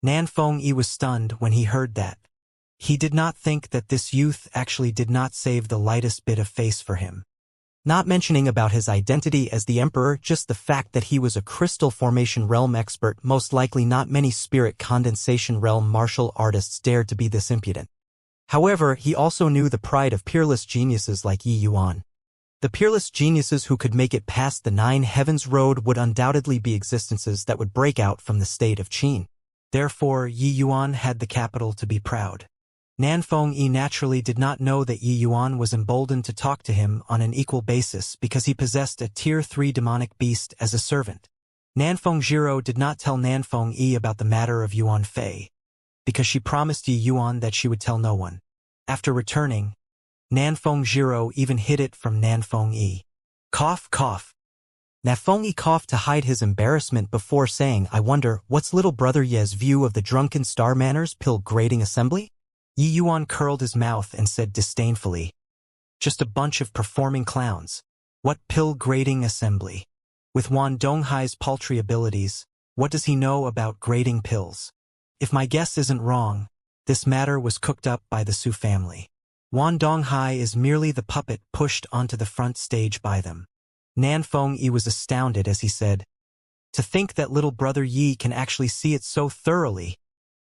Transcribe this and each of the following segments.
Nanfeng Yi was stunned when he heard that. He did not think that this youth actually did not save the lightest bit of face for him. Not mentioning about his identity as the emperor, just the fact that he was a crystal formation realm expert, most likely not many spirit condensation realm martial artists dared to be this impudent. However, he also knew the pride of peerless geniuses like Yi Yuan. The peerless geniuses who could make it past the 9 heavens road would undoubtedly be existences that would break out from the state of Qin. Therefore, Yi Yuan had the capital to be proud. Nanfeng Yi naturally did not know that Yi Yuan was emboldened to talk to him on an equal basis because he possessed a Tier 3 demonic beast as a servant. Nanfeng Jiro did not tell Nanfeng Yi about the matter of Yuan Fei, because she promised Yi Yuan that she would tell no one. After returning, Nanfeng Jiro even hid it from Nanfeng Yi. Cough, cough. Nanfeng Yi coughed to hide his embarrassment before saying, I wonder, what's little brother Ye's view of the drunken star manners pill grading assembly? Yi Yuan curled his mouth and said disdainfully, just a bunch of performing clowns. What pill grading assembly? With Wan Donghai's paltry abilities, what does he know about grading pills? If my guess isn't wrong, this matter was cooked up by the Su family. Wan Donghai is merely the puppet pushed onto the front stage by them. Nanfeng Yi was astounded as he said, to think that little brother Yi can actually see it so thoroughly.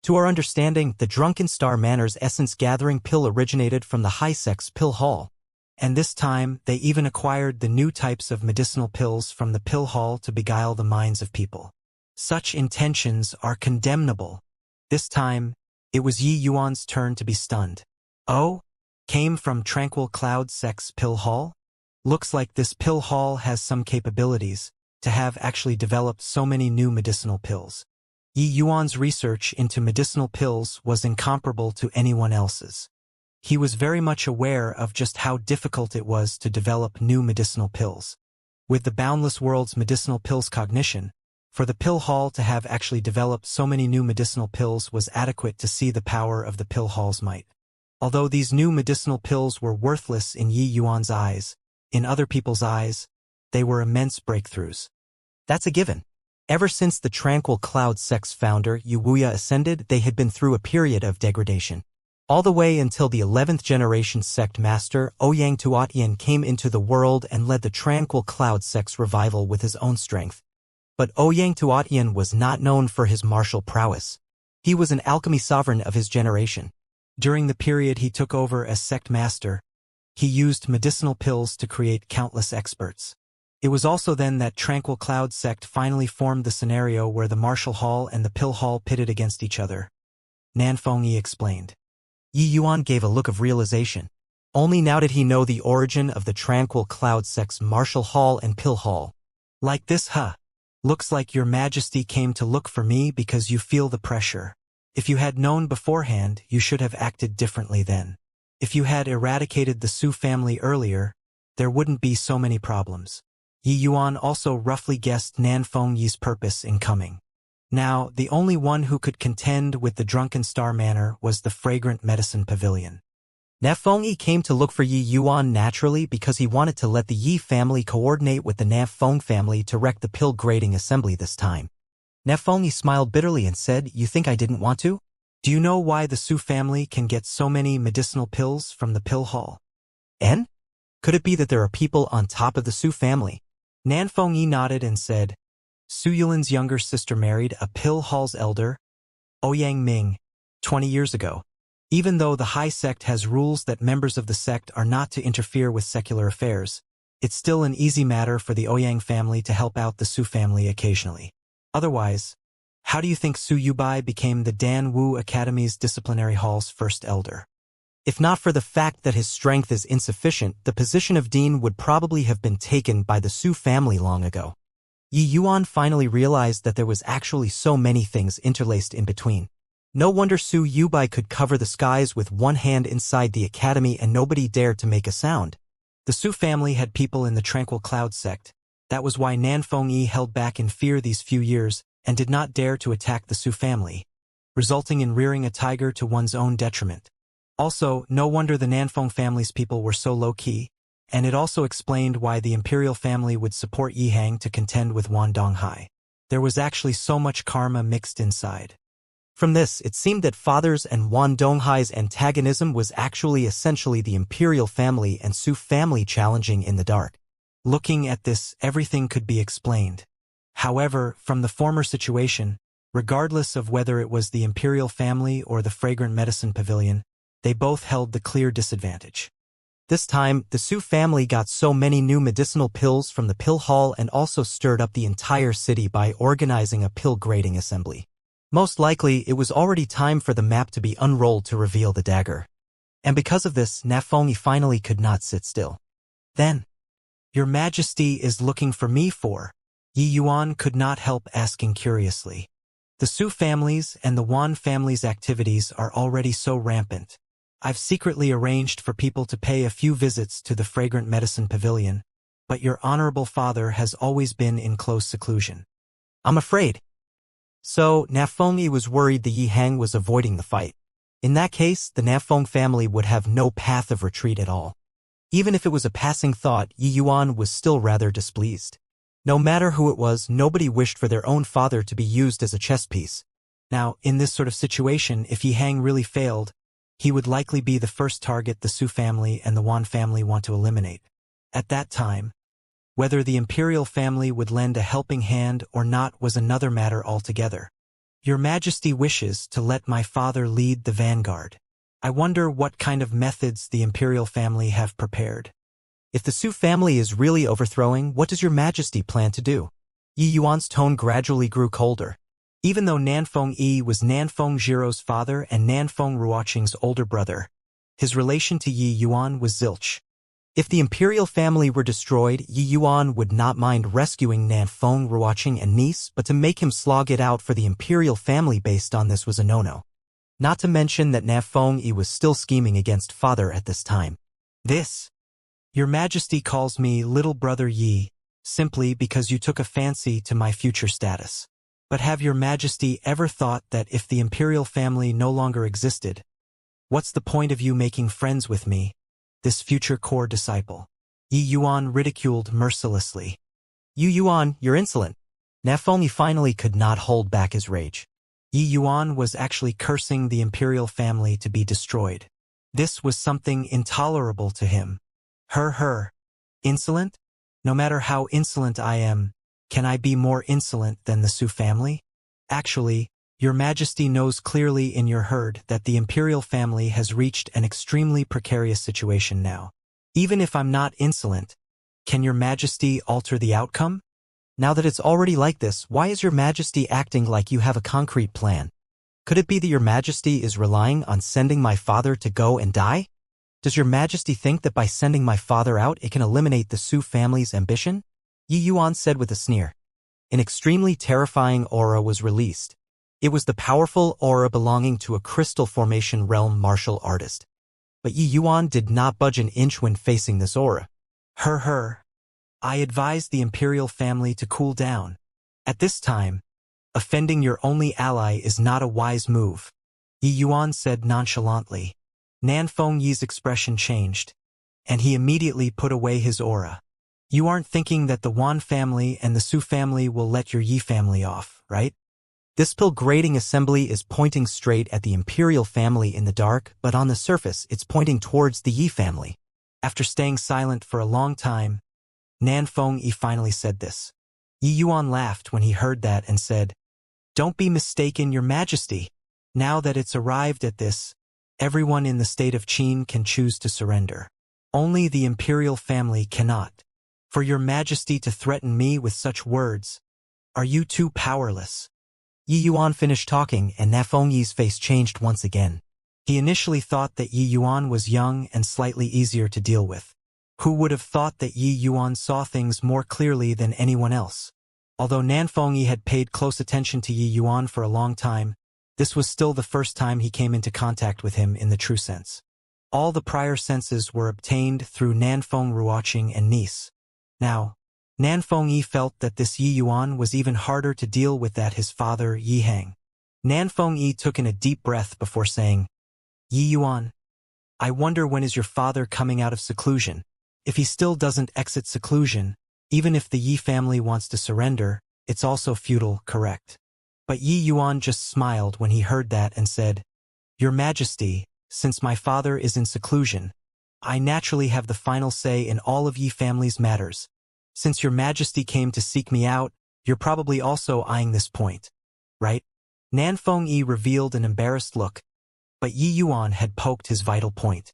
To our understanding, the Drunken Star Manor's essence-gathering pill originated from the high-sex pill hall. And this time, they even acquired the new types of medicinal pills from the pill hall to beguile the minds of people. Such intentions are condemnable. This time, it was Yi Yuan's turn to be stunned. Oh? Came from Tranquil Cloud Sex Pill Hall? Looks like this pill hall has some capabilities to have actually developed so many new medicinal pills. Yi Yuan's research into medicinal pills was incomparable to anyone else's. He was very much aware of just how difficult it was to develop new medicinal pills. With the boundless world's medicinal pills cognition, for the pill hall to have actually developed so many new medicinal pills was adequate to see the power of the pill hall's might. Although these new medicinal pills were worthless in Yi Yuan's eyes, in other people's eyes, they were immense breakthroughs. That's a given. Ever since the Tranquil Cloud Sex founder Wuxia ascended, they had been through a period of degradation. All the way until the 11th generation sect master Ouyang Tuatian came into the world and led the Tranquil Cloud Sex revival with his own strength. But Ouyang Tuatian was not known for his martial prowess. He was an alchemy sovereign of his generation. During the period he took over as sect master, he used medicinal pills to create countless experts. It was also then that Tranquil Cloud Sect finally formed the scenario where the Martial Hall and the Pill Hall pitted against each other. Nanfeng Yi explained. Yi Yuan gave a look of realization. Only now did he know the origin of the Tranquil Cloud Sect's Martial Hall and Pill Hall. Like this, huh? Looks like your majesty came to look for me because you feel the pressure. If you had known beforehand, you should have acted differently then. If you had eradicated the Su family earlier, there wouldn't be so many problems. Yi Yuan also roughly guessed Nanfeng Yi's purpose in coming. Now, the only one who could contend with the Drunken Star Manor was the Fragrant Medicine Pavilion. Nanfeng Yi came to look for Yi Yuan naturally because he wanted to let the Yi family coordinate with the Nanfeng family to wreck the pill grading assembly this time. Nanfeng Yi smiled bitterly and said, You think I didn't want to? Do you know why the Su family can get so many medicinal pills from the pill hall? And? Could it be that there are people on top of the Su family? Nanfeng Yi nodded and said, Su Yulin's younger sister married a pill hall's elder, Ouyang Ming, 20 years ago. Even though the High Sect has rules that members of the sect are not to interfere with secular affairs, it's still an easy matter for the Ouyang family to help out the Su family occasionally. Otherwise, how do you think Su Yubai became the Dan Wu Academy's disciplinary hall's first elder? If not for the fact that his strength is insufficient, the position of dean would probably have been taken by the Su family long ago. Yi Yuan finally realized that there was actually so many things interlaced in between. No wonder Su Yubai could cover the skies with one hand inside the academy and nobody dared to make a sound. The Su family had people in the Tranquil Cloud Sect. That was why Nanfeng Yi held back in fear these few years and did not dare to attack the Su family, resulting in rearing a tiger to one's own detriment. Also, no wonder the Nanfeng family's people were so low-key, and it also explained why the imperial family would support Yi Hang to contend with Wan Donghai. There was actually so much karma mixed inside. From this, it seemed that Father's and Wan Donghai's antagonism was actually essentially the imperial family and Su family challenging in the dark. Looking at this, everything could be explained. However, from the former situation, regardless of whether it was the imperial family or the fragrant medicine pavilion, they both held the clear disadvantage. This time, the Su family got so many new medicinal pills from the pill hall and also stirred up the entire city by organizing a pill grading assembly. Most likely, it was already time for the map to be unrolled to reveal the dagger. And because of this, Nafengyi finally could not sit still. Then, "Your Majesty is looking for me for?" Yi Yuan could not help asking curiously. The Su family's and the Wan family's activities are already so rampant. I've secretly arranged for people to pay a few visits to the fragrant medicine pavilion, but your honorable father has always been in close seclusion. I'm afraid. So, Nafengyi was worried the Yi Hang was avoiding the fight. In that case, the Nafeng family would have no path of retreat at all. Even if it was a passing thought, Yi Yuan was still rather displeased. No matter who it was, nobody wished for their own father to be used as a chess piece. Now, in this sort of situation, if Yi Hang really failed, he would likely be the first target the Su family and the Wan family want to eliminate. At that time, whether the imperial family would lend a helping hand or not was another matter altogether. Your Majesty wishes to let my father lead the vanguard. I wonder what kind of methods the imperial family have prepared. If the Su family is really overthrowing, what does your Majesty plan to do? Yi Yuan's tone gradually grew colder. Even though Nanfeng was Nanfeng Jiro's father and Nanfeng Ruoqing's older brother, his relation to Yi Yuan was zilch. If the imperial family were destroyed, Yi Yuan would not mind rescuing Nanfeng Ruoqing and niece, but to make him slog it out for the imperial family based on this was a no-no. Not to mention that Nafengyi was still scheming against father at this time. Your Majesty calls me little brother Yi, simply because you took a fancy to my future status. But have your Majesty ever thought that if the imperial family no longer existed, what's the point of you making friends with me, this future core disciple? Yi Yuan ridiculed mercilessly. Yi Yuan, you're insolent. Nafengyi finally could not hold back his rage. Yi Yuan was actually cursing the imperial family to be destroyed. This was something intolerable to him. Insolent? No matter how insolent I am, can I be more insolent than the Su family? Actually, your Majesty knows clearly in your herd that the imperial family has reached an extremely precarious situation now. Even if I'm not insolent, can your Majesty alter the outcome? Now that it's already like this, why is your Majesty acting like you have a concrete plan? Could it be that your Majesty is relying on sending my father to go and die? Does your Majesty think that by sending my father out it can eliminate the Su family's ambition? Yi Yuan said with a sneer. An extremely terrifying aura was released. It was the powerful aura belonging to a crystal formation realm martial artist. But Yi Yuan did not budge an inch when facing this aura. I advised the imperial family to cool down. At this time, offending your only ally is not a wise move, Yi Yuan said nonchalantly. Nanfengyi's expression changed, and he immediately put away his aura. You aren't thinking that the Wan family and the Su family will let your Yi family off, right? This pill grading assembly is pointing straight at the imperial family in the dark, but on the surface it's pointing towards the Yi family. After staying silent for a long time, Nanfengyi finally said this. Yi Yuan laughed when he heard that and said, "Don't be mistaken, your Majesty. Now that it's arrived at this, everyone in the state of Qin can choose to surrender. Only the imperial family cannot. For your Majesty to threaten me with such words, are you too powerless?" Yi Yuan finished talking and Nafengyi's face changed once again. He initially thought that Yi Yuan was young and slightly easier to deal with. Who would have thought that Yi Yuan saw things more clearly than anyone else? Although Nanfengyi had paid close attention to Yi Yuan for a long time, this was still the first time he came into contact with him in the true sense. All the prior senses were obtained through Nanfeng Ruoqing and niece. Now, Nanfengyi felt that this Yi Yuan was even harder to deal with than his father Yi Hang. Nanfengyi took in a deep breath before saying, "Yi Yuan, I wonder when is your father coming out of seclusion? If he still doesn't exit seclusion, even if the Yi family wants to surrender, it's also futile, correct?" But Yi Yuan just smiled when he heard that and said, "Your Majesty, since my father is in seclusion, I naturally have the final say in all of Yi family's matters. Since your Majesty came to seek me out, you're probably also eyeing this point, right?" Nanfeng Yi revealed an embarrassed look, but Yi Yuan had poked his vital point.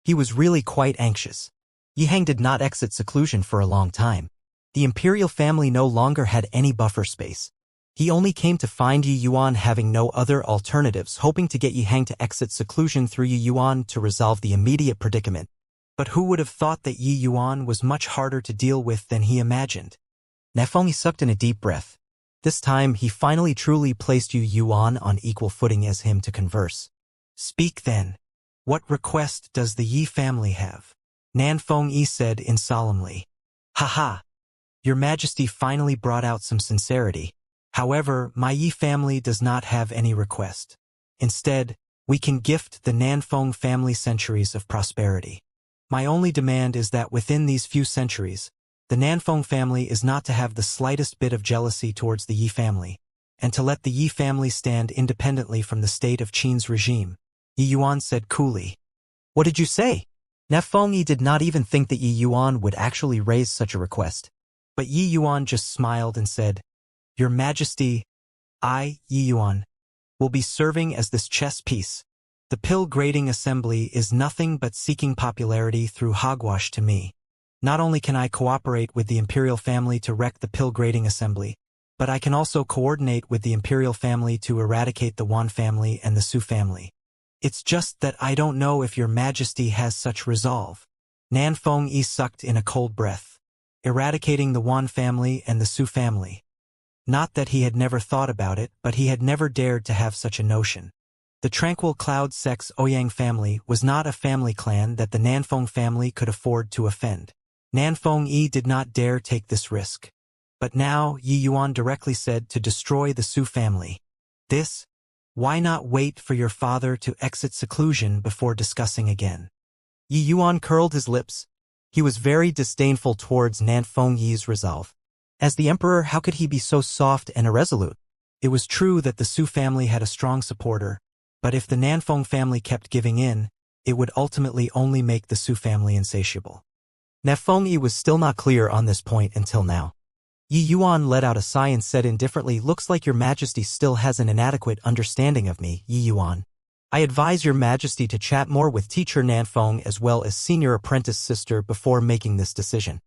He was really quite anxious. Yi Hang did not exit seclusion for a long time. The imperial family no longer had any buffer space. He only came to find Yi Yuan having no other alternatives, hoping to get Yi Hang to exit seclusion through Yi Yuan to resolve the immediate predicament. But who would have thought that Yi Yuan was much harder to deal with than he imagined? Nefeng sucked in a deep breath. This time, he finally truly placed Yi Yuan on equal footing as him to converse. "Speak then. What request does the Yi family have?" Nanfeng Yi said insolemnly. "Haha. Your Majesty finally brought out some sincerity. However, my Yi family does not have any request. Instead, we can gift the Nanfeng family centuries of prosperity. My only demand is that within these few centuries, the Nanfeng family is not to have the slightest bit of jealousy towards the Yi family, and to let the Yi family stand independently from the state of Qin's regime," Yi Yuan said coolly. "What did you say?" Nefeng Yi did not even think that Yi Yuan would actually raise such a request. But Yi Yuan just smiled and said, "Your Majesty, I, Yi Yuan, will be serving as this chess piece. The pill grading assembly is nothing but seeking popularity through hogwash to me. Not only can I cooperate with the imperial family to wreck the pill grading assembly, but I can also coordinate with the imperial family to eradicate the Wan family and the Su family. It's just that I don't know if your Majesty has such resolve." Nanfeng Yi sucked in a cold breath. Eradicating the Wan family and the Su family. Not that he had never thought about it, but he had never dared to have such a notion. The tranquil cloud sex Ouyang family was not a family clan that the Nanfeng family could afford to offend. Nanfeng Yi did not dare take this risk. But now Yi Yuan directly said to destroy the Su family. This? Why not wait for your father to exit seclusion before discussing again? Yi Yuan curled his lips. He was very disdainful towards Nanfeng Yi's resolve. As the emperor, how could he be so soft and irresolute? It was true that the Su family had a strong supporter, but if the Nanfeng family kept giving in, it would ultimately only make the Su family insatiable. Nanfeng Yi was still not clear on this point until now. Yi Yuan let out a sigh and said indifferently, "Looks like your Majesty still has an inadequate understanding of me, Yi Yuan. I advise your Majesty to chat more with teacher Nanfeng as well as senior apprentice sister before making this decision.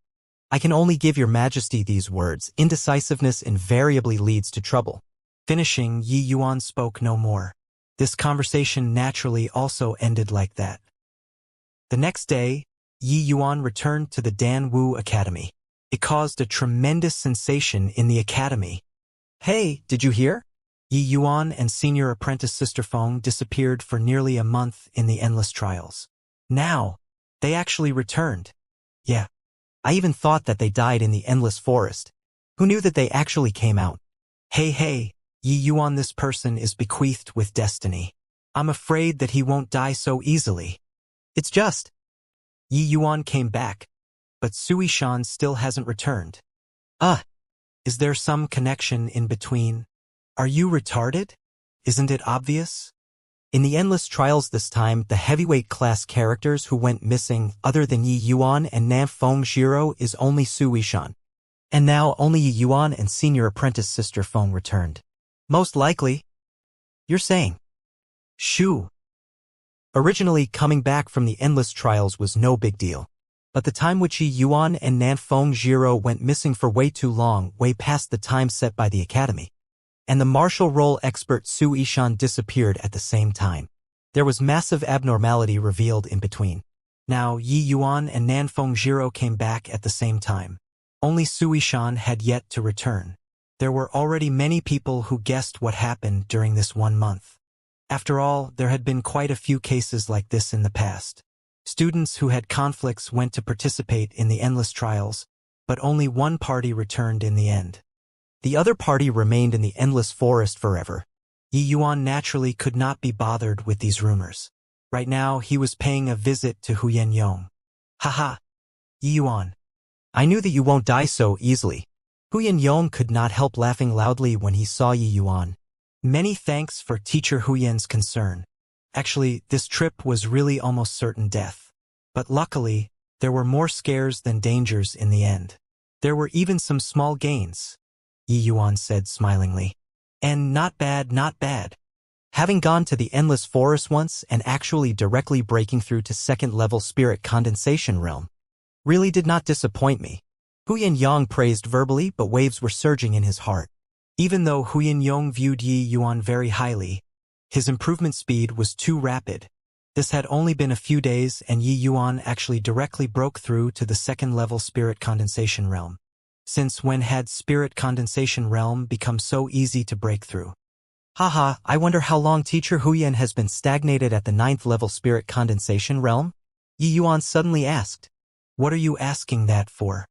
I can only give your Majesty these words. Indecisiveness invariably leads to trouble." Finishing, Yi Yuan spoke no more. This conversation naturally also ended like that. The next day, Yi Yuan returned to the Dan Wu Academy. It caused a tremendous sensation in the academy. "Hey, did you hear? Yi Yuan and senior apprentice Sister Feng disappeared for nearly a month in the endless trials. Now, they actually returned. Yeah. I even thought that they died in the endless forest. Who knew that they actually came out? Hey, Yi Yuan, this person is bequeathed with destiny. I'm afraid that he won't die so easily. It's just..." Yi Yuan came back, but Sui Shan still hasn't returned. Is there some connection in between? Are you retarded? Isn't it obvious? In the endless trials this time, the heavyweight class characters who went missing other than Yi Yuan and Nanfeng Shiro is only Sui Shan. And now only Yi Yuan and senior apprentice Sister Feng returned. Most likely. You're saying. Shoo. Originally, coming back from the endless trials was no big deal. But the time which Yi Yuan and Nanfeng Shiro went missing for way too long, way past the time set by the academy. And the martial role expert Su Ishan disappeared at the same time. There was massive abnormality revealed in between. Now Yi Yuan and Nanfeng Shiro came back at the same time. Only Su Ishan had yet to return. There were already many people who guessed what happened during this 1 month. After all, there had been quite a few cases like this in the past. Students who had conflicts went to participate in the endless trials, but only one party returned in the end. The other party remained in the endless forest forever. Yi Yuan naturally could not be bothered with these rumors. Right now, he was paying a visit to Huyen Yong. Haha. Yi Yuan. I knew that you won't die so easily. Huyen Yong could not help laughing loudly when he saw Yi Yuan. Many thanks for Teacher Huyen's concern. Actually, this trip was really almost certain death. But luckily, there were more scares than dangers in the end. There were even some small gains, Yi Yuan said smilingly. And not bad, not bad. Having gone to the Endless Forest once and actually directly breaking through to second-level spirit condensation realm really did not disappoint me. Huyen Yang praised verbally, but waves were surging in his heart. Even though Huyen Yang viewed Yi Yuan very highly, his improvement speed was too rapid. This had only been a few days and Yi Yuan actually directly broke through to the second-level spirit condensation realm. Since when had spirit condensation realm become so easy to break through? Haha, I wonder how long Teacher Huyen has been stagnated at the 9th-level spirit condensation realm? Yi Yuan suddenly asked. What are you asking that for?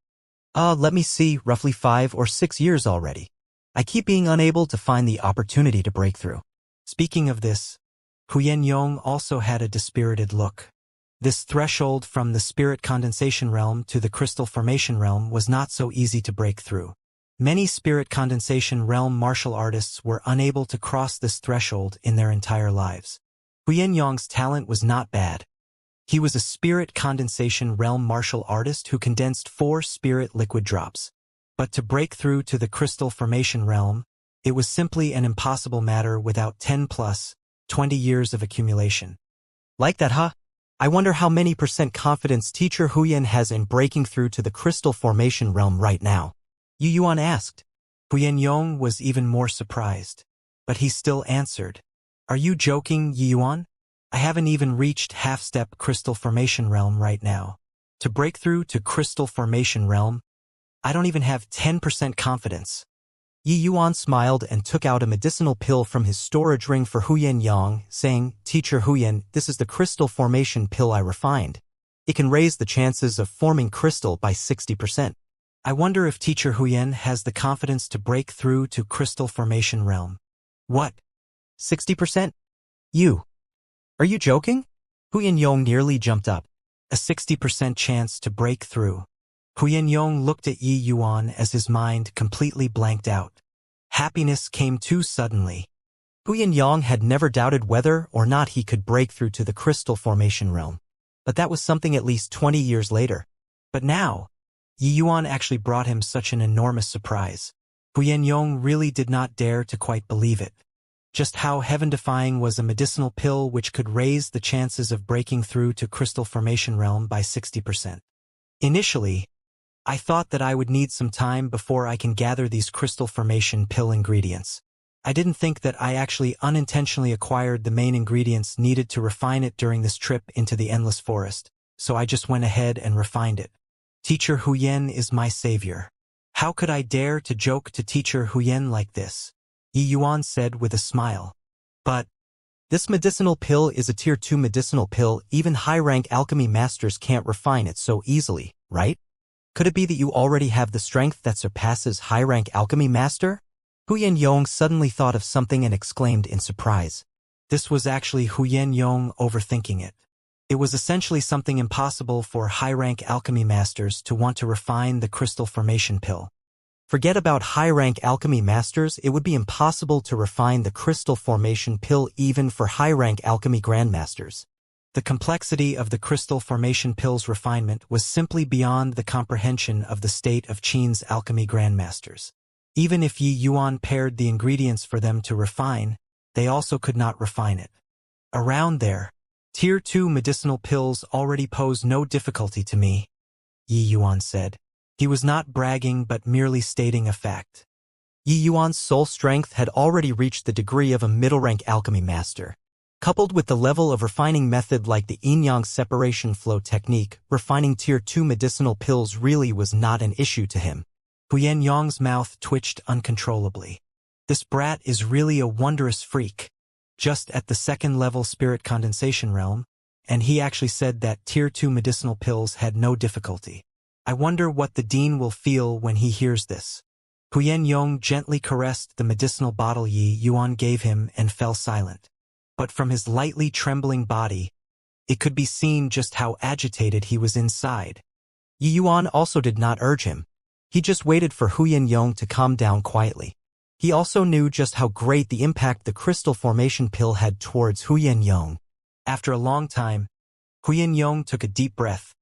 Let me see, roughly 5 or 6 years already. I keep being unable to find the opportunity to break through. Speaking of this, Huyen Yang also had a dispirited look. This threshold from the spirit condensation realm to the crystal formation realm was not so easy to break through. Many spirit condensation realm martial artists were unable to cross this threshold in their entire lives. Huyen Yang's talent was not bad. He was a spirit condensation realm martial artist who condensed 4 spirit liquid drops. But to break through to the crystal formation realm, it was simply an impossible matter without 10+20 years of accumulation. Like that, huh? I wonder how many % confidence Teacher Huyen has in breaking through to the crystal formation realm right now. Yi Yuan asked. Huyen Yang was even more surprised. But he still answered. Are you joking, Yi Yuan? I haven't even reached half-step crystal formation realm right now. To break through to crystal formation realm, I don't even have 10% confidence. Yi Yuan smiled and took out a medicinal pill from his storage ring for Huyen Yang, saying, Teacher Huyen, this is the crystal formation pill I refined. It can raise the chances of forming crystal by 60%. I wonder if Teacher Huyen has the confidence to break through to crystal formation realm. What? 60%? Are you joking? Huyen Yang nearly jumped up. A 60% chance to break through. Huyen Yang looked at Yi Yuan as his mind completely blanked out. Happiness came too suddenly. Huyen Yang had never doubted whether or not he could break through to the crystal formation realm. But that was something at least 20 years later. But now, Yi Yuan actually brought him such an enormous surprise. Huyen Yang really did not dare to quite believe it. Just how heaven-defying was a medicinal pill which could raise the chances of breaking through to crystal formation realm by 60%. Initially, I thought that I would need some time before I can gather these crystal formation pill ingredients. I didn't think that I actually unintentionally acquired the main ingredients needed to refine it during this trip into the Endless Forest, so I just went ahead and refined it. Teacher Huyen is my savior. How could I dare to joke to Teacher Huyen like this? Yi Yuan said with a smile. But this medicinal pill is a tier 2 medicinal pill. Even high-rank alchemy masters can't refine it so easily, right? Could it be that you already have the strength that surpasses high-rank alchemy master? Huyen Yang suddenly thought of something and exclaimed in surprise. This was actually Huyen Yang overthinking it. It was essentially something impossible for high-rank alchemy masters to want to refine the crystal formation pill. Forget about high-rank alchemy masters, it would be impossible to refine the crystal formation pill even for high-rank alchemy grandmasters. The complexity of the crystal formation pill's refinement was simply beyond the comprehension of the state of Qin's alchemy grandmasters. Even if Yi Yuan paired the ingredients for them to refine, they also could not refine it. Around there, Tier 2 medicinal pills already pose no difficulty to me, Yi Yuan said. He was not bragging but merely stating a fact. Yi Yuan's soul strength had already reached the degree of a middle-rank alchemy master. Coupled with the level of refining method like the yin-yang separation flow technique, refining Tier 2 medicinal pills really was not an issue to him. Huyen Yang's mouth twitched uncontrollably. This brat is really a wondrous freak. Just at the second-level spirit condensation realm, and he actually said that Tier 2 medicinal pills had no difficulty. I wonder what the dean will feel when he hears this. Huyen Yang gently caressed the medicinal bottle Yi Yuan gave him and fell silent. But from his lightly trembling body, it could be seen just how agitated he was inside. Yi Yuan also did not urge him. He just waited for Huyen Yang to calm down quietly. He also knew just how great the impact the crystal formation pill had towards Huyen Yong. After a long time, Huyen Yong took a deep breath,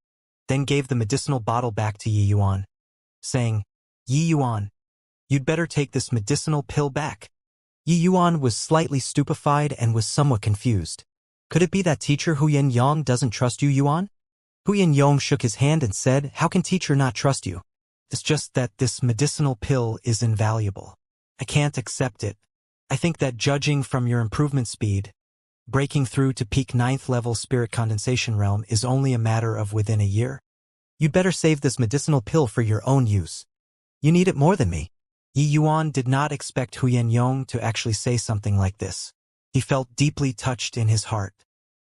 then gave the medicinal bottle back to Yi Yuan, saying, "Yi Yuan, you'd better take this medicinal pill back." Yi Yuan was slightly stupefied and was somewhat confused. Could it be that teacher Huyen Yong doesn't trust you, Yuan? Huyen Yong shook his hand and said, "How can teacher not trust you? It's just that this medicinal pill is invaluable. I can't accept it. I think that judging from your improvement speed, breaking through to peak 9th level spirit condensation realm is only a matter of within a year. You'd better save this medicinal pill for your own use. You need it more than me." Yi Yuan did not expect Huyen Yong to actually say something like this. He felt deeply touched in his heart.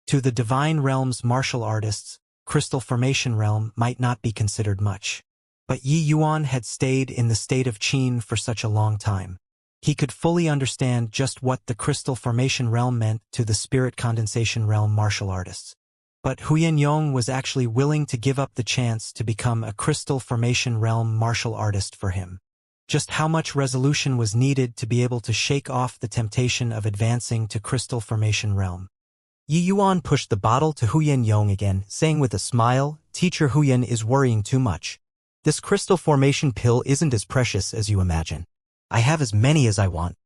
To the divine realm's martial artists, crystal formation realm might not be considered much. But Yi Yuan had stayed in the state of Qin for such a long time. He could fully understand just what the crystal formation realm meant to the spirit condensation realm martial artists. But Huyen Yong was actually willing to give up the chance to become a crystal formation realm martial artist for him. Just how much resolution was needed to be able to shake off the temptation of advancing to crystal formation realm. Yi Yuan pushed the bottle to Huyen Yong again, saying with a smile, "Teacher Huyen is worrying too much. This crystal formation pill isn't as precious as you imagine. I have as many as I want."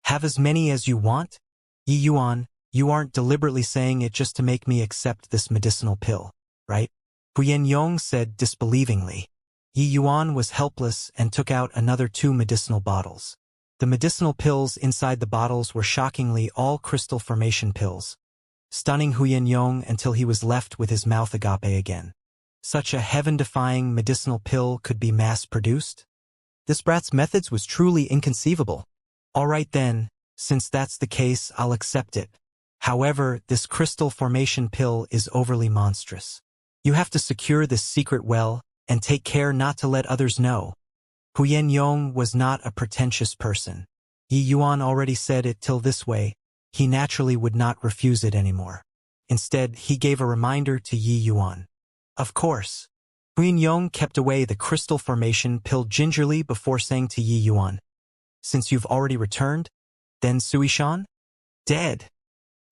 "Have as many as you want?" "Yi Yuan, you aren't deliberately saying it just to make me accept this medicinal pill, right?" Huyen Yong said disbelievingly. Yi Yuan was helpless and took out another 2 medicinal bottles. The medicinal pills inside the bottles were shockingly all crystal formation pills, stunning Huyen Yong until he was left with his mouth agape again. Such a heaven-defying medicinal pill could be mass-produced? This brat's methods was truly inconceivable. All right then, since that's the case, I'll accept it. However, this crystal formation pill is overly monstrous. You have to secure this secret well, and take care not to let others know. Huyen Yong was not a pretentious person. Yi Yuan already said it till this way, he naturally would not refuse it anymore. Instead, he gave a reminder to Yi Yuan. "Of course." Huyen Yong kept away the crystal formation pill gingerly before saying to Yi Yuan, "Since you've already returned, then Suishan?" "Dead,"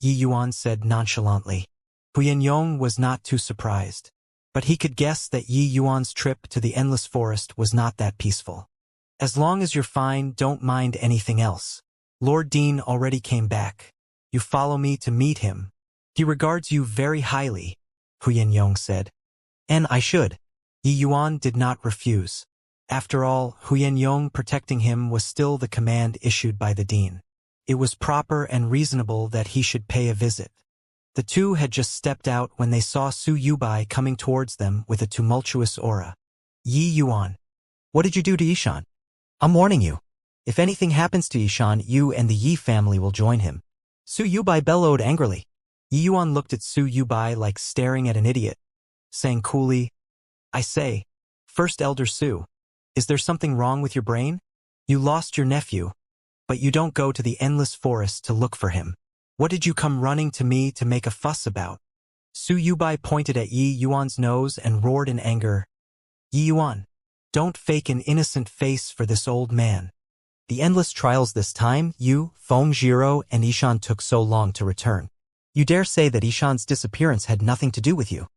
Yi Yuan said nonchalantly. Huyen Yong was not too surprised. But he could guess that Yi Yuan's trip to the Endless Forest was not that peaceful. "As long as you're fine, don't mind anything else. Lord Dean already came back. You follow me to meet him. He regards you very highly," Huyen Yong said. "And I should." Yi Yuan did not refuse. After all, Huyen Yong protecting him was still the command issued by the Dean. It was proper and reasonable that he should pay a visit. The two had just stepped out when they saw Su Yubai coming towards them with a tumultuous aura. "Yi Yuan, what did you do to Yishan? I'm warning you. If anything happens to Yishan, you and the Yi family will join him." Su Yubai bellowed angrily. Yi Yuan looked at Su Yubai like staring at an idiot, saying coolly, "I say, First Elder Su, is there something wrong with your brain? You lost your nephew, but you don't go to the Endless Forest to look for him. What did you come running to me to make a fuss about?" Su Yubai pointed at Yi Yuan's nose and roared in anger, "Yi Yuan, don't fake an innocent face for this old man. The endless trials this time, you, Feng Jiro, and Ishan took so long to return. You dare say that Ishan's disappearance had nothing to do with you?"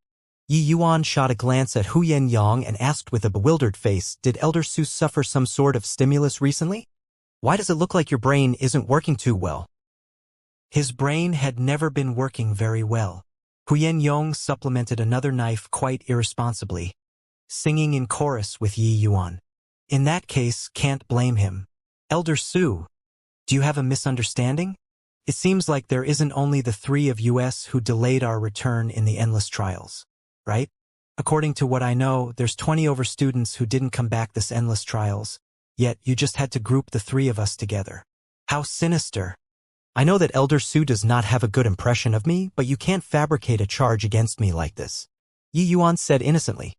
Yi Yuan shot a glance at Huyen Yong and asked with a bewildered face, "Did Elder Su suffer some sort of stimulus recently? Why does it look like your brain isn't working too well?" His brain had never been working very well. Huyen Yong supplemented another knife quite irresponsibly, singing in chorus with Yi Yuan. "In that case, can't blame him. Elder Su, do you have a misunderstanding? It seems like there isn't only the 3 of us who delayed our return in the endless trials, right? According to what I know, there's 20 over students who didn't come back this endless trials, yet you just had to group the 3 of us together. How sinister. I know that Elder Su does not have a good impression of me, but you can't fabricate a charge against me like this," Yi Yuan said innocently.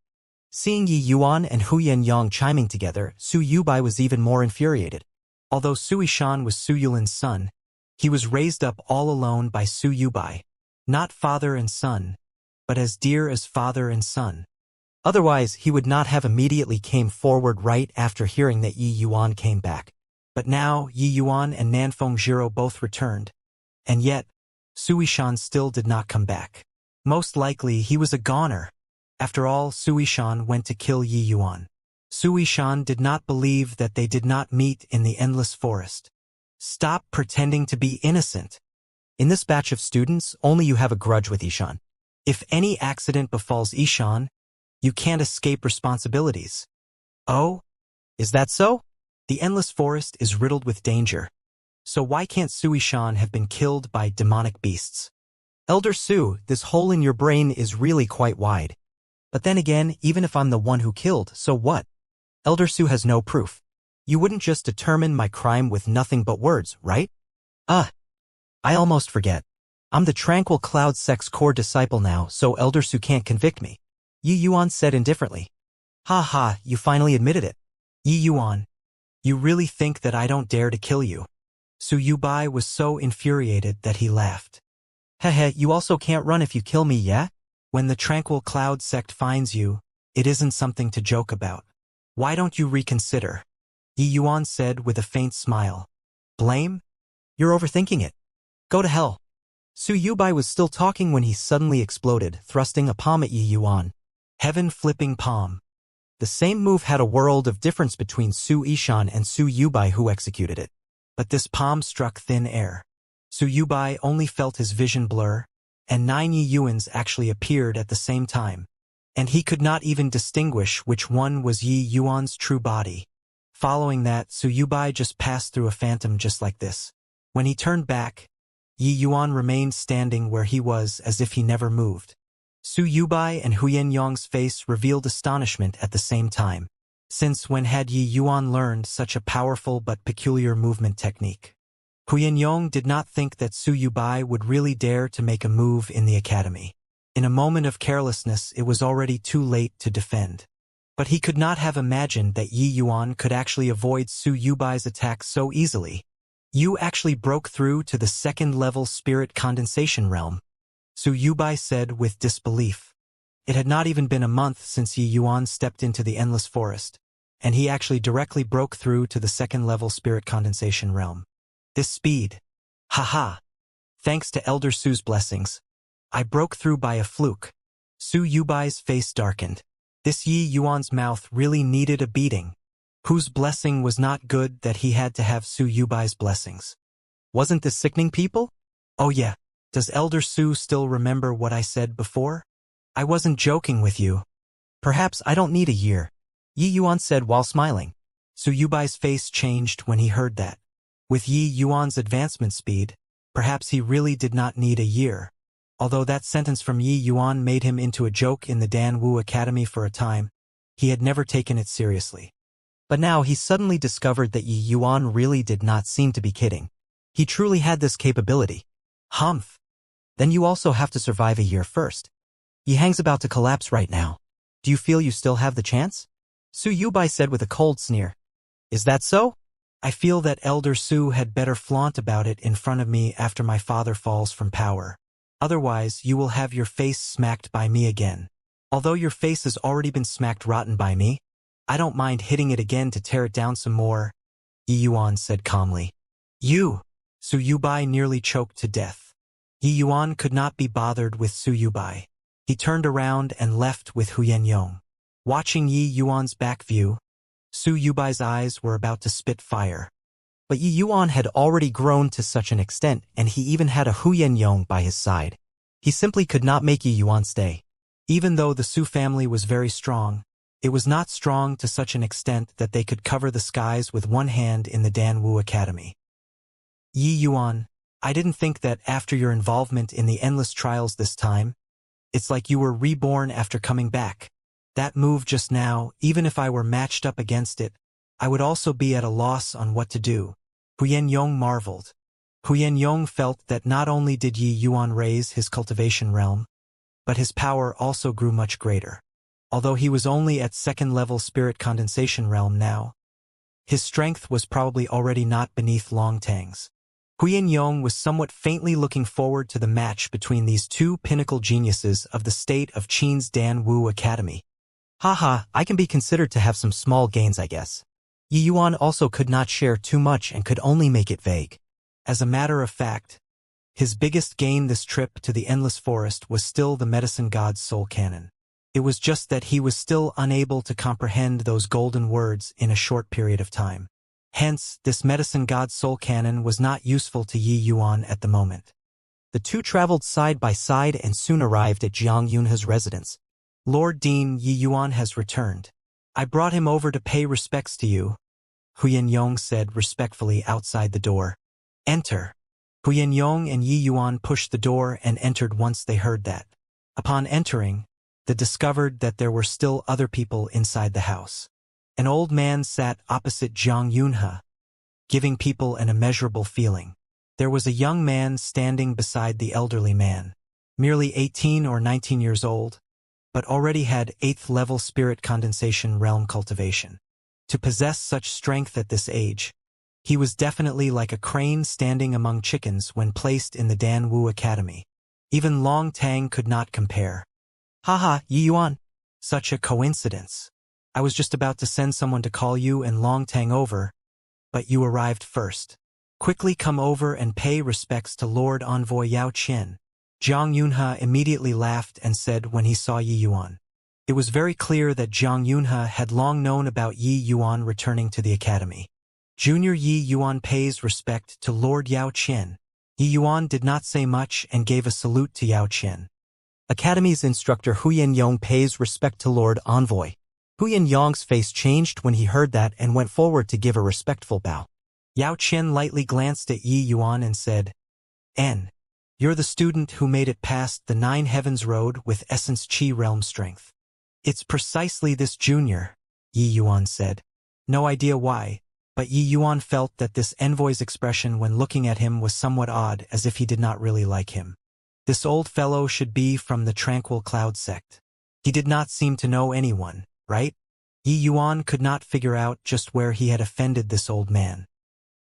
Seeing Yi Yuan and Huyen Yong chiming together, Su Yubai was even more infuriated. Although Su Ishan was Su Yulin's son, he was raised up all alone by Su Yubai, not father and son, but as dear as father and son. Otherwise, he would not have immediately came forward right after hearing that Yi Yuan came back. But now Yi Yuan and Nanfeng Jiro both returned. And yet, Sui Shan still did not come back. Most likely he was a goner. After all, Sui Shan went to kill Yi Yuan. Sui Shan did not believe that they did not meet in the endless forest. Stop pretending to be innocent. In this batch of students, only you have a grudge with Ishan. If any accident befalls Ishan, you can't escape responsibilities. Oh? Is that so? The endless forest is riddled with danger. So why can't Sui Shan have been killed by demonic beasts? Elder Su, this hole in your brain is really quite wide. But then again, even if I'm the one who killed, so what? Elder Su has no proof. You wouldn't just determine my crime with nothing but words, right? I almost forget. I'm the Tranquil Cloud Sect's core disciple now, so Elder Su can't convict me. Yi Yuan said indifferently. Ha ha, you finally admitted it. Yi Yuan, you really think that I don't dare to kill you? Su Yubai was so infuriated that he laughed. Hehe, you also can't run if you kill me, yeah? When the Tranquil Cloud Sect finds you, it isn't something to joke about. Why don't you reconsider? Yi Yuan said with a faint smile. Blame? You're overthinking it. Go to hell. Su Yubai was still talking when he suddenly exploded, thrusting a palm at Yi Yuan. Heaven-flipping palm. The same move had a world of difference between Su Ishan and Su Yubai who executed it. But this palm struck thin air. Su Yubai only felt his vision blur, and 9 Yi Yuans actually appeared at the same time. And he could not even distinguish which one was Yi Yuan's true body. Following that, Su Yubai just passed through a phantom just like this. When he turned back, Yi Yuan remained standing where he was as if he never moved. Su Yubai and Huyen Yong's face revealed astonishment at the same time. Since when had Yi Yuan learned such a powerful but peculiar movement technique? Huyen Yong did not think that Su Yubai would really dare to make a move in the academy. In a moment of carelessness, it was already too late to defend. But he could not have imagined that Yi Yuan could actually avoid Su Yubai's attack so easily. You actually broke through to the second-level spirit condensation realm, Su Yubai said with disbelief. It had not even been a month since Yi Yuan stepped into the endless forest, and he actually directly broke through to the second-level spirit condensation realm. This speed. Haha. Thanks to Elder Su's blessings. I broke through by a fluke. Su Yubai's face darkened. This Yi Yuan's mouth really needed a beating. Whose blessing was not good that he had to have Su Yubai's blessings? Wasn't this sickening, people? Oh yeah, does Elder Su still remember what I said before? I wasn't joking with you. Perhaps I don't need a year, Yi Yuan said while smiling. Su Yubai's face changed when he heard that. With Yi Yuan's advancement speed, perhaps he really did not need a year. Although that sentence from Yi Yuan made him into a joke in the Dan Wu Academy for a time, he had never taken it seriously. But now he suddenly discovered that Yi Yuan really did not seem to be kidding. He truly had this capability. Humph. Then you also have to survive a year first. Yi Hang's about to collapse right now. Do you feel you still have the chance? Su Yubai said with a cold sneer. Is that so? I feel that Elder Su had better flaunt about it in front of me after my father falls from power. Otherwise, you will have your face smacked by me again. Although your face has already been smacked rotten by me, I don't mind hitting it again to tear it down some more, Yi Yuan said calmly. You! Su Yubai nearly choked to death. Yi Yuan could not be bothered with Su Yubai. He turned around and left with Huyen Yong. Watching Yi Yuan's back view, Su Yubai's eyes were about to spit fire. But Yi Yuan had already grown to such an extent, and he even had a Huyen Yong by his side. He simply could not make Yi Yuan stay. Even though the Su family was very strong, it was not strong to such an extent that they could cover the skies with one hand in the Dan Wu Academy. Yi Yuan, I didn't think that after your involvement in the endless trials this time, it's like you were reborn after coming back. That move just now, even if I were matched up against it, I would also be at a loss on what to do. Huyen Yong marveled. Huyen Yong felt that not only did Yi Yuan raise his cultivation realm, but his power also grew much greater. Although he was only at second-level spirit condensation realm now, his strength was probably already not beneath Long Tang's. Huyen Yong was somewhat faintly looking forward to the match between these two pinnacle geniuses of the state of Qin's Dan Wu Academy. Haha, I can be considered to have some small gains, I guess. Yi Yuan also could not share too much and could only make it vague. As a matter of fact, his biggest gain this trip to the Endless Forest was still the medicine god's soul canon. It was just that he was still unable to comprehend those golden words in a short period of time. Hence, this medicine god's soul canon was not useful to Yi Yuan at the moment. The two traveled side by side and soon arrived at Jiang Yunhe's residence. Lord Dean, Yi Yuan has returned. I brought him over to pay respects to you, Huyan Yong said respectfully outside the door. Enter. Huyan Yong and Yi Yuan pushed the door and entered once they heard that. Upon entering, they discovered that there were still other people inside the house. An old man sat opposite Jiang Yunhe, giving people an immeasurable feeling. There was a young man standing beside the elderly man, merely 18 or 19 years old, but already had 8th-level spirit condensation realm cultivation. To possess such strength at this age, he was definitely like a crane standing among chickens when placed in the Dan Wu Academy. Even Long Tang could not compare. Haha, Yi Yuan. Such a coincidence. I was just about to send someone to call you and Long Tang over, but you arrived first. Quickly come over and pay respects to Lord Envoy Yao Qian. Jiang Yunhe immediately laughed and said when he saw Yi Yuan. It was very clear that Jiang Yunhe had long known about Yi Yuan returning to the academy. Junior Yi Yuan pays respect to Lord Yao Qian. Yi Yuan did not say much and gave a salute to Yao Qian. Academy's instructor Huyan Yong pays respect to Lord Envoy. Huyan Yong's face changed when he heard that and went forward to give a respectful bow. Yao Qian lightly glanced at Yi Yuan and said, N. You're the student who made it past the 9 Heavens Road with Essence Chi realm strength. It's precisely this junior, Yi Yuan said. No idea why, but Yi Yuan felt that this envoy's expression when looking at him was somewhat odd, as if he did not really like him. This old fellow should be from the Tranquil Cloud sect. He did not seem to know anyone, right? Yi Yuan could not figure out just where he had offended this old man.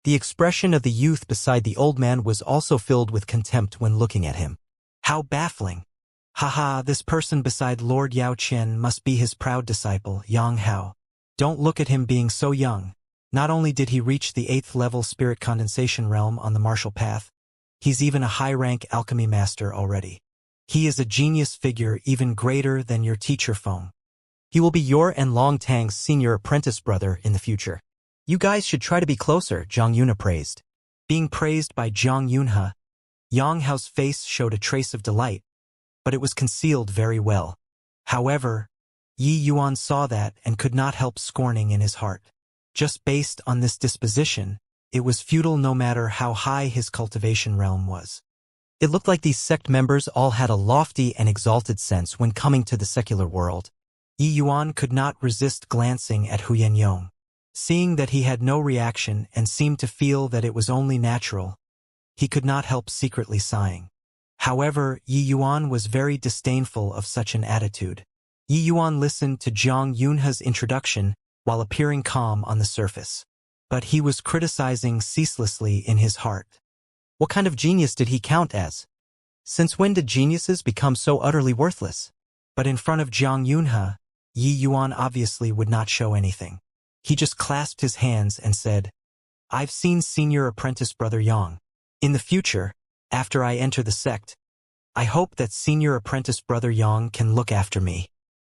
The expression of the youth beside the old man was also filled with contempt when looking at him. How baffling! Haha, this person beside Lord Yao Qian must be his proud disciple, Yang Hao. Don't look at him being so young. Not only did he reach the 8th level spirit condensation realm on the martial path, he's even a high-rank alchemy master already. He is a genius figure even greater than your teacher Feng. He will be your and Long Tang's senior apprentice brother in the future. You guys should try to be closer, Jiang Yunhe praised. Being praised by Jiang Yunhe, Yang Hao's face showed a trace of delight, but it was concealed very well. However, Yi Yuan saw that and could not help scorning in his heart. Just based on this disposition, it was futile no matter how high his cultivation realm was. It looked like these sect members all had a lofty and exalted sense when coming to the secular world. Yi Yuan could not resist glancing at Huyan Yong. Seeing that he had no reaction and seemed to feel that it was only natural, he could not help secretly sighing. However, Yi Yuan was very disdainful of such an attitude. Yi Yuan listened to Jiang Yunhe's introduction while appearing calm on the surface. But he was criticizing ceaselessly in his heart. What kind of genius did he count as? Since when did geniuses become so utterly worthless? But in front of Jiang Yunhe, Yi Yuan obviously would not show anything. He just clasped his hands and said, I've seen senior apprentice brother Yang. In the future, after I enter the sect, I hope that senior apprentice brother Yang can look after me.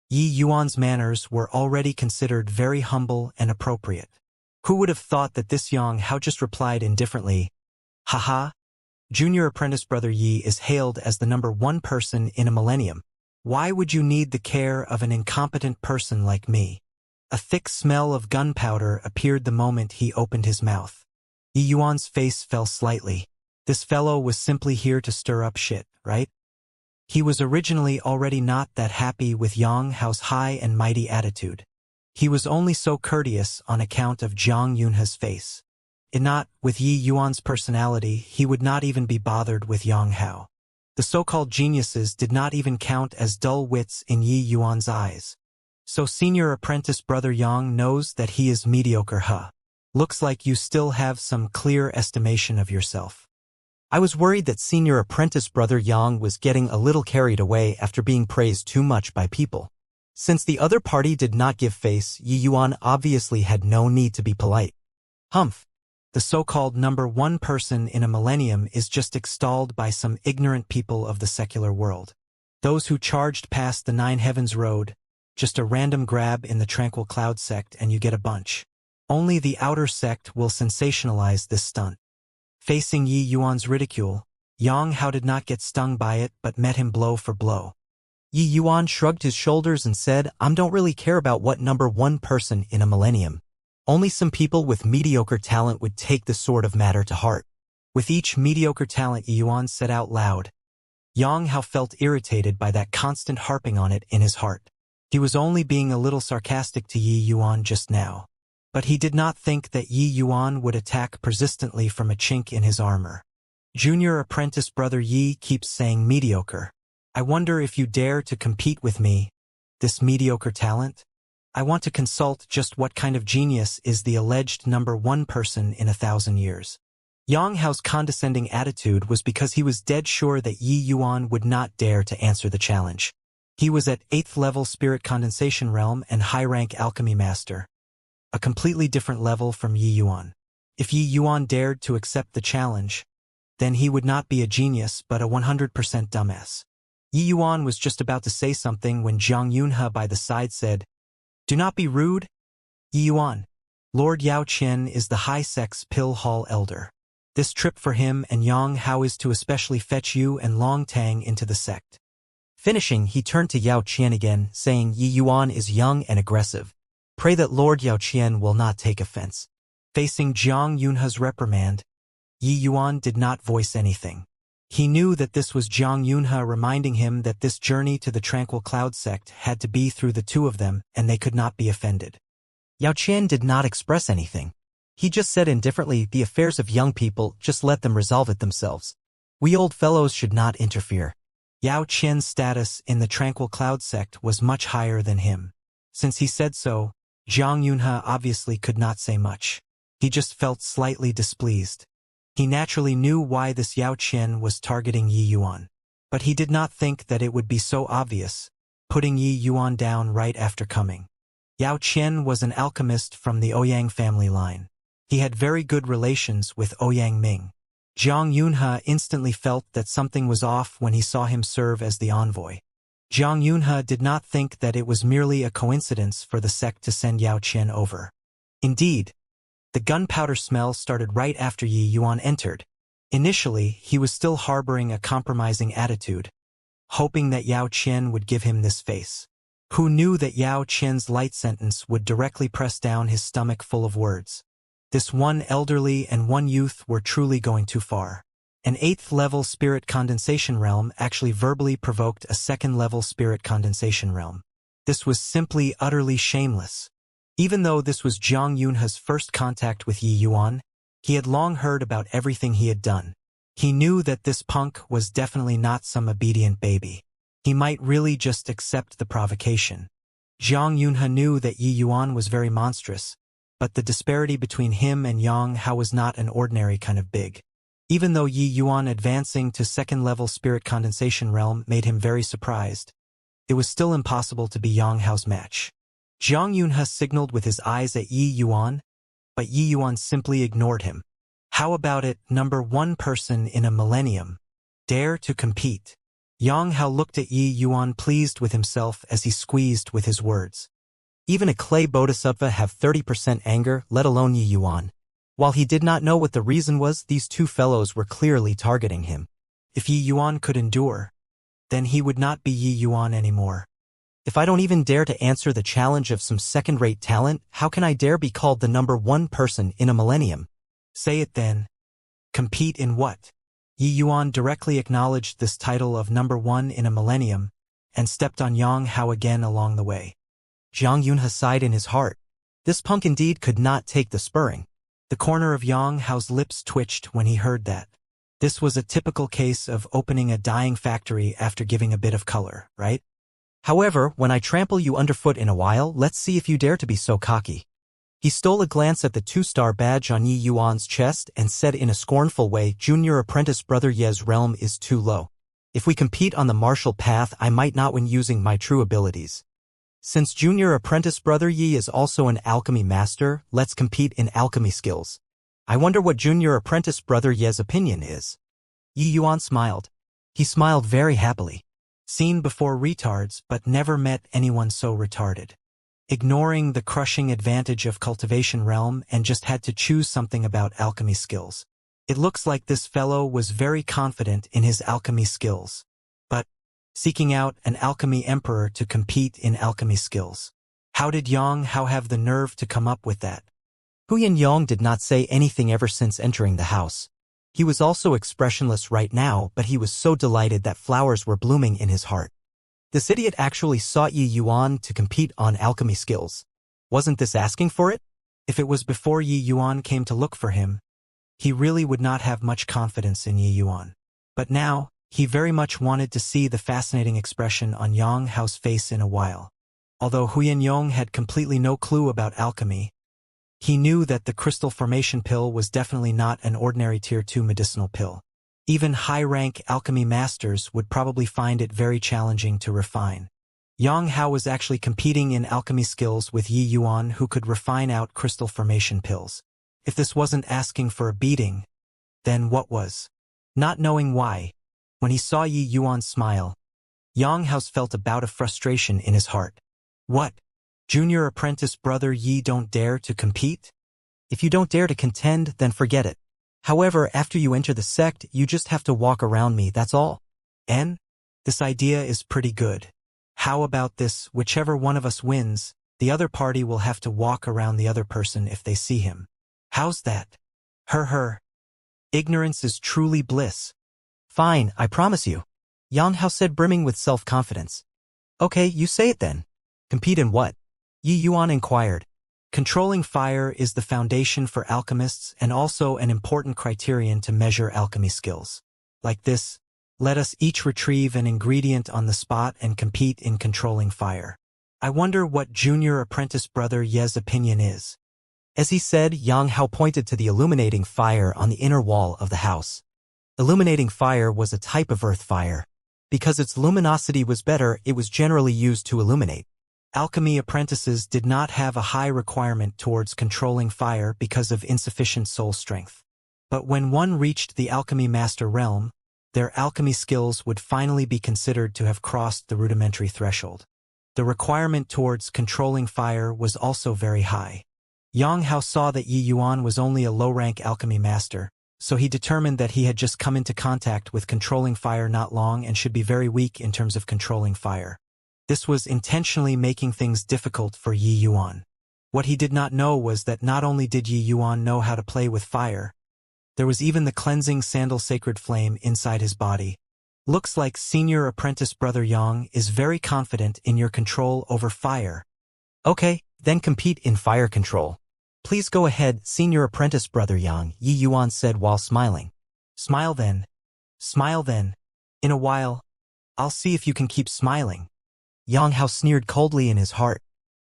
Yi Yuan's manners were already considered very humble and appropriate. Who would have thought that this Yang Hao just replied indifferently, Haha, junior apprentice brother Yi is hailed as the #1 person in a millennium. Why would you need the care of an incompetent person like me? A thick smell of gunpowder appeared the moment he opened his mouth. Yi Yuan's face fell slightly. This fellow was simply here to stir up shit, right? He was originally already not that happy with Yang Hao's high and mighty attitude. He was only so courteous on account of Jiang Yunhe's face. With Yi Yuan's personality, he would not even be bothered with Yang Hao. The so-called geniuses did not even count as dull wits in Yi Yuan's eyes. So senior apprentice brother Yang knows that he is mediocre, huh? Looks like you still have some clear estimation of yourself. I was worried that senior apprentice brother Yang was getting a little carried away after being praised too much by people. Since the other party did not give face, Yi Yuan obviously had no need to be polite. Humph. The so-called number one person in a millennium is just extolled by some ignorant people of the secular world. Those who charged past the Nine Heavens Road, just a random grab in the Tranquil Cloud sect and you get a bunch. Only the outer sect will sensationalize this stunt. Facing Yi Yuan's ridicule, Yang Hao did not get stung by it but met him blow for blow. Yi Yuan shrugged his shoulders and said, I don't really care about what number one person in a millennium. Only some people with mediocre talent would take this sort of matter to heart. With each mediocre talent Yi Yuan said out loud, Yang Hao felt irritated by that constant harping on it in his heart. He was only being a little sarcastic to Yi Yuan just now. But he did not think that Yi Yuan would attack persistently from a chink in his armor. Junior apprentice brother Yi keeps saying mediocre. I wonder if you dare to compete with me, this mediocre talent? I want to consult just what kind of genius is the alleged number one person in 1,000 years. Yang Hao's condescending attitude was because he was dead sure that Yi Yuan would not dare to answer the challenge. He was at 8th level Spirit Condensation Realm and high-rank Alchemy Master. A completely different level from Yi Yuan. If Yi Yuan dared to accept the challenge, then he would not be a genius but a 100% dumbass. Yi Yuan was just about to say something when Zhang Yunhe by the side said, Do not be rude. Yi Yuan. Lord Yao Qian is the High Sect's Pill Hall Elder. This trip for him and Yang Hao is to especially fetch you and Long Tang into the sect. Finishing, he turned to Yao Qian again, saying Yi Yuan is young and aggressive. Pray that Lord Yao Qian will not take offense. Facing Zhang Yunhe's reprimand, Yi Yuan did not voice anything. He knew that this was Zhang Yunhe reminding him that this journey to the Tranquil Cloud sect had to be through the two of them and they could not be offended. Yao Qian did not express anything. He just said indifferently, the affairs of young people, just let them resolve it themselves. We old fellows should not interfere. Yao Qian's status in the Tranquil Cloud sect was much higher than him. Since he said so, Zhang Yunhe obviously could not say much. He just felt slightly displeased. He naturally knew why this Yao Qian was targeting Yi Yuan. But he did not think that it would be so obvious, putting Yi Yuan down right after coming. Yao Qian was an alchemist from the Ouyang family line. He had very good relations with Ouyang Ming. Zhang Yunhe instantly felt that something was off when he saw him serve as the envoy. Zhang Yunhe did not think that it was merely a coincidence for the sect to send Yao Qian over. Indeed, the gunpowder smell started right after Yi Yuan entered. Initially, he was still harboring a compromising attitude, hoping that Yao Qian would give him this face. Who knew that Yao Qian's light sentence would directly press down his stomach full of words? This one elderly and one youth were truly going too far. An 8th level spirit condensation realm actually verbally provoked a 2nd level spirit condensation realm. This was simply utterly shameless. Even though this was Zhang Yunhe's first contact with Yi Yuan, he had long heard about everything he had done. He knew that this punk was definitely not some obedient baby. He might really just accept the provocation. Zhang Yunhe knew that Yi Yuan was very monstrous, but the disparity between him and Yang Hao was not an ordinary kind of big. Even though Yi Yuan advancing to 2nd level spirit condensation realm made him very surprised, it was still impossible to be Yang Hao's match. Zhang Yunhe signaled with his eyes at Yi Yuan, but Yi Yuan simply ignored him. How about it, number one person in a millennium? Dare to compete? Yang Hao looked at Yi Yuan pleased with himself as he squeezed with his words. Even a clay bodhisattva have 30% anger, let alone Yi Yuan. While he did not know what the reason was, these two fellows were clearly targeting him. If Yi Yuan could endure, then he would not be Yi Yuan anymore. If I don't even dare to answer the challenge of some second-rate talent, how can I dare be called the number one person in a millennium? Say it then. Compete in what? Yi Yuan directly acknowledged this title of number one in a millennium, and stepped on Yang Hao again along the way. Zhang Yunhe sighed in his heart. This punk indeed could not take the spurring. The corner of Yang Hao's lips twitched when he heard that. This was a typical case of opening a dying factory after giving a bit of color, right? However, when I trample you underfoot in a while, let's see if you dare to be so cocky. He stole a glance at the 2-star badge on Yi Yuan's chest and said in a scornful way, Junior apprentice brother Ye's realm is too low. If we compete on the martial path, I might not win using my true abilities. Since junior apprentice brother Yi is also an alchemy master, let's compete in alchemy skills. I wonder what junior apprentice brother Ye's opinion is. Yi Yuan smiled. He smiled very happily. Seen before retards, but never met anyone so retarded. Ignoring the crushing advantage of cultivation realm and just had to choose something about alchemy skills. It looks like this fellow was very confident in his alchemy skills. But seeking out an alchemy emperor to compete in alchemy skills. How did Yang Hao have the nerve to come up with that? Huyan Yong did not say anything ever since entering the house. He was also expressionless right now, but he was so delighted that flowers were blooming in his heart. This idiot actually sought Yi Yuan to compete on alchemy skills. Wasn't this asking for it? If it was before Yi Yuan came to look for him, he really would not have much confidence in Yi Yuan. But now, he very much wanted to see the fascinating expression on Yang Hao's face in a while. Although Huyan Yong had completely no clue about alchemy, he knew that the crystal formation pill was definitely not an ordinary tier 2 medicinal pill. Even high-rank alchemy masters would probably find it very challenging to refine. Yang Hao was actually competing in alchemy skills with Yi Yuan, who could refine out crystal formation pills. If this wasn't asking for a beating, then what was? Not knowing why, when he saw Yi Yuan smile, Yang Hao felt a bout of frustration in his heart. What? Junior apprentice brother Yi don't dare to compete? If you don't dare to contend, then forget it. However, after you enter the sect, you just have to walk around me, that's all. And? This idea is pretty good. How about this, whichever one of us wins, the other party will have to walk around the other person if they see him. How's that? Her. Ignorance is truly bliss. Fine, I promise you. Yang Hao said, brimming with self-confidence. Okay, you say it then. Compete in what? Yi Yuan inquired. Controlling fire is the foundation for alchemists and also an important criterion to measure alchemy skills. Like this, let us each retrieve an ingredient on the spot and compete in controlling fire. I wonder what junior apprentice brother Ye's opinion is. As he said, Yang Hao pointed to the illuminating fire on the inner wall of the house. Illuminating fire was a type of earth fire. Because its luminosity was better, it was generally used to illuminate. Alchemy apprentices did not have a high requirement towards controlling fire because of insufficient soul strength. But when one reached the alchemy master realm, their alchemy skills would finally be considered to have crossed the rudimentary threshold. The requirement towards controlling fire was also very high. Yang Hao saw that Yi Yuan was only a low-rank alchemy master, so he determined that he had just come into contact with controlling fire not long and should be very weak in terms of controlling fire. This was intentionally making things difficult for Yi Yuan. What he did not know was that not only did Yi Yuan know how to play with fire, there was even the cleansing sandal sacred flame inside his body. Looks like senior apprentice brother Yang is very confident in your control over fire. Okay, then compete in fire control. Please go ahead, senior apprentice brother Yang, Yi Yuan said while smiling. Smile then. Smile then. In a while, I'll see if you can keep smiling. Yang Hao sneered coldly in his heart.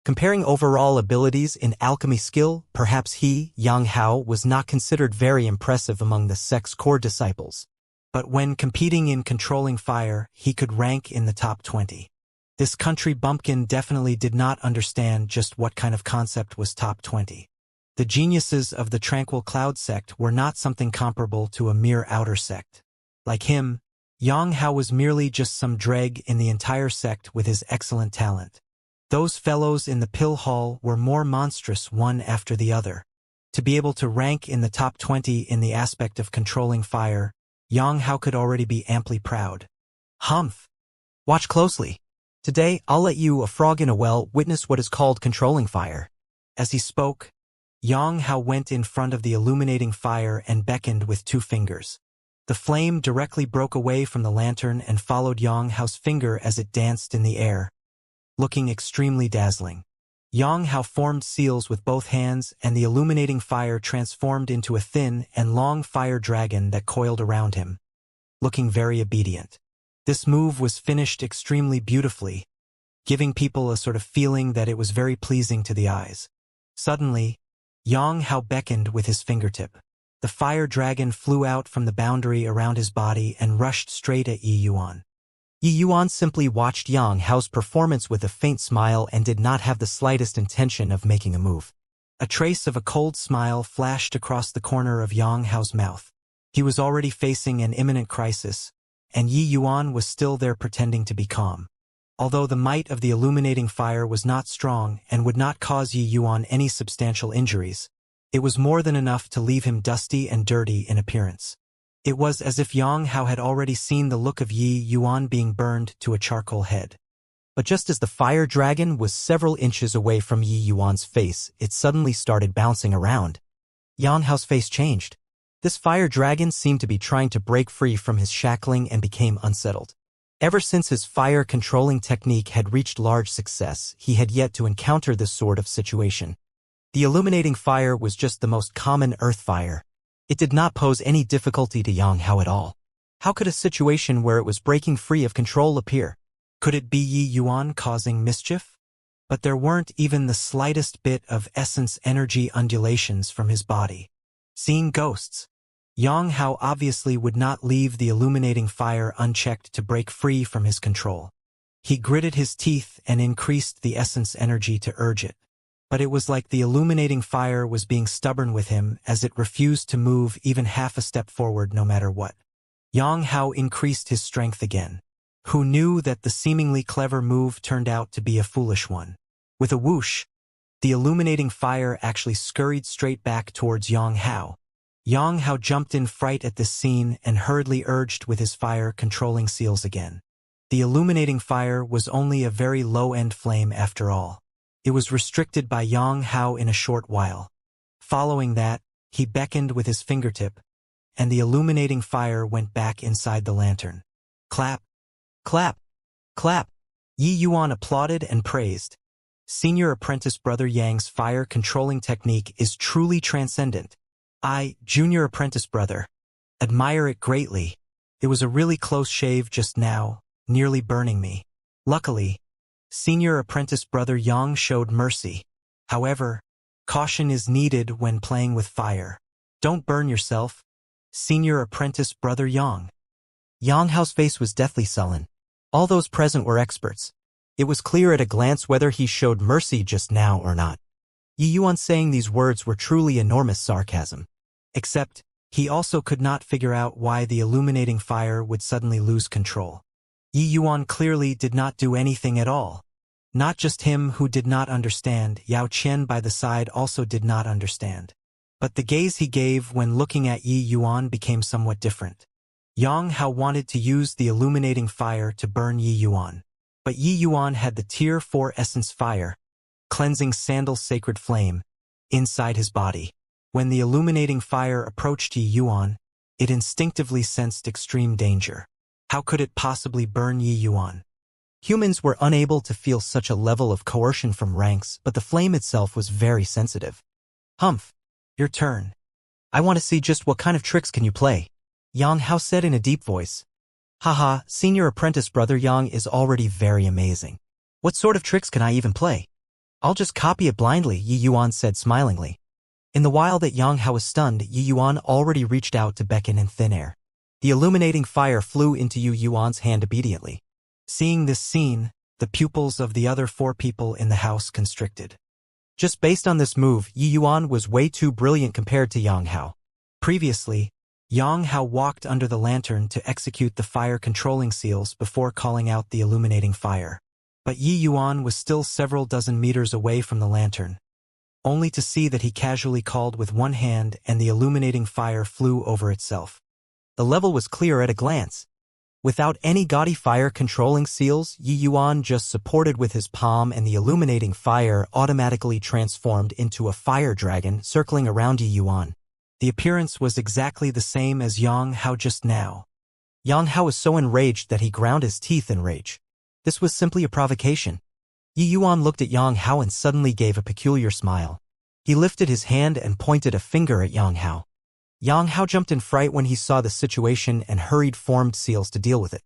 Comparing overall abilities in alchemy skill, perhaps he, Yang Hao, was not considered very impressive among the sect's core disciples. But when competing in controlling fire, he could rank in the top 20. This country bumpkin definitely did not understand just what kind of concept was top 20. The geniuses of the Tranquil Cloud sect were not something comparable to a mere outer sect. Like him, Yang Hao was merely just some dreg in the entire sect with his excellent talent. Those fellows in the pill hall were more monstrous one after the other. To be able to rank in the top 20 in the aspect of controlling fire, Yang Hao could already be amply proud. Humph! Watch closely. Today, I'll let you, a frog in a well, witness what is called controlling fire. As he spoke, Yang Hao went in front of the illuminating fire and beckoned with 2 fingers. The flame directly broke away from the lantern and followed Yang Hao's finger as it danced in the air, looking extremely dazzling. Yang Hao formed seals with both hands and the illuminating fire transformed into a thin and long fire dragon that coiled around him, looking very obedient. This move was finished extremely beautifully, giving people a sort of feeling that it was very pleasing to the eyes. Suddenly, Yang Hao beckoned with his fingertip. The fire dragon flew out from the boundary around his body and rushed straight at Yi Yuan. Yi Yuan simply watched Yang Hao's performance with a faint smile and did not have the slightest intention of making a move. A trace of a cold smile flashed across the corner of Yang Hao's mouth. He was already facing an imminent crisis, and Yi Yuan was still there pretending to be calm. Although the might of the illuminating fire was not strong and would not cause Yi Yuan any substantial injuries, it was more than enough to leave him dusty and dirty in appearance. It was as if Yang Hao had already seen the look of Yi Yuan being burned to a charcoal head. But just as the fire dragon was several inches away from Yi Yuan's face, it suddenly started bouncing around. Yang Hao's face changed. This fire dragon seemed to be trying to break free from his shackling and became unsettled. Ever since his fire-controlling technique had reached large success, he had yet to encounter this sort of situation. The illuminating fire was just the most common earth fire. It did not pose any difficulty to Yang Hao at all. How could a situation where it was breaking free of control appear? Could it be Yi Yuan causing mischief? But there weren't even the slightest bit of essence energy undulations from his body. Seeing ghosts, Yang Hao obviously would not leave the illuminating fire unchecked to break free from his control. He gritted his teeth and increased the essence energy to urge it. But it was like the illuminating fire was being stubborn with him as it refused to move even half a step forward no matter what. Yang Hao increased his strength again. Who knew that the seemingly clever move turned out to be a foolish one? With a whoosh, the illuminating fire actually scurried straight back towards Yang Hao. Yang Hao jumped in fright at this scene and hurriedly urged with his fire-controlling seals again. The illuminating fire was only a very low-end flame after all. It was restricted by Yang Hao in a short while. Following that, he beckoned with his fingertip, and the illuminating fire went back inside the lantern. Clap, clap, clap. Yi Yuan applauded and praised. Senior apprentice Brother Yang's fire-controlling technique is truly transcendent. I, junior apprentice brother, admire it greatly. It was a really close shave just now, nearly burning me. Luckily, Senior apprentice Brother Yang showed mercy. However, caution is needed when playing with fire. Don't burn yourself. Senior apprentice Brother Yang. Yang Hao's face was deathly sullen. All those present were experts. It was clear at a glance whether he showed mercy just now or not. Yi Yuan saying these words were truly enormous sarcasm. Except, he also could not figure out why the illuminating fire would suddenly lose control. Yi Yuan clearly did not do anything at all. Not just him who did not understand, Yao Qian by the side also did not understand. But the gaze he gave when looking at Yi Yuan became somewhat different. Yang Hao wanted to use the illuminating fire to burn Yi Yuan. But Yi Yuan had the Tier 4 essence fire, cleansing sandal sacred flame, inside his body. When the illuminating fire approached Yi Yuan, it instinctively sensed extreme danger. How could it possibly burn Yi Yuan? Humans were unable to feel such a level of coercion from ranks, but the flame itself was very sensitive. Humph, your turn. I want to see just what kind of tricks can you play. Yang Hao said in a deep voice. Haha, senior apprentice Brother Yang is already very amazing. What sort of tricks can I even play? I'll just copy it blindly, Yi Yuan said smilingly. In the while that Yang Hao was stunned, Yi Yuan already reached out to beckon in thin air. The illuminating fire flew into Yi Yuan's hand obediently. Seeing this scene, the pupils of the other 4 people in the house constricted. Just based on this move, Yi Yuan was way too brilliant compared to Yang Hao. Previously, Yang Hao walked under the lantern to execute the fire-controlling seals before calling out the illuminating fire. But Yi Yuan was still several dozen meters away from the lantern, only to see that he casually called with one hand and the illuminating fire flew over itself. The level was clear at a glance. Without any gaudy fire-controlling seals, Yi Yuan just supported with his palm and the illuminating fire automatically transformed into a fire dragon circling around Yi Yuan. The appearance was exactly the same as Yang Hao just now. Yang Hao was so enraged that he ground his teeth in rage. This was simply a provocation. Yi Yuan looked at Yang Hao and suddenly gave a peculiar smile. He lifted his hand and pointed a finger at Yang Hao. Yang Hao jumped in fright when he saw the situation and hurried formed seals to deal with it.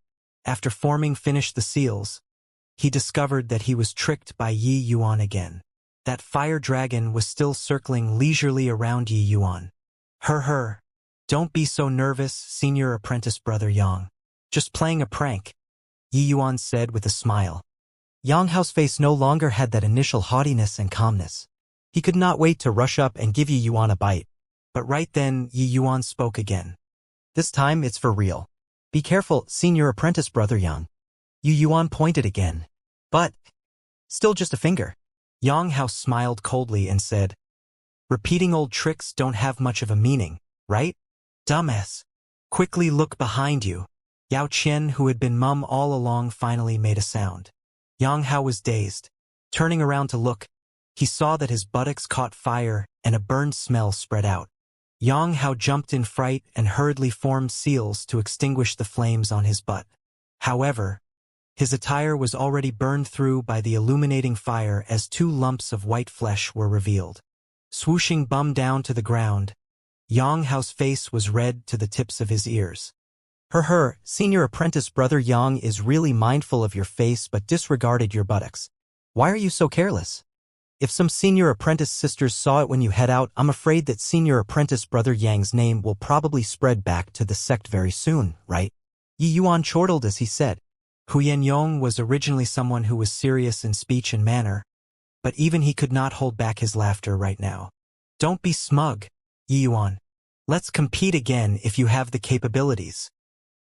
After forming finished the seals, he discovered that he was tricked by Yi Yuan again. That fire dragon was still circling leisurely around Yi Yuan. Don't be so nervous, senior apprentice Brother Yang. Just playing a prank. Yi Yuan said with a smile. Yang Hao's face no longer had that initial haughtiness and calmness. He could not wait to rush up and give Yi Yuan a bite. But right then, Yi Yuan spoke again. This time it's for real. Be careful, senior apprentice brother Yang. Yi Yuan pointed again. But, still just a finger. Yang Hao smiled coldly and said, repeating old tricks don't have much of a meaning, right? Dumbass. Quickly look behind you. Yao Qian, who had been mum all along, finally made a sound. Yang Hao was dazed. Turning around to look, he saw that his buttocks caught fire and a burned smell spread out. Yang Hao jumped in fright and hurriedly formed seals to extinguish the flames on his butt. However, his attire was already burned through by the illuminating fire as 2 lumps of white flesh were revealed. Swooshing bum down to the ground, Yang Hao's face was red to the tips of his ears. Senior apprentice brother Yang is really mindful of your face but disregarded your buttocks. Why are you so careless? If some senior apprentice sisters saw it when you head out, I'm afraid that senior apprentice brother Yang's name will probably spread back to the sect very soon, right? Yi Yuan chortled as he said. Huyan Yong was originally someone who was serious in speech and manner, but even he could not hold back his laughter right now. Don't be smug, Yi Yuan. Let's compete again if you have the capabilities.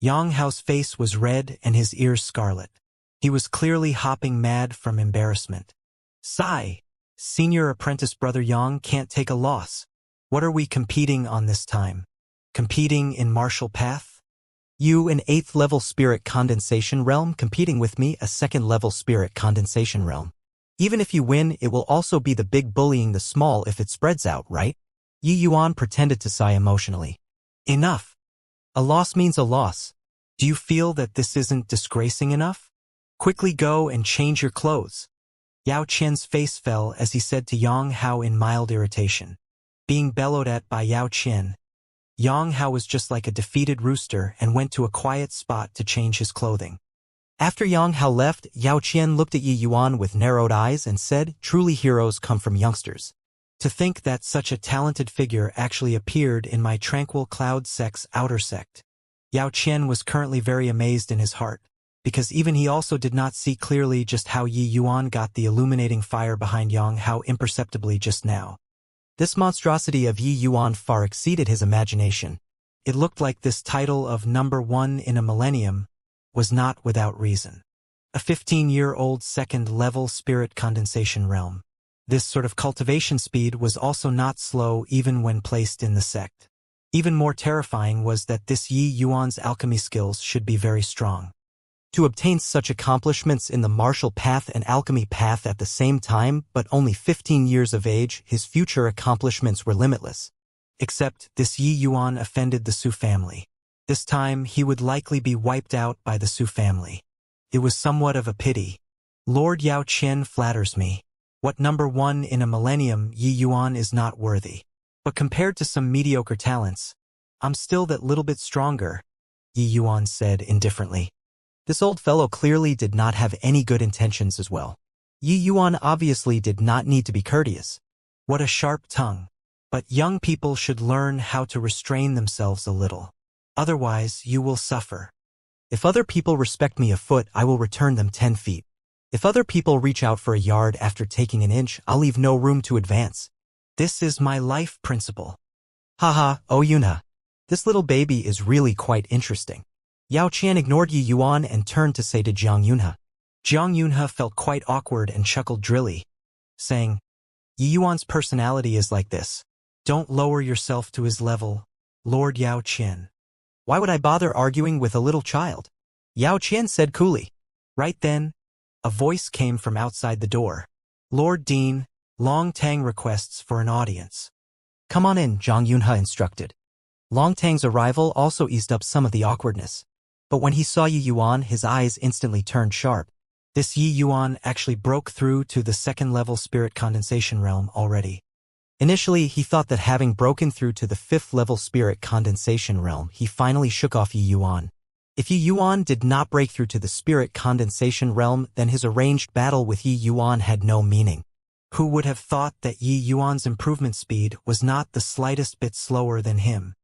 Yang Hao's face was red and his ears scarlet. He was clearly hopping mad from embarrassment. Senior apprentice brother Yang can't take a loss. What are we competing on this time? Competing in martial path? You an 8th level spirit condensation realm competing with me a 2nd level spirit condensation realm. Even if you win, it will also be the big bullying the small if it spreads out, right? Yi Yuan pretended to sigh emotionally. Enough. A loss means a loss. Do you feel that this isn't disgracing enough? Quickly go and change your clothes. Yao Qian's face fell as he said to Yang Hao in mild irritation. Being bellowed at by Yao Qian, Yang Hao was just like a defeated rooster and went to a quiet spot to change his clothing. After Yang Hao left, Yao Qian looked at Yi Yuan with narrowed eyes and said, truly heroes come from youngsters. To think that such a talented figure actually appeared in my tranquil cloud sect's outer sect. Yao Qian was currently very amazed in his heart, because even he also did not see clearly just how Yi Yuan got the illuminating fire behind Yang Hao imperceptibly just now. This monstrosity of Yi Yuan far exceeded his imagination. It looked like this title of number 1 in a millennium was not without reason. A 15-year-old 2nd level spirit condensation realm. This sort of cultivation speed was also not slow even when placed in the sect. Even more terrifying was that this Yi Yuan's alchemy skills should be very strong. To obtain such accomplishments in the martial path and alchemy path at the same time, but only 15 years of age, his future accomplishments were limitless. Except this Yi Yuan offended the Su family. This time he would likely be wiped out by the Su family. It was somewhat of a pity. Lord Yao Qian flatters me. What number 1 in a millennium Yi Yuan is not worthy. But compared to some mediocre talents, I'm still that little bit stronger, Yi Yuan said indifferently. This old fellow clearly did not have any good intentions as well. Yi Yuan obviously did not need to be courteous. What a sharp tongue. But young people should learn how to restrain themselves a little. Otherwise, you will suffer. If other people respect me a foot, I will return them 10 feet. If other people reach out for a yard after taking an inch, I'll leave no room to advance. This is my life principle. Haha, oh Yunha. This little baby is really quite interesting. Yao Qian ignored Yi Yuan and turned to say to Jiang Yunha. Jiang Yunha felt quite awkward and chuckled drily, saying, Yi Yuan's personality is like this. Don't lower yourself to his level, Lord Yao Qian. Why would I bother arguing with a little child? Yao Qian said coolly. Right then, a voice came from outside the door. Lord Dean, Long Tang requests for an audience. Come on in, Jiang Yunha instructed. Long Tang's arrival also eased up some of the awkwardness. But when he saw Yi Yuan, his eyes instantly turned sharp. This Yi Yuan actually broke through to the 2nd level spirit condensation realm already. Initially, he thought that having broken through to the 5th level spirit condensation realm, he finally shook off Yi Yuan. If Yi Yuan did not break through to the spirit condensation realm, then his arranged battle with Yi Yuan had no meaning. Who would have thought that Yi Yuan's improvement speed was not the slightest bit slower than him?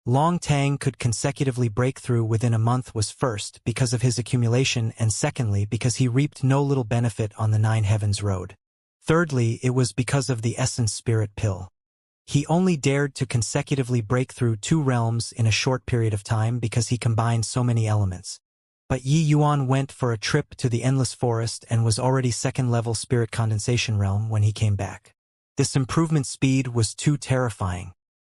Long Tang could consecutively break through within a month was first because of his accumulation and secondly because he reaped no little benefit on the Nine Heavens road. Thirdly, it was because of the Essence Spirit Pill. He only dared to consecutively break through 2 realms in a short period of time because he combined so many elements. But Yi Yuan went for a trip to the Endless Forest and was already 2nd level Spirit Condensation realm when he came back. This improvement speed was too terrifying.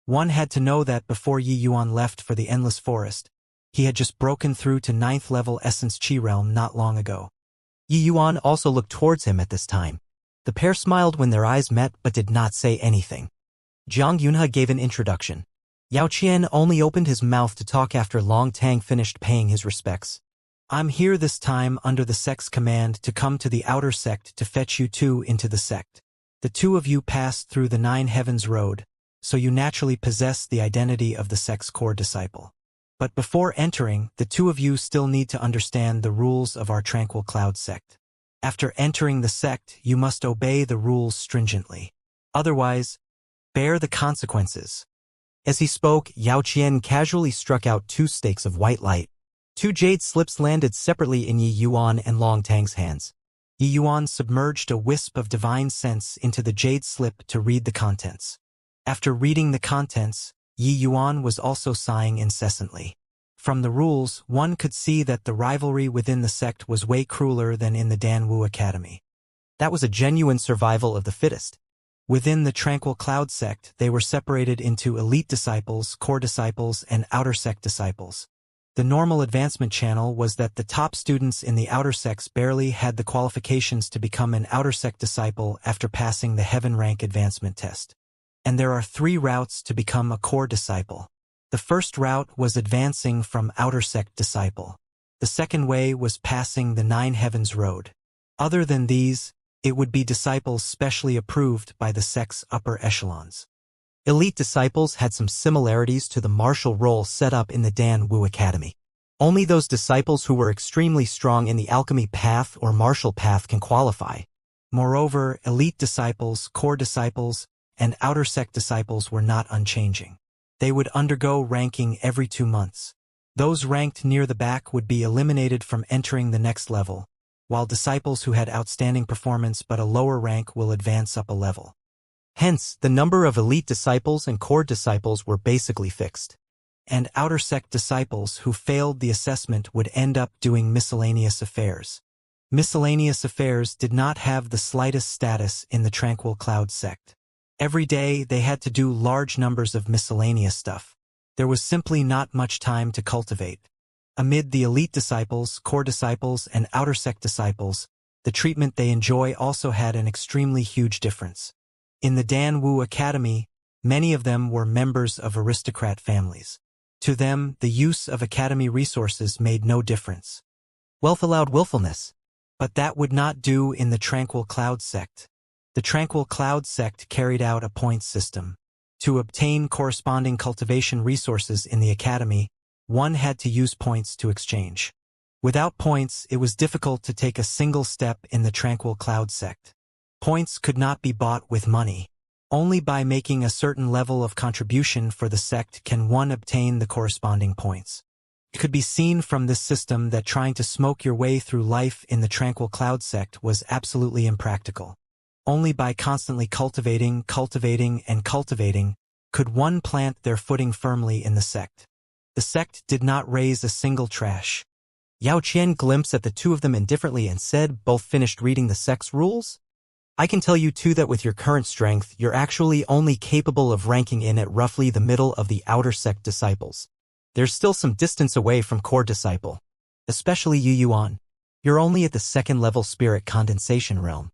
One had to know that before Yi Yuan left for the Endless Forest, he had just broken through to 9th level Essence Qi realm not long ago. Yi Yuan also looked towards him at this time. The pair smiled when their eyes met but did not say anything. Jiang Yunhe gave an introduction. Yao Qian only opened his mouth to talk after Long Tang finished paying his respects. I'm here this time under the sect's command to come to the outer sect to fetch you two into the sect. The two of you passed through the Nine Heavens road, so you naturally possess the identity of the sect's core disciple. But before entering, the two of you still need to understand the rules of our Tranquil Cloud sect. After entering the sect, you must obey the rules stringently. Otherwise, bear the consequences. As he spoke, Yao Qian casually struck out 2 stakes of white light. 2 jade slips landed separately in Yi Yuan and Long Tang's hands. Yi Yuan submerged a wisp of divine sense into the jade slip to read the contents. After reading the contents, Yi Yuan was also sighing incessantly. From the rules, one could see that the rivalry within the sect was way crueler than in the Danwu Academy. That was a genuine survival of the fittest. Within the Tranquil Cloud sect, they were separated into elite disciples, core disciples, and outer sect disciples. The normal advancement channel was that the top students in the outer sects barely had the qualifications to become an outer sect disciple after passing the Heaven Rank advancement test. And there are 3 routes to become a core disciple. The first route was advancing from outer sect disciple. The second way was passing the Nine Heavens road. Other than these, it would be disciples specially approved by the sect's upper echelons. Elite disciples had some similarities to the martial role set up in the Danwu Academy. Only those disciples who were extremely strong in the alchemy path or martial path can qualify. Moreover, elite disciples, core disciples, and outer sect disciples were not unchanging. They would undergo ranking every 2 months. Those ranked near the back would be eliminated from entering the next level, while disciples who had outstanding performance but a lower rank will advance up a level. Hence, the number of elite disciples and core disciples were basically fixed. And outer sect disciples who failed the assessment would end up doing miscellaneous affairs. Miscellaneous affairs did not have the slightest status in the Tranquil Cloud sect. Every day they had to do large numbers of miscellaneous stuff. There was simply not much time to cultivate. Amid the elite disciples, core disciples, and outer sect disciples, the treatment they enjoy also had an extremely huge difference. In the Danwu Academy, many of them were members of aristocrat families. To them, the use of academy resources made no difference. Wealth allowed willfulness. But that would not do in the Tranquil Cloud sect. The Tranquil Cloud sect carried out a points system. To obtain corresponding cultivation resources in the academy, one had to use points to exchange. Without points, it was difficult to take a single step in the Tranquil Cloud sect. Points could not be bought with money. Only by making a certain level of contribution for the sect can one obtain the corresponding points. It could be seen from this system that trying to smoke your way through life in the Tranquil Cloud sect was absolutely impractical. Only by constantly cultivating, and cultivating could one plant their footing firmly in the sect. The sect did not raise a single trash. Yao Qian glimpsed at the 2 of them indifferently and said, "Both finished reading the sect's rules? I can tell you too that with your current strength, you're actually only capable of ranking in at roughly the middle of the outer sect disciples. There's still some distance away from core disciple. Especially Yi Yuan. You're only at the 2nd level spirit condensation realm.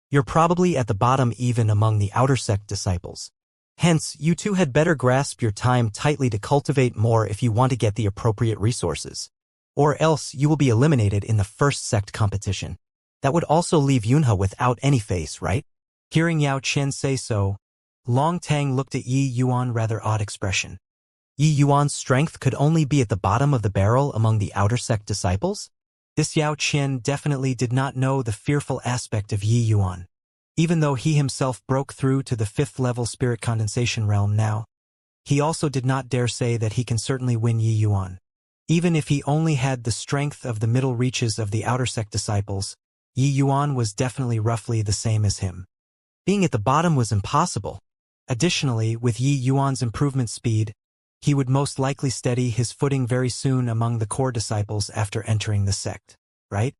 You're probably at the bottom even among the outer sect disciples. Hence, you two had better grasp your time tightly to cultivate more if you want to get the appropriate resources. Or else you will be eliminated in the first sect competition. That would also leave Yunhe without any face, right?" Hearing Yao Qian say so, Long Tang looked at Yi Yuan rather odd expression. Yi Yuan's strength could only be at the bottom of the barrel among the outer sect disciples? This Yao Qian definitely did not know the fearful aspect of Yi Yuan. Even though he himself broke through to the 5th level spirit condensation realm now, He also did not dare say that he can certainly win Yi Yuan. Even if he only had the strength of the middle reaches of the outer sect disciples, Yi Yuan was definitely roughly the same as him. Being at the bottom was impossible. Additionally, with Yi Yuan's improvement speed, he would most likely steady his footing very soon among the core disciples after entering the sect, right?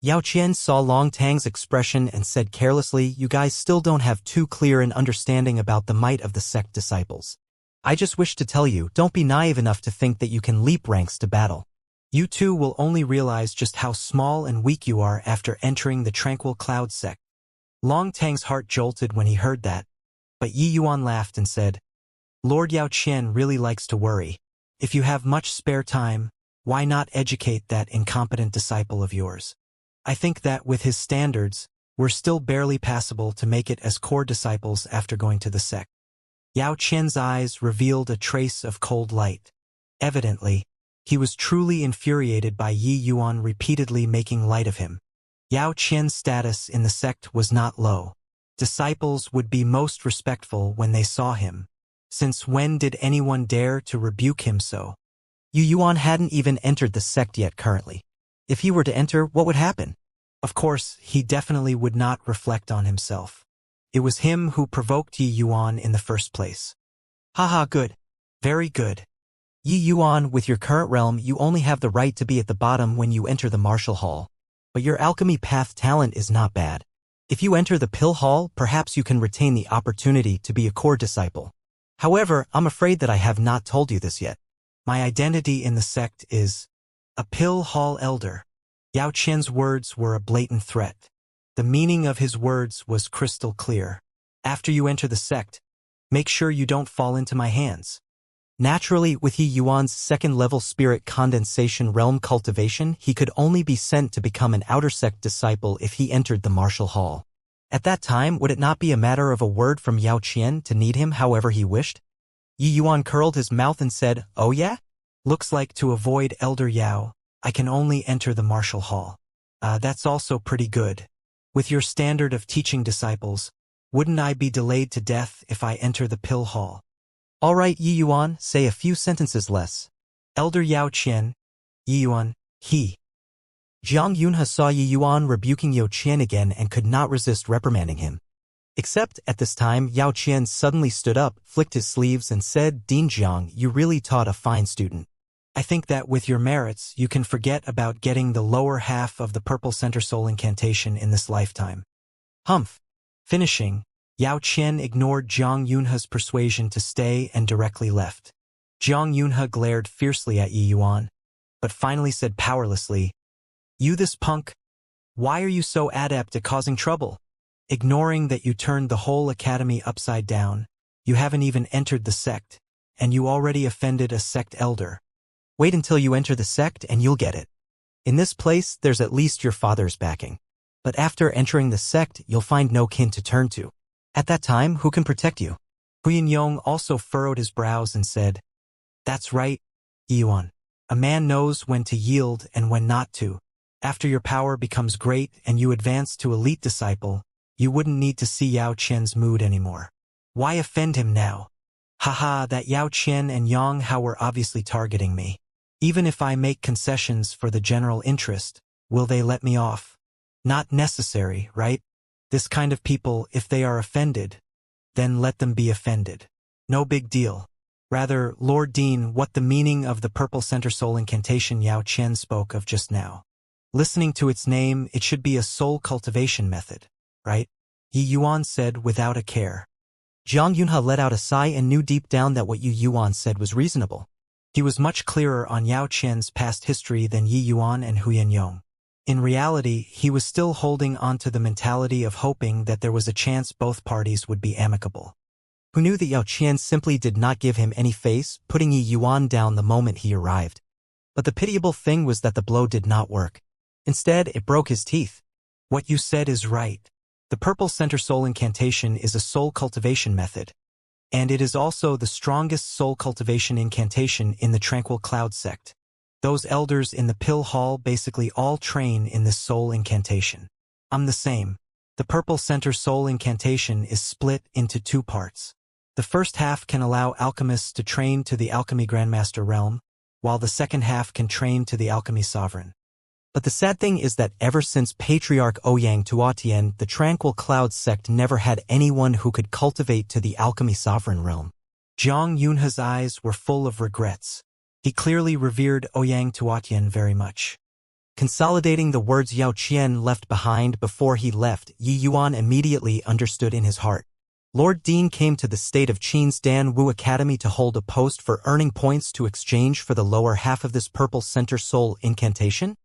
Yao Qian saw Long Tang's expression and said carelessly, "You guys still don't have too clear an understanding about the might of the sect disciples. I just wish to tell you, don't be naive enough to think that you can leap ranks to battle. You too will only realize just how small and weak you are after entering the Tranquil Cloud sect." Long Tang's heart jolted when he heard that, but Yi Yuan laughed and said, "Lord Yao Qian really likes to worry. If you have much spare time, why not educate that incompetent disciple of yours? I think that with his standards, we're still barely passable to make it as core disciples after going to the sect." Yao Qian's eyes revealed a trace of cold light. Evidently, he was truly infuriated by Yi Yuan repeatedly making light of him. Yao Qian's status in the sect was not low. Disciples would be most respectful when they saw him. Since when did anyone dare to rebuke him so? Yi Yuan hadn't even entered the sect yet currently. If he were to enter, what would happen? Of course, he definitely would not reflect on himself. It was him who provoked Yi Yuan in the first place. Haha, good. Very good. Yi Yuan, with your current realm, you only have the right to be at the bottom when you enter the martial hall. But your alchemy path talent is not bad. If you enter the pill hall, perhaps you can retain the opportunity to be a core disciple. However, I'm afraid that I have not told you this yet. My identity in the sect is a pill hall elder. Yao Qian's words were a blatant threat. The meaning of his words was crystal clear. After you enter the sect, make sure you don't fall into my hands. Naturally, with Yi Yuan's second-level spirit condensation realm cultivation, he could only be sent to become an outer sect disciple if he entered the martial hall. At that time, would it not be a matter of a word from Yao Qian to need him however he wished? Yi Yuan curled his mouth and said, "Oh yeah? Looks like to avoid Elder Yao, I can only enter the martial hall. That's also pretty good. With your standard of teaching disciples, wouldn't I be delayed to death if I enter the pill hall?" "All right, Yi Yuan, say a few sentences less." Elder Yao Qian, Yi Yuan, he. Zhang Yunhe saw Yi Yuan rebuking Yao Qian again and could not resist reprimanding him. Except, at this time, Yao Qian suddenly stood up, flicked his sleeves and said, "Dean Zhang, you really taught a fine student. I think that with your merits, you can forget about getting the lower half of the Purple Center Soul incantation in this lifetime." Humph. Finishing, Yao Qian ignored Zhang Yunhe's persuasion to stay and directly left. Zhang Yunhe glared fiercely at Yi Yuan, but finally said powerlessly, "You this punk? Why are you so adept at causing trouble? Ignoring that you turned the whole academy upside down, you haven't even entered the sect, and you already offended a sect elder. Wait until you enter the sect and you'll get it. In this place, there's at least your father's backing. But after entering the sect, you'll find no kin to turn to. At that time, who can protect you?" Huyan Yong also furrowed his brows and said, "That's right, Yi Yuan. A man knows when to yield and when not to. After your power becomes great and you advance to elite disciple, you wouldn't need to see Yao Qian's mood anymore. Why offend him now? Haha, that Yao Qian and Yang Hao were obviously targeting me. Even if I make concessions for the general interest, will they let me off? Not necessary, right? This kind of people, if they are offended, then let them be offended. No big deal. Rather, Lord Dean, what the meaning of the Purple Center Soul incantation Yao Qian spoke of just now. Listening to its name, it should be a soul cultivation method, right?" Yi Yuan said without a care. Zhang Yunhe let out a sigh and knew deep down that what Yi Yuan said was reasonable. He was much clearer on Yao Qian's past history than Yi Yuan and Huyan Yong. In reality, he was still holding onto the mentality of hoping that there was a chance both parties would be amicable. Who knew that Yao Qian simply did not give him any face, putting Yi Yuan down the moment he arrived. But the pitiable thing was that the blow did not work. Instead, it broke his teeth. "What you said is right. The Purple Center Soul incantation is a soul cultivation method, and it is also the strongest soul cultivation incantation in the Tranquil Cloud sect. Those elders in the pill hall basically all train in this soul incantation. I'm the same. The Purple Center Soul incantation is split into two parts. The first half can allow alchemists to train to the alchemy grandmaster realm, while the second half can train to the alchemy sovereign. But the sad thing is that ever since Patriarch Ouyang Tuatian, the Tranquil Cloud sect never had anyone who could cultivate to the alchemy sovereign realm. Zhang Yunhe's eyes were full of regrets. He clearly revered Ouyang Tuatian very much. Consolidating the words Yao Qian left behind before he left, Yi Yuan immediately understood in his heart. Lord Dean came to the state of Qin's Dan Wu Academy to hold a post for earning points to exchange for the lower half of this purple center soul incantation?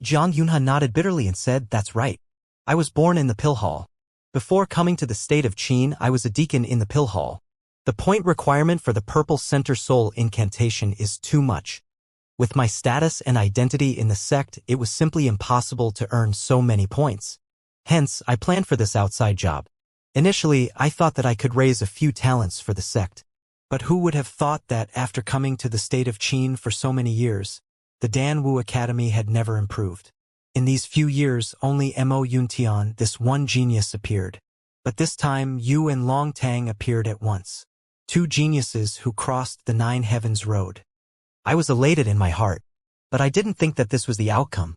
Zhang Yunhe nodded bitterly and said, "That's right. I was born in the Pill Hall. Before coming to the state of Qin, I was a deacon in the Pill Hall. The point requirement for the purple center soul incantation is too much. With my status and identity in the sect, it was simply impossible to earn so many points. Hence, I planned for this outside job. Initially, I thought that I could raise a few talents for the sect. But who would have thought that after coming to the state of Qin for so many years, the Dan Wu Academy had never improved. In these few years, only Mo Yuntian, this one genius, appeared. But this time, Yu and Long Tang appeared at once. Two geniuses who crossed the Nine Heavens Road. I was elated in my heart, but I didn't think that this was the outcome."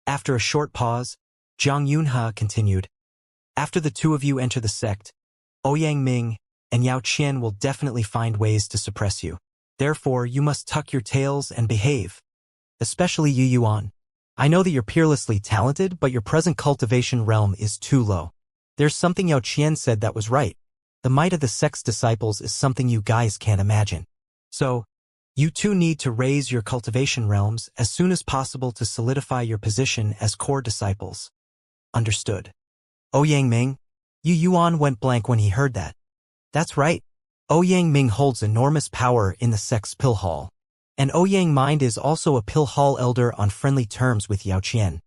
After a short pause, Zhang Yunhe continued, "After the two of you enter the sect, Ouyang Ming and Yao Qian will definitely find ways to suppress you. Therefore, you must tuck your tails and behave. Especially Yu Yuan. I know that you're peerlessly talented, but your present cultivation realm is too low. There's something Yao Qian said that was right. The might of the sect's disciples is something you guys can't imagine. So, you two need to raise your cultivation realms as soon as possible to solidify your position as core disciples. Understood." Ouyang Ming? Yu Yuan went blank when he heard that. That's right. Ouyang Ming holds enormous power in the sect's Pill Hall. And Ouyang Mind is also a Pill Hall elder on friendly terms with Yao Qian.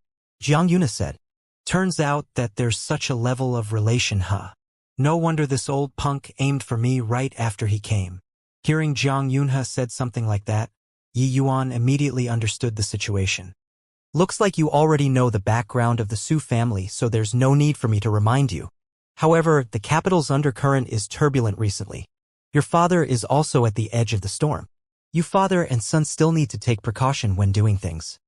Zhang Yunhe said. Turns out that there's such a level of relation, huh? No wonder this old punk aimed for me right after he came. Hearing Zhang Yunhe said something like that, Yi Yuan immediately understood the situation. Looks like you already know the background of the Su family, so there's no need for me to remind you. However, the capital's undercurrent is turbulent recently. Your father is also at the edge of the storm. You father and son still need to take precaution when doing things.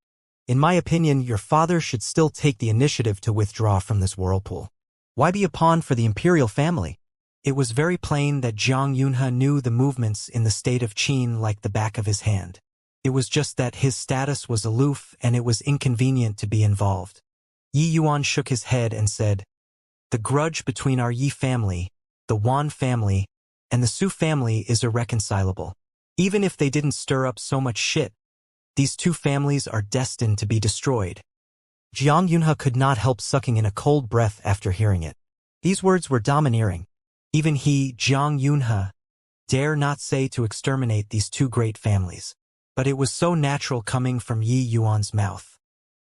In my opinion, your father should still take the initiative to withdraw from this whirlpool. Why be a pawn for the imperial family? It was very plain that Zhang Yunhe knew the movements in the state of Qin like the back of his hand. It was just that his status was aloof and it was inconvenient to be involved. Yi Yuan shook his head and said, "The grudge between our Yi family, the Wan family, and the Su family is irreconcilable. Even if they didn't stir up so much shit, these two families are destined to be destroyed." Zhang Yunhe could not help sucking in a cold breath after hearing it. These words were domineering. Even he, Zhang Yunhe, dare not say to exterminate these two great families. But it was so natural coming from Yi Yuan's mouth.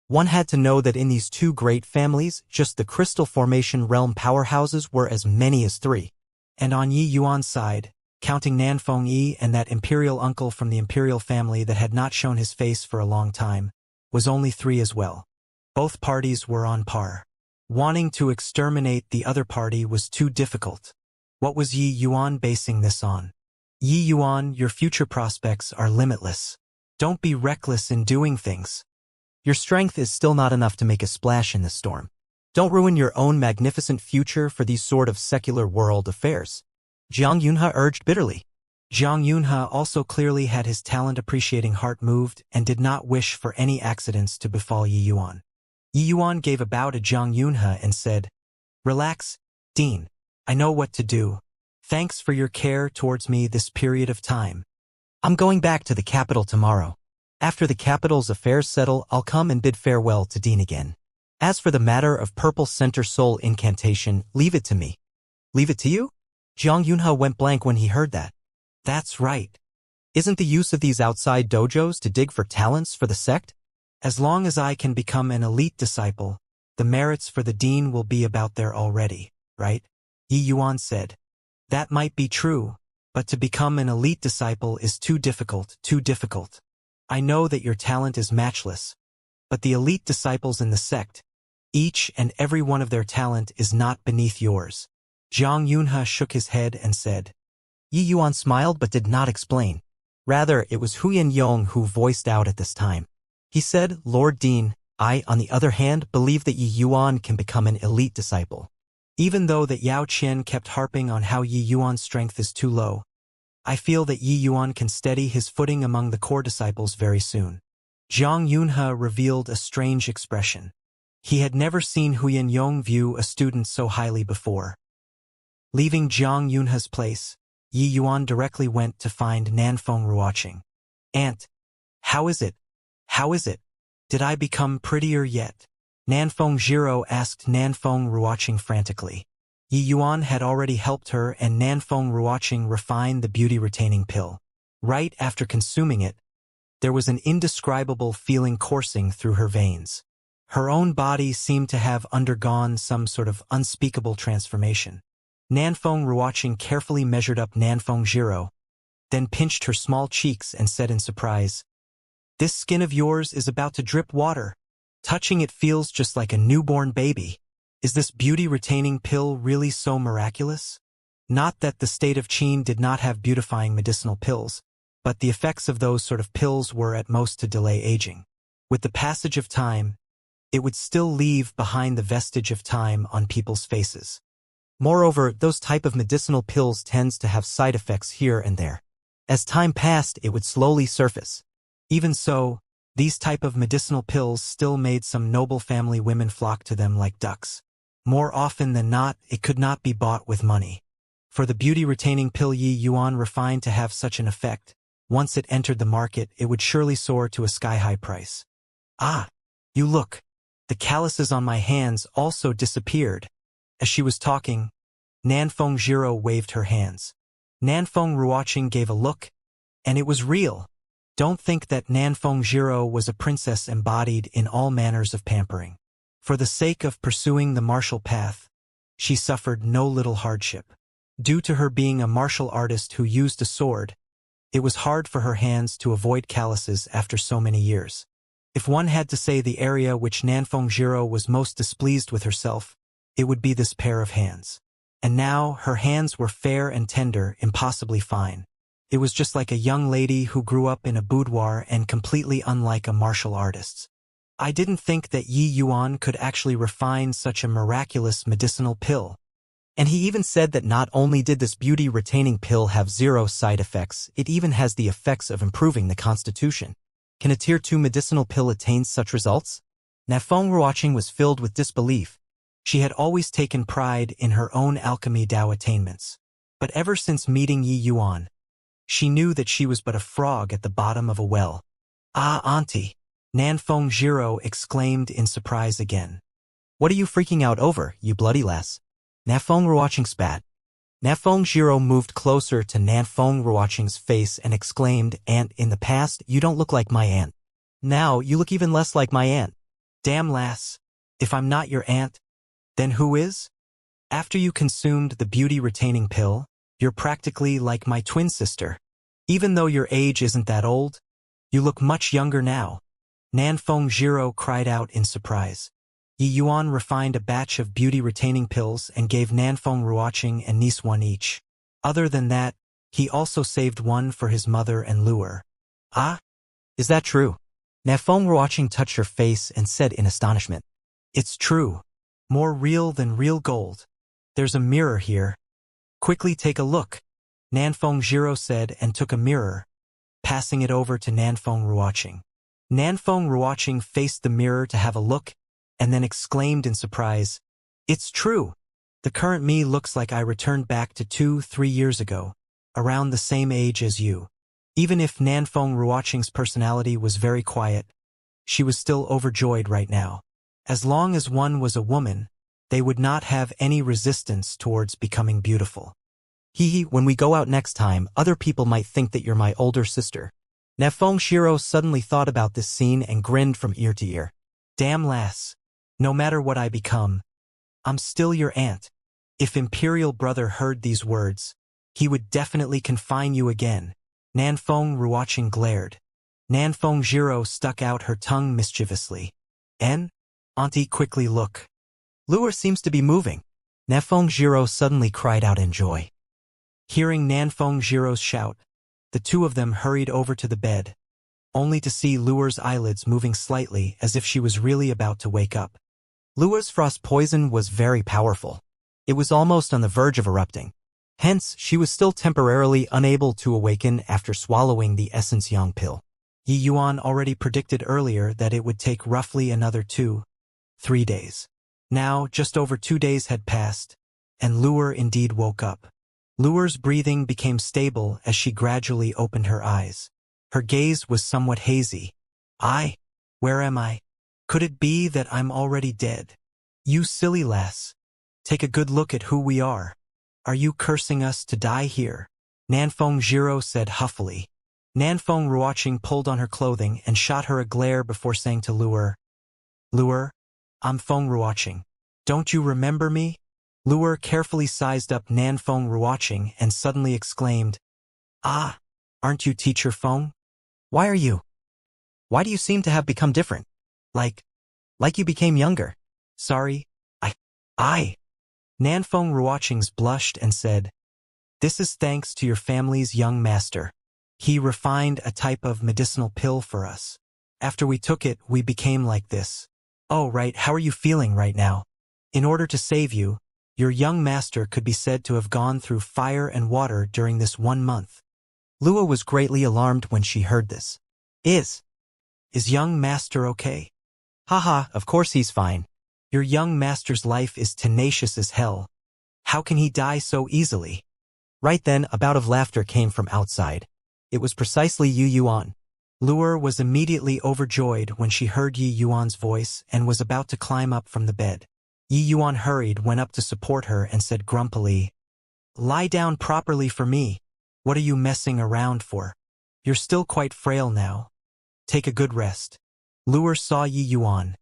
One had to know that in these two great families, just the crystal formation realm powerhouses were as many as 3. And on Yi Yuan's side, counting Nanfeng Yi and that imperial uncle from the imperial family that had not shown his face for a long time, was only 3 as well. Both parties were on par. Wanting to exterminate the other party was too difficult. What was Yi Yuan basing this on? Yi Yuan, your future prospects are limitless. Don't be reckless in doing things. Your strength is still not enough to make a splash in the storm. Don't ruin your own magnificent future for these sort of secular world affairs. Zhang Yunhe urged bitterly. Zhang Yunhe also clearly had his talent-appreciating heart moved and did not wish for any accidents to befall Yi Yuan. Yi Yuan gave a bow to Zhang Yunhe and said, "Relax, Dean. I know what to do. Thanks for your care towards me this period of time. I'm going back to the capital tomorrow. After the capital's affairs settle, I'll come and bid farewell to Dean again. As for the matter of purple center soul incantation, leave it to me." Leave it to you? Zhang Yunhe went blank when he heard that. That's right. Isn't the use of these outside dojos to dig for talents for the sect? As long as I can become an elite disciple, the merits for the dean will be about there already, right? Yi Yuan said. That might be true, but to become an elite disciple is too difficult, too difficult. I know that your talent is matchless, but the elite disciples in the sect, each and every one of their talent is not beneath yours. Zhang Yunhe shook his head and said, Yi Yuan smiled but did not explain. Rather, it was Huyan Yong who voiced out at this time. He said, Lord Dean, I, on the other hand, believe that Yi Yuan can become an elite disciple. Even though that Yao Qian kept harping on how Yi Yuan's strength is too low, I feel that Yi Yuan can steady his footing among the core disciples very soon. Zhang Yunhe revealed a strange expression. He had never seen Huyan Yong view a student so highly before. Leaving Zhang Yunhe's place, Yi Yuan directly went to find Nanfeng Ruoqing. Aunt, how is it? How is it? Did I become prettier yet? Nanfeng Zhiro asked Nanfeng Ruoqing frantically. Yi Yuan had already helped her and Nanfeng Ruoqing refine the beauty-retaining pill. Right after consuming it, there was an indescribable feeling coursing through her veins. Her own body seemed to have undergone some sort of unspeakable transformation. Nanfeng Ruoqing carefully measured up Nanfeng Zhiro, then pinched her small cheeks and said in surprise, This skin of yours is about to drip water. Touching it feels just like a newborn baby. Is this beauty-retaining pill really so miraculous? Not that the state of Qin did not have beautifying medicinal pills, but the effects of those sort of pills were at most to delay aging. With the passage of time, it would still leave behind the vestige of time on people's faces. Moreover, those type of medicinal pills tends to have side effects here and there. As time passed, it would slowly surface. Even so, these type of medicinal pills still made some noble family women flock to them like ducks. More often than not, it could not be bought with money. For the beauty-retaining pill Yi Yuan refined to have such an effect, once it entered the market, it would surely soar to a sky-high price. Ah, you look. The calluses on my hands also disappeared. As she was talking, Nanfeng Zhiro waved her hands. Nanfeng Ruoqing gave a look, and it was real. Don't think that Nanfeng Zhiro was a princess embodied in all manners of pampering. For the sake of pursuing the martial path, she suffered no little hardship. Due to her being a martial artist who used a sword, it was hard for her hands to avoid calluses after so many years. If one had to say the area which Nanfeng Zhiro was most displeased with herself, it would be this pair of hands. And now her hands were fair and tender, impossibly fine. It was just like a young lady who grew up in a boudoir and completely unlike a martial artist's. I didn't think that Yi Yuan could actually refine such a miraculous medicinal pill. And he even said that not only did this beauty-retaining pill have zero side effects, it even has the effects of improving the constitution. Can a Tier 2 medicinal pill attain such results? Nanfeng Ruoqing was filled with disbelief. She had always taken pride in her own alchemy Dao attainments. But ever since meeting Yi Yuan, she knew that she was but a frog at the bottom of a well. Ah, auntie! Nanfeng Zhiro exclaimed in surprise again. What are you freaking out over, you bloody lass? Nanfeng Ruoqing spat. Nanfeng Zhiro moved closer to Nanfeng Ruoqing's face and exclaimed, Aunt, in the past, you don't look like my aunt. Now, you look even less like my aunt. Damn lass. If I'm not your aunt, then who is? After you consumed the beauty-retaining pill, you're practically like my twin sister. Even though your age isn't that old, you look much younger now. Nanfeng Zhiro cried out in surprise. Yi Yuan refined a batch of beauty-retaining pills and gave Nanfeng Ruoqing and niece one each. Other than that, he also saved one for his mother and Luer. Ah? Is that true? Nanfeng Ruoqing touched her face and said in astonishment. It's true. More real than real gold. There's a mirror here. Quickly take a look, Nanfeng Zhiro said and took a mirror, passing it over to Nanfeng Ruoqing. Nanfeng Ruoqing faced the mirror to have a look, and then exclaimed in surprise, It's true! The current me looks like I returned back to 2-3 years ago, around the same age as you. Even if Nanfeng Ruoqing's personality was very quiet, she was still overjoyed right now. As long as one was a woman, they would not have any resistance towards becoming beautiful. Hee, when we go out next time, other people might think that you're my older sister. Nanfeng Zhiro suddenly thought about this scene and grinned from ear to ear. Damn lass. No matter what I become, I'm still your aunt. If Imperial Brother heard these words, he would definitely confine you again. Nanfeng Ruoqing glared. Nanfeng Zhiro stuck out her tongue mischievously. Auntie, quickly look. Luer seems to be moving. Nanfeng Zhiro suddenly cried out in joy. Hearing Nanfeng Jiro's shout, the two of them hurried over to the bed, only to see Luer's eyelids moving slightly as if she was really about to wake up. Luer's frost poison was very powerful. It was almost on the verge of erupting. Hence, she was still temporarily unable to awaken after swallowing the Ascension pill. Yi Yuan already predicted earlier that it would take roughly another 2-3 days. Now, just over 2 days had passed, and Luer indeed woke up. Luer's breathing became stable as she gradually opened her eyes. Her gaze was somewhat hazy. Where am I? Could it be that I'm already dead? You silly lass. Take a good look at who we are. Are you cursing us to die here? Nanfeng Jiro said huffily. Nanfeng Ruoqing pulled on her clothing and shot her a glare before saying to Luer, Luer, I'm Feng Ruoqing. Don't you remember me? Luer carefully sized up Nanfeng Ruoqing and suddenly exclaimed, aren't you Teacher Feng? Why do you seem to have become different? Like you became younger. Sorry, Nanfeng Ruoqing blushed and said, this is thanks to your family's young master. He refined a type of medicinal pill for us. After we took it, we became like this. Oh, right, how are you feeling right now? In order to save you, your young master could be said to have gone through fire and water during this 1 month. Luer was greatly alarmed when she heard this. Is young master okay? Haha, of course he's fine. Your young master's life is tenacious as hell. How can he die so easily? Right then, a bout of laughter came from outside. It was precisely Yi Yuan. Luer was immediately overjoyed when she heard Yi Yuan's voice and was about to climb up from the bed. Yi Yuan went up to support her and said grumpily, lie down properly for me. What are you messing around for? You're still quite frail now. Take a good rest. Luer saw Yi Yuan,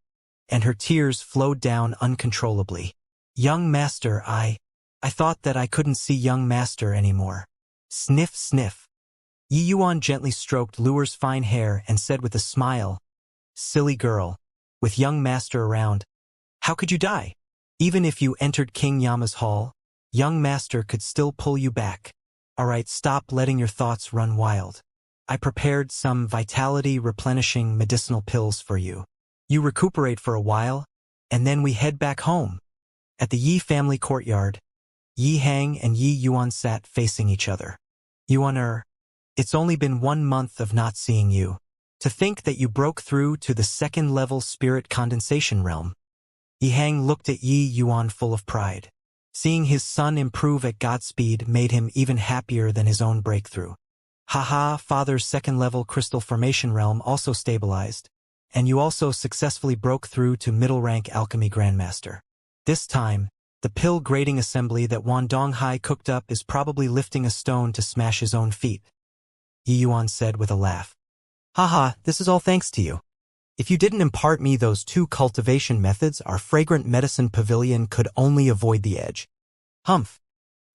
and her tears flowed down uncontrollably. Young master, I thought that I couldn't see young master anymore. Sniff, sniff. Yi Yuan gently stroked Luer's fine hair and said with a smile, silly girl, with young master around, how could you die? Even if you entered King Yama's hall, young master could still pull you back. Alright, stop letting your thoughts run wild. I prepared some vitality replenishing medicinal pills for you. You recuperate for a while, and then we head back home. At the Yi family courtyard, Yi Hang and Yi Yuan sat facing each other. Yuan, it's only been 1 month of not seeing you. To think that you broke through to the 2nd level spirit condensation realm. Yi Hang looked at Yi Yuan full of pride. Seeing his son improve at Godspeed made him even happier than his own breakthrough. Haha, father's 2nd level crystal formation realm also stabilized, and you also successfully broke through to middle rank alchemy grandmaster. This time, the pill grading assembly that Wan Donghai cooked up is probably lifting a stone to smash his own feet. Yi Yuan said with a laugh. Haha, this is all thanks to you. If you didn't impart me those 2 cultivation methods, our fragrant medicine pavilion could only avoid the edge. Humph.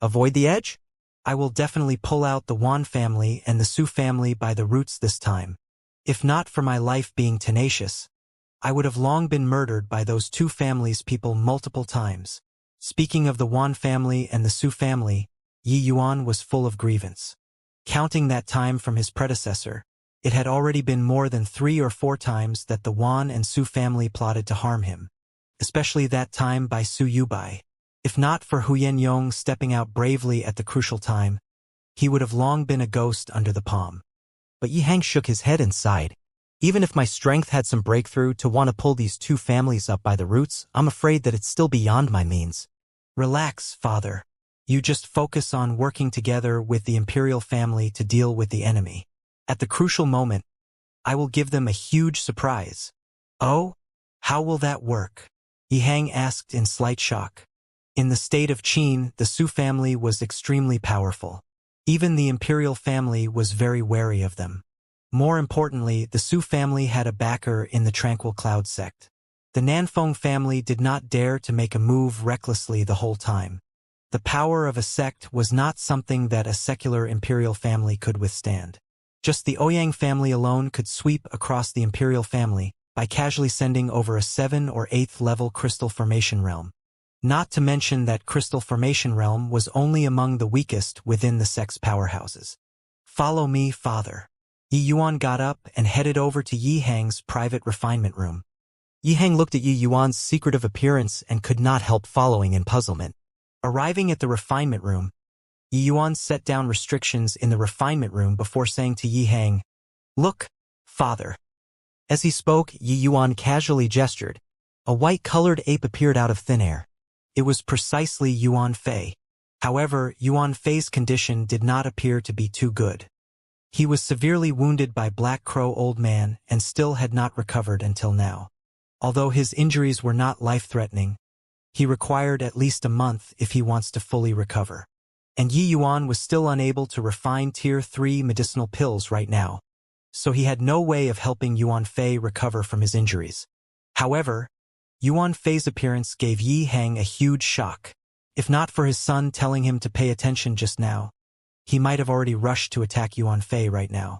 Avoid the edge? I will definitely pull out the Wan family and the Su family by the roots this time. If not for my life being tenacious, I would have long been murdered by those 2 families' people multiple times. Speaking of the Wan family and the Su family, Yi Yuan was full of grievance. Counting that time from his predecessor, it had already been more than 3 or 4 times that the Wan and Su family plotted to harm him, especially that time by Su Yubai. If not for Huyen Yong stepping out bravely at the crucial time, he would have long been a ghost under the palm. But Yi Hang shook his head and sighed. Even if my strength had some breakthrough to want to pull these 2 families up by the roots, I'm afraid that it's still beyond my means. Relax, father. You just focus on working together with the imperial family to deal with the enemy. At the crucial moment, I will give them a huge surprise. Oh? How will that work? Yi Hang asked in slight shock. In the state of Qin, the Su family was extremely powerful. Even the imperial family was very wary of them. More importantly, the Su family had a backer in the Tranquil Cloud sect. The Nanfeng family did not dare to make a move recklessly the whole time. The power of a sect was not something that a secular imperial family could withstand. Just the Ouyang family alone could sweep across the imperial family by casually sending over a 7th or 8th level crystal formation realm. Not to mention that crystal formation realm was only among the weakest within the sex powerhouses. Follow me, father. Yi Yuan got up and headed over to Yi Hang's private refinement room. Yi Hang looked at Yi Yuan's secretive appearance and could not help following in puzzlement. Arriving at the refinement room, Yi Yuan set down restrictions in the refinement room before saying to Yi Hang, "Look, father." As he spoke, Yi Yuan casually gestured. A white-colored ape appeared out of thin air. It was precisely Yuan Fei. However, Yuan Fei's condition did not appear to be too good. He was severely wounded by Black Crow Old Man and still had not recovered until now. Although his injuries were not life-threatening, he required at least a month if he wants to fully recover. And Yi Yuan was still unable to refine Tier 3 medicinal pills right now, so he had no way of helping Yuan Fei recover from his injuries. However, Yuan Fei's appearance gave Yi Hang a huge shock. If not for his son telling him to pay attention just now, he might have already rushed to attack Yuan Fei right now.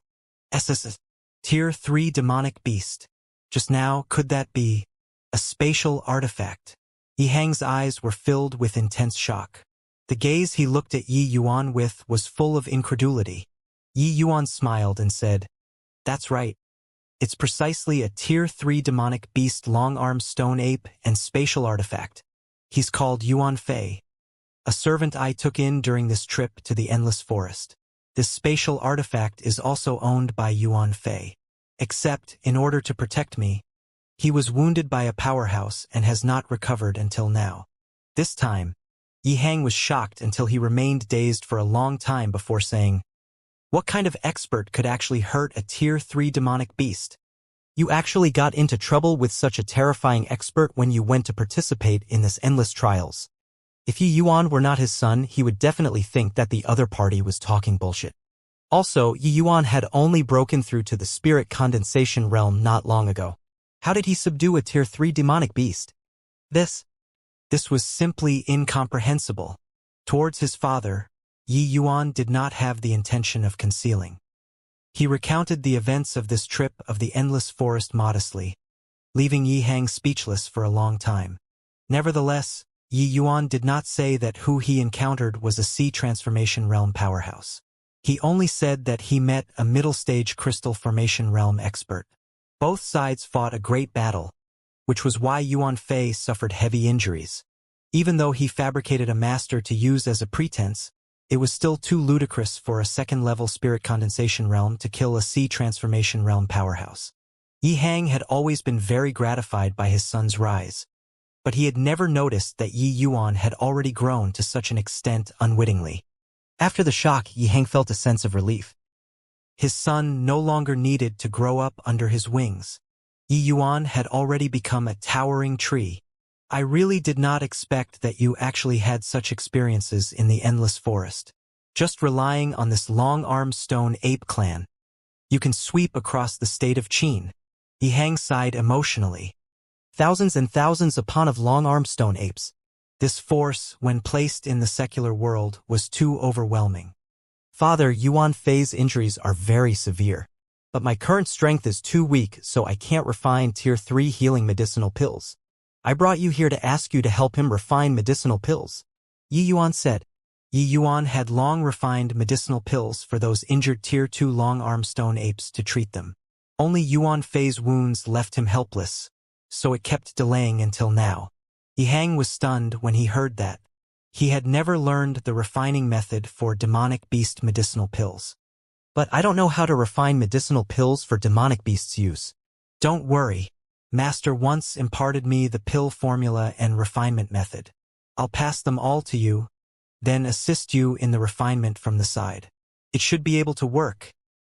SSS. Tier 3 demonic beast. Just now, could that be a spatial artifact? Yi Hang's eyes were filled with intense shock. The gaze he looked at Yi Yuan with was full of incredulity. Yi Yuan smiled and said, "That's right. It's precisely a Tier 3 demonic beast long-armed stone ape and spatial artifact. He's called Yuan Fei, a servant I took in during this trip to the Endless Forest. This spatial artifact is also owned by Yuan Fei. Except, in order to protect me, he was wounded by a powerhouse and has not recovered until now." This time, Yi Hang was shocked until he remained dazed for a long time before saying, "What kind of expert could actually hurt a Tier 3 demonic beast? You actually got into trouble with such a terrifying expert when you went to participate in this endless trials." If Yi Yuan were not his son, he would definitely think that the other party was talking bullshit. Also, Yi Yuan had only broken through to the spirit condensation realm not long ago. How did he subdue a Tier 3 demonic beast? This was simply incomprehensible. Towards his father, Yi Yuan did not have the intention of concealing. He recounted the events of this trip of the Endless Forest modestly, leaving Yi Hang speechless for a long time. Nevertheless, Yi Yuan did not say that who he encountered was a sea transformation realm powerhouse. He only said that he met a middle-stage crystal formation realm expert. Both sides fought a great battle, which was why Yuan Fei suffered heavy injuries. Even though he fabricated a master to use as a pretense, it was still too ludicrous for a second-level spirit condensation realm to kill a sea transformation realm powerhouse. Yi Hang had always been very gratified by his son's rise, but he had never noticed that Yi Yuan had already grown to such an extent unwittingly. After the shock, Yi Hang felt a sense of relief. His son no longer needed to grow up under his wings. Yi Yuan had already become a towering tree. I really did not expect that you actually had such experiences in the Endless Forest. Just relying on this long-armed stone ape clan, you can sweep across the state of Qin. Yi Hang sighed emotionally. Thousands and thousands upon of long-armed stone apes. This force, when placed in the secular world, was too overwhelming. Father, Yuan Fei's injuries are very severe, but my current strength is too weak, so I can't refine Tier 3 healing medicinal pills. I brought you here to ask you to help him refine medicinal pills, Yi Yuan said. Yi Yuan had long refined medicinal pills for those injured Tier 2 long-armed stone apes to treat them. Only Yuan Fei's wounds left him helpless, so it kept delaying until now. Yi Hang was stunned when he heard that. He had never learned the refining method for demonic beast medicinal pills. But I don't know how to refine medicinal pills for demonic beasts' use. Don't worry. Master once imparted me the pill formula and refinement method. I'll pass them all to you, then assist you in the refinement from the side. It should be able to work,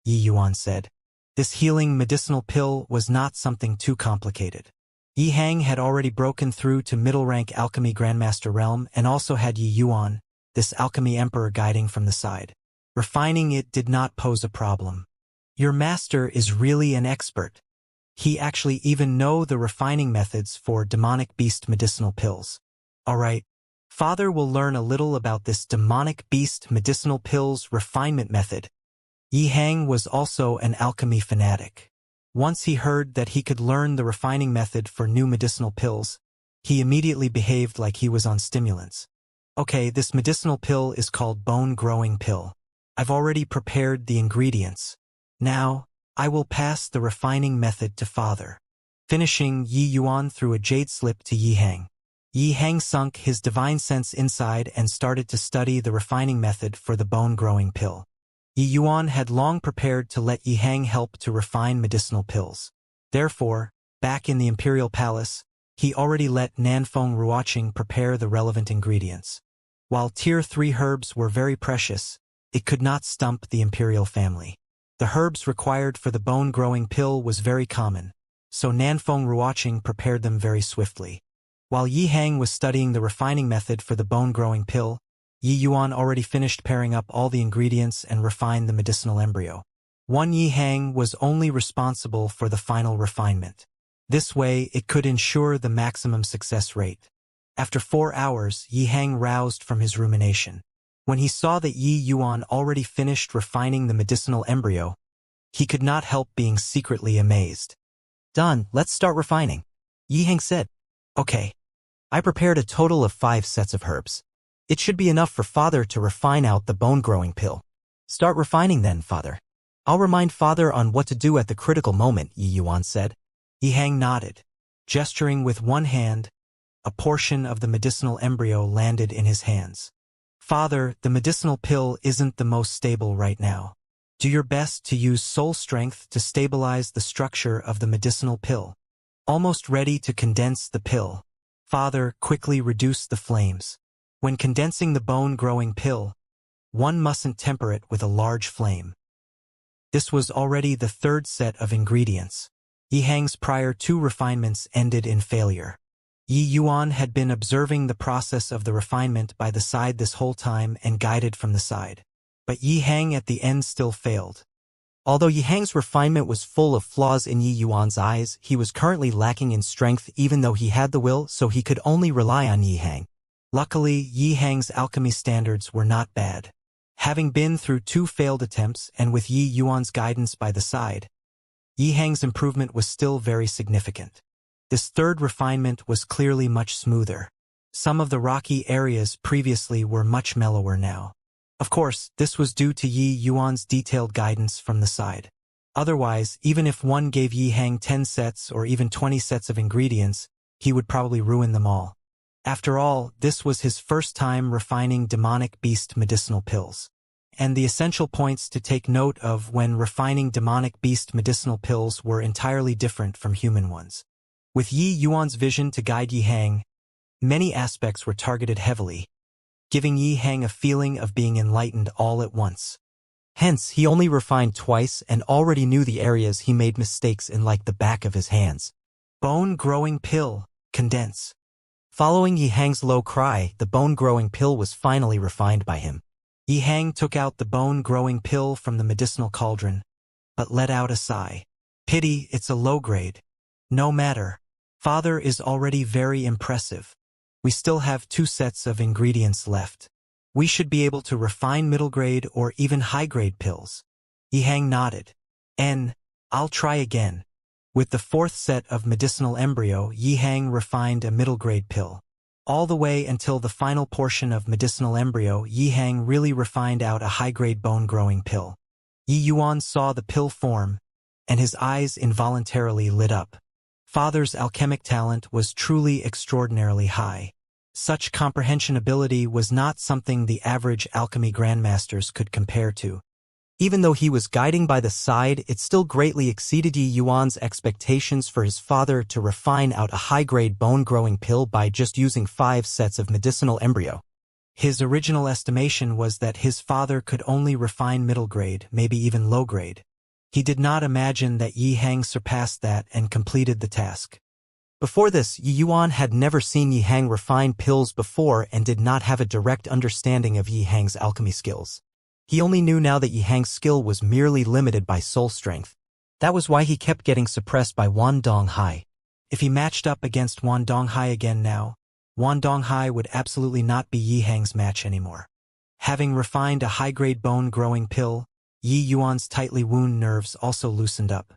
Yi Yuan said. This healing medicinal pill was not something too complicated. Yi Hang had already broken through to middle-rank alchemy grandmaster realm and also had Yi Yuan, this alchemy emperor, guiding from the side. Refining it did not pose a problem. Your master is really an expert. He actually even know the refining methods for demonic beast medicinal pills. Alright, father will learn a little about this demonic beast medicinal pills refinement method. Yi Hang was also an alchemy fanatic. Once he heard that he could learn the refining method for new medicinal pills, He immediately behaved like he was on stimulants. Okay, this medicinal pill is called bone-growing pill. I've already prepared the ingredients. Now, I will pass the refining method to father. Finishing, Yi Yuan threw a jade slip to Yi Hang. Yi Hang sunk his divine sense inside and started to study the refining method for the bone-growing pill. Yi Yuan had long prepared to let Yi Hang help to refine medicinal pills. Therefore, back in the imperial palace, he already let Nanfeng Ruoqing prepare the relevant ingredients. While Tier 3 herbs were very precious, it could not stump the imperial family. The herbs required for the bone-growing pill was very common, so Nanfeng Ruoqing prepared them very swiftly. While Yi Hang was studying the refining method for the bone-growing pill, Yi Yuan already finished pairing up all the ingredients and refined the medicinal embryo. One Yi Hang was only responsible for the final refinement. This way, it could ensure the maximum success rate. After 4 hours, Yi Hang roused from his rumination. When he saw that Yi Yuan already finished refining the medicinal embryo, he could not help being secretly amazed. Done, let's start refining. Yi Hang said. Okay. I prepared a total of 5 sets of herbs. It should be enough for father to refine out the bone-growing pill. Start refining then, father. I'll remind father on what to do at the critical moment, Yi Yuan said. Yi Hang nodded. Gesturing with one hand, a portion of the medicinal embryo landed in his hands. Father, the medicinal pill isn't the most stable right now. Do your best to use soul strength to stabilize the structure of the medicinal pill. Almost ready to condense the pill. Father, quickly reduce the flames. When condensing the bone-growing pill, one mustn't temper it with a large flame. This was already the 3rd set of ingredients. Yi Hang's prior 2 refinements ended in failure. Yi Yuan had been observing the process of the refinement by the side this whole time and guided from the side. But Yi Hang at the end still failed. Although Yi Hang's refinement was full of flaws in Yi Yuan's eyes, he was currently lacking in strength even though he had the will, so he could only rely on Yi Hang. Luckily, Yi Hang's alchemy standards were not bad. Having been through 2 failed attempts and with Yi Yuan's guidance by the side, Yi Hang's improvement was still very significant. This 3rd refinement was clearly much smoother. Some of the rocky areas previously were much mellower now. Of course, this was due to Yi Yuan's detailed guidance from the side. Otherwise, even if one gave Yi Hang 10 sets or even 20 sets of ingredients, he would probably ruin them all. After all, this was his first time refining demonic beast medicinal pills. And the essential points to take note of when refining demonic beast medicinal pills were entirely different from human ones. With Yi Yuan's vision to guide Yi Hang, many aspects were targeted heavily, giving Yi Hang a feeling of being enlightened all at once. Hence, he only refined twice and already knew the areas he made mistakes in like the back of his hands. Bone-growing pill, condense. Following Yi Hang's low cry, the bone-growing pill was finally refined by him. Yi Hang took out the bone-growing pill from the medicinal cauldron, but let out a sigh. Pity, it's a low grade. No matter. Father is already very impressive. We still have 2 sets of ingredients left. We should be able to refine middle-grade or even high-grade pills. Yi Hang nodded. I'll try again. With the 4th set of medicinal embryo, Yi Hang refined a middle-grade pill. All the way until the final portion of medicinal embryo, Yi Hang really refined out a high-grade bone-growing pill. Yi Yuan saw the pill form, and his eyes involuntarily lit up. Father's alchemic talent was truly extraordinarily high. Such comprehension ability was not something the average alchemy grandmasters could compare to. Even though he was guiding by the side, it still greatly exceeded Yi Yuan's expectations for his father to refine out a high-grade bone-growing pill by just using 5 sets of medicinal embryo. His original estimation was that his father could only refine middle-grade, maybe even low-grade. He did not imagine that Yi Hang surpassed that and completed the task. Before this, Yi Yuan had never seen Yi Hang refine pills before and did not have a direct understanding of Yi Hang's alchemy skills. He only knew now that Yi Hang's skill was merely limited by soul strength. That was why he kept getting suppressed by Wan Donghai. If he matched up against Wan Donghai again now, Wan Donghai would absolutely not be Yi Hang's match anymore. Having refined a high-grade bone-growing pill, Yi Yuan's tightly wound nerves also loosened up.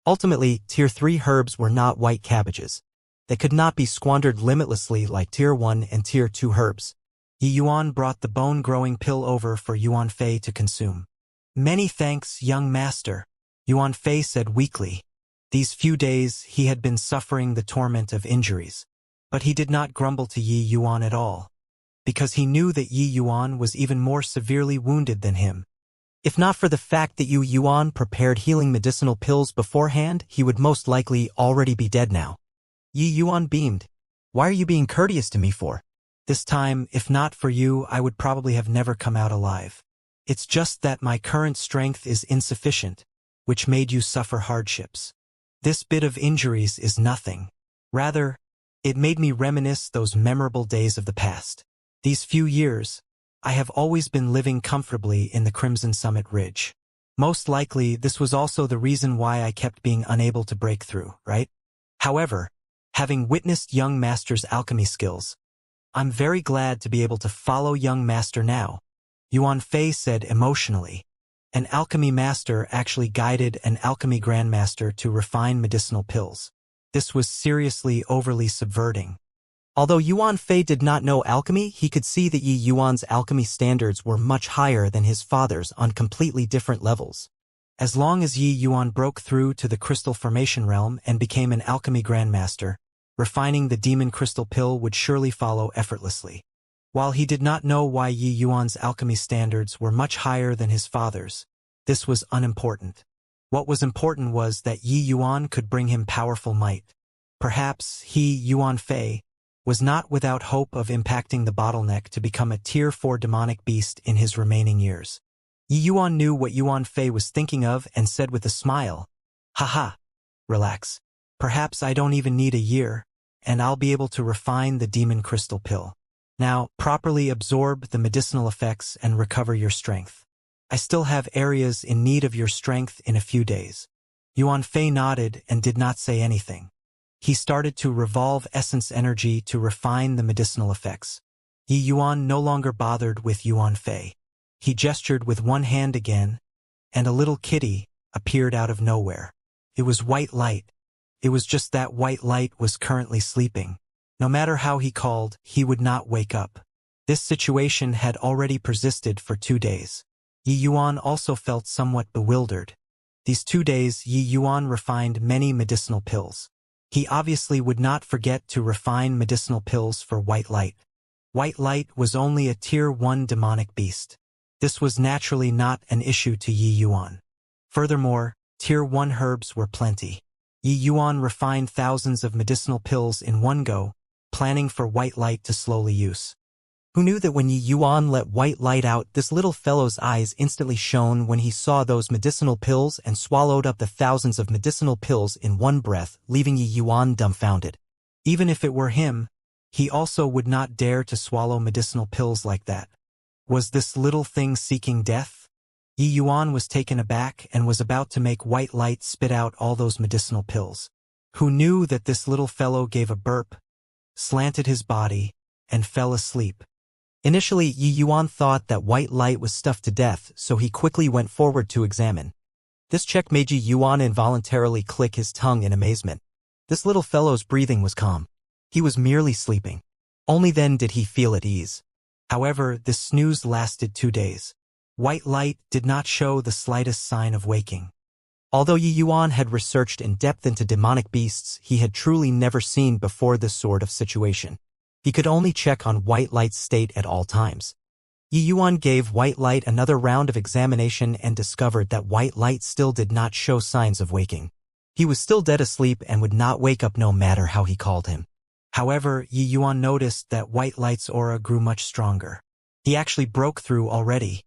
Ultimately, Tier 3 herbs were not white cabbages. They could not be squandered limitlessly like Tier 1 and Tier 2 herbs. Yi Yuan brought the bone-growing pill over for Yuan Fei to consume. "Many thanks, young master," Yuan Fei said weakly. These few days he had been suffering the torment of injuries. But he did not grumble to Yi Yuan at all, because he knew that Yi Yuan was even more severely wounded than him. If not for the fact that Yi Yuan prepared healing medicinal pills beforehand, he would most likely already be dead now. Yi Yuan beamed. "Why are you being courteous to me for? This time, if not for you, I would probably have never come out alive. It's just that my current strength is insufficient, which made you suffer hardships. This bit of injuries is nothing. Rather, it made me reminisce those memorable days of the past. These few years, I have always been living comfortably in the Crimson Summit Ridge. Most likely, this was also the reason why I kept being unable to break through, right? However, having witnessed young master's alchemy skills, I'm very glad to be able to follow young master now," Yuan Fei said emotionally. An alchemy master actually guided an alchemy grandmaster to refine medicinal pills. This was seriously overly subverting. Although Yuan Fei did not know alchemy, he could see that Yi Yuan's alchemy standards were much higher than his father's on completely different levels. As long as Yi Yuan broke through to the crystal formation realm and became an alchemy grandmaster, refining the demon crystal pill would surely follow effortlessly. While he did not know why Yi Yuan's alchemy standards were much higher than his father's, this was unimportant. What was important was that Yi Yuan could bring him powerful might. Perhaps he, Yuan Fei, was not without hope of impacting the bottleneck to become a Tier 4 demonic beast in his remaining years. Yi Yuan knew what Yuan Fei was thinking of and said with a smile, "Haha, relax. Perhaps I don't even need a year, and I'll be able to refine the demon crystal pill. Now, properly absorb the medicinal effects and recover your strength. I still have areas in need of your strength in a few days." Yuan Fei nodded and did not say anything. He started to revolve essence energy to refine the medicinal effects. Yi Yuan no longer bothered with Yuan Fei. He gestured with one hand again, and a little kitty appeared out of nowhere. It was white light. It was just that white light was currently sleeping. No matter how he called, he would not wake up. This situation had already persisted for 2 days. Yi Yuan also felt somewhat bewildered. These 2 days, Yi Yuan refined many medicinal pills. He obviously would not forget to refine medicinal pills for white light. White light was only a Tier 1 demonic beast. This was naturally not an issue to Yi Yuan. Furthermore, Tier 1 herbs were plenty. Yi Yuan refined thousands of medicinal pills in one go, planning for white light to slowly use. Who knew that when Yi Yuan let white light out, this little fellow's eyes instantly shone when he saw those medicinal pills and swallowed up the thousands of medicinal pills in one breath, leaving Yi Yuan dumbfounded. Even if it were him, he also would not dare to swallow medicinal pills like that. Was this little thing seeking death? Yi Yuan was taken aback and was about to make white light spit out all those medicinal pills. Who knew that this little fellow gave a burp, slanted his body, and fell asleep? Initially, Yi Yuan thought that white light was stuffed to death, so he quickly went forward to examine. This check made Yi Yuan involuntarily click his tongue in amazement. This little fellow's breathing was calm. He was merely sleeping. Only then did he feel at ease. However, this snooze lasted 2 days. White light did not show the slightest sign of waking. Although Yi Yuan had researched in depth into demonic beasts, he had truly never seen before this sort of situation. He could only check on white light's state at all times. Yi Yuan gave white light another round of examination and discovered that white light still did not show signs of waking. He was still dead asleep and would not wake up no matter how he called him. However, Yi Yuan noticed that white light's aura grew much stronger. He actually broke through already.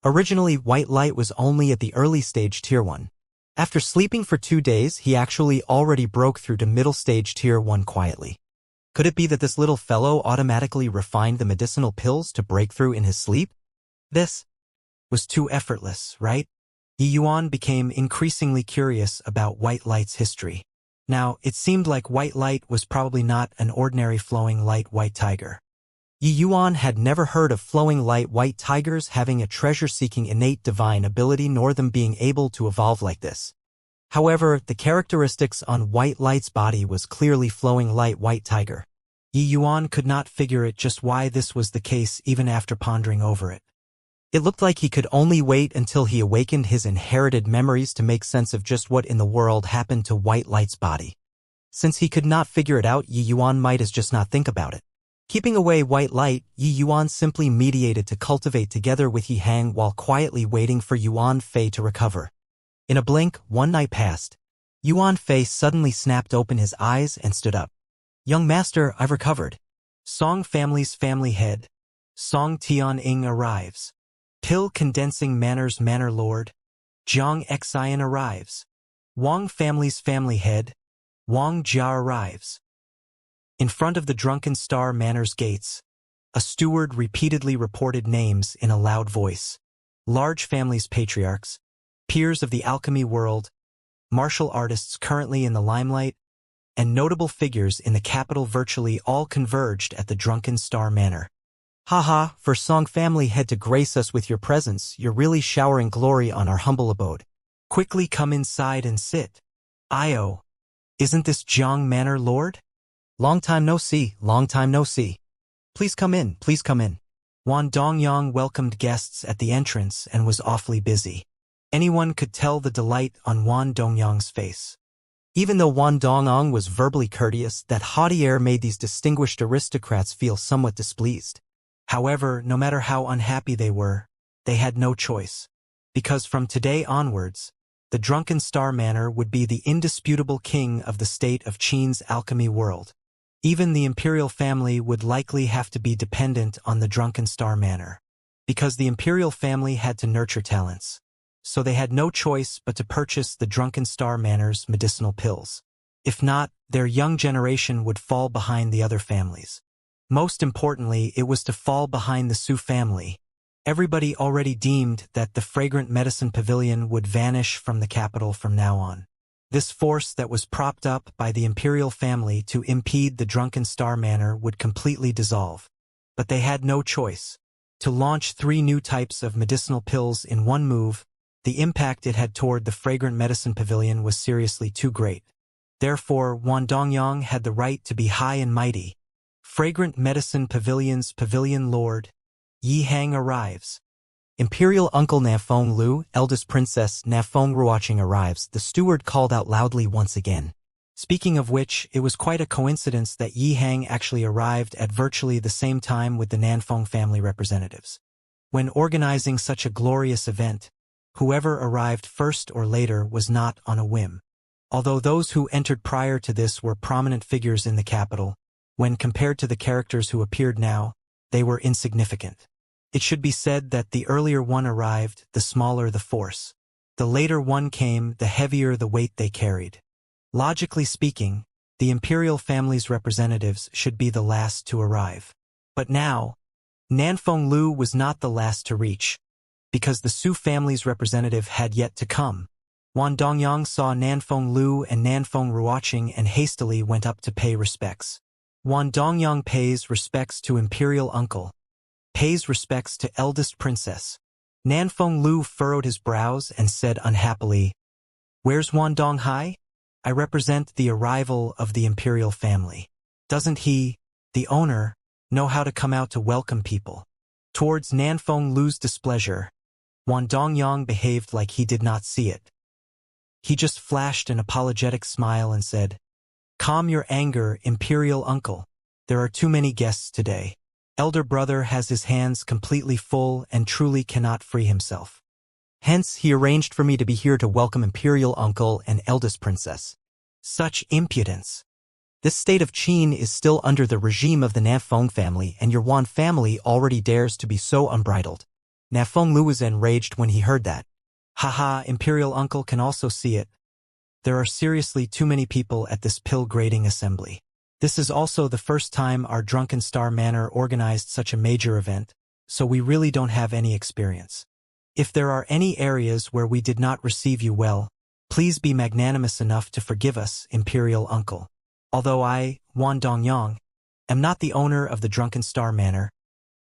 Originally, white light was only at the early stage Tier 1. After sleeping for 2 days, he actually already broke through to middle stage Tier 1 quietly. Could it be that this little fellow automatically refined the medicinal pills to break through in his sleep? This was too effortless, right? Yi Yuan became increasingly curious about white light's history. Now, it seemed like white light was probably not an ordinary flowing light white tiger. Yi Yuan had never heard of flowing light white tigers having a treasure-seeking innate divine ability nor them being able to evolve like this. However, the characteristics on White Light's body was clearly flowing light white tiger. Yi Yuan could not figure it just why this was the case even after pondering over it. It looked like he could only wait until he awakened his inherited memories to make sense of just what in the world happened to White Light's body. Since he could not figure it out, Yi Yuan might as just not think about it. Keeping away White Light, Yi Yuan simply mediated to cultivate together with Yi Hang while quietly waiting for Yuan Fei to recover. In a blink, one night passed. Yuan Fei suddenly snapped open his eyes and stood up. "Young master, I've recovered." Song family's family head. Song Tian-ing arrives. Pill condensing manners manor lord. Jiang Xian arrives. Wang family's family head. Wang Jia arrives. In front of the Drunken Star Manor's gates, a steward repeatedly reported names in a loud voice. Large families' patriarchs, peers of the alchemy world, martial artists currently in the limelight, and notable figures in the capital virtually all converged at the Drunken Star Manor. "Haha, for Song family head to grace us with your presence, you're really showering glory on our humble abode. Quickly come inside and sit. Io, isn't this Jiang Manor Lord? Long time no see, long time no see. Please come in, please come in." Wan Dongyang welcomed guests at the entrance and was awfully busy. Anyone could tell the delight on Wan Dongyang's face. Even though Wan Dongyang was verbally courteous, that haughty air made these distinguished aristocrats feel somewhat displeased. However, no matter how unhappy they were, they had no choice. Because from today onwards, the Drunken Star Manor would be the indisputable king of the state of Qin's alchemy world. Even the imperial family would likely have to be dependent on the Drunken Star Manor. Because the imperial family had to nurture talents. So they had no choice but to purchase the Drunken Star Manor's medicinal pills. If not, their young generation would fall behind the other families. Most importantly, it was to fall behind the Su family. Everybody already deemed that the fragrant medicine pavilion would vanish from the capital from now on. This force that was propped up by the imperial family to impede the Drunken Star Manor would completely dissolve. But they had no choice. To launch 3 new types of medicinal pills in one move, the impact it had toward the fragrant medicine pavilion was seriously too great. Therefore, Wan Dongyang had the right to be high and mighty. Fragrant Medicine Pavilion's Pavilion Lord, Yi Hang arrives. Imperial Uncle Nafeng Lu, eldest Princess Nafeng Ruoqing arrives, the steward called out loudly once again. Speaking of which, it was quite a coincidence that Yi Hang actually arrived at virtually the same time with the Nanfeng family representatives. When organizing such a glorious event, whoever arrived first or later was not on a whim. Although those who entered prior to this were prominent figures in the capital, when compared to the characters who appeared now, they were insignificant. It should be said that the earlier one arrived, the smaller the force. The later one came, the heavier the weight they carried. Logically speaking, the imperial family's representatives should be the last to arrive. But now, Nanfeng Lu was not the last to reach, because the Su family's representative had yet to come. Wan Dongyang saw Nanfeng Lu and Nanfeng Ruoqing and hastily went up to pay respects. Wan Dongyang pays respects to imperial uncle, pays respects to eldest princess. Nanfeng Lu furrowed his brows and said unhappily, "Where's Wan Donghai? I represent the arrival of the imperial family. Doesn't he, the owner, know how to come out to welcome people?" Towards Nanfeng Lu's displeasure, Wan Dongyang behaved like he did not see it. He just flashed an apologetic smile and said, "Calm your anger, imperial uncle. There are too many guests today. Elder brother has his hands completely full and truly cannot free himself. Hence, he arranged for me to be here to welcome imperial uncle and eldest princess." Such impudence. This state of Qin is still under the regime of the Nafeng family, and your Wan family already dares to be so unbridled. Nafeng Lu was enraged when he heard that. "Haha, imperial uncle can also see it. There are seriously too many people at this pill-grading assembly. This is also the first time our Drunken Star Manor organized such a major event, so we really don't have any experience. If there are any areas where we did not receive you well, please be magnanimous enough to forgive us, imperial uncle. Although I, Wan Dongyang, am not the owner of the Drunken Star Manor,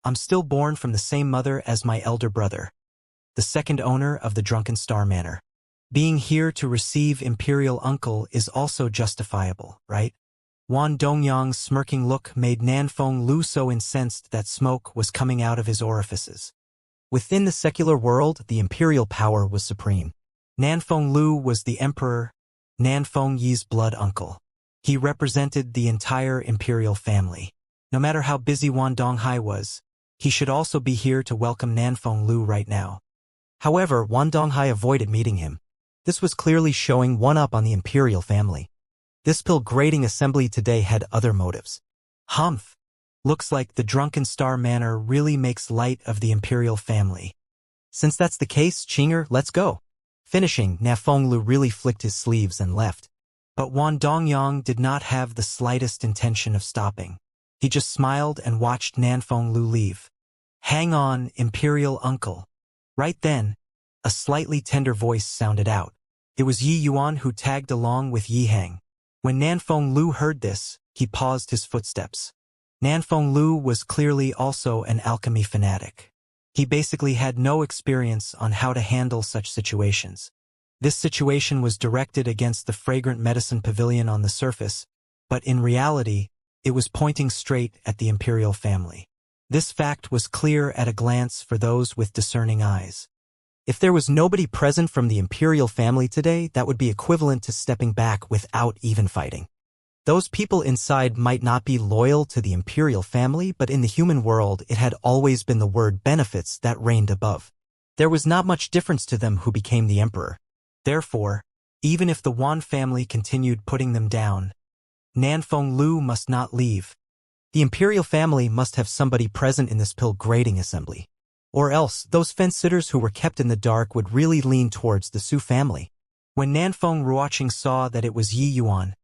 I'm still born from the same mother as my elder brother, the second owner of the Drunken Star Manor." Being here to receive Imperial Uncle is also justifiable, right? Wan Dongyang's smirking look made Nanfeng Lu so incensed that smoke was coming out of his orifices. Within the secular world, the imperial power was supreme. Nanfeng Lu was the emperor, Nanfeng Yi's blood uncle. He represented the entire imperial family. No matter how busy Wan Donghai was, he should also be here to welcome Nanfeng Lu right now. However, Wan Donghai avoided meeting him. This was clearly showing one up on the imperial family. This pilgrading assembly today had other motives. Humph! Looks like the Drunken Star Manor really makes light of the imperial family. Since that's the case, Chinger, let's go. Finishing, Nanfeng Lu really flicked his sleeves and left. But Wan Dongyang did not have the slightest intention of stopping. He just smiled and watched Nanfeng Lu leave. Hang on, Imperial Uncle. Right then, a slightly tender voice sounded out. It was Yi Yuan who tagged along with Yi Hang. When Nanfeng Lu heard this, he paused his footsteps. Nanfeng Lu was clearly also an alchemy fanatic. He basically had no experience on how to handle such situations. This situation was directed against the fragrant medicine pavilion on the surface, but in reality, it was pointing straight at the imperial family. This fact was clear at a glance for those with discerning eyes. If there was nobody present from the imperial family today, that would be equivalent to stepping back without even fighting. Those people inside might not be loyal to the imperial family, but in the human world it had always been the word benefits that reigned above. There was not much difference to them who became the emperor. Therefore, even if the Wan family continued putting them down, Nanfeng Lu must not leave. The imperial family must have somebody present in this pilgrading assembly. Or else, those fence-sitters who were kept in the dark would really lean towards the Su family. When Nanfeng Ruoqing saw that it was Yi Yuan,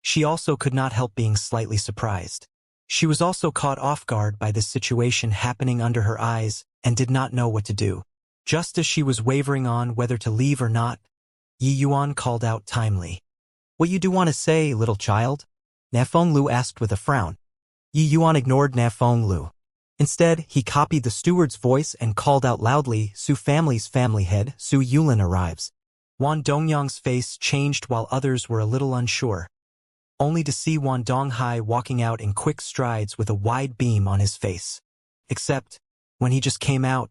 she also could not help being slightly surprised. She was also caught off guard by this situation happening under her eyes and did not know what to do. Just as she was wavering on whether to leave or not, Yi Yuan called out timely. "What you do want to say, little child?" Nanfeng Lu asked with a frown. Yi Yuan ignored Nanfeng Lu. Instead, he copied the steward's voice and called out loudly, "Su family's family head, Su Yulin arrives." Wan Dongyang's face changed while others were a little unsure, only to see Wan Donghai walking out in quick strides with a wide beam on his face. Except, when he just came out,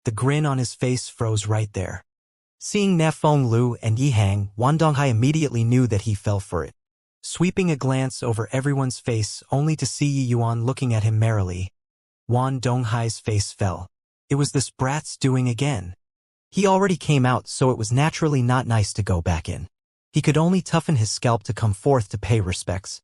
the grin on his face froze right there. Seeing Nanfeng Lu and Yi Hang, Wan Donghai immediately knew that he fell for it. Sweeping a glance over everyone's face only to see Yi Yuan looking at him merrily, Wan Donghai's face fell. It was this brat's doing again. He already came out, so it was naturally not nice to go back in. He could only toughen his scalp to come forth to pay respects.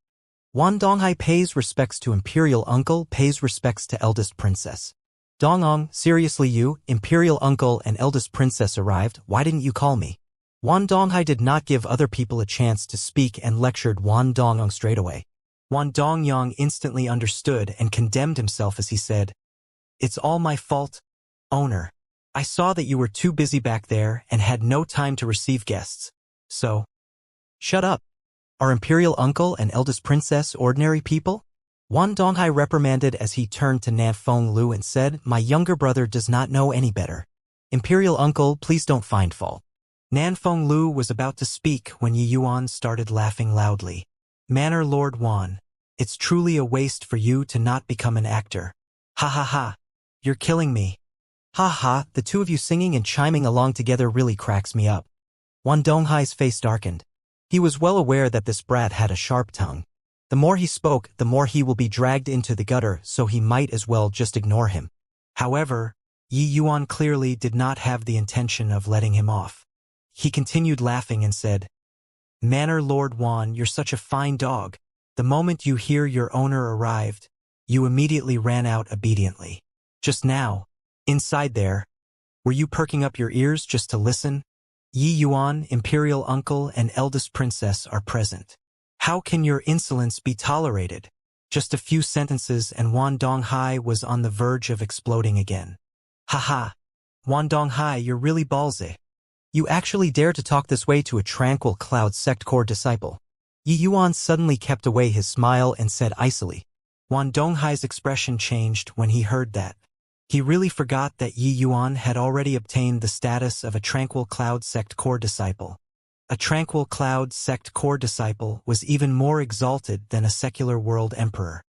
Wan Donghai pays respects to imperial uncle, pays respects to eldest princess. Dongong, seriously you, imperial uncle and eldest princess arrived, why didn't you call me? Wan Donghai did not give other people a chance to speak and lectured Wan Dongong straight away. Wan Dongyang instantly understood and condemned himself as he said, "It's all my fault, owner. I saw that you were too busy back there and had no time to receive guests. So, shut up. Are imperial uncle and eldest princess ordinary people?" Wan Donghai reprimanded as he turned to Nanfeng Lu and said, "My younger brother does not know any better. Imperial uncle, please don't find fault." Nanfeng Lu was about to speak when Yi Yuan started laughing loudly. "Manor Lord Wan, it's truly a waste for you to not become an actor. Ha ha ha. You're killing me. Ha ha, the two of you singing and chiming along together really cracks me up." Wan Donghai's face darkened. He was well aware that this brat had a sharp tongue. The more he spoke, the more he will be dragged into the gutter, so he might as well just ignore him. However, Yi Yuan clearly did not have the intention of letting him off. He continued laughing and said, "Manor Lord Wan, you're such a fine dog. The moment you hear your owner arrived, you immediately ran out obediently. Just now, inside there, were you perking up your ears just to listen? Yi Yuan, imperial uncle and eldest princess are present. How can your insolence be tolerated?" Just a few sentences and Wan Donghai was on the verge of exploding again. "Haha, Wan Donghai, you're really ballsy. You actually dare to talk this way to a tranquil Cloud Sect core disciple." Yi Yuan suddenly kept away his smile and said icily. Wan Donghai's expression changed when he heard that. He really forgot that Yi Yuan had already obtained the status of a Tranquil Cloud Sect core disciple. A Tranquil Cloud Sect core disciple was even more exalted than a secular world emperor.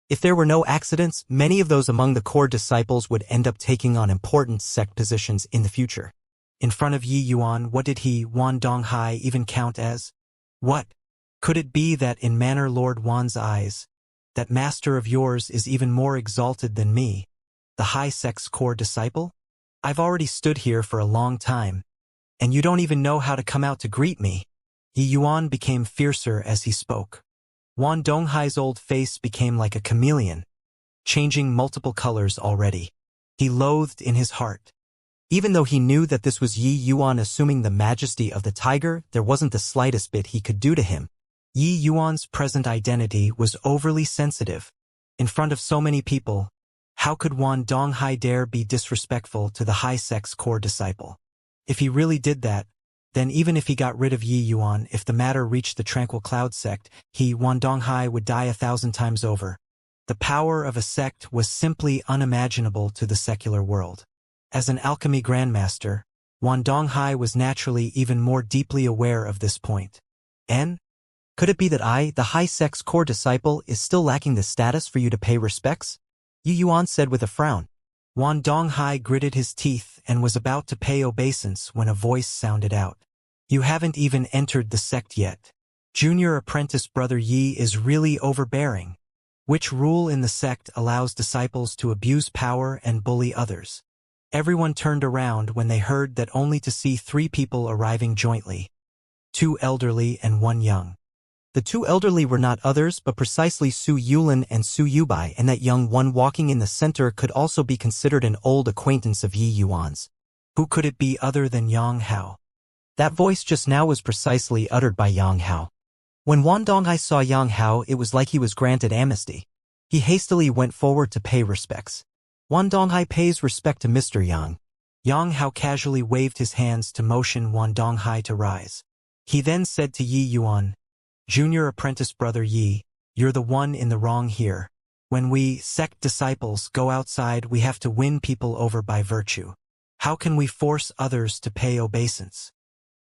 If there were no accidents, many of those among the core disciples would end up taking on important sect positions in the future. In front of Yi Yuan, what did he, Wan Donghai, even count as? What? Could it be that in manner Lord Wan's eyes, that master of yours is even more exalted than me, the high sect's core disciple? I've already stood here for a long time, and you don't even know how to come out to greet me. Yi Yuan became fiercer as he spoke. Wan Donghai's old face became like a chameleon, changing multiple colors already. He loathed in his heart. Even though he knew that this was Yi Yuan assuming the majesty of the tiger, there wasn't the slightest bit he could do to him. Yi Yuan's present identity was overly sensitive. In front of so many people, how could Wan Donghai dare be disrespectful to the high sect's core disciple? If he really did that, then even if he got rid of Yi Yuan, if the matter reached the Tranquil Cloud sect, he, Wan Donghai, would die 1,000 times over. The power of a sect was simply unimaginable to the secular world. As an alchemy grandmaster, Wan Donghai was naturally even more deeply aware of this point. And? Could it be that I, the high sect's core disciple, is still lacking the status for you to pay respects? Yi Yuan said with a frown. Wan Donghai gritted his teeth and was about to pay obeisance when a voice sounded out. You haven't even entered the sect yet. Junior apprentice brother Yi is really overbearing. Which rule in the sect allows disciples to abuse power and bully others? Everyone turned around when they heard that only to see 3 people arriving jointly. 2 elderly and 1 young. The 2 elderly were not others but precisely Su Yulin and Su Yubai, and that young one walking in the center could also be considered an old acquaintance of Yi Yuan's. Who could it be other than Yang Hao? That voice just now was precisely uttered by Yang Hao. When Wan Donghai saw Yang Hao, it was like he was granted amnesty. He hastily went forward to pay respects. Wan Donghai pays respect to Mr. Yang. Yang Hao casually waved his hands to motion Wan Donghai to rise. He then said to Yi Yuan, Junior apprentice brother Yi, you're the one in the wrong here. When we, sect disciples, go outside, we have to win people over by virtue. How can we force others to pay obeisance?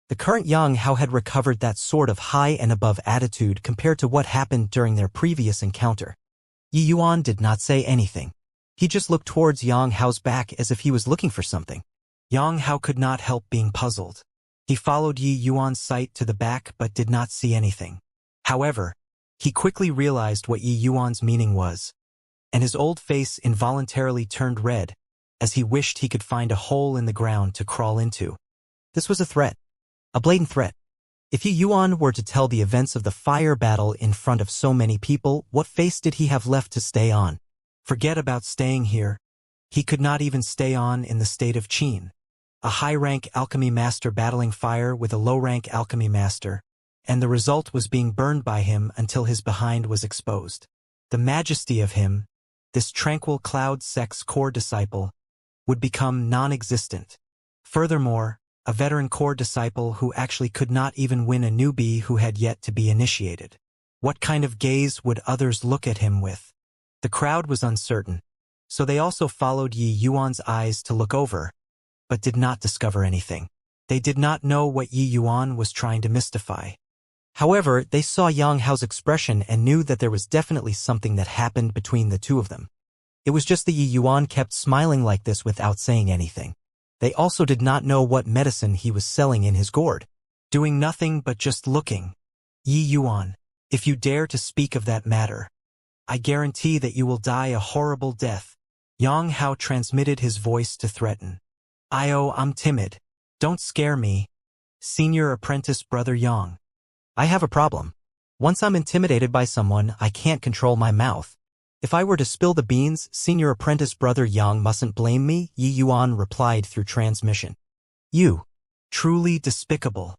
The current Yang Hao had recovered that sort of high and above attitude compared to what happened during their previous encounter. Yi Yuan did not say anything. He just looked towards Yang Hao's back as if he was looking for something. Yang Hao could not help being puzzled. He followed Yi Yuan's sight to the back but did not see anything. However, he quickly realized what Yi Yuan's meaning was, and his old face involuntarily turned red as he wished he could find a hole in the ground to crawl into. This was a threat. A blatant threat. If Yi Yuan were to tell the events of the fire battle in front of so many people, what face did he have left to stay on? Forget about staying here. He could not even stay on in the state of Qin. A high-rank alchemy master battling fire with a low-rank alchemy master, and the result was being burned by him until his behind was exposed. The majesty of him, this Tranquil Cloud sect's core disciple, would become non-existent. Furthermore, a veteran core disciple who actually could not even win a newbie who had yet to be initiated. What kind of gaze would others look at him with? The crowd was uncertain, so they also followed Yi Yuan's eyes to look over, but did not discover anything. They did not know what Yi Yuan was trying to mystify. However, they saw Yang Hao's expression and knew that there was definitely something that happened between the two of them. It was just that Yi Yuan kept smiling like this without saying anything. They also did not know what medicine he was selling in his gourd. Doing nothing but just looking. Yi Yuan, if you dare to speak of that matter, I guarantee that you will die a horrible death. Yang Hao transmitted his voice to threaten. I'm timid. Don't scare me. Senior apprentice brother Yang. I have a problem. Once I'm intimidated by someone, I can't control my mouth. If I were to spill the beans, senior apprentice brother Yang mustn't blame me, Yi Yuan replied through transmission. You. Truly despicable.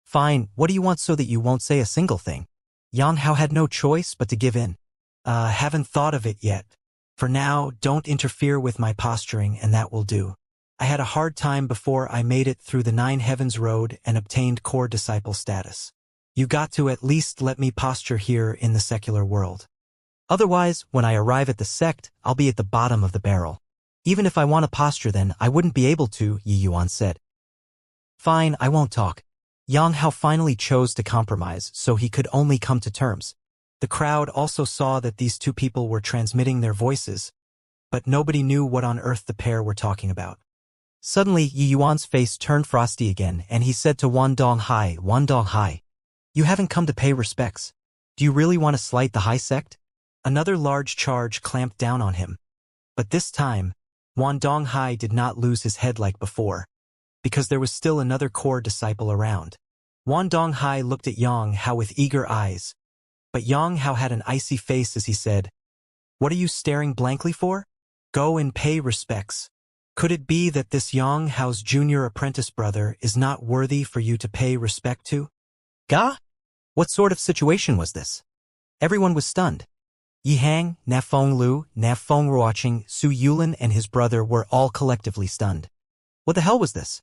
Fine, what do you want so that you won't say a single thing? Yang Hao had no choice but to give in. Haven't thought of it yet. For now, don't interfere with my posturing and that will do. I had a hard time before I made it through the 9 Heavens Road and obtained core disciple status. You got to at least let me posture here in the secular world. Otherwise, when I arrive at the sect, I'll be at the bottom of the barrel. Even if I want to posture then, I wouldn't be able to, Yi Yuan said. Fine, I won't talk. Yang Hao finally chose to compromise, so he could only come to terms. The crowd also saw that these two people were transmitting their voices, but nobody knew what on earth the pair were talking about. Suddenly, Yi Yuan's face turned frosty again, and he said to Wan Donghai, you haven't come to pay respects. Do you really want to slight the high sect? Another large charge clamped down on him. But this time, Wan Donghai did not lose his head like before, because there was still another core disciple around. Wan Donghai looked at Yang Hao with eager eyes, but Yang Hao had an icy face as he said, what are you staring blankly for? Go and pay respects. Could it be that this Yang Hao's junior apprentice brother is not worthy for you to pay respect to? Ga? What sort of situation was this? Everyone was stunned. Yi Hang, Na Fenglu, Na Fengruoqing, Su Yulin and his brother were all collectively stunned. What the hell was this?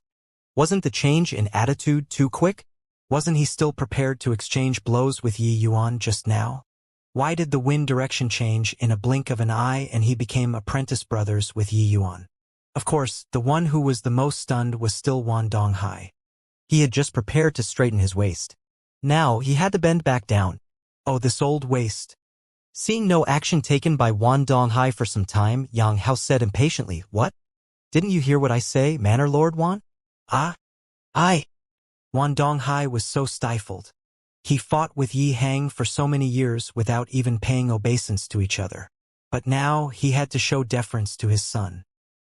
Wasn't the change in attitude too quick? Wasn't he still prepared to exchange blows with Yi Yuan just now? Why did the wind direction change in a blink of an eye and he became apprentice brothers with Yi Yuan? Of course, the one who was the most stunned was still Wan Donghai. He had just prepared to straighten his waist. Now he had to bend back down. Oh, this old waist. Seeing no action taken by Wan Donghai for some time, Yang Hao said impatiently, what? Didn't you hear what I say, Manor Lord Wan? Wan Donghai was so stifled. He fought with Yi Hang for so many years without even paying obeisance to each other. But now he had to show deference to his son.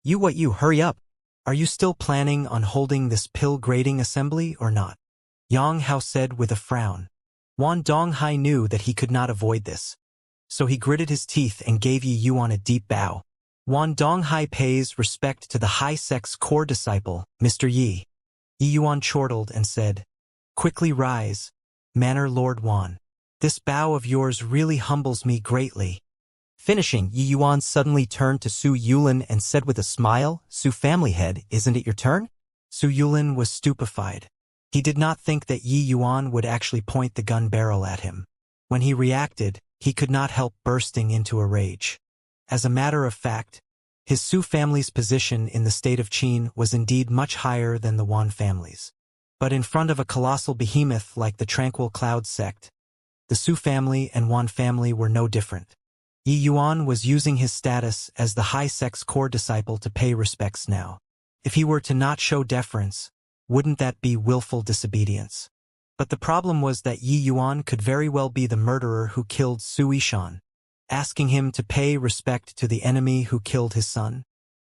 You hurry up. Are you still planning on holding this pill grading assembly or not? Yang Hao said with a frown. Wan Donghai knew that he could not avoid this, so he gritted his teeth and gave Yi Yuan a deep bow. Wan Donghai pays respect to the high sex core disciple, Mr. Yi. Yi Yuan chortled and said, quickly rise, Manor Lord Wan. This bow of yours really humbles me greatly. Finishing, Yi Yuan suddenly turned to Su Yulin and said with a smile, Su family head, isn't it your turn? Su Yulin was stupefied. He did not think that Yi Yuan would actually point the gun barrel at him. When he reacted, he could not help bursting into a rage. As a matter of fact, his Su family's position in the state of Qin was indeed much higher than the Wan family's. But in front of a colossal behemoth like the Tranquil Cloud sect, the Su family and Wan family were no different. Yi Yuan was using his status as the high-sex core disciple to pay respects now. If he were to not show deference, wouldn't that be willful disobedience? But the problem was that Yi Yuan could very well be the murderer who killed Su Yishan. Asking him to pay respect to the enemy who killed his son?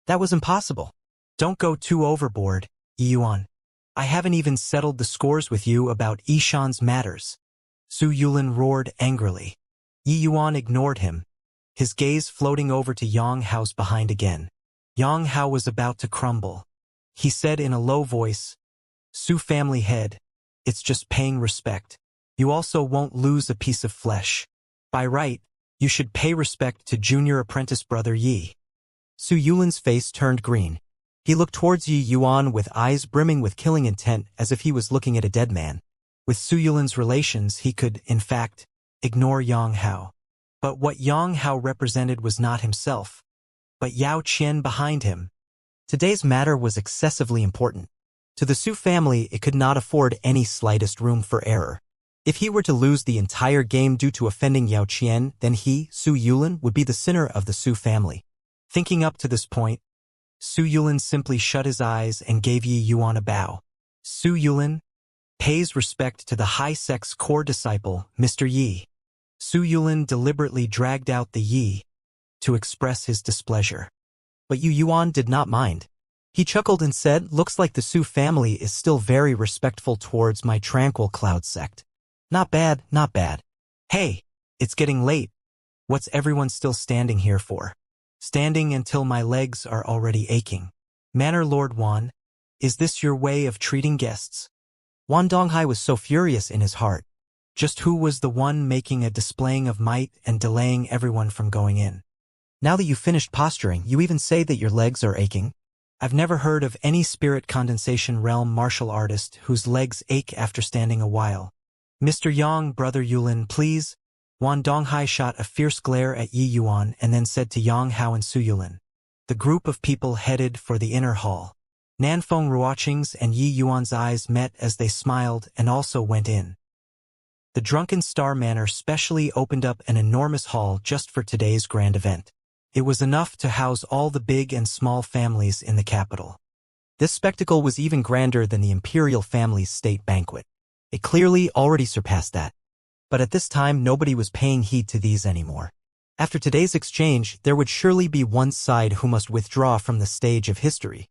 That was impossible. Don't go too overboard, Yi Yuan. I haven't even settled the scores with you about Yishan's matters. Su Yulin roared angrily. Yi Yuan ignored him, his gaze floating over to Yang Hao's behind again. Yang Hao was about to crumble. He said in a low voice, Su family head, it's just paying respect. You also won't lose a piece of flesh. By right, you should pay respect to junior apprentice brother Yi. Su Yulin's face turned green. He looked towards Yi Yuan with eyes brimming with killing intent as if he was looking at a dead man. With Su Yulin's relations, he could, in fact, ignore Yang Hao. But what Yang Hao represented was not himself, but Yao Qian behind him. Today's matter was excessively important. To the Su family, it could not afford any slightest room for error. If he were to lose the entire game due to offending Yao Qian, then he, Su Yulin, would be the sinner of the Su family. Thinking up to this point, Su Yulin simply shut his eyes and gave Yi Yuan a bow. Su Yulin pays respect to the high-sex core disciple, Mr. Yi. Su Yulin deliberately dragged out the Yi to express his displeasure. But Yi Yuan did not mind. He chuckled and said, looks like the Su family is still very respectful towards my Tranquil Cloud sect. Not bad, not bad. Hey, it's getting late. What's everyone still standing here for? Standing until my legs are already aching. Manor Lord Wan, is this your way of treating guests? Wan Donghai was so furious in his heart. Just who was the one making a displaying of might and delaying everyone from going in? Now that you've finished posturing, you even say that your legs are aching? I've never heard of any spirit condensation realm martial artist whose legs ache after standing a while. Mr. Yang, brother Yulin, please. Wan Donghai shot a fierce glare at Yi Yuan and then said to Yang Hao and Su Yulin. the group of people headed for the inner hall. Nanfeng Ruoqing's and Yi Yuan's eyes met as they smiled and also went in. The Drunken Star Manor specially opened up an enormous hall just for today's grand event. It was enough to house all the big and small families in the capital. This spectacle was even grander than the imperial family's state banquet. It clearly already surpassed that. But at this time, nobody was paying heed to these anymore. After today's exchange, there would surely be one side who must withdraw from the stage of history.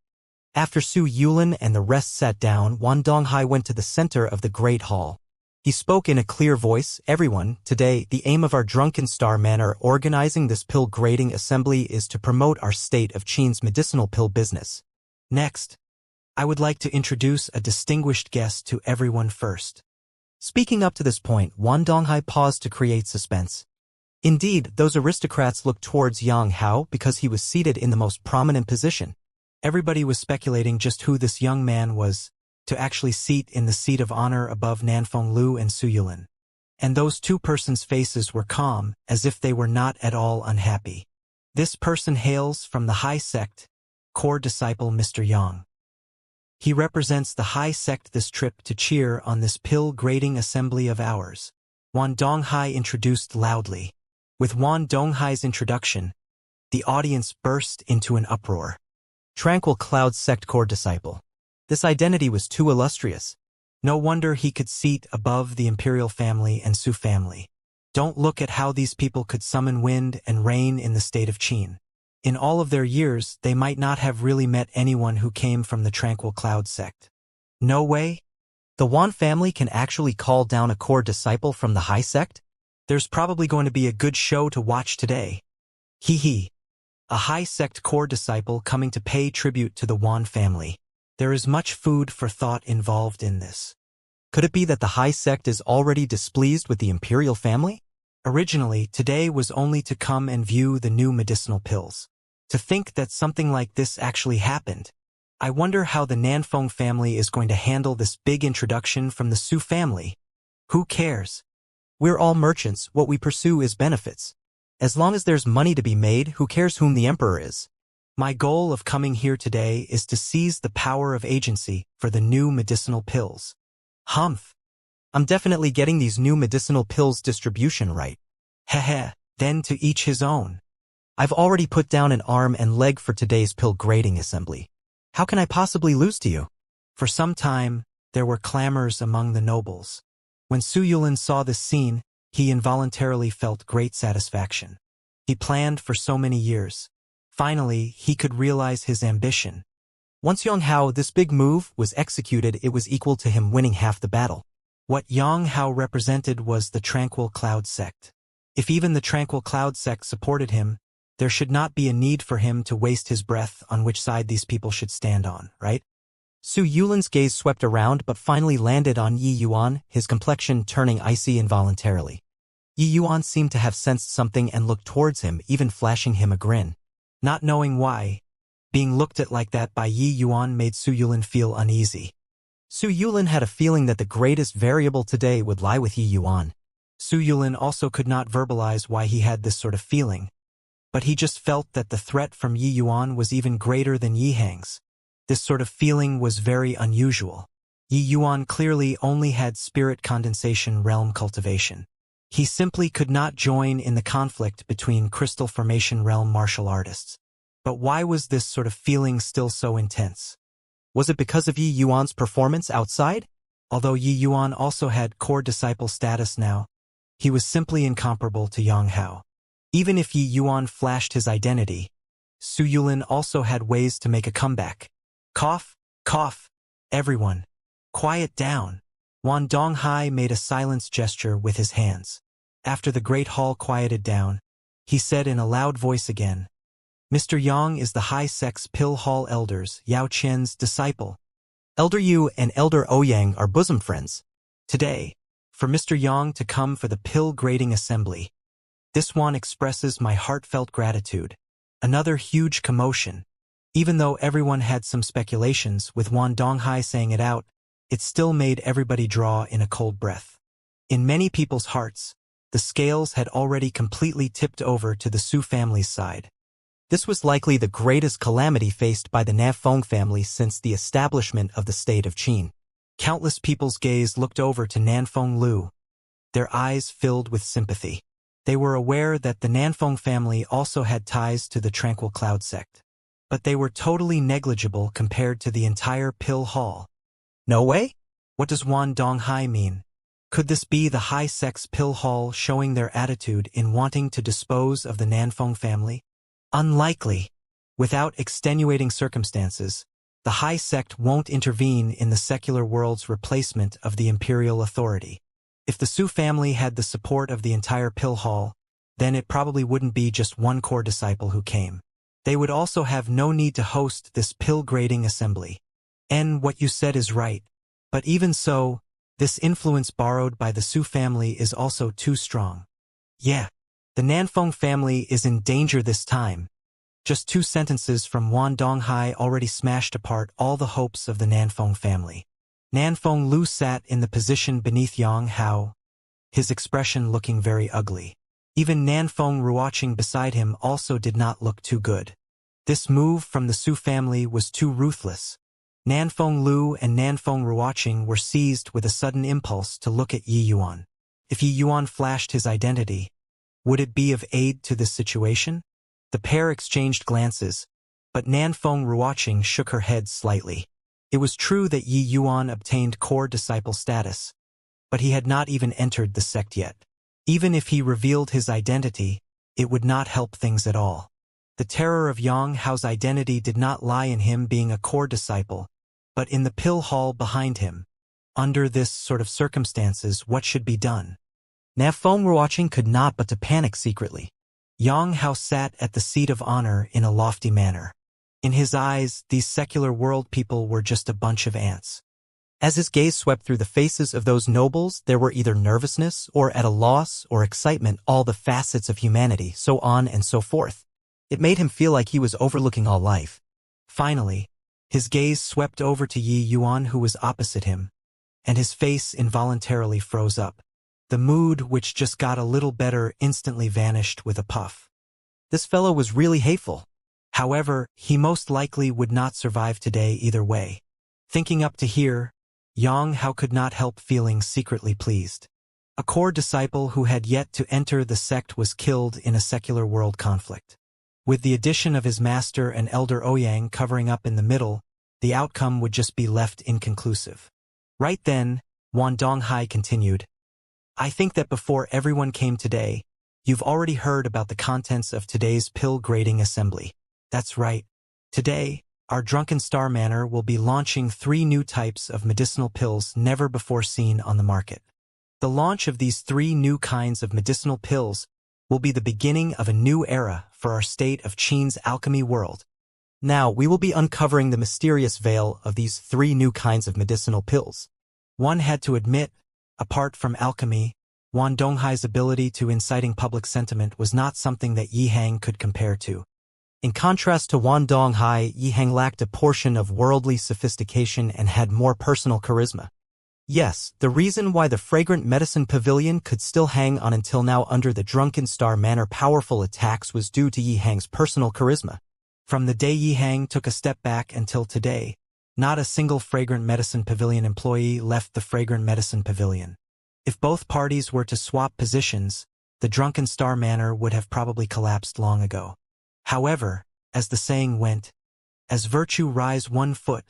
After Su Yulin and the rest sat down, Wan Donghai went to the center of the Great Hall. He spoke in a clear voice, "Everyone, today, the aim of our Drunken Star Manor organizing this pill grading assembly is to promote our state of Qin's medicinal pill business. Next, I would like to introduce a distinguished guest to everyone first." Speaking up to this point, Wan Donghai paused to create suspense. Indeed, those aristocrats looked towards Yang Hao because he was seated in the most prominent position. Everybody was speculating just who this young man was, to actually seat in the seat of honor above Nanfeng Lu and Su Yulin. And those two persons' faces were calm, as if they were not at all unhappy. This person hails from the high sect, core disciple Mr. Yang. He represents the high sect this trip to cheer on this pill grading assembly of ours. Wan Donghai introduced loudly. With Wan Donghai's introduction, the audience burst into an uproar. Tranquil Cloud sect core disciple. This identity was too illustrious. No wonder he could seat above the imperial family and Su family. Don't look at how these people could summon wind and rain in the state of Qin. In all of their years, they might not have really met anyone who came from the Tranquil Cloud sect. No way? The Wan family can actually call down a core disciple from the high sect? There's probably going to be a good show to watch today. Hee hee. A high sect core disciple coming to pay tribute to the Wan family. There is much food for thought involved in this. Could it be that the high sect is already displeased with the imperial family? Originally, today was only to come and view the new medicinal pills. To think that something like this actually happened. I wonder how the Nanfeng family is going to handle this big introduction from the Su family. Who cares? We're all merchants, what we pursue is benefits. As long as there's money to be made, who cares whom the emperor is? My goal of coming here today is to seize the power of agency for the new medicinal pills. Humph. I'm definitely getting these new medicinal pills distribution right. Heh, then to each his own. I've already put down an arm and leg for today's pill grading assembly. How can I possibly lose to you? For some time, there were clamors among the nobles. When Su Yulin saw this scene, he involuntarily felt great satisfaction. He planned for so many years. Finally, he could realize his ambition. Once Yang Hao this big move was executed, it was equal to him winning half the battle. What Yang Hao represented was the Tranquil Cloud sect. If even the Tranquil Cloud sect supported him, there should not be a need for him to waste his breath on which side these people should stand on, right? Su Yulin's gaze swept around but finally landed on Yi Yuan, his complexion turning icy involuntarily. Yi Yuan seemed to have sensed something and looked towards him, even flashing him a grin. Not knowing why, being looked at like that by Yi Yuan made Su Yulin feel uneasy. Su Yulin had a feeling that the greatest variable today would lie with Yi Yuan. Su Yulin also could not verbalize why he had this sort of feeling, but he just felt that the threat from Yi Yuan was even greater than Yi Hang's. This sort of feeling was very unusual. Yi Yuan clearly only had spirit condensation realm cultivation. He simply could not join in the conflict between crystal formation realm martial artists. But why was this sort of feeling still so intense? Was it because of Yi Yuan's performance outside? Although Yi Yuan also had core disciple status now, he was simply incomparable to Yang Hao. Even if Yi Yuan flashed his identity, Su Yulin also had ways to make a comeback. Cough, cough, everyone. Quiet down. Wan Donghai made a silence gesture with his hands. After the great hall quieted down, he said in a loud voice again, Mr. Yang is the high sect's pill hall elders, Yao Qian's disciple. Elder Yu and Elder Ouyang are bosom friends. Today, for Mr. Yang to come for the pill grading assembly, this one expresses my heartfelt gratitude. Another huge commotion. Even though everyone had some speculations, with Wan Donghai saying it out, it still made everybody draw in a cold breath. In many people's hearts, the scales had already completely tipped over to the Su family's side. This was likely the greatest calamity faced by the Nanfeng family since the establishment of the state of Qin. Countless people's gaze looked over to Nanfeng Lu, their eyes filled with sympathy. They were aware that the Nanfeng family also had ties to the Tranquil Cloud sect, but they were totally negligible compared to the entire Pill Hall. No way? What does Wan Donghai mean? Could this be the high sex Pill Hall showing their attitude in wanting to dispose of the Nanfeng family? Unlikely. Without extenuating circumstances, the high sect won't intervene in the secular world's replacement of the imperial authority. If the Su family had the support of the entire Pill Hall, then it probably wouldn't be just one core disciple who came. They would also have no need to host this pill grading assembly. And what you said is right. But even so, this influence borrowed by the Su family is also too strong. Yeah, the Nanfeng family is in danger this time. Just 2 sentences from Wan Donghai already smashed apart all the hopes of the Nanfeng family. Nanfeng Lu sat in the position beneath Yang Hao, his expression looking very ugly. Even Nanfeng Ruoqing beside him also did not look too good. This move from the Su family was too ruthless. Nanfeng Lu and Nanfeng Ruoqing were seized with a sudden impulse to look at Yi Yuan. If Yi Yuan flashed his identity, would it be of aid to this situation? The pair exchanged glances, but Nanfeng Ruoqing shook her head slightly. It was true that Yi Yuan obtained core disciple status, but he had not even entered the sect yet. Even if he revealed his identity, it would not help things at all. The terror of Yang Hao's identity did not lie in him being a core disciple, but in the Pill Hall behind him. Under this sort of circumstances, what should be done? Nanfeng Ruoqing could not but to panic secretly. Yang Hao sat at the seat of honor in a lofty manner. In his eyes, these secular world people were just a bunch of ants. As his gaze swept through the faces of those nobles, there were either nervousness or at a loss or excitement, all the facets of humanity, so on and so forth. It made him feel like he was overlooking all life. Finally, his gaze swept over to Yi Yuan, who was opposite him, and his face involuntarily froze up. The mood, which just got a little better, instantly vanished with a puff. This fellow was really hateful. However, he most likely would not survive today either way. Thinking up to here, Yang Hao could not help feeling secretly pleased. A core disciple who had yet to enter the sect was killed in a secular world conflict. With the addition of his master and Elder Ouyang covering up in the middle, the outcome would just be left inconclusive. Right then, Wan Donghai continued, I think that before everyone came today, you've already heard about the contents of today's pill grading assembly. That's right. Today, our Drunken Star Manor will be launching 3 new types of medicinal pills never before seen on the market. The launch of these 3 new kinds of medicinal pills will be the beginning of a new era for our state of Qin's alchemy world. Now, we will be uncovering the mysterious veil of these 3 new kinds of medicinal pills. One had to admit, apart from alchemy, Wan Donghai's ability to inciting public sentiment was not something that Yi Hang could compare to. In contrast to Wan Donghai, Yi Hang lacked a portion of worldly sophistication and had more personal charisma. Yes, the reason why the Fragrant Medicine Pavilion could still hang on until now under the Drunken Star Manor powerful attacks was due to Yi Hang's personal charisma. From the day Yi Hang took a step back until today, not a single Fragrant Medicine Pavilion employee left the Fragrant Medicine Pavilion. If both parties were to swap positions, the Drunken Star Manor would have probably collapsed long ago. However, as the saying went, as virtue rise 1 foot,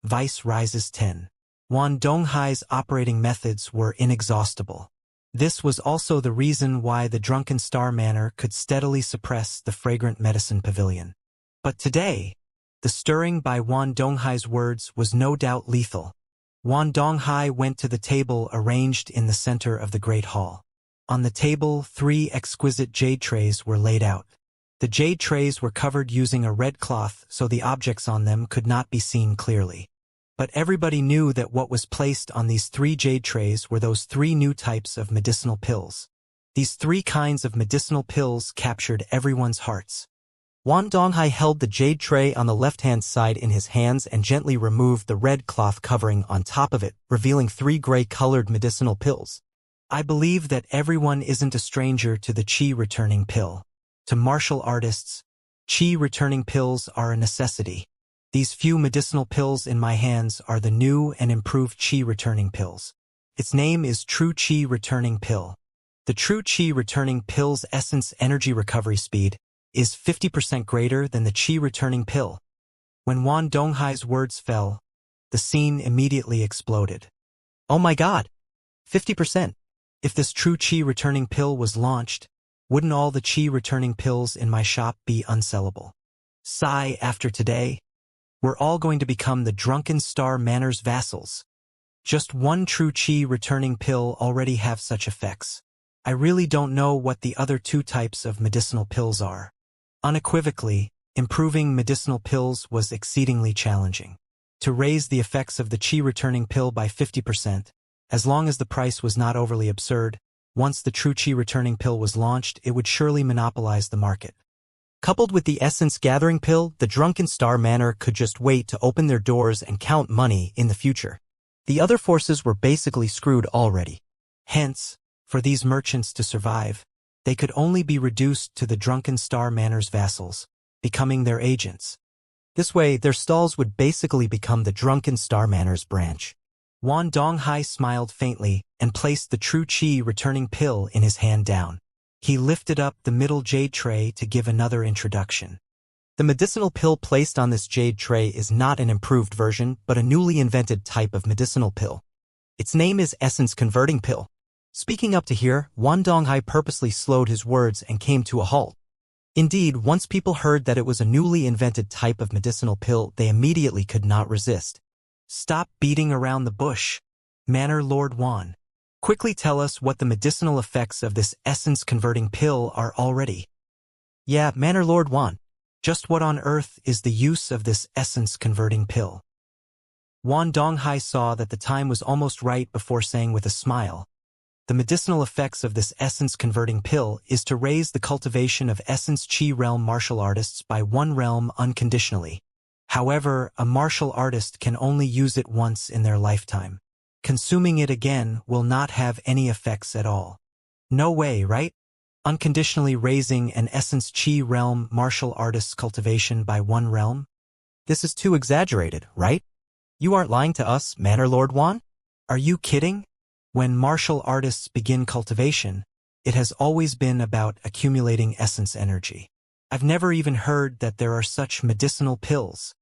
vice rises 10. Wan Donghai's operating methods were inexhaustible. This was also the reason why the Drunken Star Manor could steadily suppress the Fragrant Medicine Pavilion. But today, the stirring by Wan Donghai's words was no doubt lethal. Wan Donghai went to the table arranged in the center of the Great Hall. On the table, 3 exquisite jade trays were laid out. The jade trays were covered using a red cloth so the objects on them could not be seen clearly. But everybody knew that what was placed on these 3 jade trays were those 3 new types of medicinal pills. These 3 kinds of medicinal pills captured everyone's hearts. Wan Donghai held the jade tray on the left-hand side in his hands and gently removed the red cloth covering on top of it, revealing 3 gray-colored medicinal pills. I believe that everyone isn't a stranger to the Qi returning pill. To martial artists, Qi returning pills are a necessity. These few medicinal pills in my hands are the new and improved Qi returning pills. Its name is True Qi Returning Pill. The True Qi Returning Pill's essence energy recovery speed is 50% greater than the Qi Returning Pill. When Wan Donghai's words fell, the scene immediately exploded. Oh my god! 50%! If this True Qi Returning Pill was launched, wouldn't all the Qi Returning Pills in my shop be unsellable? Sigh, after today, we're all going to become the drunken Star Manor's vassals. Just one True Qi Returning Pill already have such effects. I really don't know what the other two types of medicinal pills are. Unequivocally, improving medicinal pills was exceedingly challenging. To raise the effects of the Qi Returning Pill by 50%, as long as the price was not overly absurd, once the True Qi Returning Pill was launched, it would surely monopolize the market. Coupled with the Essence Gathering Pill, the Drunken Star Manor could just wait to open their doors and count money in the future. The other forces were basically screwed already. Hence, for these merchants to survive, they could only be reduced to the Drunken Star Manor's vassals, becoming their agents. This way, their stalls would basically become the Drunken Star Manor's branch. Wan Donghai smiled faintly and placed the True Qi Returning Pill in his hand down. He lifted up the middle jade tray to give another introduction. The medicinal pill placed on this jade tray is not an improved version, but a newly invented type of medicinal pill. Its name is Essence Converting Pill. Speaking up to here, Wan Donghai purposely slowed his words and came to a halt. Indeed, once people heard that it was a newly invented type of medicinal pill, they immediately could not resist. Stop beating around the bush, Manor Lord Wan. Quickly tell us what the medicinal effects of this essence-converting pill are already. Yeah, Manor Lord Wan. Just what on earth is the use of this essence-converting pill? Wan Donghai saw that the time was almost right before saying with a smile, the medicinal effects of this essence-converting pill is to raise the cultivation of Essence Qi realm martial artists by 1 realm unconditionally. However, a martial artist can only use it once in their lifetime. Consuming it again will not have any effects at all. No way, right? Unconditionally raising an Essence Qi realm martial artist's cultivation by 1 realm? This is too exaggerated, right? You aren't lying to us, Manor Lord Wan? Are you kidding? When martial artists begin cultivation, it has always been about accumulating essence energy. I've never even heard that there are such medicinal pills.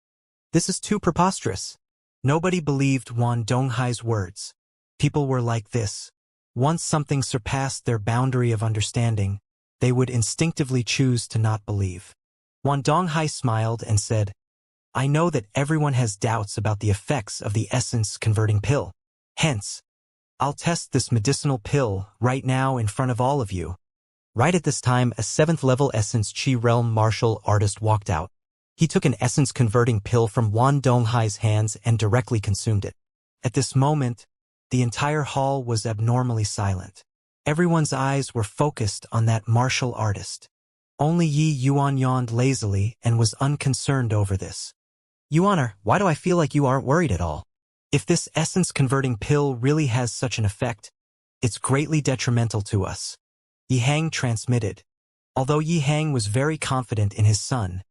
This is too preposterous. Nobody believed Wan Donghai's words. People were like this. Once something surpassed their boundary of understanding, they would instinctively choose to not believe. Wan Donghai smiled and said, I know that everyone has doubts about the effects of the essence-converting pill. Hence, I'll test this medicinal pill right now in front of all of you. Right at this time, a 7th-level Essence Qi realm martial artist walked out. He took an essence-converting pill from Wan Donghai's hands and directly consumed it. At this moment, the entire hall was abnormally silent. Everyone's eyes were focused on that martial artist. Only Yi Yuan yawned lazily and was unconcerned over this. Yuaner, why do I feel like you aren't worried at all? If this essence-converting pill really has such an effect, it's greatly detrimental to us. Yi Hang transmitted. Although Yi Hang was very confident in his son,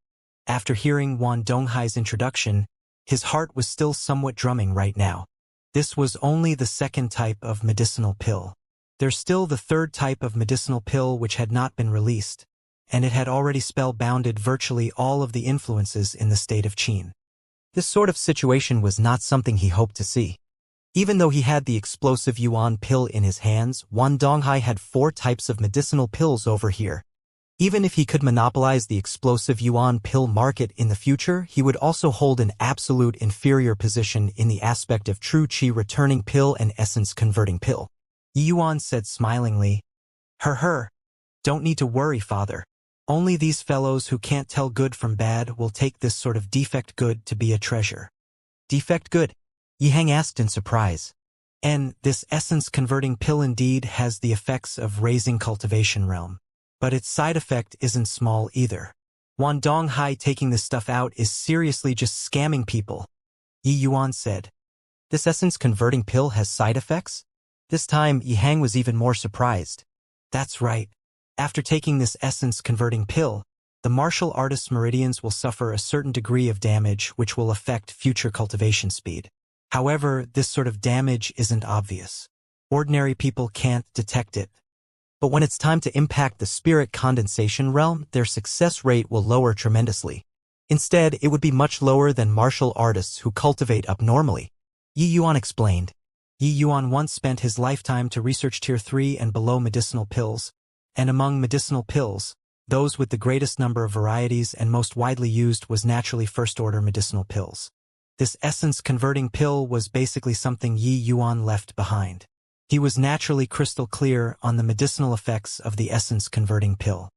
after hearing Wan Donghai's introduction, his heart was still somewhat drumming right now. This was only the 2nd type of medicinal pill. There's still the 3rd type of medicinal pill which had not been released, and it had already spellbounded virtually all of the influences in the state of Qin. This sort of situation was not something he hoped to see. Even though he had the explosive Yuan pill in his hands, Wan Donghai had 4 types of medicinal pills over here. Even if he could monopolize the explosive Yuan pill market in the future, he would also hold an absolute inferior position in the aspect of True Qi Returning Pill and Essence Converting Pill. Yi Yuan said smilingly, Don't need to worry, father. Only these fellows who can't tell good from bad will take this sort of defect good to be a treasure. Defect good? Yi Hang asked in surprise. And this essence-converting pill indeed has the effects of raising cultivation realm. But its side effect isn't small either. Wan Donghai taking this stuff out is seriously just scamming people. Yi Yuan said. This essence-converting pill has side effects? This time, Yi Hang was even more surprised. That's right. After taking this essence-converting pill, The martial artist's meridians will suffer a certain degree of damage which will affect future cultivation speed. However, this sort of damage isn't obvious. Ordinary people can't detect it. But when it's time to impact the spirit condensation realm, their success rate will lower tremendously. Instead, it would be much lower than martial artists who cultivate abnormally. Yi Yuan explained. Yi Yuan once spent his lifetime to research Tier 3 and below medicinal pills, and among medicinal pills, those with the greatest number of varieties and most widely used was naturally first-order medicinal pills. This essence-converting pill was basically something Yi Yuan left behind. He was naturally crystal clear on the medicinal effects of the essence-converting pill.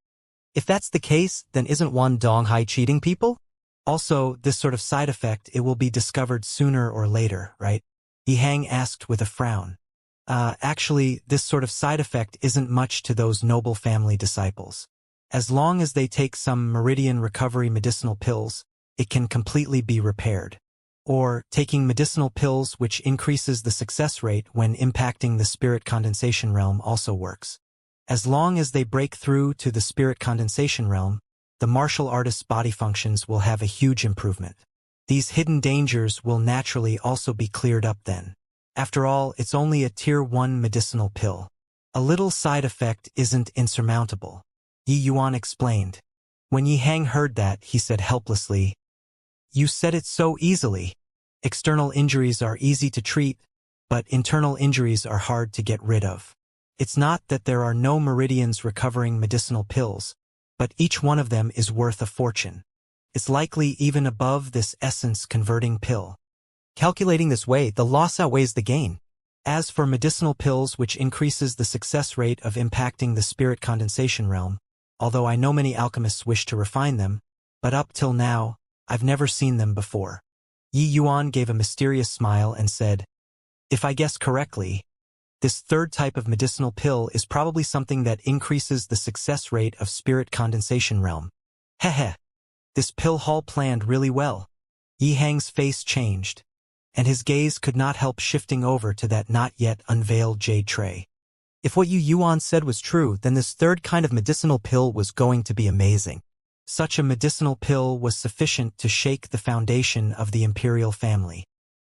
If that's the case, then isn't Wan Donghai cheating people? Also, this sort of side effect, it will be discovered sooner or later, right? Yi Hang asked with a frown. Actually, this sort of side effect isn't much to those noble family disciples. As long as they take some meridian recovery medicinal pills, it can completely be repaired. Or, taking medicinal pills which increases the success rate when impacting the spirit condensation realm also works. As long as they break through to the spirit condensation realm, the martial artist's body functions will have a huge improvement. These hidden dangers will naturally also be cleared up then. After all, it's only a Tier 1 medicinal pill. A little side effect isn't insurmountable. Yi Yuan explained. When Yi Hang heard that, he said helplessly, "You said it so easily. External injuries are easy to treat, but internal injuries are hard to get rid of. It's not that there are no meridians recovering medicinal pills, but each one of them is worth a fortune. It's likely even above this essence-converting pill. Calculating this way, the loss outweighs the gain. As for medicinal pills which increases the success rate of impacting the spirit condensation realm, although I know many alchemists wish to refine them, but up till now, I've never seen them before." Yi Yuan gave a mysterious smile and said, "If I guess correctly, this third type of medicinal pill is probably something that increases the success rate of spirit condensation realm. Heh. This pill Hall planned really well." Yi Hang's face changed, and his gaze could not help shifting over to that not yet unveiled jade tray. If what Yi Yuan said was true, then this third kind of medicinal pill was going to be amazing. Such a medicinal pill was sufficient to shake the foundation of the imperial family.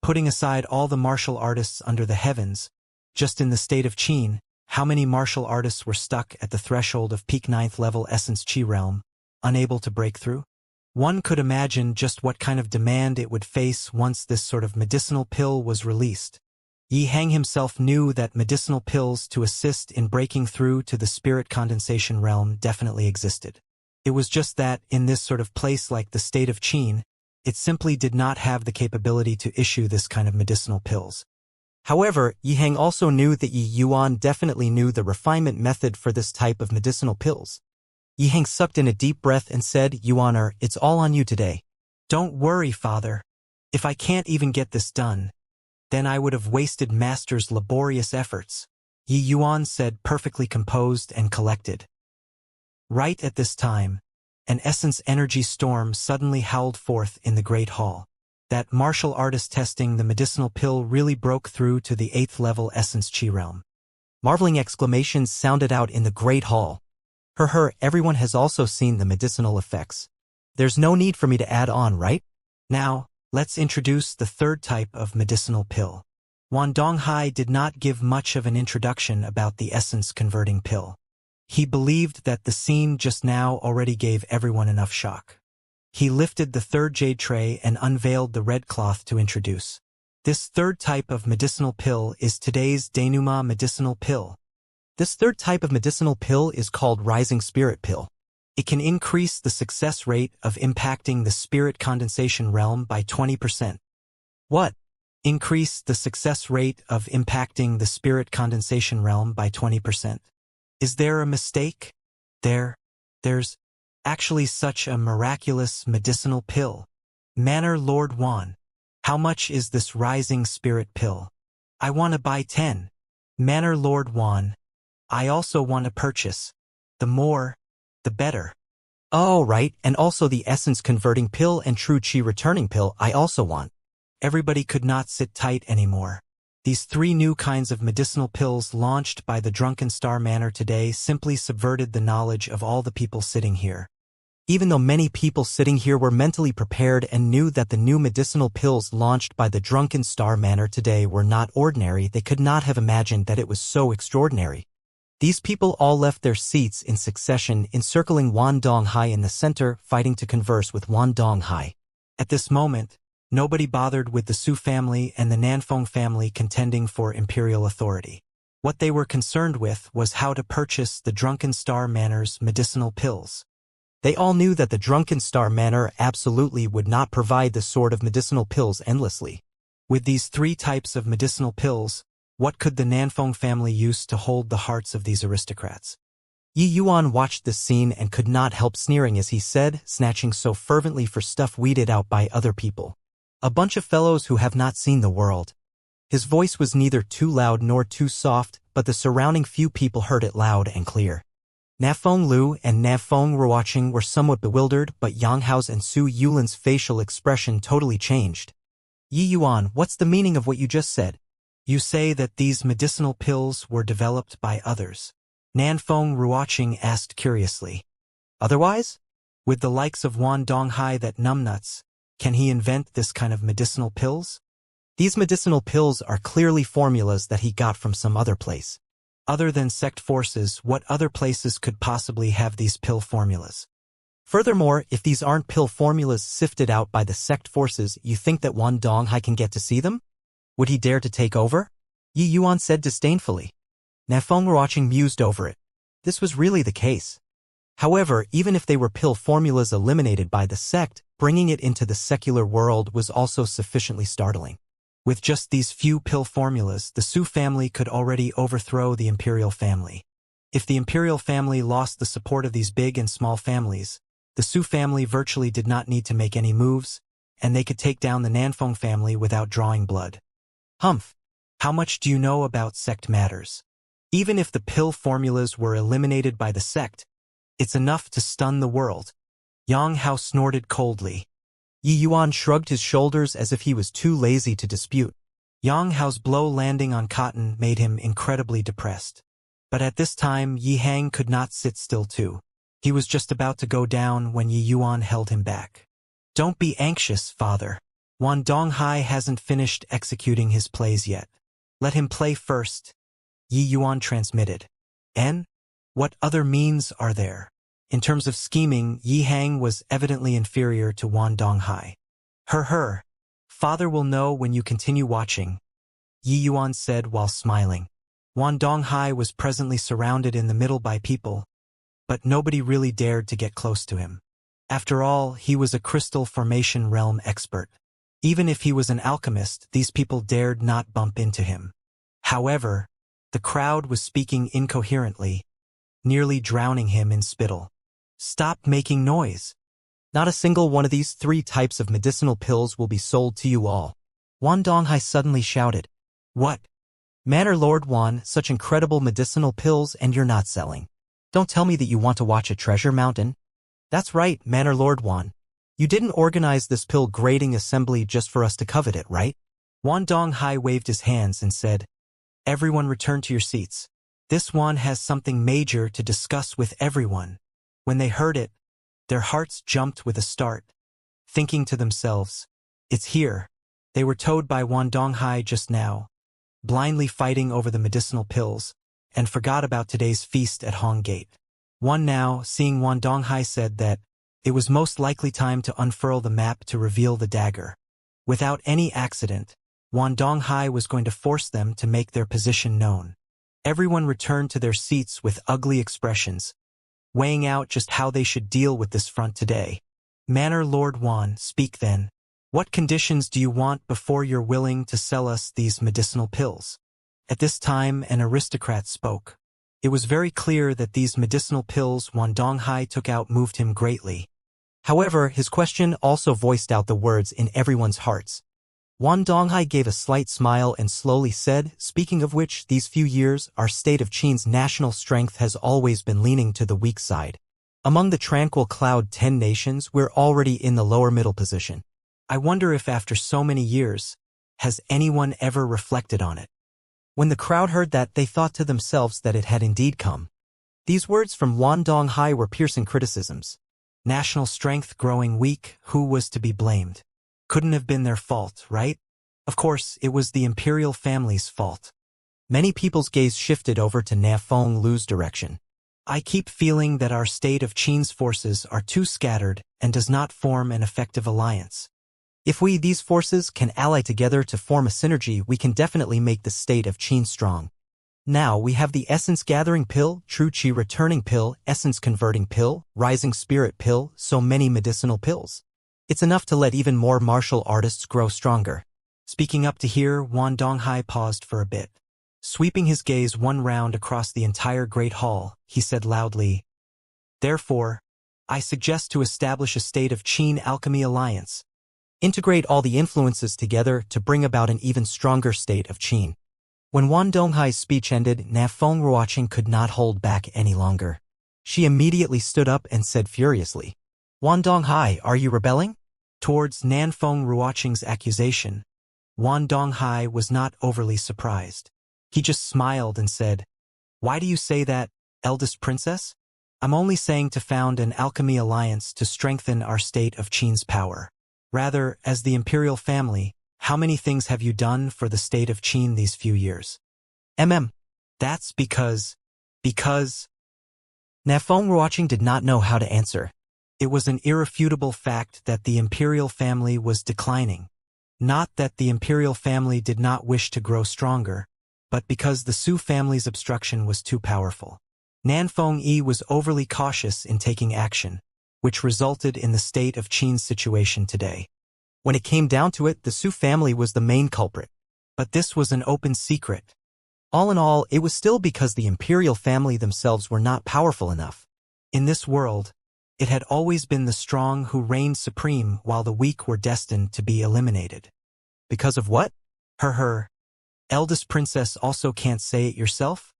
Putting aside all the martial artists under the heavens, just in the state of Qin, how many martial artists were stuck at the threshold of peak 9th level essence Qi realm, unable to break through? One could imagine just what kind of demand it would face once this sort of medicinal pill was released. Yi Hang himself knew that medicinal pills to assist in breaking through to the spirit condensation realm definitely existed. It was just that, in this sort of place like the state of Qin, it simply did not have the capability to issue this kind of medicinal pills. However, Yi Hang also knew that Yi Yuan definitely knew the refinement method for this type of medicinal pills. Yi Hang sucked in a deep breath and said, "Yuaner, it's all on you today." "Don't worry, father. If I can't even get this done, then I would have wasted master's laborious efforts," Yi Yuan said, perfectly composed and collected. Right at this time, an essence energy storm suddenly howled forth in the Great Hall. That martial artist testing the medicinal pill really broke through to the 8th level essence Qi realm. Marveling exclamations sounded out in the Great Hall. Everyone has also seen the medicinal effects. There's no need for me to add on, right? Now, let's introduce the third type of medicinal pill. Wan Donghai did not give much of an introduction about the essence-converting pill. He believed that the scene just now already gave everyone enough shock. He lifted the third jade tray and unveiled the red cloth to introduce. This third type of medicinal pill is today's denouement medicinal pill. This third type of medicinal pill is called Rising Spirit Pill. It can increase the success rate of impacting the spirit condensation realm by 20%. What? Increase the success rate of impacting the spirit condensation realm by 20%. Is there a mistake? There's actually such a miraculous medicinal pill. Manor Lord Wan. How much is this rising spirit pill? I want to buy 10. Manor Lord Wan. I also want to purchase. The more, the better. Oh, right, and also the essence converting pill and true chi returning pill I also want. Everybody could not sit tight anymore. These 3 new kinds of medicinal pills launched by the Drunken Star Manor today simply subverted the knowledge of all the people sitting here. Even though many people sitting here were mentally prepared and knew that the new medicinal pills launched by the Drunken Star Manor today were not ordinary, they could not have imagined that it was so extraordinary. These people all left their seats in succession, encircling Wan Donghai in the center, fighting to converse with Wan Donghai. At this moment, nobody bothered with the Su family and the Nanfeng family contending for imperial authority. What they were concerned with was how to purchase the Drunken Star Manor's medicinal pills. They all knew that the Drunken Star Manor absolutely would not provide this sort of medicinal pills endlessly. With these 3 types of medicinal pills, what could the Nanfeng family use to hold the hearts of these aristocrats? Yi Yuan watched this scene and could not help sneering as he said, snatching so fervently for stuff weeded out by other people. A bunch of fellows who have not seen the world. His voice was neither too loud nor too soft, but the surrounding few people heard it loud and clear. Nafeng Lu and Nafeng Ruoqing were somewhat bewildered, but Yang Hao's and Su Yulin's facial expression totally changed. Yi Yuan, what's the meaning of what you just said? You say that these medicinal pills were developed by others. Nanfeng Ruoqing asked curiously. Otherwise? With the likes of Wan Donghai that numbnuts, can he invent this kind of medicinal pills? These medicinal pills are clearly formulas that he got from some other place. Other than sect forces, what other places could possibly have these pill formulas? Furthermore, if these aren't pill formulas sifted out by the sect forces, you think that Wan Donghai can get to see them? Would he dare to take over? Yi Yuan said disdainfully. Nafeng Ruoqing mused over it. This was really the case. However, even if they were pill formulas eliminated by the sect, bringing it into the secular world was also sufficiently startling. With just these few pill formulas, the Su family could already overthrow the imperial family. If the imperial family lost the support of these big and small families, the Su family virtually did not need to make any moves, and they could take down the Nanfeng family without drawing blood. Humph! How much do you know about sect matters? Even if the pill formulas were eliminated by the sect, it's enough to stun the world. Yang Hao snorted coldly. Yi Yuan shrugged his shoulders as if he was too lazy to dispute. Yang Hao's blow landing on cotton made him incredibly depressed. But at this time, Yi Hang could not sit still too. He was just about to go down when Yi Yuan held him back. Don't be anxious, father. Wan Donghai hasn't finished executing his plays yet. Let him play first. Yi Yuan transmitted. And? What other means are there? In terms of scheming, Yi Hang was evidently inferior to Wan Donghai. Her. Father will know when you continue watching, Yi Yuan said while smiling. Wan Donghai was presently surrounded in the middle by people, but nobody really dared to get close to him. After all, he was a crystal formation realm expert. Even if he was an alchemist, these people dared not bump into him. However, the crowd was speaking incoherently, nearly drowning him in spittle. Stop making noise. Not a single one of these 3 types of medicinal pills will be sold to you all. Wan Donghai suddenly shouted. What? Manor Lord Wan, such incredible medicinal pills and you're not selling. Don't tell me that you want to watch a treasure mountain. That's right, Manor Lord Wan. You didn't organize this pill grading assembly just for us to covet it, right? Wan Donghai waved his hands and said, Everyone return to your seats. This Wan has something major to discuss with everyone. When they heard it, their hearts jumped with a start, thinking to themselves, it's here. They were towed by Wan Donghai just now, blindly fighting over the medicinal pills, and forgot about today's feast at Hong Gate. One now, seeing Wan Donghai, said that it was most likely time to unfurl the map to reveal the dagger. Without any accident, Wan Donghai was going to force them to make their position known. Everyone returned to their seats with ugly expressions, weighing out just how they should deal with this front today. Manor Lord Wan, speak then. What conditions do you want before you're willing to sell us these medicinal pills? At this time, an aristocrat spoke. It was very clear that these medicinal pills Wan Donghai took out moved him greatly. However, his question also voiced out the words in everyone's hearts. Wan Donghai gave a slight smile and slowly said, speaking of which, these few years, our state of Qin's national strength has always been leaning to the weak side. Among the tranquil Cloud 10 nations, we're already in the lower middle position. I wonder if after so many years, has anyone ever reflected on it? When the crowd heard that, they thought to themselves that it had indeed come. These words from Wan Donghai were piercing criticisms. National strength growing weak, who was to be blamed? Couldn't have been their fault, right? Of course, it was the imperial family's fault. Many people's gaze shifted over to Nafeng Lu's direction. I keep feeling that our state of Qin's forces are too scattered and does not form an effective alliance. If these forces can ally together to form a synergy, we can definitely make the state of Qin strong. Now we have the Essence Gathering Pill, True Qi Returning Pill, Essence Converting Pill, Rising Spirit Pill, so many medicinal pills. It's enough to let even more martial artists grow stronger. Speaking up to here, Wan Donghai paused for a bit. Sweeping his gaze one round across the entire Great Hall, he said loudly, "Therefore, I suggest to establish a state of Qin Alchemy Alliance. Integrate all the influences together to bring about an even stronger state of Qin." When Wan Donghai's speech ended, Nafeng Ruoqing could not hold back any longer. She immediately stood up and said furiously, "Wan Donghai, are you rebelling?" Towards Nafeng Ruoqing's accusation, Wan Donghai was not overly surprised. He just smiled and said, "Why do you say that, eldest princess? I'm only saying to found an alchemy alliance to strengthen our state of Qin's power. Rather, as the imperial family, how many things have you done for the state of Qin these few years?" That's because... Nafeng Ruoqing did not know how to answer. It was an irrefutable fact that the imperial family was declining. Not that the imperial family did not wish to grow stronger, but because the Su family's obstruction was too powerful. Nanfeng Yi was overly cautious in taking action, which resulted in the state of Qin's situation today. When it came down to it, the Su family was the main culprit. But this was an open secret. All in all, it was still because the imperial family themselves were not powerful enough. In this world, it had always been the strong who reigned supreme while the weak were destined to be eliminated. Because of what? Eldest princess also can't say it yourself?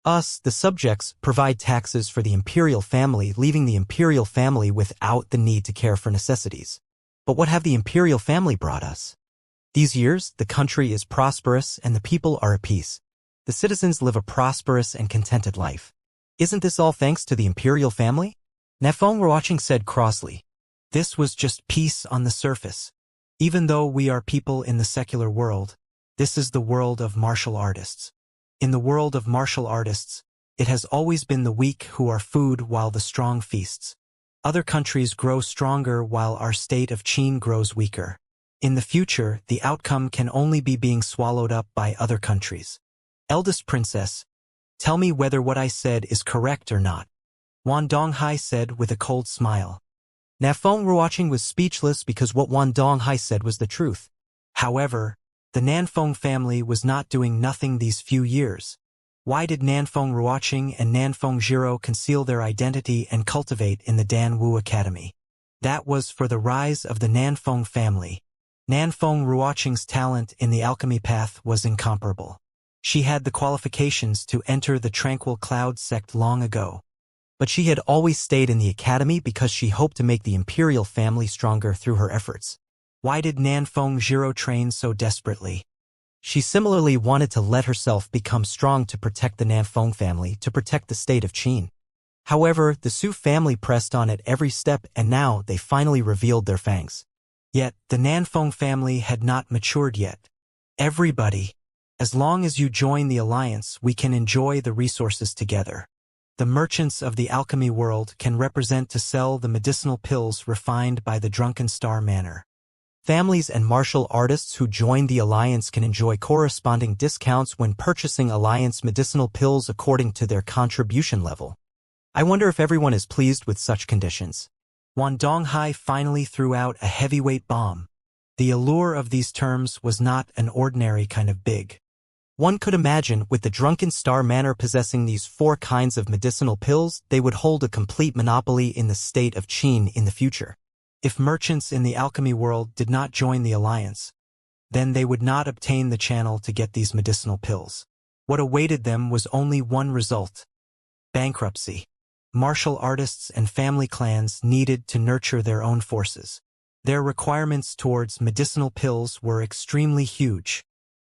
Us, the subjects, provide taxes for the imperial family, leaving the imperial family without the need to care for necessities. But what have the imperial family brought us? These years, the country is prosperous and the people are at peace. The citizens live a prosperous and contented life. Isn't this all thanks to the imperial family? Nafeng Ruoqing said crossly. This was just peace on the surface. Even though we are people in the secular world, this is the world of martial artists. In the world of martial artists, it has always been the weak who are food while the strong feasts. Other countries grow stronger while our state of Qin grows weaker. In the future, the outcome can only be being swallowed up by other countries. Eldest princess, tell me whether what I said is correct or not. Wan Donghai said with a cold smile. Nafeng Ruoqing was speechless because what Wan Donghai said was the truth. However, the Nanfeng family was not doing nothing these few years. Why did Nanfeng Ruoqing and Nanfeng Jiro conceal their identity and cultivate in the Dan Wu Academy? That was for the rise of the Nanfeng family. Nanfeng Ruoqing's talent in the alchemy path was incomparable. She had the qualifications to enter the Tranquil Cloud sect long ago. But she had always stayed in the academy because she hoped to make the imperial family stronger through her efforts. Why did Nanfeng Jiro train so desperately? She similarly wanted to let herself become strong to protect the Nanfeng family, to protect the state of Qin. However, the Su family pressed on at every step and now they finally revealed their fangs. Yet, the Nanfeng family had not matured yet. Everybody, as long as you join the alliance, we can enjoy the resources together. The merchants of the alchemy world can represent to sell the medicinal pills refined by the Drunken Star Manor. Families and martial artists who join the alliance can enjoy corresponding discounts when purchasing alliance medicinal pills according to their contribution level. I wonder if everyone is pleased with such conditions. Wan Donghai finally threw out a heavyweight bomb. The allure of these terms was not an ordinary kind of big. One could imagine, with the Drunken Star Manor possessing these 4 kinds of medicinal pills, they would hold a complete monopoly in the state of Qin in the future. If merchants in the alchemy world did not join the alliance, then they would not obtain the channel to get these medicinal pills. What awaited them was only one result: bankruptcy. Martial artists and family clans needed to nurture their own forces. Their requirements towards medicinal pills were extremely huge.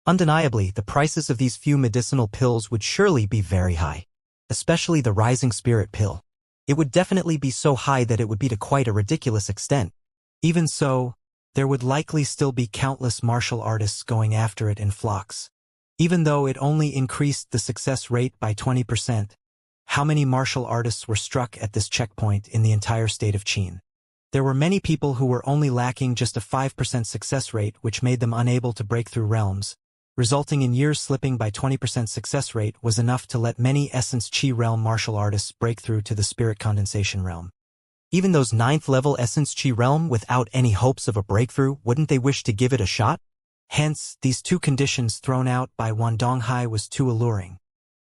Undeniably, the prices of these few medicinal pills would surely be very high, especially the Rising Spirit pill. It would definitely be so high that it would be to quite a ridiculous extent. Even so, there would likely still be countless martial artists going after it in flocks. Even though it only increased the success rate by 20%, how many martial artists were struck at this checkpoint in the entire state of Qin? There were many people who were only lacking just a 5% success rate, which made them unable to break through realms, resulting in years slipping by 20% success rate was enough to let many Essence Qi realm martial artists break through to the Spirit Condensation realm. Even those 9th level Essence Qi realm without any hopes of a breakthrough, wouldn't they wish to give it a shot? Hence, these two conditions thrown out by Wan Donghai was too alluring.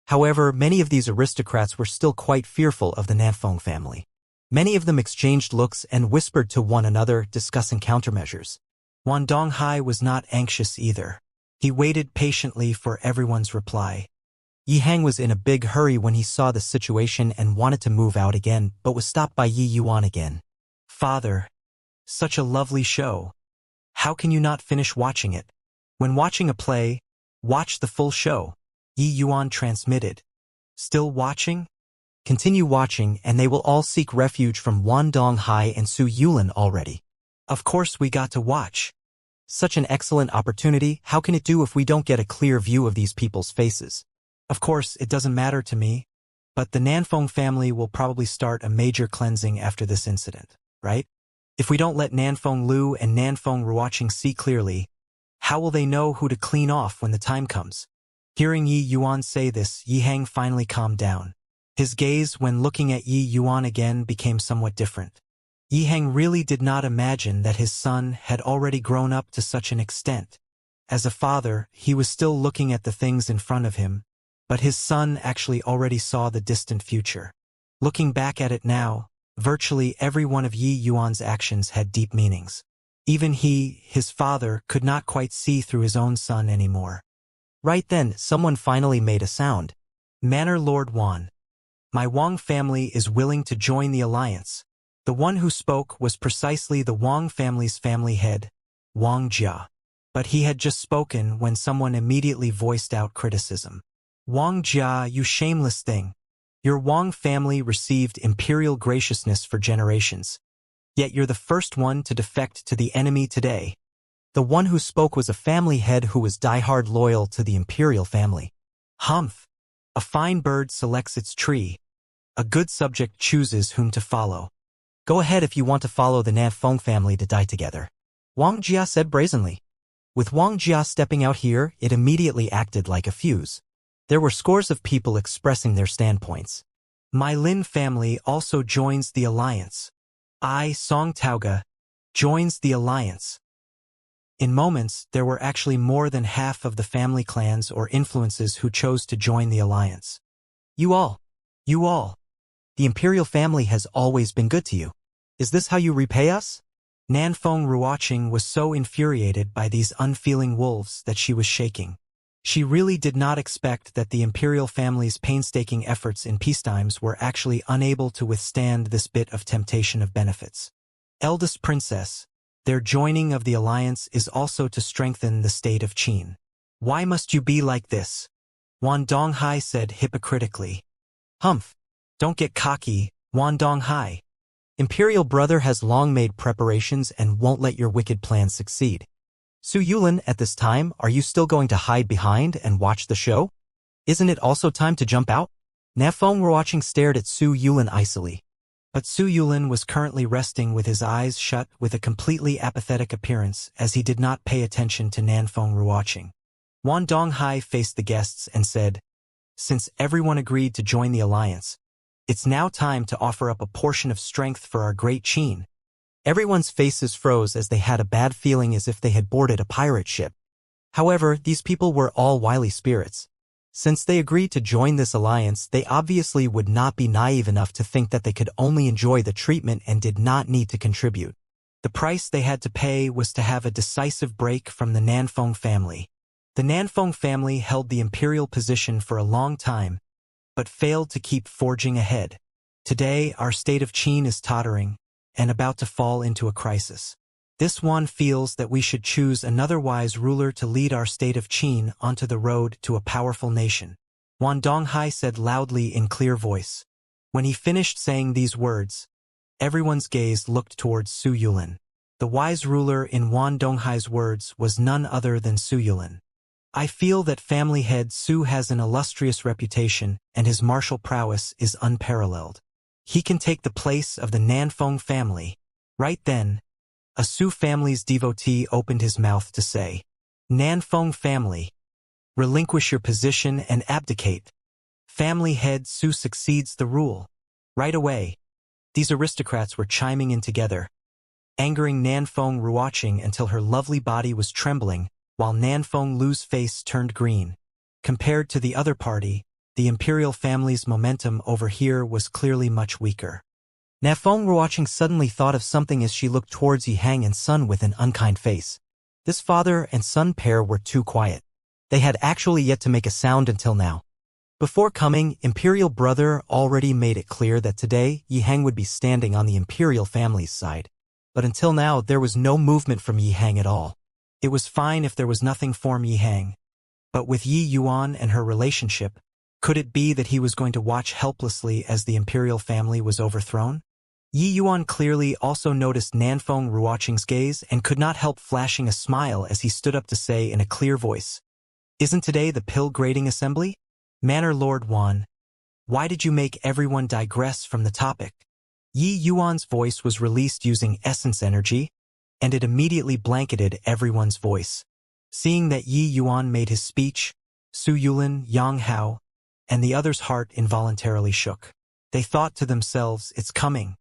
However, many of these aristocrats were still quite fearful of the Nanfeng family. Many of them exchanged looks and whispered to one another, discussing countermeasures. Wan Donghai was not anxious either. He waited patiently for everyone's reply. Yi Hang was in a big hurry when he saw the situation and wanted to move out again, but was stopped by Yi Yuan again. Father, such a lovely show. How can you not finish watching it? When watching a play, watch the full show. Yi Yuan transmitted. Still watching? Continue watching, and they will all seek refuge from Wan Donghai and Su Yulin already. Of course we got to watch. Such an excellent opportunity, how can it do if we don't get a clear view of these people's faces? Of course, it doesn't matter to me, but the Nanfeng family will probably start a major cleansing after this incident, right? If we don't let Nanfeng Lu and Nanfeng Ruoqing see clearly, how will they know who to clean off when the time comes? Hearing Yi Yuan say this, Yi Hang finally calmed down. His gaze when looking at Yi Yuan again became somewhat different. Yi Hang really did not imagine that his son had already grown up to such an extent. As a father, he was still looking at the things in front of him, but his son actually already saw the distant future. Looking back at it now, virtually every one of Yi Yuan's actions had deep meanings. Even he, his father, could not quite see through his own son anymore. Right then, someone finally made a sound. Manor Lord Wan. My Wang family is willing to join the alliance. The one who spoke was precisely the Wang family's family head, Wang Jia. But he had just spoken when someone immediately voiced out criticism. Wang Jia, you shameless thing. Your Wang family received imperial graciousness for generations. Yet you're the first one to defect to the enemy today. The one who spoke was a family head who was diehard loyal to the imperial family. Humph. A fine bird selects its tree. A good subject chooses whom to follow. Go ahead if you want to follow the Nanfeng family to die together, Wang Jia said brazenly. With Wang Jia stepping out here, it immediately acted like a fuse. There were scores of people expressing their standpoints. My Lin family also joins the alliance. I, Song Tauga, joins the alliance. In moments, there were actually more than half of the family clans or influences who chose to join the alliance. You all. The imperial family has always been good to you. Is this how you repay us? Nanfeng Ruoqing was so infuriated by these unfeeling wolves that she was shaking. She really did not expect that the imperial family's painstaking efforts in peacetimes were actually unable to withstand this bit of temptation of benefits. Eldest princess, their joining of the alliance is also to strengthen the state of Qin. Why must you be like this? Wan Donghai said hypocritically. Humph. Don't get cocky, Wan Donghai. Imperial brother has long made preparations and won't let your wicked plans succeed. Su Yulin, at this time, are you still going to hide behind and watch the show? Isn't it also time to jump out? Nanfeng Ruoqing stared at Su Yulin icily. But Su Yulin was currently resting with his eyes shut with a completely apathetic appearance as he did not pay attention to Nanfeng Ruoqing. Wan Donghai faced the guests and said, since everyone agreed to join the alliance, it's now time to offer up a portion of strength for our great Qin. Everyone's faces froze as they had a bad feeling as if they had boarded a pirate ship. However, these people were all wily spirits. Since they agreed to join this alliance, they obviously would not be naive enough to think that they could only enjoy the treatment and did not need to contribute. The price they had to pay was to have a decisive break from the Nanfeng family. The Nanfeng family held the imperial position for a long time, but failed to keep forging ahead. Today, our state of Qin is tottering and about to fall into a crisis. This one feels that we should choose another wise ruler to lead our state of Qin onto the road to a powerful nation. Wan Donghai said loudly in clear voice. When he finished saying these words, everyone's gaze looked towards Su Yulin. The wise ruler in Wan Donghai's words was none other than Su Yulin. I feel that family head Su has an illustrious reputation and his martial prowess is unparalleled. He can take the place of the Nanfeng family. Right then, a Su family's devotee opened his mouth to say, Nanfeng family, relinquish your position and abdicate. Family head Su succeeds the rule. Right away, these aristocrats were chiming in together, angering Nanfeng Ruoqing until her lovely body was trembling, while Nanfeng Lu's face turned green. Compared to the other party, the imperial family's momentum over here was clearly much weaker. Nanfeng Ruoqing suddenly thought of something as she looked towards Yihang and Sun with an unkind face. This father and son pair were too quiet. They had actually yet to make a sound until now. Before coming, Imperial Brother already made it clear that today Yihang would be standing on the Imperial family's side. But until now, there was no movement from Yihang at all. It was fine if there was nothing from Yihang. But with Yi Yuan and her relationship, could it be that he was going to watch helplessly as the Imperial family was overthrown? Yi Yuan clearly also noticed Nanfeng Ruoqing's gaze and could not help flashing a smile as he stood up to say in a clear voice, Isn't today the pill grading assembly? Manor Lord Wan, why did you make everyone digress from the topic? Yi Yuan's voice was released using essence energy, and it immediately blanketed everyone's voice. Seeing that Yi Yuan made his speech, Su Yulin, Yang Hao, and the others' heart involuntarily shook. They thought to themselves, it's coming.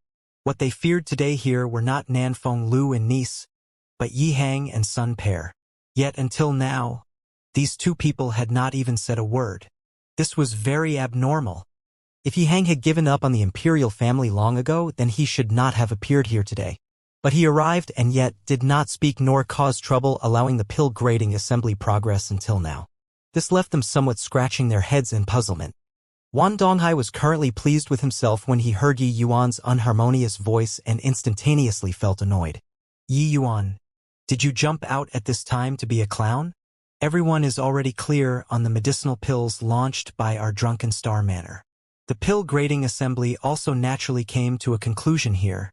What they feared today here were not Nanfeng Lu and niece, but Yihang and Sun pair. Yet until now, these two people had not even said a word. This was very abnormal. If Yihang had given up on the imperial family long ago, then he should not have appeared here today. But he arrived and yet did not speak nor cause trouble, allowing the pill grading assembly progress until now. This left them somewhat scratching their heads in puzzlement. Wan Donghai was currently pleased with himself when he heard Yi Yuan's unharmonious voice and instantaneously felt annoyed. Yi Yuan, did you jump out at this time to be a clown? Everyone is already clear on the medicinal pills launched by our drunken star manor. The pill grading assembly also naturally came to a conclusion here,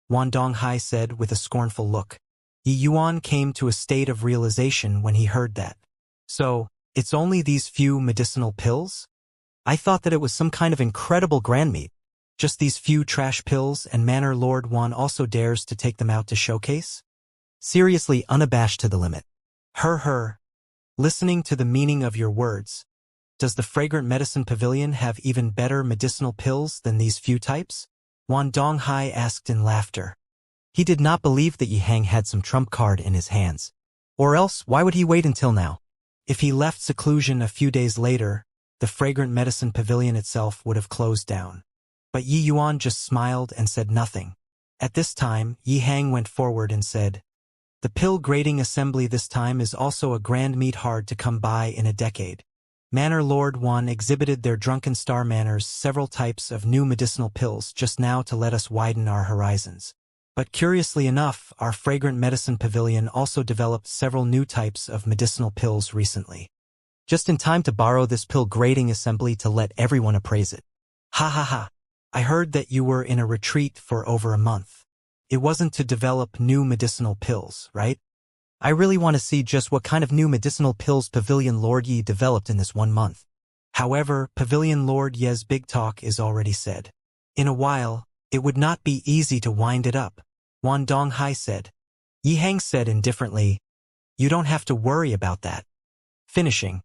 Wan Donghai said with a scornful look. Yi Yuan came to a state of realization when he heard that. So, it's only these few medicinal pills? I thought that it was some kind of incredible grand meat. Just these few trash pills, and Manor Lord Wan also dares to take them out to showcase? Seriously unabashed to the limit. Her. Listening to the meaning of your words, does the Fragrant Medicine Pavilion have even better medicinal pills than these few types? Wan Donghai asked in laughter. He did not believe that Yihang had some trump card in his hands. Or else, why would he wait until now? If he left seclusion a few days later, the Fragrant Medicine Pavilion itself would have closed down. But Yi Yuan just smiled and said nothing. At this time, Yihang went forward and said, The pill grading assembly this time is also a grand meat hard to come by in a decade. Manor Lord Wan exhibited their drunken star manors several types of new medicinal pills just now to let us widen our horizons. But curiously enough, our Fragrant Medicine Pavilion also developed several new types of medicinal pills recently. Just in time to borrow this pill grading assembly to let everyone appraise it. Ha ha ha. I heard that you were in a retreat for over a month. It wasn't to develop new medicinal pills, right? I really want to see just what kind of new medicinal pills Pavilion Lord Yi developed in this 1 month. However, Pavilion Lord Ye's big talk is already said. In a while, it would not be easy to wind it up, Wan Donghai said. Yihang said indifferently, You don't have to worry about that. Finishing,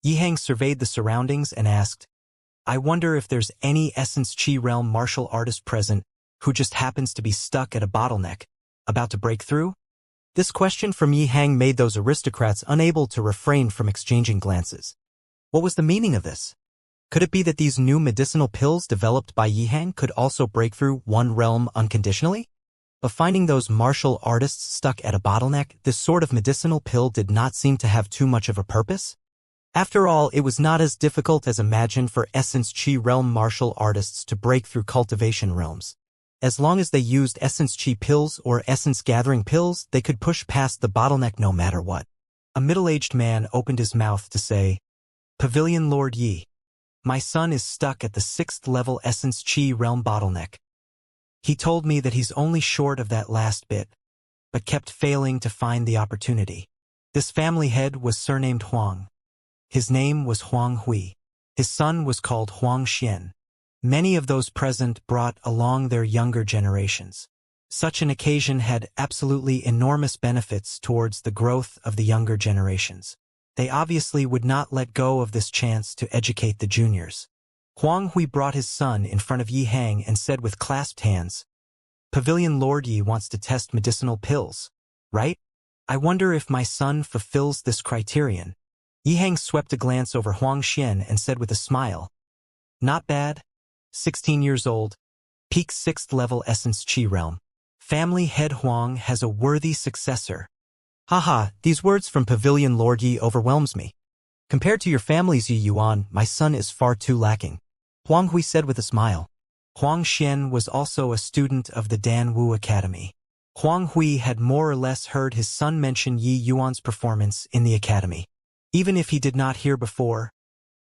Yihang surveyed the surroundings and asked, I wonder if there's any Essence Chi Realm martial artist present who just happens to be stuck at a bottleneck, about to break through? This question from Yihang made those aristocrats unable to refrain from exchanging glances. What was the meaning of this? Could it be that these new medicinal pills developed by Yihang could also break through one realm unconditionally? But finding those martial artists stuck at a bottleneck, this sort of medicinal pill did not seem to have too much of a purpose. After all, it was not as difficult as imagined for Essence Chi Realm martial artists to break through Cultivation realms. As long as they used Essence Chi pills or Essence Gathering pills, they could push past the bottleneck no matter what. A middle-aged man opened his mouth to say, Pavilion Lord Yi, My son is stuck at the 6th level Essence Chi realm bottleneck. He told me that he's only short of that last bit, but kept failing to find the opportunity. This family head was surnamed Huang. His name was Huang Hui. His son was called Huang Xian. Many of those present brought along their younger generations. Such an occasion had absolutely enormous benefits towards the growth of the younger generations. They obviously would not let go of this chance to educate the juniors. Huang Hui brought his son in front of Yi Hang and said with clasped hands, "Pavilion Lord Yi wants to test medicinal pills, right? I wonder if my son fulfills this criterion." Yi Hang swept a glance over Huang Xian and said with a smile, "Not bad. 16 years old, peak 6th level Essence Chi realm. Family head Huang has a worthy successor." Haha, these words from Pavilion Lord Yi overwhelms me. Compared to your family's Yi Yuan, my son is far too lacking. Huang Hui said with a smile. Huang Xian was also a student of the Dan Wu Academy. Huang Hui had more or less heard his son mention Yi Yuan's performance in the academy. Even if he did not hear before,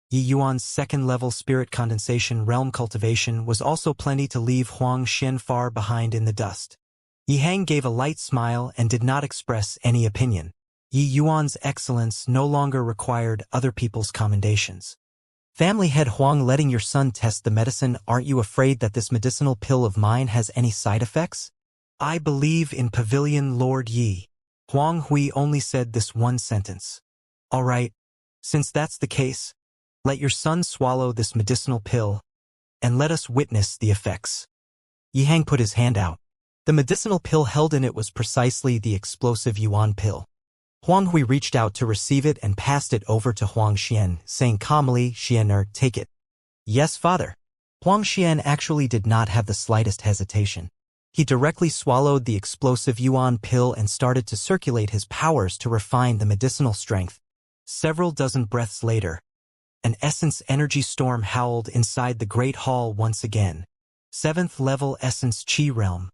Yi Yuan's 2nd level spirit condensation realm cultivation was also plenty to leave Huang Xian far behind in the dust. Yi Hang gave a light smile and did not express any opinion. Yi Yuan's excellence no longer required other people's commendations. Family head Huang, letting your son test the medicine, aren't you afraid that this medicinal pill of mine has any side effects? I believe in Pavilion Lord Yi. Huang Hui only said this one sentence. All right, since that's the case, let your son swallow this medicinal pill, and let us witness the effects. Yi Hang put his hand out. The medicinal pill held in it was precisely the explosive Yuan pill. Huang Hui reached out to receive it and passed it over to Huang Xian, saying calmly, "Xianer, take it." "Yes, father." Huang Xian actually did not have the slightest hesitation. He directly swallowed the explosive Yuan pill and started to circulate his powers to refine the medicinal strength. Several dozen breaths later, an essence energy storm howled inside the Great Hall once again. 7th level Essence Chi realm.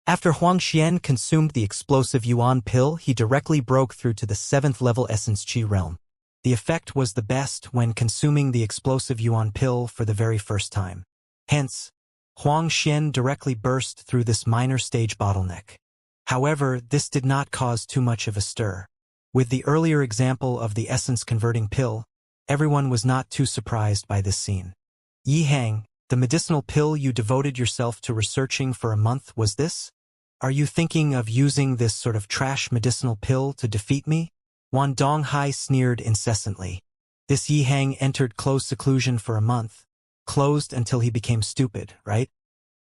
After Huang Xian consumed the explosive Yuan pill, he directly broke through to the 7th level Essence Chi realm. The effect was the best when consuming the explosive Yuan pill for the very first time. Hence, Huang Xian directly burst through this minor stage bottleneck. However, this did not cause too much of a stir. With the earlier example of the essence-converting pill, everyone was not too surprised by this scene. Yi Hang, the medicinal pill you devoted yourself to researching for a month, was this? Are you thinking of using this sort of trash medicinal pill to defeat me? Wan Donghai sneered incessantly. This Yi Hang entered closed seclusion for a month. Closed until he became stupid, right?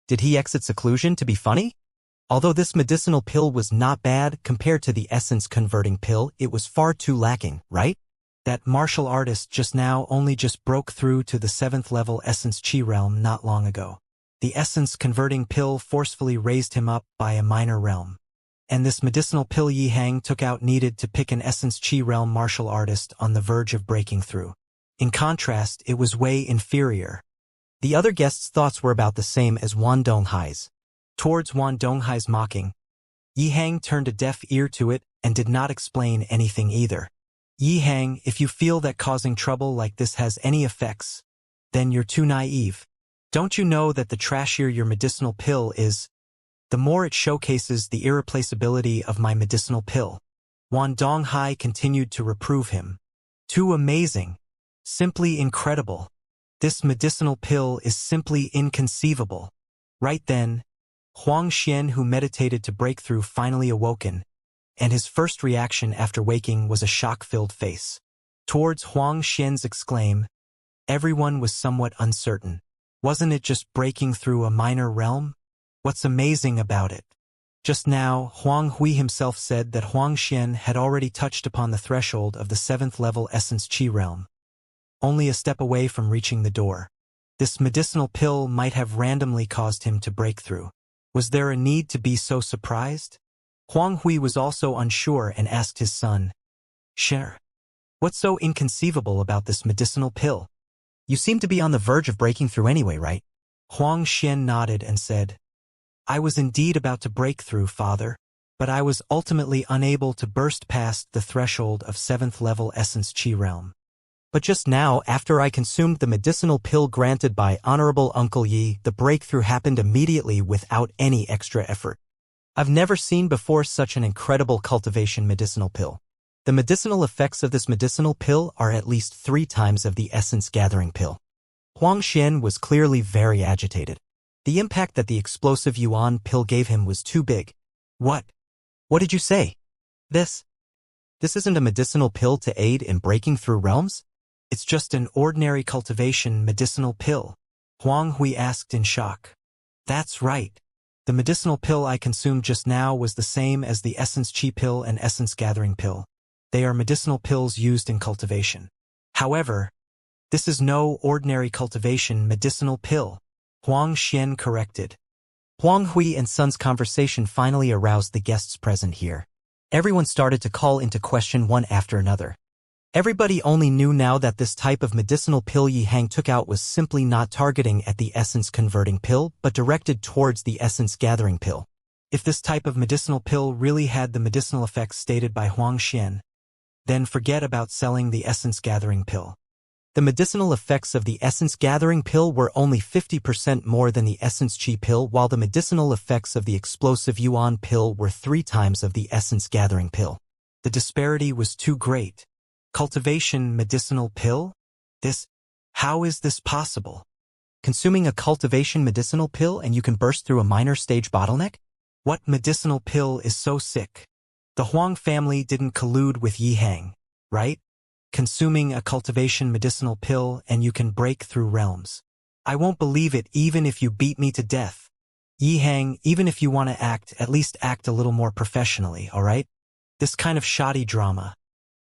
Did he exit seclusion to be funny? Although this medicinal pill was not bad compared to the essence-converting pill, it was far too lacking, right? That martial artist just now only just broke through to the 7th level Essence Chi realm not long ago. The essence-converting pill forcefully raised him up by a minor realm. And this medicinal pill Yi Hang took out needed to pick an Essence Chi realm martial artist on the verge of breaking through. In contrast, it was way inferior. The other guests' thoughts were about the same as Wan Donghai's. Towards Wan Donghai's mocking, Yi Hang turned a deaf ear to it and did not explain anything either. Yi Hang, if you feel that causing trouble like this has any effects, then you're too naive. Don't you know that the trashier your medicinal pill is, the more it showcases the irreplaceability of my medicinal pill? Wan Donghai continued to reprove him. Too amazing. Simply incredible. This medicinal pill is simply inconceivable. Right then, Huang Xian, who meditated to break through, finally awoken, and his first reaction after waking was a shock-filled face. Towards Huang Xian's exclaim, everyone was somewhat uncertain. Wasn't it just breaking through a minor realm? What's amazing about it? Just now, Huang Hui himself said that Huang Xian had already touched upon the threshold of the 7th level Essence Chi realm. Only a step away from reaching the door. This medicinal pill might have randomly caused him to break through. Was there a need to be so surprised? Huang Hui was also unsure and asked his son, "Sure. What's so inconceivable about this medicinal pill? You seem to be on the verge of breaking through anyway, right?" Huang Xian nodded and said, "I was indeed about to break through, father, but I was ultimately unable to burst past the threshold of 7th level Essence Chi realm. But just now, after I consumed the medicinal pill granted by Honorable Uncle Yi, the breakthrough happened immediately without any extra effort. I've never seen before such an incredible cultivation medicinal pill. The medicinal effects of this medicinal pill are at least 3 times of the essence gathering pill. Huang Xian was clearly very agitated. The impact that the explosive yuan pill gave him was too big. What? What did you say? This isn't a medicinal pill to aid in breaking through realms? It's just an ordinary cultivation medicinal pill, Huang Hui asked in shock. That's right. The medicinal pill I consumed just now was the same as the essence chi pill and essence gathering pill. They are medicinal pills used in cultivation. However, this is no ordinary cultivation medicinal pill, Huang Xian corrected. Huang Hui and Sun's conversation finally aroused the guests present here. Everyone started to call into question one after another. Everybody only knew now that this type of medicinal pill Yi Hang took out was simply not targeting at the essence-converting pill, but directed towards the essence-gathering pill. If this type of medicinal pill really had the medicinal effects stated by Huang Xian, then forget about selling the essence-gathering pill. The medicinal effects of the essence-gathering pill were only 50% more than the essence-chi pill, while the medicinal effects of the explosive yuan pill were 3 times of the essence-gathering pill. The disparity was too great. Cultivation medicinal pill? How is this possible? Consuming a cultivation medicinal pill and you can burst through a minor stage bottleneck? What medicinal pill is so sick? The Huang family didn't collude with Yi Hang, right? Consuming a cultivation medicinal pill and you can break through realms. I won't believe it even if you beat me to death. Yi Hang, even if you want to act, at least act a little more professionally, alright? This kind of shoddy drama.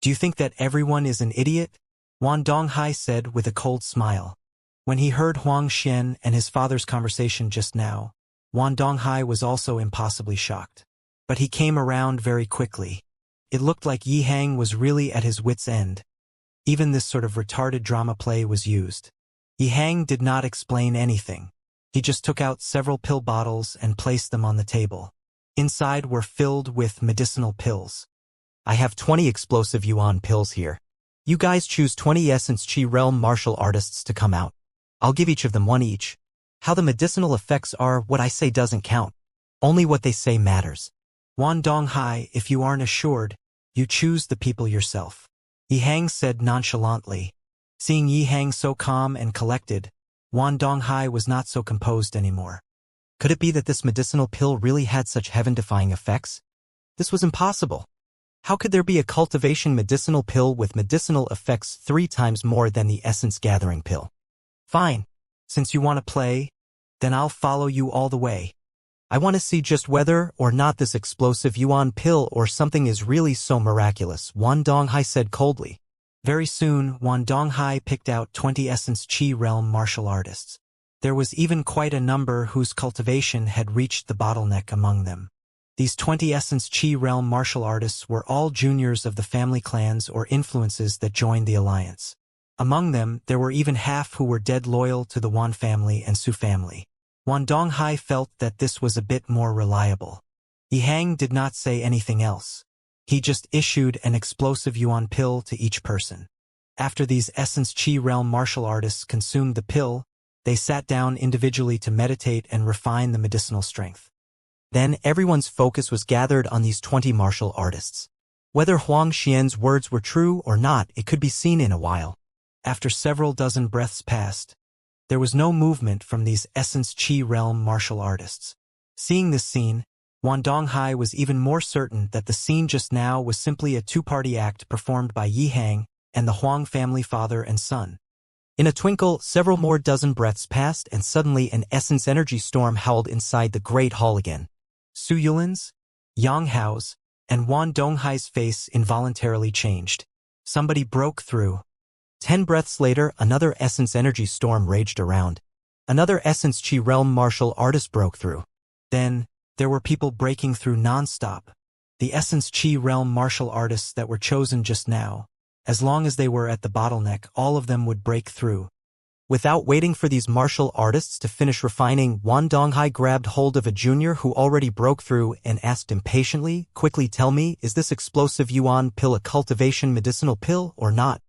Do you think that everyone is an idiot? Wan Donghai said with a cold smile. When he heard Huang Xian and his father's conversation just now, Wan Donghai was also impossibly shocked. But he came around very quickly. It looked like Yi Hang was really at his wit's end. Even this sort of retarded drama play was used. Yi Hang did not explain anything. He just took out several pill bottles and placed them on the table. Inside were filled with medicinal pills. I have 20 explosive yuan pills here. You guys choose 20 Essence Chi Realm martial artists to come out. I'll give each of them 1 each. How the medicinal effects are, what I say doesn't count. Only what they say matters. Wan Donghai, if you aren't assured, you choose the people yourself. Yi Hang said nonchalantly. Seeing Yi Hang so calm and collected, Wan Donghai was not so composed anymore. Could it be that this medicinal pill really had such heaven-defying effects? This was impossible. How could there be a cultivation medicinal pill with medicinal effects 3 times more than the essence-gathering pill? Fine. Since you want to play, then I'll follow you all the way. I want to see just whether or not this explosive yuan pill or something is really so miraculous, Wan Donghai said coldly. Very soon, Wan Donghai picked out 20 Essence Chi Realm martial artists. There was even quite a number whose cultivation had reached the bottleneck among them. These 20 Essence Chi Realm martial artists were all juniors of the family clans or influences that joined the alliance. Among them, there were even half who were dead loyal to the Wan family and Su family. Wan Donghai felt that this was a bit more reliable. Yi Hang did not say anything else. He just issued an explosive yuan pill to each person. After these Essence Chi Realm martial artists consumed the pill, they sat down individually to meditate and refine the medicinal strength. Then everyone's focus was gathered on these 20 martial artists. Whether Huang Xian's words were true or not, it could be seen in a while. After several dozen breaths passed, there was no movement from these Essence Chi Realm martial artists. Seeing this scene, Wan Donghai was even more certain that the scene just now was simply a 2-party act performed by Yi Hang and the Huang family father and son. In a twinkle, several more dozen breaths passed and suddenly an essence energy storm howled inside the great hall again. Su Yulin's, Yang Hao's, and Wan Donghai's face involuntarily changed. Somebody broke through. 10 breaths later, another essence energy storm raged around. Another Essence Chi Realm martial artist broke through. Then, there were people breaking through non-stop. The Essence Chi Realm martial artists that were chosen just now. As long as they were at the bottleneck, all of them would break through. Without waiting for these martial artists to finish refining, Wan Donghai grabbed hold of a junior who already broke through and asked impatiently, "Quickly tell me, is this explosive yuan pill a cultivation medicinal pill or not?"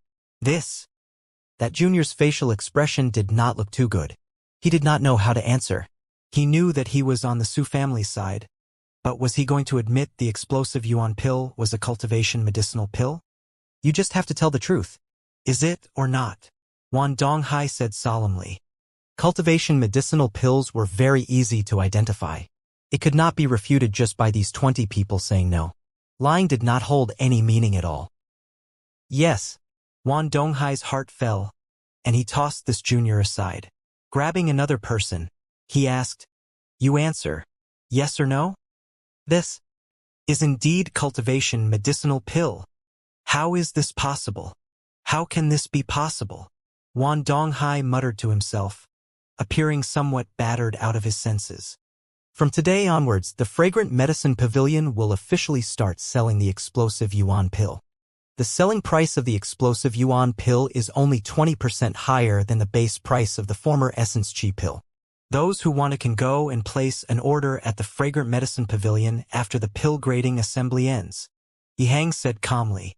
That junior's facial expression did not look too good. He did not know how to answer. He knew that he was on the Su family's side, but was he going to admit the explosive yuan pill was a cultivation medicinal pill? You just have to tell the truth. Is it or not? Wan Donghai said solemnly. Cultivation medicinal pills were very easy to identify. It could not be refuted just by these 20 people saying no. Lying did not hold any meaning at all. Yes. Wan Donghai's heart fell, and he tossed this junior aside. Grabbing another person, he asked, "You answer, yes or no? This is indeed cultivation medicinal pill. How is this possible? How can this be possible?" Wan Donghai muttered to himself, appearing somewhat battered out of his senses. From today onwards, the Fragrant Medicine Pavilion will officially start selling the explosive yuan pill. The selling price of the explosive yuan pill is only 20% higher than the base price of the former Essence Chi pill. Those who want it can go and place an order at the Fragrant Medicine Pavilion after the pill grading assembly ends. Yihang said calmly.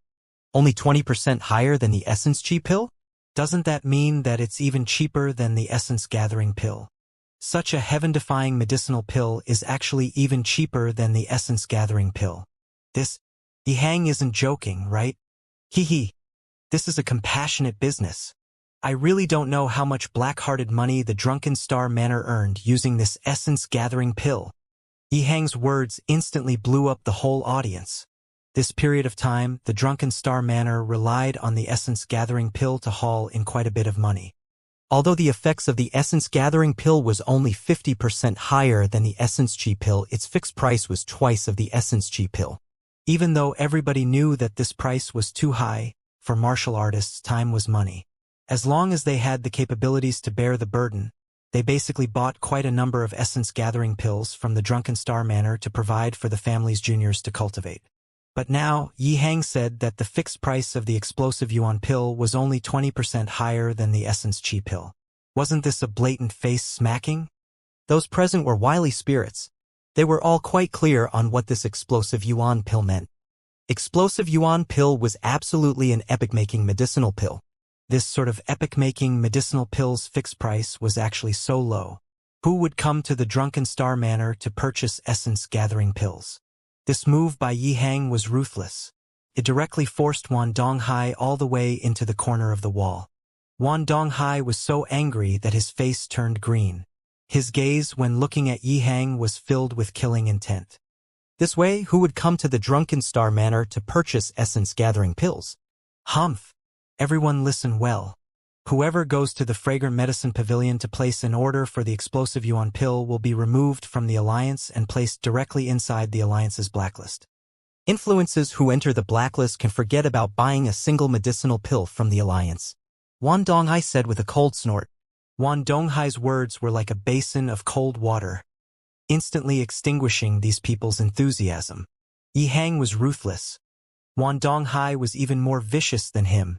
Only 20% higher than the Essence Chi pill? Doesn't that mean that it's even cheaper than the Essence Gathering pill? Such a heaven-defying medicinal pill is actually even cheaper than the Essence Gathering pill. This, Yihang isn't joking, right? Hee. This is a compassionate business. I really don't know how much black-hearted money the Drunken Star Manor earned using this essence-gathering pill. Yihang's words instantly blew up the whole audience. This period of time, the Drunken Star Manor relied on the essence-gathering pill to haul in quite a bit of money. Although the effects of the essence-gathering pill was only 50% higher than the Essence Chi pill, its fixed price was twice of the Essence Chi pill. Even though everybody knew that this price was too high, for martial artists, time was money. As long as they had the capabilities to bear the burden, they basically bought quite a number of essence-gathering pills from the Drunken Star Manor to provide for the family's juniors to cultivate. But now, Yihang said that the fixed price of the explosive yuan pill was only 20% higher than the Essence Chi pill. Wasn't this a blatant face-smacking? Those present were wily spirits. They were all quite clear on what this explosive yuan pill meant. Explosive yuan pill was absolutely an epic-making medicinal pill. This sort of epic-making medicinal pill's fixed price was actually so low. Who would come to the Drunken Star Manor to purchase essence-gathering pills? This move by Yihang was ruthless. It directly forced Wan Donghai all the way into the corner of the wall. Wan Donghai was so angry that his face turned green. His gaze when looking at Yihang was filled with killing intent. This way, who would come to the Drunken Star Manor to purchase essence-gathering pills? Humph! Everyone listen well. Whoever goes to the Fragrant Medicine Pavilion to place an order for the explosive yuan pill will be removed from the Alliance and placed directly inside the Alliance's blacklist. Influences who enter the blacklist can forget about buying a single medicinal pill from the Alliance. Wan Donghai said with a cold snort. Wan Donghai's words were like a basin of cold water, instantly extinguishing these people's enthusiasm. Yihang was ruthless. Wan Donghai was even more vicious than him.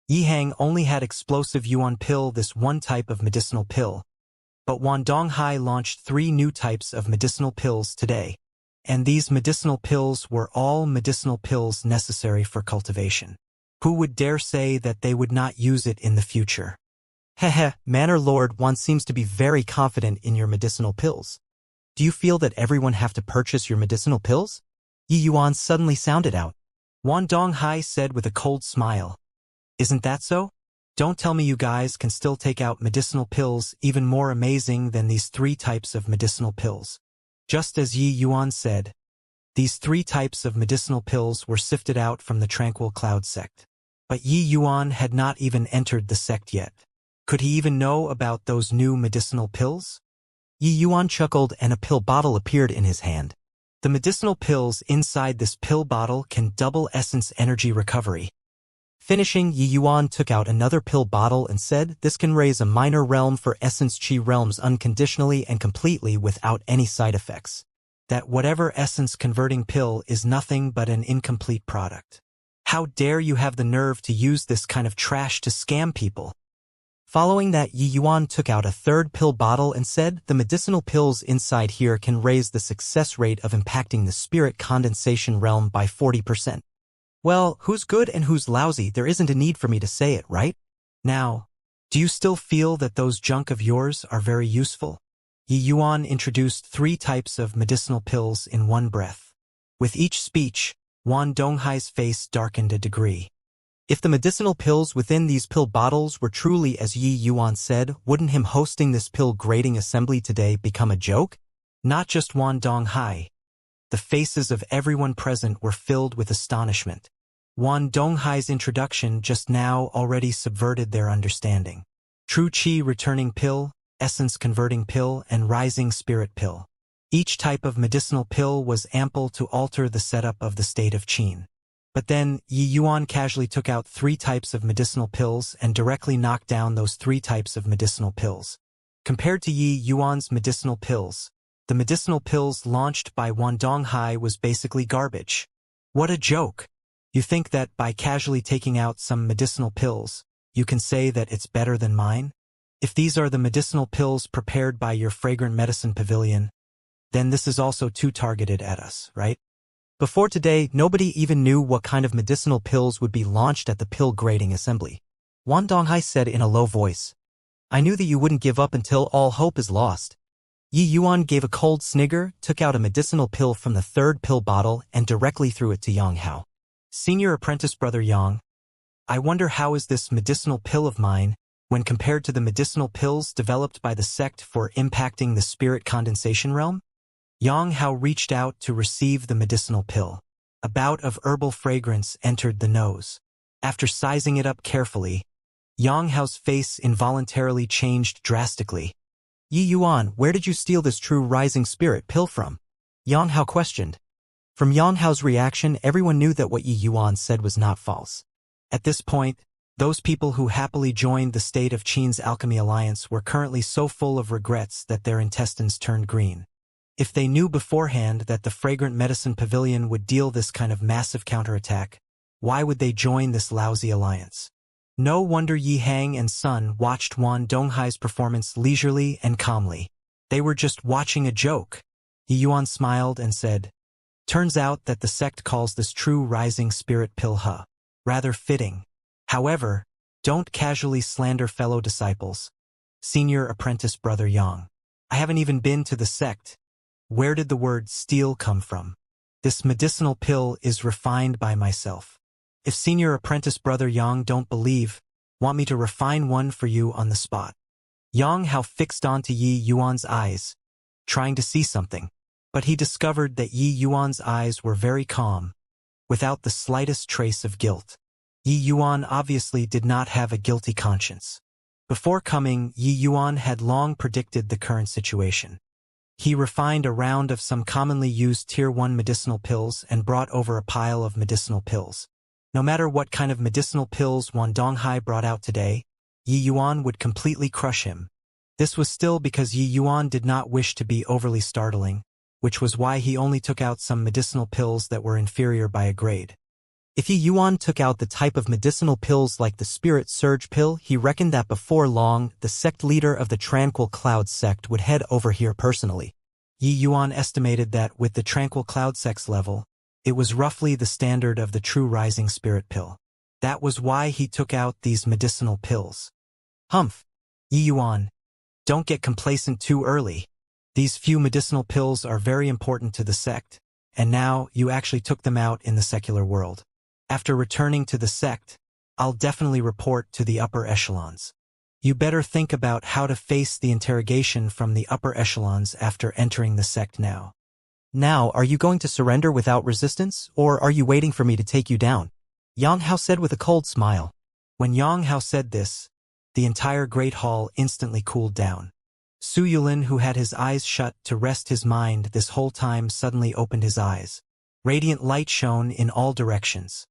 Yihang only had explosive yuan pill, this one type of medicinal pill. But Wan Donghai launched 3 new types of medicinal pills today. And these medicinal pills were all medicinal pills necessary for cultivation. Who would dare say that they would not use it in the future? Hehe, Manor Lord Wan seems to be very confident in your medicinal pills. Do you feel that everyone have to purchase your medicinal pills? Yi Yuan suddenly sounded out. Wan Donghai said with a cold smile. Isn't that so? Don't tell me you guys can still take out medicinal pills even more amazing than these 3 types of medicinal pills. Just as Yi Yuan said, these 3 types of medicinal pills were sifted out from the Tranquil Cloud sect. But Yi Yuan had not even entered the sect yet. Could he even know about those new medicinal pills? Yi Yuan chuckled and a pill bottle appeared in his hand. The medicinal pills inside this pill bottle can double essence energy recovery. Finishing, Yi Yuan took out another pill bottle and said, this can raise a minor realm for Essence Chi realms unconditionally and completely without any side effects. That whatever essence-converting pill is nothing but an incomplete product. How dare you have the nerve to use this kind of trash to scam people? Following that, Yi Yuan took out a 3rd pill bottle and said, the medicinal pills inside here can raise the success rate of impacting the spirit condensation realm by 40%. Well, who's good and who's lousy, there isn't a need for me to say it, right? Now, Do you still feel that those junk of yours are very useful? Yi Yuan introduced 3 types of medicinal pills in one breath. With each speech, Wan Donghai's face darkened a degree. If the medicinal pills within these pill bottles were truly as Yi Yuan said, wouldn't him hosting this pill grading assembly today become a joke? Not just Wan Donghai. The faces of everyone present were filled with astonishment. Wan Donghai's introduction just now already subverted their understanding. True Qi returning pill, essence converting pill, and rising spirit pill. Each type of medicinal pill was ample to alter the setup of the state of Qin. But then, Yi Yuan casually took out 3 types of medicinal pills and directly knocked down those 3 types of medicinal pills. Compared to Yi Yuan's medicinal pills, the medicinal pills launched by Wan Donghai was basically garbage. What a joke! You think that by casually taking out some medicinal pills, you can say that it's better than mine? If these are the medicinal pills prepared by your fragrant medicine pavilion, then this is also too targeted at us, right? Before today, nobody even knew what kind of medicinal pills would be launched at the pill grading assembly. Wan Donghai said in a low voice, I knew that you wouldn't give up until all hope is lost. Yi Yuan gave a cold snigger, took out a medicinal pill from the 3rd pill bottle, and directly threw it to Yang Hao. Senior apprentice brother Yang, I wonder how is this medicinal pill of mine, when compared to the medicinal pills developed by the sect for impacting the spirit condensation realm? Yang Hao reached out to receive the medicinal pill. A bout of herbal fragrance entered the nose. After sizing it up carefully, Yang Hao's face involuntarily changed drastically. Yi Yuan, where did you steal this true rising spirit pill from? Yang Hao questioned. From Yang Hao's reaction, everyone knew that what Yi Yuan said was not false. At this point, those people who happily joined the state of Qin's alchemy alliance were currently so full of regrets that their intestines turned green. If they knew beforehand that the fragrant medicine pavilion would deal this kind of massive counterattack, why would they join this lousy alliance? No wonder Yi Hang and Sun watched Wan Donghai's performance leisurely and calmly. They were just watching a joke. Yi Yuan smiled and said, Turns out that the sect calls this true rising spirit pill He. Rather fitting. However, don't casually slander fellow disciples. Senior apprentice brother Yang. I haven't even been to the sect. Where did the word steal come from? This medicinal pill is refined by myself. If senior apprentice brother Yang don't believe, want me to refine one for you on the spot. Yang Hao fixed onto Yi Yuan's eyes, trying to see something, but he discovered that Yi Yuan's eyes were very calm, without the slightest trace of guilt. Yi Yuan obviously did not have a guilty conscience. Before coming, Yi Yuan had long predicted the current situation. He refined a round of some commonly used Tier 1 medicinal pills and brought over a pile of medicinal pills. No matter what kind of medicinal pills Wan Donghai brought out today, Yi Yuan would completely crush him. This was still because Yi Yuan did not wish to be overly startling, which was why he only took out some medicinal pills that were inferior by a grade. If Yi Yuan took out the type of medicinal pills like the Spirit Surge pill, he reckoned that before long, the sect leader of the Tranquil Cloud sect would head over here personally. Yi Yuan estimated that with the Tranquil Cloud sect's level, it was roughly the standard of the true rising spirit pill. That was why he took out these medicinal pills. Humph! Yi Yuan, don't get complacent too early. These few medicinal pills are very important to the sect, and now you actually took them out in the secular world. After returning to the sect, I'll definitely report to the upper echelons. You better think about how to face the interrogation from the upper echelons after entering the sect now. Now, are you going to surrender without resistance, or are you waiting for me to take you down? Yang Hao said with a cold smile. When Yang Hao said this, the entire Great Hall instantly cooled down. Su Yulin, who had his eyes shut to rest his mind this whole time, suddenly opened his eyes. Radiant light shone in all directions.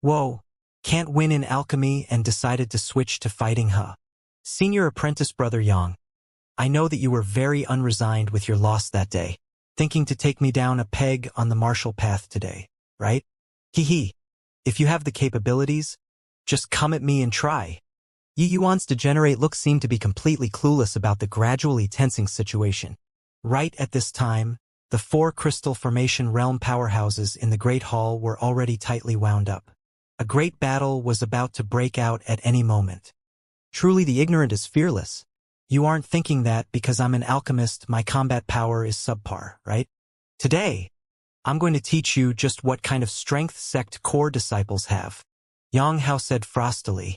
Whoa, can't win in alchemy and decided to switch to fighting He. Senior apprentice brother Yang, I know that you were very unresigned with your loss that day, thinking to take me down a peg on the martial path today, right? Hee. If you have the capabilities, just come at me and try. Yi Yuan's degenerate look seemed to be completely clueless about the gradually tensing situation. Right at this time, the 4 crystal formation realm powerhouses in the Great Hall were already tightly wound up. A great battle was about to break out at any moment. Truly the ignorant is fearless. You aren't thinking that because I'm an alchemist, my combat power is subpar, right? Today, I'm going to teach you just what kind of strength sect core disciples have. Yang Hao said frostily.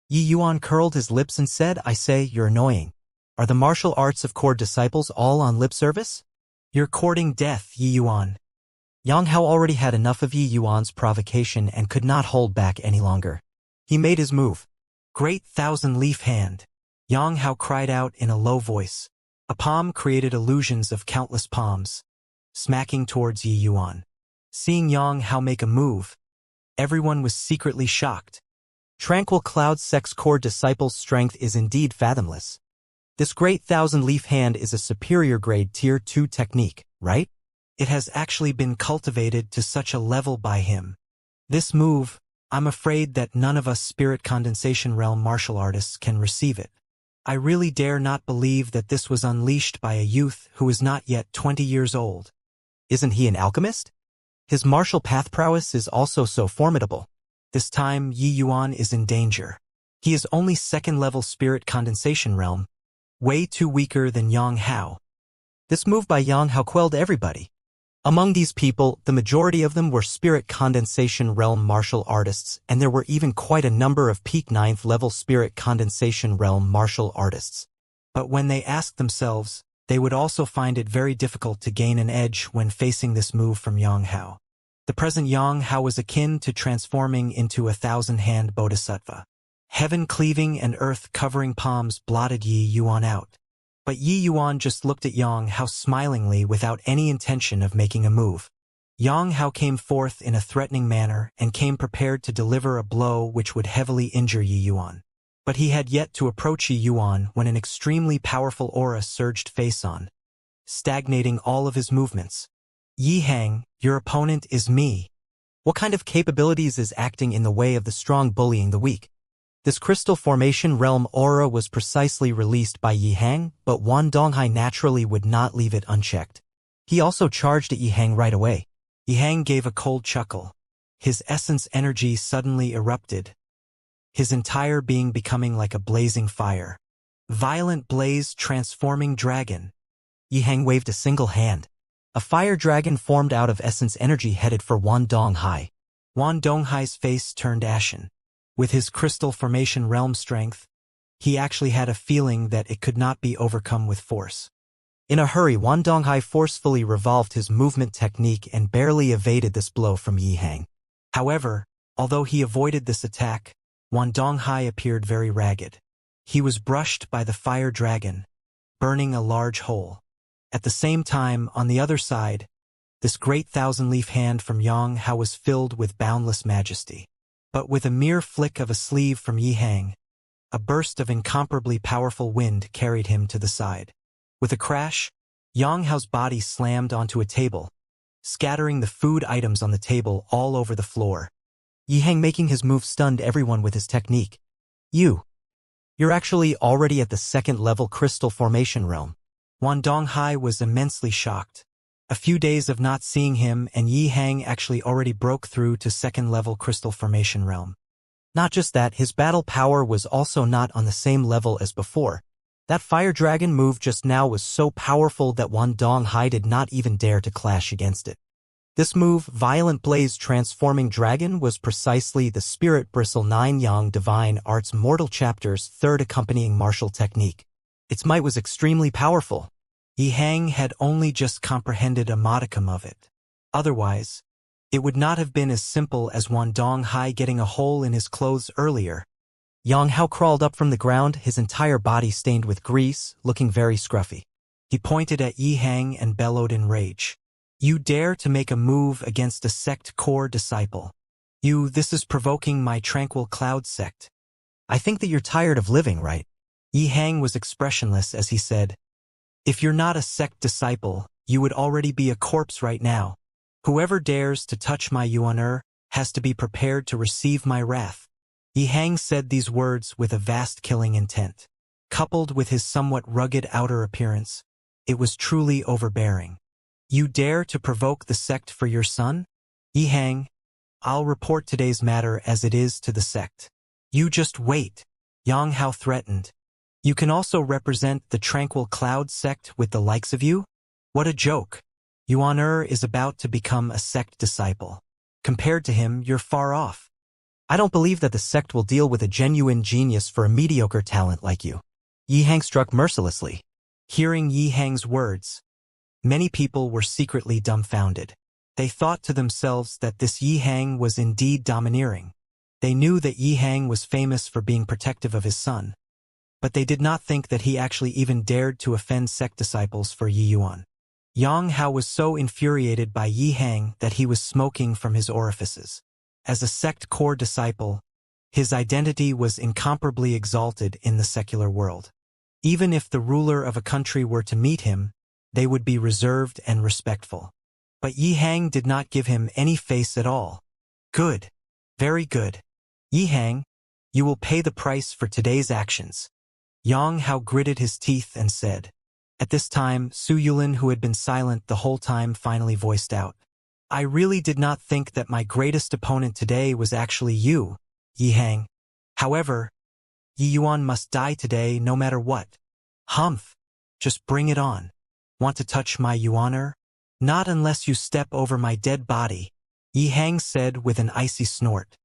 Yi Yuan curled his lips and said, I say, you're annoying. Are the martial arts of core disciples all on lip service? You're courting death, Yi Yuan. Yang Hao already had enough of Yi Yuan's provocation and could not hold back any longer. He made his move. Great thousand-leaf hand. Yang Hao cried out in a low voice. A palm created illusions of countless palms, smacking towards Yi Yuan. Seeing Yang Hao make a move, everyone was secretly shocked. Tranquil Cloud Sect's core disciple's strength is indeed fathomless. This great thousand-leaf hand is a superior grade tier 2 technique, right? It has actually been cultivated to such a level by him. This move, I'm afraid that none of us Spirit Condensation Realm martial artists can receive it. I really dare not believe that this was unleashed by a youth who is not yet 20 years old. Isn't he an alchemist? His martial path prowess is also so formidable. This time, Yi Yuan is in danger. He is only second-level Spirit Condensation Realm, way too weaker than Yang Hao. This move by Yang Hao quelled everybody. Among these people, the majority of them were Spirit Condensation Realm martial artists, and there were even quite a number of peak 9th level Spirit Condensation Realm martial artists. But when they asked themselves, they would also find it very difficult to gain an edge when facing this move from Yang Hao. The present Yang Hao was akin to transforming into a thousand-hand bodhisattva. Heaven-cleaving and earth-covering palms blotted Yi Yuan out. But Yi Yuan just looked at Yang Hao smilingly without any intention of making a move. Yang Hao came forth in a threatening manner and came prepared to deliver a blow which would heavily injure Yi Yuan. But he had yet to approach Yi Yuan when an extremely powerful aura surged face-on, stagnating all of his movements. Yi Hang, your opponent is me. What kind of capabilities is acting in the way of the strong bullying the weak? This crystal formation realm aura was precisely released by Yi Hang, but Wan Donghai naturally would not leave it unchecked. He also charged at Yi Hang right away. Yi Hang gave a cold chuckle. His essence energy suddenly erupted, his entire being becoming like a blazing fire. Violent blaze transforming dragon. Yi Hang waved a single hand. A fire dragon formed out of essence energy headed for Wan Donghai. Wan Donghai's face turned ashen. With his crystal formation realm strength, he actually had a feeling that it could not be overcome with force. In a hurry, Wan Donghai forcefully revolved his movement technique and barely evaded this blow from Yi Hang. However, although he avoided this attack, Wan Donghai appeared very ragged. He was brushed by the fire dragon, burning a large hole. At the same time, on the other side, this great thousand-leaf hand from Yang Hao was filled with boundless majesty. But with a mere flick of a sleeve from Yi Hang, a burst of incomparably powerful wind carried him to the side. With a crash, Yang Hao's body slammed onto a table, scattering the food items on the table all over the floor. Yi Hang making his move stunned everyone with his technique. You're actually already at the second-level crystal formation realm. Wan Donghai was immensely shocked. A few days of not seeing him and Yi Hang actually already broke through to second-level crystal formation realm. Not just that, his battle power was also not on the same level as before. That fire dragon move just now was so powerful that Wan Donghai did not even dare to clash against it. This move, Violent Blaze Transforming Dragon, was precisely the Spirit Bristle 9 Yang Divine Arts Mortal Chapter's third accompanying martial technique. Its might was extremely powerful. Yi Hang had only just comprehended a modicum of it. Otherwise, it would not have been as simple as Wan Donghai getting a hole in his clothes earlier. Yang Hao crawled up from the ground, his entire body stained with grease, looking very scruffy. He pointed at Yi Hang and bellowed in rage. You dare to make a move against a sect core disciple. This is provoking my tranquil cloud sect. I think that you're tired of living, right? Yi Hang was expressionless as he said, if you're not a sect disciple, you would already be a corpse right now. Whoever dares to touch my Yuan has to be prepared to receive my wrath. Yi Hang said these words with a vast killing intent. Coupled with his somewhat rugged outer appearance, it was truly overbearing. You dare to provoke the sect for your son? Yi Hang, I'll report today's matter as it is to the sect. You just wait. Yang Hao threatened. You can also represent the tranquil cloud sect with the likes of you? What a joke. Yuan is about to become a sect disciple. Compared to him, you're far off. I don't believe that the sect will deal with a genuine genius for a mediocre talent like you. Yi Hang struck mercilessly. Hearing Yi Hang's words, many people were secretly dumbfounded. They thought to themselves that this Yi Hang was indeed domineering. They knew that Yi Hang was famous for being protective of his son, but they did not think that he actually even dared to offend sect disciples for Yi Yuan. Yang Hao was so infuriated by Yi Hang that he was smoking from his orifices. As a sect core disciple, his identity was incomparably exalted in the secular world. Even if the ruler of a country were to meet him, they would be reserved and respectful. But Yi Hang did not give him any face at all. Good. Very good. Yi Hang, you will pay the price for today's actions. Yang Hao gritted his teeth and said. At this time, Su Yulin, who had been silent the whole time, finally voiced out. I really did not think that my greatest opponent today was actually you, Yi Hang. However, Yi Yuan must die today no matter what. Humph. Just bring it on. Want to touch my Yuaner? Not unless you step over my dead body, Yi Hang said with an icy snort.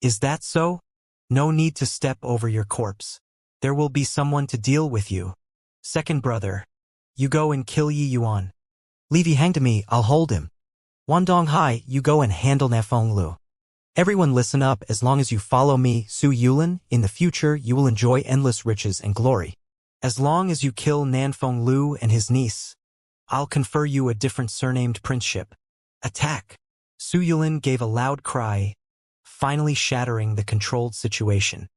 Is that so? No need to step over your corpse. There will be someone to deal with you. Second brother, you go and kill Yi Yuan. Leave Yi Hang to me, I'll hold him. Wan Donghai, you go and handle Nafeng Lu. Everyone listen up, as long as you follow me, Su Yulin, in the future you will enjoy endless riches and glory. As long as you kill Nanfeng Lu and his niece, I'll confer you a different surnamed princeship. Attack! Su Yulin gave a loud cry, finally shattering the controlled situation.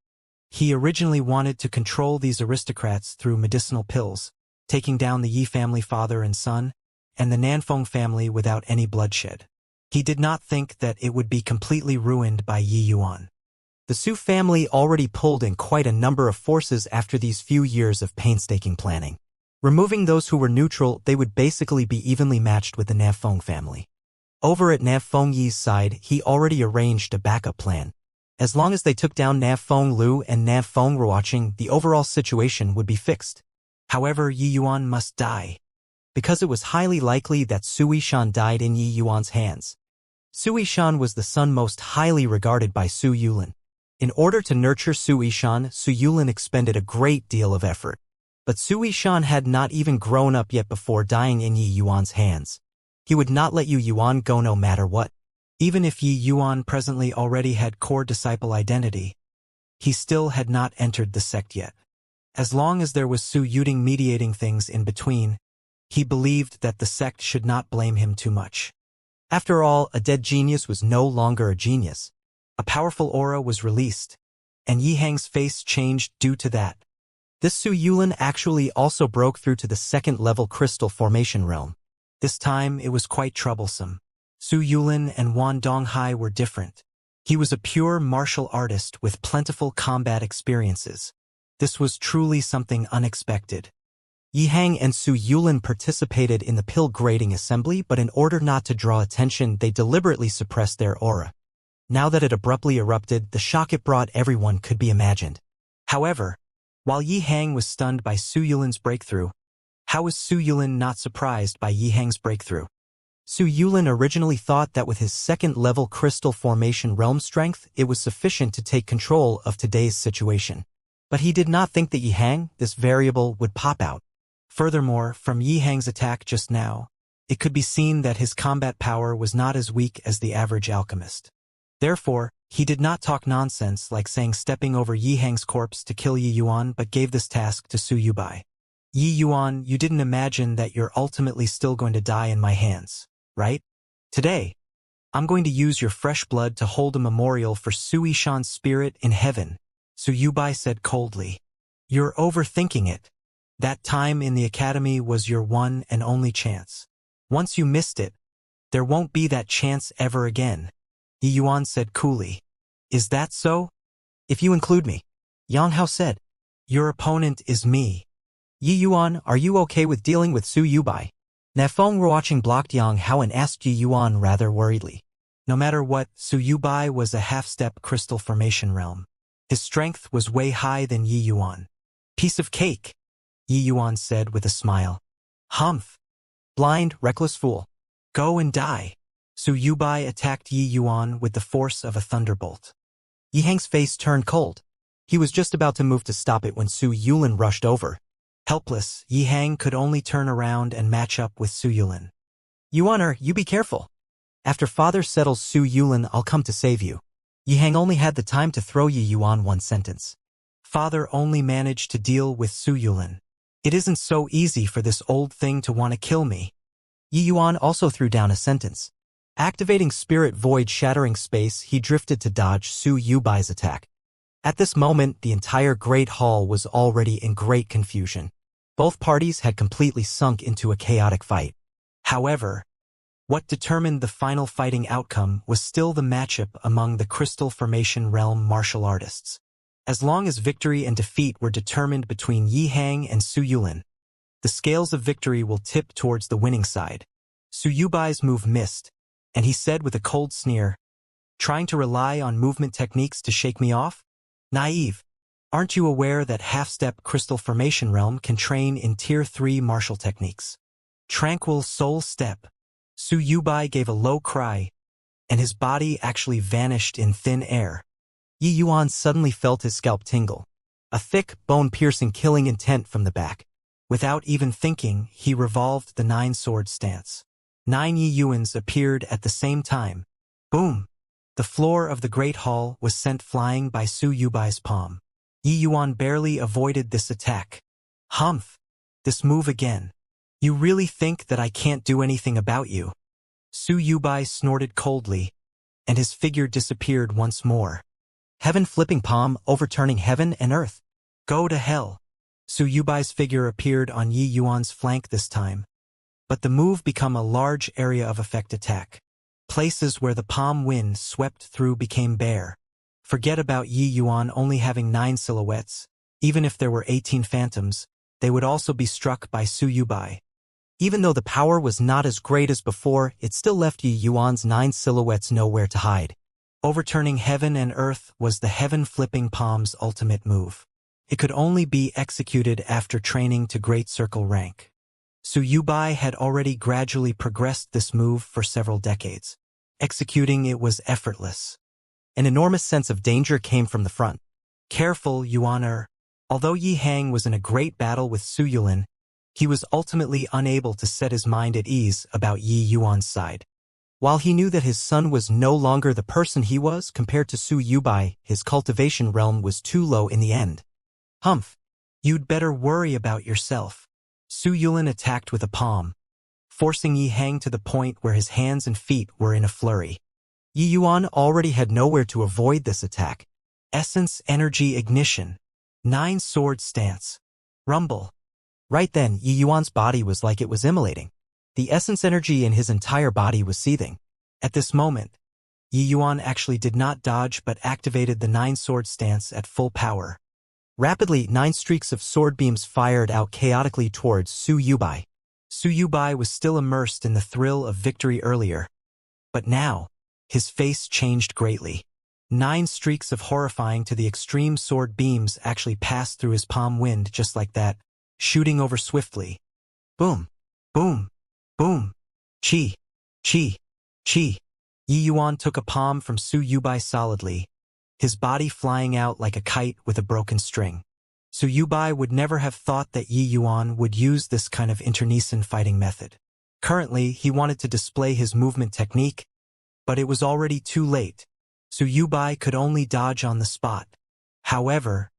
He originally wanted to control these aristocrats through medicinal pills, taking down the Yi family father and son, and the Nanfeng family without any bloodshed. He did not think that it would be completely ruined by Yi Yuan. The Su family already pulled in quite a number of forces after these few years of painstaking planning. Removing those who were neutral, they would basically be evenly matched with the Nanfeng family. Over at Nanfeng Yi's side, he already arranged a backup plan. As long as they took down Nanfeng Lu and Nanfeng Ruoqing, the overall situation would be fixed. However, Yi Yuan must die, because it was highly likely that Su Yishan died in Yi Yuan's hands. Su Yishan was the son most highly regarded by Su Yulin. In order to nurture Su Yishan, Su Yulin expended a great deal of effort. But Su Yishan had not even grown up yet before dying in Yi Yuan's hands. He would not let Yi Yuan go no matter what. Even if Yi Yuan presently already had core disciple identity, he still had not entered the sect yet. As long as there was Su Yuding mediating things in between, he believed that the sect should not blame him too much. After all, a dead genius was no longer a genius. A powerful aura was released, and Yi Hang's face changed due to that. This Su Yulin actually also broke through to the second-level crystal formation realm. This time, it was quite troublesome. Su Yulin and Wan Donghai were different. He was a pure martial artist with plentiful combat experiences. This was truly something unexpected. Yi Hang and Su Yulin participated in the pill grading assembly, but in order not to draw attention, they deliberately suppressed their aura. Now that it abruptly erupted, the shock it brought everyone could be imagined. However, while Yi Hang was stunned by Su Yulin's breakthrough, how was Su Yulin not surprised by Yi Hang's breakthrough? Su Yulin originally thought that with his second-level crystal formation realm strength, it was sufficient to take control of today's situation. But he did not think that Yi Hang, this variable, would pop out. Furthermore, from Yi Hang's attack just now, it could be seen that his combat power was not as weak as the average alchemist. Therefore, he did not talk nonsense like saying stepping over Yi Hang's corpse to kill Yi Yuan, but gave this task to Su Yubai. Yi Yuan, you didn't imagine that you're ultimately still going to die in my hands, right? Today, I'm going to use your fresh blood to hold a memorial for Su Yishan's spirit in heaven, Su Yubai said coldly. You're overthinking it. That time in the academy was your one and only chance. Once you missed it, there won't be that chance ever again, Yi Yuan said coolly. Is that so? If you include me, Yang Hao said. Your opponent is me. Yi Yuan, are you okay with dealing with Su Yubai? Nafeng Ruoqing blocked Yang Hao and asked Yi Yuan rather worriedly. No matter what, Su Yubai was a half-step crystal formation realm. His strength was way high than Yi Yuan. Piece of cake, Yi Yuan said with a smile. Humph. Blind, reckless fool. Go and die. Su Yubai attacked Yi Yuan with the force of a thunderbolt. Yi Hang's face turned cold. He was just about to move to stop it when Su Yulin rushed over. Helpless, Yi Hang could only turn around and match up with Su Yulin. Yuaner, you be careful. After father settles Su Yulin, I'll come to save you. Yi Hang only had the time to throw Yi Yuan one sentence. Father only managed to deal with Su Yulin. It isn't so easy for this old thing to want to kill me. Yi Yuan also threw down a sentence. Activating Spirit Void shattering space, he drifted to dodge Su Yubai's attack. At this moment, the entire Great Hall was already in great confusion. Both parties had completely sunk into a chaotic fight. However, what determined the final fighting outcome was still the matchup among the Crystal Formation realm martial artists. As long as victory and defeat were determined between Yi Hang and Su Yulin, the scales of victory will tip towards the winning side. Su Yubai's move missed, and he said with a cold sneer, "Trying to rely on movement techniques to shake me off? Naive. Aren't you aware that half-step Crystal Formation realm can train in Tier 3 martial techniques? Tranquil Soul Step." Su Yubai gave a low cry, and his body actually vanished in thin air. Yi Yuan suddenly felt his scalp tingle. A thick, bone-piercing killing intent from the back. Without even thinking, he revolved the 9-sword stance. 9 Yi Yuans appeared at the same time. Boom! The floor of the Great Hall was sent flying by Su Yubai's palm. Yi Yuan barely avoided this attack. Humph! This move again. You really think that I can't do anything about you? Su Yubai snorted coldly, and his figure disappeared once more. Heaven flipping palm, overturning heaven and earth. Go to hell. Su Yubai's figure appeared on Yi Yuan's flank this time, but the move became a large area of effect attack. Places where the palm wind swept through became bare. Forget about Yi Yuan only having 9 silhouettes. Even if there were 18 phantoms, they would also be struck by Su Yubai. Even though the power was not as great as before, it still left Yi Yuan's 9 silhouettes nowhere to hide. Overturning heaven and earth was the heaven-flipping palm's ultimate move. It could only be executed after training to Great Circle rank. Su Yubai had already gradually progressed this move for several decades. Executing it was effortless. An enormous sense of danger came from the front. Careful, Yuaner. Although Yi Hang was in a great battle with Su Yulin, he was ultimately unable to set his mind at ease about Yi Yuan's side. While he knew that his son was no longer the person he was compared to Su Yubai, his cultivation realm was too low in the end. Humph! You'd better worry about yourself. Su Yulin attacked with a palm, forcing Yi Hang to the point where his hands and feet were in a flurry. Yi Yuan already had nowhere to avoid this attack. Essence Energy Ignition. 9-sword stance. Rumble. Right then, Yi Yuan's body was like it was immolating. The essence energy in his entire body was seething. At this moment, Yi Yuan actually did not dodge but activated the 9-sword stance at full power. Rapidly, 9 streaks of sword beams fired out chaotically towards Su Yubai. Su Yubai was still immersed in the thrill of victory earlier. But now, his face changed greatly. 9 streaks of horrifying to the extreme sword beams actually passed through his palm wind just like that, shooting over swiftly. Boom! Boom! Boom! Chi! Chi! Chi! Yi Yuan took a palm from Su Yubai solidly, his body flying out like a kite with a broken string. Su Yubai would never have thought that Yi Yuan would use this kind of internecine fighting method. Currently, he wanted to display his movement technique, but it was already too late. Su Yubai could only dodge on the spot. However,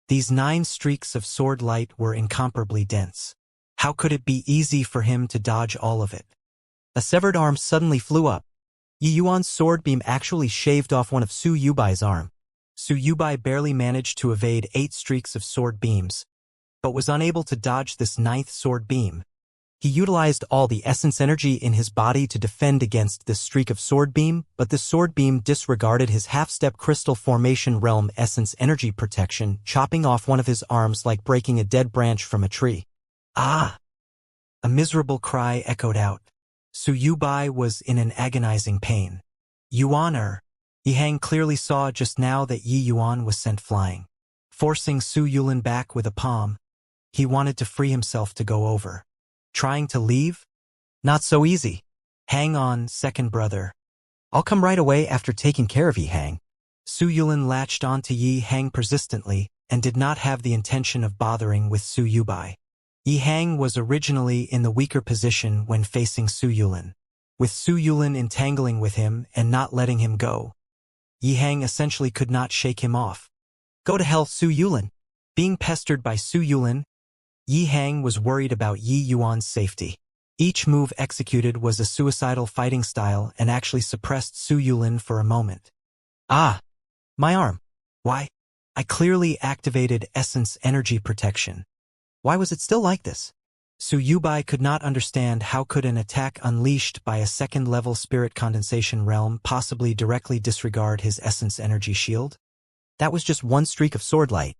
these 9 streaks of sword light were incomparably dense. How could it be easy for him to dodge all of it? A severed arm suddenly flew up. Yi Yuan's sword beam actually shaved off one of Su Yubai's arm. Su Yubai barely managed to evade 8 streaks of sword beams, but was unable to dodge this 9th sword beam. He utilized all the essence energy in his body to defend against this streak of sword beam, but the sword beam disregarded his half-step crystal formation realm essence energy protection, chopping off one of his arms like breaking a dead branch from a tree. Ah! A miserable cry echoed out. Su Yubai was in an agonizing pain. Yuaner, Yi Hang clearly saw just now that Yi Yuan was sent flying. Forcing Su Yulin back with a palm, he wanted to free himself to go over. Trying to leave? Not so easy. Hang on, second brother. I'll come right away after taking care of Yi Hang. Su Yulin latched onto Yi Hang persistently and did not have the intention of bothering with Su Yubai. Yi Hang was originally in the weaker position when facing Su Yulin. With Su Yulin entangling with him and not letting him go, Yi Hang essentially could not shake him off. Go to hell, Su Yulin. Being pestered by Su Yulin, Yi Hang was worried about Yi Yuan's safety. Each move executed was a suicidal fighting style and actually suppressed Su Yulin for a moment. Ah! My arm. Why? I clearly activated Essence Energy Protection. Why was it still like this? Su Yubai could not understand how could an attack unleashed by a second-level spirit condensation realm possibly directly disregard his Essence Energy Shield? That was just one streak of sword light.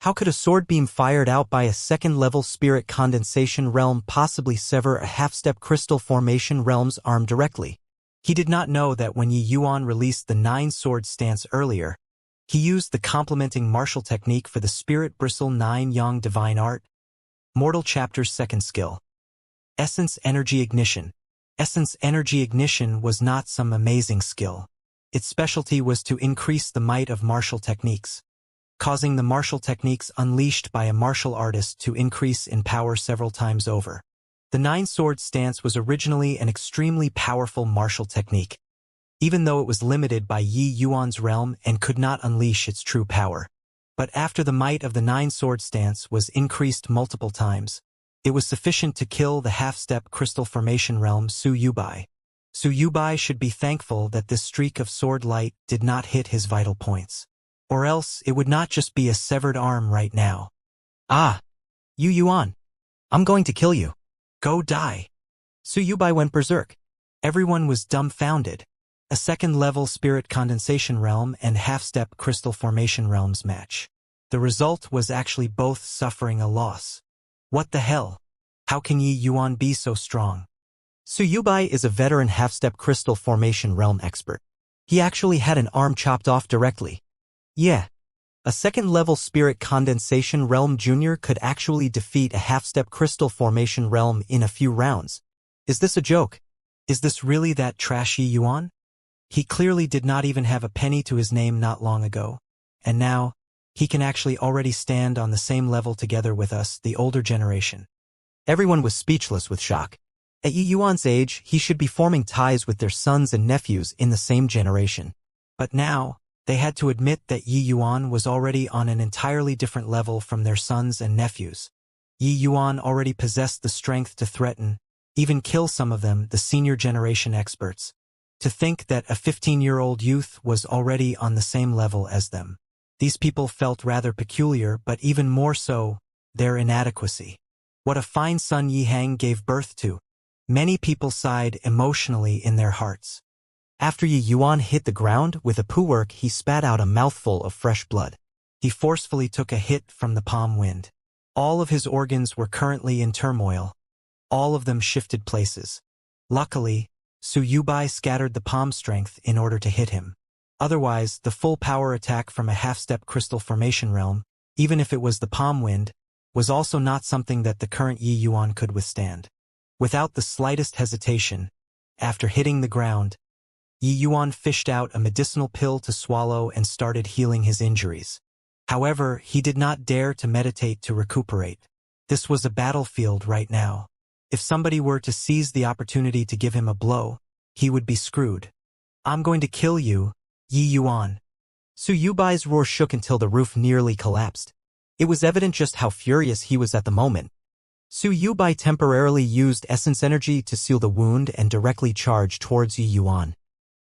How could a sword beam fired out by a second-level spirit condensation realm possibly sever a half-step crystal formation realm's arm directly? He did not know that when Yi Yuan released the 9-sword stance earlier, he used the complementing martial technique for the Spirit Bristle 9 Yang Divine Art. Mortal Chapter's second skill. Essence Energy Ignition. Essence Energy Ignition was not some amazing skill. Its specialty was to increase the might of martial techniques, causing the martial techniques unleashed by a martial artist to increase in power several times over. The 9-sword stance was originally an extremely powerful martial technique, even though it was limited by Yi Yuan's realm and could not unleash its true power. But after the might of the 9-sword stance was increased multiple times, it was sufficient to kill the half-step crystal formation realm Su Yubai. Su Yubai should be thankful that this streak of sword light did not hit his vital points. Or else it would not just be a severed arm right now. Ah! Yu Yuan. I'm going to kill you. Go die. Su Yubai went berserk. Everyone was dumbfounded. A second-level spirit condensation realm and half-step crystal formation realms match. The result was actually both suffering a loss. What the hell? How can Yi Yuan be so strong? Su Yubai is a veteran half-step crystal formation realm expert. He actually had an arm chopped off directly. Yeah. A second-level spirit condensation realm junior could actually defeat a half-step crystal formation realm in a few rounds. Is this a joke? Is this really that trashy Yuan? He clearly did not even have a penny to his name not long ago. And now, he can actually already stand on the same level together with us, the older generation. Everyone was speechless with shock. At Yi Yuan's age, he should be forming ties with their sons and nephews in the same generation. But now, they had to admit that Yi Yuan was already on an entirely different level from their sons and nephews. Yi Yuan already possessed the strength to threaten, even kill some of them, the senior generation experts. To think that a 15-year-old youth was already on the same level as them. These people felt rather peculiar, but even more so, their inadequacy. What a fine son Yi Hang gave birth to. Many people sighed emotionally in their hearts. After Yi Yuan hit the ground with a poo work, he spat out a mouthful of fresh blood. He forcefully took a hit from the palm wind. All of his organs were currently in turmoil. All of them shifted places. Luckily, Su Yubai scattered the palm strength in order to hit him. Otherwise, the full power attack from a half-step crystal formation realm, even if it was the palm wind, was also not something that the current Yi Yuan could withstand. Without the slightest hesitation, after hitting the ground, Yi Yuan fished out a medicinal pill to swallow and started healing his injuries. However, he did not dare to meditate to recuperate. This was a battlefield right now. If somebody were to seize the opportunity to give him a blow, he would be screwed. I'm going to kill you, Yi Yuan. Su Yubai's roar shook until the roof nearly collapsed. It was evident just how furious he was at the moment. Su Yubai temporarily used essence energy to seal the wound and directly charged towards Yi Yuan.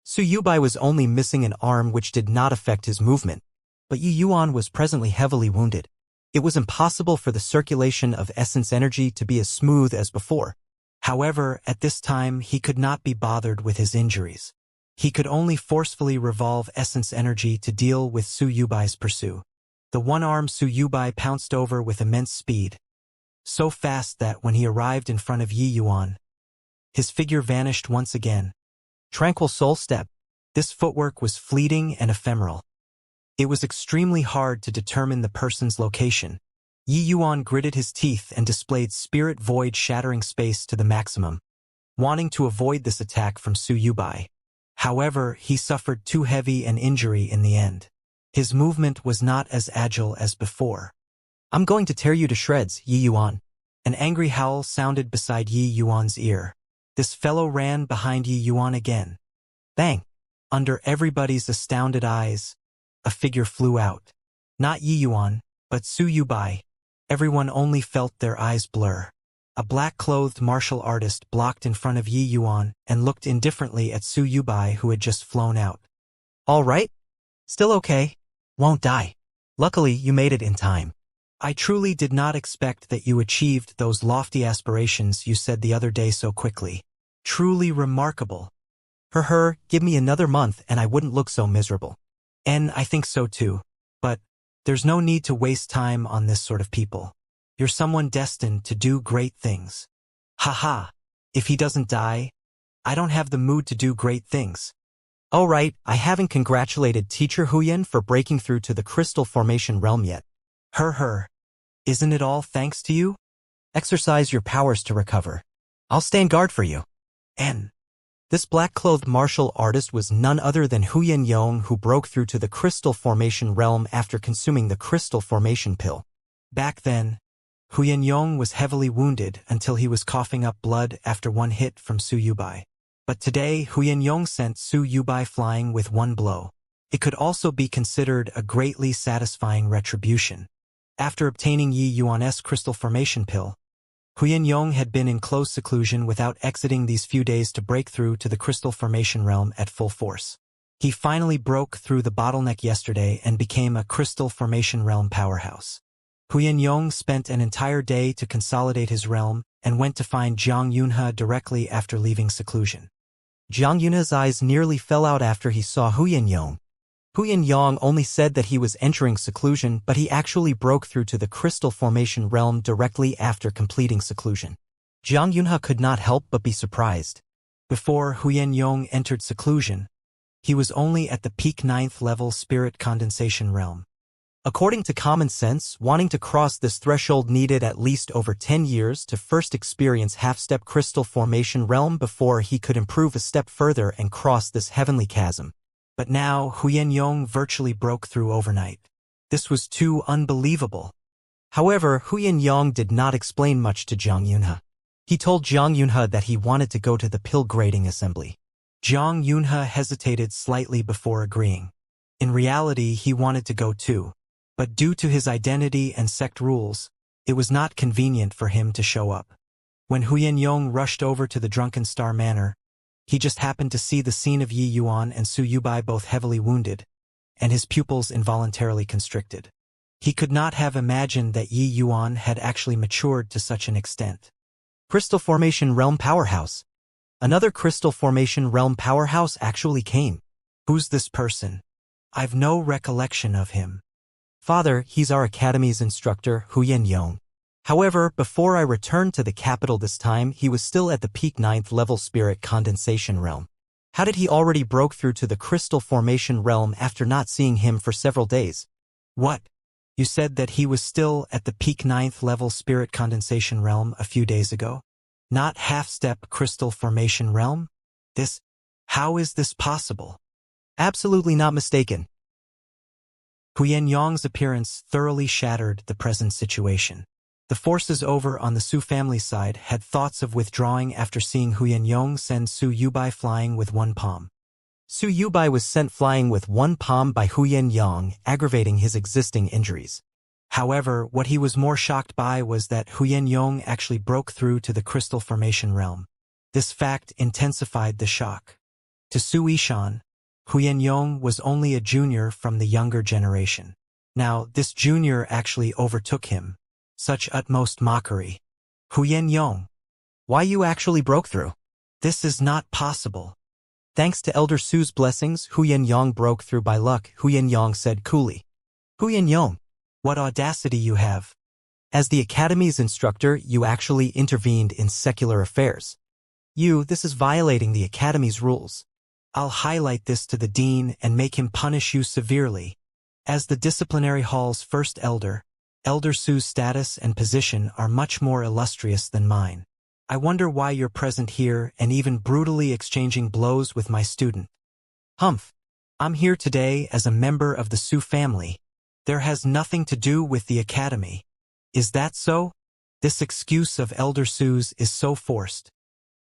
Su Yubai was only missing an arm which did not affect his movement, but Yi Yuan was presently heavily wounded. It was impossible for the circulation of essence energy to be as smooth as before. However, at this time he could not be bothered with his injuries. He could only forcefully revolve essence energy to deal with Su Yubai's pursuit. The one-armed Su Yubai pounced over with immense speed, so fast that when he arrived in front of Yi Yuan, his figure vanished once again. Tranquil soul step. This footwork was fleeting and ephemeral. It was extremely hard to determine the person's location. Yi Yuan gritted his teeth and displayed spirit void shattering space to the maximum, wanting to avoid this attack from Su Yubai. However, he suffered too heavy an injury in the end. His movement was not as agile as before. "I'm going to tear you to shreds, Yi Yuan." An angry howl sounded beside Yi Yuan's ear. This fellow ran behind Yi Yuan again. Bang! Under everybody's astounded eyes, a figure flew out. Not Yi Yuan, but Su Yubai. Everyone only felt their eyes blur. A black-clothed martial artist blocked in front of Yi Yuan and looked indifferently at Su Yubai, who had just flown out. "All right? Still okay? Won't die. Luckily, you made it in time. I truly did not expect that you achieved those lofty aspirations you said the other day so quickly. Truly remarkable. Give me another month and I wouldn't look so miserable." And I think so too. But there's no need to waste time on this sort of people. You're someone destined to do great things. Haha, if he doesn't die, I don't have the mood to do great things. Oh right, I haven't congratulated Teacher Huyan for breaking through to the crystal formation realm yet. Isn't it all thanks to you? Exercise your powers to recover. I'll stand guard for you. And this black-clothed martial artist was none other than Huyan Yong, who broke through to the crystal formation realm after consuming the crystal formation pill. Back then, Huyan Yong was heavily wounded until he was coughing up blood after one hit from Su Yubai. But today, Huyan Yong sent Su Yubai flying with one blow. It could also be considered a greatly satisfying retribution. After obtaining Yi Yuan's crystal formation pill, Huyan Yong had been in close seclusion without exiting these few days to break through to the crystal formation realm at full force. He finally broke through the bottleneck yesterday and became a crystal formation realm powerhouse. Huyan Yong spent an entire day to consolidate his realm and went to find Jiang Yunhe directly after leaving seclusion. Jiang Yunhe's eyes nearly fell out after he saw Huyan Yong. Huyan Yong only said that he was entering seclusion, but he actually broke through to the crystal formation realm directly after completing seclusion. Jiang Yunhe could not help but be surprised. Before Huyan Yong entered seclusion, he was only at the peak 9th level spirit condensation realm. According to common sense, wanting to cross this threshold needed at least over 10 years to first experience half-step crystal formation realm before he could improve a step further and cross this heavenly chasm. But now, Huyan Yong virtually broke through overnight. This was too unbelievable. However, Huyan Yong did not explain much to Jiang Yunhe. He told Jiang Yunhe that he wanted to go to the pill grading assembly. Jiang Yunhe hesitated slightly before agreeing. In reality, he wanted to go too. But due to his identity and sect rules, it was not convenient for him to show up. When Huyan Yong rushed over to the Drunken Star Manor, he just happened to see the scene of Yi Yuan and Su Yubai both heavily wounded, and his pupils involuntarily constricted. He could not have imagined that Yi Yuan had actually matured to such an extent. Crystal Formation Realm Powerhouse. Another Crystal Formation Realm Powerhouse actually came. Who's this person? I've no recollection of him. Father, he's our academy's instructor, Huyan Yong. However, before I returned to the capital this time, he was still at the peak 9th level spirit condensation realm. How did he already broke through to the crystal formation realm after not seeing him for several days? What? You said that he was still at the peak 9th level spirit condensation realm a few days ago? Not half-step crystal formation realm? How is this possible? Absolutely not mistaken. Huyan Yong's appearance thoroughly shattered the present situation. The forces over on the Su family side had thoughts of withdrawing after seeing Huyan Yong send Su Yubai flying with one palm. Su Yubai was sent flying with one palm by Huyan Yong, aggravating his existing injuries. However, what he was more shocked by was that Huyan Yong actually broke through to the crystal formation realm. This fact intensified the shock. To Su Yishan, Huyan Yong was only a junior from the younger generation. Now, this junior actually overtook him. Such utmost mockery. Huyan Yong, why you actually broke through? This is not possible. Thanks to Elder Su's blessings, Huyan Yong broke through by luck, Huyan Yong said coolly. Huyan Yong, what audacity you have. As the academy's instructor, you actually intervened in secular affairs. This is violating the academy's rules. I'll highlight this to the dean and make him punish you severely. As the disciplinary hall's first elder, Elder Su's status and position are much more illustrious than mine. I wonder why you're present here and even brutally exchanging blows with my student. Humph. I'm here today as a member of the Su family. There has nothing to do with the academy. Is that so? This excuse of Elder Su's is so forced.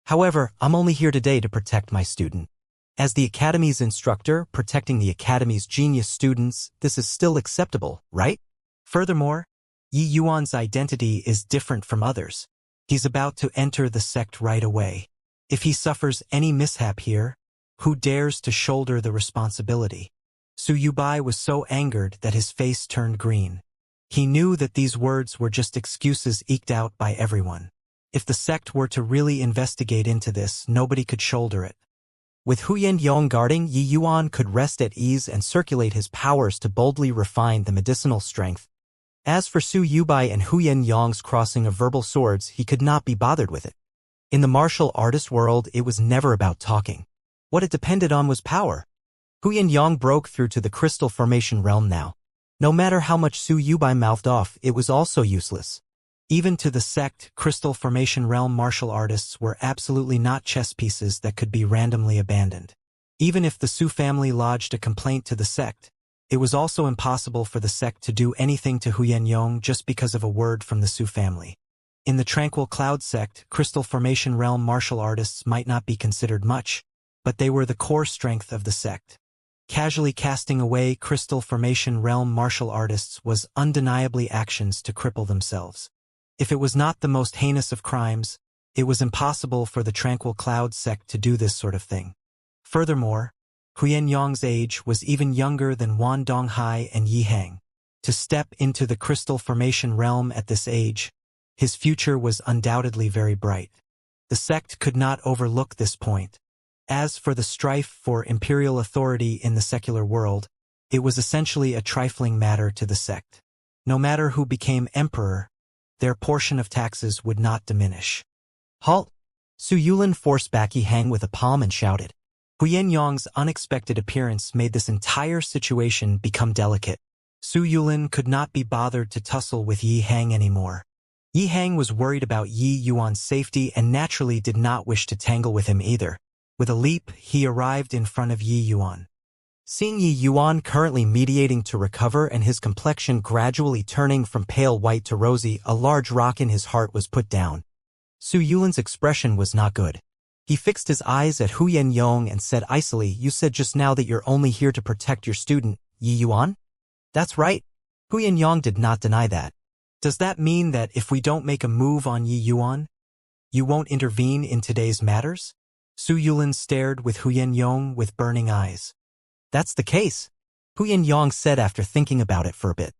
However, I'm only here today to protect my student. As the academy's instructor, protecting the academy's genius students, this is still acceptable, right? Furthermore, Yi Yuan's identity is different from others. He's about to enter the sect right away. If he suffers any mishap here, who dares to shoulder the responsibility? Su Yubai was so angered that his face turned green. He knew that these words were just excuses eked out by everyone. If the sect were to really investigate into this, nobody could shoulder it. With Huyan Yong guarding, Yi Yuan could rest at ease and circulate his powers to boldly refine the medicinal strength. As for Su Yubai and Huyan Yong's crossing of verbal swords, he could not be bothered with it. In the martial artist world, it was never about talking. What it depended on was power. Huyan Yong broke through to the crystal formation realm now. No matter how much Su Yubai mouthed off, it was also useless. Even to the sect, crystal formation realm martial artists were absolutely not chess pieces that could be randomly abandoned. Even if the Su family lodged a complaint to the sect, it was also impossible for the sect to do anything to Huyan Yong just because of a word from the Su family. In the Tranquil Cloud sect, crystal formation realm martial artists might not be considered much, but they were the core strength of the sect. Casually casting away crystal formation realm martial artists was undeniably actions to cripple themselves. If it was not the most heinous of crimes, it was impossible for the Tranquil Cloud sect to do this sort of thing. Furthermore, Huyan Yong's age was even younger than Wan Donghai and Yi Hang. To step into the crystal formation realm at this age, his future was undoubtedly very bright. The sect could not overlook this point. As for the strife for imperial authority in the secular world, it was essentially a trifling matter to the sect. No matter who became emperor, their portion of taxes would not diminish. Halt! Su Yulin forced back Yi Hang with a palm and shouted. Huyan Yong's unexpected appearance made this entire situation become delicate. Su Yulin could not be bothered to tussle with Yi Hang anymore. Yi Hang was worried about Yi Yuan's safety and naturally did not wish to tangle with him either. With a leap, he arrived in front of Yi Yuan. Seeing Yi Yuan currently mediating to recover and his complexion gradually turning from pale white to rosy, a large rock in his heart was put down. Su Yulin's expression was not good. He fixed his eyes at Huyan Yong and said icily, "You said just now that you're only here to protect your student, Yi Yuan?" "That's right." Huyan Yong did not deny that. "Does that mean that if we don't make a move on Yi Yuan, you won't intervene in today's matters?" Su Yulin stared with Huyan Yong with burning eyes. "That's the case," Huyan Yong said after thinking about it for a bit.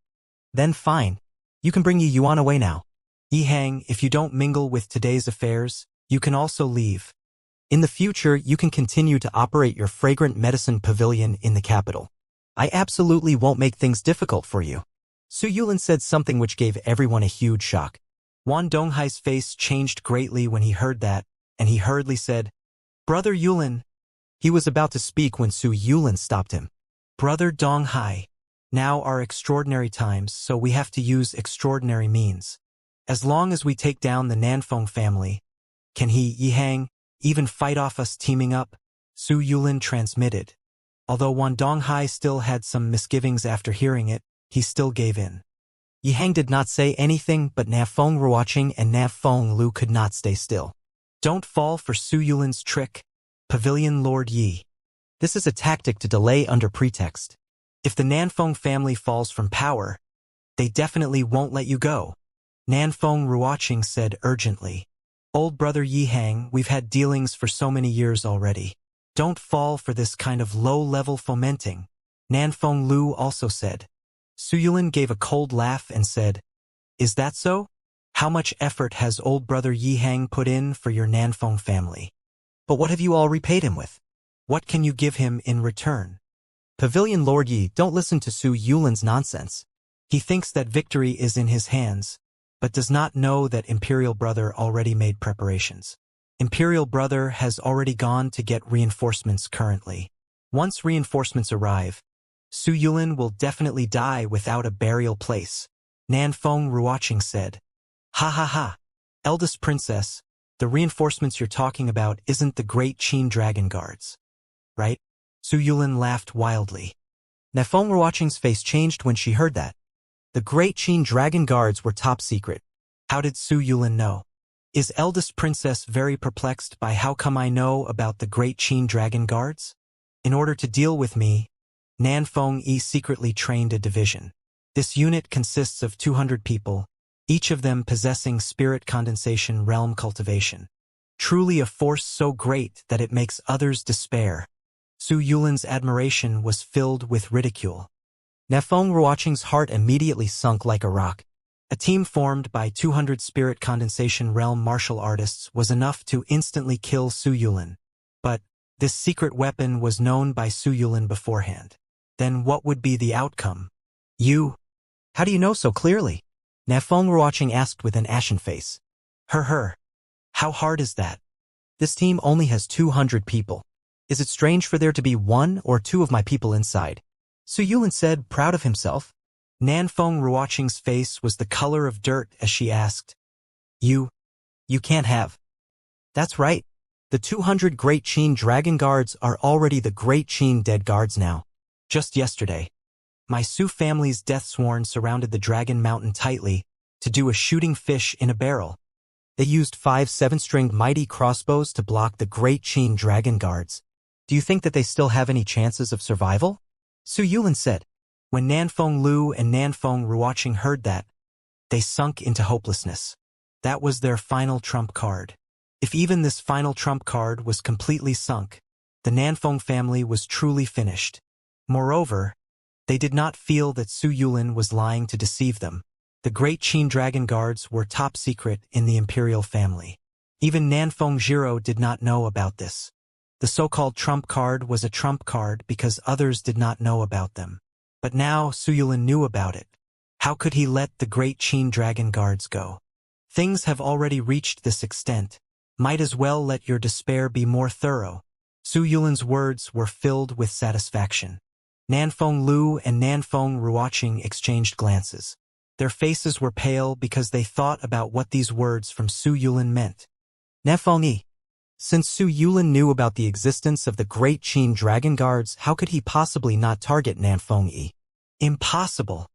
"Then fine. You can bring Yi Yuan away now. Yi Hang, if you don't mingle with today's affairs, you can also leave. In the future, you can continue to operate your fragrant medicine pavilion in the capital. I absolutely won't make things difficult for you." Su Yulin said something which gave everyone a huge shock. Wan Donghai's face changed greatly when he heard that, and he hurriedly said, "Brother Yulin." He was about to speak when Su Yulin stopped him. "Brother Donghai, now are extraordinary times, so we have to use extraordinary means. As long as we take down the Nanfeng family, can he, Yi Hang, even fight off us teaming up?" Su Yulin transmitted. Although Wan Donghai still had some misgivings after hearing it, he still gave in. Yi Hang did not say anything, but Nanfeng Ruoqing and Nanfeng Lu could not stay still. "Don't fall for Su Yulin's trick, Pavilion Lord Yi. This is a tactic to delay under pretext. If the Nanfeng family falls from power, they definitely won't let you go," Nanfeng Ruoqing said urgently. "Old brother Yi Hang, we've had dealings for so many years already. Don't fall for this kind of low-level fomenting," Nanfeng Lu also said. Su Yulin gave a cold laugh and said, "Is that so? How much effort has old brother Yi Hang put in for your Nanfeng family? But what have you all repaid him with? What can you give him in return?" Pavilion Lord Yi, don't listen to Su Yulin's nonsense. He thinks that victory is in his hands, but does not know that Imperial Brother already made preparations. Imperial Brother has already gone to get reinforcements currently. Once reinforcements arrive, Su Yulin will definitely die without a burial place. Nanfeng Ruoqing said. Ha ha ha. Eldest princess, the reinforcements you're talking about isn't the great Qin dragon guards, right? Su Yulin laughed wildly. Nanfeng Ruoqing's face changed when she heard that. The great Qin dragon guards were top secret. How did Su Yulin know? Is eldest princess very perplexed by how come I know about the great Qin dragon guards? In order to deal with me, Nanfeng Yi secretly trained a division. This unit consists of 200 people, each of them possessing spirit condensation realm cultivation. Truly a force so great that it makes others despair. Su Yulin's admiration was filled with ridicule. Nanfeng Ruoqing's heart immediately sunk like a rock. A team formed by 200 spirit condensation realm martial artists was enough to instantly kill Su Yulin. But this secret weapon was known by Su Yulin beforehand. Then what would be the outcome? You? How do you know so clearly? Nanfeng Ruoqing asked with an ashen face. Her. How hard is that? This team only has 200 people. Is it strange for there to be 1 or 2 of my people inside? Su Yulin said, proud of himself. Nanfeng Ruoqing's face was the color of dirt as she asked. You can't have. That's right. The 200 Great Qin Dragon Guards are already the Great Qin Dead Guards now. Just yesterday, my Su family's deathsworn surrounded the Dragon Mountain tightly to do a shooting fish in a barrel. They used 5 7-stringed mighty crossbows to block the Great Qin Dragon Guards. Do you think that they still have any chances of survival? Su Yulin said. When Nanfeng Lu and Nanfeng Ruoqing heard that, they sunk into hopelessness. That was their final trump card. If even this final trump card was completely sunk, the Nanfeng family was truly finished. Moreover, they did not feel that Su Yulin was lying to deceive them. The Great Qin Dragon Guards were top secret in the imperial family. Even Nanfeng Jiro did not know about this. The so-called trump card was a trump card because others did not know about them. But now Su Yulin knew about it. How could he let the Great Qin Dragon Guards go? Things have already reached this extent. Might as well let your despair be more thorough. Su Yulin's words were filled with satisfaction. Nanfeng Lu and Nanfeng Ruoqing exchanged glances. Their faces were pale because they thought about what these words from Su Yulin meant. Nanfeng Yi. Since Su Yulin knew about the existence of the Great Qin Dragon Guards, how could he possibly not target Nanfeng Yi? Impossible.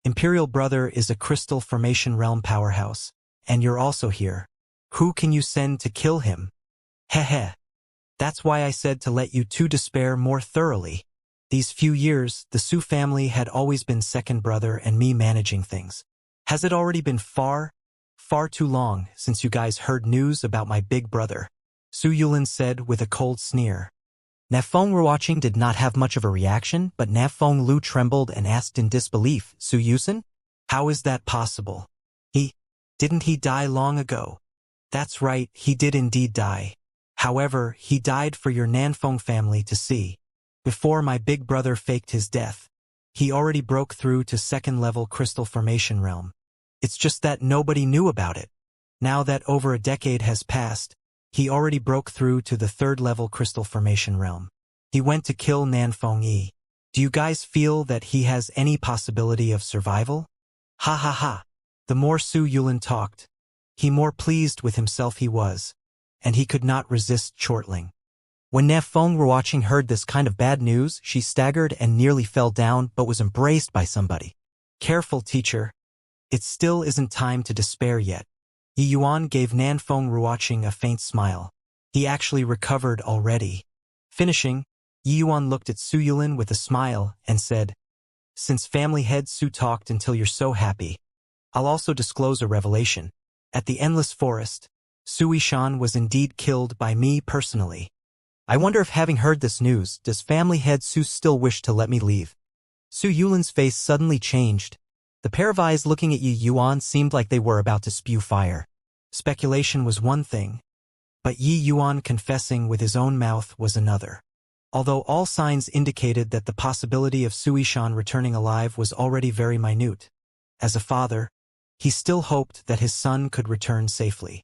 Imperial Brother is a crystal formation realm powerhouse, and you're also here. Who can you send to kill him? Heh. That's why I said to let you two despair more thoroughly. These few years, the Su family had always been second brother and me managing things. Has it already been far too long since you guys heard news about my big brother? Su Yulin said with a cold sneer. Nanfeng Ruoqing did not have much of a reaction, but Nanfeng Lu trembled and asked in disbelief, Su Yulin? How is that possible? Didn't he die long ago? That's right, he did indeed die. However, he died for your Nanfeng family to see. Before my big brother faked his death, he already broke through to second-level crystal formation realm. It's just that nobody knew about it. Now that over a decade has passed, he already broke through to the third-level crystal formation realm. He went to kill Nanfeng Yi. Do you guys feel that he has any possibility of survival? Ha. The more Su Yulin talked, he more pleased with himself he was, and he could not resist chortling. When Nanfeng Ruoqing heard this kind of bad news, she staggered and nearly fell down but was embraced by somebody. Careful, teacher. It still isn't time to despair yet. Yi Yuan gave Nanfeng Ruoqing a faint smile. He actually recovered already. Finishing, Yi Yuan looked at Su Yulin with a smile and said, Since family head Su talked until you're so happy, I'll also disclose a revelation. At the Endless Forest, Su Yishan was indeed killed by me personally. I wonder if having heard this news, does family head Su still wish to let me leave? Su Yulin's face suddenly changed. The pair of eyes looking at Yi Yuan seemed like they were about to spew fire. Speculation was one thing, but Yi Yuan confessing with his own mouth was another. Although all signs indicated that the possibility of Su Yishan returning alive was already very minute, as a father, he still hoped that his son could return safely.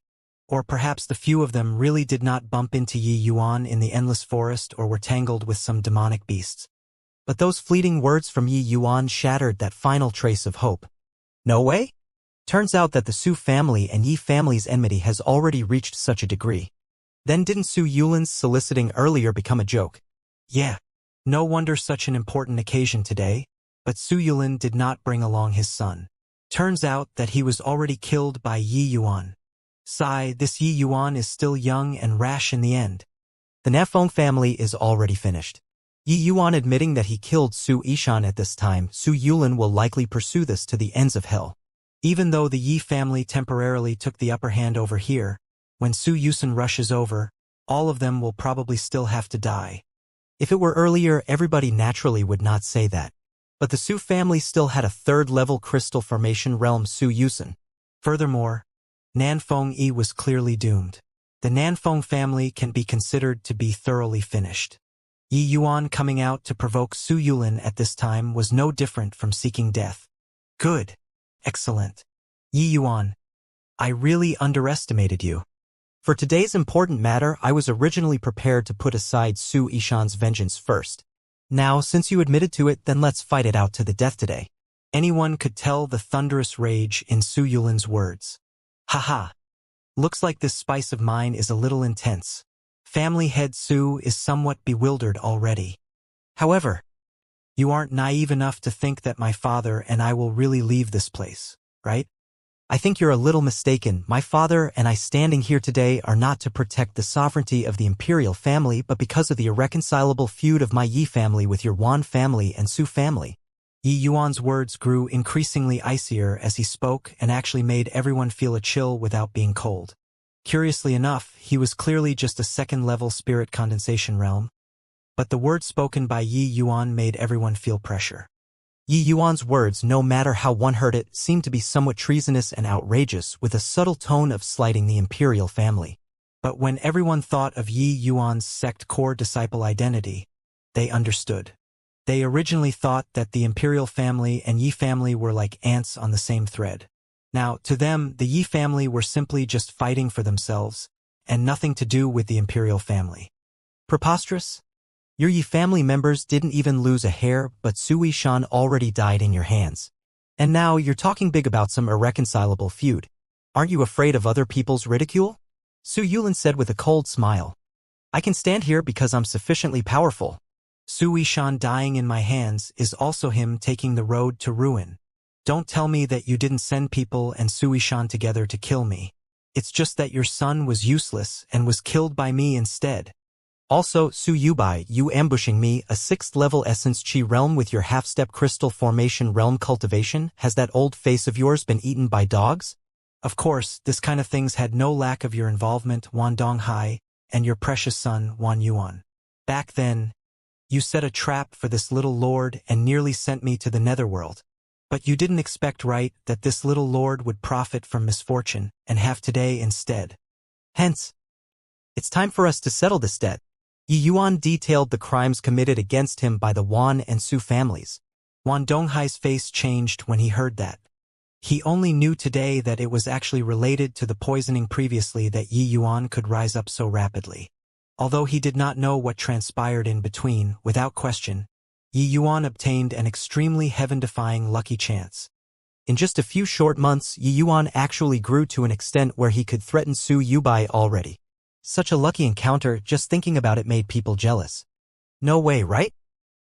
Or perhaps the few of them really did not bump into Yi Yuan in the endless forest or were tangled with some demonic beasts. But those fleeting words from Yi Yuan shattered that final trace of hope. No way? Turns out that the Su family and Yi family's enmity has already reached such a degree. Then didn't Su Yulin's soliciting earlier become a joke? Yeah. No wonder such an important occasion today, but Su Yulin did not bring along his son. Turns out that he was already killed by Yi Yuan. Sigh, this Yi Yuan is still young and rash in the end. The Nafeng family is already finished. Yi Yuan admitting that he killed Su Ishan at this time, Su Yulin will likely pursue this to the ends of hell. Even though the Yi family temporarily took the upper hand over here, when Su Yusin rushes over, all of them will probably still have to die. If it were earlier, everybody naturally would not say that. But the Su family still had a third-level crystal formation realm Su Yusin. Furthermore, Nanfeng Yi was clearly doomed. The Nanfeng family can be considered to be thoroughly finished. Yi Yuan coming out to provoke Su Yulin at this time was no different from seeking death. Good. Excellent. Yi Yuan, I really underestimated you. For today's important matter, I was originally prepared to put aside Su Ishan's vengeance first. Now, since you admitted to it, then let's fight it out to the death today. Anyone could tell the thunderous rage in Su Yulin's words. Haha. Looks like this spice of mine is a little intense. Family head Su is somewhat bewildered already. However, you aren't naive enough to think that my father and I will really leave this place, right? I think you're a little mistaken. My father and I standing here today are not to protect the sovereignty of the imperial family, but because of the irreconcilable feud of my Yi family with your Wan family and Su family. Yi Yuan's words grew increasingly icier as he spoke and actually made everyone feel a chill without being cold. Curiously enough, he was clearly just a second-level spirit condensation realm, but the words spoken by Yi Yuan made everyone feel pressure. Yi Yuan's words, no matter how one heard it, seemed to be somewhat treasonous and outrageous, with a subtle tone of slighting the imperial family. But when everyone thought of Yi Yuan's sect core disciple identity, they understood. They originally thought that the imperial family and Yi family were like ants on the same thread. Now, to them, the Yi family were simply just fighting for themselves, and nothing to do with the imperial family. Preposterous? Your Yi family members didn't even lose a hair, but Su Ishan already died in your hands. And now you're talking big about some irreconcilable feud. Aren't you afraid of other people's ridicule? Su Yulin said with a cold smile. I can stand here because I'm sufficiently powerful. Su Ishan dying in my hands is also him taking the road to ruin. Don't tell me that you didn't send people and Su Ishan together to kill me. It's just that your son was useless and was killed by me instead. Also, Su Yubai, you ambushing me, a 6th-level Essence Chi realm with your half-step crystal formation realm cultivation, has that old face of yours been eaten by dogs? Of course, this kind of things had no lack of your involvement, Wan Donghai, and your precious son, Wan Yuan. Back then, you set a trap for this little lord and nearly sent me to the netherworld. But you didn't expect, right, that this little lord would profit from misfortune and have today instead. Hence, it's time for us to settle this debt. Yi Yuan detailed the crimes committed against him by the Wan and Su families. Wan Donghai's face changed when he heard that. He only knew today that it was actually related to the poisoning previously that Yi Yuan could rise up so rapidly. Although he did not know what transpired in between, without question, Yi Yuan obtained an extremely heaven-defying lucky chance. In just a few short months, Yi Yuan actually grew to an extent where he could threaten Su Yubai already. Such a lucky encounter, just thinking about it made people jealous. No way, right?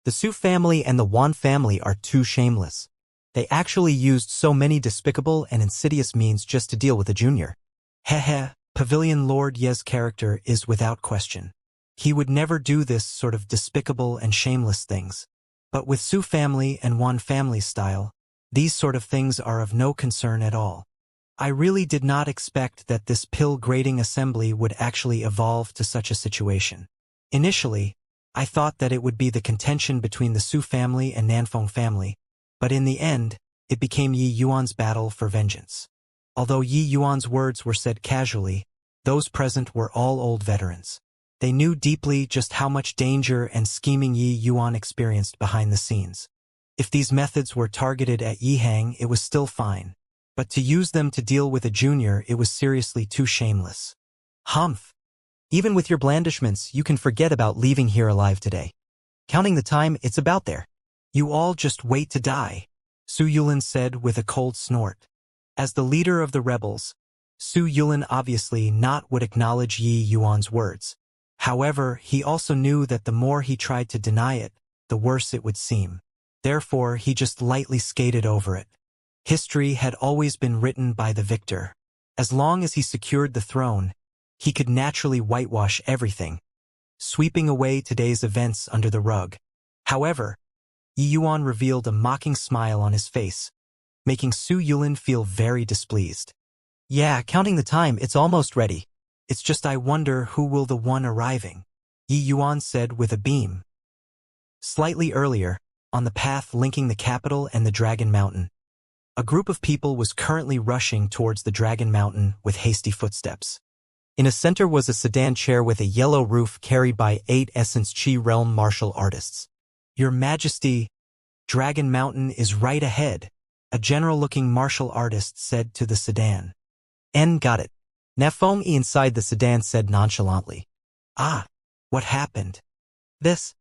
The Su family and the Wan family are too shameless. They actually used so many despicable and insidious means just to deal with a junior. Heh, Pavilion Lord Ye's character is without question. He would never do this sort of despicable and shameless things. But with Su family and Wan family style, these sort of things are of no concern at all. I really did not expect that this pill-grading assembly would actually evolve to such a situation. Initially, I thought that it would be the contention between the Su family and Nanfeng family, but in the end, it became Yi Yuan's battle for vengeance. Although Yi Yuan's words were said casually, those present were all old veterans. They knew deeply just how much danger and scheming Yi Yuan experienced behind the scenes. If these methods were targeted at Yi Hang, it was still fine. But to use them to deal with a junior, it was seriously too shameless. Humph. Even with your blandishments, you can forget about leaving here alive today. Counting the time, it's about there. You all just wait to die, Su Yulin said with a cold snort. As the leader of the rebels, Su Yulin obviously not would acknowledge Yi Yuan's words. However, he also knew that the more he tried to deny it, the worse it would seem. Therefore, he just lightly skated over it. History had always been written by the victor. As long as he secured the throne, he could naturally whitewash everything, sweeping away today's events under the rug. However, Yi Yuan revealed a mocking smile on his face, making Su Yulin feel very displeased. Yeah, counting the time, it's almost ready. It's just I wonder who will the one arriving, Yi Yuan said with a beam. Slightly earlier, on the path linking the capital and the Dragon Mountain, a group of people was currently rushing towards the Dragon Mountain with hasty footsteps. In a center was a sedan chair with a yellow roof carried by 8 Essence Chi Realm martial artists. Your Majesty, Dragon Mountain is right ahead, a general-looking martial artist said to the sedan. Got it. Nafeng inside the sedan said nonchalantly. Ah, what happened? This.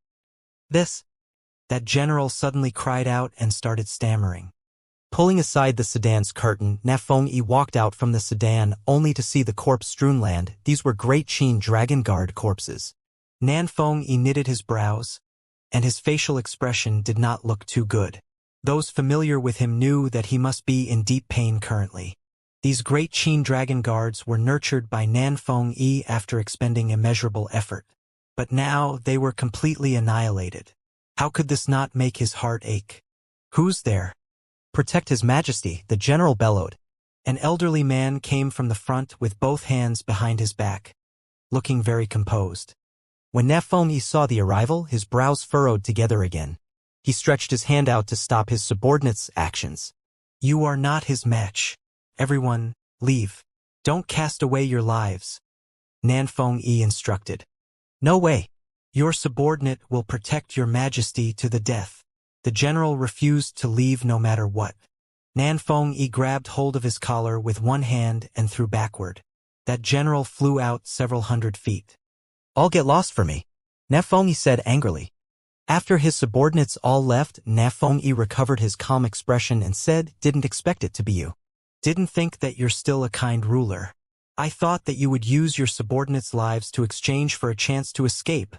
That general suddenly cried out and started stammering. Pulling aside the sedan's curtain, Nafeng walked out from the sedan only to see the corpse-strewn land. These were Great Qin Dragon Guard corpses. Nanfeng knitted his brows, and his facial expression did not look too good. Those familiar with him knew that he must be in deep pain currently. These Great Qin Dragon Guards were nurtured by Nanfeng after expending immeasurable effort. But now they were completely annihilated. How could this not make his heart ache? Who's there? Protect His Majesty, the general bellowed. An elderly man came from the front with both hands behind his back, looking very composed. When Nafeng saw the arrival, his brows furrowed together again. He stretched his hand out to stop his subordinates' actions. You are not his match. Everyone, leave. Don't cast away your lives, Nanfeng instructed. No way. Your subordinate will protect your Majesty to the death. The general refused to leave no matter what. Nanfeng grabbed hold of his collar with one hand and threw backward. That general flew out several hundred feet. All get lost for me, Nafeng said angrily. After his subordinates all left, Nafeng recovered his calm expression and said, didn't expect it to be you. Didn't think that you're still a kind ruler. I thought that you would use your subordinates' lives to exchange for a chance to escape,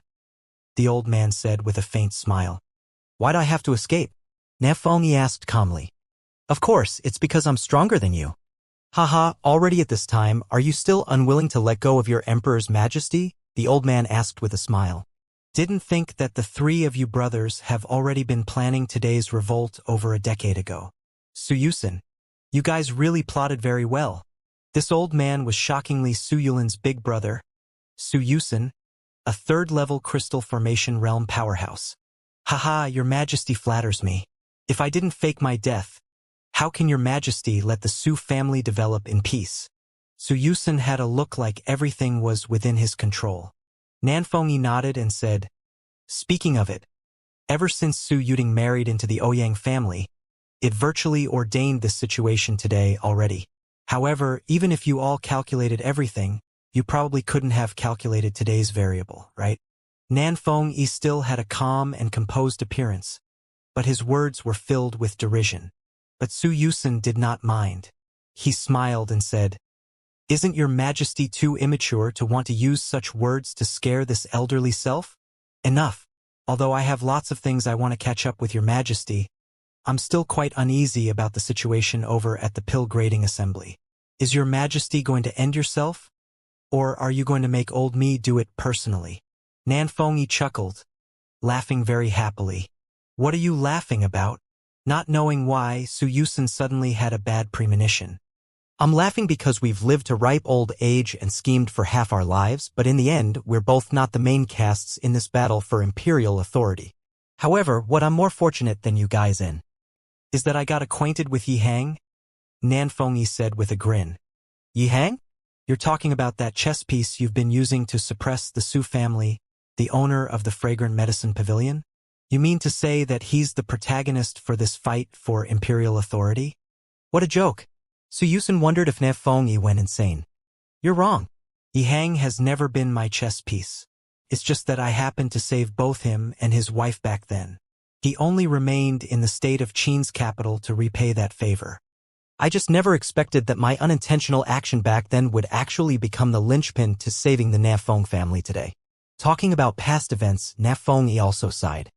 the old man said with a faint smile. Why'd I have to escape? Nafeng asked calmly. Of course, it's because I'm stronger than you. Haha, already at this time, are you still unwilling to let go of your Emperor's Majesty? The old man asked with a smile. Didn't think that the three of you brothers have already been planning today's revolt over a decade ago. Su Yusin, you guys really plotted very well. This old man was shockingly Su Yulin's big brother, Su Yusin, a third-level crystal formation realm powerhouse. Haha, your Majesty flatters me. If I didn't fake my death, how can your Majesty let the Su family develop in peace? Su Yusin had a look like everything was within his control. Nanfeng nodded and said, speaking of it, ever since Su Yuding married into the Ouyang family, it virtually ordained this situation today already. However, even if you all calculated everything, you probably couldn't have calculated today's variable, right? Nanfeng still had a calm and composed appearance, but his words were filled with derision. But Su Yusin did not mind. He smiled and said, isn't your Majesty too immature to want to use such words to scare this elderly self? Enough. Although I have lots of things I want to catch up with your Majesty, I'm still quite uneasy about the situation over at the Pill Grading Assembly. Is your Majesty going to end yourself? Or are you going to make old me do it personally? Nanfeng chuckled, laughing very happily. What are you laughing about? Not knowing why, Su Yusin suddenly had a bad premonition. I'm laughing because we've lived to ripe old age and schemed for half our lives, but in the end, we're both not the main casts in this battle for imperial authority. However, what I'm more fortunate than you guys in is that I got acquainted with Yi Hang, Nanfeng said with a grin. Yi Hang? You're talking about that chess piece you've been using to suppress the Su family, the owner of the Fragrant Medicine Pavilion? You mean to say that he's the protagonist for this fight for imperial authority? What a joke. Su Yusun wondered if Ne Fengyi went insane. You're wrong. Yi Hang has never been my chess piece. It's just that I happened to save both him and his wife back then. He only remained in the state of Qin's capital to repay that favor. I just never expected that my unintentional action back then would actually become the linchpin to saving the Na Feng family today. Talking about past events, Na Fengyi also sighed.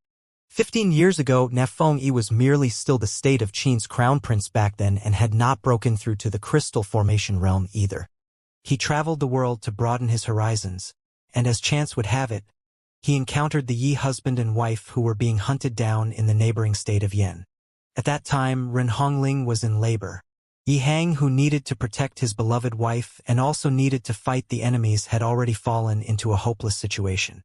15 years ago, Na Fengyi was merely still the state of Qin's crown prince back then and had not broken through to the crystal formation realm either. He traveled the world to broaden his horizons, and as chance would have it, he encountered the Yi husband and wife who were being hunted down in the neighboring state of Yen. At that time, Ren Hongling was in labor. Yi Hang, who needed to protect his beloved wife and also needed to fight the enemies, had already fallen into a hopeless situation.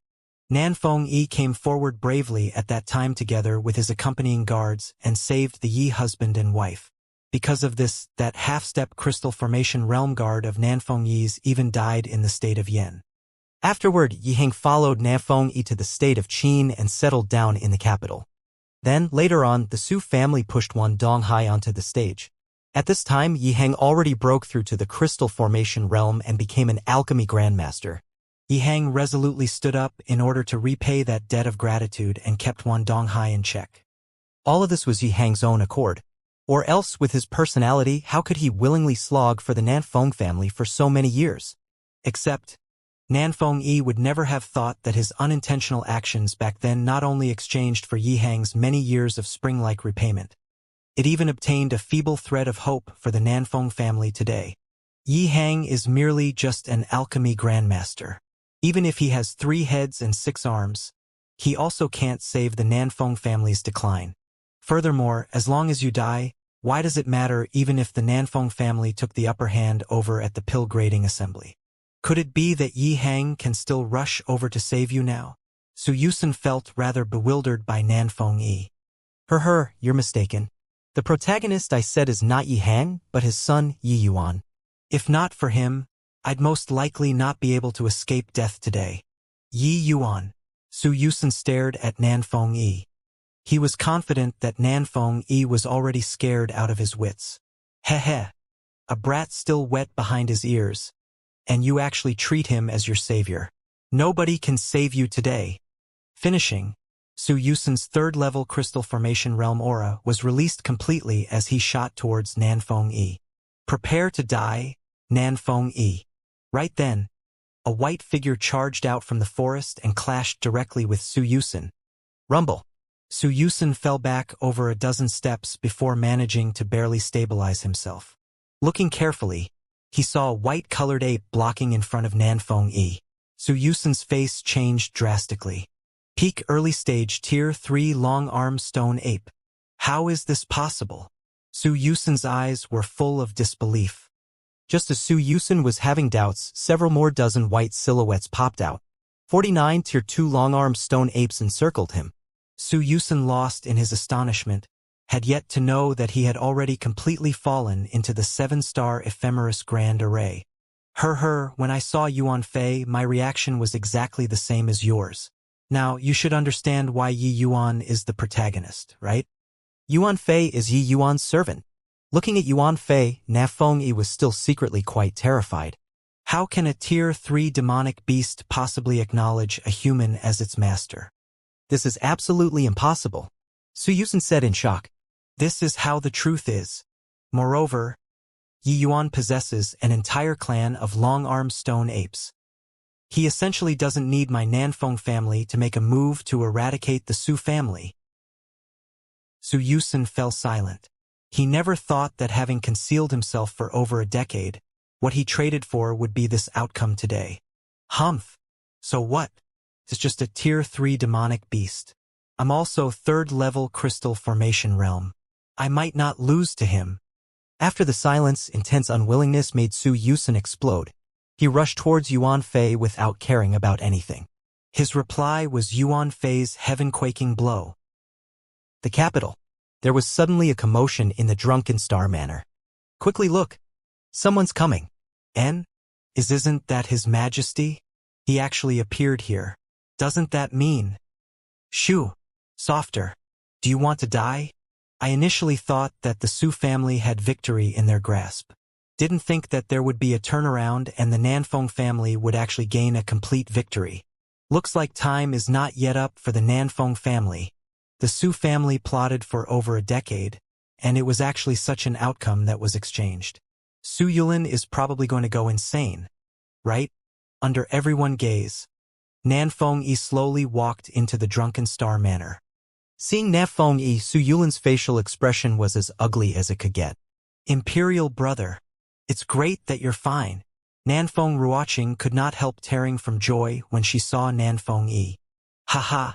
Nan Fengyi came forward bravely at that time together with his accompanying guards and saved the Yi husband and wife. Because of this, that half-step crystal formation realm guard of Nan Fengyi's even died in the state of Yen. Afterward, Yi Hang followed Nan Fengyi to the state of Qin and settled down in the capital. Then, later on, the Su family pushed Wan Donghai onto the stage. At this time, Yi Hang already broke through to the crystal formation realm and became an alchemy grandmaster. Yi Hang resolutely stood up in order to repay that debt of gratitude and kept Wan Donghai in check. All of this was Yi Hang's own accord. Or else, with his personality, how could he willingly slog for the Nan Feng family for so many years? Except, Nan Fengyi would never have thought that his unintentional actions back then not only exchanged for Yi Hang's many years of spring-like repayment. It even obtained a feeble thread of hope for the Nan Feng family today. Yi Hang is merely just an alchemy grandmaster. Even if he has 3 heads and 6 arms, he also can't save the Nan Feng family's decline. Furthermore, as long as you die, why does it matter even if the Nan Feng family took the upper hand over at the pill grading assembly? Could it be that Yi Hang can still rush over to save you now? Su Yusun felt rather bewildered by Nan Fengyi. You're mistaken. The protagonist I said is not Yi Hang, but his son, Yi Yuan. If not for him, I'd most likely not be able to escape death today. Yi Yuan. Su Yusun stared at Nan Fengyi. He was confident that Nan Fengyi was already scared out of his wits. Heh. A brat still wet behind his ears. And you actually treat him as your savior. Nobody can save you today. Finishing, Su Yusun's 3rd-level crystal formation realm aura was released completely as he shot towards Nan Fengyi. Prepare to die, Nan Fengyi. Right then, a white figure charged out from the forest and clashed directly with Su Yusun. Rumble. Su Yusun fell back over a dozen steps before managing to barely stabilize himself. Looking carefully, he saw a white-colored ape blocking in front of Nan Fengyi. Su Yusun's face changed drastically. Peak early stage Tier 3 long-arm stone ape. How is this possible? Su Yusun's eyes were full of disbelief. Just as Su Yusun was having doubts, several more dozen white silhouettes popped out. 49 Tier 2 long-arm stone apes encircled him. Su Yusun, lost in his astonishment, had yet to know that he had already completely fallen into the 7-star ephemeris grand array. When I saw Yuan Fei, my reaction was exactly the same as yours. Now, you should understand why Yi Yuan is the protagonist, right? Yuan Fei is Yi Yuan's servant. Looking at Yuan Fei, Na Fengyi was still secretly quite terrified. How can a Tier 3 demonic beast possibly acknowledge a human as its master? This is absolutely impossible, Su Yusun said in shock. This is how the truth is. Moreover, Yi Yuan possesses an entire clan of long-armed stone apes. He essentially doesn't need my Nan Feng family to make a move to eradicate the Su family. Su Yusun fell silent. He never thought that having concealed himself for over a decade, what he traded for would be this outcome today. Humph. So what? It's just a Tier 3 demonic beast. I'm also 3rd-level crystal formation realm. I might not lose to him. After the silence, intense unwillingness made Su Yusun explode. He rushed towards Yuan Fei without caring about anything. His reply was Yuan Fei's heaven-quaking blow. The capital. There was suddenly a commotion in the drunken star manor. Quickly look. Someone's coming. Isn't that His Majesty? He actually appeared here. Doesn't that mean? Shoo. Softer. Do you want to die? I initially thought that the Su family had victory in their grasp. Didn't think that there would be a turnaround and the Nanfeng family would actually gain a complete victory. Looks like time is not yet up for the Nanfeng family. The Su family plotted for over a decade, and it was actually such an outcome that was exchanged. Su Yulin is probably going to go insane, right? Under everyone's gaze, Nanfeng Yi slowly walked into the Drunken Star Manor. Seeing Nanfeng Yi, Su Yulin's facial expression was as ugly as it could get. Imperial brother, it's great that you're fine. Nanfeng Ruoqing could not help tearing from joy when she saw Nanfeng Yi. Haha,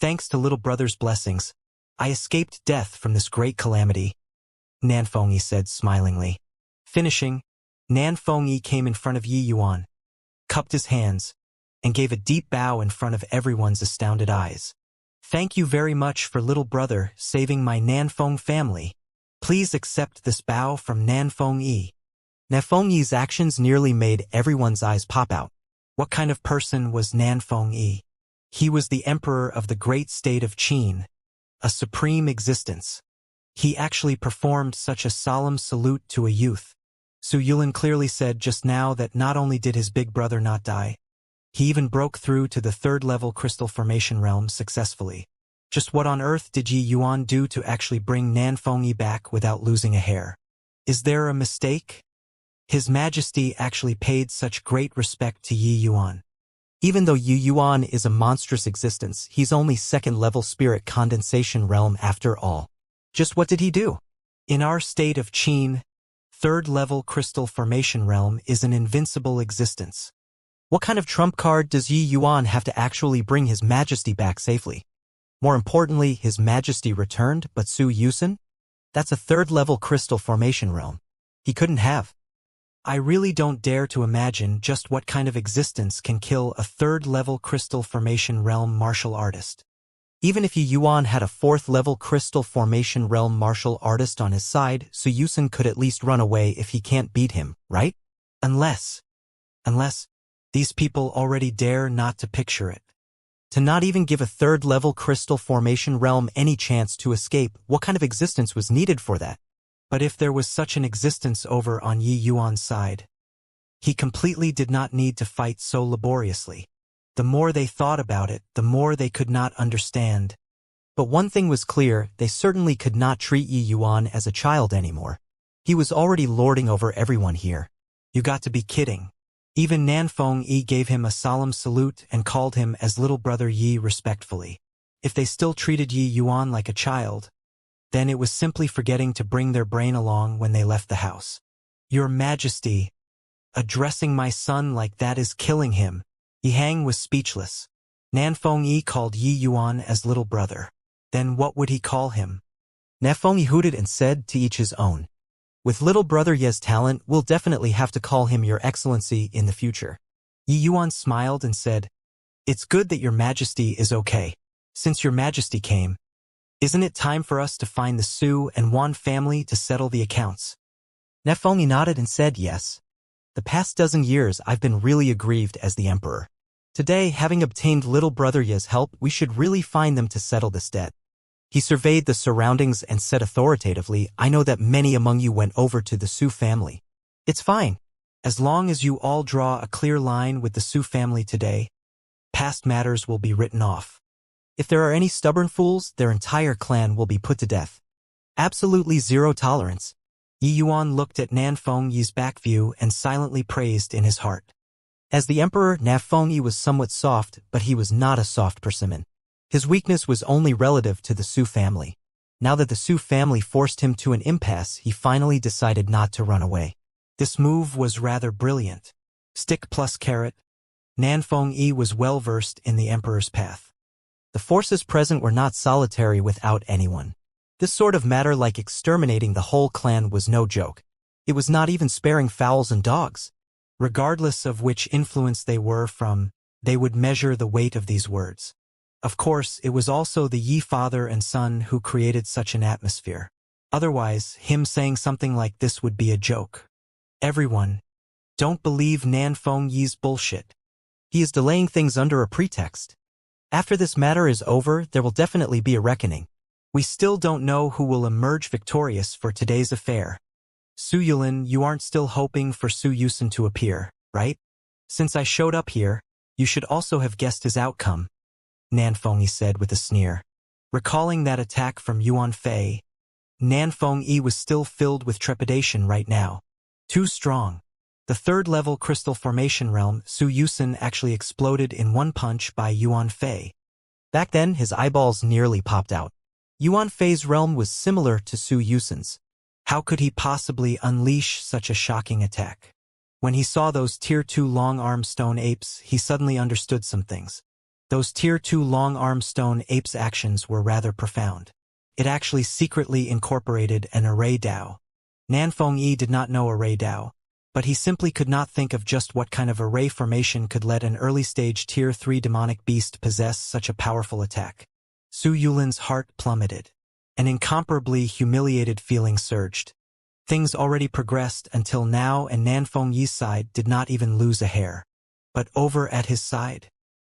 thanks to little brother's blessings, I escaped death from this great calamity, Nanfeng Yi said smilingly. Finishing, Nanfeng Yi came in front of Yi Yuan, cupped his hands, and gave a deep bow in front of everyone's astounded eyes. Thank you very much for little brother saving my Nanfeng family. Please accept this bow from Nanfeng Yi. Nanfeng Yi's actions nearly made everyone's eyes pop out. What kind of person was Nanfeng Yi? He was the emperor of the great state of Qin, a supreme existence. He actually performed such a solemn salute to a youth. Su Yulin clearly said just now that not only did his big brother not die, he even broke through to the third-level crystal formation realm successfully. Just what on earth did Yi Yuan do to actually bring Nanfeng Yi back without losing a hair? Is there a mistake? His Majesty actually paid such great respect to Yi Yuan. Even though Yi Yuan is a monstrous existence, he's only second-level spirit condensation realm after all. Just what did he do? In our state of Qin, third-level crystal formation realm is an invincible existence. What kind of trump card does Yi Yuan have to actually bring His Majesty back safely? More importantly, His Majesty returned, but Su Yusin? That's a third-level crystal formation realm. He couldn't have. I really don't dare to imagine just what kind of existence can kill a third-level crystal formation realm martial artist. Even if Yi Yuan had a fourth-level crystal formation realm martial artist on his side, Su Yusin could at least run away if he can't beat him, right? Unless these people already dare not to picture it. To not even give a third-level crystal formation realm any chance to escape, what kind of existence was needed for that? But if there was such an existence over on Yi Yuan's side, he completely did not need to fight so laboriously. The more they thought about it, the more they could not understand. But one thing was clear, they certainly could not treat Yi Yuan as a child anymore. He was already lording over everyone here. You got to be kidding. Even Nanfeng Yi gave him a solemn salute and called him as little brother Yi respectfully. If they still treated Yi Yuan like a child, then it was simply forgetting to bring their brain along when they left the house. Your Majesty, addressing my son like that is killing him. Yi Hang was speechless. Nanfeng Yi called Yi Yuan as little brother. Then what would he call him? Nanfeng Yi hooted and said, to each his own. With little brother Ye's talent, we'll definitely have to call him Your Excellency in the future. Yi Yuan smiled and said, It's good that Your Majesty is okay. Since Your Majesty came, isn't it time for us to find the Su and Wan family to settle the accounts? Nanfeng Yi nodded and said yes. The past dozen years I've been really aggrieved as the emperor. Today, having obtained little brother Ye's help, we should really find them to settle this debt. He surveyed the surroundings and said authoritatively, I know that many among you went over to the Su family. It's fine. As long as you all draw a clear line with the Su family today, past matters will be written off. If there are any stubborn fools, their entire clan will be put to death. Absolutely zero tolerance. Yi Yuan looked at Nanfeng Yi's back view and silently praised in his heart. As the emperor, Nanfeng Yi was somewhat soft, but he was not a soft persimmon. His weakness was only relative to the Su family. Now that the Su family forced him to an impasse, he finally decided not to run away. This move was rather brilliant. Stick plus carrot. Nanfeng Yi was well versed in the emperor's path. The forces present were not solitary without anyone. This sort of matter, like exterminating the whole clan, was no joke. It was not even sparing fowls and dogs. Regardless of which influence they were from, they would measure the weight of these words. Of course, it was also the Yi father and son who created such an atmosphere. Otherwise, him saying something like this would be a joke. Everyone, don't believe Nanfeng Yi's bullshit. He is delaying things under a pretext. After this matter is over, there will definitely be a reckoning. We still don't know who will emerge victorious for today's affair. Su Yulin, you aren't still hoping for Su Yusen to appear, right? Since I showed up here, you should also have guessed his outcome, Nanfeng said with a sneer. Recalling that attack from Yuan Fei, Nanfeng was still filled with trepidation right now. Too strong. The third-level crystal formation realm, Su Yusen, actually exploded in one punch by Yuan Fei. Back then, his eyeballs nearly popped out. Yuan Fei's realm was similar to Su Yusen's. How could he possibly unleash such a shocking attack? When he saw those Tier 2 long-arm stone apes, he suddenly understood some things. Those Tier 2 long-arm stone apes' actions were rather profound. It actually secretly incorporated an array Dao. Nanfeng did not know array Dao, but he simply could not think of just what kind of array formation could let an early-stage Tier 3 demonic beast possess such a powerful attack. Su Yulin's heart plummeted. An incomparably humiliated feeling surged. Things already progressed until now, and Nanfeng side did not even lose a hair. But over at his side,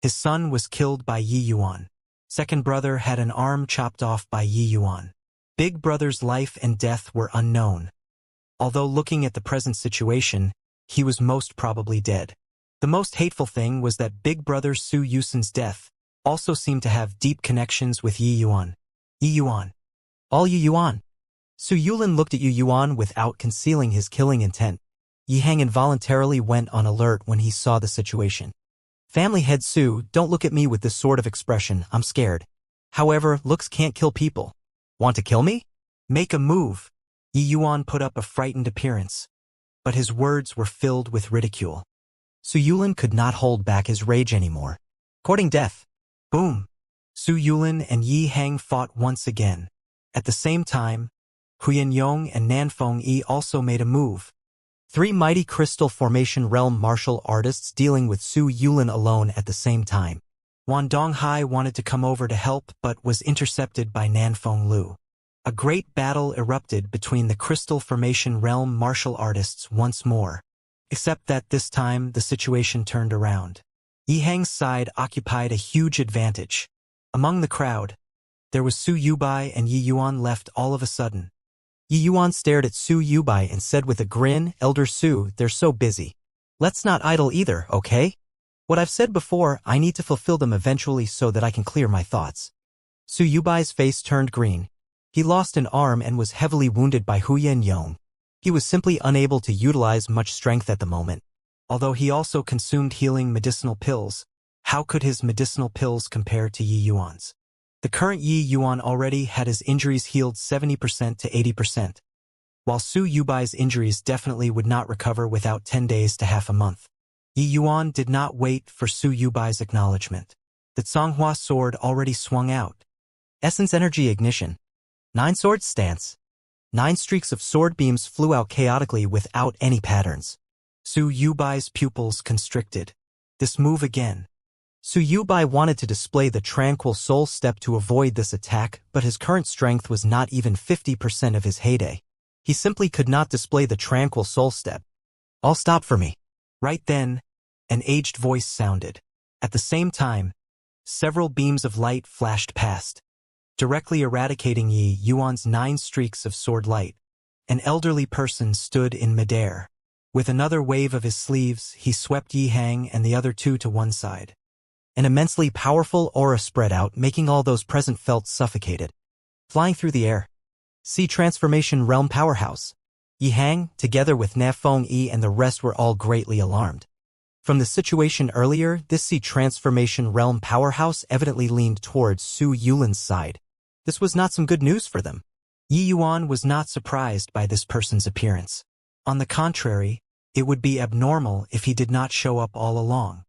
his son was killed by Yi Yuan. Second brother had an arm chopped off by Yi Yuan. Big brother's life and death were unknown. Although looking at the present situation, he was most probably dead. The most hateful thing was that big brother Su Yusen's death also seemed to have deep connections with Yi Yuan. Yi Yuan. All Yi Yuan. Su Yulin looked at Yi Yuan without concealing his killing intent. Yi Hang involuntarily went on alert when he saw the situation. Family head Su, don't look at me with this sort of expression, I'm scared. However, looks can't kill people. Want to kill me? Make a move. Yi Yuan put up a frightened appearance. But his words were filled with ridicule. Su Yulin could not hold back his rage anymore. Courting death. Boom. Su Yulin and Yi Hang fought once again. At the same time, Huyan Yong and Nanfeng also made a move. Three mighty crystal formation realm martial artists dealing with Su Yulin alone at the same time. Wan Donghai wanted to come over to help but was intercepted by Nanfeng Lu. A great battle erupted between the crystal formation realm martial artists once more. Except that this time the situation turned around. Yi Hang's side occupied a huge advantage. Among the crowd, there was Su Yubai and Yi Yuan left all of a sudden. Yi Yuan stared at Su Yubai and said with a grin, Elder Su, they're so busy. Let's not idle either, okay? What I've said before, I need to fulfill them eventually so that I can clear my thoughts. Su Yubai's face turned green. He lost an arm and was heavily wounded by Huyan Yong. He was simply unable to utilize much strength at the moment. Although he also consumed healing medicinal pills, how could his medicinal pills compare to Yi Yuan's? The current Yi Yuan already had his injuries healed 70% to 80%, while Su Yubai's injuries definitely would not recover without 10 days to half a month. Yi Yuan did not wait for Su Yubai's acknowledgement. The Songhua sword already swung out. Essence Energy Ignition. 9 swords stance. 9 streaks of sword beams flew out chaotically without any patterns. Su Yubai's pupils constricted. This move again. Su Yubai wanted to display the Tranquil Soul Step to avoid this attack, but his current strength was not even 50% of his heyday. He simply could not display the Tranquil Soul Step. All stop for me. Right then, an aged voice sounded. At the same time, several beams of light flashed past, directly eradicating Yi Yuan's 9 streaks of sword light. An elderly person stood in midair. With another wave of his sleeves, he swept Yi Hang and the other two to one side. An immensely powerful aura spread out, making all those present felt suffocated. Flying through the air. See Transformation Realm Powerhouse. Yi Hang, together with Nanfeng and the rest were all greatly alarmed. From the situation earlier, this See Transformation Realm Powerhouse evidently leaned towards Su Yulin's side. This was not some good news for them. Yi Yuan was not surprised by this person's appearance. On the contrary, it would be abnormal if he did not show up all along.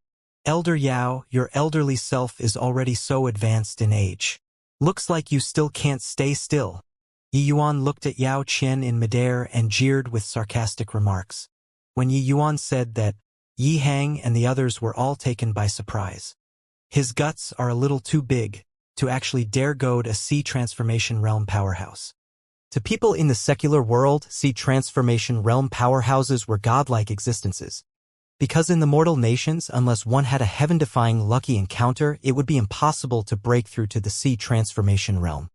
Elder Yao, your elderly self is already so advanced in age. Looks like you still can't stay still. Yi Yuan looked at Yao Qian in midair and jeered with sarcastic remarks. When Yi Yuan said that, Yi Hang and the others were all taken by surprise. His guts are a little too big to actually dare goad a See Transformation Realm powerhouse. To people in the secular world, See Transformation Realm powerhouses were godlike existences. Because in the mortal nations, unless one had a heaven-defying lucky encounter, it would be impossible to break through to the See Transformation Realm.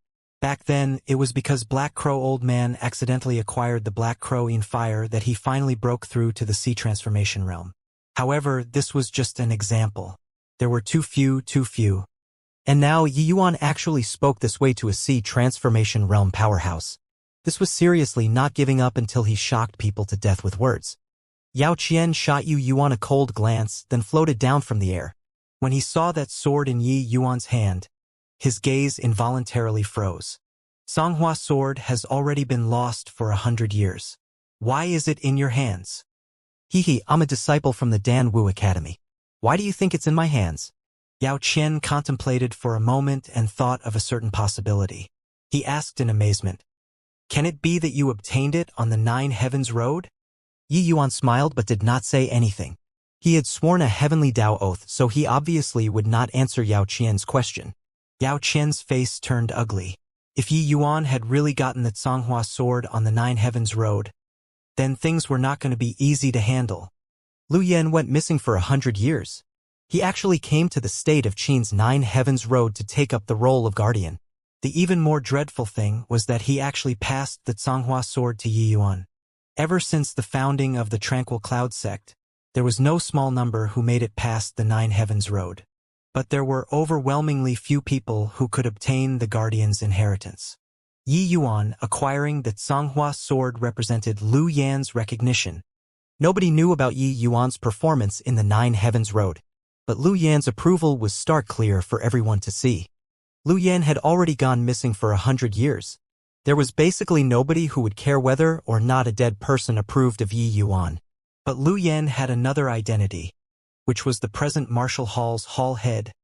Back then, it was because Black Crow Old Man accidentally acquired the Black Crow in fire that he finally broke through to the sea transformation realm. However, this was just an example. There were too few. And now Yi Yuan actually spoke this way to a sea transformation realm powerhouse. This was seriously not giving up until he shocked people to death with words. Yao Qian shot Yi Yuan a cold glance, then floated down from the air. When he saw that sword in Yi Yuan's hand, his gaze involuntarily froze. Songhua sword has already been lost for 100 years. Why is it in your hands? Hee, I'm a disciple from the Dan Wu Academy. Why do you think it's in my hands? Yao Qian contemplated for a moment and thought of a certain possibility. He asked in amazement, "Can it be that you obtained it on the Nine Heavens Road?" Yi Yuan smiled but did not say anything. He had sworn a heavenly Tao oath, so he obviously would not answer Yao Qian's question. Yao Qian's face turned ugly. If Yi Yuan had really gotten the Songhua sword on the Nine Heavens Road, then things were not going to be easy to handle. Lu Yan went missing for 100 years. He actually came to the state of Qin's Nine Heavens Road to take up the role of guardian. The even more dreadful thing was that he actually passed the Songhua sword to Yi Yuan. Ever since the founding of the Tranquil Cloud sect, there was no small number who made it past the Nine Heavens Road. But there were overwhelmingly few people who could obtain the guardian's inheritance. Yi Yuan acquiring the Songhua sword represented Lu Yan's recognition. Nobody knew about Yi Yuan's performance in the Nine Heavens Road, but Lu Yan's approval was stark clear for everyone to see. Lu Yan had already gone missing for 100 years. There was basically nobody who would care whether or not a dead person approved of Yi Yuan. But Lu Yan had another identity, which was the present Martial Hall's hall head,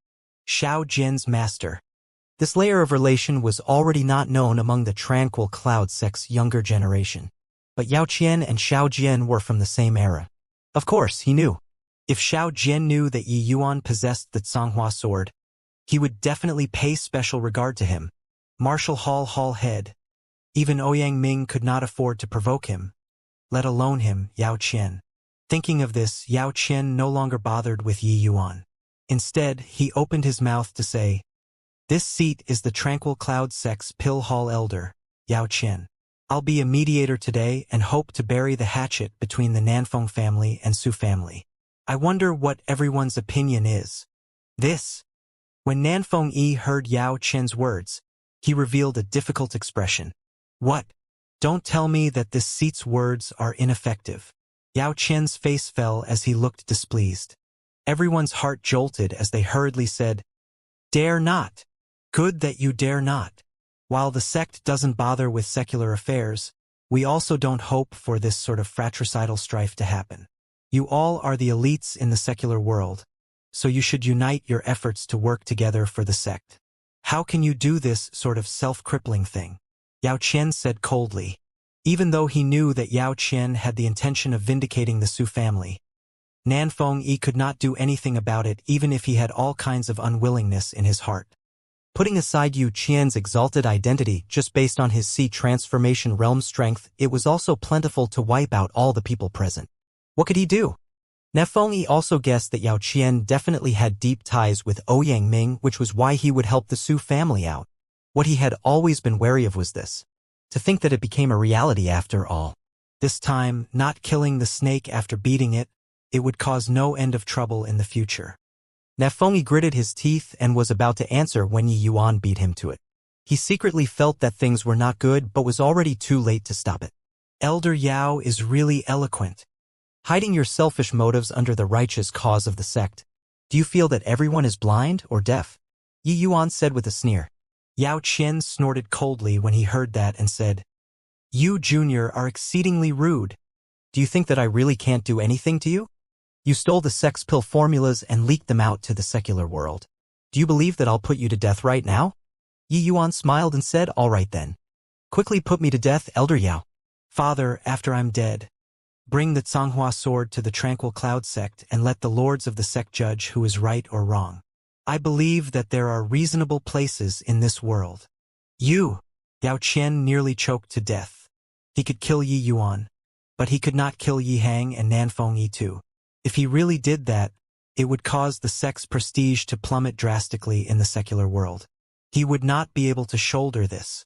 Xiao Jian's master. This layer of relation was already not known among the Tranquil Cloud sect's younger generation. But Yao Qian and Xiao Jian were from the same era. Of course, he knew. If Xiao Jian knew that Yi Yuan possessed the Songhua sword, he would definitely pay special regard to him. Martial hall head. Even Ouyang Ming could not afford to provoke him, let alone him, Yao Qian. Thinking of this, Yao Qian no longer bothered with Yi Yuan. Instead, he opened his mouth to say, "This seat is the Tranquil Cloud sect's Pill Hall elder, Yao Qian. I'll be a mediator today and hope to bury the hatchet between the Nanfeng family and Su family. I wonder what everyone's opinion is." This. When Nanfeng Yi heard Yao Qian's words, he revealed a difficult expression. "What? Don't tell me that this seat's words are ineffective." Yao Qian's face fell as he looked displeased. Everyone's heart jolted as they hurriedly said, "Dare not. Good that you dare not. While the sect doesn't bother with secular affairs, we also don't hope for this sort of fratricidal strife to happen. You all are the elites in the secular world, so you should unite your efforts to work together for the sect. How can you do this sort of self-crippling thing?" Yao Qian said coldly. Even though he knew that Yao Qian had the intention of vindicating the Su family, Nanfeng Yi could not do anything about it even if he had all kinds of unwillingness in his heart. Putting aside Yu Qian's exalted identity just based on his sea transformation realm strength, it was also plentiful to wipe out all the people present. What could he do? Nanfeng Yi also guessed that Yao Qian definitely had deep ties with Ouyang Ming, which was why he would help the Su family out. What he had always been wary of was this. To think that it became a reality after all. This time, not killing the snake after beating it, it would cause no end of trouble in the future. Nanfeng Yi gritted his teeth and was about to answer when Yi Yuan beat him to it. He secretly felt that things were not good but was already too late to stop it. Elder Yao is really eloquent. Hiding your selfish motives under the righteous cause of the sect. Do you feel that everyone is blind or deaf? Yi Yuan said with a sneer. Yao Qian snorted coldly when he heard that and said, "You, Junior, are exceedingly rude. Do you think that I really can't do anything to you? You stole the sex pill formulas and leaked them out to the secular world. Do you believe that I'll put you to death right now?" Yi Yuan smiled and said, "All right then. Quickly put me to death, Elder Yao." "Father, after I'm dead, bring the Songhua sword to the Tranquil Cloud sect and let the lords of the sect judge who is right or wrong. I believe that there are reasonable places in this world." "You!" Yao Qian nearly choked to death. He could kill Yi Yuan, but he could not kill Yi Hang and Nanfeng Yi too. If he really did that, it would cause the sect's prestige to plummet drastically in the secular world. He would not be able to shoulder this.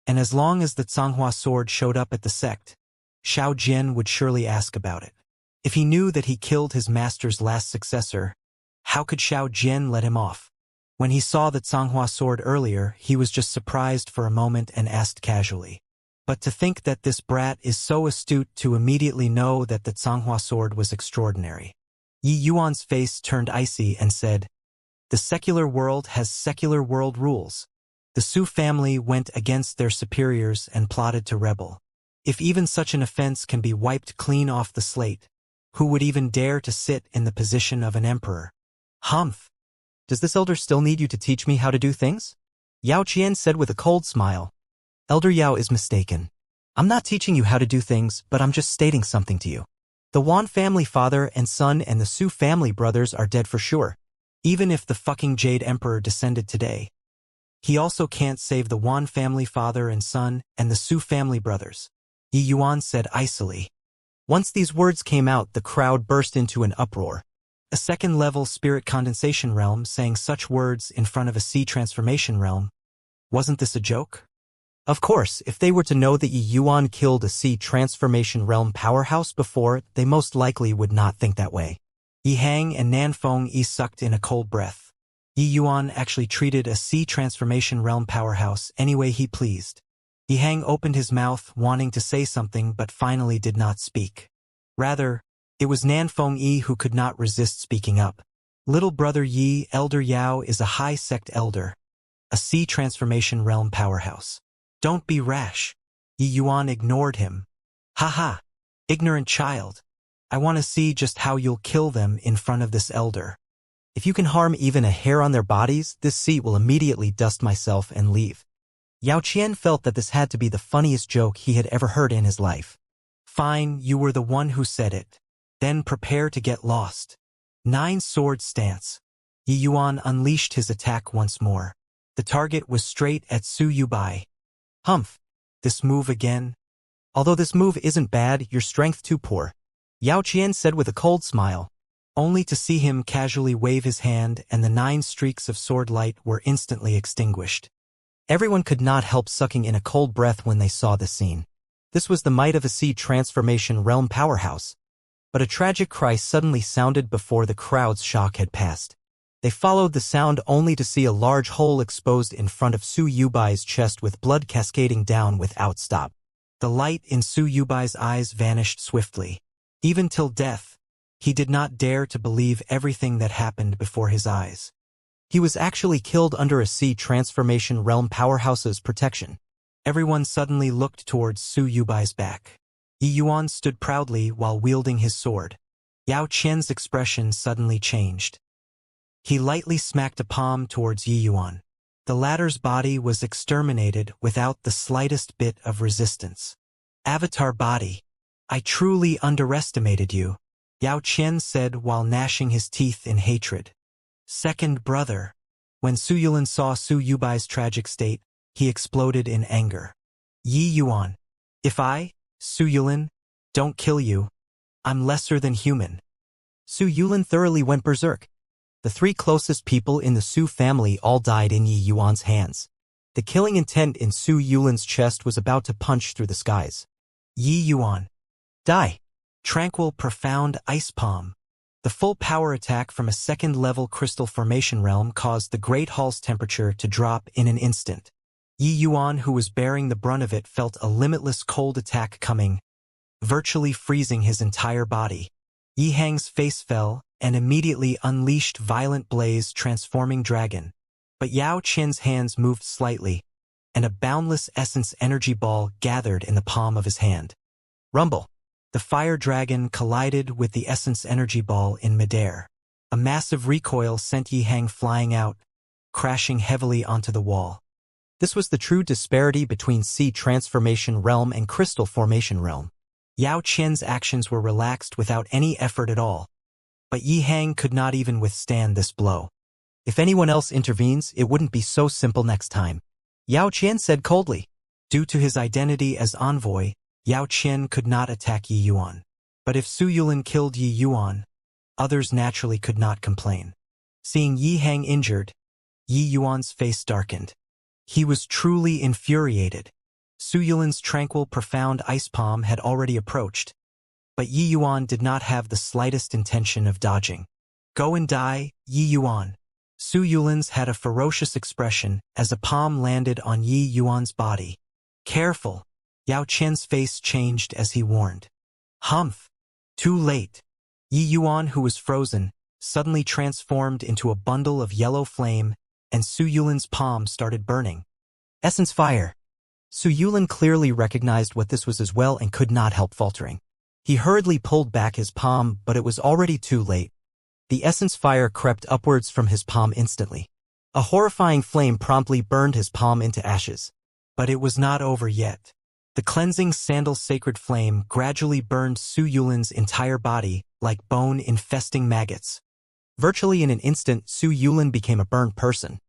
And as long as the Zhanghua sword showed up at the sect, Xiao Jian would surely ask about it. If he knew that he killed his master's last successor, how could Xiao Jian let him off? When he saw the Zhanghua sword earlier, he was just surprised for a moment and asked casually. But to think that this brat is so astute to immediately know that the Zhanghua sword was extraordinary. Yi Yuan's face turned icy and said, "The secular world has secular world rules. The Su family went against their superiors and plotted to rebel. If even such an offense can be wiped clean off the slate, who would even dare to sit in the position of an emperor?" "Humph! Does this elder still need you to teach me how to do things?" Yao Qian said with a cold smile. "Elder Yao is mistaken. I'm not teaching you how to do things, but I'm just stating something to you. The Wan family father and son and the Su family brothers are dead for sure, even if the fucking Jade Emperor descended today. He also can't save the Wan family father and son and the Su family brothers," Yi Yuan said icily. Once these words came out, the crowd burst into an uproar. A second-level spirit condensation realm saying such words in front of a sea transformation realm. Wasn't this a joke? Of course, if they were to know that Yi Yuan killed a sea transformation realm powerhouse before, they most likely would not think that way. Yi Hang and Nanfeng Yi sucked in a cold breath. Yi Yuan actually treated a sea transformation realm powerhouse any way he pleased. Yi Hang opened his mouth, wanting to say something, but finally did not speak. Rather, it was Nanfeng Yi who could not resist speaking up. "Little brother Yi, Elder Yao is a high sect elder, a sea transformation realm powerhouse. Don't be rash." Yi Yuan ignored him. "Haha, ignorant child. I want to see just how you'll kill them in front of this elder. If you can harm even a hair on their bodies, this seat will immediately dust myself and leave." Yao Qian felt that this had to be the funniest joke he had ever heard in his life. "Fine, you were the one who said it. Then prepare to get lost." 9 sword stance. Yi Yuan unleashed his attack once more. The target was straight at Su Yubai. "Humph. This move again? Although this move isn't bad, your strength too poor," Yao Qian said with a cold smile, only to see him casually wave his hand and the 9 streaks of sword light were instantly extinguished. Everyone could not help sucking in a cold breath when they saw this scene. This was the might of a sea transformation realm powerhouse. But a tragic cry suddenly sounded before the crowd's shock had passed. They followed the sound only to see a large hole exposed in front of Su Yubai's chest with blood cascading down without stop. The light in Su Yubai's eyes vanished swiftly. Even till death, he did not dare to believe everything that happened before his eyes. He was actually killed under a sea transformation realm powerhouse's protection. Everyone suddenly looked towards Su Yubai's back. Yi Yuan stood proudly while wielding his sword. Yao Qian's expression suddenly changed. He lightly smacked a palm towards Yi Yuan. The latter's body was exterminated without the slightest bit of resistance. "Avatar body. I truly underestimated you," Yao Qian said while gnashing his teeth in hatred. "Second brother." When Su Yulin saw Su Yubai's tragic state, he exploded in anger. "Yi Yuan. If I, Su Yulin, don't kill you, I'm lesser than human." Su Yulin thoroughly went berserk. The 3 closest people in the Su family all died in Yi Yuan's hands. The killing intent in Su Yulin's chest was about to punch through the skies. "Yi Yuan. Die." Tranquil, profound ice palm. The full power attack from a second-level crystal formation realm caused the Great Hall's temperature to drop in an instant. Yi Yuan, who was bearing the brunt of it, felt a limitless cold attack coming, virtually freezing his entire body. Yi Hang's face fell and immediately unleashed violent blaze transforming dragon. But Yao Qian's hands moved slightly, and a boundless essence energy ball gathered in the palm of his hand. Rumble. The fire dragon collided with the essence energy ball in midair. A massive recoil sent Yi Hang flying out, crashing heavily onto the wall. This was the true disparity between sea transformation realm and crystal formation realm. Yao Qian's actions were relaxed without any effort at all. But Yi Hang could not even withstand this blow. If anyone else intervenes, it wouldn't be so simple next time, Yao Qian said coldly. Due to his identity as envoy, Yao Qian could not attack Yi Yuan. But if Su Yulin killed Yi Yuan, others naturally could not complain. Seeing Yi Hang injured, Yi Yuan's face darkened. He was truly infuriated. Su Yulin's tranquil, profound ice palm had already approached, but Yi Yuan did not have the slightest intention of dodging. Go and die, Yi Yuan. Su Yulin's had a ferocious expression as a palm landed on Yi Yuan's body. Careful. Yao Qian's face changed as he warned. Humph. Too late. Yi Yuan, who was frozen, suddenly transformed into a bundle of yellow flame, and Su Yulin's palm started burning. Essence fire. Su Yulin clearly recognized what this was as well and could not help faltering. He hurriedly pulled back his palm, but it was already too late. The essence fire crept upwards from his palm instantly. A horrifying flame promptly burned his palm into ashes. But it was not over yet. The cleansing sandal sacred flame gradually burned Su Yulin's entire body like bone-infesting maggots. Virtually in an instant, Su Yulin became a burned person.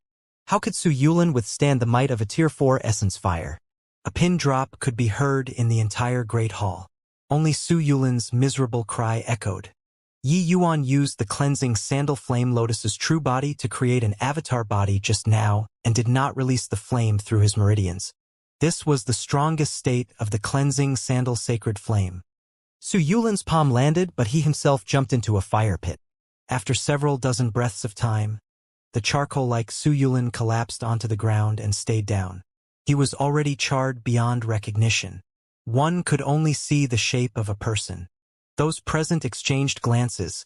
How could Su Yulin withstand the might of a Tier 4 essence fire? A pin drop could be heard in the entire Great Hall. Only Su Yulin's miserable cry echoed. Yi Yuan used the cleansing sandal flame lotus's true body to create an avatar body just now and did not release the flame through his meridians. This was the strongest state of the cleansing sandal sacred flame. Su Yulin's palm landed, but he himself jumped into a fire pit. After several dozen breaths of time, the charcoal-like Su Yulin collapsed onto the ground and stayed down. He was already charred beyond recognition. One could only see the shape of a person. Those present exchanged glances,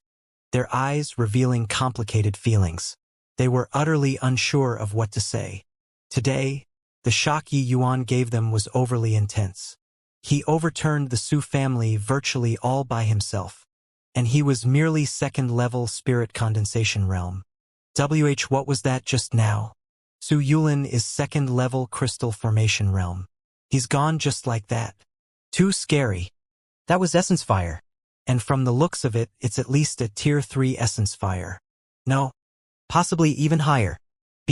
their eyes revealing complicated feelings. They were utterly unsure of what to say. Today, the shock Yi Yuan gave them was overly intense. He overturned the Su family virtually all by himself, and he was merely second-level spirit condensation realm. What was that just now? Su Yulin is second-level crystal formation realm. He's gone just like that. Too scary. That was essence fire. And from the looks of it, it's at least a Tier 3 essence fire. No. Possibly even higher.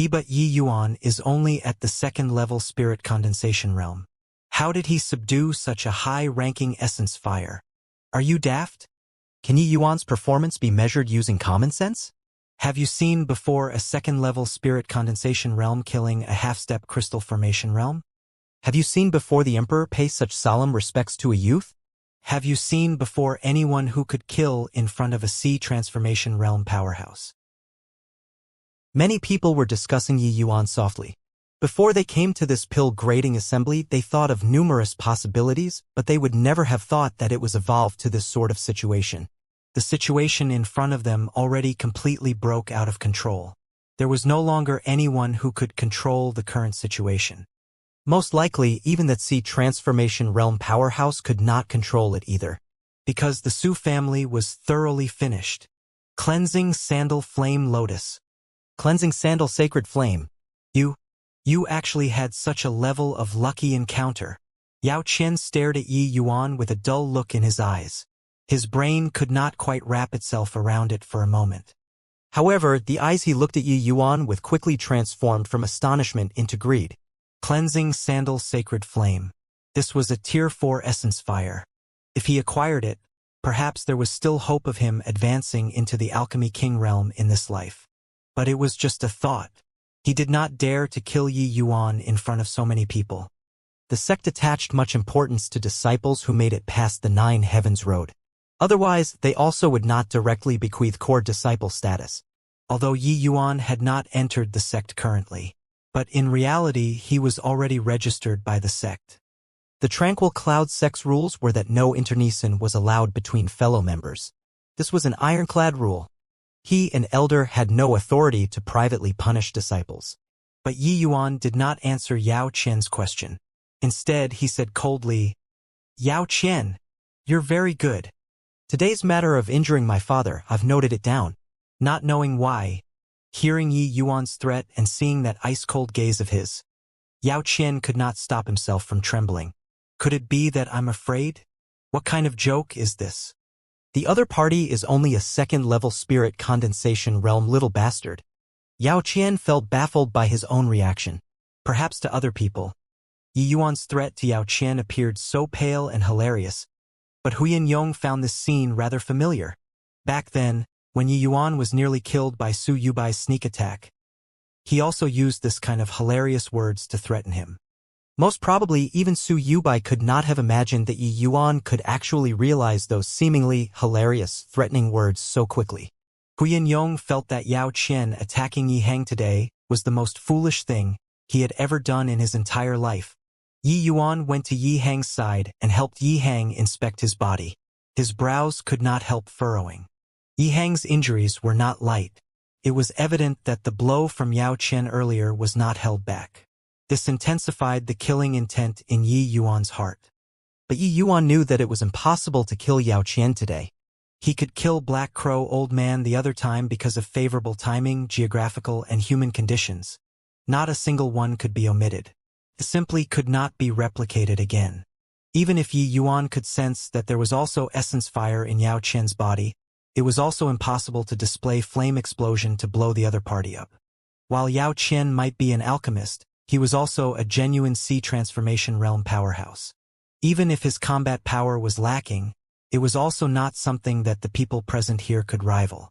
But Yi Yuan is only at the second-level spirit condensation realm. How did he subdue such a high-ranking essence fire? Are you daft? Can Yi Yuan's performance be measured using common sense? Have you seen before a second-level spirit condensation realm killing a half-step crystal formation realm? Have you seen before the Emperor pay such solemn respects to a youth? Have you seen before anyone who could kill in front of a sea transformation realm powerhouse? Many people were discussing Yi Yuan softly. Before they came to this pill-grading assembly, they thought of numerous possibilities, but they would never have thought that it was evolved to this sort of situation. The situation in front of them already completely broke out of control. There was no longer anyone who could control the current situation. Most likely, even that sea transformation realm powerhouse could not control it either. Because the Su family was thoroughly finished. Cleansing Sandal Flame Lotus. Cleansing Sandal Sacred Flame. You actually had such a level of lucky encounter. Yao Qian stared at Yi Yuan with a dull look in his eyes. His brain could not quite wrap itself around it for a moment. However, the eyes he looked at Yi Yuan with quickly transformed from astonishment into greed. Cleansing Sandal Sacred Flame. This was a Tier 4 essence fire. If he acquired it, perhaps there was still hope of him advancing into the Alchemy King realm in this life. But it was just a thought. He did not dare to kill Yi Yuan in front of so many people. The sect attached much importance to disciples who made it past the 9 Heavens Road. Otherwise, they also would not directly bequeath core disciple status. Although Yi Yuan had not entered the sect currently. But in reality, he was already registered by the sect. The Tranquil Cloud sect's rules were that no internecine was allowed between fellow members. This was an ironclad rule. He, an elder, had no authority to privately punish disciples. But Yi Yuan did not answer Yao Qian's question. Instead, he said coldly, Yao Qian, you're very good. Today's matter of injuring my father, I've noted it down. Not knowing why. Hearing Yi Yuan's threat and seeing that ice-cold gaze of his, Yao Qian could not stop himself from trembling. Could it be that I'm afraid? What kind of joke is this? The other party is only a second-level spirit condensation realm little bastard. Yao Qian felt baffled by his own reaction. Perhaps to other people. Yi Yuan's threat to Yao Qian appeared so pale and hilarious, but Huyan Yong found this scene rather familiar. Back then, when Yi Yuan was nearly killed by Su Yubai's sneak attack, he also used this kind of hilarious words to threaten him. Most probably, even Su Yubai could not have imagined that Yi Yuan could actually realize those seemingly hilarious, threatening words so quickly. Huyan Yong felt that Yao Qian attacking Yi Hang today was the most foolish thing he had ever done in his entire life. Yi Yuan went to Yi Hang's side and helped Yi Hang inspect his body. His brows could not help furrowing. Yi Hang's injuries were not light. It was evident that the blow from Yao Qian earlier was not held back. This intensified the killing intent in Yi Yuan's heart. But Yi Yuan knew that it was impossible to kill Yao Qian today. He could kill Black Crow Old Man the other time because of favorable timing, geographical, and human conditions. Not a single one could be omitted. It simply could not be replicated again. Even if Yi Yuan could sense that there was also essence fire in Yao Qian's body, it was also impossible to display flame explosion to blow the other party up. While Yao Qian might be an alchemist, he was also a genuine sea transformation realm powerhouse. Even if his combat power was lacking, it was also not something that the people present here could rival.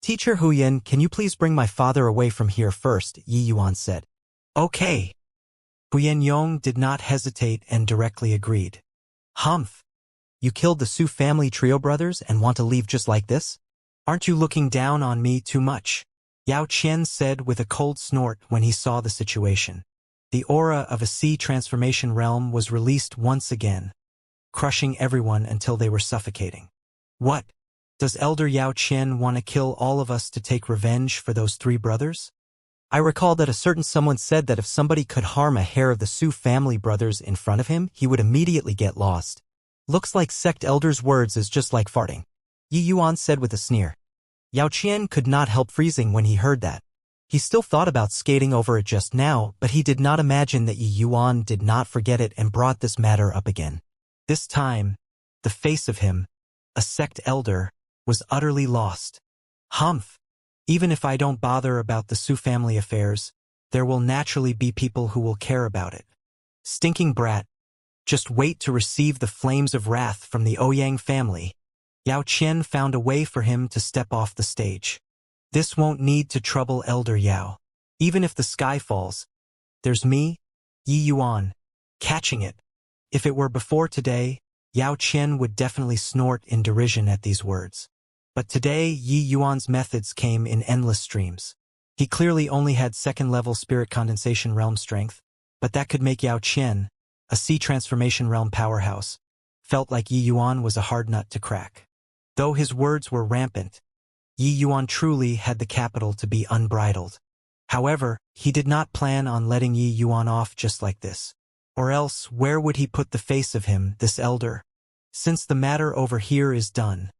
Teacher Huyan, can you please bring my father away from here first? Yi Yuan said. Okay. Huyan Yong did not hesitate and directly agreed. Humph. You killed the Su family trio brothers and want to leave just like this? Aren't you looking down on me too much? Yao Qian said with a cold snort when he saw the situation. The aura of a sea transformation realm was released once again, crushing everyone until they were suffocating. What? Does Elder Yao Qian want to kill all of us to take revenge for those three brothers? I recall that a certain someone said that if somebody could harm a hair of the Su family brothers in front of him, he would immediately get lost. Looks like sect elder's words is just like farting. Yi Yuan said with a sneer. Yao Qian could not help freezing when he heard that. He still thought about skating over it just now, but he did not imagine that Yi Yuan did not forget it and brought this matter up again. This time, the face of him, a sect elder, was utterly lost. Humph. Even if I don't bother about the Su family affairs, there will naturally be people who will care about it. Stinking brat. Just wait to receive the flames of wrath from the Ouyang family. Yao Qian found a way for him to step off the stage. This won't need to trouble Elder Yao. Even if the sky falls, there's me, Yi Yuan, catching it. If it were before today, Yao Qian would definitely snort in derision at these words. But today, Yi Yuan's methods came in endless streams. He clearly only had second-level spirit condensation realm strength, but that could make Yao Qian, a sea transformation realm powerhouse, felt like Yi Yuan was a hard nut to crack. Though his words were rampant, Yi Yuan truly had the capital to be unbridled. However, he did not plan on letting Yi Yuan off just like this. Or else, where would he put the face of him, this elder? Since the matter over here is done,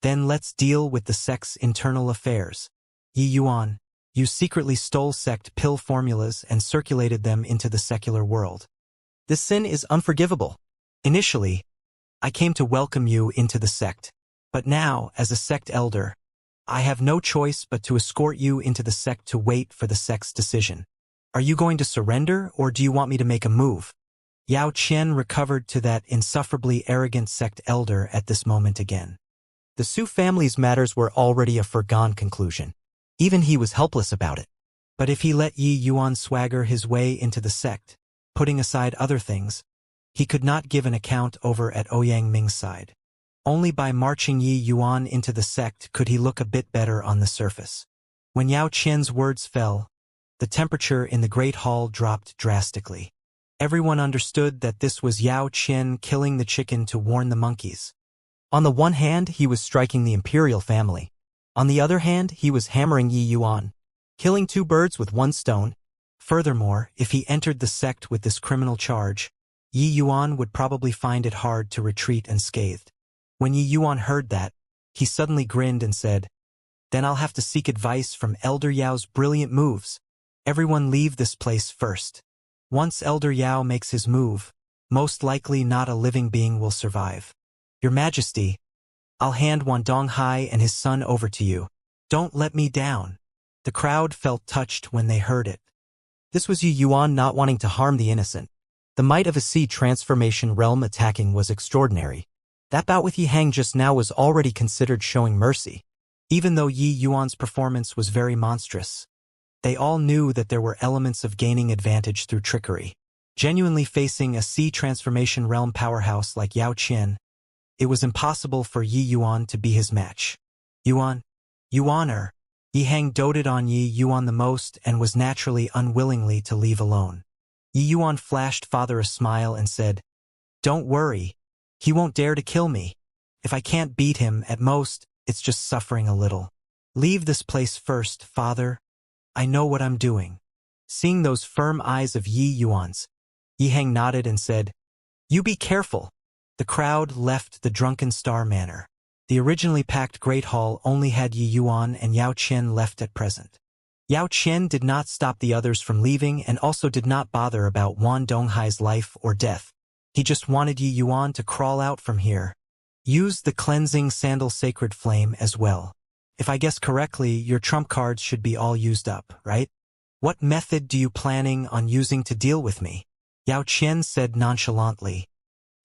then let's deal with the sect's internal affairs. Yi Yuan, you secretly stole sect pill formulas and circulated them into the secular world. This sin is unforgivable. Initially, I came to welcome you into the sect. But now, as a sect elder, I have no choice but to escort you into the sect to wait for the sect's decision. Are you going to surrender, or do you want me to make a move? Yao Qian recovered to that insufferably arrogant sect elder at this moment again. The Su family's matters were already a foregone conclusion. Even he was helpless about it. But if he let Yi Yuan swagger his way into the sect, putting aside other things, he could not give an account over at Ouyang Ming's side. Only by marching Yi Yuan into the sect could he look a bit better on the surface. When Yao Qian's words fell, the temperature in the Great Hall dropped drastically. Everyone understood that this was Yao Qian killing the chicken to warn the monkeys. On the one hand, he was striking the imperial family. On the other hand, he was hammering Yi Yuan, killing two birds with one stone. Furthermore, if he entered the sect with this criminal charge, Yi Yuan would probably find it hard to retreat unscathed. When Yi Yuan heard that, he suddenly grinned and said, "Then I'll have to seek advice from Elder Yao's brilliant moves. Everyone leave this place first. Once Elder Yao makes his move, most likely not a living being will survive. Your Majesty, I'll hand Wandong Hai and his son over to you. Don't let me down." The crowd felt touched when they heard it. This was Yi Yuan not wanting to harm the innocent. The might of a sea transformation realm attacking was extraordinary. That bout with Yi Hang just now was already considered showing mercy. Even though Yi Yuan's performance was very monstrous, they all knew that there were elements of gaining advantage through trickery. Genuinely facing a sea transformation realm powerhouse like Yao Qian, it was impossible for Yi Yuan to be his match. Yuan? Yuaner. Yi Hang doted on Yi Yuan the most and was naturally unwillingly to leave alone. Yi Yuan flashed father a smile and said, "Don't worry. He won't dare to kill me. If I can't beat him, at most, it's just suffering a little. Leave this place first, father. I know what I'm doing." Seeing those firm eyes of Yi Yuan's, Yi Hang nodded and said, "You be careful." The crowd left the Drunken Star Manor. The originally packed Great Hall only had Yi Yuan and Yao Qian left at present. Yao Qian did not stop the others from leaving and also did not bother about Wan Donghai's life or death. He just wanted Yi Yuan to crawl out from here. Use the cleansing sandal sacred flame as well. If I guess correctly, your trump cards should be all used up, right? What method do you planning on using to deal with me? Yao Qian said nonchalantly.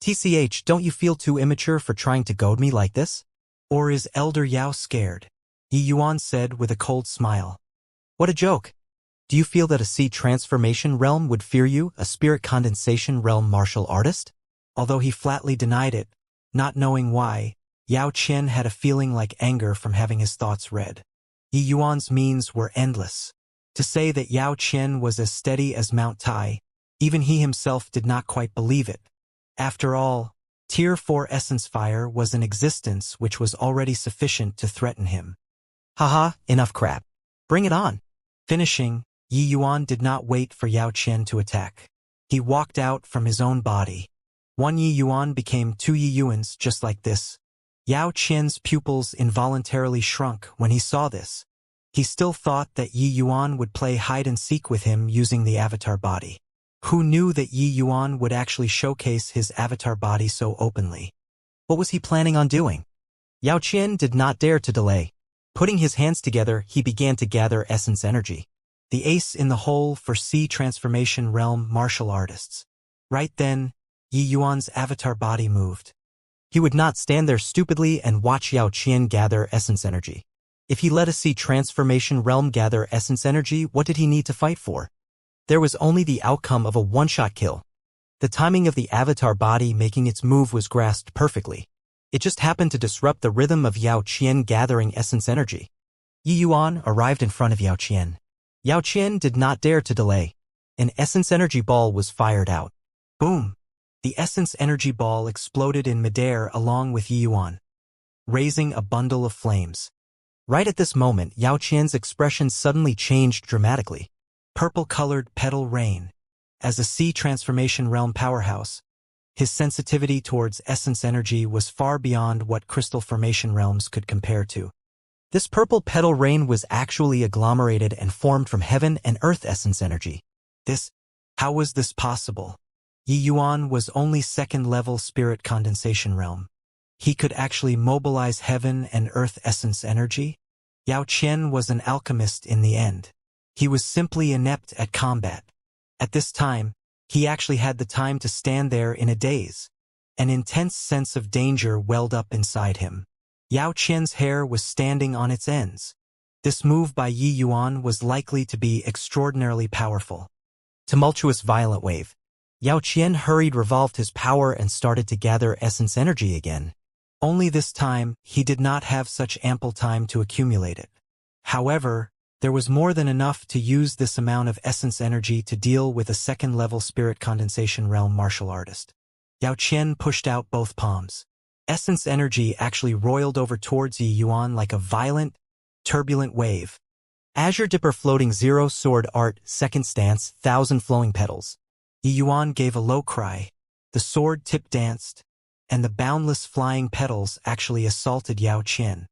TCH, don't you feel too immature for trying to goad me like this? Or is Elder Yao scared? Yi Yuan said with a cold smile. What a joke. Do you feel that a sea transformation realm would fear you, a spirit condensation realm martial artist? Although he flatly denied it, not knowing why, Yao Qian had a feeling like anger from having his thoughts read. Yi Yuan's means were endless. To say that Yao Qian was as steady as Mount Tai, even he himself did not quite believe it. After all, Tier 4 Essence Fire was an existence which was already sufficient to threaten him. Haha, enough crap. Bring it on. Finishing, Yi Yuan did not wait for Yao Qian to attack. He walked out from his own body. One Yi Yuan became 2 Yi Yuans just like this. Yao Qian's pupils involuntarily shrunk when he saw this. He still thought that Yi Yuan would play hide-and-seek with him using the avatar body. Who knew that Yi Yuan would actually showcase his avatar body so openly? What was he planning on doing? Yao Qian did not dare to delay. Putting his hands together, he began to gather essence energy. The ace in the hole for sea transformation realm martial artists. Right then, Yi Yuan's avatar body moved. He would not stand there stupidly and watch Yao Qian gather essence energy. If he let a sea transformation realm gather essence energy, what did he need to fight for? There was only the outcome of a one-shot kill. The timing of the avatar body making its move was grasped perfectly. It just happened to disrupt the rhythm of Yao Qian gathering essence energy. Yi Yuan arrived in front of Yao Qian. Yao Qian did not dare to delay. An essence energy ball was fired out. Boom! The essence energy ball exploded in midair along with Yi Yuan, raising a bundle of flames. Right at this moment, Yao Qian's expression suddenly changed dramatically. Purple-colored petal rain. As a sea transformation realm powerhouse, his sensitivity towards essence energy was far beyond what crystal formation realms could compare to. This purple petal rain was actually agglomerated and formed from heaven and earth essence energy. How was this possible? Yi Yuan was only second-level spirit condensation realm. He could actually mobilize heaven and earth essence energy? Yao Qian was an alchemist in the end. He was simply inept at combat. At this time, he actually had the time to stand there in a daze. An intense sense of danger welled up inside him. Yao Qian's hair was standing on its ends. This move by Yi Yuan was likely to be extraordinarily powerful. Tumultuous violent wave. Yao Qian hurried revolved his power and started to gather essence energy again. Only this time, he did not have such ample time to accumulate it. However, there was more than enough to use this amount of essence energy to deal with a second-level spirit condensation realm martial artist. Yao Qian pushed out both palms. Essence energy actually roiled over towards Yi Yuan like a violent, turbulent wave. Azure Dipper floating 0 sword art, second stance, 1,000 flowing petals. Yi Yuan gave a low cry. The sword tip danced, and the boundless flying petals actually assaulted Yao Qian.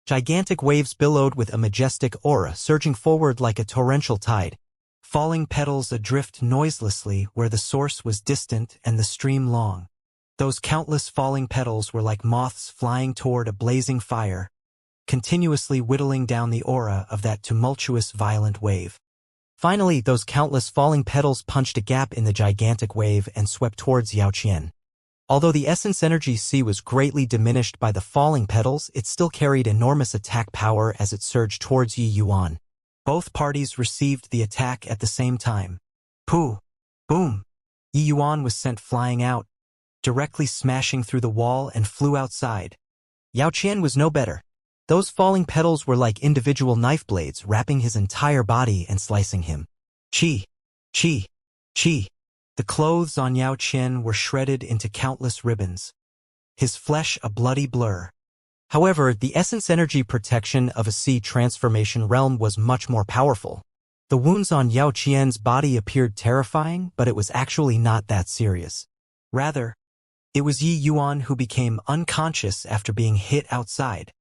Gigantic waves billowed with a majestic aura surging forward like a torrential tide. Falling petals adrift noiselessly where the source was distant and the stream long. Those countless falling petals were like moths flying toward a blazing fire, continuously whittling down the aura of that tumultuous violent wave. Finally, those countless falling petals punched a gap in the gigantic wave and swept towards Yao Qian. Although the essence energy sea was greatly diminished by the falling petals, it still carried enormous attack power as it surged towards Yi Yuan. Both parties received the attack at the same time. Pooh! Boom! Yi Yuan was sent flying out, directly smashing through the wall and flew outside. Yao Qian was no better. Those falling petals were like individual knife blades wrapping his entire body and slicing him. Chi, chi, chi. The clothes on Yao Qian were shredded into countless ribbons, his flesh a bloody blur. However, the essence energy protection of a sea transformation realm was much more powerful. The wounds on Yao Qian's body appeared terrifying, but it was actually not that serious. Rather, it was Yi Yuan who became unconscious after being hit outside.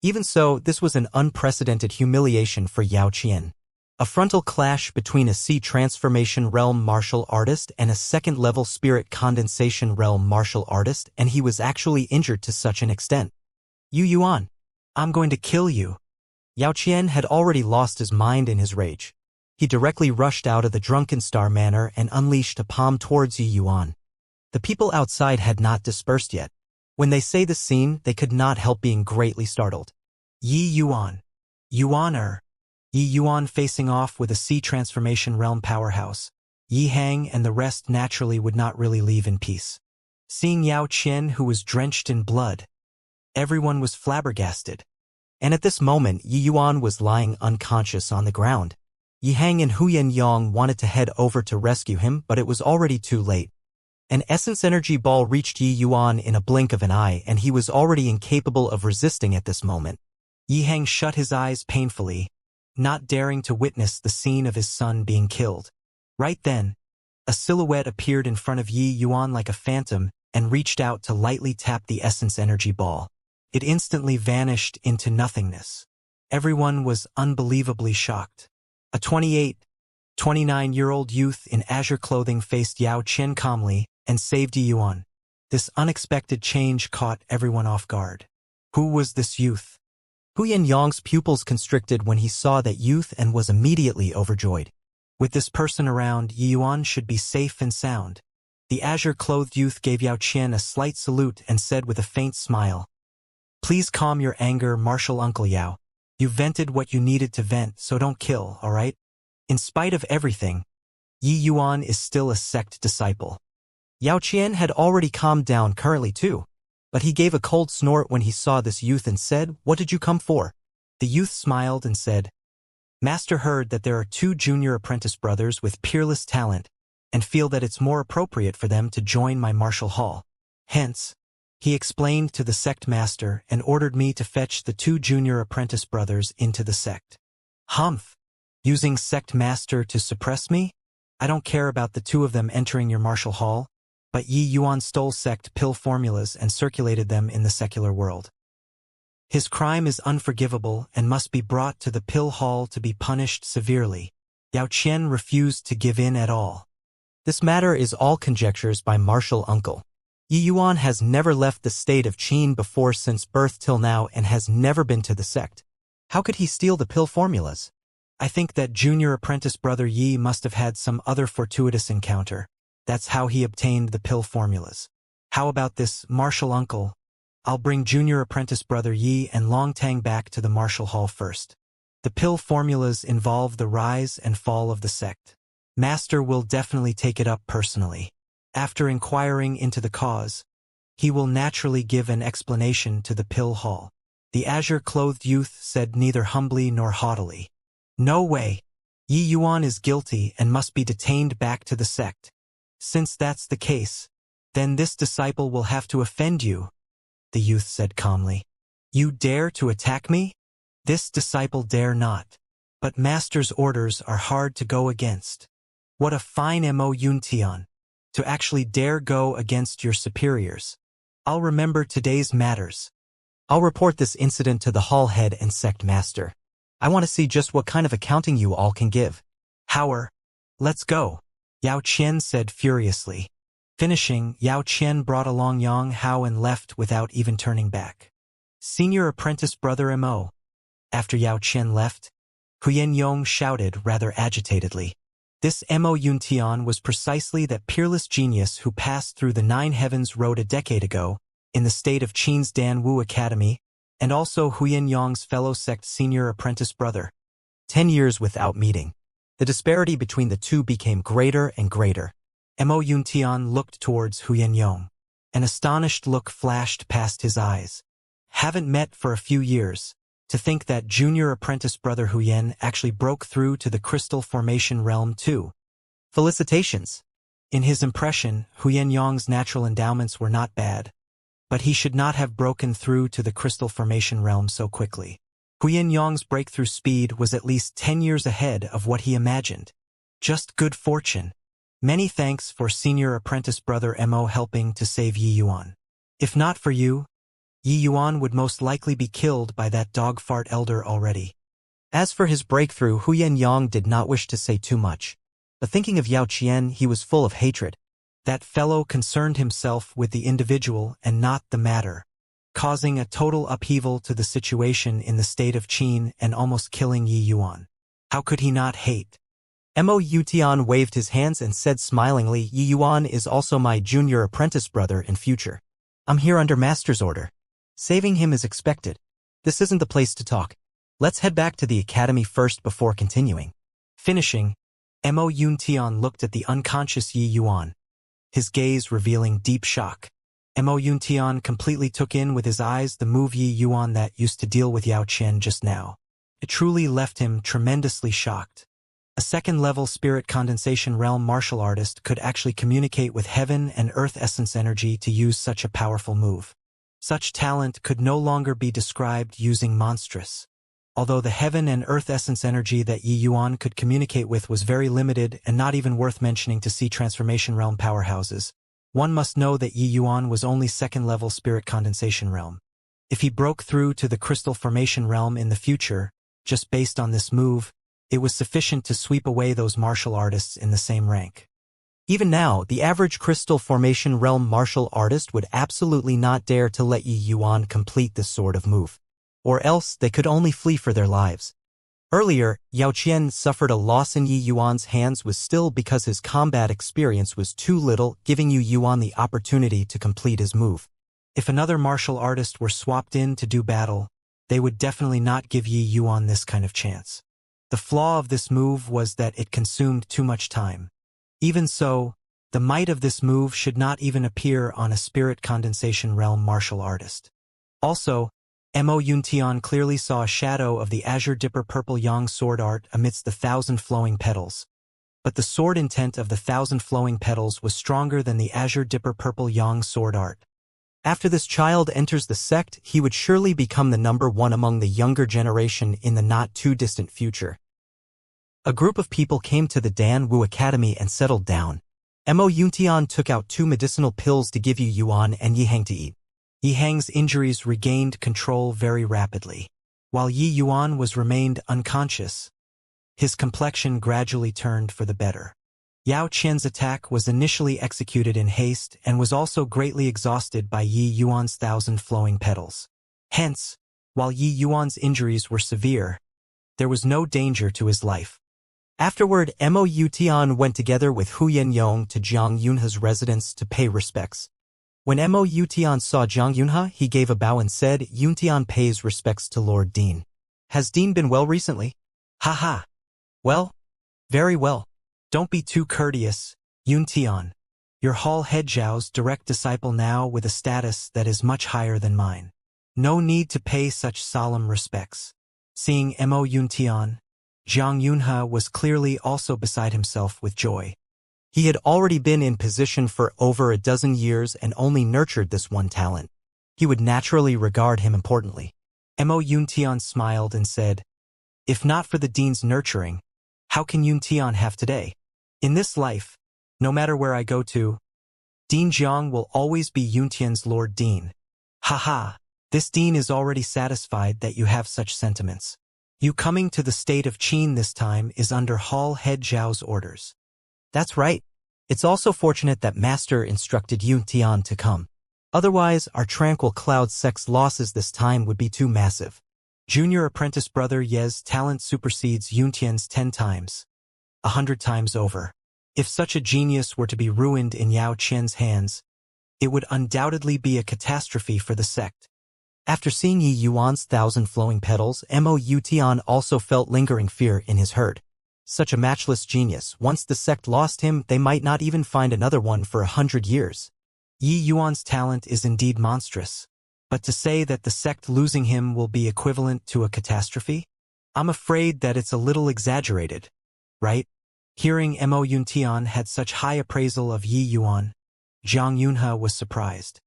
Even so, this was an unprecedented humiliation for Yao Qian. A frontal clash between a sea transformation realm martial artist and a second-level spirit condensation realm martial artist, and he was actually injured to such an extent. Yi Yuan, I'm going to kill you. Yao Qian had already lost his mind in his rage. He directly rushed out of the Drunken Star Manor and unleashed a palm towards Yi Yuan. The people outside had not dispersed yet. When they say this scene, they could not help being greatly startled. Yi Yuan. Yuan-er. Yi Yuan facing off with a sea transformation realm powerhouse. Yi Hang and the rest naturally would not really leave in peace. Seeing Yao Qian, who was drenched in blood, everyone was flabbergasted. And at this moment, Yi Yuan was lying unconscious on the ground. Yi Hang and Huyan Yang wanted to head over to rescue him, but it was already too late. An essence energy ball reached Yi Yuan in a blink of an eye, and he was already incapable of resisting at this moment. Yi Hang shut his eyes painfully, not daring to witness the scene of his son being killed. Right then, a silhouette appeared in front of Yi Yuan like a phantom and reached out to lightly tap the essence energy ball. It instantly vanished into nothingness. Everyone was unbelievably shocked. A 29-year-old youth in azure clothing faced Yao Qian calmly and saved Yi Yuan. This unexpected change caught everyone off guard. Who was this youth? Huyan Yang's pupils constricted when he saw that youth and was immediately overjoyed. With this person around, Yi Yuan should be safe and sound. The azure-clothed youth gave Yao Qian a slight salute and said with a faint smile, "Please calm your anger, Martial Uncle Yao. You vented what you needed to vent, so don't kill, all right?" In spite of everything, Yi Yuan is still a sect disciple. Yao Qian had already calmed down currently too, but he gave a cold snort when he saw this youth and said, "What did you come for?" The youth smiled and said, "Master heard that there are 2 junior apprentice brothers with peerless talent and feel that it's more appropriate for them to join my martial hall. Hence, he explained to the sect master and ordered me to fetch the 2 junior apprentice brothers into the sect." Humph! Using sect master to suppress me? I don't care about the 2 of them entering your martial hall, but Yi Yuan stole sect pill formulas and circulated them in the secular world. His crime is unforgivable and must be brought to the pill hall to be punished severely. Yao Qian refused to give in at all. This matter is all conjectures by Martial Uncle. Yi Yuan has never left the state of Qin before since birth till now and has never been to the sect. How could he steal the pill formulas? I think that junior apprentice brother Yi must have had some other fortuitous encounter. That's how he obtained the pill formulas. How about this, Martial Uncle? I'll bring junior apprentice brother Yi and Long Tang back to the martial hall first. The pill formulas involve the rise and fall of the sect. Master will definitely take it up personally. After inquiring into the cause, he will naturally give an explanation to the pill hall. The azure-clothed youth said neither humbly nor haughtily. No way. Yi Yuan is guilty and must be detained back to the sect. Since that's the case, then this disciple will have to offend you, the youth said calmly. You dare to attack me? This disciple dare not. But master's orders are hard to go against. What a fine Mo Yuntian, to actually dare go against your superiors. I'll remember today's matters. I'll report this incident to the hall head and sect master. I want to see just what kind of accounting you all can give. Hower, let's go, Yao Qian said furiously. Finishing, Yao Qian brought along Yang Hao and left without even turning back. Senior apprentice brother Mo. After Yao Qian left, Huyen Yong shouted rather agitatedly. This Mo Yuntian was precisely that peerless genius who passed through the 9 heavens road a decade ago, in the state of Qin's Dan Wu Academy, and also Huyen Yong's fellow sect senior apprentice brother. 10 years without meeting. The disparity between the two became greater and greater. Mo Yuntian looked towards Huyen Yong. An astonished look flashed past his eyes. Haven't met for a few years. To think that junior apprentice brother Huyen actually broke through to the crystal formation realm too. Felicitations. In his impression, Huyen Yong's natural endowments were not bad, but he should not have broken through to the crystal formation realm so quickly. Huyen Yong's breakthrough speed was at least 10 years ahead of what he imagined. Just good fortune. Many thanks for senior apprentice brother Mo helping to save Yi Yuan. If not for you, Yi Yuan would most likely be killed by that dog fart elder already. As for his breakthrough, Huyen Yong did not wish to say too much, but thinking of Yao Qian, he was full of hatred. That fellow concerned himself with the individual and not the matter, causing a total upheaval to the situation in the state of Qin and almost killing Yi Yuan. How could he not hate? Mo Yutian waved his hands and said smilingly, Yi Yuan is also my junior apprentice brother in future. I'm here under master's order. Saving him is expected. This isn't the place to talk. Let's head back to the academy first before continuing. Finishing, Mo Yuntian looked at the unconscious Yi Yuan, his gaze revealing deep shock. Mo Yuntian completely took in with his eyes the move Yi Yuan that used to deal with Yao Qian just now. It truly left him tremendously shocked. A second-level spirit condensation realm martial artist could actually communicate with heaven and earth essence energy to use such a powerful move. Such talent could no longer be described using monstrous. Although the heaven and earth essence energy that Yi Yuan could communicate with was very limited and not even worth mentioning to see transformation realm powerhouses, one must know that Yi Yuan was only second-level spirit condensation realm. If he broke through to the crystal formation realm in the future, just based on this move, it was sufficient to sweep away those martial artists in the same rank. Even now, the average crystal formation realm martial artist would absolutely not dare to let Yi Yuan complete this sort of move, or else they could only flee for their lives. Earlier, Yao Qian suffered a loss in Yi Yuan's hands was still because his combat experience was too little, giving Yi Yuan the opportunity to complete his move. If another martial artist were swapped in to do battle, they would definitely not give Yi Yuan this kind of chance. The flaw of this move was that it consumed too much time. Even so, the might of this move should not even appear on a spirit condensation realm martial artist. Also, Mo Yuntian clearly saw a shadow of the Azure Dipper Purple Yang sword art amidst the 1,000 flowing petals. But the sword intent of the 1,000 flowing petals was stronger than the Azure Dipper Purple Yang sword art. After this child enters the sect, he would surely become the number one among the younger generation in the not-too-distant future. A group of people came to the Dan Wu Academy and settled down. Mo Yuntian took out 2 medicinal pills to give Yi Yuan and Yi Hang to eat. Yi Hang's injuries regained control very rapidly. While Yi Yuan remained unconscious, his complexion gradually turned for the better. Yao Qian's attack was initially executed in haste and was also greatly exhausted by Yi Yuan's 1,000 flowing petals. Hence, while Yi Yuan's injuries were severe, there was no danger to his life. Afterward, Mo Yutian went together with Huyen Yong to Zhang Yunhe's residence to pay respects. When Mo Yutian saw Zhang Yunhe, he gave a bow and said, Yuntian pays respects to Lord Dean. Has Dean been well recently? Ha. Well? Very well. Don't be too courteous, Yuntian. Your Hall Head Zhao's direct disciple now with a status that is much higher than mine. No need to pay such solemn respects. Seeing Mo Yuntian, Zhang Yunhe was clearly also beside himself with joy. He had already been in position for over a dozen years and only nurtured this one talent. He would naturally regard him importantly. Mo Yuntian smiled and said, If not for the Dean's nurturing, how can Yuntian have today? In this life, no matter where I go to, Dean Jiang will always be Yuntian's Lord Dean. Ha. This Dean is already satisfied that you have such sentiments. You coming to the state of Qin this time is under Hall Head Zhao's orders. That's right. It's also fortunate that Master instructed Yuntian to come. Otherwise, our Tranquil Cloud sect's losses this time would be too massive. Junior apprentice brother Ye's talent supersedes Yuntian's 10 times. 100 times over. If such a genius were to be ruined in Yao Qian's hands, it would undoubtedly be a catastrophe for the sect. After seeing Yi Yuan's 1,000 flowing petals, Mo Yutian also felt lingering fear in his heart. Such a matchless genius, once the sect lost him, they might not even find another one for 100 years. Yi Yuan's talent is indeed monstrous. But to say that the sect losing him will be equivalent to a catastrophe? I'm afraid that it's a little exaggerated, right? Hearing Mo Yuntian had such high appraisal of Yi Yuan, Zhang Yunhe was surprised.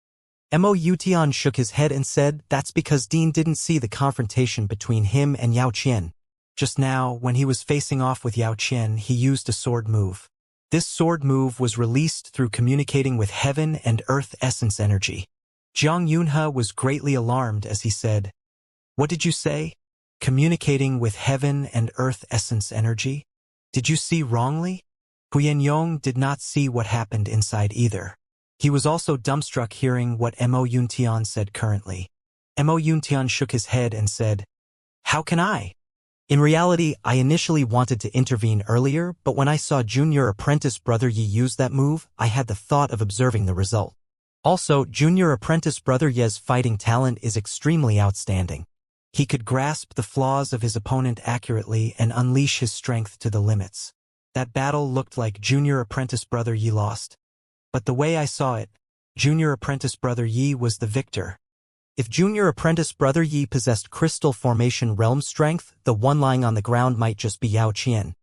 Mo Yuntian shook his head and said that's because Dean didn't see the confrontation between him and Yao Qian. Just now, when he was facing off with Yao Qian, he used a sword move. This sword move was released through communicating with heaven and earth essence energy. Zhang Yunhe was greatly alarmed as he said, "What did you say? Communicating with heaven and earth essence energy? Did you see wrongly?" Huyen Yong did not see what happened inside either. He was also dumbstruck hearing what Mo Yuntian said currently. Mo Yuntian shook his head and said, "How can I? In reality, I initially wanted to intervene earlier, but when I saw junior apprentice brother Yi use that move, I had the thought of observing the result. Also, junior apprentice brother Ye's fighting talent is extremely outstanding. He could grasp the flaws of his opponent accurately and unleash his strength to the limits. That battle looked like junior apprentice brother Yi lost. But the way I saw it, junior apprentice brother Yi was the victor. If junior apprentice brother Yi possessed crystal formation realm strength, the one lying on the ground might just be Yao Qian."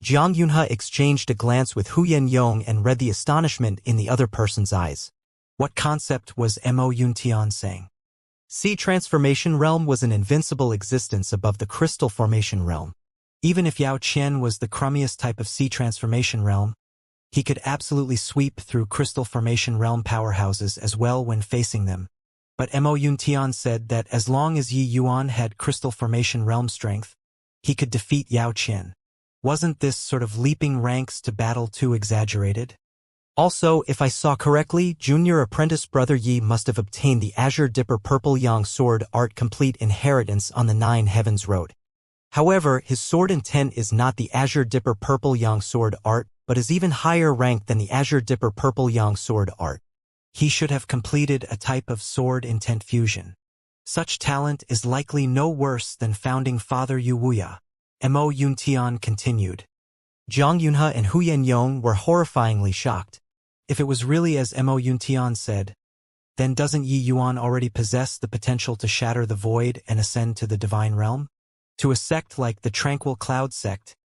Zhang Yunhe exchanged a glance with Huyen Yong and read the astonishment in the other person's eyes. What concept was Mo Yuntian saying? Sea transformation realm was an invincible existence above the crystal formation realm. Even if Yao Qian was the crummiest type of sea transformation realm, he could absolutely sweep through crystal formation realm powerhouses as well when facing them. But Mo Yuntian said that as long as Yi Yuan had crystal formation realm strength, he could defeat Yao Qian. Wasn't this sort of leaping ranks to battle too exaggerated? Also, if I saw correctly, junior apprentice brother Yi must have obtained the Azure Dipper Purple Yang Sword Art Complete Inheritance on the Nine Heavens Road. However, his sword intent is not the Azure Dipper Purple Yang Sword Art, but is even higher ranked than the Azure Dipper Purple Yang Sword Art. He should have completed a type of sword intent fusion. Such talent is likely no worse than founding father Yu Wuya. Mo Yuntian continued. Zhang Yunhe and Huyen Yong were horrifyingly shocked. If it was really as Mo Yuntian said, then doesn't Yi Yuan already possess the potential to shatter the void and ascend to the divine realm? To a sect like the Tranquil Cloud sect,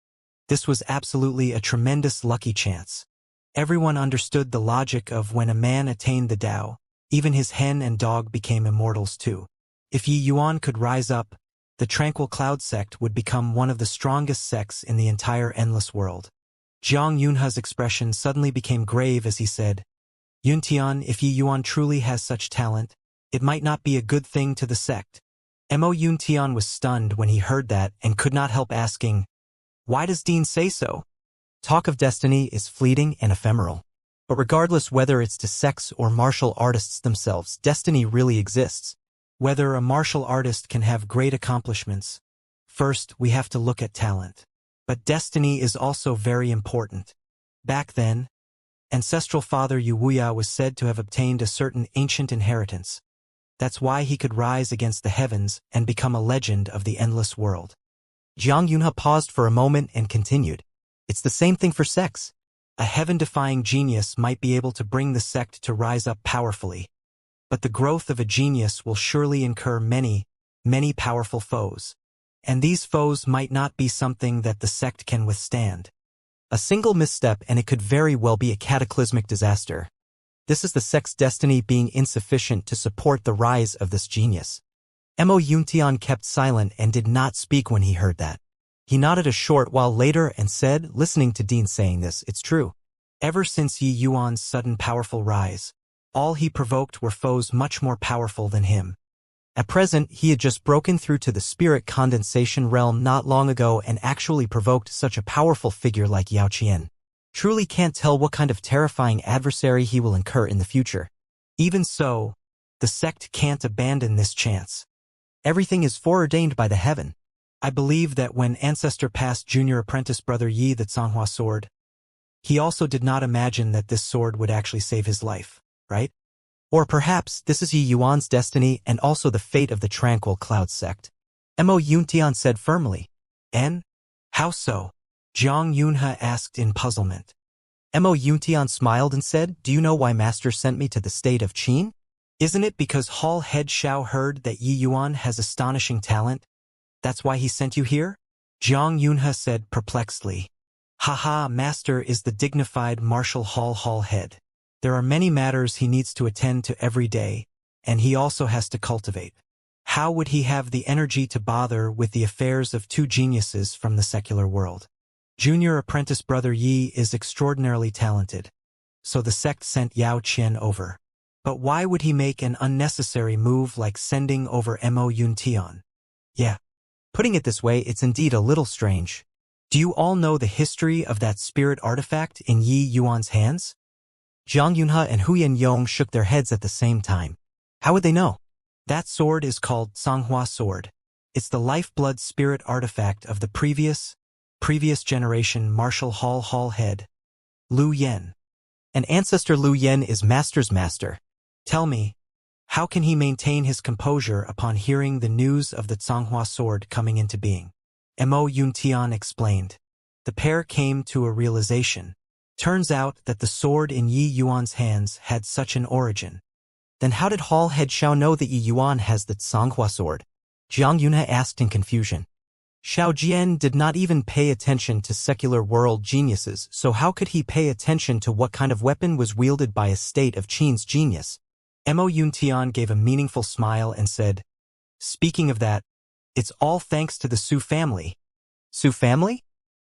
this was absolutely a tremendous lucky chance. Everyone understood the logic of when a man attained the Tao, even his hen and dog became immortals too. If Yi Yuan could rise up, the Tranquil Cloud sect would become one of the strongest sects in the entire endless world. Zhang Yunhe's expression suddenly became grave as he said, "Yuntian, if Yi Yuan truly has such talent, it might not be a good thing to the sect." Mo Yuntian was stunned when he heard that and could not help asking, "Why does Dean say so?" Talk of destiny is fleeting and ephemeral. But regardless whether it's to sects or martial artists themselves, destiny really exists. Whether a martial artist can have great accomplishments, first we have to look at talent. But destiny is also very important. Back then, ancestral father Yu Wuya was said to have obtained a certain ancient inheritance. That's why he could rise against the heavens and become a legend of the endless world. Zhang Yunhe paused for a moment and continued. It's the same thing for sects. A heaven-defying genius might be able to bring the sect to rise up powerfully. But the growth of a genius will surely incur many, many powerful foes. And these foes might not be something that the sect can withstand. A single misstep and it could very well be a cataclysmic disaster. This is the sect's destiny being insufficient to support the rise of this genius. Mo Yuntian kept silent and did not speak when he heard that. He nodded a short while later and said, listening to Dean saying this, it's true. Ever since Yi Yuan's sudden powerful rise, all he provoked were foes much more powerful than him. At present, he had just broken through to the spirit condensation realm not long ago and actually provoked such a powerful figure like Yao Qian. Truly can't tell what kind of terrifying adversary he will incur in the future. Even so, the sect can't abandon this chance. Everything is foreordained by the heaven. I believe that when Ancestor passed junior apprentice brother Yi the Canghua sword, he also did not imagine that this sword would actually save his life, right? Or perhaps this is Yi Yuan's destiny and also the fate of the Tranquil Cloud sect. Mo Yuntian said firmly. And? How so? Zhang Yunhe asked in puzzlement. Mo Yuntian smiled and said, "Do you know why Master sent me to the state of Qin?" Isn't it because Hall Head Xiao heard that Yi Yuan has astonishing talent? That's why he sent you here? Zhang Yunhe said perplexedly. Haha, Master is the dignified martial hall head. There are many matters he needs to attend to every day, and he also has to cultivate. How would he have the energy to bother with the affairs of two geniuses from the secular world? Junior apprentice brother Yi is extraordinarily talented, so the sect sent Yao Qian over. But why would he make an unnecessary move like sending over Mo Yuntian? Yeah. Putting it this way, it's indeed a little strange. Do you all know the history of that spirit artifact in Yi Yuan's hands? Zhang Yunhe and Huyan Yong shook their heads at the same time. How would they know? That sword is called Songhua Sword. It's the lifeblood spirit artifact of the previous generation martial hall head, Lu Yen. An ancestor Lu Yen is Master's master. Tell me, how can he maintain his composure upon hearing the news of the Songhua sword coming into being? Mo Yuntian explained. The pair came to a realization. Turns out that the sword in Yi Yuan's hands had such an origin. Then how did Hall Head Xiao know that Yi Yuan has the Songhua sword? Zhang Yunhe asked in confusion. Xiao Jian did not even pay attention to secular world geniuses, so how could he pay attention to what kind of weapon was wielded by a state of Qin's genius? Mo Yuntian gave a meaningful smile and said, "Speaking of that, it's all thanks to the Su family." Su family?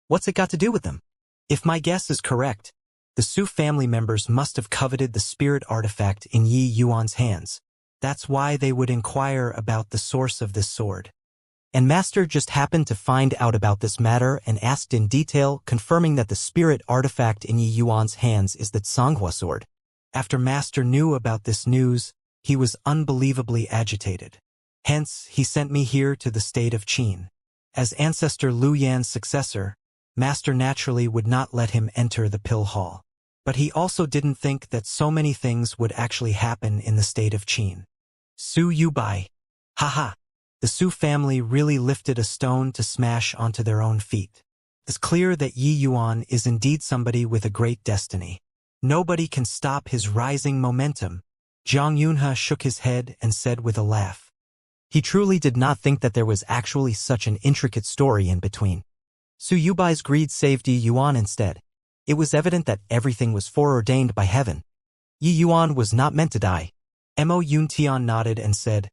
What's it got to do with them? If my guess is correct, the Su family members must have coveted the spirit artifact in Yi Yuan's hands. That's why they would inquire about the source of this sword. And Master just happened to find out about this matter and asked in detail, confirming that the spirit artifact in Yi Yuan's hands is the Songhua sword. After Master knew about this news, he was unbelievably agitated. Hence, he sent me here to the state of Qin. As ancestor Lu Yan's successor, Master naturally would not let him enter the pill hall. But he also didn't think that so many things would actually happen in the state of Qin. Su Yubai. Haha. The Su family really lifted a stone to smash onto their own feet. It's clear that Yi Yuan is indeed somebody with a great destiny. Nobody can stop his rising momentum. Zhang Yunhe shook his head and said with a laugh. He truly did not think that there was actually such an intricate story in between. Su Yubai's greed saved Yi Yuan instead. It was evident that everything was foreordained by heaven. Yi Yuan was not meant to die. Mo Yuntian nodded and said,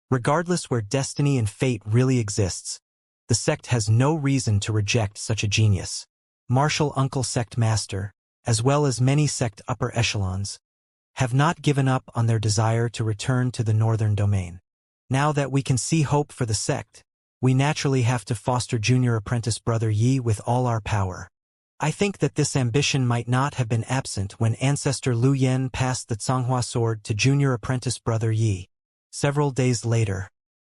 "Regardless where destiny and fate really exists, the sect has no reason to reject such a genius. Martial Uncle Sect Master, as well as many sect upper echelons, have not given up on their desire to return to the northern domain. Now that we can see hope for the sect, we naturally have to foster junior apprentice brother Yi with all our power. I think that this ambition might not have been absent when ancestor Lu Yen passed the Songhua sword to junior apprentice brother Yi. Several days later,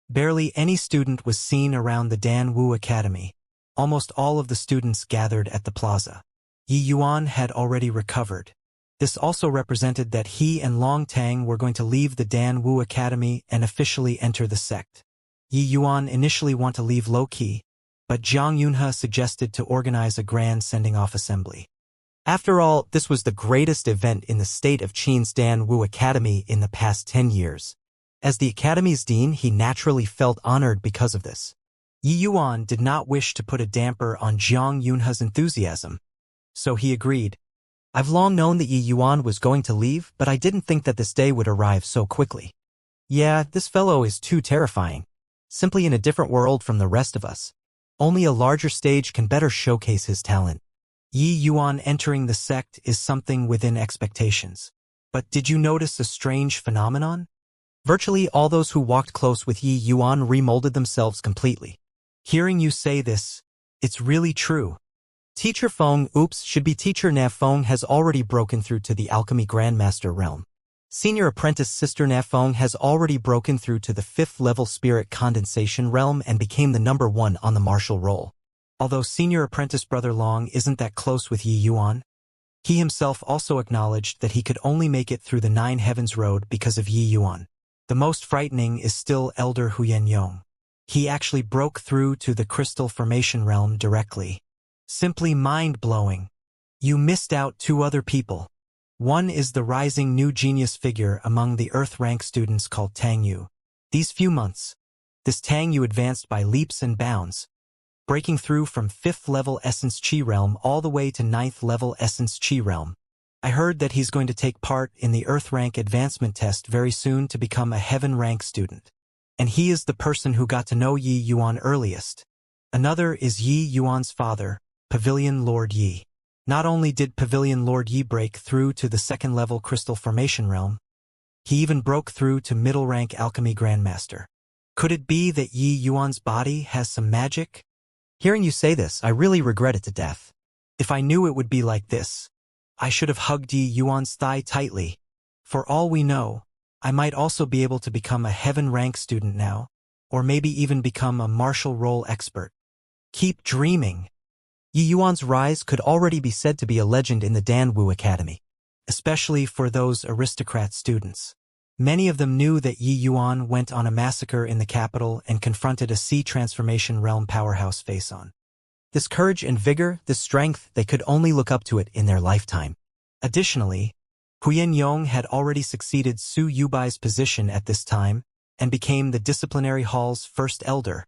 barely any student was seen around the Dan Wu Academy. Almost all of the students gathered at the plaza. Yi Yuan had already recovered. This also represented that he and Long Tang were going to leave the Dan Wu Academy and officially enter the sect. Yi Yuan initially wanted to leave low-key, but Zhang Yunhe suggested to organize a grand sending-off assembly. After all, this was the greatest event in the state of Qin's Dan Wu Academy in the past 10 years. As the Academy's dean, he naturally felt honored because of this. Yi Yuan did not wish to put a damper on Zhang Yunhe's enthusiasm, so he agreed. I've long known that Yi Yuan was going to leave, but I didn't think that this day would arrive so quickly. Yeah, this fellow is too terrifying. Simply in a different world from the rest of us. Only a larger stage can better showcase his talent. Yi Yuan entering the sect is something within expectations. But did you notice a strange phenomenon? Virtually all those who walked close with Yi Yuan remolded themselves completely. Hearing you say this, it's really true. Teacher Feng, should be Teacher Na Feng, has already broken through to the Alchemy Grandmaster realm. Senior Apprentice Sister Na Feng has already broken through to the 5th level Spirit Condensation realm and became the number 1 on the martial roll. Although Senior Apprentice Brother Long isn't that close with Yi Yuan, he himself also acknowledged that he could only make it through the 9 Heavens Road because of Yi Yuan. The most frightening is still Elder Huyen Yong. He actually broke through to the Crystal Formation realm directly. Simply mind-blowing. You missed out two other people. One is the rising new genius figure among the Earth rank students called Tang Yu. These few months, this Tang Yu advanced by leaps and bounds, breaking through from 5th level Essence Chi Realm all the way to 9th level Essence Chi Realm. I heard that he's going to take part in the Earth rank advancement test very soon to become a Heaven rank student. And he is the person who got to know Yi Yuan earliest. Another is Yi Yuan's father, Pavilion Lord Yi. Not only did Pavilion Lord Yi break through to the 2nd level Crystal Formation Realm, he even broke through to middle rank Alchemy Grandmaster. Could it be that Yi Yuan's body has some magic? Hearing you say this, I really regret it to death. If I knew it would be like this, I should have hugged Yi Yuan's thigh tightly. For all we know, I might also be able to become a Heaven rank student now, or maybe even become a martial role expert. Keep dreaming. Yi Yuan's rise could already be said to be a legend in the Danwu Academy. Especially for those aristocrat students. Many of them knew that Yi Yuan went on a massacre in the capital and confronted a sea transformation realm powerhouse face-on. This courage and vigor, this strength, they could only look up to it in their lifetime. Additionally, Huyen Yong had already succeeded Su Yubai's position at this time and became the disciplinary hall's first elder.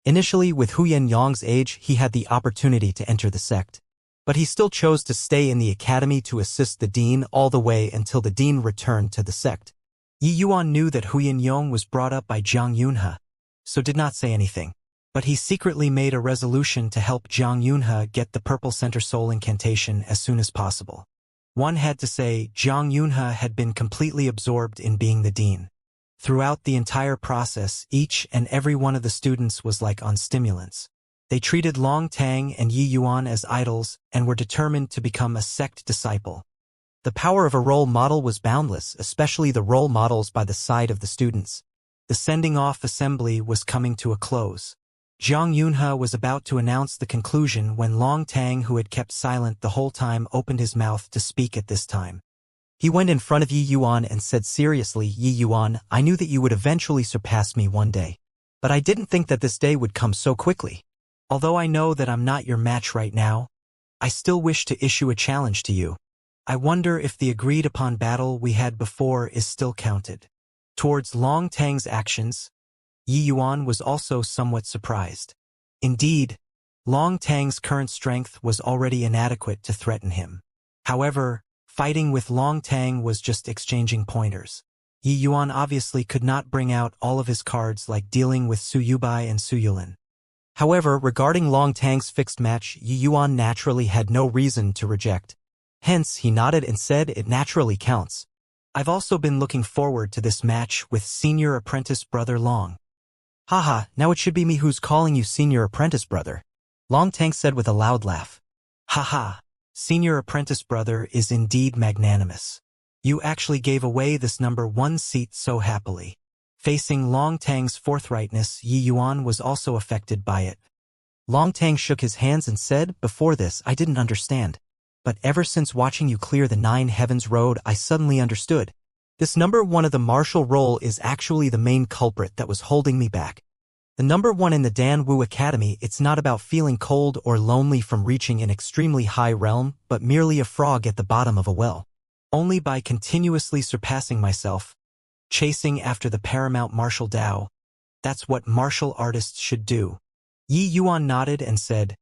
Initially, with Huyen Yong's age, he had the opportunity to enter the sect. But he still chose to stay in the academy to assist the dean all the way until the dean returned to the sect. Yi Yuan knew that Huyen Yong was brought up by Zhang Yunhe, so did not say anything. But he secretly made a resolution to help Zhang Yunhe get the Purple Center Soul Incantation as soon as possible. One had to say Zhang Yunhe had been completely absorbed in being the dean. Throughout the entire process, each and every one of the students was like on stimulants. They treated Long Tang and Yi Yuan as idols and were determined to become a sect disciple. The power of a role model was boundless, especially the role models by the side of the students. The sending-off assembly was coming to a close. Zhang Yunhe was about to announce the conclusion when Long Tang, who had kept silent the whole time, opened his mouth to speak at this time. He went in front of Yi Yuan and said seriously, "Yi Yuan, I knew that you would eventually surpass me one day. But I didn't think that this day would come so quickly. Although I know that I'm not your match right now, I still wish to issue a challenge to you. I wonder if the agreed-upon battle we had before is still counted." Towards Long Tang's actions, Yi Yuan was also somewhat surprised. Indeed, Long Tang's current strength was already inadequate to threaten him. However, fighting with Long Tang was just exchanging pointers. Yi Yuan obviously could not bring out all of his cards like dealing with Su Yubai and Su Yulin. However, regarding Long Tang's fixed match, Yi Yuan naturally had no reason to reject. Hence, he nodded and said, "It naturally counts. I've also been looking forward to this match with senior apprentice brother Long." "Haha, now it should be me who's calling you senior apprentice brother," Long Tang said with a loud laugh. "Haha, senior apprentice brother is indeed magnanimous. You actually gave away this number 1 seat so happily." Facing Long Tang's forthrightness, Yi Yuan was also affected by it. Long Tang shook his hands and said, "Before this, I didn't understand. But ever since watching you clear the 9 Heavens Road, I suddenly understood. This number 1 of the martial role is actually the main culprit that was holding me back. The number 1 in the Danwu Academy, it's not about feeling cold or lonely from reaching an extremely high realm, but merely a frog at the bottom of a well. Only by continuously surpassing myself, chasing after the paramount martial Tao, that's what martial artists should do." Yi Yuan nodded and said,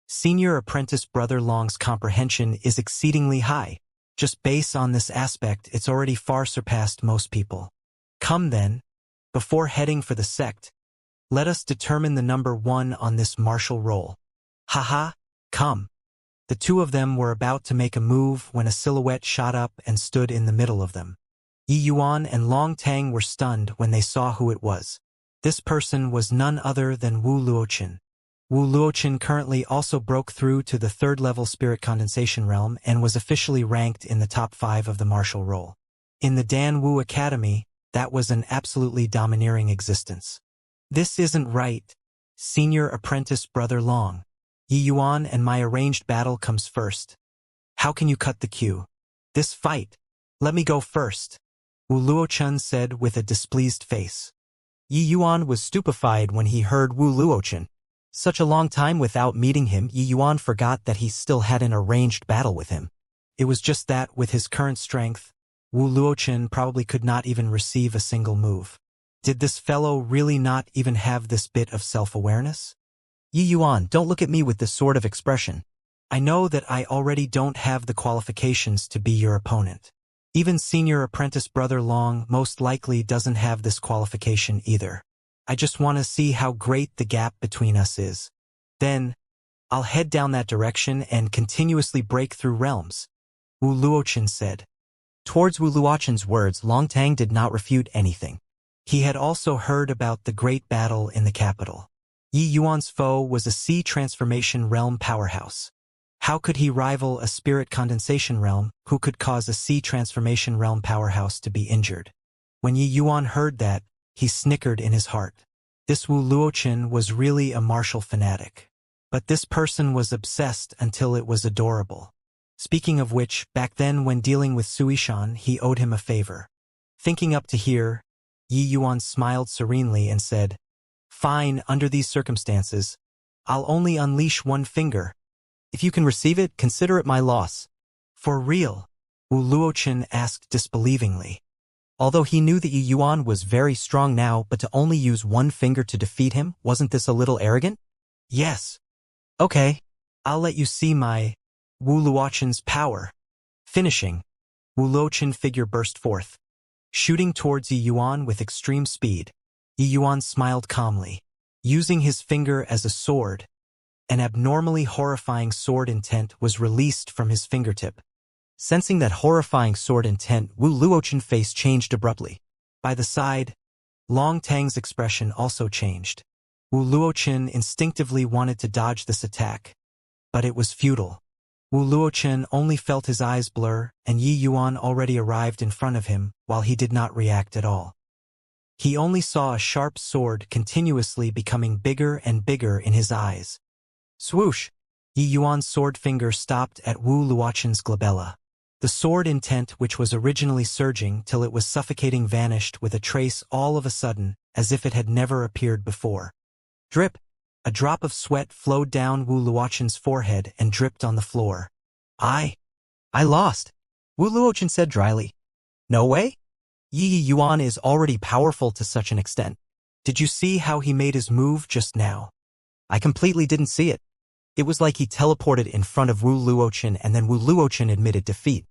"Senior apprentice brother Long's comprehension is exceedingly high. Just based on this aspect, it's already far surpassed most people. Come then, before heading for the sect, let us determine the number 1 on this martial roll. Haha, come." The two of them were about to make a move when a silhouette shot up and stood in the middle of them. Yi Yuan and Long Tang were stunned when they saw who it was. This person was none other than Wu Luoqin. Wu Luoqin currently also broke through to the 3rd level Spirit Condensation Realm and was officially ranked in the top 5 of the martial roll. In the Danwu Academy, that was an absolutely domineering existence. "This isn't right, senior apprentice brother Long. Yi Yuan and my arranged battle comes first. How can you cut the queue? This fight. Let me go first," Wu Luoqin said with a displeased face. Yi Yuan was stupefied when he heard Wu Luoqin. Such a long time without meeting him, Yi Yuan forgot that he still had an arranged battle with him. It was just that, with his current strength, Wu Luochen probably could not even receive a single move. Did this fellow really not even have this bit of self-awareness? Yi Yuan, don't look at me with this sort of expression. I know that I already don't have the qualifications to be your opponent. Even senior apprentice brother Long most likely doesn't have this qualification either. I just want to see how great the gap between us is. Then, I'll head down that direction and continuously break through realms, Wu Luochen said. Towards Wu Luochen's words, Long Tang did not refute anything. He had also heard about the great battle in the capital. Yi Yuan's foe was a sea transformation realm powerhouse. How could he rival a spirit condensation realm who could cause a sea transformation realm powerhouse to be injured? When Yi Yuan heard that, he snickered in his heart. This Wu Luochen was really a martial fanatic. But this person was obsessed until it was adorable. Speaking of which, back then when dealing with Suishan, he owed him a favor. Thinking up to here, Yi Yuan smiled serenely and said, "Fine, under these circumstances, I'll only unleash one finger. If you can receive it, consider it my loss." For real? Wu Luochen asked disbelievingly. Although he knew that Yi Yuan was very strong now, but to only use one finger to defeat him, wasn't this a little arrogant? Yes. Okay. I'll let you see my Wu Luochen's power. Finishing, Wu Luochen figure burst forth. Shooting towards Yi Yuan with extreme speed, Yi Yuan smiled calmly. Using his finger as a sword, an abnormally horrifying sword intent was released from his fingertip. Sensing that horrifying sword intent, Wu Luochen's face changed abruptly. By the side, Long Tang's expression also changed. Wu Luochen instinctively wanted to dodge this attack, but it was futile. Wu Luochen only felt his eyes blur, and Yi Yuan already arrived in front of him, while he did not react at all. He only saw a sharp sword continuously becoming bigger and bigger in his eyes. Swoosh! Yi Yuan's sword finger stopped at Wu Luochen's glabella. The sword intent, which was originally surging till it was suffocating, vanished with a trace all of a sudden, as if it had never appeared before. Drip! A drop of sweat flowed down Wu Luochen's forehead and dripped on the floor. I lost, Wu Luochen said dryly. No way? Yi Yuan is already powerful to such an extent. Did you see how he made his move just now? I completely didn't see it. It was like he teleported in front of Wu Luochen and then Wu Luochen admitted defeat.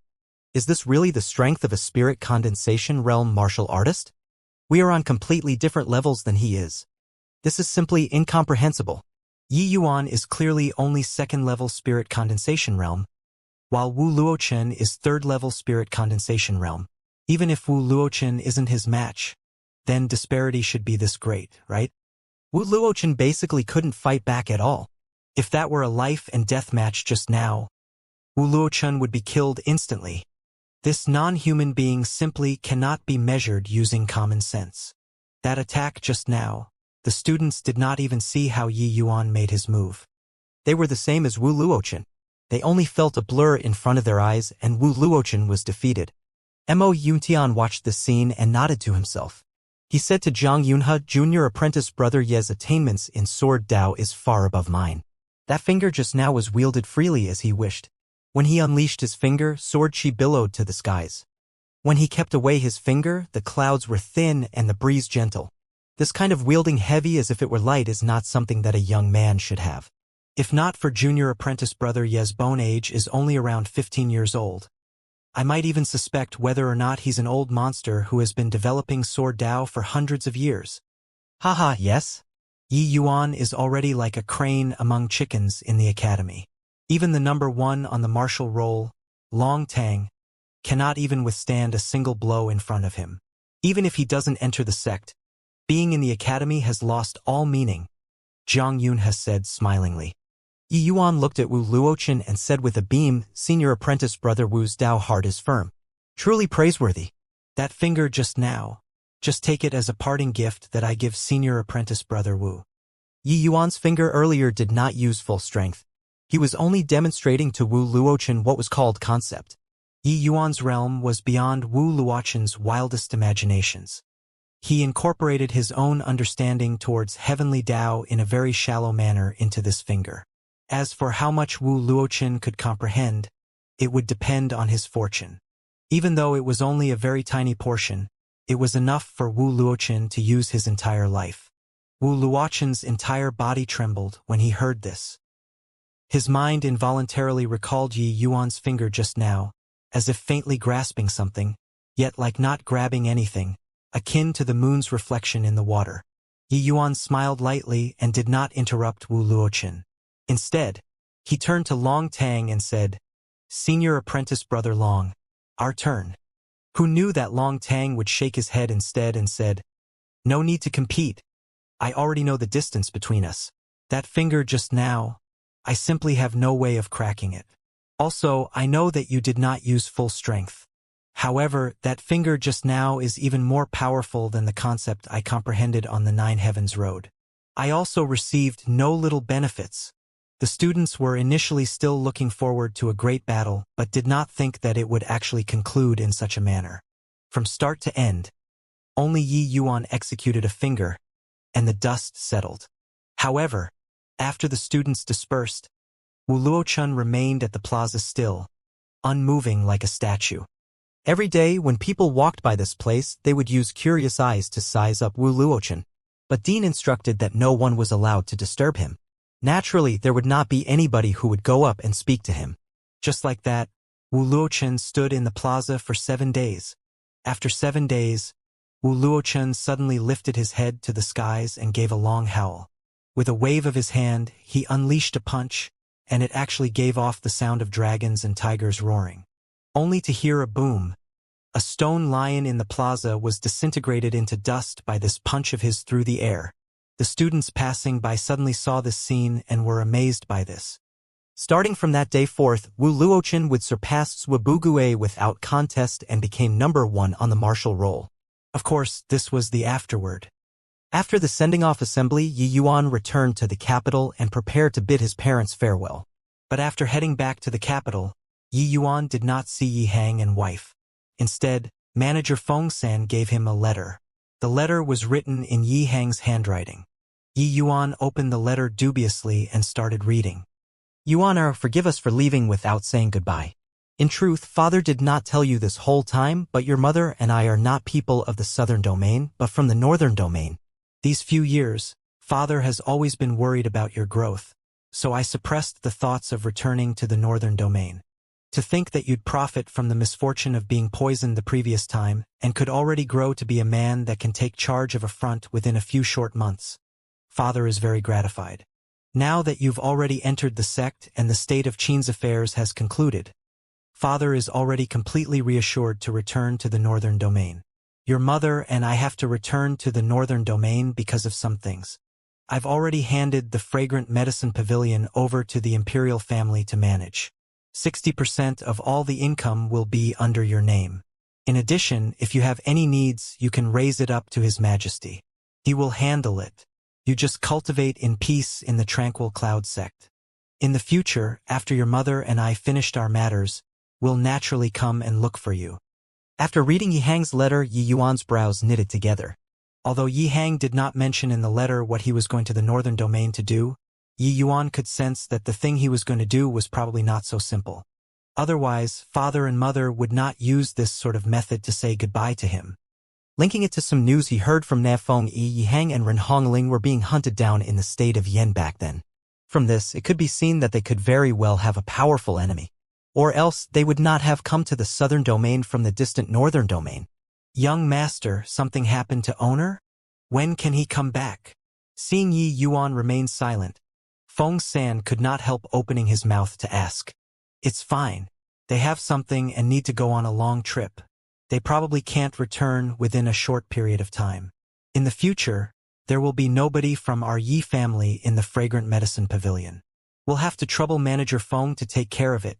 Is this really the strength of a spirit condensation realm martial artist? We are on completely different levels than he is. This is simply incomprehensible. Yi Yuan is clearly only second-level spirit condensation realm, while Wu Luochen is third-level spirit condensation realm. Even if Wu Luochen isn't his match, then disparity should be this great, right? Wu Luochen basically couldn't fight back at all. If that were a life and death match just now, Wu Luochen would be killed instantly. This non-human being simply cannot be measured using common sense. That attack just now, the students did not even see how Yi Yuan made his move. They were the same as Wu Luochen. They only felt a blur in front of their eyes and Wu Luochen was defeated. Mo Yuntian watched this scene and nodded to himself. He said to Zhang Yunhe, "Junior apprentice brother Ye's attainments in Sword Dao is far above mine." That finger just now was wielded freely as he wished. When he unleashed his finger, sword chi billowed to the skies. When he kept away his finger, the clouds were thin and the breeze gentle. This kind of wielding heavy as if it were light is not something that a young man should have. If not for junior apprentice brother Ye's bone age is only around 15 years old. I might even suspect whether or not he's an old monster who has been developing Sword Dao for hundreds of years. Haha, yes? Yi Yuan is already like a crane among chickens in the academy. Even the number one on the martial roll, Long Tang, cannot even withstand a single blow in front of him. Even if he doesn't enter the sect, being in the academy has lost all meaning, Zhang Yun has said smilingly. Yi Yuan looked at Wu Luochen and said with a beam, "Senior apprentice brother Wu's Dao heart is firm. Truly praiseworthy. That finger just now, just take it as a parting gift that I give senior apprentice brother Wu." Yi Yuan's finger earlier did not use full strength. He was only demonstrating to Wu Luochen what was called concept. Yi Yuan's realm was beyond Wu Luochen's wildest imaginations. He incorporated his own understanding towards heavenly Tao in a very shallow manner into this finger. As for how much Wu Luochen could comprehend, it would depend on his fortune. Even though it was only a very tiny portion, it was enough for Wu Luochen to use his entire life. Wu Luochen's entire body trembled when he heard this. His mind involuntarily recalled Yi Yuan's finger just now, as if faintly grasping something, yet like not grabbing anything, akin to the moon's reflection in the water. Yi Yuan smiled lightly and did not interrupt Wu Luochen. Instead, he turned to Long Tang and said, "Senior apprentice brother Long, our turn." Who knew that Long Tang would shake his head instead and said, "No need to compete. I already know the distance between us. That finger just now, I simply have no way of cracking it. Also, I know that you did not use full strength. However, that finger just now is even more powerful than the concept I comprehended on the Nine Heavens Road. I also received no little benefits." The students were initially still looking forward to a great battle, but did not think that it would actually conclude in such a manner. From start to end, only Yi Yuan executed a finger, and the dust settled. However, after the students dispersed, Wu Luochen remained at the plaza still, unmoving like a statue. Every day when people walked by this place, they would use curious eyes to size up Wu Luochen, but Dean instructed that no one was allowed to disturb him. Naturally, there would not be anybody who would go up and speak to him. Just like that, Wu Luochen stood in the plaza for 7 days. After 7 days, Wu Luochen suddenly lifted his head to the skies and gave a long howl. With a wave of his hand, he unleashed a punch, and it actually gave off the sound of dragons and tigers roaring. Only to hear a boom. A stone lion in the plaza was disintegrated into dust by this punch of his through the air. The students passing by suddenly saw this scene and were amazed by this. Starting from that day forth, Wu Luochen would surpass Zhuobugue without contest and became number 1 on the martial roll. Of course, this was the afterward. After the sending-off assembly, Yi Yuan returned to the capital and prepared to bid his parents farewell. But after heading back to the capital, Yi Yuan did not see Yi Hang and wife. Instead, manager Feng San gave him a letter. The letter was written in Yi Hang's handwriting. Yi Yuan opened the letter dubiously and started reading. "Yuan, forgive us for leaving without saying goodbye. In truth, Father did not tell you this whole time, but your mother and I are not people of the southern domain, but from the northern domain. These few years, Father has always been worried about your growth, so I suppressed the thoughts of returning to the northern domain. To think that you'd profit from the misfortune of being poisoned the previous time, and could already grow to be a man that can take charge of a front within a few short months. Father is very gratified. Now that you've already entered the sect and the state of Qin's affairs has concluded, Father is already completely reassured to return to the northern domain. Your mother and I have to return to the northern domain because of some things. I've already handed the fragrant medicine pavilion over to the imperial family to manage. 60% of all the income will be under your name. In addition, if you have any needs, you can raise it up to His Majesty. He will handle it. You just cultivate in peace in the tranquil cloud sect. In the future, after your mother and I finished our matters, we'll naturally come and look for you." After reading Yi Hang's letter, Yi Yuan's brows knitted together. Although Yi Hang did not mention in the letter what he was going to the northern domain to do, Yi Yuan could sense that the thing he was going to do was probably not so simple. Otherwise, Father and Mother would not use this sort of method to say goodbye to him. Linking it to some news he heard from Nafeng Yi Hang and Ren Hongling were being hunted down in the state of Yen back then. From this, it could be seen that they could very well have a powerful enemy. Or else, they would not have come to the southern domain from the distant northern domain. "Young master, something happened to owner? When can he come back?" Seeing Yi Yuan remain silent, Feng San could not help opening his mouth to ask. "It's fine. They have something and need to go on a long trip. They probably can't return within a short period of time. In the future, there will be nobody from our Yi family in the fragrant medicine pavilion. We'll have to trouble manager Feng to take care of it,"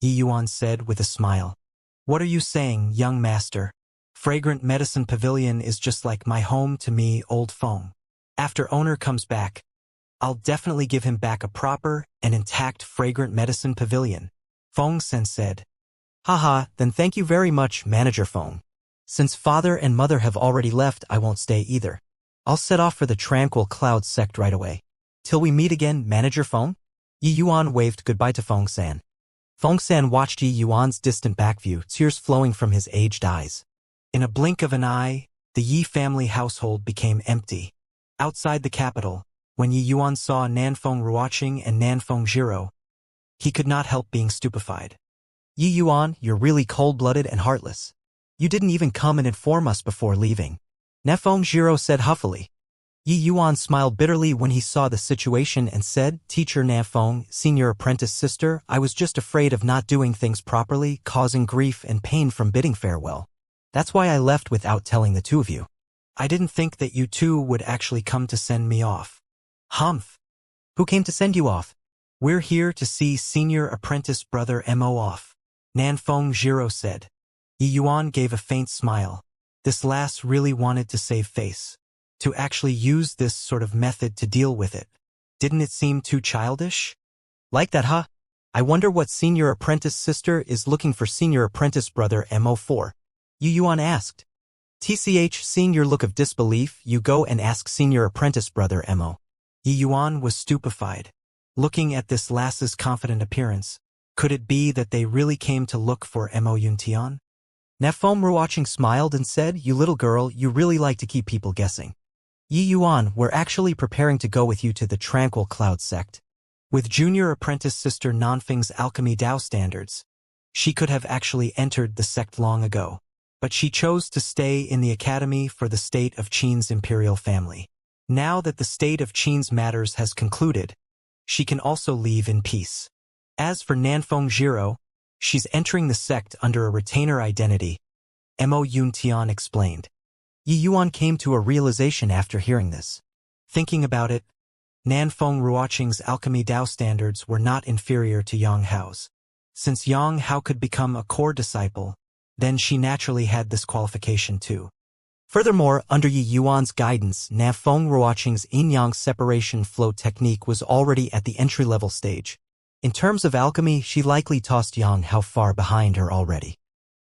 Yi Yuan said with a smile. "What are you saying, young master? Fragrant medicine pavilion is just like my home to me, old Feng. After owner comes back, I'll definitely give him back a proper and intact fragrant medicine pavilion," Feng Sen said. "Haha, then thank you very much, Manager Feng. Since father and mother have already left, I won't stay either. I'll set off for the Tranquil Cloud sect right away. Till we meet again, Manager Feng? Yi Yuan waved goodbye to Feng San. Feng San watched Yi Yuan's distant backview, tears flowing from his aged eyes. In a blink of an eye, the Yi family household became empty. Outside the capital, when Yi Yuan saw Nanfeng Ruoqing and Nanfeng Zhiro, he could not help being stupefied. Yi Yuan, you're really cold-blooded and heartless. You didn't even come and inform us before leaving. Nanfeng Zhiro said huffily. Yi Yuan smiled bitterly when he saw the situation and said, Teacher Nanfeng, senior apprentice sister, I was just afraid of not doing things properly, causing grief and pain from bidding farewell. That's why I left without telling the two of you. I didn't think that you two would actually come to send me off. Humph! Who came to send you off? We're here to see senior apprentice brother Mo off. Nanfeng Zhiro said. Yi Yuan gave a faint smile. This lass really wanted to save face. To actually use this sort of method to deal with it. Didn't it seem too childish? Like that, huh? I wonder what senior apprentice sister is looking for senior apprentice brother Mo for. Yi Yuan asked. TCH, seeing your look of disbelief, you go and ask senior apprentice brother Mo. Yi Yuan was stupefied. Looking at this lass's confident appearance, could it be that they really came to look for Mo Yuntian? Nanfeng Ruoqing smiled and said, You little girl, you really like to keep people guessing. Yi Yuan, we're actually preparing to go with you to the Tranquil Cloud sect. With junior apprentice sister Nanfeng's alchemy Dao standards, she could have actually entered the sect long ago. But she chose to stay in the academy for the state of Qin's imperial family. Now that the state of Qin's matters has concluded, she can also leave in peace. As for Nanfeng Zhiro, she's entering the sect under a retainer identity, Mo Yuntian explained. Yi Yuan came to a realization after hearing this. Thinking about it, Nanfeng Ruoqing's alchemy Dao standards were not inferior to Yang Hao's. Since Yang Hao could become a core disciple, then she naturally had this qualification too. Furthermore, under Yi Yuan's guidance, Nanfeng Ruoqing's yin-yang separation flow technique was already at the entry-level stage. In terms of alchemy, she likely tossed Yang Hao far behind her already.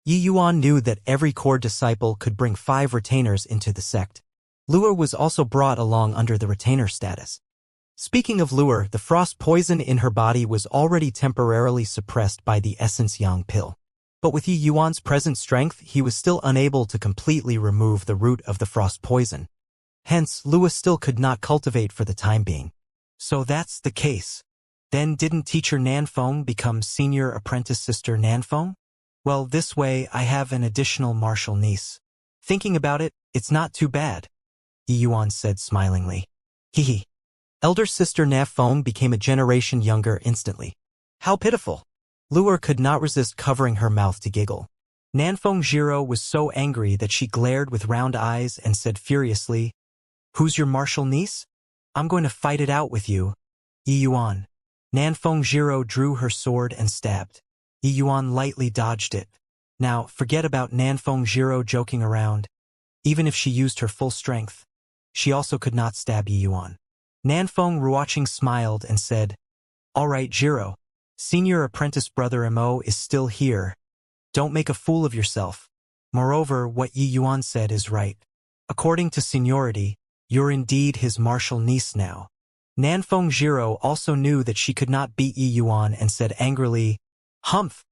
Yi Yuan knew that every core disciple could bring 5 retainers into the sect. Lure was also brought along under the retainer status. Speaking of Lure, the frost poison in her body was already temporarily suppressed by the essence Yang pill. But with Yi Yuan's present strength, he was still unable to completely remove the root of the frost poison. Hence, Lua still could not cultivate for the time being. So that's the case. Then didn't teacher Nanfeng become senior apprentice sister Nanfeng? Well, this way I have an additional martial niece. Thinking about it, it's not too bad, Yi Yuan said smilingly. Hehe. Elder sister Nanfeng became a generation younger instantly. How pitiful. Lure could not resist covering her mouth to giggle. Nanfeng Zhiro was so angry that she glared with round eyes and said furiously, Who's your martial niece? I'm going to fight it out with you. Yi Yuan. Nanfeng Zhiro drew her sword and stabbed. Yi Yuan lightly dodged it. Now, forget about Nanfeng Zhiro joking around. Even if she used her full strength, she also could not stab Yi Yuan. Nanfeng Ruoqing smiled and said, All right, Zhiro. Senior apprentice brother Mo is still here. Don't make a fool of yourself. Moreover, what Yi Yuan said is right. According to seniority, you're indeed his martial niece now. Nanfeng Zhiro also knew that she could not beat Yi Yuan and said angrily, Humph!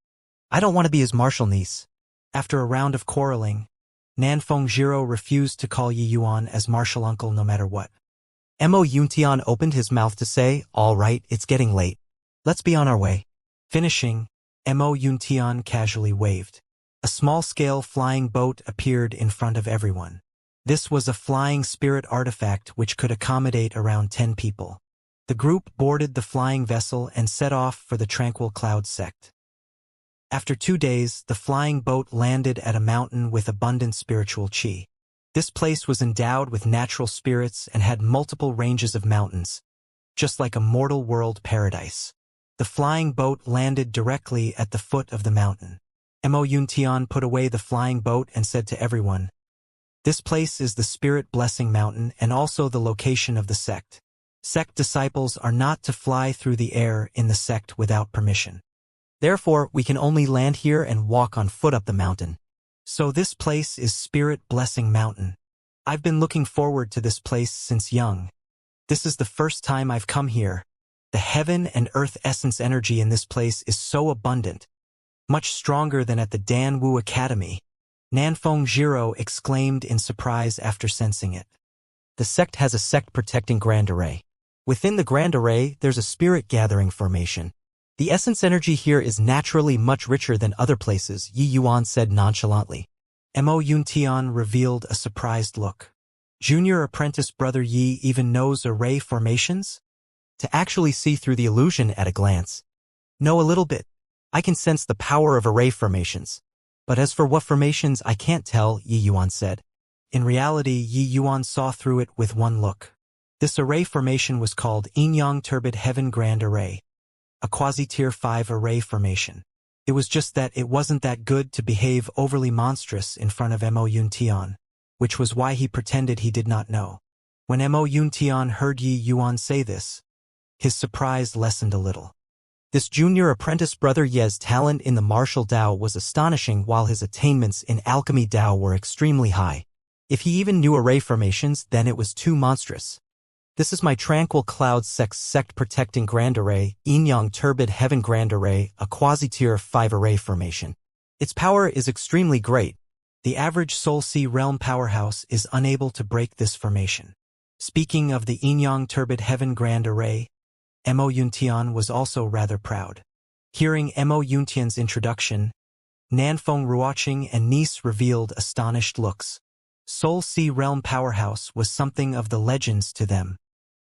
I don't want to be his martial niece. After a round of quarreling, Nanfeng Zhiro refused to call Yi Yuan as martial uncle no matter what. Mo Yuntian opened his mouth to say, All right, it's getting late. Let's be on our way. Finishing, Mo Yuntian casually waved. A small-scale flying boat appeared in front of everyone. This was a flying spirit artifact which could accommodate around 10 people. The group boarded the flying vessel and set off for the Tranquil Cloud sect. After 2 days, the flying boat landed at a mountain with abundant spiritual qi. This place was endowed with natural spirits and had multiple ranges of mountains, just like a mortal world paradise. The flying boat landed directly at the foot of the mountain. Mo Yuntian put away the flying boat and said to everyone, This place is the Spirit Blessing Mountain and also the location of the sect. Sect disciples are not to fly through the air in the sect without permission. Therefore, we can only land here and walk on foot up the mountain. So this place is Spirit Blessing Mountain. I've been looking forward to this place since young. This is the first time I've come here. The heaven and earth essence energy in this place is so abundant, much stronger than at the Dan Wu Academy. Nanfeng Jiro exclaimed in surprise after sensing it. The sect has a sect-protecting Grand Array. Within the Grand Array, there's a spirit-gathering formation. The essence energy here is naturally much richer than other places, Yi Yuan said nonchalantly. Mo Yuntian revealed a surprised look. Junior apprentice brother Yi even knows array formations? To actually see through the illusion at a glance. Know a little bit. I can sense the power of array formations. But as for what formations I can't tell, Yi Yuan said. In reality, Yi Yuan saw through it with one look. This array formation was called Yin Yang Turbid Heaven Grand Array, a quasi-tier 5 array formation. It was just that it wasn't that good to behave overly monstrous in front of Mo Yuntian, which was why he pretended he did not know. When Mo Yuntian heard Yi Yuan say this, his surprise lessened a little. This junior apprentice brother Ye's talent in the martial Dao was astonishing while his attainments in alchemy Dao were extremely high. If he even knew array formations, then it was too monstrous. This is my Tranquil Cloud sect-protecting Grand Array, Yin Yang Turbid Heaven Grand Array, a quasi-tier 5 array formation. Its power is extremely great. The average Soul Sea realm powerhouse is unable to break this formation. Speaking of the Yin Yang Turbid Heaven Grand Array, Mo Yuntian was also rather proud. Hearing Mo Yuntian's introduction, Nanfeng Ruoqing and Nice revealed astonished looks. Soul Sea realm powerhouse was something of the legends to them.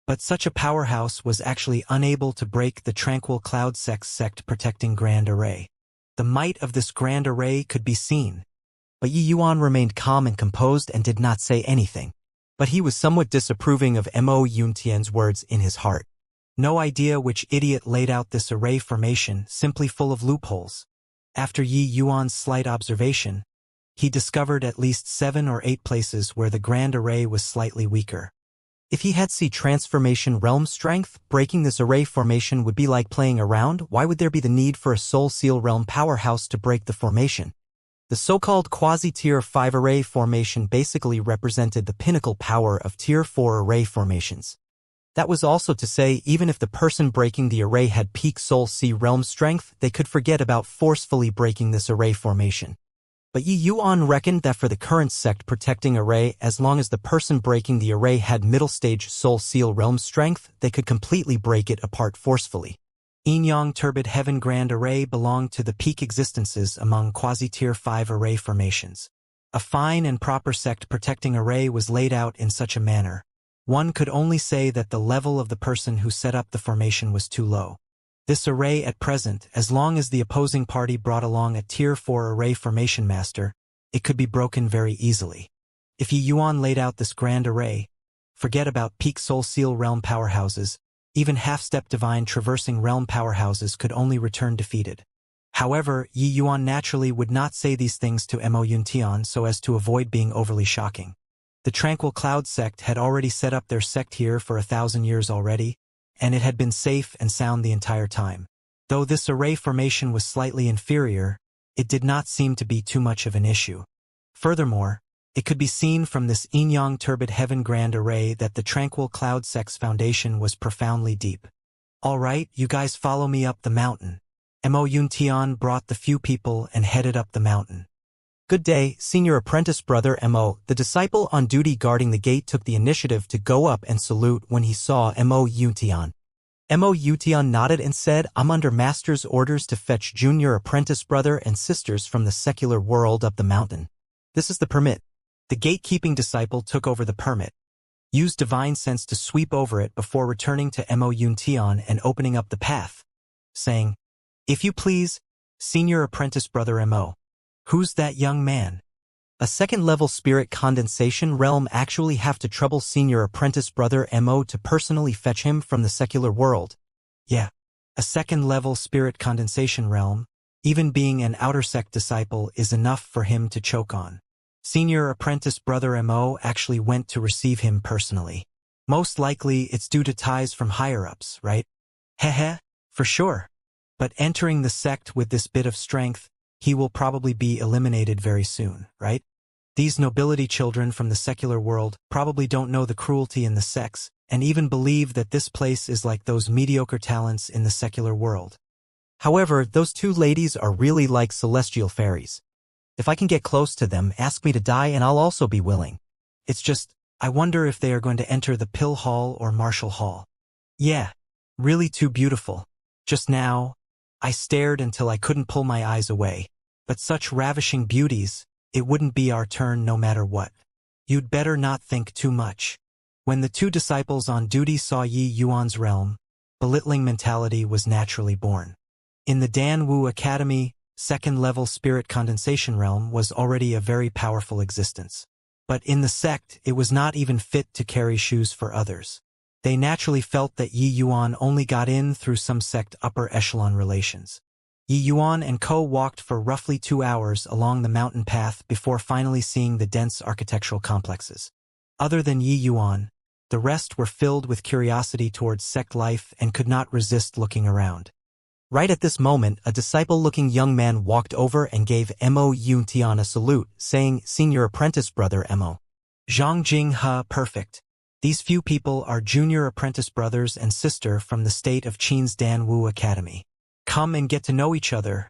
But such a powerhouse was actually unable to break the Tranquil Cloud sect-protecting Grand Array. The might of this Grand Array could be seen. But Yi Yuan remained calm and composed and did not say anything. But he was somewhat disapproving of Mo Yuntian's words in his heart. No idea which idiot laid out this array formation, simply full of loopholes. After Yi Yuan's slight observation, he discovered at least 7 or 8 places where the Grand Array was slightly weaker. If he had transformation realm strength, breaking this array formation would be like playing around. Why would there be the need for a Soul Seal realm powerhouse to break the formation? The so-called quasi-tier 5 array formation basically represented the pinnacle power of tier 4 array formations. That was also to say, even if the person breaking the array had peak Soul Sea realm strength, they could forget about forcefully breaking this array formation. But Yi Yuan reckoned that for the current sect-protecting array, as long as the person breaking the array had middle-stage Soul Seal realm strength, they could completely break it apart forcefully. Yin Yang Turbid Heaven Grand Array belonged to the peak existences among quasi-tier 5 array formations. A fine and proper sect-protecting array was laid out in such a manner. One could only say that the level of the person who set up the formation was too low. This array at present, as long as the opposing party brought along a tier 4 array formation master, it could be broken very easily. If Yi Yuan laid out this grand array, forget about peak Soul Seal realm powerhouses, even half-step divine traversing realm powerhouses could only return defeated. However, Yi Yuan naturally would not say these things to Mo Yuntian so as to avoid being overly shocking. The Tranquil Cloud sect had already set up their sect here for 1,000 years already, and it had been safe and sound the entire time. Though this array formation was slightly inferior, it did not seem to be too much of an issue. Furthermore, it could be seen from this Yin Yang Turbid Heaven Grand Array that the Tranquil Cloud sect's foundation was profoundly deep. All right, you guys follow me up the mountain. Mo Yuntian brought the few people and headed up the mountain. Good day, senior apprentice brother Mo. The disciple on duty guarding the gate took the initiative to go up and salute when he saw Mo Yuntian. Mo Yuntian nodded and said, I'm under master's orders to fetch junior apprentice brother and sisters from the secular world up the mountain. This is the permit. The gatekeeping disciple took over the permit, used divine sense to sweep over it before returning to Mo Yuntian and opening up the path, saying, If you please, senior apprentice brother Mo. Who's that young man? A second-level spirit condensation realm actually have to trouble senior apprentice brother Mo to personally fetch him from the secular world. Yeah, a second-level spirit condensation realm, even being an outer sect disciple is enough for him to choke on. Senior apprentice brother Mo actually went to receive him personally. Most likely it's due to ties from higher-ups, right? Heh, for sure. But entering the sect with this bit of strength, he will probably be eliminated very soon, right? These nobility children from the secular world probably don't know the cruelty in the sex, and even believe that this place is like those mediocre talents in the secular world. However, those two ladies are really like celestial fairies. If I can get close to them, ask me to die and I'll also be willing. It's just, I wonder if they are going to enter the pill hall or martial hall. Yeah, really too beautiful. Just now, I stared until I couldn't pull my eyes away. But such ravishing beauties, it wouldn't be our turn no matter what. You'd better not think too much. When the two disciples on duty saw Yi Yuan's realm, belittling mentality was naturally born. In the Dan Wu Academy, second-level spirit condensation realm was already a very powerful existence. But in the sect, it was not even fit to carry shoes for others. They naturally felt that Yi Yuan only got in through some sect upper echelon relations. Yi Yuan and Co. walked for roughly 2 hours along the mountain path before finally seeing the dense architectural complexes. Other than Yi Yuan, the rest were filled with curiosity towards sect life and could not resist looking around. Right at this moment, a disciple-looking young man walked over and gave Mo Yuntian a salute, saying, "Senior apprentice brother Mo." Zhang Jing Ha, perfect. These few people are junior apprentice brothers and sister from the state of Qin's Dan Wu Academy. Come and get to know each other,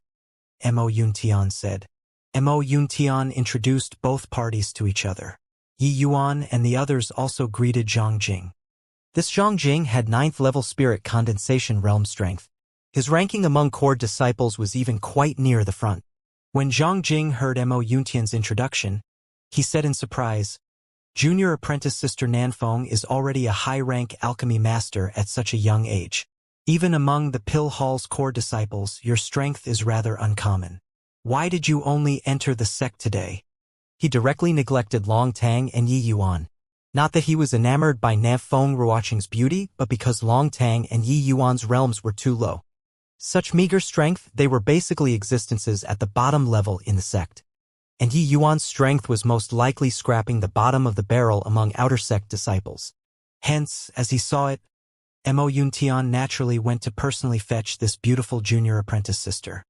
Mo Yuntian said. Mo Yuntian introduced both parties to each other. Yi Yuan and the others also greeted Zhang Jing. This Zhang Jing had 9th-level spirit condensation realm strength. His ranking among core disciples was even quite near the front. When Zhang Jing heard Mo Yuntian's introduction, he said in surprise, "Junior apprentice sister Nanfeng is already a high-rank alchemy master at such a young age. Even among the Pill Hall's core disciples, your strength is rather uncommon. Why did you only enter the sect today?" He directly neglected Long Tang and Yi Yuan. Not that he was enamored by Nanfeng Ruoqing's beauty, but because Long Tang and Yi Yuan's realms were too low. Such meager strength, they were basically existences at the bottom level in the sect. And Yi Yuan's strength was most likely scraping the bottom of the barrel among outer sect disciples. Hence, as he saw it, Mo Yuntian naturally went to personally fetch this beautiful junior apprentice sister.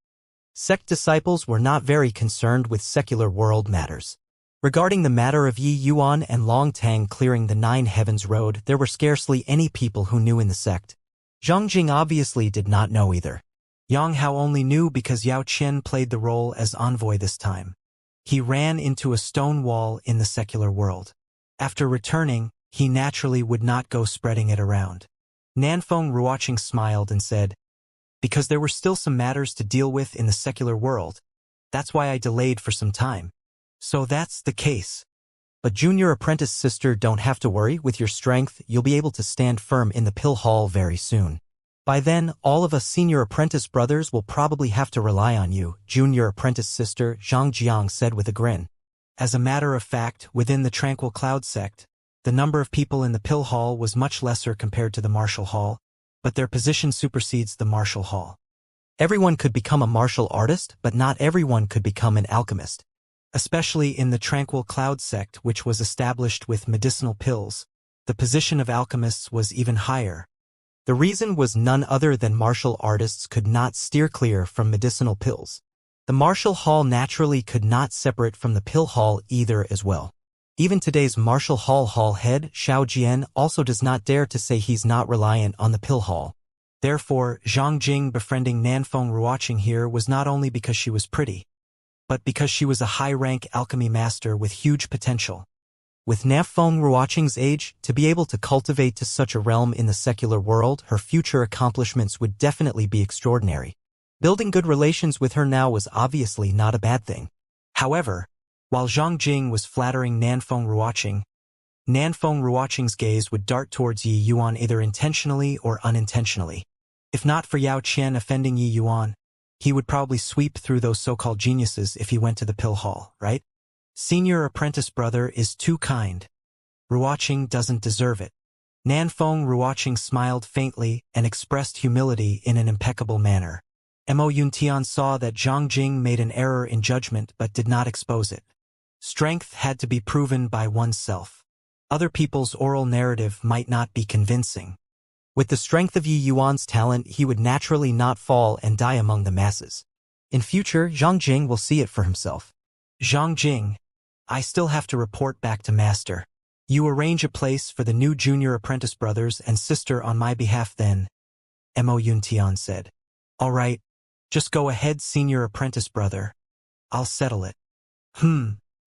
Sect disciples were not very concerned with secular world matters. Regarding the matter of Yi Yuan and Long Tang clearing the Nine Heavens Road, there were scarcely any people who knew in the sect. Zhang Jing obviously did not know either. Yang Hao only knew because Yao Qian played the role as envoy this time. He ran into a stone wall in the secular world. After returning, he naturally would not go spreading it around. Nanfeng Ruoqing smiled and said, "Because there were still some matters to deal with in the secular world. That's why I delayed for some time." "So that's the case. But junior apprentice sister, don't have to worry. With your strength, you'll be able to stand firm in the pill hall very soon. By then, all of us senior apprentice brothers will probably have to rely on you," junior apprentice sister Zhang Jiang said with a grin. As a matter of fact, within the Tranquil Cloud sect, the number of people in the pill hall was much lesser compared to the martial hall, but their position supersedes the martial hall. Everyone could become a martial artist, but not everyone could become an alchemist. Especially in the Tranquil Cloud sect, which was established with medicinal pills, the position of alchemists was even higher. The reason was none other than martial artists could not steer clear from medicinal pills. The martial hall naturally could not separate from the pill hall either as well. Even today's martial hall head, Xiao Jian, also does not dare to say he's not reliant on the pill hall. Therefore, Zhang Jing befriending Nanfeng Ruoqing here was not only because she was pretty, but because she was a high-rank alchemy master with huge potential. With Nanfeng Ruoqing's age, to be able to cultivate to such a realm in the secular world, her future accomplishments would definitely be extraordinary. Building good relations with her now was obviously not a bad thing. However, while Zhang Jing was flattering Nanfeng Ruoqing's gaze would dart towards Yi Yuan either intentionally or unintentionally. If not for Yao Qian offending Yi Yuan, he would probably sweep through those so-called geniuses if he went to the pill hall, right? Senior apprentice brother is too kind. Ruoqing doesn't deserve it. Nanfeng Ruoqing smiled faintly and expressed humility in an impeccable manner. Mo Yuntian saw that Zhang Jing made an error in judgment but did not expose it. Strength had to be proven by oneself. Other people's oral narrative might not be convincing. With the strength of Yi Yuan's talent, he would naturally not fall and die among the masses. In future, Zhang Jing will see it for himself. Zhang Jing, I still have to report back to Master. You arrange a place for the new junior apprentice brothers and sister on my behalf then, Mo Yuntian said. All right, just go ahead, senior apprentice brother. I'll settle it.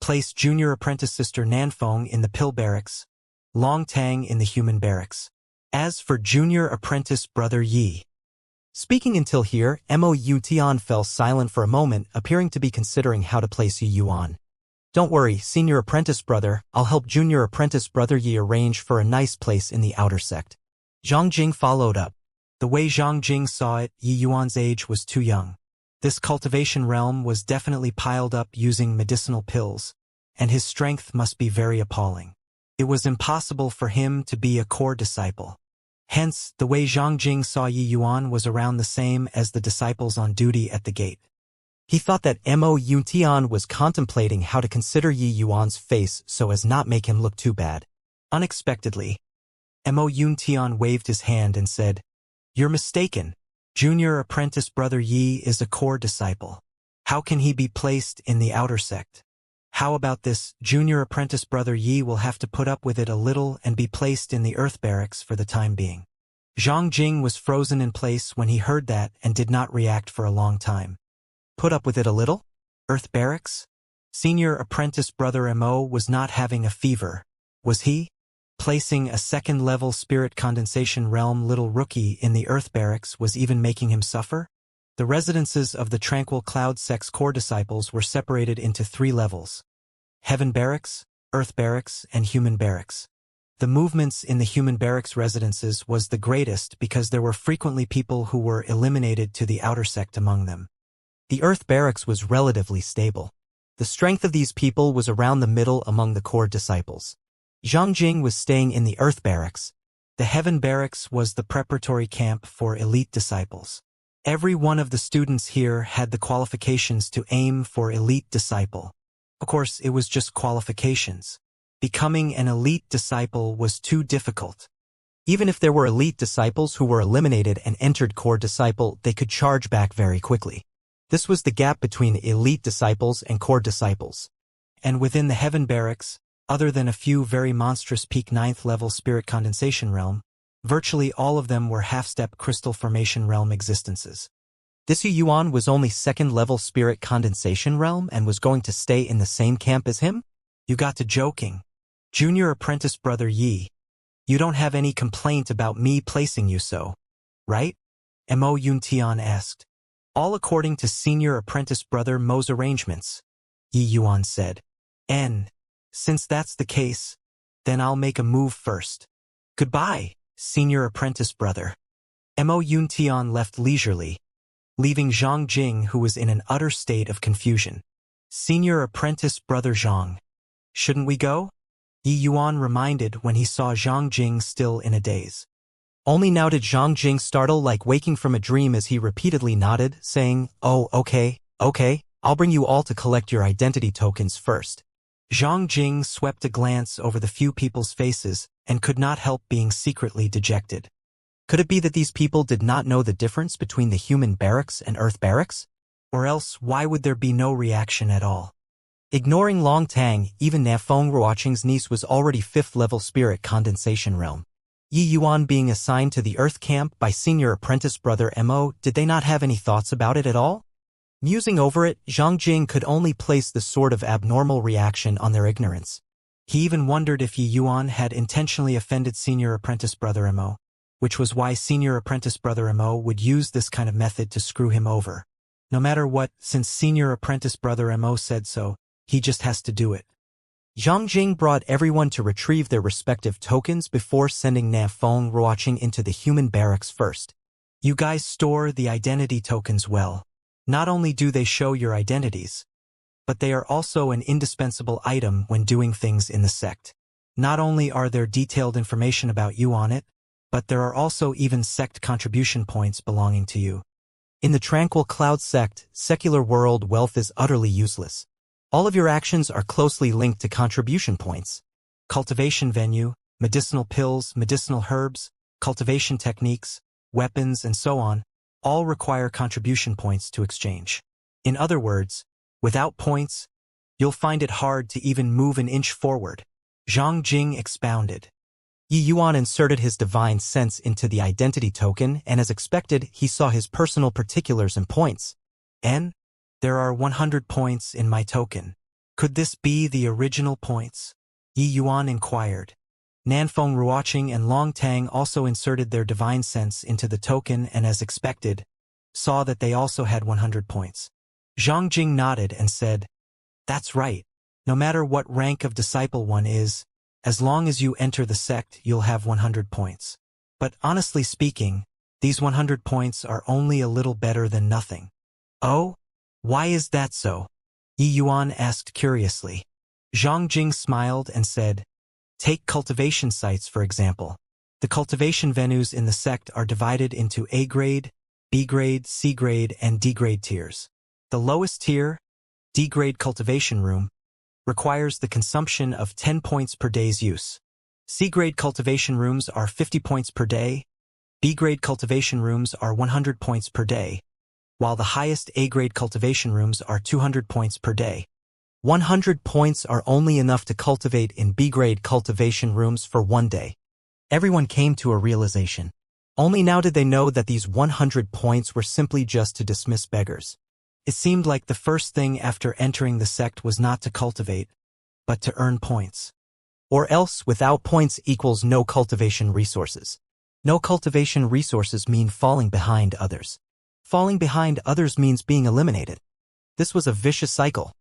Place junior apprentice sister Nanfeng in the pill barracks, Long Tang in the human barracks. As for junior apprentice brother Yi. Speaking until here, Mo Yuntian fell silent for a moment, appearing to be considering how to place Yi Yuan. Don't worry, senior apprentice brother, I'll help junior apprentice brother Yi arrange for a nice place in the outer sect. Zhang Jing followed up. The way Zhang Jing saw it, Yi Yuan's age was too young. This cultivation realm was definitely piled up using medicinal pills, and his strength must be very appalling. It was impossible for him to be a core disciple. Hence, the way Zhang Jing saw Yi Yuan was around the same as the disciples on duty at the gate. He thought that Mo Yuntian was contemplating how to consider Yi Yuan's face so as not make him look too bad. Unexpectedly, Mo Yuntian waved his hand and said, "You're mistaken. Junior apprentice brother Yi is a core disciple. How can he be placed in the outer sect? How about this, junior apprentice brother Yi will have to put up with it a little and be placed in the earth barracks for the time being." Zhang Jing was frozen in place when he heard that and did not react for a long time. Put up with it a little? Earth barracks? Senior apprentice brother Mo was not having a fever, was he? Placing a second-level spirit condensation realm little rookie in the earth barracks was even making him suffer? The residences of the Tranquil Cloud Sect's core disciples were separated into 3 levels: Heaven Barracks, Earth Barracks, and Human Barracks. The movements in the Human Barracks residences was the greatest because there were frequently people who were eliminated to the outer sect among them. The Earth Barracks was relatively stable. The strength of these people was around the middle among the core disciples. Zhang Jing was staying in the Earth Barracks. The Heaven Barracks was the preparatory camp for elite disciples. Every one of the students here had the qualifications to aim for elite disciple. Of course, it was just qualifications. Becoming an elite disciple was too difficult. Even if there were elite disciples who were eliminated and entered core disciple, they could charge back very quickly. This was the gap between elite disciples and core disciples. And within the Heaven Barracks, other than a few very monstrous peak 9th level spirit condensation realm, virtually all of them were half-step crystal formation realm existences. This Yi Yuan was only 2nd level spirit condensation realm and was going to stay in the same camp as him? You got to joking. Junior apprentice brother Yi, you don't have any complaint about me placing you so, right? Mo Yuntian asked. All according to senior apprentice brother Mo's arrangements, Yi Yuan said. Since that's the case, then I'll make a move first. Goodbye, senior apprentice brother. Mo Yuntian left leisurely, leaving Zhang Jing, who was in an utter state of confusion. Senior apprentice brother Zhang. Shouldn't we go? Yi Yuan reminded when he saw Zhang Jing still in a daze. Only now did Zhang Jing startle like waking from a dream as he repeatedly nodded, saying, "Oh, okay, I'll bring you all to collect your identity tokens first." Zhang Jing swept a glance over the few people's faces and could not help being secretly dejected. Could it be that these people did not know the difference between the human barracks and earth barracks? Or else, why would there be no reaction at all? Ignoring Long Tang, even Nafeng Ruoqing's niece was already 5th level spirit condensation realm. Yi Yuan being assigned to the Earth camp by senior apprentice brother Mo, did they not have any thoughts about it at all? Musing over it, Zhang Jing could only place the sort of abnormal reaction on their ignorance. He even wondered if Yi Yuan had intentionally offended senior apprentice brother Mo, which was why senior apprentice brother Mo would use this kind of method to screw him over. No matter what, since senior apprentice brother Mo said so, he just has to do it. Zhang Jing brought everyone to retrieve their respective tokens before sending Nafeng Ruoqing into the human barracks first. You guys store the identity tokens well. Not only do they show your identities, but they are also an indispensable item when doing things in the sect. Not only are there detailed information about you on it, but there are also even sect contribution points belonging to you. In the Tranquil Cloud sect, secular world wealth is utterly useless. All of your actions are closely linked to contribution points. Cultivation venue, medicinal pills, medicinal herbs, cultivation techniques, weapons, and so on, all require contribution points to exchange. In other words, without points, you'll find it hard to even move an inch forward. Zhang Jing expounded. Yi Yuan inserted his divine sense into the identity token, and as expected, he saw his personal particulars and points. N? There are 100 points in my token. Could this be the original points? Yi Yuan inquired. Nanfeng Ruoqing and Long Tang also inserted their divine sense into the token and as expected, saw that they also had 100 points. Zhang Jing nodded and said, "That's right. No matter what rank of disciple one is, as long as you enter the sect, you'll have 100 points. But honestly speaking, these 100 points are only a little better than nothing." "Oh? Why is that so?" Yi Yuan asked curiously. Zhang Jing smiled and said, "Take cultivation sites, for example. The cultivation venues in the sect are divided into A grade, B grade, C grade, and D grade tiers. The lowest tier, D grade cultivation room, requires the consumption of 10 points per day's use. C grade cultivation rooms are 50 points per day, B grade cultivation rooms are 100 points per day, while the highest A grade cultivation rooms are 200 points per day. 100 points are only enough to cultivate in B-grade cultivation rooms for one day." Everyone came to a realization. Only now did they know that these 100 points were simply just to dismiss beggars. It seemed like the first thing after entering the sect was not to cultivate, but to earn points. Or else, without points equals no cultivation resources. No cultivation resources mean falling behind others. Falling behind others means being eliminated. This was a vicious cycle.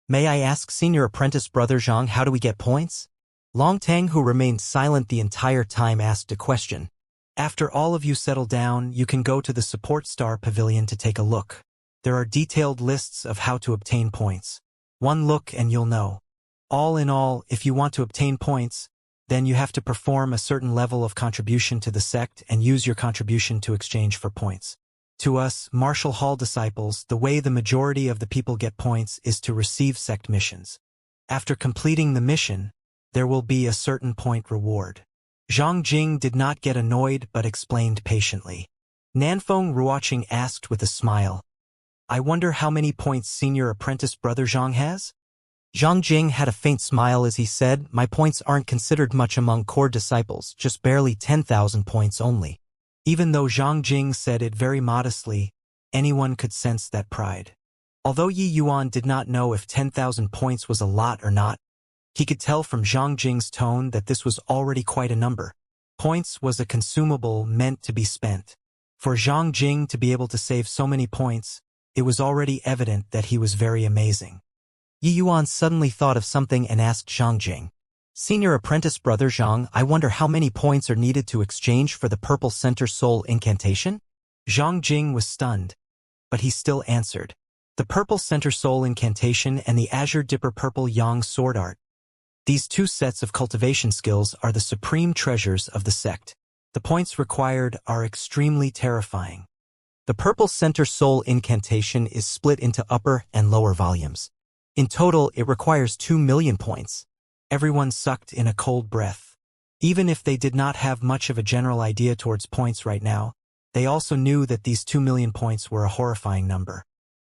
"May I ask Senior Apprentice Brother Zhang, how do we get points?" Long Tang, who remained silent the entire time, asked a question. "After all of you settle down, you can go to the Support Star Pavilion to take a look. There are detailed lists of how to obtain points. One look and you'll know. All in all, if you want to obtain points, then you have to perform a certain level of contribution to the sect and use your contribution to exchange for points. To us, Martial Hall disciples, the way the majority of the people get points is to receive sect missions. After completing the mission, there will be a certain point reward." Zhang Jing did not get annoyed but explained patiently. Nanfeng Ruoqing asked with a smile, "I wonder how many points Senior Apprentice Brother Zhang has?" Zhang Jing had a faint smile as he said, "My points aren't considered much among core disciples, just barely 10,000 points only." Even though Zhang Jing said it very modestly, anyone could sense that pride. Although Yi Yuan did not know if 10,000 points was a lot or not, he could tell from Zhang Jing's tone that this was already quite a number. Points was a consumable meant to be spent. For Zhang Jing to be able to save so many points, it was already evident that he was very amazing. Yi Yuan suddenly thought of something and asked Zhang Jing, "Senior Apprentice Brother Zhang, I wonder how many points are needed to exchange for the Purple Center Soul Incantation?" Zhang Jing was stunned, but he still answered, "The Purple Center Soul Incantation and the Azure Dipper Purple Yang Sword Art. These two sets of cultivation skills are the supreme treasures of the sect. The points required are extremely terrifying. The Purple Center Soul Incantation is split into upper and lower volumes. In total, it requires 2 million points." Everyone sucked in a cold breath. Even if they did not have much of a general idea towards points right now, they also knew that these 2 million points were a horrifying number.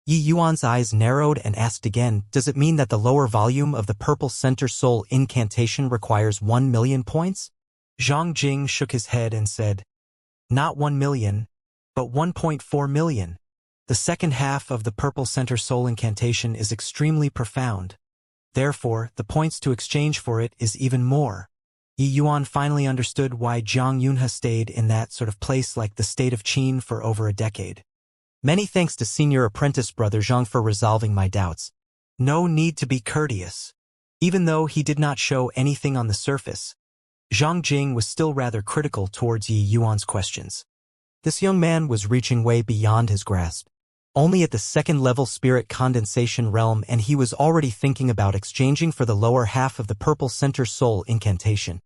Yi Yuan's eyes narrowed and asked again, "Does it mean that the lower volume of the Purple Center Soul Incantation requires 1 million points?" Zhang Jing shook his head and said, "Not 1 million, but 1.4 million. The second half of the Purple Center Soul Incantation is extremely profound. Therefore, the points to exchange for it is even more." Yi Yuan finally understood why Jiang Yunhe stayed in that sort of place like the state of Qin for over a decade. "Many thanks to Senior Apprentice Brother Zhang for resolving my doubts. No need to be courteous." Even though he did not show anything on the surface, Zhang Jing was still rather critical towards Yi Yuan's questions. This young man was reaching way beyond his grasp. Only at the second-level spirit condensation realm, and he was already thinking about exchanging for the lower half of the Purple Center Soul Incantation.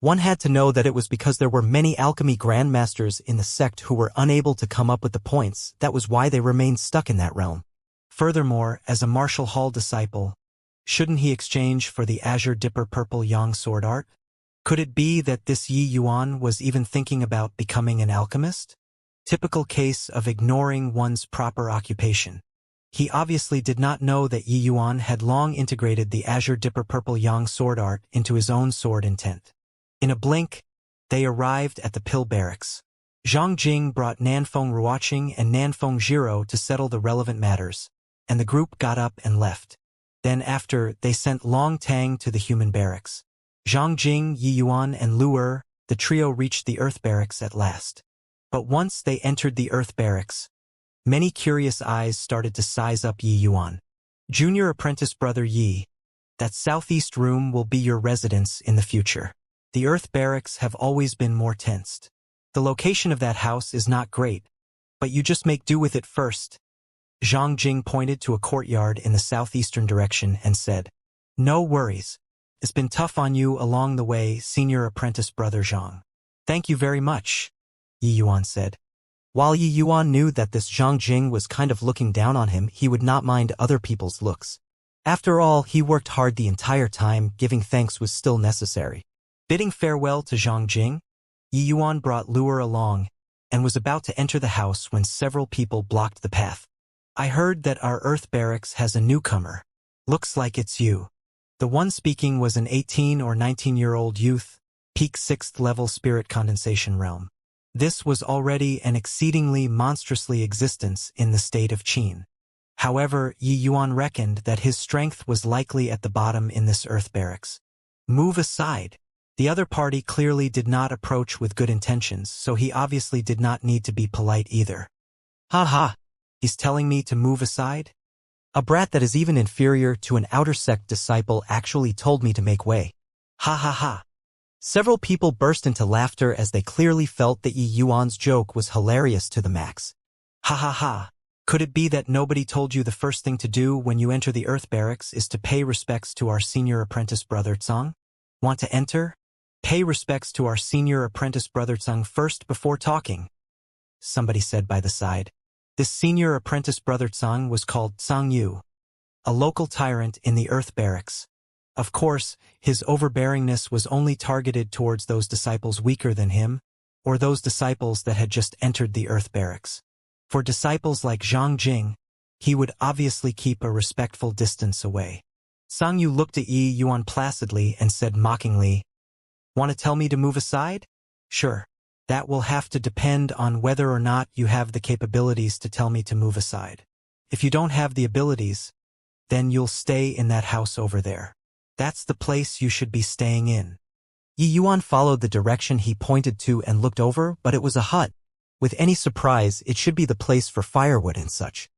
One had to know that it was because there were many alchemy grandmasters in the sect who were unable to come up with the points. That was why they remained stuck in that realm. Furthermore, as a Martial Hall disciple, shouldn't he exchange for the Azure Dipper Purple Yang Sword Art? Could it be that this Yi Yuan was even thinking about becoming an alchemist? Typical case of ignoring one's proper occupation. He obviously did not know that Yi Yuan had long integrated the Azure Dipper Purple Yang sword art into his own sword intent. In a blink, they arrived at the pill barracks. Zhang Jing brought Nanfeng Ruoqing and Nanfeng Zhiro to settle the relevant matters, and the group got up and left. Then after, they sent Long Tang to the human barracks. Zhang Jing, Yi Yuan, and Lu Er, the trio reached the Earth barracks at last. But once they entered the Earth barracks, many curious eyes started to size up Yi Yuan. Junior apprentice brother Yi, that southeast room will be your residence in the future. The Earth barracks have always been more tensed. The location of that house is not great, but you just make do with it first. Zhang Jing pointed to a courtyard in the southeastern direction and said, "No worries. It's been tough on you along the way, senior apprentice brother Zhang." "Thank you very much," Yi Yuan said. While Yi Yuan knew that this Zhang Jing was kind of looking down on him, he would not mind other people's looks. After all, he worked hard the entire time, giving thanks was still necessary. Bidding farewell to Zhang Jing, Yi Yuan brought Lu Er along, and was about to enter the house when several people blocked the path. "I heard that our Earth barracks has a newcomer. Looks like it's you." The one speaking was an 18 or 19-year-old youth, peak 6th level spirit condensation realm. This was already an exceedingly monstrously existence in the state of Qin. However, Yi Yuan reckoned that his strength was likely at the bottom in this Earth barracks. "Move aside." The other party clearly did not approach with good intentions, so he obviously did not need to be polite either. "Ha ha! He's telling me to move aside? A brat that is even inferior to an outer sect disciple actually told me to make way. Ha ha ha." Several people burst into laughter as they clearly felt that Yi Yuan's joke was hilarious to the max. "Ha ha ha. Could it be that nobody told you the first thing to do when you enter the Earth barracks is to pay respects to our senior apprentice brother Tsang? Want to enter? Pay respects to our senior apprentice brother Tsang first before talking," somebody said by the side. This senior apprentice brother Tsang was called Tsang Yu, a local tyrant in the Earth barracks. Of course, his overbearingness was only targeted towards those disciples weaker than him, or those disciples that had just entered the Earth barracks. For disciples like Zhang Jing, he would obviously keep a respectful distance away. Tsang Yu looked at Yi Yuan placidly and said mockingly, "Want to tell me to move aside? Sure. That will have to depend on whether or not you have the capabilities to tell me to move aside. If you don't have the abilities, then you'll stay in that house over there. That's the place you should be staying in." Yi Yuan followed the direction he pointed to and looked over, but it was a hut. With any surprise, it should be the place for firewood and such.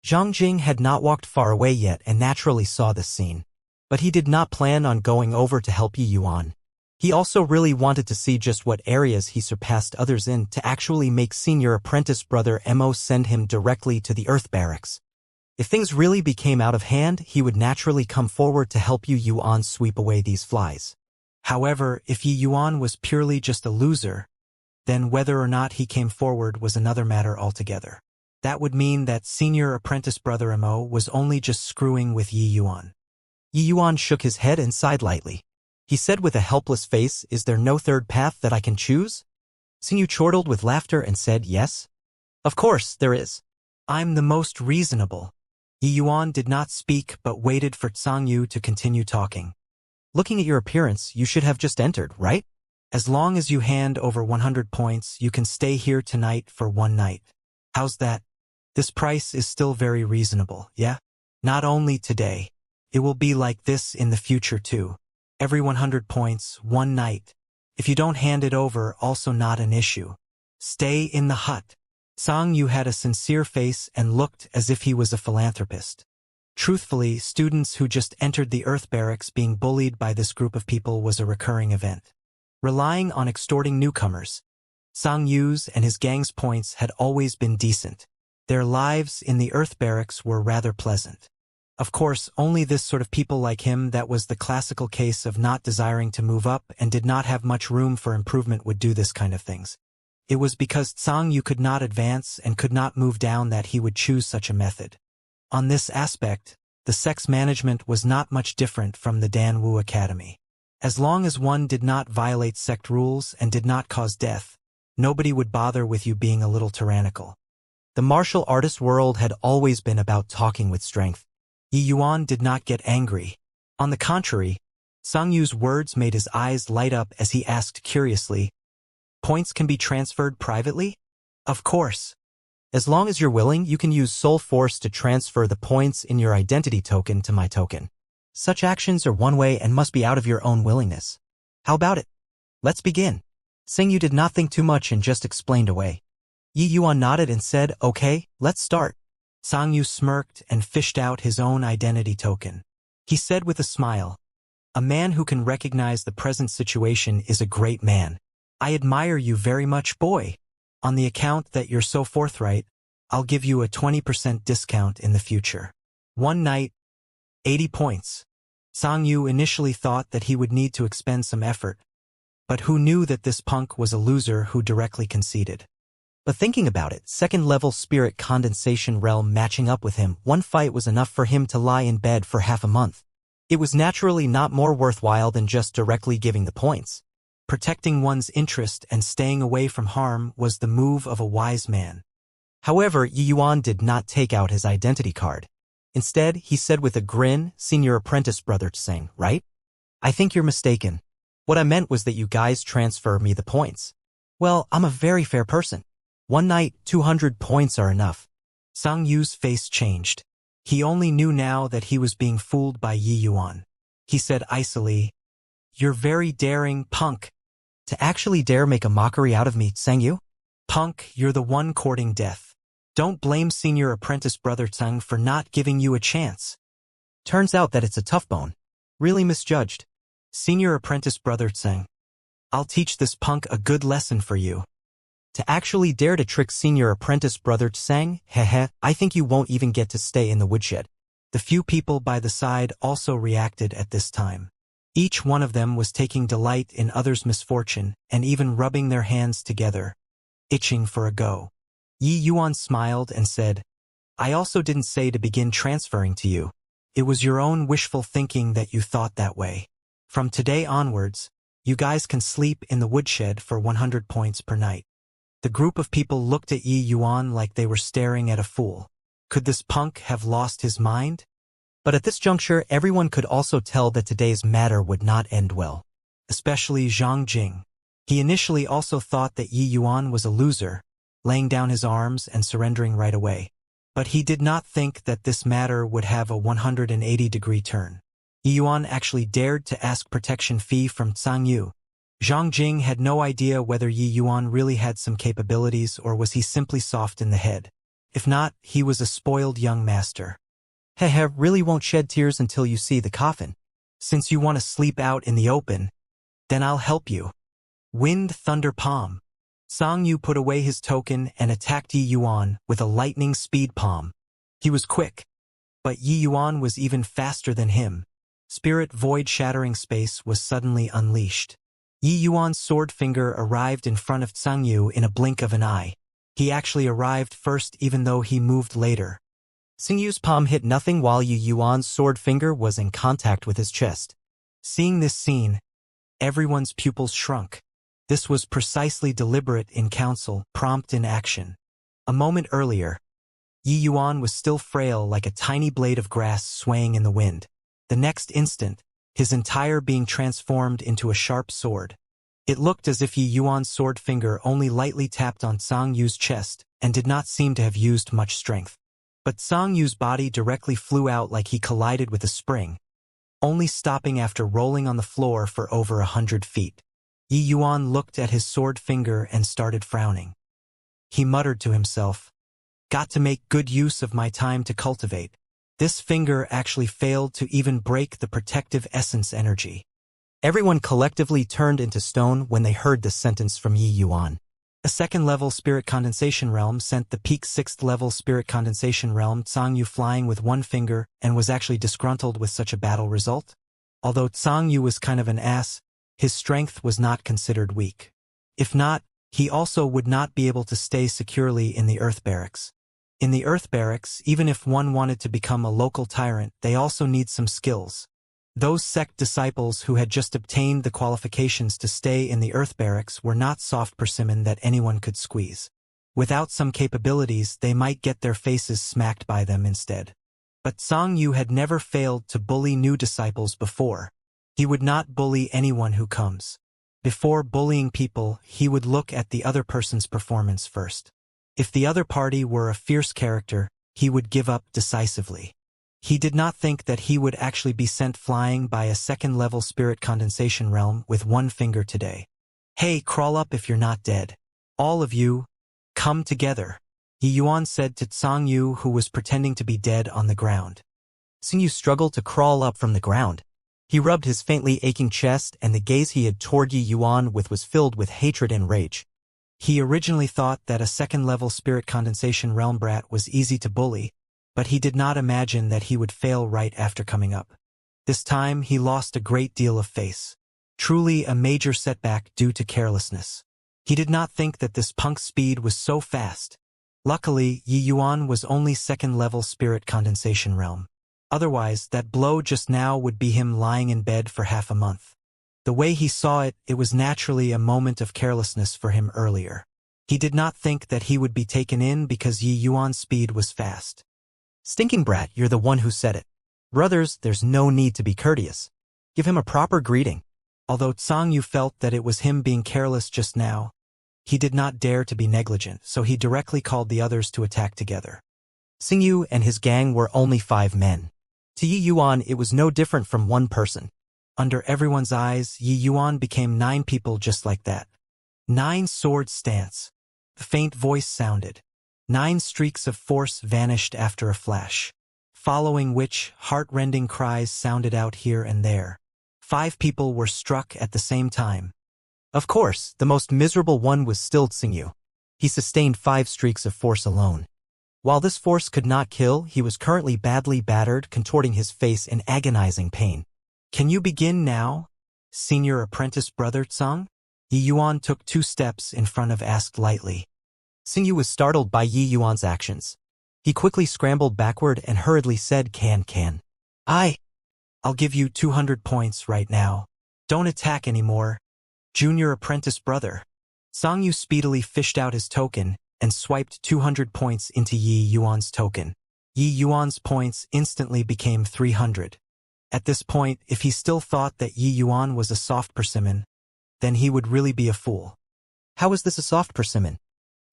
Zhang Jing had not walked far away yet and naturally saw this scene. But he did not plan on going over to help Yi Yuan. He also really wanted to see just what areas he surpassed others in to actually make senior apprentice brother Mo send him directly to the Earth barracks. If things really became out of hand, he would naturally come forward to help Yi Yuan sweep away these flies. However, if Yi Yuan was purely just a loser, then whether or not he came forward was another matter altogether. That would mean that senior apprentice brother Mo was only just screwing with Yi Yuan. Yi Yuan shook his head and sighed lightly. He said with a helpless face, "Is there no third path that I can choose?" Tsang Yu chortled with laughter and said, "Yes. Of course, there is. I'm the most reasonable." Yi Yuan did not speak but waited for Tsang Yu to continue talking. "Looking at your appearance, you should have just entered, right? As long as you hand over 100 points, you can stay here tonight for one night. How's that? This price is still very reasonable, yeah? Not only today. It will be like this in the future too. Every 100 points, one night. If you don't hand it over, also not an issue. Stay in the hut." Tsang Yu had a sincere face and looked as if he was a philanthropist. Truthfully, students who just entered the Earth barracks being bullied by this group of people was a recurring event. Relying on extorting newcomers, Tsang Yu's and his gang's points had always been decent. Their lives in the Earth barracks were rather pleasant. Of course, only this sort of people like him that was the classical case of not desiring to move up and did not have much room for improvement would do this kind of things. It was because Tsang Yu could not advance and could not move down that he would choose such a method. On this aspect, the sex management was not much different from the Danwu Academy. As long as one did not violate sect rules and did not cause death, nobody would bother with you being a little tyrannical. The martial artist world had always been about talking with strength. Yi Yuan did not get angry. On the contrary, Sang Yu's words made his eyes light up as he asked curiously, "Points can be transferred privately?" "Of course. As long as you're willing, you can use Soul Force to transfer the points in your identity token to my token. Such actions are one way and must be out of your own willingness. How about it? Let's begin." Sang Yu did not think too much and just explained away. Yi Yuan nodded and said, "Okay, let's start." Sang Yu smirked and fished out his own identity token. He said with a smile, "A man who can recognize the present situation is a great man. I admire you very much, boy. On the account that you're so forthright, I'll give you a 20% discount in the future. One night, 80 points. Sang Yu initially thought that he would need to expend some effort, but who knew that this punk was a loser who directly conceded. But thinking about it, second-level spirit condensation realm matching up with him, one fight was enough for him to lie in bed for half a month. It was naturally not more worthwhile than just directly giving the points. Protecting one's interest and staying away from harm was the move of a wise man. However, Yi Yuan did not take out his identity card. Instead, he said with a grin, "Senior apprentice brother Tseng, right? I think you're mistaken. What I meant was that you guys transfer me the points. Well, I'm a very fair person. One night, 200 points are enough." Sang Yu's face changed. He only knew now that he was being fooled by Yi Yuan. He said icily, "You're very daring, punk. To actually dare make a mockery out of me, Sang Yu? Punk, you're the one courting death. Don't blame senior apprentice brother Tseng for not giving you a chance. Turns out that it's a tough bone. Really misjudged. Senior apprentice brother Tseng, I'll teach this punk a good lesson for you. To actually dare to trick senior apprentice brother Tseng, heh, I think you won't even get to stay in the woodshed." The few people by the side also reacted at this time. Each one of them was taking delight in others' misfortune and even rubbing their hands together, itching for a go. Yi Yuan smiled and said, "I also didn't say to begin transferring to you. It was your own wishful thinking that you thought that way. From today onwards, you guys can sleep in the woodshed for 100 points per night." The group of people looked at Yi Yuan like they were staring at a fool. Could this punk have lost his mind? But at this juncture, everyone could also tell that today's matter would not end well. Especially Zhang Jing. He initially also thought that Yi Yuan was a loser, laying down his arms and surrendering right away. But he did not think that this matter would have a 180-degree turn. Yi Yuan actually dared to ask protection fee from Sang Yu. Zhang Jing had no idea whether Yi Yuan really had some capabilities or was he simply soft in the head. If not, he was a spoiled young master. Heh, really won't shed tears until you see the coffin. Since you want to sleep out in the open, then I'll help you. Wind Thunder Palm. Sang Yu put away his token and attacked Yi Yuan with a lightning speed palm. He was quick, but Yi Yuan was even faster than him. Spirit Void Shattering Space was suddenly unleashed. Yi Yuan's sword finger arrived in front of Sang Yu in a blink of an eye. He actually arrived first even though he moved later. Sang Yu's palm hit nothing while Yi Yuan's sword finger was in contact with his chest. Seeing this scene, everyone's pupils shrunk. This was precisely deliberate in counsel, prompt in action. A moment earlier, Yi Yuan was still frail like a tiny blade of grass swaying in the wind. The next instant, his entire being transformed into a sharp sword. It looked as if Yi Yuan's sword finger only lightly tapped on Sang Yu's chest and did not seem to have used much strength. But Sang Yu's body directly flew out like he collided with a spring, only stopping after rolling on the floor for over 100 feet. Yi Yuan looked at his sword finger and started frowning. He muttered to himself, "Got to make good use of my time to cultivate." This finger actually failed to even break the protective essence energy. Everyone collectively turned into stone when they heard this sentence from Yi Yuan. A second-level spirit condensation realm sent the peak sixth-level spirit condensation realm Sang Yu flying with one finger and was actually disgruntled with such a battle result. Although Sang Yu was kind of an ass, his strength was not considered weak. If not, he also would not be able to stay securely in the Earth Barracks. In the Earth Barracks, even if one wanted to become a local tyrant, they also need some skills. Those sect disciples who had just obtained the qualifications to stay in the Earth Barracks were not soft persimmon that anyone could squeeze. Without some capabilities, they might get their faces smacked by them instead. But Song Yu had never failed to bully new disciples before. He would not bully anyone who comes. Before bullying people, he would look at the other person's performance first. If the other party were a fierce character, he would give up decisively. He did not think that he would actually be sent flying by a second-level spirit condensation realm with one finger today. Hey, crawl up if you're not dead. All of you, come together, Yi Yuan said to Song Yu, who was pretending to be dead on the ground. Song Yu struggled to crawl up from the ground. He rubbed his faintly aching chest, and the gaze he had toward Yi Yuan with was filled with hatred and rage. He originally thought that a second-level spirit condensation realm brat was easy to bully, but he did not imagine that he would fail right after coming up. This time he lost a great deal of face. Truly a major setback due to carelessness. He did not think that this punk's speed was so fast. Luckily, Yi Yuan was only second-level spirit condensation realm. Otherwise, that blow just now would be him lying in bed for half a month. The way he saw it, it was naturally a moment of carelessness for him earlier. He did not think that he would be taken in because Yi Yuan's speed was fast. Stinking brat, you're the one who said it. Brothers, there's no need to be courteous. Give him a proper greeting. Although Song Yu felt that it was him being careless just now, he did not dare to be negligent, so he directly called the others to attack together. Song Yu and his gang were only 5 men. To Yi Yuan, it was no different from one person. Under everyone's eyes, Yi Yuan became 9 people just like that. 9 sword stance. The faint voice sounded. 9 streaks of force vanished after a flash, following which heart-rending cries sounded out here and there. 5 people were struck at the same time. Of course, the most miserable one was still Song Yu. He sustained 5 streaks of force alone. While this force could not kill, he was currently badly battered, contorting his face in agonizing pain. Can you begin now, senior apprentice brother Tsang? Yi Yuan took 2 steps in front of asked lightly. Song Yu was startled by Yi Yuan's actions. He quickly scrambled backward and hurriedly said, Can. I'll give you 200 points right now. Don't attack anymore. Junior apprentice brother. Song Yu speedily fished out his token and swiped 200 points into Yi Yuan's token. Yi Yuan's points instantly became 300. At this point, if he still thought that Yi Yuan was a soft persimmon, then he would really be a fool. How was this a soft persimmon?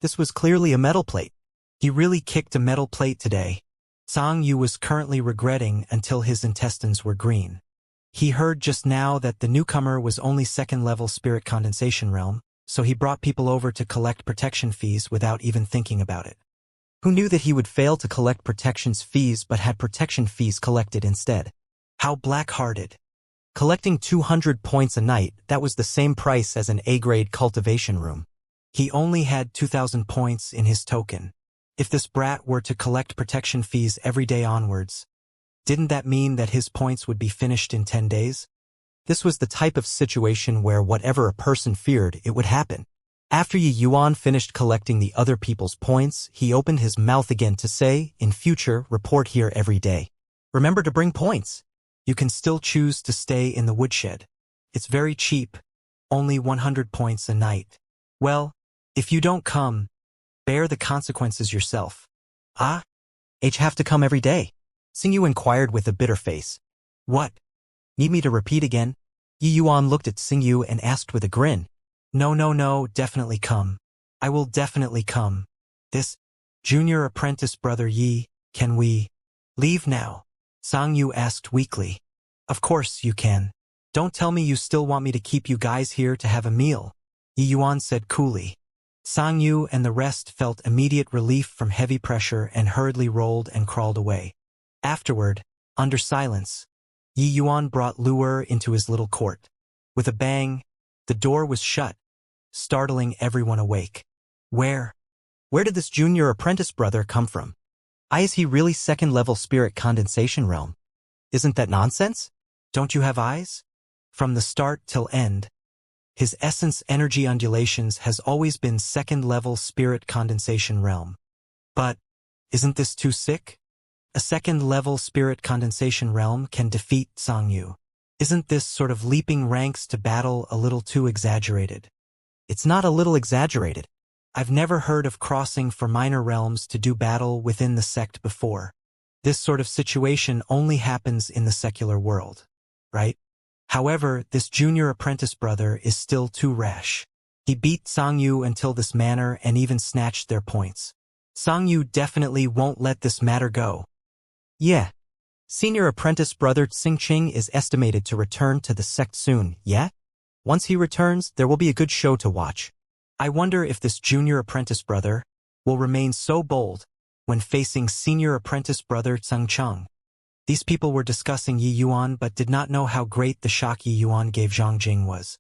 This was clearly a metal plate. He really kicked a metal plate today. Song Yu was currently regretting until his intestines were green. He heard just now that the newcomer was only second-level spirit condensation realm, so he brought people over to collect protection fees without even thinking about it. Who knew that he would fail to collect protection's fees but had protection fees collected instead? How black-hearted. Collecting 200 points a night, that was the same price as an A-grade cultivation room. He only had 2,000 points in his token. If this brat were to collect protection fees every day onwards, didn't that mean that his points would be finished in 10 days? This was the type of situation where whatever a person feared, it would happen. After Yi Yuan finished collecting the other people's points, he opened his mouth again to say, in future, report here every day. Remember to bring points. You can still choose to stay in the woodshed. It's very cheap, only 100 points a night. Well, if you don't come, bear the consequences yourself. Have to come every day? Song Yu inquired with a bitter face. What? Need me to repeat again? Yi Yuan looked at Song Yu and asked with a grin. No, definitely come. I will definitely come. This, junior apprentice brother Yi, can we leave now? Song Yu asked weakly. Of course you can. Don't tell me you still want me to keep you guys here to have a meal, Yi Yuan said coolly. Song Yu and the rest felt immediate relief from heavy pressure and hurriedly rolled and crawled away. Afterward, under silence, Yi Yuan brought Luer into his little court. With a bang, the door was shut, startling everyone awake. Where did this junior apprentice brother come from? Is he really second-level spirit condensation realm? Isn't that nonsense? Don't you have eyes? From the start till end, his essence energy undulations has always been second-level spirit condensation realm. But, isn't this too sick? A second-level spirit condensation realm can defeat Song Yu. Isn't this sort of leaping ranks to battle a little too exaggerated? It's not a little exaggerated. I've never heard of crossing for minor realms to do battle within the sect before. This sort of situation only happens in the secular world, right? However, this junior apprentice brother is still too rash. He beat Sangyu until this manner and even snatched their points. Sangyu definitely won't let this matter go. Yeah. Senior apprentice brother Xingqing is estimated to return to the sect soon, yeah? Once he returns, there will be a good show to watch. I wonder if this junior apprentice brother will remain so bold when facing senior apprentice brother Cheng. These people were discussing Yi Yuan but did not know how great the shock Yi Yuan gave Zhang Jing was.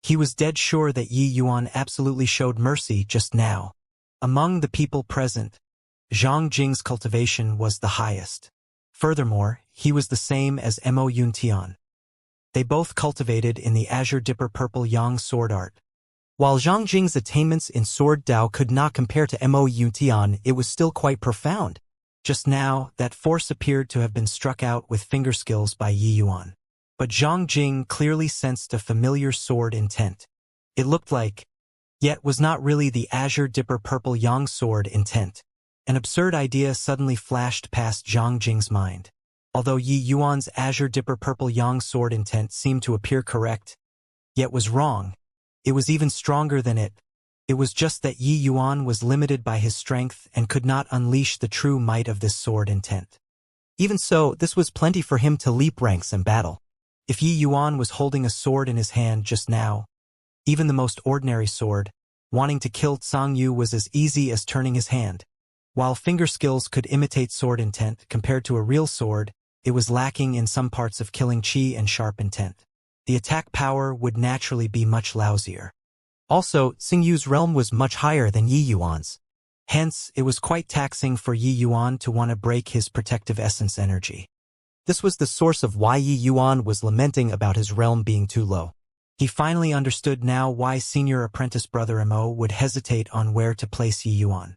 He was dead sure that Yi Yuan absolutely showed mercy just now. Among the people present, Zhang Jing's cultivation was the highest. Furthermore, he was the same as Mo Yuntian. They both cultivated in the Azure Dipper Purple Yang sword art. While Zhang Jing's attainments in Sword Dao could not compare to Mo Yuntian, it was still quite profound. Just now, that force appeared to have been struck out with finger skills by Yi Yuan. But Zhang Jing clearly sensed a familiar sword intent. It looked like, yet was not really the Azure Dipper Purple Yang sword intent. An absurd idea suddenly flashed past Zhang Jing's mind. Although Yi Yuan's Azure Dipper Purple Yang sword intent seemed to appear correct, yet was wrong. It was even stronger than it. It was just that Yi Yuan was limited by his strength and could not unleash the true might of this sword intent. Even so, this was plenty for him to leap ranks in battle. If Yi Yuan was holding a sword in his hand just now, even the most ordinary sword, wanting to kill Tsang Yu was as easy as turning his hand. While finger skills could imitate sword intent compared to a real sword, it was lacking in some parts of killing chi and sharp intent. The attack power would naturally be much lousier. Also, Xingyu's realm was much higher than Yi Yuan's. Hence, it was quite taxing for Yi Yuan to want to break his protective essence energy. This was the source of why Yi Yuan was lamenting about his realm being too low. He finally understood now why senior apprentice brother Mo would hesitate on where to place Yi Yuan.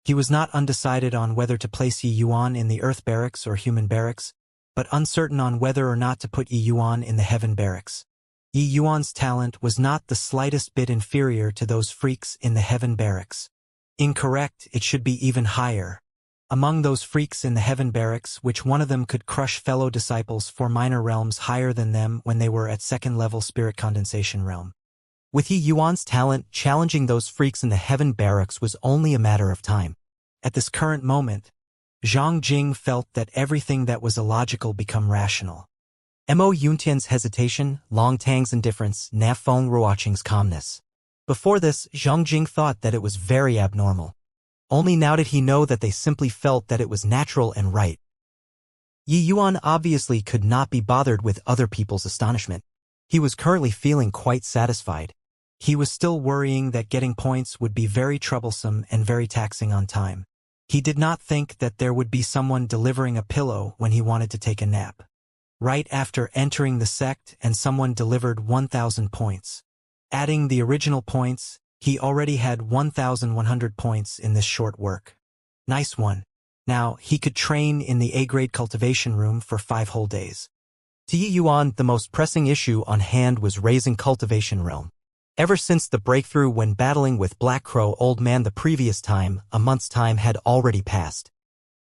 He was not undecided on whether to place Yi Yuan in the Earth Barracks or Human Barracks, but uncertain on whether or not to put Yi Yuan in the Heaven Barracks. Yi Yuan's talent was not the slightest bit inferior to those freaks in the Heaven Barracks. Incorrect, it should be even higher. Among those freaks in the Heaven Barracks, which one of them could crush fellow disciples for minor realms higher than them when they were at second-level spirit condensation realm. With Yi Yuan's talent, challenging those freaks in the Heaven Barracks was only a matter of time. At this current moment, Zhang Jing felt that everything that was illogical become rational. Mo Yuntian's hesitation, Long Tang's indifference, Na Feng Ruoqing's calmness. Before this, Zhang Jing thought that it was very abnormal. Only now did he know that they simply felt that it was natural and right. Yi Yuan obviously could not be bothered with other people's astonishment. He was currently feeling quite satisfied. He was still worrying that getting points would be very troublesome and very taxing on time. He did not think that there would be someone delivering a pillow when he wanted to take a nap. Right after entering the sect and someone delivered 1,000 points. Adding the original points, he already had 1,100 points in this short work. Nice one. Now, he could train in the A-grade cultivation room for 5 whole days. To Yi Yuan, the most pressing issue on hand was raising cultivation realm. Ever since the breakthrough when battling with Black Crow Old Man the previous time, a month's time had already passed.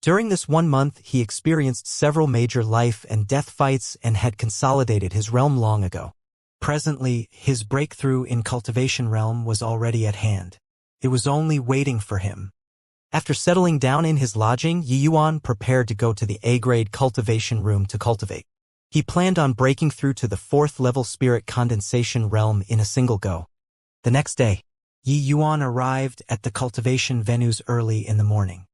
During this 1 month, he experienced several major life and death fights and had consolidated his realm long ago. Presently, his breakthrough in cultivation realm was already at hand. It was only waiting for him. After settling down in his lodging, Yi Yuan prepared to go to the A-grade cultivation room to cultivate. He planned on breaking through to the 4th-level spirit condensation realm in a single go. The next day, Yi Yuan arrived at the cultivation venues early in the morning.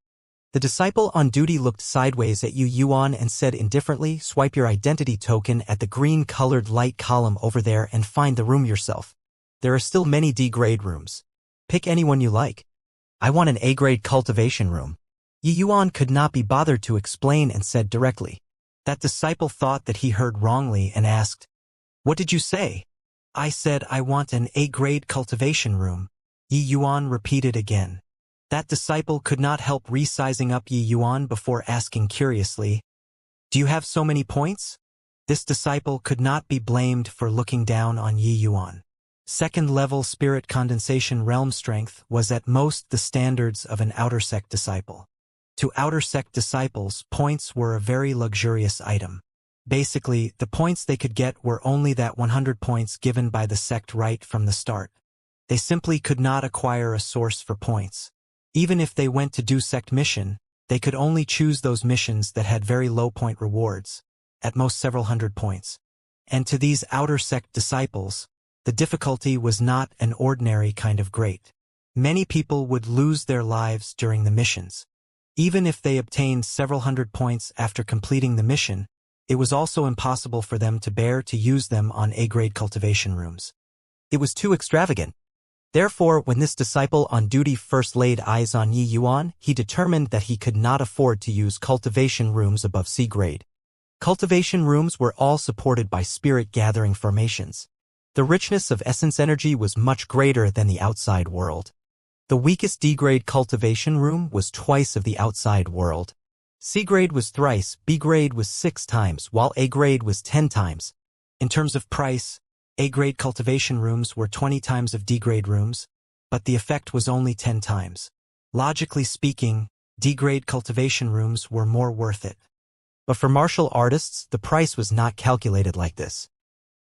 The disciple on duty looked sideways at Yi Yuan and said indifferently, "Swipe your identity token at the green-colored light column over there and find the room yourself. There are still many D-grade rooms. Pick anyone you like. I want an A-grade cultivation room." Yi Yuan could not be bothered to explain and said directly. That disciple thought that he heard wrongly and asked, "What did you say?" "I said I want an A-grade cultivation room," Yi Yuan repeated again. That disciple could not help resizing up Yi Yuan before asking curiously, "Do you have so many points?" This disciple could not be blamed for looking down on Yi Yuan. Second-level spirit condensation realm strength was at most the standards of an outer sect disciple. To outer sect disciples, points were a very luxurious item. Basically, the points they could get were only that 100 points given by the sect right from the start. They simply could not acquire a source for points. Even if they went to do sect mission, they could only choose those missions that had very low point rewards, at most several hundred points. And to these outer sect disciples, the difficulty was not an ordinary kind of great. Many people would lose their lives during the missions. Even if they obtained several hundred points after completing the mission, it was also impossible for them to bear to use them on A-grade cultivation rooms. It was too extravagant. Therefore, when this disciple on duty first laid eyes on Yi Yuan, he determined that he could not afford to use cultivation rooms above C grade. Cultivation rooms were all supported by spirit-gathering formations. The richness of essence energy was much greater than the outside world. The weakest D-grade cultivation room was twice of the outside world. C-grade was thrice, B-grade was 6 times, while A-grade was 10 times. In terms of price, A-grade cultivation rooms were 20 times of D-grade rooms, but the effect was only 10 times. Logically speaking, D-grade cultivation rooms were more worth it. But for martial artists, the price was not calculated like this.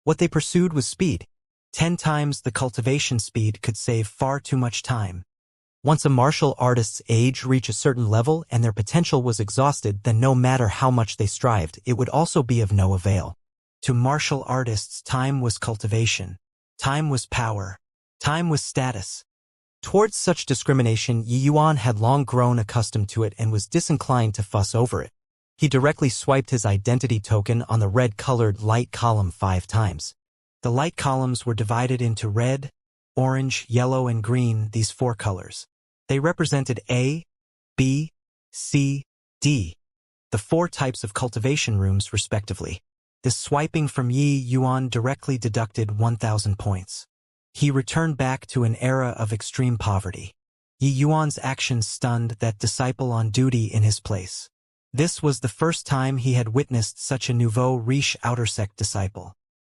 What they pursued was speed. 10 times the cultivation speed could save far too much time. Once a martial artist's age reached a certain level and their potential was exhausted, then no matter how much they strived, it would also be of no avail. To martial artists, time was cultivation. Time was power. Time was status. Towards such discrimination, Yi Yuan had long grown accustomed to it and was disinclined to fuss over it. He directly swiped his identity token on the red-colored light column 5 times. The light columns were divided into red, orange, yellow, and green, these 4 colors. They represented A, B, C, D, the 4 types of cultivation rooms respectively. This swiping from Yi Yuan directly deducted 1,000 points. He returned back to an era of extreme poverty. Yi Yuan's actions stunned that disciple on duty in his place. This was the first time he had witnessed such a nouveau riche outer sect disciple.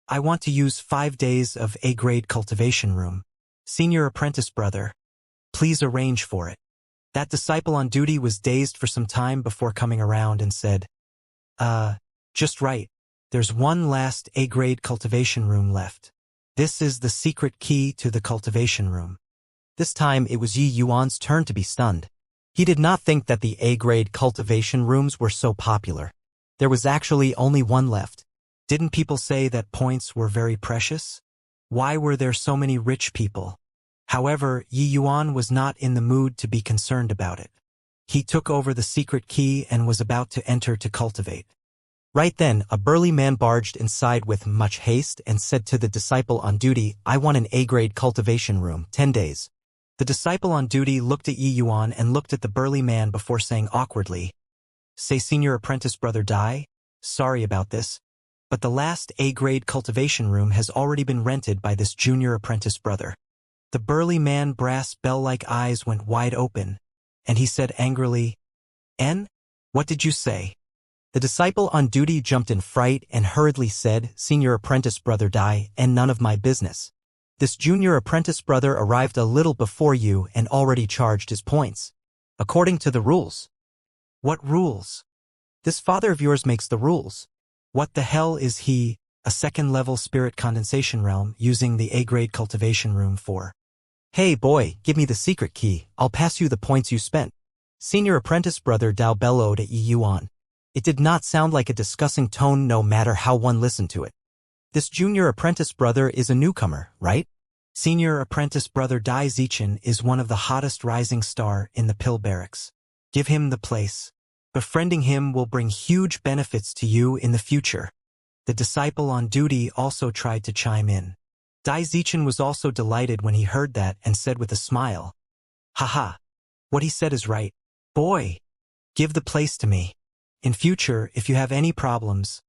I want to use 5 days of A-grade cultivation room. Senior apprentice brother, please arrange for it. That disciple on duty was dazed for some time before coming around and said, just right. There's one last A-grade cultivation room left. This is the secret key to the cultivation room. This time it was Yi Yuan's turn to be stunned. He did not think that the A-grade cultivation rooms were so popular. There was actually only one left. Didn't people say that points were very precious? Why were there so many rich people? However, Yi Yuan was not in the mood to be concerned about it. He took over the secret key and was about to enter to cultivate. Right then, a burly man barged inside with much haste and said to the disciple on duty, I want an A-grade cultivation room, 10 days. The disciple on duty looked at Yi Yuan and looked at the burly man before saying awkwardly, Say senior apprentice brother die? Sorry about this, but the last A-grade cultivation room has already been rented by this junior apprentice brother. The burly man's brass bell-like eyes went wide open, and he said angrily, N? What did you say? The disciple on duty jumped in fright and hurriedly said, Senior apprentice brother die, and none of my business. This junior apprentice brother arrived a little before you and already charged his points. According to the rules. What rules? This father of yours makes the rules. What the hell is he, a second-level spirit condensation realm, using the A-grade cultivation room for? Hey boy, give me the secret key, I'll pass you the points you spent. Senior apprentice brother Dao bellowed at Yi Yuan. It did not sound like a discussing tone no matter how one listened to it. This junior apprentice brother is a newcomer, right? Senior apprentice brother Dai Zichen is one of the hottest rising star in the pill barracks. Give him the place. Befriending him will bring huge benefits to you in the future. The disciple on duty also tried to chime in. Dai Zichen was also delighted when he heard that and said with a smile, Haha, what he said is right. Boy, give the place to me. In future, if you have any problems,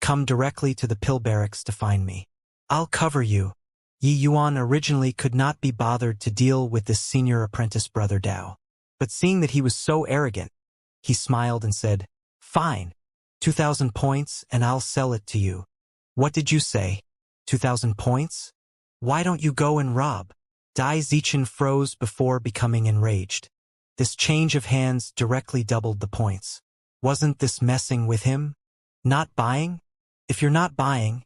come directly to the pill barracks to find me. I'll cover you. Yi Yuan originally could not be bothered to deal with this senior apprentice brother Dao. But seeing that he was so arrogant, he smiled and said, Fine, 2,000 points and I'll sell it to you. What did you say? 2,000 points? Why don't you go and rob? Dai Zichen froze before becoming enraged. This change of hands directly doubled the points. Wasn't this messing with him? Not buying? If you're not buying,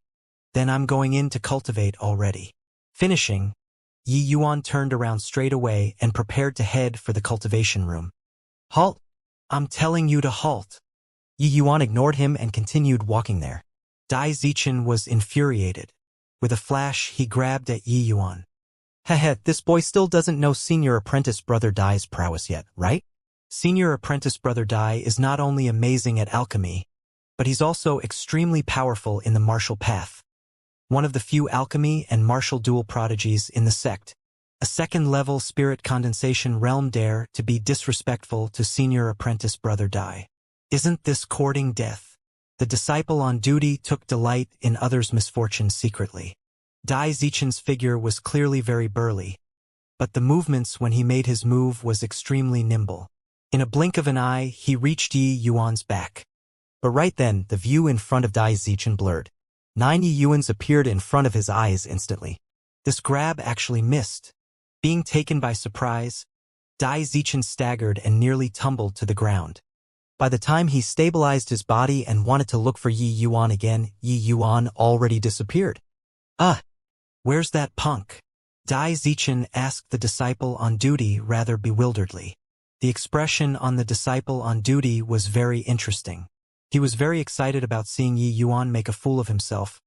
then I'm going in to cultivate already. Finishing, Yi Yuan turned around straight away and prepared to head for the cultivation room. Halt! I'm telling you to halt. Yi Yuan ignored him and continued walking there. Dai Zichen was infuriated. With a flash, he grabbed at Yi Yuan. Heh, this boy still doesn't know Senior Apprentice Brother Dai's prowess yet, right? Senior Apprentice Brother Dai is not only amazing at alchemy, but he's also extremely powerful in the martial path. One of the few alchemy and martial dual prodigies in the sect. A second-level spirit condensation realm dare to be disrespectful to Senior Apprentice Brother Dai. Isn't this courting death? The disciple on duty took delight in others' misfortunes secretly. Dai Zichen's figure was clearly very burly, but the movements when he made his move was extremely nimble. In a blink of an eye, he reached Yi Yuan's back. But right then, the view in front of Dai Zichen blurred. 9 Yi Yuans appeared in front of his eyes instantly. This grab actually missed. Being taken by surprise, Dai Zichen staggered and nearly tumbled to the ground. By the time he stabilized his body and wanted to look for Yi Yuan again, Yi Yuan already disappeared. Where's that punk? Dai Zichen asked the disciple on duty rather bewilderedly. The expression on the disciple on duty was very interesting. He was very excited about seeing Yi Yuan make a fool of himself.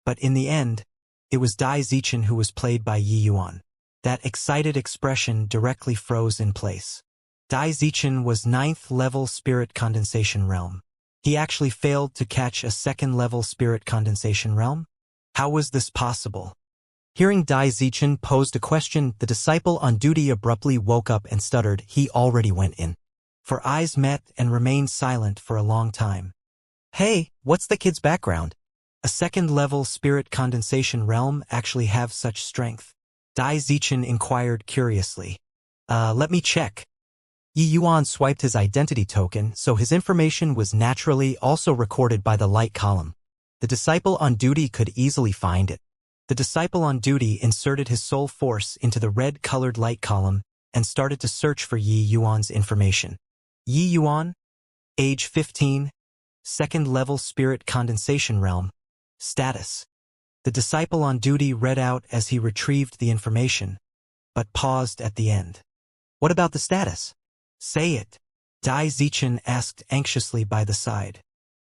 But in the end, it was Dai Zichen who was played by Yi Yuan. That excited expression directly froze in place. Dai Zichen was 9th level spirit condensation realm. He actually failed to catch a 2nd level spirit condensation realm? How was this possible? Hearing Dai Zichen posed a question, the disciple on duty abruptly woke up and stuttered. He already went in. For eyes met and remained silent for a long time. Hey, what's the kid's background? A 2nd level spirit condensation realm actually have such strength? Dai Zichen inquired curiously. Let me check. Yi Yuan swiped his identity token, so his information was naturally also recorded by the light column. The disciple on duty could easily find it. The disciple on duty inserted his soul force into the red-colored light column and started to search for Yi Yuan's information. Yi Yuan, age 15, 2nd level spirit condensation realm, status. The disciple on duty read out as he retrieved the information, but paused at the end. What about the status? Say it. Dai Zichen asked anxiously by the side.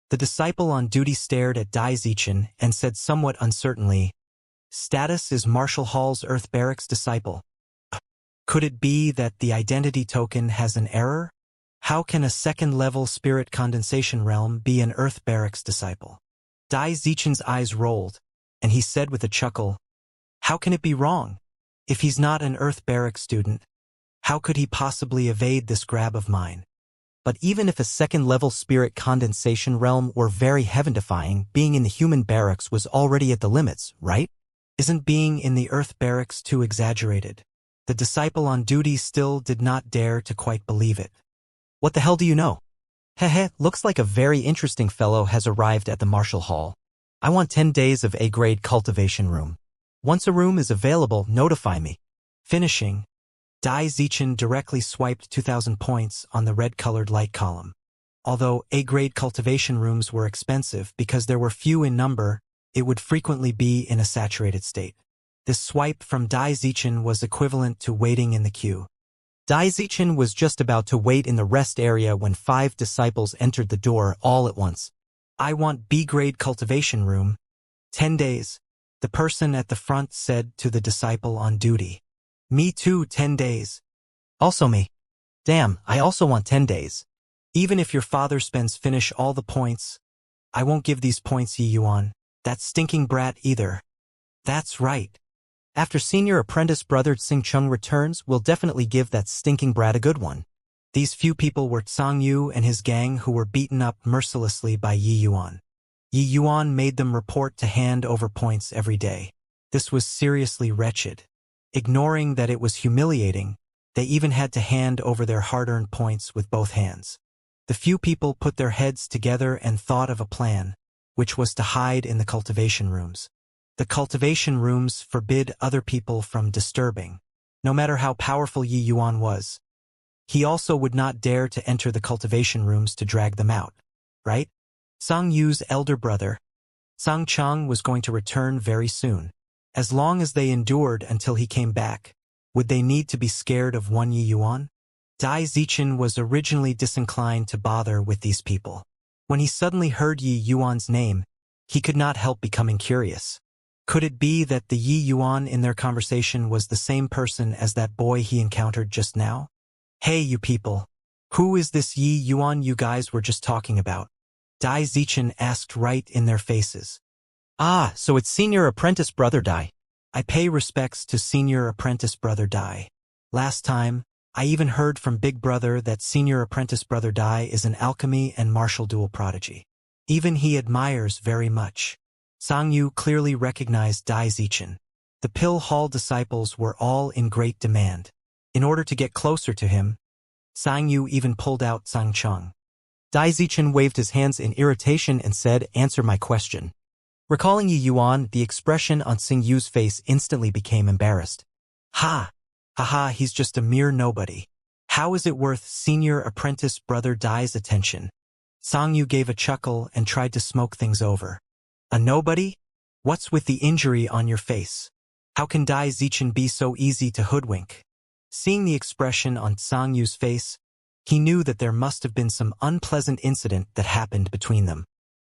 The disciple on duty stared at Dai Zichen and said somewhat uncertainly, Status is Marshall Hall's Earth Barracks disciple. Could it be that the identity token has an error? How can a 2nd level spirit condensation realm be an Earth Barracks disciple? Dai Zichen's eyes rolled, and he said with a chuckle, How can it be wrong? If he's not an Earth Barracks student, how could he possibly evade this grab of mine? But even if a 2nd level spirit condensation realm were very heaven-defying, being in the human barracks was already at the limits, right? Isn't being in the Earth Barracks too exaggerated? The disciple on duty still did not dare to quite believe it. What the hell do you know? Looks like a very interesting fellow has arrived at the Marshall Hall. I want 10 days of A-grade cultivation room. Once a room is available, notify me. Finishing, Dai Zichen directly swiped 2,000 points on the red-colored light column. Although A-grade cultivation rooms were expensive because there were few in number, it would frequently be in a saturated state. This swipe from Dai Zichen was equivalent to waiting in the queue. Dai Zichen was just about to wait in the rest area when 5 disciples entered the door all at once. I want B-grade cultivation room. 10 days, the person at the front said to the disciple on duty. Me too, 10 days. Also me. Damn, I also want 10 days. Even if your father spends finish all the points, I won't give these points Yi Yuan. That stinking brat either. That's right. After Senior Apprentice Brother Xingcheng returns, we'll definitely give that stinking brat a good one. These few people were Tsang Yu and his gang who were beaten up mercilessly by Yi Yuan. Yi Yuan made them report to hand over points every day. This was seriously wretched. Ignoring that it was humiliating, they even had to hand over their hard-earned points with both hands. The few people put their heads together and thought of a plan, which was to hide in the cultivation rooms. The cultivation rooms forbid other people from disturbing, no matter how powerful Yi Yuan was. He also would not dare to enter the cultivation rooms to drag them out, right? Sang Yu's elder brother, Sang Chang, was going to return very soon. As long as they endured until he came back, would they need to be scared of one Yi Yuan? Dai Zichen was originally disinclined to bother with these people. When he suddenly heard Yi Yuan's name, he could not help becoming curious. Could it be that the Yi Yuan in their conversation was the same person as that boy he encountered just now? Hey, you people. Who is this Yi Yuan you guys were just talking about? Dai Zichen asked right in their faces. Ah, so it's Senior Apprentice Brother Dai. I pay respects to Senior Apprentice Brother Dai. Last time, I even heard from Big Brother that Senior Apprentice Brother Dai is an alchemy and martial duel prodigy. Even he admires very much. Sang Yu clearly recognized Dai Zichen. The Pill Hall disciples were all in great demand. In order to get closer to him, Sang Yu even pulled out Sang Cheng. Dai Zichen waved his hands in irritation and said, "Answer my question." Recalling Yi Yuan, the expression on Sing Yu's face instantly became embarrassed. Ha! Ha, he's just a mere nobody. How is it worth Senior Apprentice Brother Dai's attention? Sang Yu gave a chuckle and tried to smoke things over. A nobody? What's with the injury on your face? How can Dai Zichen be so easy to hoodwink? Seeing the expression on Sang Yu's face, he knew that there must have been some unpleasant incident that happened between them.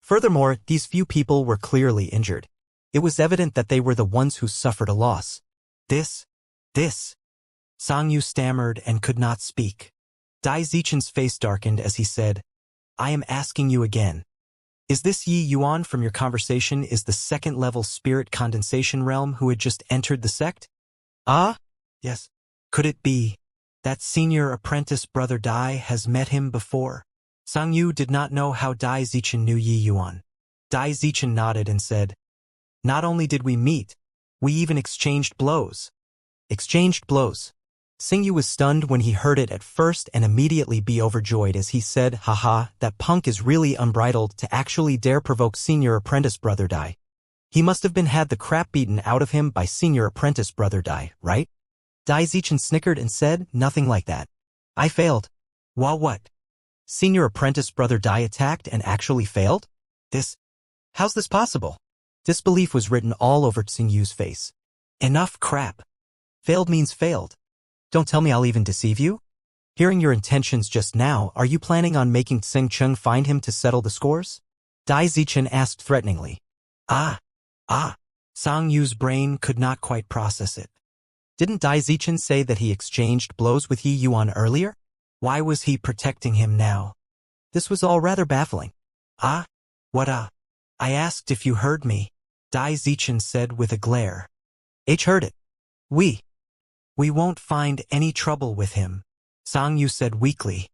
Furthermore, these few people were clearly injured. It was evident that they were the ones who suffered a loss. This. Sang Yu stammered and could not speak. Dai Zichen's face darkened as he said, "I am asking you again. Is this Yi Yuan from your conversation is the second-level spirit condensation realm who had just entered the sect?" "Ah? Yes. Could it be that Senior Apprentice Brother Dai has met him before?" Sang Yu did not know how Dai Zichen knew Yi Yuan. Dai Zichen nodded and said, "Not only did we meet, we even exchanged blows." Exchanged blows. Sing Yu was stunned when he heard it at first and immediately be overjoyed as he said, "Haha, that punk is really unbridled to actually dare provoke Senior Apprentice Brother Dai. He must have been had the crap beaten out of him by Senior Apprentice Brother Dai, right?" Dai Zichen snickered and said, "Nothing like that. I failed." What? Senior Apprentice Brother Dai attacked and actually failed? How's this possible? Disbelief was written all over Sing Yu's face. Enough crap. Failed means failed. Don't tell me I'll even deceive you? Hearing your intentions just now, are you planning on making Tseng Cheng find him to settle the scores? Dai Zichen asked threateningly. Ah. Sang Yu's brain could not quite process it. Didn't Dai Zichen say that he exchanged blows with Yi Yuan earlier? Why was he protecting him now? This was all rather baffling. What? I asked if you heard me, Dai Zichen said with a glare. H heard it. We won't find any trouble with him, Sang Yu said weakly.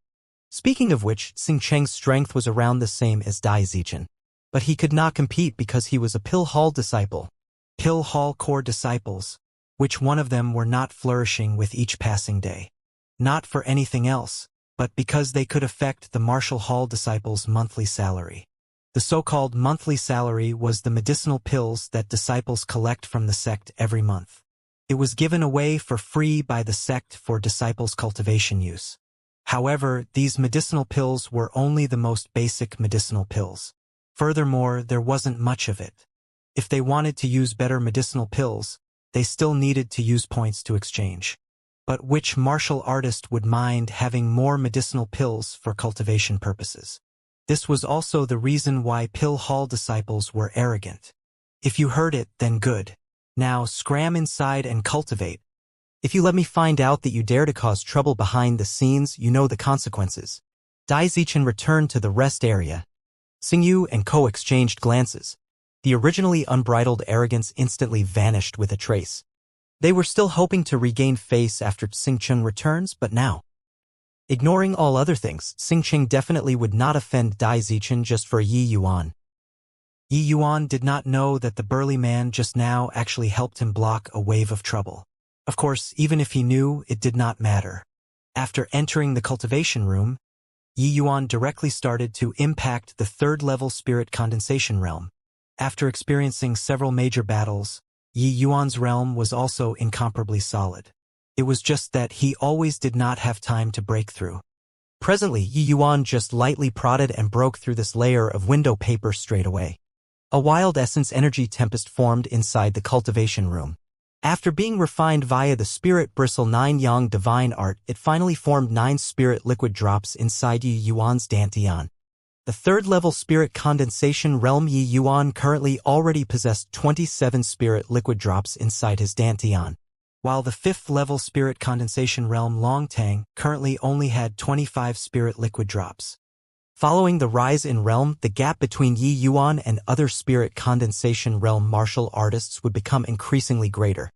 Speaking of which, Xing Cheng's strength was around the same as Dai Zichen. But he could not compete because he was a Pill Hall disciple. Pill Hall core disciples, which one of them were not flourishing with each passing day. Not for anything else, but because they could affect the Martial Hall disciples' monthly salary. The so-called monthly salary was the medicinal pills that disciples collect from the sect every month. It was given away for free by the sect for disciples' cultivation use. However, these medicinal pills were only the most basic medicinal pills. Furthermore, there wasn't much of it. If they wanted to use better medicinal pills, they still needed to use points to exchange. But which martial artist would mind having more medicinal pills for cultivation purposes? This was also the reason why Pill Hall disciples were arrogant. If you heard it, then good. Now scram inside and cultivate. If you let me find out that you dare to cause trouble behind the scenes, you know the consequences. Dai Zichen returned to the rest area. Sing Yu and Ko exchanged glances. The originally unbridled arrogance instantly vanished with a trace. They were still hoping to regain face after Xing Cheng returns, but now. Ignoring all other things, Xing Cheng definitely would not offend Dai Zichen just for Yi Yuan. Yi Yuan did not know that the burly man just now actually helped him block a wave of trouble. Of course, even if he knew, it did not matter. After entering the cultivation room, Yi Yuan directly started to impact the third-level spirit condensation realm. After experiencing several major battles, Yi Yuan's realm was also incomparably solid. It was just that he always did not have time to break through. Presently, Yi Yuan just lightly prodded and broke through this layer of window paper straight away. A wild essence energy tempest formed inside the cultivation room. After being refined via the spirit bristle 9 yang divine art, it finally formed 9 spirit liquid drops inside Yi Yuan's dantian. The third-level spirit condensation realm Yi Yuan currently already possessed 27 spirit liquid drops inside his dantian, while the 5th-level spirit condensation realm Longtang currently only had 25 spirit liquid drops. Following the rise in realm, the gap between Yi Yuan and other spirit condensation realm martial artists would become increasingly greater.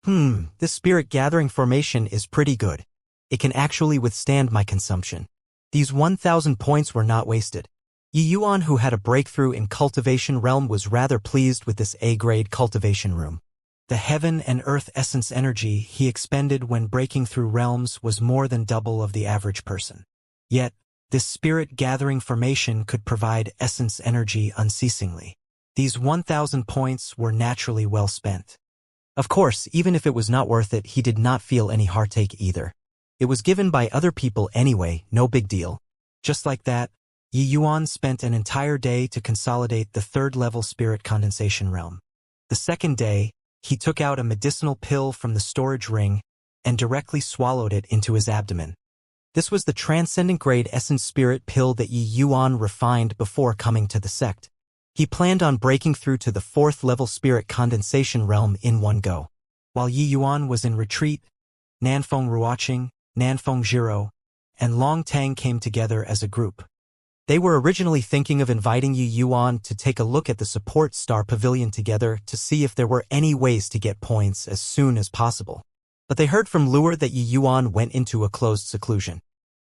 This spirit gathering formation is pretty good. It can actually withstand my consumption. These 1,000 points were not wasted. Yi Yuan, who had a breakthrough in cultivation realm, was rather pleased with this A-grade cultivation room. The heaven and earth essence energy he expended when breaking through realms was more than double of the average person. Yet, this spirit gathering formation could provide essence energy unceasingly. These 1,000 points were naturally well spent. Of course, even if it was not worth it, he did not feel any heartache either. It was given by other people anyway, no big deal. Just like that, Yi Yuan spent an entire day to consolidate the 3rd-level spirit condensation realm. The second day, he took out a medicinal pill from the storage ring and directly swallowed it into his abdomen. This was the transcendent grade essence spirit pill that Yi Yuan refined before coming to the sect. He planned on breaking through to the 4th-level spirit condensation realm in one go. While Yi Yuan was in retreat, Nanfeng Ruoqing, Nanfeng Zhiro, and Long Tang came together as a group. They were originally thinking of inviting Yi Yuan to take a look at the support star pavilion together to see if there were any ways to get points as soon as possible. But they heard from Luer that Yi Yuan went into a closed seclusion.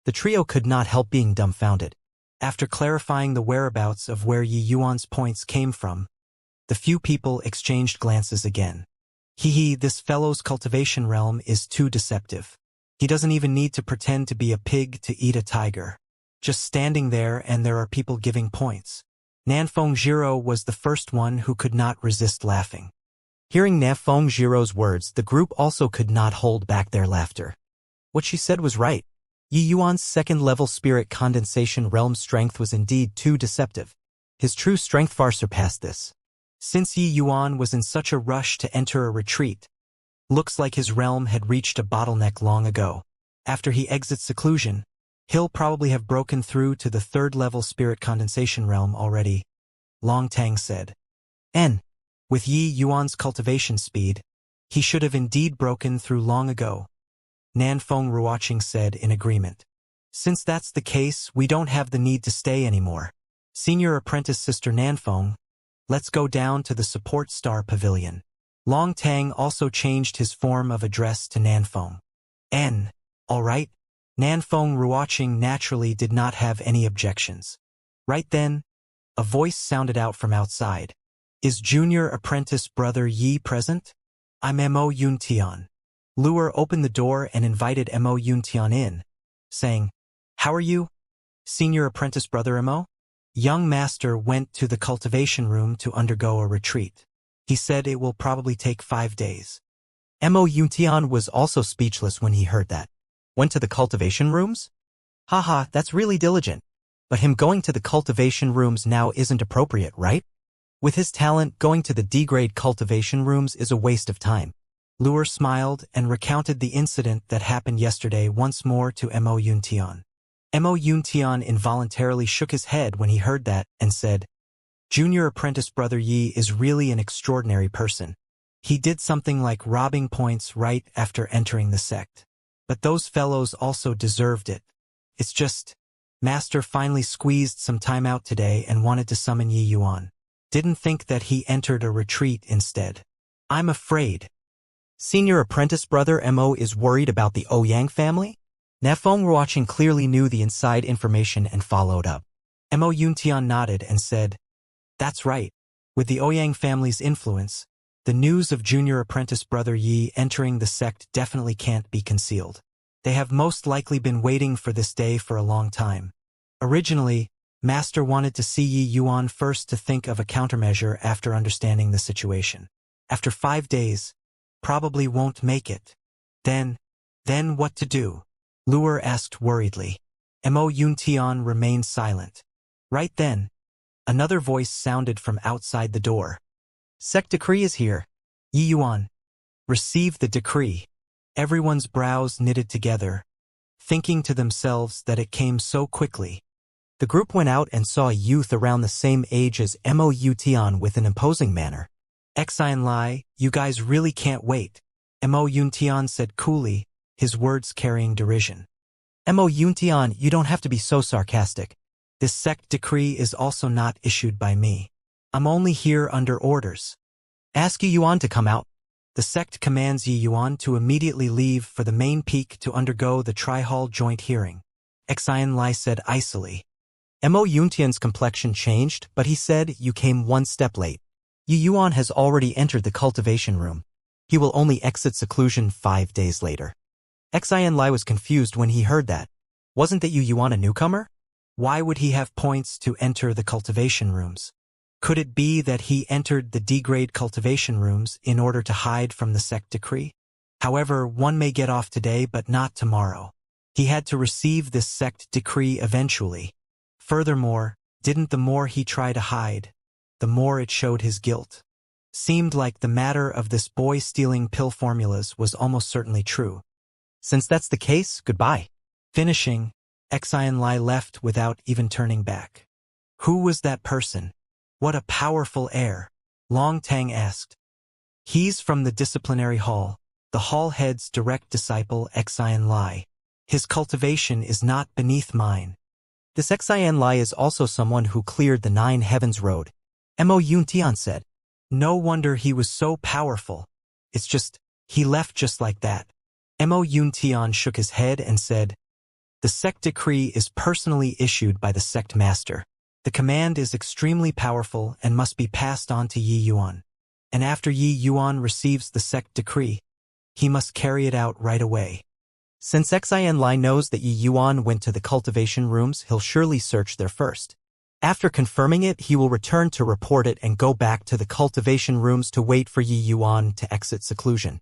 The trio could not help being dumbfounded. After clarifying the whereabouts of where Yi Yuan's points came from, the few people exchanged glances again. This fellow's cultivation realm is too deceptive. He doesn't even need to pretend to be a pig to eat a tiger. Just standing there and there are people giving points. Nanfeng Zhiro was the first one who could not resist laughing. Hearing Nanfeng Zhiro's words, the group also could not hold back their laughter. What she said was right. Yi Yuan's 2nd-level spirit condensation realm strength was indeed too deceptive. His true strength far surpassed this. Since Yi Yuan was in such a rush to enter a retreat, looks like his realm had reached a bottleneck long ago. After he exits seclusion, he'll probably have broken through to the 3rd-level spirit condensation realm already, Long Tang said. With Yi Yuan's cultivation speed, he should have indeed broken through long ago, Nanfeng Ruoqing said in agreement. Since that's the case, we don't have the need to stay anymore. Senior apprentice Sister Nanfeng, let's go down to the support star pavilion. Long Tang also changed his form of address to Nanfeng. All right. Nanfeng Ruoqing naturally did not have any objections. Right then, a voice sounded out from outside. Is junior apprentice brother Yi present? I'm Mo Yuntian. Luer opened the door and invited Mo Yuntian in, saying, How are you? Senior apprentice brother Mo? Young master went to the cultivation room to undergo a retreat. He said it will probably take 5 days. Mo Yuntian was also speechless when he heard that. Went to the cultivation rooms? Haha, that's really diligent. But him going to the cultivation rooms now isn't appropriate, right? With his talent, going to the D-grade cultivation rooms is a waste of time. Luer smiled and recounted the incident that happened yesterday once more to Mo Yuntian. Mo Yuntian involuntarily shook his head when he heard that and said, Junior apprentice brother Yi is really an extraordinary person. He did something like robbing points right after entering the sect. But those fellows also deserved it. It's just, Master finally squeezed some time out today and wanted to summon Yi Yuan. Didn't think that he entered a retreat instead. I'm afraid. Senior apprentice brother Mo is worried about the Ouyang family? Nafeng Ruoqing clearly knew the inside information and followed up. Mo Yuntian nodded and said, That's right. With the Ouyang family's influence, the news of junior apprentice brother Yi entering the sect definitely can't be concealed. They have most likely been waiting for this day for a long time. Originally, Master wanted to see Yi Yuan first to think of a countermeasure after understanding the situation. After 5 days, probably won't make it. Then what to do? Luer asked worriedly. Mo Yuntian remained silent. Right then, another voice sounded from outside the door. Sect decree is here. Yi Yuan, receive the decree. Everyone's brows knitted together, thinking to themselves that it came so quickly. The group went out and saw a youth around the same age as Mo Yuntian with an imposing manner. Xianxia, you guys really can't wait, Mo Yuntian said coolly, his words carrying derision. Mo Yuntian, you don't have to be so sarcastic. This sect decree is also not issued by me. I'm only here under orders. Ask Yi Yuan to come out. The sect commands Yi Yuan to immediately leave for the main peak to undergo the tri-hall joint hearing. Xianxia said icily. Mo Yuntian's complexion changed, but he said, you came 1 step late. Yi Yuan has already entered the cultivation room. He will only exit seclusion 5 days later. Xianxia was confused when he heard that. Wasn't that Yi Yuan a newcomer? Why would he have points to enter the cultivation rooms? Could it be that he entered the D-grade cultivation rooms in order to hide from the sect decree? However, one may get off today but not tomorrow. He had to receive this sect decree eventually. Furthermore, didn't the more he tried to hide, the more it showed his guilt? Seemed like the matter of this boy stealing pill formulas was almost certainly true. Since that's the case, goodbye. Finishing, Xianxia left without even turning back. Who was that person? What a powerful heir, Long Tang asked. He's from the disciplinary hall, the hall head's direct disciple Xianxia. His cultivation is not beneath mine. This Xianxia is also someone who cleared the 9 Heavens Road, Mo Yuntian said. No wonder he was so powerful. It's just, he left just like that. Mo Yuntian shook his head and said, the sect decree is personally issued by the sect master. The command is extremely powerful and must be passed on to Yi Yuan. And after Yi Yuan receives the sect decree, he must carry it out right away. Since Xianxia knows that Yi Yuan went to the cultivation rooms, he'll surely search there first. After confirming it, he will return to report it and go back to the cultivation rooms to wait for Yi Yuan to exit seclusion.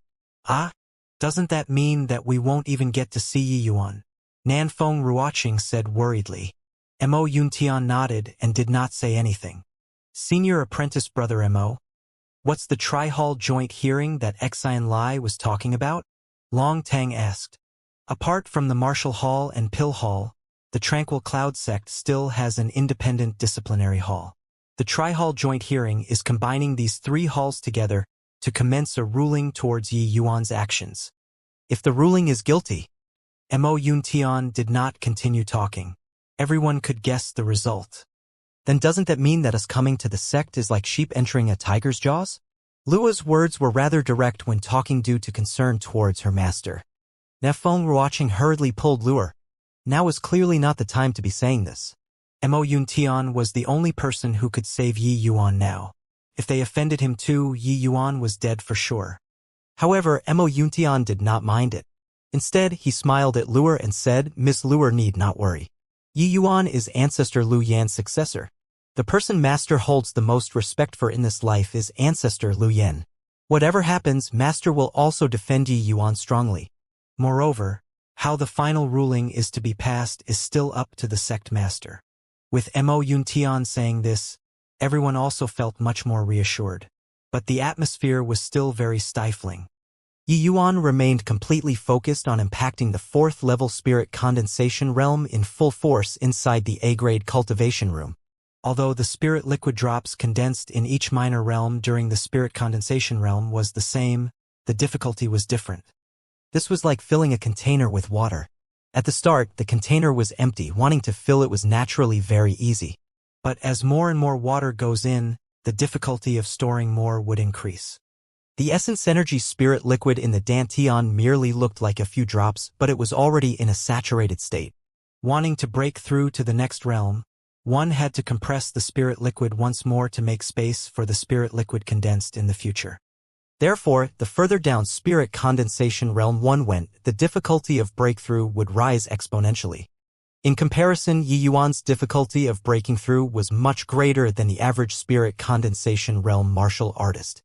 Ah? Doesn't that mean that we won't even get to see Yi Yuan? Nanfeng Ruoqing said worriedly. Mo Yuntian nodded and did not say anything. Senior apprentice brother Mo? What's the tri-hall joint hearing that Xianxia was talking about? Long Tang asked. Apart from the Martial Hall and Pill Hall, the Tranquil Cloud sect still has an independent disciplinary hall. The tri-hall joint hearing is combining these 3 halls together to commence a ruling towards Yi Yuan's actions. If the ruling is guilty, Mo Yuntian did not continue talking. Everyone could guess the result. Then doesn't that mean that us coming to the sect is like sheep entering a tiger's jaws? Lua's words were rather direct when talking due to concern towards her master. Nanfeng Ruoqing hurriedly pulled Luer. Now was clearly not the time to be saying this. Mo Yuntian was the only person who could save Yi Yuan now. If they offended him too, Yi Yuan was dead for sure. However, Mo Yuntian did not mind it. Instead, he smiled at Luer and said, Miss Luer need not worry. Yi Yuan is Ancestor Lu Yan's successor. The person Master holds the most respect for in this life is Ancestor Lu Yan. Whatever happens, Master will also defend Yi Yuan strongly. Moreover, how the final ruling is to be passed is still up to the sect master. With Mo Yuntian saying this, everyone also felt much more reassured. But the atmosphere was still very stifling. Yi Yuan remained completely focused on impacting the 4th-level spirit condensation realm in full force inside the A-grade cultivation room. Although the spirit liquid drops condensed in each minor realm during the spirit condensation realm was the same, the difficulty was different. This was like filling a container with water. At the start, the container was empty. Wanting to fill it was naturally very easy. But as more and more water goes in, the difficulty of storing more would increase. The essence energy spirit liquid in the Dantian merely looked like a few drops, but it was already in a saturated state. Wanting to break through to the next realm, one had to compress the spirit liquid once more to make space for the spirit liquid condensed in the future. Therefore, the further down spirit condensation realm one went, the difficulty of breakthrough would rise exponentially. In comparison, Yi Yuan's difficulty of breaking through was much greater than the average spirit condensation realm martial artist,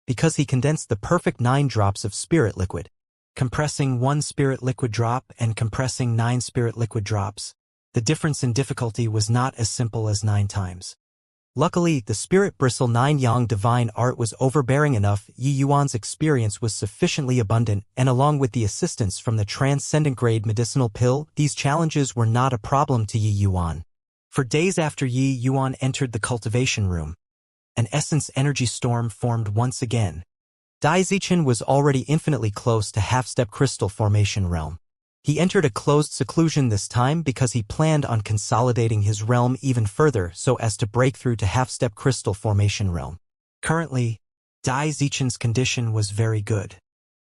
because he condensed the perfect 9 drops of spirit liquid, compressing 1 spirit liquid drop and compressing 9 spirit liquid drops. The difference in difficulty was not as simple as 9 times. Luckily, the Spirit Bristle 9 Yang divine art was overbearing enough. Yi Yuan's experience was sufficiently abundant, and along with the assistance from the transcendent grade medicinal pill, these challenges were not a problem to Yi Yuan. For days after Yi Yuan entered the cultivation room, an essence energy storm formed once again. Dai Zichen was already infinitely close to half-step crystal formation realm. He entered a closed seclusion this time because he planned on consolidating his realm even further so as to break through to half-step crystal formation realm. Currently, Dai Zichen's condition was very good.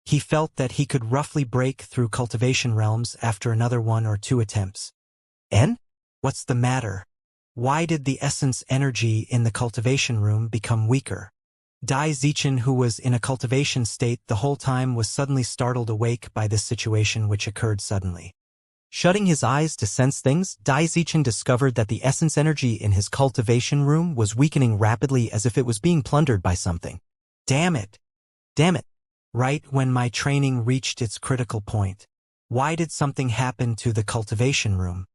He felt that he could roughly break through cultivation realms after another 1 or 2 attempts. And? What's the matter? Why did the essence energy in the cultivation room become weaker? Dai Zichen, who was in a cultivation state the whole time, was suddenly startled awake by this situation which occurred suddenly. Shutting his eyes to sense things, Dai Zichen discovered that the essence energy in his cultivation room was weakening rapidly as if it was being plundered by something. Damn it! Damn it! Right when my training reached its critical point. Why did something happen to the cultivation room?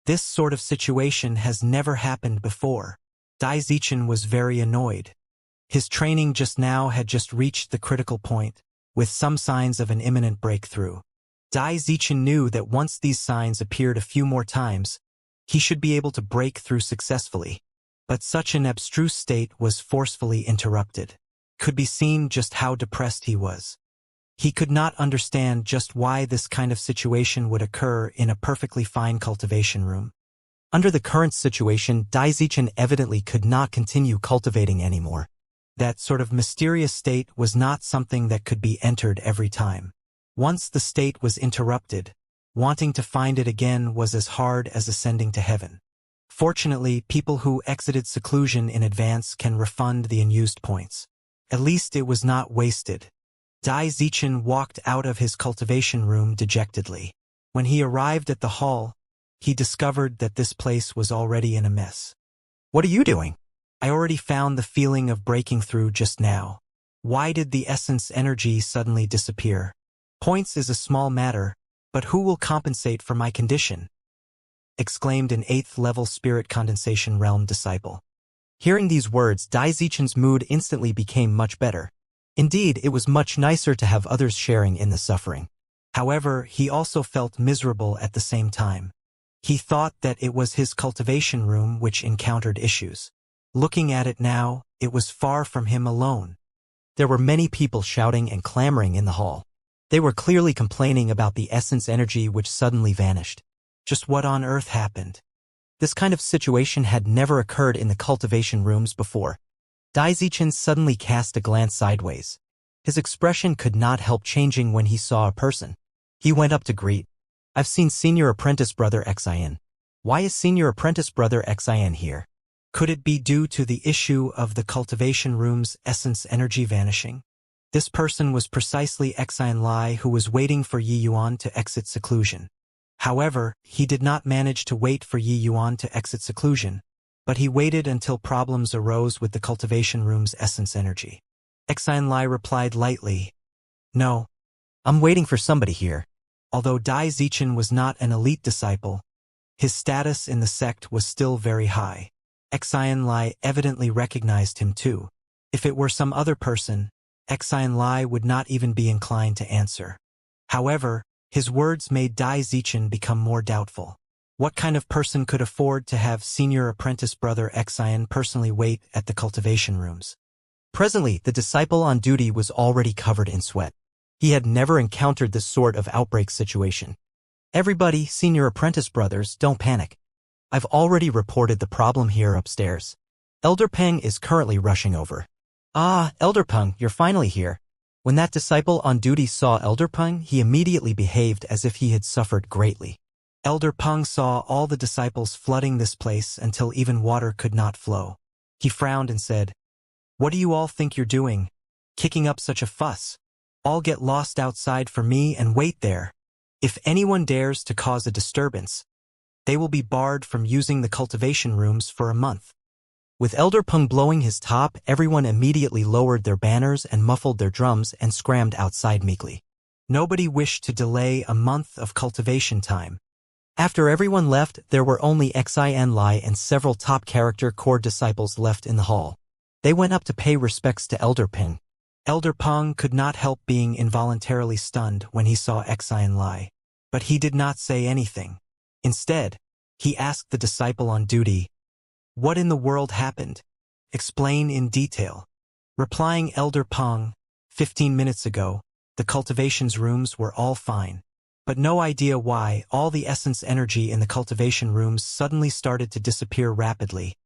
This sort of situation has never happened before. Dai Zichen was very annoyed. His training just now had just reached the critical point, with some signs of an imminent breakthrough. Dai Zichen knew that once these signs appeared a few more times, he should be able to break through successfully. But such an abstruse state was forcefully interrupted. Could be seen just how depressed he was. He could not understand just why this kind of situation would occur in a perfectly fine cultivation room. Under the current situation, Dai Zichen evidently could not continue cultivating anymore. That sort of mysterious state was not something that could be entered every time. Once the state was interrupted, wanting to find it again was as hard as ascending to heaven. Fortunately, people who exited seclusion in advance can refund the unused points. At least it was not wasted. Dai Zichen walked out of his cultivation room dejectedly. When he arrived at the hall, he discovered that this place was already in a mess. "What are you doing?" "I already found the feeling of breaking through just now. Why did the essence energy suddenly disappear? Points is a small matter, but who will compensate for my condition?" exclaimed an 8th-level spirit condensation realm disciple. Hearing these words, Dai Zichen's mood instantly became much better. Indeed, it was much nicer to have others sharing in the suffering. However, he also felt miserable at the same time. He thought that it was his cultivation room which encountered issues. Looking at it now, it was far from him alone. There were many people shouting and clamoring in the hall. They were clearly complaining about the essence energy which suddenly vanished. Just what on earth happened? This kind of situation had never occurred in the cultivation rooms before. Dai Zichen suddenly cast a glance sideways. His expression could not help changing when he saw a person. He went up to greet. "I've seen Senior Apprentice Brother Xian. Why is Senior Apprentice Brother Xian here?" Could it be due to the issue of the cultivation room's essence energy vanishing? This person was precisely Xianxia, who was waiting for Yi Yuan to exit seclusion. However, he did not manage to wait for Yi Yuan to exit seclusion, but he waited until problems arose with the cultivation room's essence energy. Xianxia replied lightly, "No, I'm waiting for somebody here." Although Dai Zichen was not an elite disciple, his status in the sect was still very high. Xianxia evidently recognized him too. If it were some other person, Xianxia would not even be inclined to answer. However, his words made Dai Zichen become more doubtful. What kind of person could afford to have Senior Apprentice Brother Xian personally wait at the cultivation rooms? Presently, the disciple on duty was already covered in sweat. He had never encountered this sort of outbreak situation. "Everybody, Senior Apprentice Brothers, don't panic. I've already reported the problem here upstairs. Elder Peng is currently rushing over." "Ah, Elder Peng, you're finally here." When that disciple on duty saw Elder Peng, he immediately behaved as if he had suffered greatly. Elder Peng saw all the disciples flooding this place until even water could not flow. He frowned and said, "What do you all think you're doing, kicking up such a fuss? All get lost outside for me and wait there. If anyone dares to cause a disturbance, They will be barred from using the cultivation rooms for a month. With Elder Peng blowing his top, everyone immediately lowered their banners and muffled their drums and scrammed outside meekly. Nobody wished to delay a month of cultivation time. After everyone left, there were only Xianxia and several top character core disciples left in the hall. They went up to pay respects to Elder Peng. Elder Peng could not help being involuntarily stunned when he saw Xianxia, but he did not say anything. Instead, he asked the disciple on duty, "What in the world happened? Explain in detail." Replying Elder Peng, 15 minutes ago, the cultivation's rooms were all fine. But no idea why, all the essence energy in the cultivation rooms suddenly started to disappear rapidly,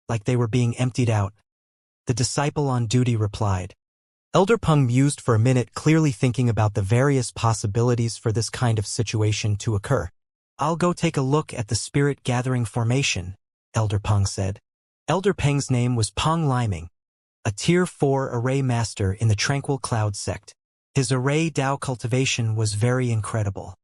like they were being emptied out. The disciple on duty replied. Elder Peng mused for a minute, clearly thinking about the various possibilities for this kind of situation to occur. "I'll go take a look at the spirit gathering formation," Elder Peng said. Elder Peng's name was Peng Liming, a Tier 4 array master in the Tranquil Cloud sect. His array Dao cultivation was very incredible.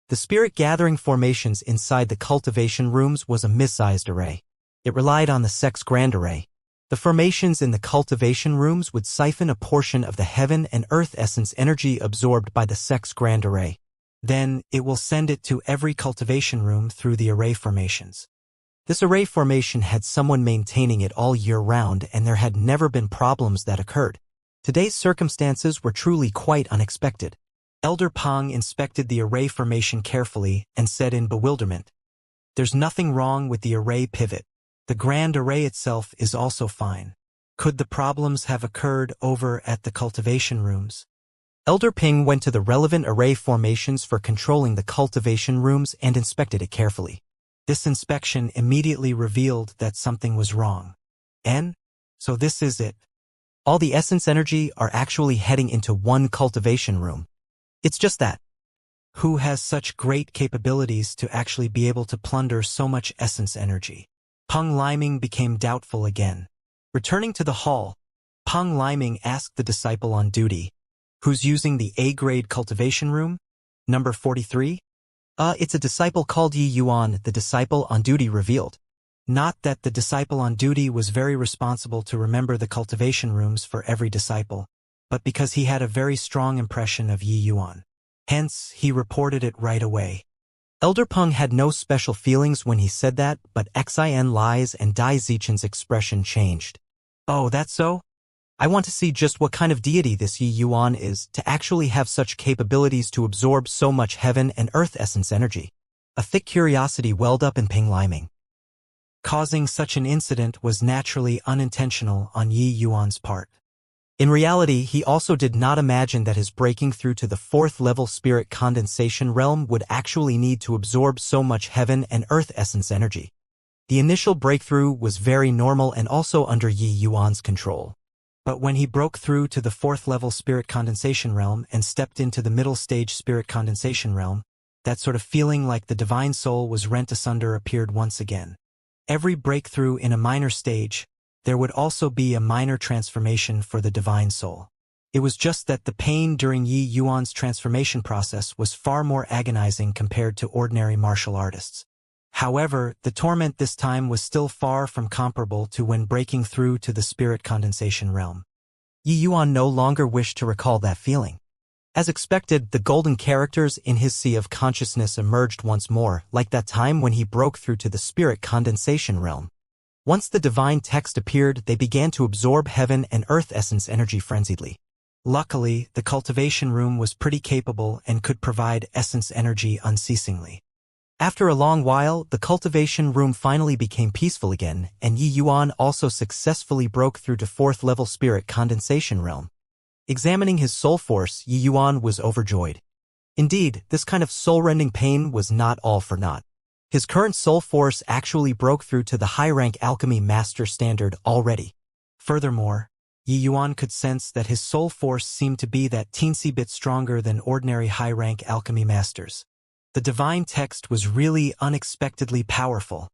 The spirit gathering formations inside the cultivation rooms was a mid-sized array. It relied on the sect's grand array. The formations in the cultivation rooms would siphon a portion of the heaven and earth essence energy absorbed by the sect's grand array. Then, it will send it to every cultivation room through the array formations. This array formation had someone maintaining it all year round, and there had never been problems that occurred. Today's circumstances were truly quite unexpected. Elder Peng inspected the array formation carefully and said in bewilderment, "There's nothing wrong with the array pivot. The grand array itself is also fine. Could the problems have occurred over at the cultivation rooms?" Elder Peng went to the relevant array formations for controlling the cultivation rooms and inspected it carefully. This inspection immediately revealed that something was wrong. So this is it. All the essence energy are actually heading into one cultivation room. It's just that. Who has such great capabilities to actually be able to plunder so much essence energy? Peng Liming became doubtful again. Returning to the hall, Peng Liming asked the disciple on duty, "Who's using the A-grade cultivation room? Number 43? It's a disciple called Yi Yuan," the disciple on duty revealed. Not that the disciple on duty was very responsible to remember the cultivation rooms for every disciple, but because he had a very strong impression of Yi Yuan. Hence, he reported it right away. Elder Peng had no special feelings when he said that, but Xianxia's and Dai Zichen's expression changed. "Oh, that's so? I want to see just what kind of deity this Yi Yuan is to actually have such capabilities to absorb so much heaven and earth essence energy." A thick curiosity welled up in Peng Liming. Causing such an incident was naturally unintentional on Yi Yuan's part. In reality, he also did not imagine that his breaking through to the 4th level spirit condensation realm would actually need to absorb so much heaven and earth essence energy. The initial breakthrough was very normal and also under Yi Yuan's control. But when he broke through to the 4th level spirit condensation realm and stepped into the middle stage spirit condensation realm, that sort of feeling like the divine soul was rent asunder appeared once again. Every breakthrough in a minor stage, there would also be a minor transformation for the divine soul. It was just that the pain during Yi Yuan's transformation process was far more agonizing compared to ordinary martial artists. However, the torment this time was still far from comparable to when breaking through to the spirit condensation realm. Yi Yuan no longer wished to recall that feeling. As expected, the golden characters in his sea of consciousness emerged once more, like that time when he broke through to the spirit condensation realm. Once the divine text appeared, they began to absorb heaven and earth essence energy frenziedly. Luckily, the cultivation room was pretty capable and could provide essence energy unceasingly. After a long while, the cultivation room finally became peaceful again, and Yi Yuan also successfully broke through to 4th level spirit condensation realm. Examining his soul force, Yi Yuan was overjoyed. Indeed, this kind of soul-rending pain was not all for naught. His current soul force actually broke through to the high-rank alchemy master standard already. Furthermore, Yi Yuan could sense that his soul force seemed to be that teensy bit stronger than ordinary high-rank alchemy masters. The divine text was really unexpectedly powerful.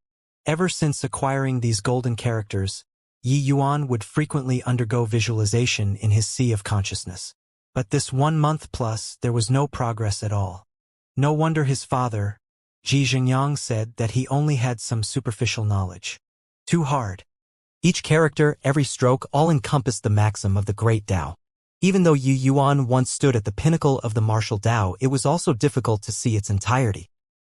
Ever since acquiring these golden characters, Yi Yuan would frequently undergo visualization in his sea of consciousness. But this 1 month plus, there was no progress at all. No wonder his father, Xianxia said that he only had some superficial knowledge. Too hard. Each character, every stroke, all encompassed the maxim of the great Tao. Even though Yi Yuan once stood at the pinnacle of the martial Tao, it was also difficult to see its entirety.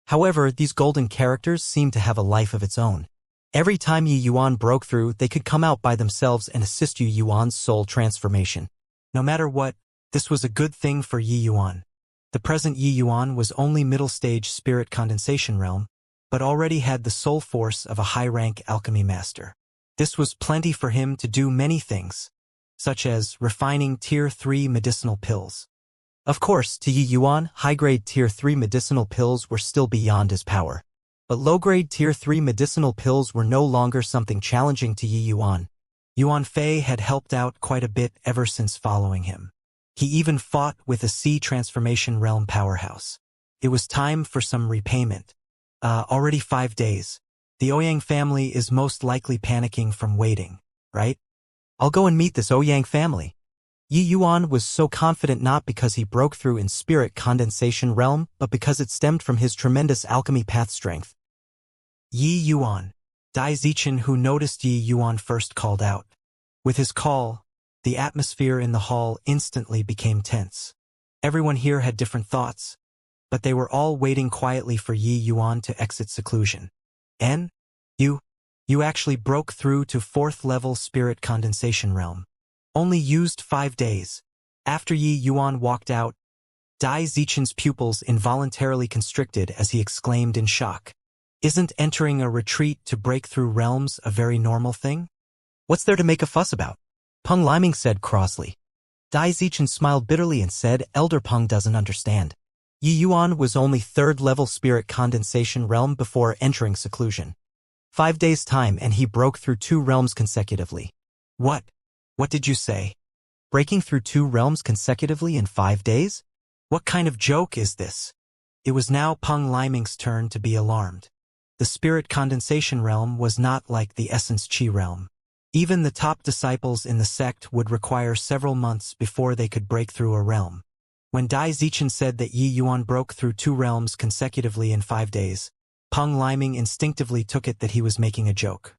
However, these golden characters seemed to have a life of its own. Every time Yi Yuan broke through, they could come out by themselves and assist Yi Yuan's soul transformation. No matter what, this was a good thing for Yi Yuan. The present Yi Yuan was only middle-stage spirit condensation realm, but already had the soul force of a high-rank alchemy master. This was plenty for him to do many things, such as refining Tier 3 medicinal pills. Of course, to Yi Yuan, high-grade Tier 3 medicinal pills were still beyond his power. But low-grade Tier 3 medicinal pills were no longer something challenging to Yi Yuan. Yuan Fei had helped out quite a bit ever since following him. He even fought with a sea transformation realm powerhouse. It was time for some repayment. Already 5 days. The Ouyang family is most likely panicking from waiting, right? I'll go and meet this Ouyang family. Yi Yuan was so confident not because he broke through in spirit condensation realm, but because it stemmed from his tremendous alchemy path strength. Yi Yuan. Dai Zichen, who noticed Yi Yuan first, called out. With his call, the atmosphere in the hall instantly became tense. Everyone here had different thoughts, but they were all waiting quietly for Yi Yuan to exit seclusion. "En? You actually broke through to 4th level spirit condensation realm. Only used 5 days." After Yi Yuan walked out, Dai Zichen's pupils involuntarily constricted as he exclaimed in shock. Isn't entering a retreat to break through realms a very normal thing? What's there to make a fuss about? Peng Liming said crossly. Dai Zichen smiled bitterly and said, Elder Peng doesn't understand. Yi Yuan was only 3rd level spirit condensation realm before entering seclusion. 5 days' time and he broke through 2 realms consecutively. What? What did you say? Breaking through 2 realms consecutively in 5 days? What kind of joke is this? It was now Peng Liming's turn to be alarmed. The spirit condensation realm was not like the essence chi realm. Even the top disciples in the sect would require several months before they could break through a realm. When Dai Zichen said that Yi Yuan broke through 2 realms consecutively in 5 days, Peng Liming instinctively took it that he was making a joke.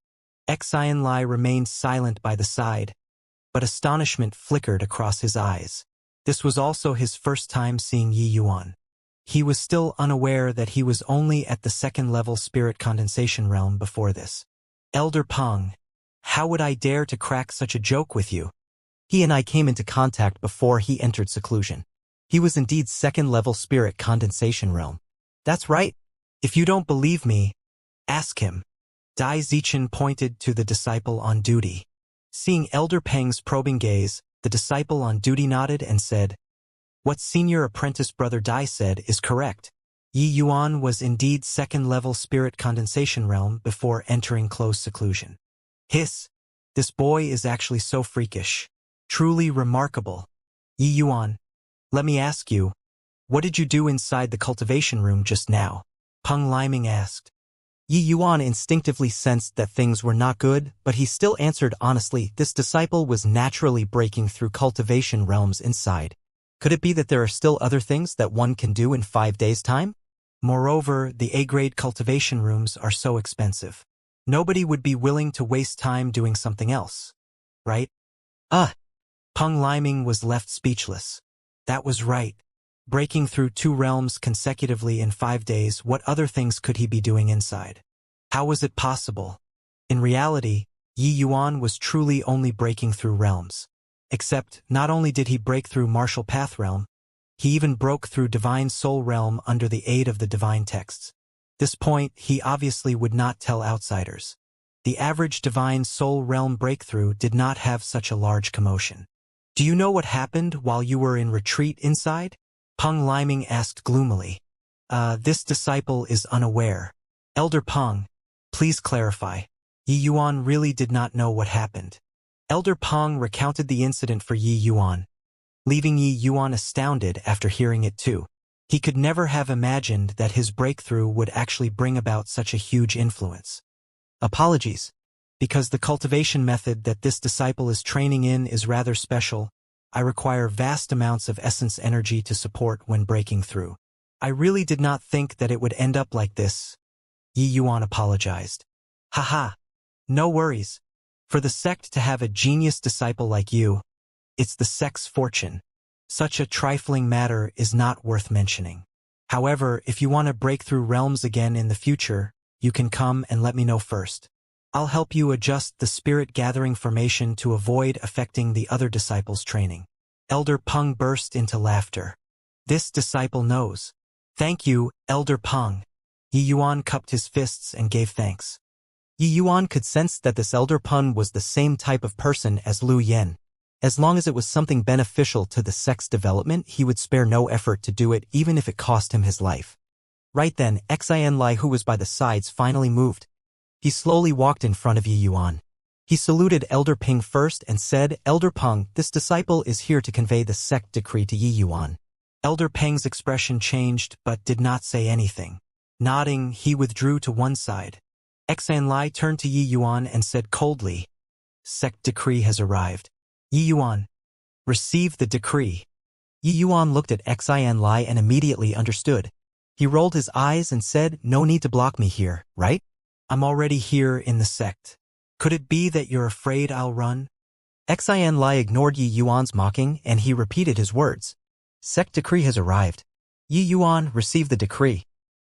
Xianxia remained silent by the side, but astonishment flickered across his eyes. This was also his first time seeing Yi Yuan. He was still unaware that he was only at the 2nd level spirit condensation realm before this. Elder Peng, how would I dare to crack such a joke with you? He and I came into contact before he entered seclusion. He was indeed 2nd level spirit condensation realm. That's right. If you don't believe me, ask him. Dai Zichen pointed to the disciple on duty. Seeing Elder Peng's probing gaze, the disciple on duty nodded and said, What senior apprentice brother Dai said is correct. Yi Yuan was indeed 2nd level spirit condensation realm before entering close seclusion. Hiss! This boy is actually so freakish. Truly remarkable. Yi Yuan, let me ask you, what did you do inside the cultivation room just now? Peng Liming asked. Yi Yuan instinctively sensed that things were not good, but he still answered honestly. This disciple was naturally breaking through cultivation realms inside. Could it be that there are still other things that one can do in 5 days' time? Moreover, the A-grade cultivation rooms are so expensive. Nobody would be willing to waste time doing something else, right? Peng Liming was left speechless. That was right. Breaking through 2 realms consecutively in 5 days, what other things could he be doing inside? How was it possible? In reality, Yi Yuan was truly only breaking through realms. Except, not only did he break through Martial Path realm, he even broke through Divine Soul realm under the aid of the divine texts. This point, he obviously would not tell outsiders. The average Divine Soul realm breakthrough did not have such a large commotion. Do you know what happened while you were in retreat inside? Peng Liming asked gloomily. This disciple is unaware. Elder Peng, please clarify. Yi Yuan really did not know what happened. Elder Peng recounted the incident for Yi Yuan, leaving Yi Yuan astounded after hearing it too. He could never have imagined that his breakthrough would actually bring about such a huge influence. Apologies. Because the cultivation method that this disciple is training in is rather special, I require vast amounts of essence energy to support when breaking through. I really did not think that it would end up like this. Yi Yuan apologized. Haha. No worries. For the sect to have a genius disciple like you, it's the sect's fortune. Such a trifling matter is not worth mentioning. However, if you want to break through realms again in the future, you can come and let me know first. I'll help you adjust the spirit-gathering formation to avoid affecting the other disciples' training. Elder Peng burst into laughter. This disciple knows. Thank you, Elder Peng. Yi Yuan cupped his fists and gave thanks. Yi Yuan could sense that this Elder Peng was the same type of person as Lu Yen. As long as it was something beneficial to the sect's development, he would spare no effort to do it even if it cost him his life. Right then, Xianxia, who was by the sides, finally moved. He slowly walked in front of Yi Yuan. He saluted Elder Peng first and said, Elder Peng, this disciple is here to convey the sect decree to Yi Yuan. Elder Peng's expression changed but did not say anything. Nodding, he withdrew to one side. Xianxia turned to Yi Yuan and said coldly, Sect decree has arrived. Yi Yuan, receive the decree. Yi Yuan looked at Xianxia and immediately understood. He rolled his eyes and said, no need to block me here, right? I'm already here in the sect. Could it be that you're afraid I'll run? Xianxia ignored Yi Yuan's mocking and he repeated his words. Sect decree has arrived. Yi Yuan, receive the decree.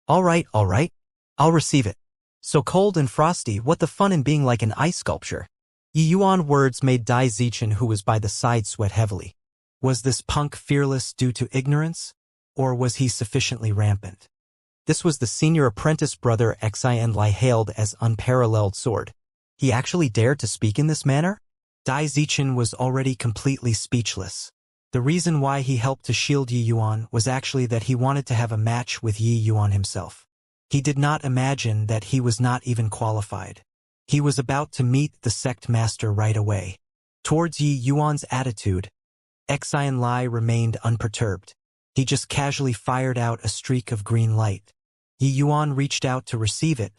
All right, I'll receive it. So cold and frosty, what the fun in being like an ice sculpture? Yi Yuan words made Dai Zichen, who was by the side, sweat heavily. Was this punk fearless due to ignorance, or was he sufficiently rampant? This was the senior apprentice brother Xianxia hailed as unparalleled sword. He actually dared to speak in this manner? Dai Zichen was already completely speechless. The reason why he helped to shield Yi Yuan was actually that he wanted to have a match with Yi Yuan himself. He did not imagine that he was not even qualified. He was about to meet the sect master right away. Towards Yi Yuan's attitude, Xianxia remained unperturbed. He just casually fired out a streak of green light. Yi Yuan reached out to receive it,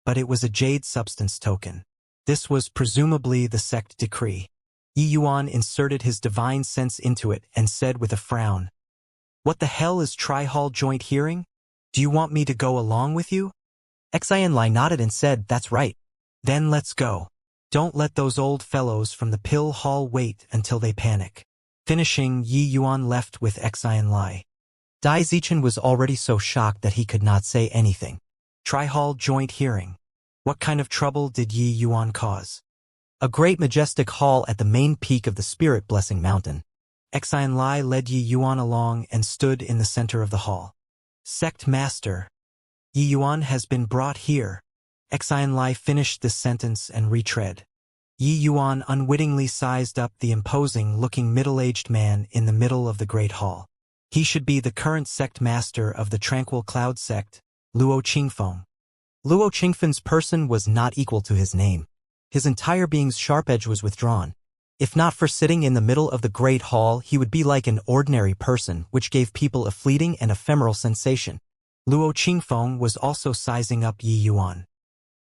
but it was a jade substance token. This was presumably the sect decree. Yi Yuan inserted his divine sense into it and said with a frown, What the hell is Tri-Hall joint hearing? Do you want me to go along with you? Xianxia nodded and said, That's right. Then let's go. Don't let those old fellows from the pill hall wait until they panic. Finishing, Yi Yuan left with Xianxia. Dai Zichen was already so shocked that he could not say anything. Tri-Hall joint hearing. What kind of trouble did Yi Yuan cause? A great majestic hall at the main peak of the Spirit Blessing Mountain. Xianxia led Yi Yuan along and stood in the center of the hall. Sect Master. Yi Yuan has been brought here. Xianxia finished this sentence and retread. Yi Yuan unwittingly sized up the imposing-looking middle-aged man in the middle of the great hall. He should be the current sect master of the Tranquil Cloud sect, Luo Qingfeng. Luo Qingfeng's person was not equal to his name. His entire being's sharp edge was withdrawn. If not for sitting in the middle of the great hall, he would be like an ordinary person, which gave people a fleeting and ephemeral sensation. Luo Qingfeng was also sizing up Yi Yuan.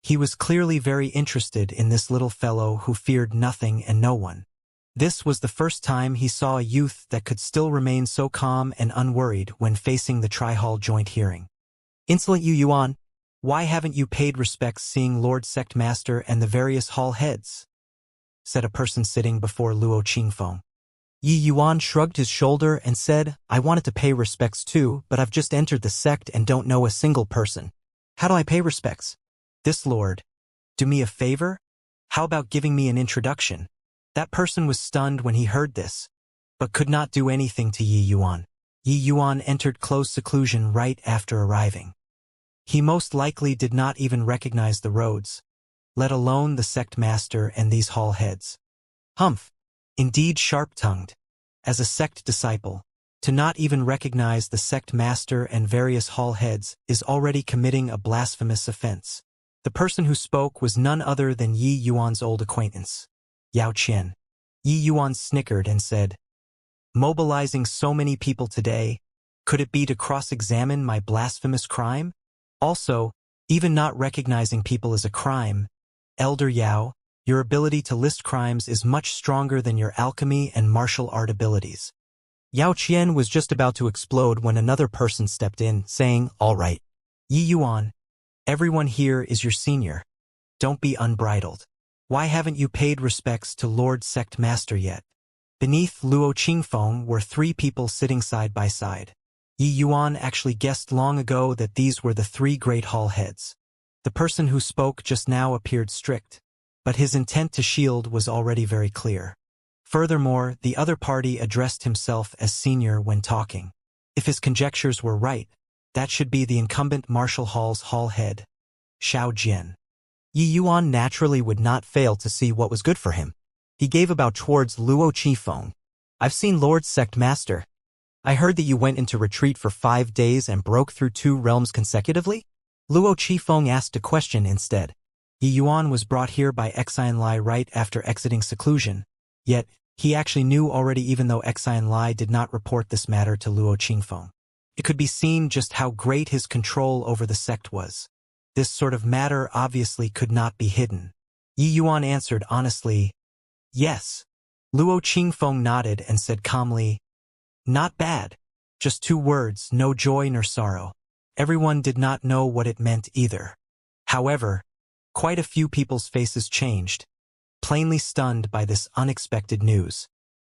He was clearly very interested in this little fellow who feared nothing and no one. This was the first time he saw a youth that could still remain so calm and unworried when facing the Tri-Hall joint hearing. Insolent Yi Yuan, why haven't you paid respects seeing Lord Sect Master and the various hall heads? Said a person sitting before Luo Qingfeng. Yi Yuan shrugged his shoulder and said, I wanted to pay respects too, but I've just entered the sect and don't know a single person. How do I pay respects? This lord. Do me a favor? How about giving me an introduction? That person was stunned when he heard this, but could not do anything to Yi Yuan. Yi Yuan entered close seclusion right after arriving. He most likely did not even recognize the roads, let alone the sect master and these hall heads. Humph! Indeed sharp-tongued. As a sect disciple, to not even recognize the sect master and various hall heads is already committing a blasphemous offense. The person who spoke was none other than Yi Yuan's old acquaintance, Yao Qian. Yi Yuan snickered and said, Mobilizing so many people today, could it be to cross-examine my blasphemous crime? Also, even not recognizing people is a crime. Elder Yao, your ability to list crimes is much stronger than your alchemy and martial art abilities. Yao Qian was just about to explode when another person stepped in, saying, "All right. Yi Yuan, everyone here is your senior. Don't be unbridled. Why haven't you paid respects to Lord Sect Master yet?" Beneath Luo Qingfeng were three people sitting side by side. Yi Yuan actually guessed long ago that these were the three great hall heads. The person who spoke just now appeared strict, but his intent to shield was already very clear. Furthermore, the other party addressed himself as senior when talking. If his conjectures were right, that should be the incumbent Martial Hall's hall head, Xiao Jian. Yi Yuan naturally would not fail to see what was good for him. He gave a bow towards Luo Qifeng. "I've seen Lord Sect Master. I heard that you went into retreat for 5 days and broke through 2 realms consecutively?" Luo Qifeng asked a question instead. Yi Yuan was brought here by Xianxia right after exiting seclusion, yet he actually knew already even though Xianxia did not report this matter to Luo Qingfeng. It could be seen just how great his control over the sect was. This sort of matter obviously could not be hidden. Yi Yuan answered honestly, "Yes." Luo Qingfeng nodded and said calmly, "Not bad. Just 2 words, no joy nor sorrow." Everyone did not know what it meant either. However, quite a few people's faces changed, plainly stunned by this unexpected news.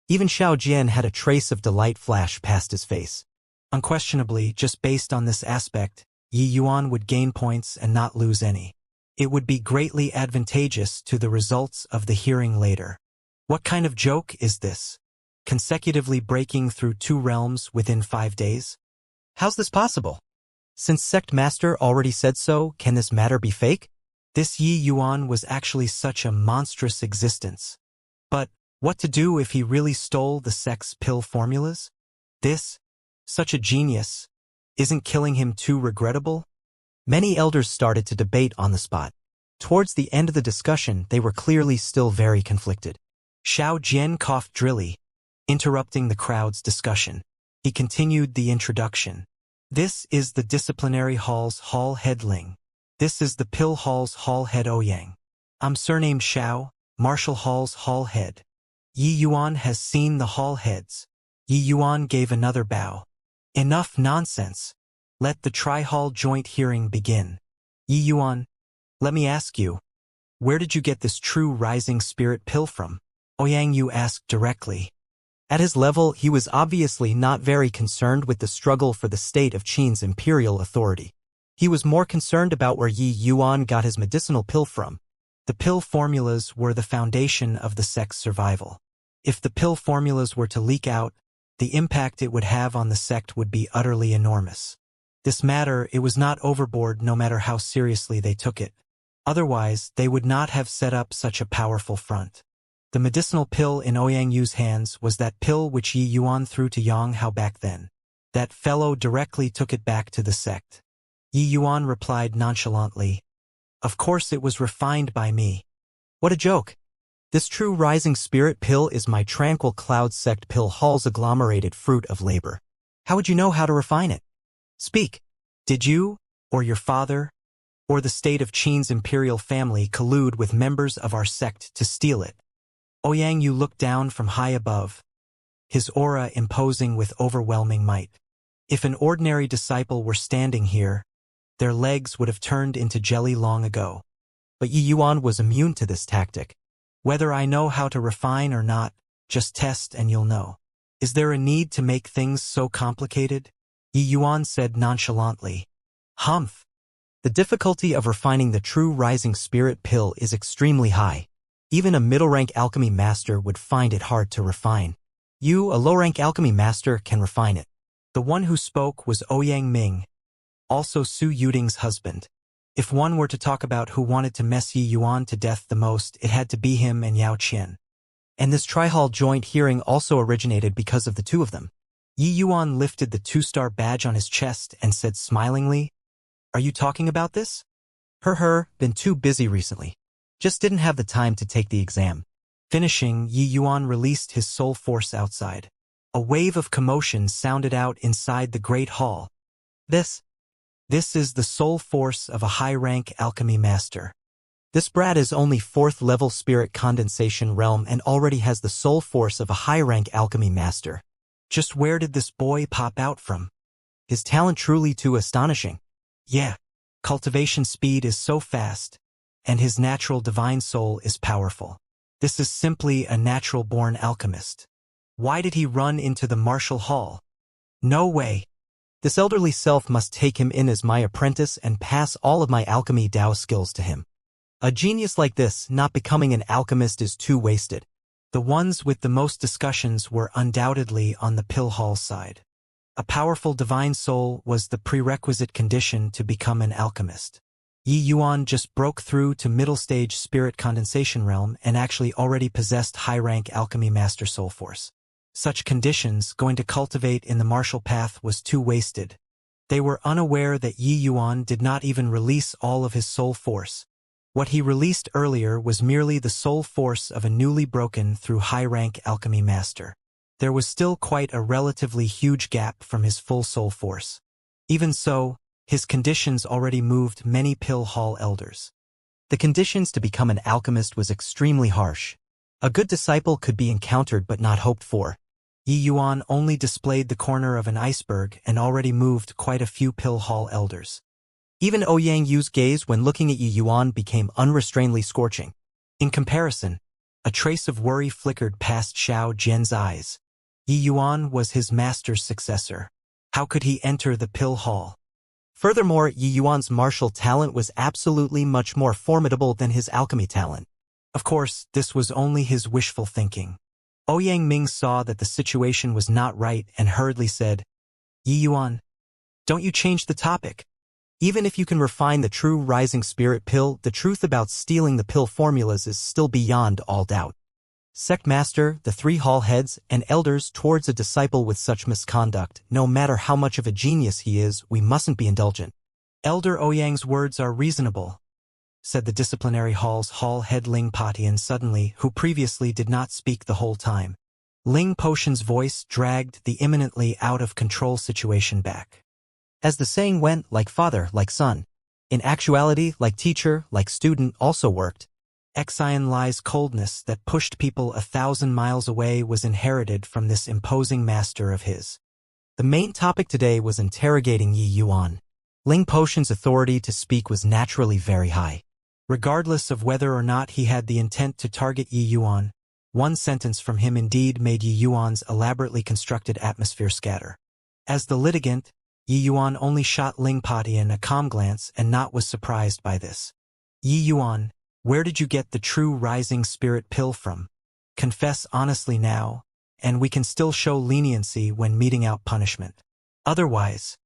Even Xiao Jian had a trace of delight flash past his face. Unquestionably, just based on this aspect, Yi Yuan would gain points and not lose any. It would be greatly advantageous to the results of the hearing later. What kind of joke is this? Consecutively breaking through 2 realms within 5 days? How's this possible? Since Sect Master already said so, can this matter be fake? This Yi Yuan was actually such a monstrous existence. But what to do if he really stole the sect's pill formulas? This, such a genius, isn't killing him too regrettable? Many elders started to debate on the spot. Towards the end of the discussion, they were clearly still very conflicted. Xiao Jian coughed drily, interrupting the crowd's discussion. He continued the introduction. "This is the Disciplinary Hall's Hall Head Ling. This is the Pill Hall's Hall Head Ouyang. I'm surnamed Xiao, Martial Hall's Hall Head. Yi Yuan has seen the Hall Heads." Yi Yuan gave another bow. "Enough nonsense. Let the Tri-Hall joint hearing begin. Yi Yuan, let me ask you, where did you get this true rising spirit pill from?" Ouyang Yu asked directly. At his level, he was obviously not very concerned with the struggle for the state of Qin's imperial authority. He was more concerned about where Yi Yuan got his medicinal pill from. The pill formulas were the foundation of the sect's survival. If the pill formulas were to leak out, the impact it would have on the sect would be utterly enormous. This matter, it was not overboard no matter how seriously they took it. Otherwise, they would not have set up such a powerful front. The medicinal pill in Ouyang Yu's hands was that pill which Yi Yuan threw to Yang Hao back then. That fellow directly took it back to the sect. Yi Yuan replied nonchalantly, "Of course it was refined by me." What a joke. This true rising spirit pill is my tranquil cloud sect pill hall's agglomerated fruit of labor. How would you know how to refine it? Speak. Did you, or your father, or the state of Qin's imperial family collude with members of our sect to steal it? Ouyang Yu looked down from high above, his aura imposing with overwhelming might. If an ordinary disciple were standing here, their legs would have turned into jelly long ago. But Yi Yuan was immune to this tactic. "Whether I know how to refine or not, just test and you'll know. Is there a need to make things so complicated?" Yi Yuan said nonchalantly. "Humph. The difficulty of refining the true rising spirit pill is extremely high. Even a middle-rank alchemy master would find it hard to refine. You, a low-rank alchemy master, can refine it." The one who spoke was Ouyang Ming, also Su Yuding's husband. If one were to talk about who wanted to mess Yi Yuan to death the most, it had to be him and Yao Qian. And this Tri-Hall joint hearing also originated because of the 2 of them. Yi Yuan lifted the 2-star badge on his chest and said smilingly, "Are you talking about this?" Been too busy recently. Just didn't have the time to take the exam." Finishing, Yi Yuan released his soul force outside. A wave of commotion sounded out inside the Great Hall. This is the soul force of a high-rank alchemy master. This brat is only 4th-level spirit condensation realm and already has the soul force of a high-rank alchemy master. Just where did this boy pop out from? His talent truly too astonishing. Yeah, cultivation speed is so fast, and his natural divine soul is powerful. This is simply a natural-born alchemist. Why did he run into the martial hall? No way. This elderly self must take him in as my apprentice and pass all of my alchemy Dao skills to him. A genius like this not becoming an alchemist is too wasted. The ones with the most discussions were undoubtedly on the pill hall side. A powerful divine soul was the prerequisite condition to become an alchemist. Yi Yuan just broke through to middle-stage spirit condensation realm and actually already possessed high-rank alchemy master soul force. Such conditions going to cultivate in the martial path was too wasted. They were unaware that Yi Yuan did not even release all of his soul force. What he released earlier was merely the soul force of a newly broken through high-rank alchemy master. There was still quite a relatively huge gap from his full soul force. Even so, his conditions already moved many pill hall elders. The conditions to become an alchemist was extremely harsh. A good disciple could be encountered but not hoped for. Yi Yuan only displayed the corner of an iceberg and already moved quite a few pill hall elders. Even Ouyang Yu's gaze when looking at Yi Yuan became unrestrainedly scorching. In comparison, a trace of worry flickered past Xiao Jian's eyes. Yi Yuan was his master's successor. How could he enter the pill hall? Furthermore, Yi Yuan's martial talent was absolutely much more formidable than his alchemy talent. Of course, this was only his wishful thinking. Ouyang Ming saw that the situation was not right and hurriedly said, Yi Yuan, don't you change the topic. Even if you can refine the true rising spirit pill, the truth about stealing the pill formulas is still beyond all doubt. Sect Master, the 3 hall heads, and elders towards a disciple with such misconduct, no matter how much of a genius he is, we mustn't be indulgent. Elder Ouyang's words are reasonable, said the disciplinary hall's hall head Ling Patian suddenly, who previously did not speak the whole time. Ling Potion's voice dragged the imminently out-of-control situation back. As the saying went, like father, like son. In actuality, like teacher, like student also worked. Xian Lai's coldness that pushed people 1,000 miles away was inherited from this imposing master of his. The main topic today was interrogating Yi Yuan. Ling Potion's authority to speak was naturally very high. Regardless of whether or not he had the intent to target Yi Yuan, one sentence from him indeed made Yi Yuan's elaborately constructed atmosphere scatter. As the litigant, Yi Yuan only shot Ling Patian a calm glance and not was surprised by this. Yi Yuan, where did you get the true rising spirit pill from? Confess honestly now, and we can still show leniency when meting out punishment. Otherwise,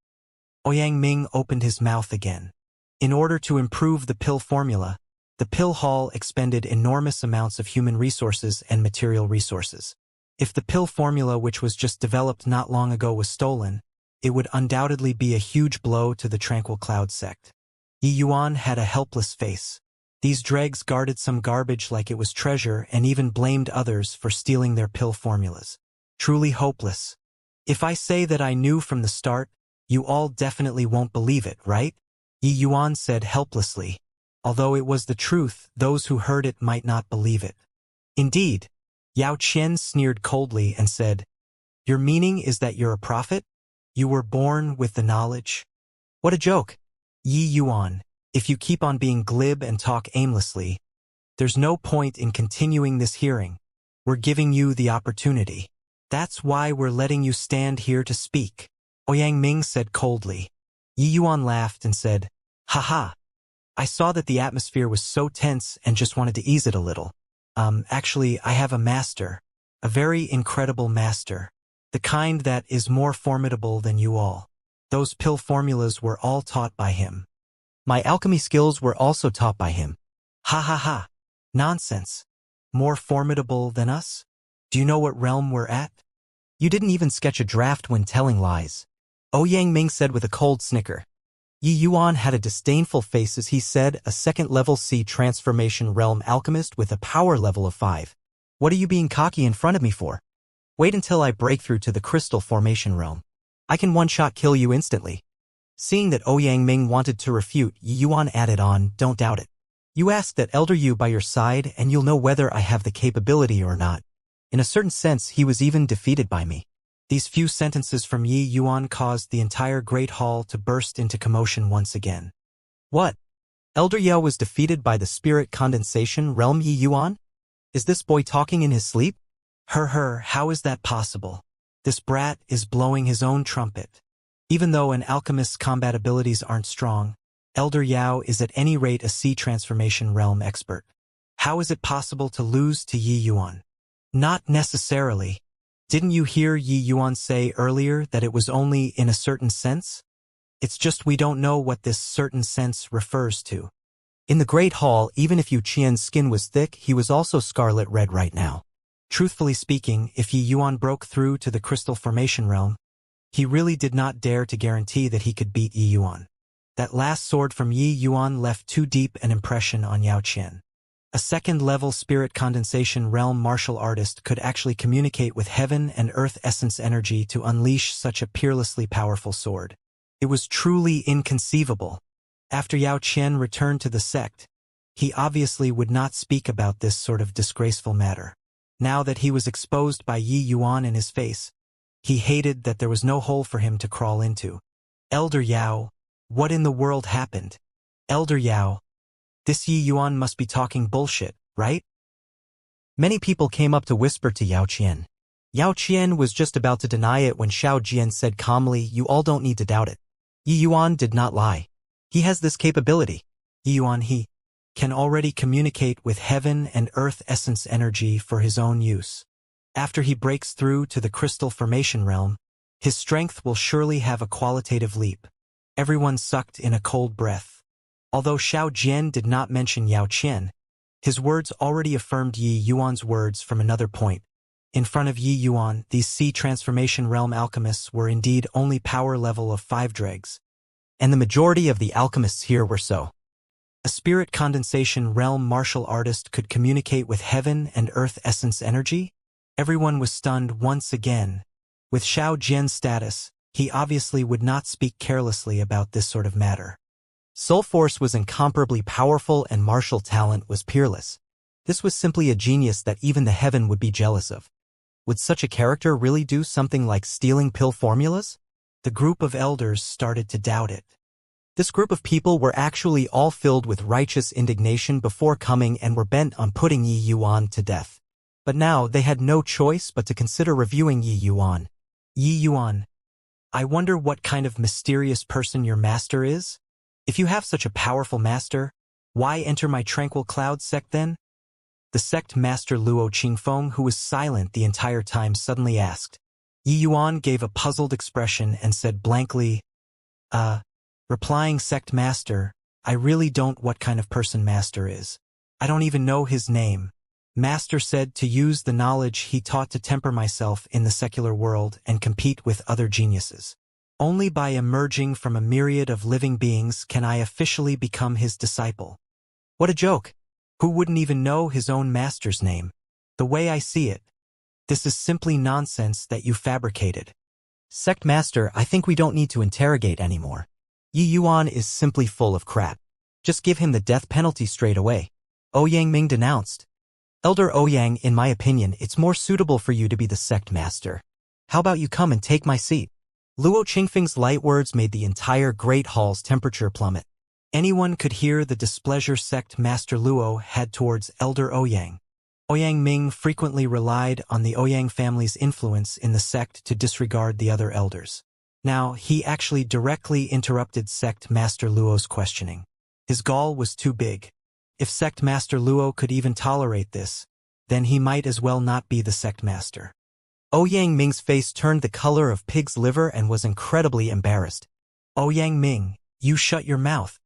Ouyang Ming opened his mouth again. In order to improve the pill formula, the pill hall expended enormous amounts of human resources and material resources. If the pill formula which was just developed not long ago was stolen, it would undoubtedly be a huge blow to the Tranquil Cloud sect. Yi Yuan had a helpless face. These dregs guarded some garbage like it was treasure and even blamed others for stealing their pill formulas. Truly hopeless. If I say that I knew from the start, you all definitely won't believe it, right? Yi Yuan said helplessly. Although it was the truth, those who heard it might not believe it. Indeed, Yao Qian sneered coldly and said, Your meaning is that you're a prophet? You were born with the knowledge? What a joke. Yi Yuan, if you keep on being glib and talk aimlessly, there's no point in continuing this hearing. We're giving you the opportunity. That's why we're letting you stand here to speak. Ouyang Ming said coldly. Yi Yuan laughed and said, Haha. I saw that the atmosphere was so tense and just wanted to ease it a little. Actually, I have a master. A very incredible master. The kind that is more formidable than you all. Those pill formulas were all taught by him. My alchemy skills were also taught by him. Ha ha ha. Nonsense. More formidable than us? Do you know what realm we're at? You didn't even sketch a draft when telling lies. Ouyang Ming said with a cold snicker. Yi Yuan had a disdainful face as he said, a second-level C transformation realm alchemist with a power level of 5. What are you being cocky in front of me for? Wait until I break through to the crystal formation realm. I can one-shot kill you instantly. Seeing that Ouyang Ming wanted to refute, Yi Yuan added on, don't doubt it. You ask that Elder Yu by your side and you'll know whether I have the capability or not. In a certain sense, he was even defeated by me. These few sentences from Yi Yuan caused the entire Great Hall to burst into commotion once again. What? Elder Yao was defeated by the spirit condensation realm Yi Yuan? Is this boy talking in his sleep? How is that possible? This brat is blowing his own trumpet. Even though an alchemist's combat abilities aren't strong, Elder Yao is at any rate a sea transformation realm expert. How is it possible to lose to Yi Yuan? Not necessarily. Didn't you hear Yi Yuan say earlier that it was only in a certain sense? It's just we don't know what this certain sense refers to. In the Great Hall, even if Yu Qian's skin was thick, he was also scarlet red right now. Truthfully speaking, if Yi Yuan broke through to the crystal formation realm, he really did not dare to guarantee that he could beat Yi Yuan. That last sword from Yi Yuan left too deep an impression on Yao Qian. A second-level spirit condensation realm martial artist could actually communicate with heaven and earth essence energy to unleash such a peerlessly powerful sword. It was truly inconceivable. After Yao Qian returned to the sect, he obviously would not speak about this sort of disgraceful matter. Now that he was exposed by Yi Yuan in his face, he hated that there was no hole for him to crawl into. Elder Yao, what in the world happened? Elder Yao, this Yi Yuan must be talking bullshit, right? Many people came up to whisper to Yao Qian. Yao Qian was just about to deny it when Xiao Jian said calmly, "You all don't need to doubt it." Yi Yuan did not lie. He has this capability. Yi Yuan, he can already communicate with heaven and earth essence energy for his own use. After he breaks through to the crystal formation realm, his strength will surely have a qualitative leap. Everyone sucked in a cold breath. Although Xiao Jian did not mention Yao Qian, his words already affirmed Yi Yuan's words from another point. In front of Yi Yuan, these sea transformation realm alchemists were indeed only power level of 5 dregs. And the majority of the alchemists here were so. A spirit condensation realm martial artist could communicate with heaven and earth essence energy? Everyone was stunned once again. With Xiao Jian's status, he obviously would not speak carelessly about this sort of matter. Soul force was incomparably powerful and martial talent was peerless. This was simply a genius that even the heaven would be jealous of. Would such a character really do something like stealing pill formulas? The group of elders started to doubt it. This group of people were actually all filled with righteous indignation before coming and were bent on putting Yi Yuan to death. But now they had no choice but to consider reviewing Yi Yuan. Yi Yuan, I wonder what kind of mysterious person your master is? If you have such a powerful master, why enter my tranquil cloud sect then? The sect master Luo Qingfeng, who was silent the entire time, suddenly asked. Yi Yuan gave a puzzled expression and said blankly, replying sect master, I really don't what kind of person master is. I don't even know his name. Master said to use the knowledge he taught to temper myself in the secular world and compete with other geniuses. Only by emerging from a myriad of living beings can I officially become his disciple. What a joke! Who wouldn't even know his own master's name? The way I see it, this is simply nonsense that you fabricated. Sect master, I think we don't need to interrogate anymore. Yi Yuan is simply full of crap. Just give him the death penalty straight away. Ouyang Ming denounced. Elder Ouyang, in my opinion, it's more suitable for you to be the sect master. How about you come and take my seat? Luo Qingfeng's light words made the entire Great Hall's temperature plummet. Anyone could hear the displeasure sect master Luo had towards Elder Ouyang. Ouyang Ming frequently relied on the Ouyang family's influence in the sect to disregard the other elders. Now, he actually directly interrupted sect master Luo's questioning. His gall was too big. If sect master Luo could even tolerate this, then he might as well not be the sect master. Ouyang Ming's face turned the color of pig's liver and was incredibly embarrassed. Ouyang Ming, you shut your mouth.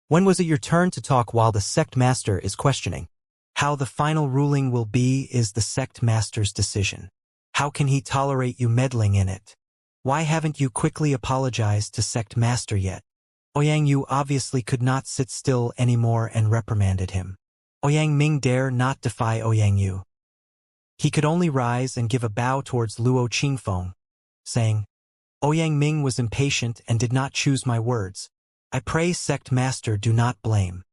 When was it your turn to talk while the sect master is questioning? How the final ruling will be is the sect master's decision. How can he tolerate you meddling in it? Why haven't you quickly apologized to sect master yet? Ouyang Yu obviously could not sit still anymore and reprimanded him. Ouyang Ming dare not defy Ouyang Yu. He could only rise and give a bow towards Luo Qingfeng, saying, Ouyang Ming was impatient and did not choose my words. I pray sect master do not blame.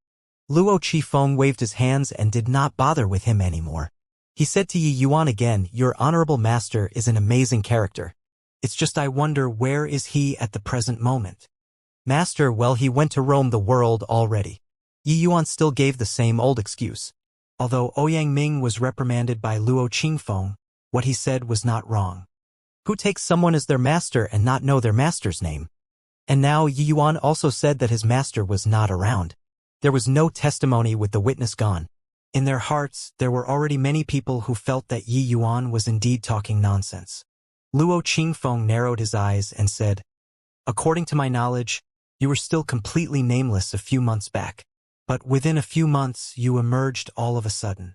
Luo Qingfeng waved his hands and did not bother with him anymore. He said to Yi Yuan again, your honorable master is an amazing character. It's just I wonder where is he at the present moment. Master, well, he went to roam the world already. Yi Yuan still gave the same old excuse. Although Ouyang Ming was reprimanded by Luo Qingfeng, what he said was not wrong. Who takes someone as their master and not know their master's name? And now Yi Yuan also said that his master was not around. There was no testimony with the witness gone. In their hearts, there were already many people who felt that Yi Yuan was indeed talking nonsense. Luo Qingfeng narrowed his eyes and said, "According to my knowledge, you were still completely nameless a few months back. But within a few months, you emerged all of a sudden.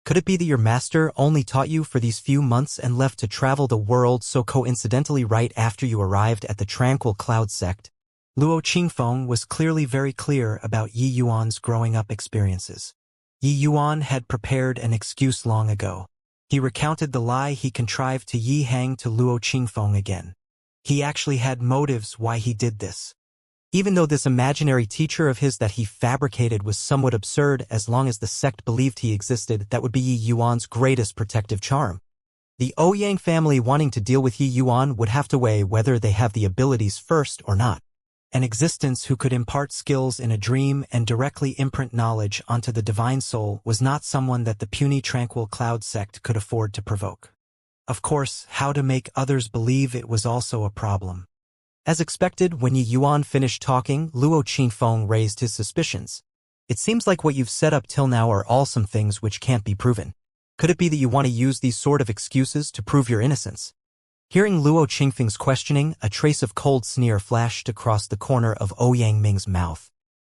Could it be that your master only taught you for these few months and left to travel the world so coincidentally right after you arrived at the Tranquil Cloud sect?" Luo Qingfeng was clearly very clear about Yi Yuan's growing up experiences. Yi Yuan had prepared an excuse long ago. He recounted the lie he contrived to Yi Hang to Luo Qingfeng again. He actually had motives why he did this. Even though this imaginary teacher of his that he fabricated was somewhat absurd, as long as the sect believed he existed, that would be Yi Yuan's greatest protective charm. The Ouyang family wanting to deal with Yi Yuan would have to weigh whether they have the abilities first or not. An existence who could impart skills in a dream and directly imprint knowledge onto the divine soul was not someone that the puny Tranquil Cloud sect could afford to provoke. Of course, how to make others believe it was also a problem. As expected, when Yi Yuan finished talking, Luo Qingfeng raised his suspicions. It seems like what you've said up till now are all some things which can't be proven. Could it be that you want to use these sort of excuses to prove your innocence? Hearing Luo Qingfeng's questioning, a trace of cold sneer flashed across the corner of Ouyang Ming's mouth.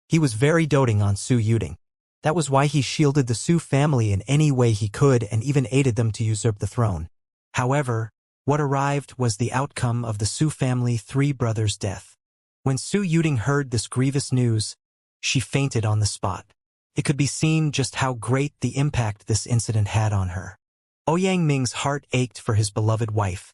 He was very doting on Su Yuding. That was why he shielded the Su family in any way he could and even aided them to usurp the throne. However, what arrived was the outcome of the Su family three brothers' death. When Su Yuding heard this grievous news, she fainted on the spot. It could be seen just how great the impact this incident had on her. Ouyang Ming's heart ached for his beloved wife,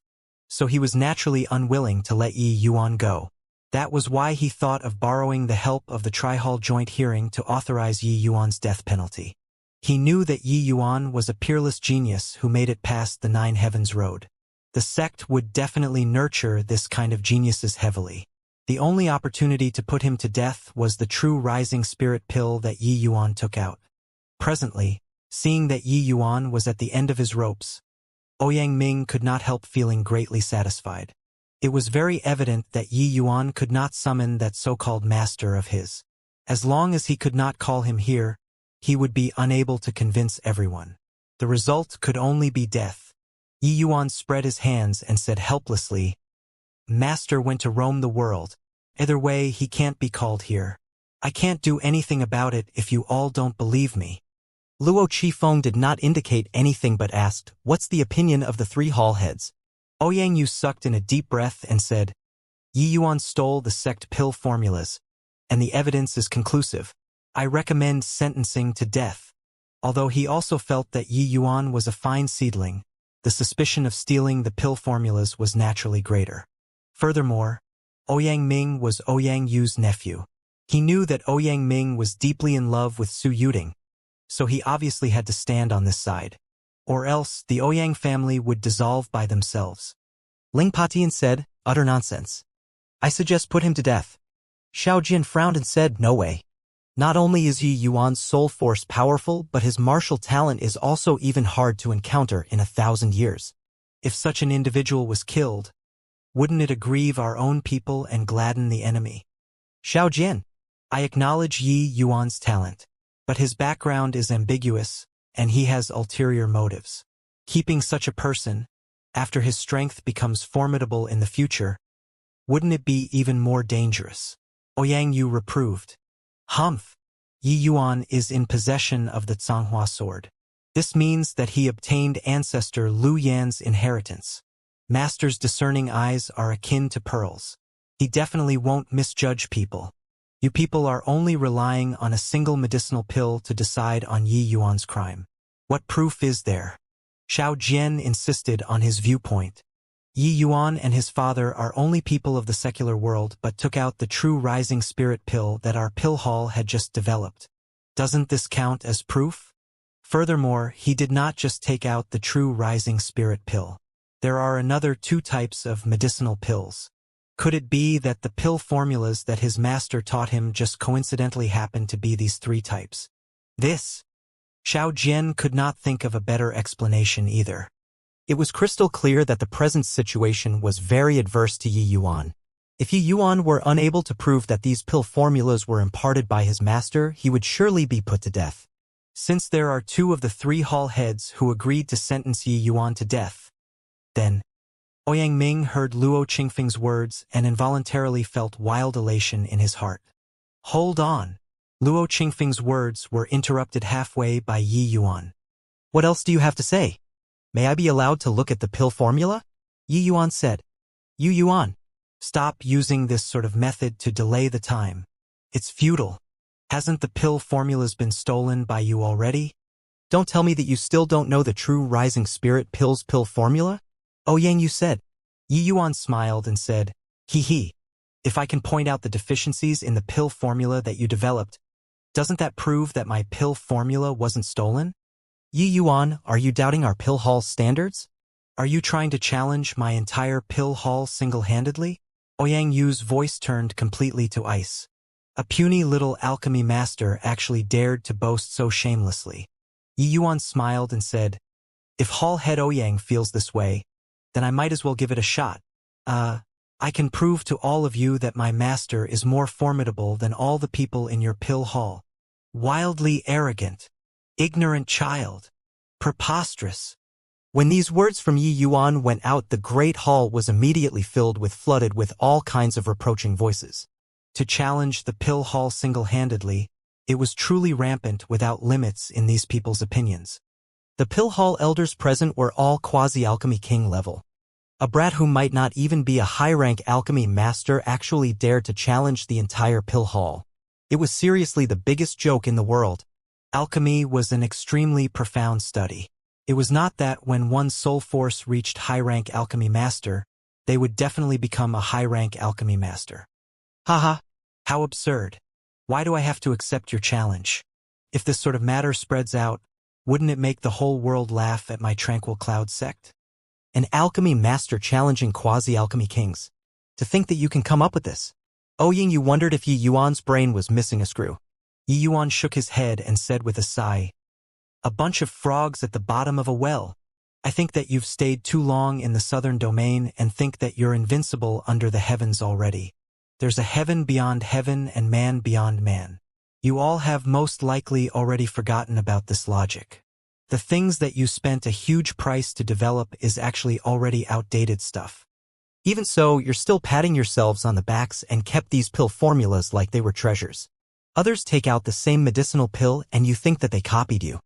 so he was naturally unwilling to let Yi Yuan go. That was why he thought of borrowing the help of the Tri-Hall joint hearing to authorize Yi Yuan's death penalty. He knew that Yi Yuan was a peerless genius who made it past the Nine Heavens Road. The sect would definitely nurture this kind of geniuses heavily. The only opportunity to put him to death was the true rising spirit pill that Yi Yuan took out. Presently, seeing that Yi Yuan was at the end of his ropes, Ouyang Ming could not help feeling greatly satisfied. It was very evident that Yi Yuan could not summon that so-called master of his. As long as he could not call him here, he would be unable to convince everyone. The result could only be death. Yi Yuan spread his hands and said helplessly, "Master went to roam the world. Either way, he can't be called here. I can't do anything about it if you all don't believe me." Luo Qingfeng did not indicate anything but asked, "What's the opinion of the three hall heads?" Ouyang Yu sucked in a deep breath and said, "Yi Yuan stole the sect pill formulas, and the evidence is conclusive. I recommend sentencing to death." Although he also felt that Yi Yuan was a fine seedling, the suspicion of stealing the pill formulas was naturally greater. Furthermore, Ouyang Ming was Ouyang Yu's nephew. He knew that Ouyang Ming was deeply in love with Su Yuding, so he obviously had to stand on this side. Or else, the Ouyang family would dissolve by themselves. Ling Patian said, "Utter nonsense. I suggest put him to death." Xiao Jian frowned and said, "No way. Not only is Yi Yuan's soul force powerful, but his martial talent is also even hard to encounter in 1,000 years. If such an individual was killed, wouldn't it aggrieve our own people and gladden the enemy?" Xiao Jian, I acknowledge Yi Yuan's talent, but his background is ambiguous, and he has ulterior motives. Keeping such a person, after his strength becomes formidable in the future, wouldn't it be even more dangerous? Ouyang Yu reproved. Humph. Yi Yuan is in possession of the Zhanghua sword. This means that he obtained ancestor Lu Yan's inheritance. Master's discerning eyes are akin to pearls. He definitely won't misjudge people. You people are only relying on a single medicinal pill to decide on Yi Yuan's crime. What proof is there? Xiao Jian insisted on his viewpoint. Yi Yuan and his father are only people of the secular world but took out the true rising spirit pill that our pill hall had just developed. Doesn't this count as proof? Furthermore, he did not just take out the true rising spirit pill. there are another 2 types of medicinal pills. Could it be that the pill formulas that his master taught him just coincidentally happened to be these 3 types? This, Xiao Jian could not think of a better explanation either. It was crystal clear that the present situation was very adverse to Yi Yuan. If Yi Yuan were unable to prove that these pill formulas were imparted by his master, he would surely be put to death. Since there are 2 of the 3 hall heads who agreed to sentence Yi Yuan to death, then Ouyang Ming heard Luo Qingfeng's words and involuntarily felt wild elation in his heart. Hold on. Luo Qingfeng's words were interrupted halfway by Yi Yuan. What else do you have to say? May I be allowed to look at the pill formula? Yi Yuan said. Yi Yuan, stop using this sort of method to delay the time. It's futile. Hasn't the pill formulas been stolen by you already? Don't tell me that you still don't know the true Rising Spirit Pill's pill formula? Ouyang Yu said. Yi Yuan smiled and said, He. If I can point out the deficiencies in the pill formula that you developed, doesn't that prove that my pill formula wasn't stolen? Yi Yuan, are you doubting our pill hall standards? Are you trying to challenge my entire pill hall single-handedly? Ouyang Yu's voice turned completely to ice. A puny little alchemy master actually dared to boast so shamelessly. Yi Yuan smiled and said, If Hall Head Ouyang feels this way, then I might as well give it a shot. I can prove to all of you that my master is more formidable than all the people in your pill hall. Wildly arrogant, ignorant child, preposterous. When these words from Yi Yuan went out, the great hall was immediately flooded with all kinds of reproaching voices. To challenge the pill hall single-handedly, it was truly rampant without limits in these people's opinions. The pill hall elders present were all quasi-alchemy king level. A brat who might not even be a high-rank alchemy master actually dared to challenge the entire pill hall. It was seriously the biggest joke in the world. Alchemy was an extremely profound study. It was not that when one soul force reached high-rank alchemy master, they would definitely become a high-rank alchemy master. Haha, how absurd. Why do I have to accept your challenge? If this sort of matter spreads out, wouldn't it make the whole world laugh at my tranquil cloud sect? An alchemy master challenging quasi-alchemy kings. To think that you can come up with this. Ouyang Yu wondered if Yi Yuan's brain was missing a screw. Yi Yuan shook his head and said with a sigh, A bunch of frogs at the bottom of a well. I think that you've stayed too long in the southern domain and think that you're invincible under the heavens already. There's a heaven beyond heaven and man beyond man. You all have most likely already forgotten about this logic. The things that you spent a huge price to develop is actually already outdated stuff. Even so, you're still patting yourselves on the backs and kept these pill formulas like they were treasures. Others take out the same medicinal pill and you think that they copied you.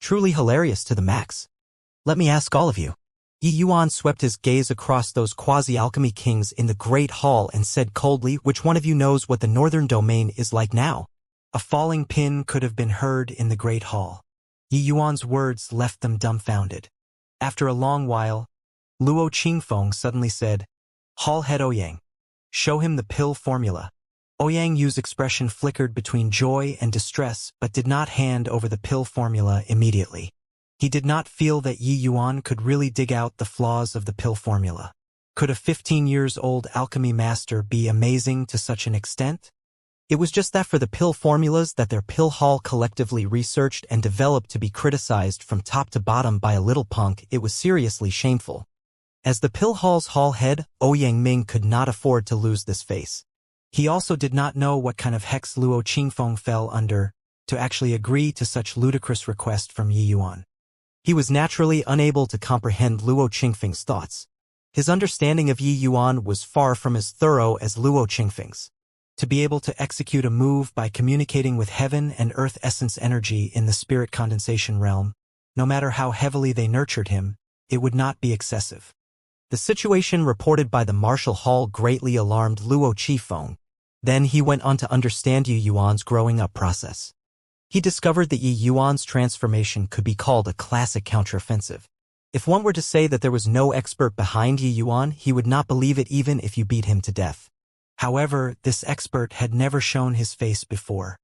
Truly hilarious to the max. Let me ask all of you. Yi Yuan swept his gaze across those quasi-alchemy kings in the Great Hall and said coldly, which one of you knows what the northern domain is like now? A falling pin could have been heard in the Great Hall. Yi Yuan's words left them dumbfounded. After a long while, Luo Qingfeng suddenly said, Hall Head Ouyang, show him the pill formula. Ouyang Yu's expression flickered between joy and distress but did not hand over the pill formula immediately. He did not feel that Yi Yuan could really dig out the flaws of the pill formula. Could a 15-year-old alchemy master be amazing to such an extent? It was just that for the pill formulas that their pill hall collectively researched and developed to be criticized from top to bottom by a little punk, it was seriously shameful. As the pill hall's hall head, Ouyang Ming could not afford to lose this face. He also did not know what kind of hex Luo Qingfeng fell under to actually agree to such ludicrous request from Yi Yuan. He was naturally unable to comprehend Luo Qingfeng's thoughts. His understanding of Yi Yuan was far from as thorough as Luo Qingfeng's. To be able to execute a move by communicating with heaven and earth essence energy in the spirit condensation realm, no matter how heavily they nurtured him, it would not be excessive. The situation reported by the Martial Hall greatly alarmed Luo Qifeng. Then he went on to understand Yi Yuan's growing up process. He discovered that Yi Yuan's transformation could be called a classic counteroffensive. If one were to say that there was no expert behind Yi Yuan, he would not believe it even if you beat him to death. However, this expert had never shown his face before.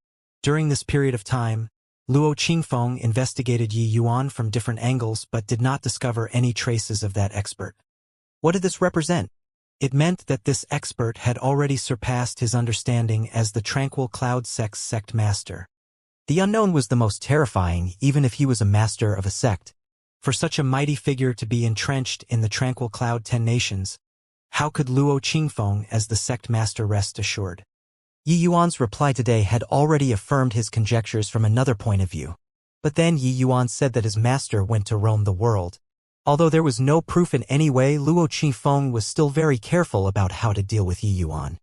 During this period of time, Luo Qingfeng investigated Yi Yuan from different angles but did not discover any traces of that expert. What did this represent? It meant that this expert had already surpassed his understanding as the Tranquil Cloud sect master. The unknown was the most terrifying, even if he was a master of a sect. For such a mighty figure to be entrenched in the Tranquil Cloud 10 nations, how could Luo Qingfeng as the sect master rest assured? Yi Yuan's reply today had already affirmed his conjectures from another point of view. But then Yi Yuan said that his master went to roam the world. Although there was no proof in any way, Luo Qingfeng was still very careful about how to deal with Yi Yuan.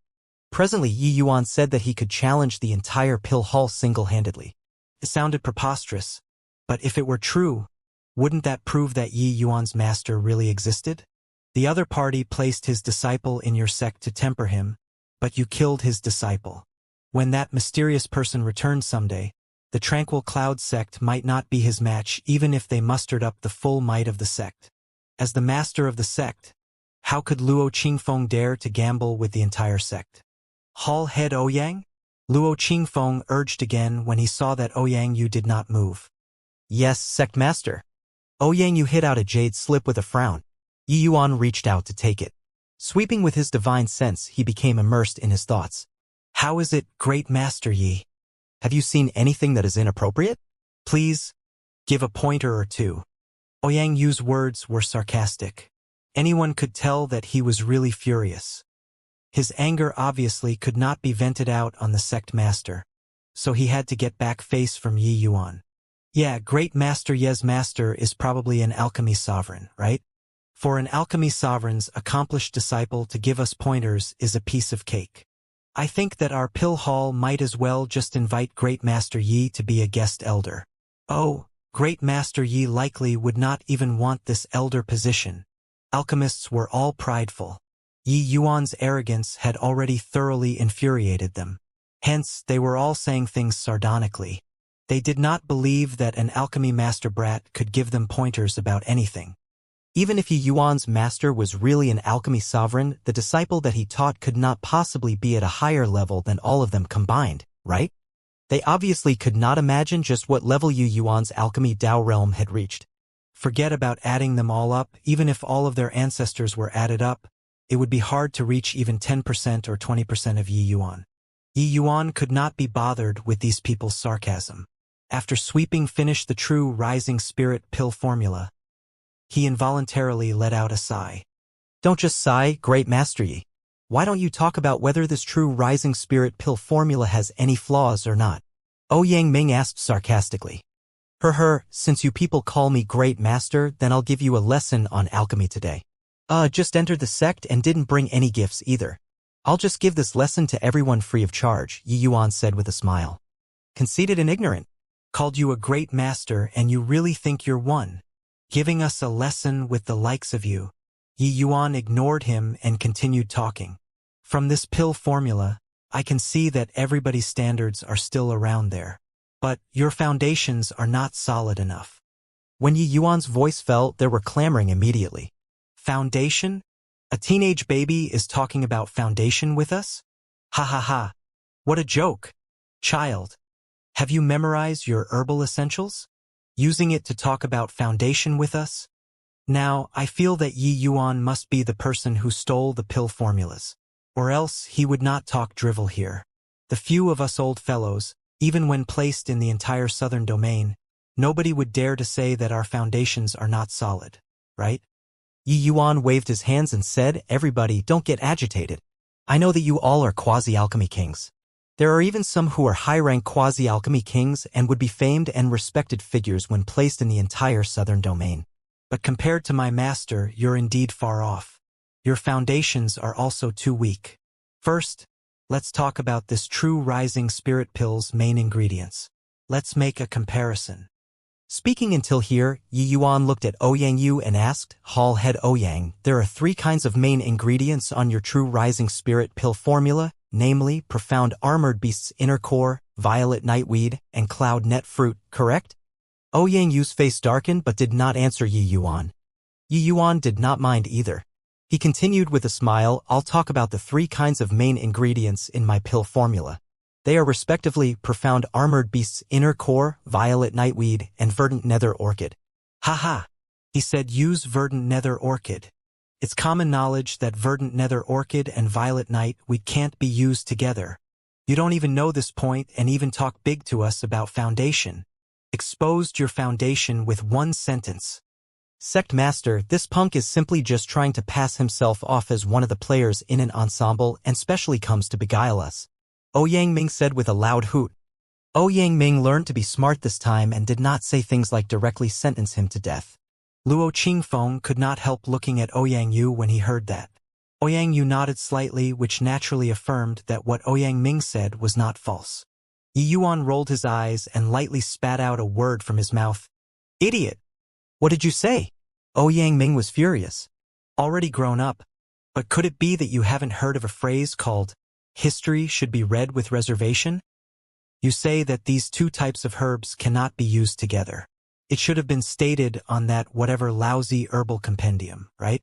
Presently, Yi Yuan said that he could challenge the entire pill hall single-handedly. It sounded preposterous, but if it were true, wouldn't that prove that Yi Yuan's master really existed? The other party placed his disciple in your sect to temper him, but you killed his disciple. When that mysterious person returned someday, the Tranquil Cloud sect might not be his match even if they mustered up the full might of the sect. As the master of the sect, how could Luo Qingfeng dare to gamble with the entire sect? Hall head Ouyang? Luo Qingfeng urged again when he saw that Ouyang Yu did not move. Yes, sect master. Ouyang Yu hit out a jade slip with a frown. Yi Yuan reached out to take it. Sweeping with his divine sense, he became immersed in his thoughts. How is it, great master Yi? Have you seen anything that is inappropriate? Please, give a pointer or two. Ouyang Yu's words were sarcastic. Anyone could tell that he was really furious. His anger obviously could not be vented out on the sect master, so he had to get back face from Yi Yuan. Yeah, great master Ye's master is probably an alchemy sovereign, right? For an alchemy sovereign's accomplished disciple to give us pointers is a piece of cake. I think that our pill hall might as well just invite Great Master Yi to be a guest elder. Oh, Great Master Yi likely would not even want this elder position. Alchemists were all prideful. Yi Yuan's arrogance had already thoroughly infuriated them. Hence, they were all saying things sardonically. They did not believe that an alchemy master brat could give them pointers about anything. Even if Yi Yuan's master was really an alchemy sovereign, the disciple that he taught could not possibly be at a higher level than all of them combined, right? They obviously could not imagine just what level Yi Yuan's alchemy Dao realm had reached. Forget about adding them all up. Even if all of their ancestors were added up, it would be hard to reach even 10% or 20% of Yi Yuan. Yi Yuan could not be bothered with these people's sarcasm. After sweeping finish the true rising spirit pill formula, he involuntarily let out a sigh. Don't just sigh, Great Master Yi. Why don't you talk about whether this true rising spirit pill formula has any flaws or not? Ouyang Ming asked sarcastically. Since you people call me Great Master, then I'll give you a lesson on alchemy today. Just entered the sect and didn't bring any gifts either. I'll just give this lesson to everyone free of charge, Yi Yuan said with a smile. Conceited and ignorant. Called you a great master and you really think you're one. Giving us a lesson with the likes of you. Yi Yuan ignored him and continued talking. From this pill formula, I can see that everybody's standards are still around there. But your foundations are not solid enough. When Yi Yuan's voice fell, there were clamoring immediately. Foundation? A teenage baby is talking about foundation with us? Ha ha ha. What a joke. Child. Have you memorized your herbal essentials? Using it to talk about foundation with us? Now, I feel that Yi Yuan must be the person who stole the pill formulas. Or else he would not talk drivel here. The few of us old fellows, even when placed in the entire southern domain, nobody would dare to say that our foundations are not solid, right? Yi Yuan waved his hands and said, everybody, don't get agitated. I know that you all are quasi-alchemy kings. There are even some who are high-rank quasi-alchemy kings and would be famed and respected figures when placed in the entire southern domain. But compared to my master, you're indeed far off. Your foundations are also too weak. First, let's talk about this true rising spirit pill's main ingredients. Let's make a comparison. Speaking until here, Yi Yuan looked at Ouyang Yu and asked, Hall head Ouyang, there are 3 kinds of main ingredients on your true rising spirit pill formula, namely profound armored beast's inner core, violet nightweed, and cloud net fruit, correct? Ouyang Yu's face darkened but did not answer Yi Yuan. Yi Yuan did not mind either. He continued with a smile, I'll talk about the 3 kinds of main ingredients in my pill formula. They are respectively profound armored beast's inner core, violet nightweed, and verdant nether orchid. Ha ha! He said use verdant nether orchid. It's common knowledge that verdant nether orchid and violet nightweed can't be used together. You don't even know this point and even talk big to us about foundation. Exposed your foundation with one sentence. Sect Master, this punk is simply just trying to pass himself off as one of the players in an ensemble and specially comes to beguile us. Yang Ming said with a loud hoot. Yang Ming learned to be smart this time and did not say things like directly sentence him to death. Luo Qingfeng could not help looking at Yang Yu when he heard that. Yang Yu nodded slightly, which naturally affirmed that what Yang Ming said was not false. Yi Yuan rolled his eyes and lightly spat out a word from his mouth. Idiot! What did you say? Yang Ming was furious. Already grown up. But could it be that you haven't heard of a phrase called, history should be read with reservation? You say that these two types of herbs cannot be used together. It should have been stated on that whatever lousy herbal compendium, right?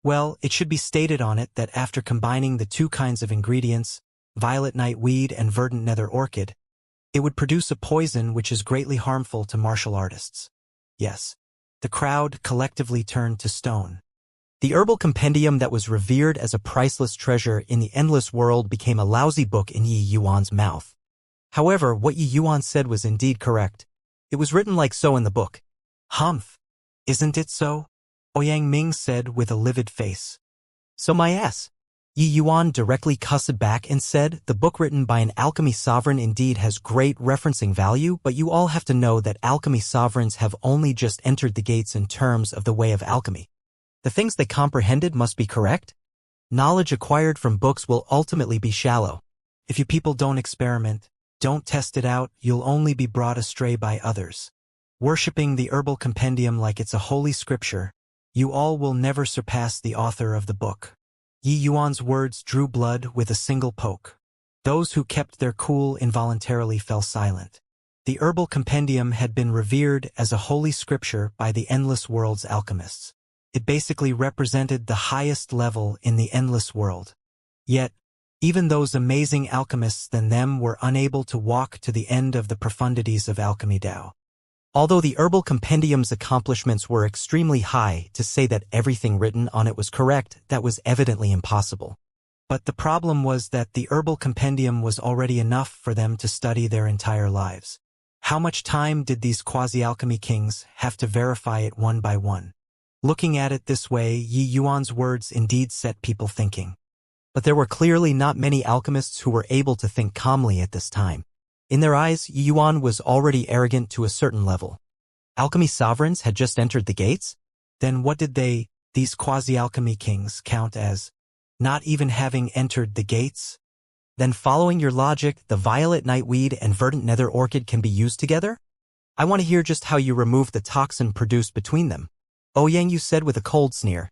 Well, it should be stated on it that after combining the two kinds of ingredients, violet nightweed and verdant nether orchid, it would produce a poison which is greatly harmful to martial artists. Yes. The crowd collectively turned to stone. The herbal compendium that was revered as a priceless treasure in the endless world became a lousy book in Yi Yuan's mouth. However, what Yi Yuan said was indeed correct. It was written like so in the book. Humph. Isn't it so? Yang Ming said with a livid face. So my ass. Yi Yuan directly cussed back and said, the book written by an alchemy sovereign indeed has great referencing value, but you all have to know that alchemy sovereigns have only just entered the gates in terms of the way of alchemy. The things they comprehended must be correct. Knowledge acquired from books will ultimately be shallow. If you people don't experiment, don't test it out, you'll only be brought astray by others. Worshipping the herbal compendium like it's a holy scripture, you all will never surpass the author of the book. Yi Yuan's words drew blood with a single poke. Those who kept their cool involuntarily fell silent. The herbal compendium had been revered as a holy scripture by the endless world's alchemists. It basically represented the highest level in the endless world. Yet, even those amazing alchemists than them were unable to walk to the end of the profundities of alchemy Dao. Although the herbal compendium's accomplishments were extremely high, to say that everything written on it was correct, that was evidently impossible. But the problem was that the herbal compendium was already enough for them to study their entire lives. How much time did these quasi-alchemy kings have to verify it one by one? Looking at it this way, Yi Yuan's words indeed set people thinking. But there were clearly not many alchemists who were able to think calmly at this time. In their eyes, Yi Yuan was already arrogant to a certain level. Alchemy sovereigns had just entered the gates? Then what did they, these quasi-alchemy kings, count as? Not even having entered the gates? Then following your logic, the violet nightweed and verdant nether orchid can be used together? I want to hear just how you remove the toxin produced between them. Yang Yu said with a cold sneer.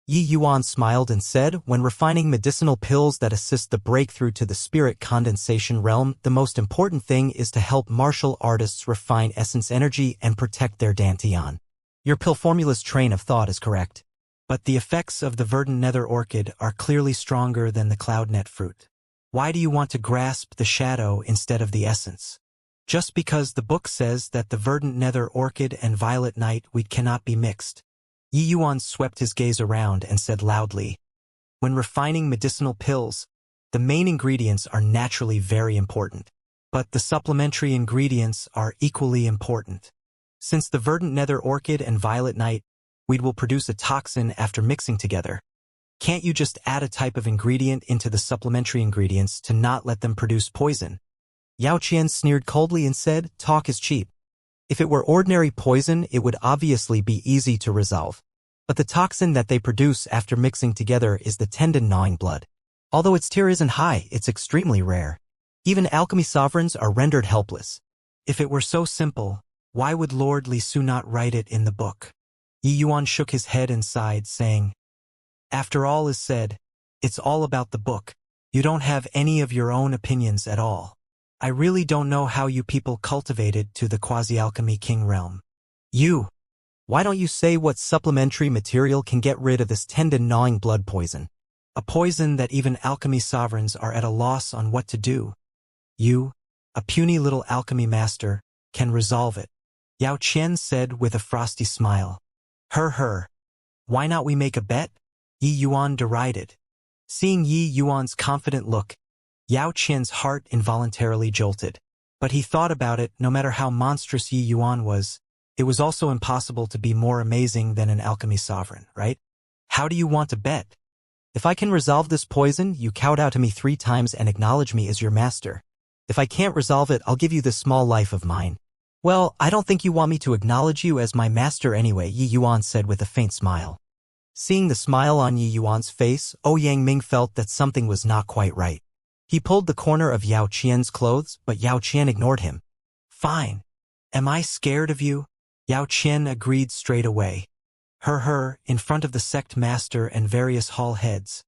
Yi Yuan smiled and said, when refining medicinal pills that assist the breakthrough to the spirit condensation realm, the most important thing is to help martial artists refine essence energy and protect their dantian. Your pill formula's train of thought is correct. But the effects of the verdant nether orchid are clearly stronger than the cloudnet fruit. Why do you want to grasp the shadow instead of the essence? Just because the book says that the verdant nether orchid and violet nightweed cannot be mixed. Yi Yuan swept his gaze around and said loudly, when refining medicinal pills, the main ingredients are naturally very important. But the supplementary ingredients are equally important. Since the verdant nether orchid and violet nightweed will produce a toxin after mixing together, can't you just add a type of ingredient into the supplementary ingredients to not let them produce poison? Yao Qian sneered coldly and said, talk is cheap. If it were ordinary poison, it would obviously be easy to resolve. But the toxin that they produce after mixing together is the tendon-gnawing blood. Although its tier isn't high, it's extremely rare. Even alchemy sovereigns are rendered helpless. If it were so simple, why would Lord Li Su not write it in the book? Yi Yuan shook his head and sighed, saying, after all is said, it's all about the book. You don't have any of your own opinions at all. I really don't know how you people cultivated to the quasi-alchemy king realm. Why don't you say what supplementary material can get rid of this tendon-gnawing blood poison? A poison that even alchemy sovereigns are at a loss on what to do. You, a puny little alchemy master, can resolve it. Yao Qian said with a frosty smile. Why not we make a bet? Yi Yuan derided. Seeing Yi Yuan's confident look, Yao Qian's heart involuntarily jolted. But he thought about it, no matter how monstrous Yi Yuan was, it was also impossible to be more amazing than an alchemy sovereign, right? How do you want to bet? If I can resolve this poison, you kowtow to me 3 times and acknowledge me as your master. If I can't resolve it, I'll give you this small life of mine. Well, I don't think you want me to acknowledge you as my master anyway, Yi Yuan said with a faint smile. Seeing the smile on Yi Yuan's face, Yang Ming felt that something was not quite right. He pulled the corner of Yao Qian's clothes, but Yao Qian ignored him. Fine. Am I scared of you? Yao Qian agreed straight away. In front of the sect master and various hall heads.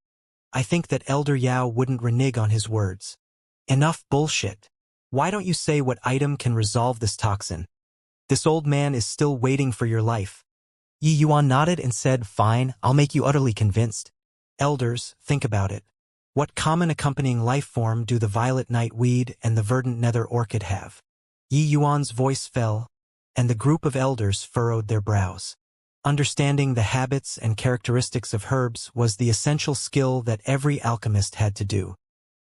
I think that Elder Yao wouldn't renege on his words. Enough bullshit. Why don't you say what item can resolve this toxin? This old man is still waiting for your life. Yi Yuan nodded and said, fine, I'll make you utterly convinced. Elders, think about it. What common accompanying life form do the violet nightweed and the verdant nether orchid have? Yi Yuan's voice fell, and the group of elders furrowed their brows. Understanding the habits and characteristics of herbs was the essential skill that every alchemist had to do.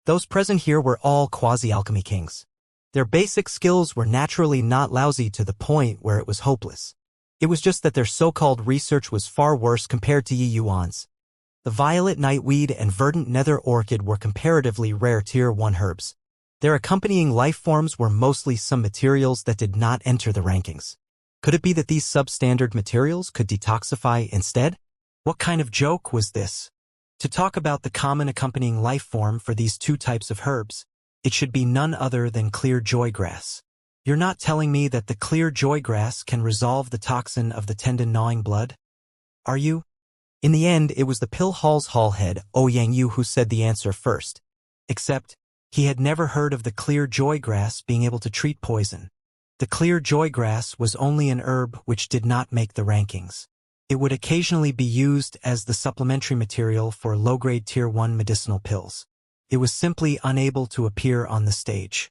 Those present here were all quasi-alchemy kings. Their basic skills were naturally not lousy to the point where it was hopeless. It was just that their so-called research was far worse compared to Yi Yuan's. The violet nightweed and verdant nether orchid were comparatively rare Tier 1 herbs. Their accompanying life forms were mostly some materials that did not enter the rankings. Could it be that these substandard materials could detoxify instead? What kind of joke was this? To talk about the common accompanying life form for these 2 types of herbs, it should be none other than clear joygrass. You're not telling me that the clear joygrass can resolve the toxin of the tendon-gnawing blood? Are you? In the end, it was the Pill Hall's hall head, Yang Yu, who said the answer first. Except, he had never heard of the clear joygrass being able to treat poison. The clear joygrass was only an herb which did not make the rankings. It would occasionally be used as the supplementary material for low-grade Tier 1 medicinal pills. It was simply unable to appear on the stage.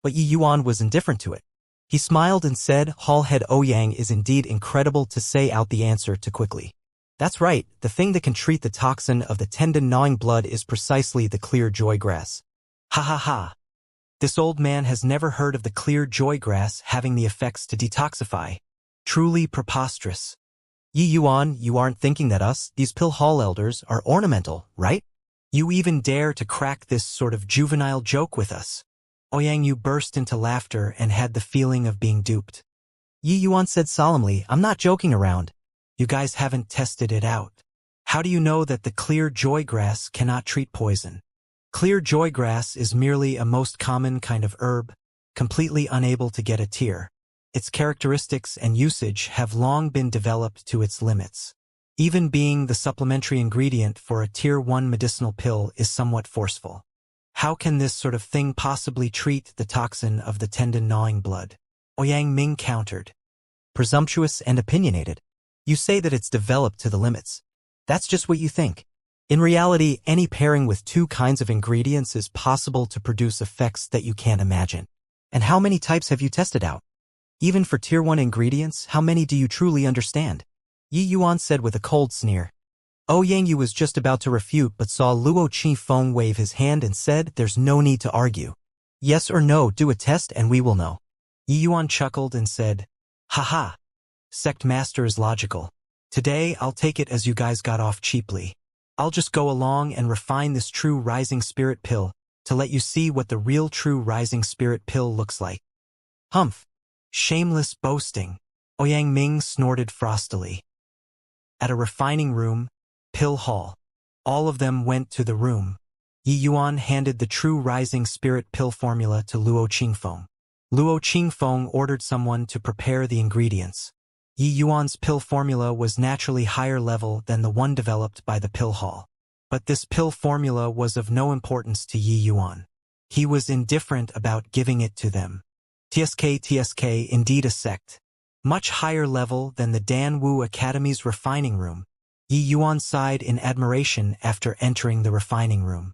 But Yi Yuan was indifferent to it. He smiled and said, Hall head Yang is indeed incredible to say out the answer too quickly. That's right, the thing that can treat the toxin of the tendon-gnawing blood is precisely the clear joygrass. Ha ha ha. This old man has never heard of the clear joygrass having the effects to detoxify. Truly preposterous. Yi Yuan, you aren't thinking that us, these Pill Hall elders, are ornamental, right? You even dare to crack this sort of juvenile joke with us. Yang Yu burst into laughter and had the feeling of being duped. Yi Yuan said solemnly, I'm not joking around. You guys haven't tested it out. How do you know that the clear joygrass cannot treat poison? Clear joygrass is merely a most common kind of herb, completely unable to get a tier. Its characteristics and usage have long been developed to its limits. Even being the supplementary ingredient for a Tier 1 medicinal pill is somewhat forceful. How can this sort of thing possibly treat the toxin of the tendon-gnawing blood? Yang Ming countered. Presumptuous and opinionated. You say that it's developed to the limits. That's just what you think. In reality, any pairing with 2 kinds of ingredients is possible to produce effects that you can't imagine. And how many types have you tested out? Even for Tier 1 ingredients, how many do you truly understand? Yi Yuan said with a cold sneer. Yang Yu was just about to refute but saw Luo Qifeng wave his hand and said, there's no need to argue. Yes or no, do a test and we will know. Yi Yuan chuckled and said, haha. Sect Master is logical. Today, I'll take it as you guys got off cheaply. I'll just go along and refine this true Rising Spirit pill to let you see what the real true Rising Spirit pill looks like. Humph. Shameless boasting. Yang Ming snorted frostily. At a refining room, Pill Hall. All of them went to the room. Yi Yuan handed the true Rising Spirit pill formula to Luo Qingfeng. Luo Qingfeng ordered someone to prepare the ingredients. Yi Yuan's pill formula was naturally higher level than the one developed by the Pill Hall. But this pill formula was of no importance to Yi Yuan. He was indifferent about giving it to them. TSK, indeed a sect. Much higher level than the Dan Wu Academy's refining room. Yi Yuan sighed in admiration after entering the refining room.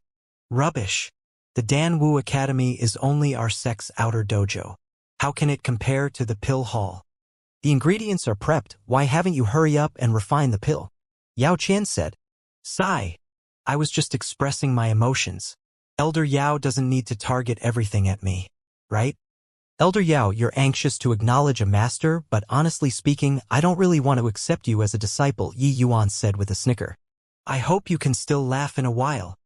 Rubbish. The Dan Wu Academy is only our sect's outer dojo. How can it compare to the Pill Hall? The ingredients are prepped, why haven't you hurry up and refine the pill? Yao Qian said. Sigh. I was just expressing my emotions. Elder Yao doesn't need to target everything at me, right? Elder Yao, you're anxious to acknowledge a master, but honestly speaking, I don't really want to accept you as a disciple, Yi Yuan said with a snicker. I hope you can still laugh in a while.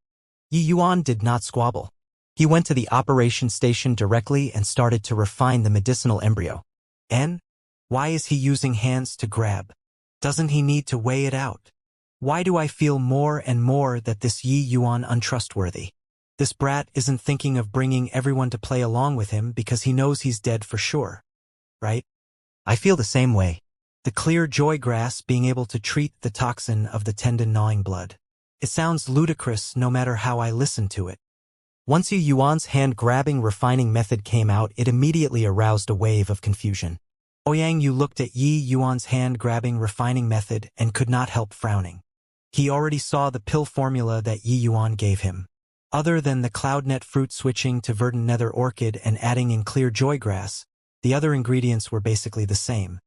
Yi Yuan did not squabble. He went to the operation station directly and started to refine the medicinal embryo. And? Why is he using hands to grab? Doesn't he need to weigh it out? Why do I feel more and more that this Yi Yuan untrustworthy? This brat isn't thinking of bringing everyone to play along with him because he knows he's dead for sure. Right? I feel the same way. The clear joy grass being able to treat the toxin of the tendon-gnawing blood. It sounds ludicrous no matter how I listen to it. Once Yi Yuan's hand-grabbing refining method came out, it immediately aroused a wave of confusion. Ouyang Yu looked at Yi Yuan's hand-grabbing refining method and could not help frowning. He already saw the pill formula that Yi Yuan gave him. Other than the cloudnet fruit switching to verdant nether orchid and adding in clear joy grass, the other ingredients were basically the same.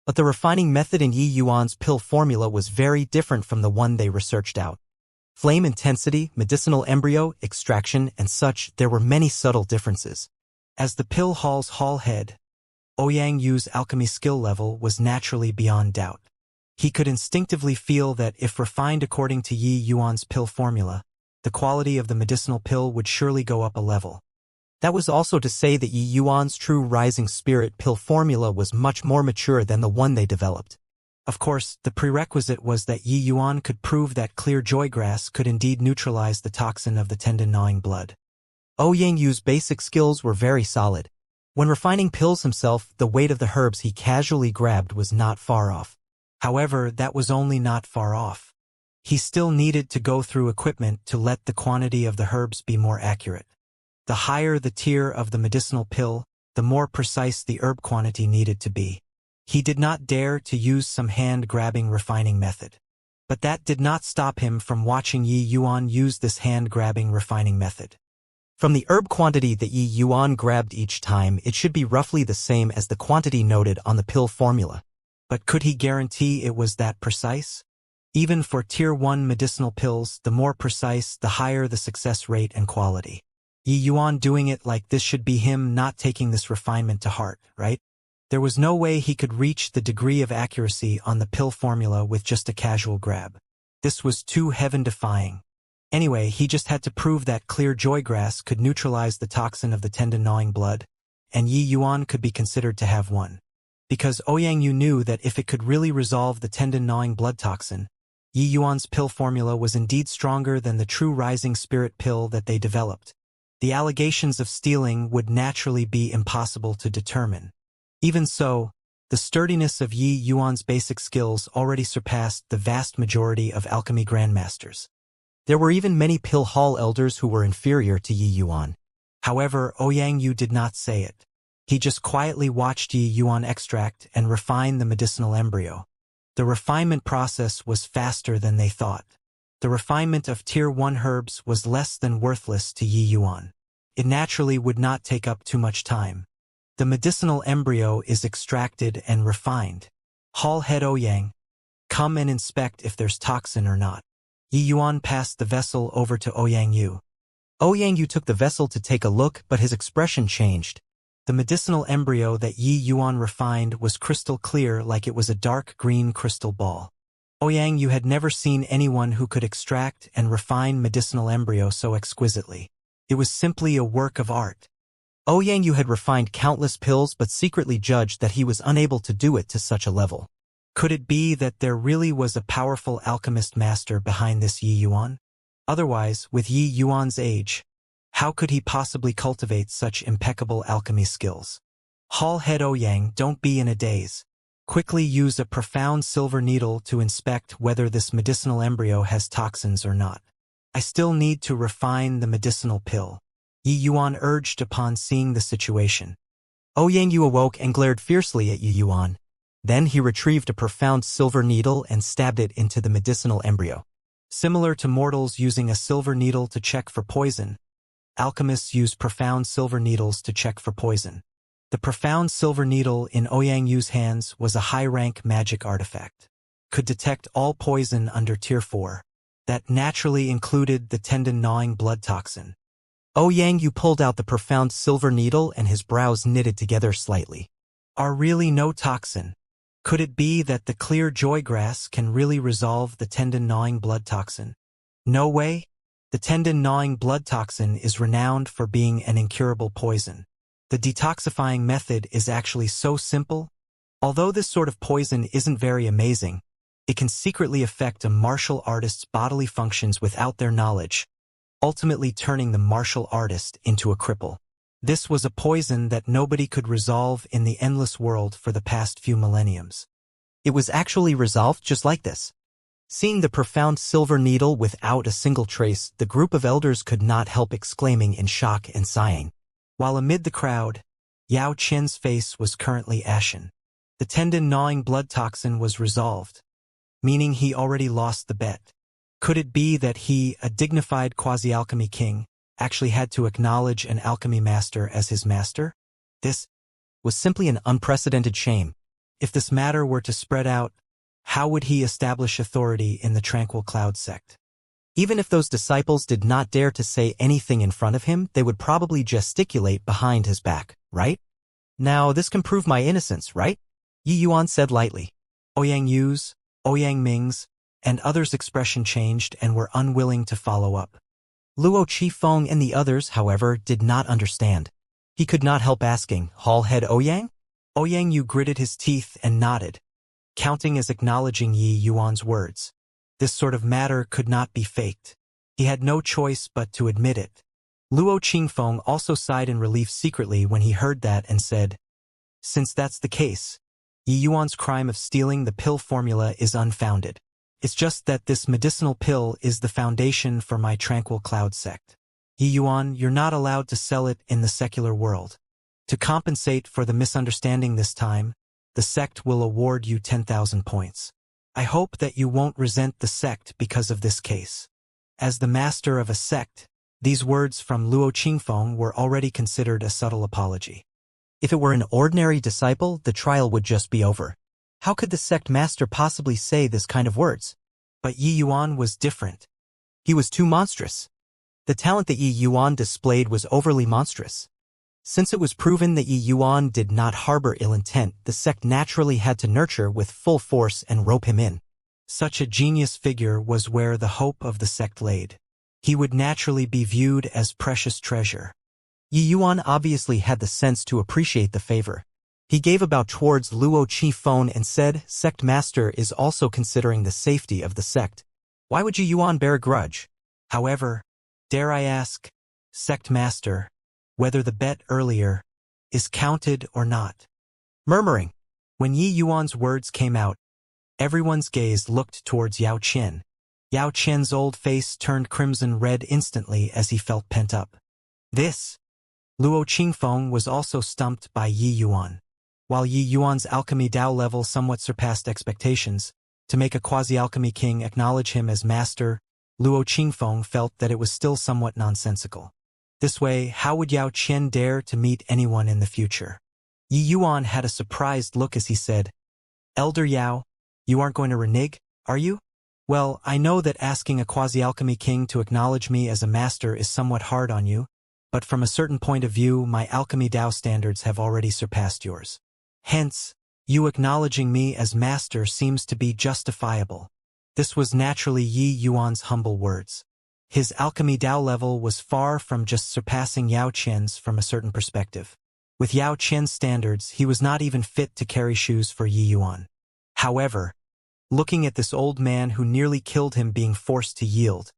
But the refining method in Yi Yuan's pill formula was very different from the one they researched out. Flame intensity, medicinal embryo, extraction, and such, there were many subtle differences. As the pill hall's hall head, Ouyang Yu's alchemy skill level was naturally beyond doubt. He could instinctively feel that if refined according to Yi Yuan's pill formula, the quality of the medicinal pill would surely go up a level. That was also to say that Yi Yuan's true rising spirit pill formula was much more mature than the one they developed. Of course, the prerequisite was that Yi Yuan could prove that clear joy grass could indeed neutralize the toxin of the tendon-gnawing blood. Ouyang Yu's basic skills were very solid. When refining pills himself, the weight of the herbs he casually grabbed was not far off. However, that was only not far off. He still needed to go through equipment to let the quantity of the herbs be more accurate. The higher the tier of the medicinal pill, the more precise the herb quantity needed to be. He did not dare to use some hand-grabbing refining method. But that did not stop him from watching Yi Yuan use this hand-grabbing refining method. From the herb quantity that Yi Yuan grabbed each time, it should be roughly the same as the quantity noted on the pill formula. But could he guarantee it was that precise? Even for Tier 1 medicinal pills, the more precise, the higher the success rate and quality. Yi Yuan doing it like this should be him not taking this refinement to heart, right? There was no way he could reach the degree of accuracy on the pill formula with just a casual grab. This was too heaven-defying. Anyway, he just had to prove that clear joy grass could neutralize the toxin of the tendon-gnawing blood, and Yi Yuan could be considered to have won. Because Ouyang Yu knew that if it could really resolve the tendon-gnawing blood toxin, Yi Yuan's pill formula was indeed stronger than the true rising spirit pill that they developed. The allegations of stealing would naturally be impossible to determine. Even so, the sturdiness of Yi Yuan's basic skills already surpassed the vast majority of alchemy grandmasters. There were even many pill hall elders who were inferior to Yi Yuan. However, Ouyang Yu did not say it. He just quietly watched Yi Yuan extract and refine the medicinal embryo. The refinement process was faster than they thought. The refinement of Tier 1 herbs was less than worthless to Yi Yuan. It naturally would not take up too much time. The medicinal embryo is extracted and refined. Hall head Ouyang, come and inspect if there's toxin or not. Yi Yuan passed the vessel over to Ouyang Yu. Ouyang Yu took the vessel to take a look, but his expression changed. The medicinal embryo that Yi Yuan refined was crystal clear, like it was a dark green crystal ball. Ouyang Yu had never seen anyone who could extract and refine medicinal embryo so exquisitely. It was simply a work of art. Ouyang Yu had refined countless pills but secretly judged that he was unable to do it to such a level. Could it be that there really was a powerful alchemist master behind this Yi Yuan? Otherwise, with Yi Yuan's age, how could he possibly cultivate such impeccable alchemy skills? Hall head Ouyang, don't be in a daze. Quickly use a profound silver needle to inspect whether this medicinal embryo has toxins or not. I still need to refine the medicinal pill. Yi Yuan urged upon seeing the situation. Ouyang Yu awoke and glared fiercely at Yi Yuan. Then he retrieved a profound silver needle and stabbed it into the medicinal embryo. Similar to mortals using a silver needle to check for poison, alchemists use profound silver needles to check for poison. The profound silver needle in Ouyang Yu's hands was a high-rank magic artifact. Could detect all poison under Tier 4. that naturally included the tendon-gnawing blood toxin. Ouyang Yu pulled out the profound silver needle and his brows knitted together slightly. Are really no toxin? Could it be that the clear joy grass can really resolve the tendon-gnawing blood toxin? No way. The tendon-gnawing blood toxin is renowned for being an incurable poison. The detoxifying method is actually so simple. Although this sort of poison isn't very amazing, it can secretly affect a martial artist's bodily functions without their knowledge, ultimately turning the martial artist into a cripple. This was a poison that nobody could resolve in the endless world for the past few millenniums. It was actually resolved just like this. Seeing the profound silver needle without a single trace, the group of elders could not help exclaiming in shock and sighing. While amid the crowd, Yao Qian's face was currently ashen. The tendon-gnawing blood toxin was resolved, meaning he already lost the bet. Could it be that he, a dignified quasi-alchemy king, actually had to acknowledge an alchemy master as his master? This was simply an unprecedented shame. If this matter were to spread out, how would he establish authority in the Tranquil Cloud sect? Even if those disciples did not dare to say anything in front of him, they would probably gesticulate behind his back, right? Now, this can prove my innocence, right? Yi Yuan said lightly. Ouyang Yu's, Ouyang Ming's, and others' expression changed and were unwilling to follow up. Luo Qifeng and the others, however, did not understand. He could not help asking, Hall-head Ouyang? Ouyang Yu gritted his teeth and nodded, counting as acknowledging Yi Yuan's words. This sort of matter could not be faked. He had no choice but to admit it. Luo Qingfeng also sighed in relief secretly when he heard that and said, since that's the case, Yi Yuan's crime of stealing the pill formula is unfounded. It's just that this medicinal pill is the foundation for my Tranquil Cloud sect. Yi Yuan, you're not allowed to sell it in the secular world. To compensate for the misunderstanding this time, the sect will award you 10,000 points. I hope that you won't resent the sect because of this case. As the master of a sect, these words from Luo Qingfeng were already considered a subtle apology. If it were an ordinary disciple, the trial would just be over. How could the sect master possibly say this kind of words? But Yi Yuan was different. He was too monstrous. The talent that Yi Yuan displayed was overly monstrous. Since it was proven that Yi Yuan did not harbor ill intent, the sect naturally had to nurture with full force and rope him in. Such a genius figure was where the hope of the sect laid. He would naturally be viewed as precious treasure. Yi Yuan obviously had the sense to appreciate the favor. He gave a bow towards Luo Qifeng and said, Sect Master is also considering the safety of the sect. Why would Yi Yuan bear a grudge? However, dare I ask, Sect Master, whether the bet earlier is counted or not? Murmuring. When Yi Yuan's words came out, everyone's gaze looked towards Yao Qian. Yao Qian's old face turned crimson red instantly as he felt pent up. This. Luo Qingfeng was also stumped by Yi Yuan. While Yi Yuan's alchemy Dao level somewhat surpassed expectations, to make a quasi-alchemy king acknowledge him as master, Luo Qingfeng felt that it was still somewhat nonsensical. This way, how would Yao Qian dare to meet anyone in the future? Yi Yuan had a surprised look as he said, Elder Yao, you aren't going to renege, are you? Well, I know that asking a quasi-alchemy king to acknowledge me as a master is somewhat hard on you, but from a certain point of view, my alchemy Dao standards have already surpassed yours. Hence, you acknowledging me as master seems to be justifiable. This was naturally Yi Yuan's humble words. His alchemy Dao level was far from just surpassing Yao Qian's from a certain perspective. With Yao Qian's standards, he was not even fit to carry shoes for Yi Yuan. However, looking at this old man who nearly killed him being forced to yield,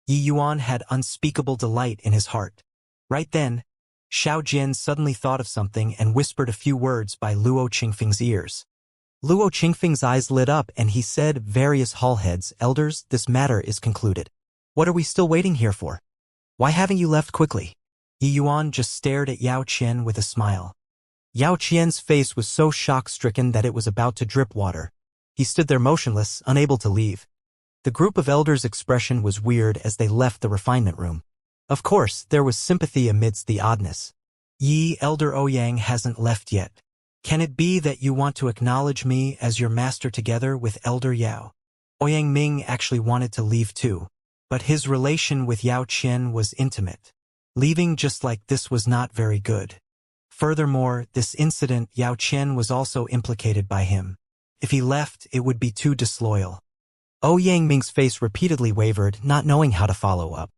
Yi Yuan had unspeakable delight in his heart. Right then, Xiao Jian suddenly thought of something and whispered a few words by Luo Qingfeng's ears. Luo Qingfeng's eyes lit up and he said, Various hallheads, elders, this matter is concluded. What are we still waiting here for? Why haven't you left quickly? Yi Yuan just stared at Yao Qian with a smile. Yao Qian's face was so shock-stricken that it was about to drip water. He stood there motionless, unable to leave. The group of elders' expression was weird as they left the refinement room. Of course, there was sympathy amidst the oddness. Yi, Elder Ouyang hasn't left yet. Can it be that you want to acknowledge me as your master together with Elder Yao? Ouyang Ming actually wanted to leave too, but his relation with Yao Qian was intimate. Leaving just like this was not very good. Furthermore, this incident, Yao Qian was also implicated by him. If he left, it would be too disloyal. Ouyang Ming's face repeatedly wavered, not knowing how to follow up.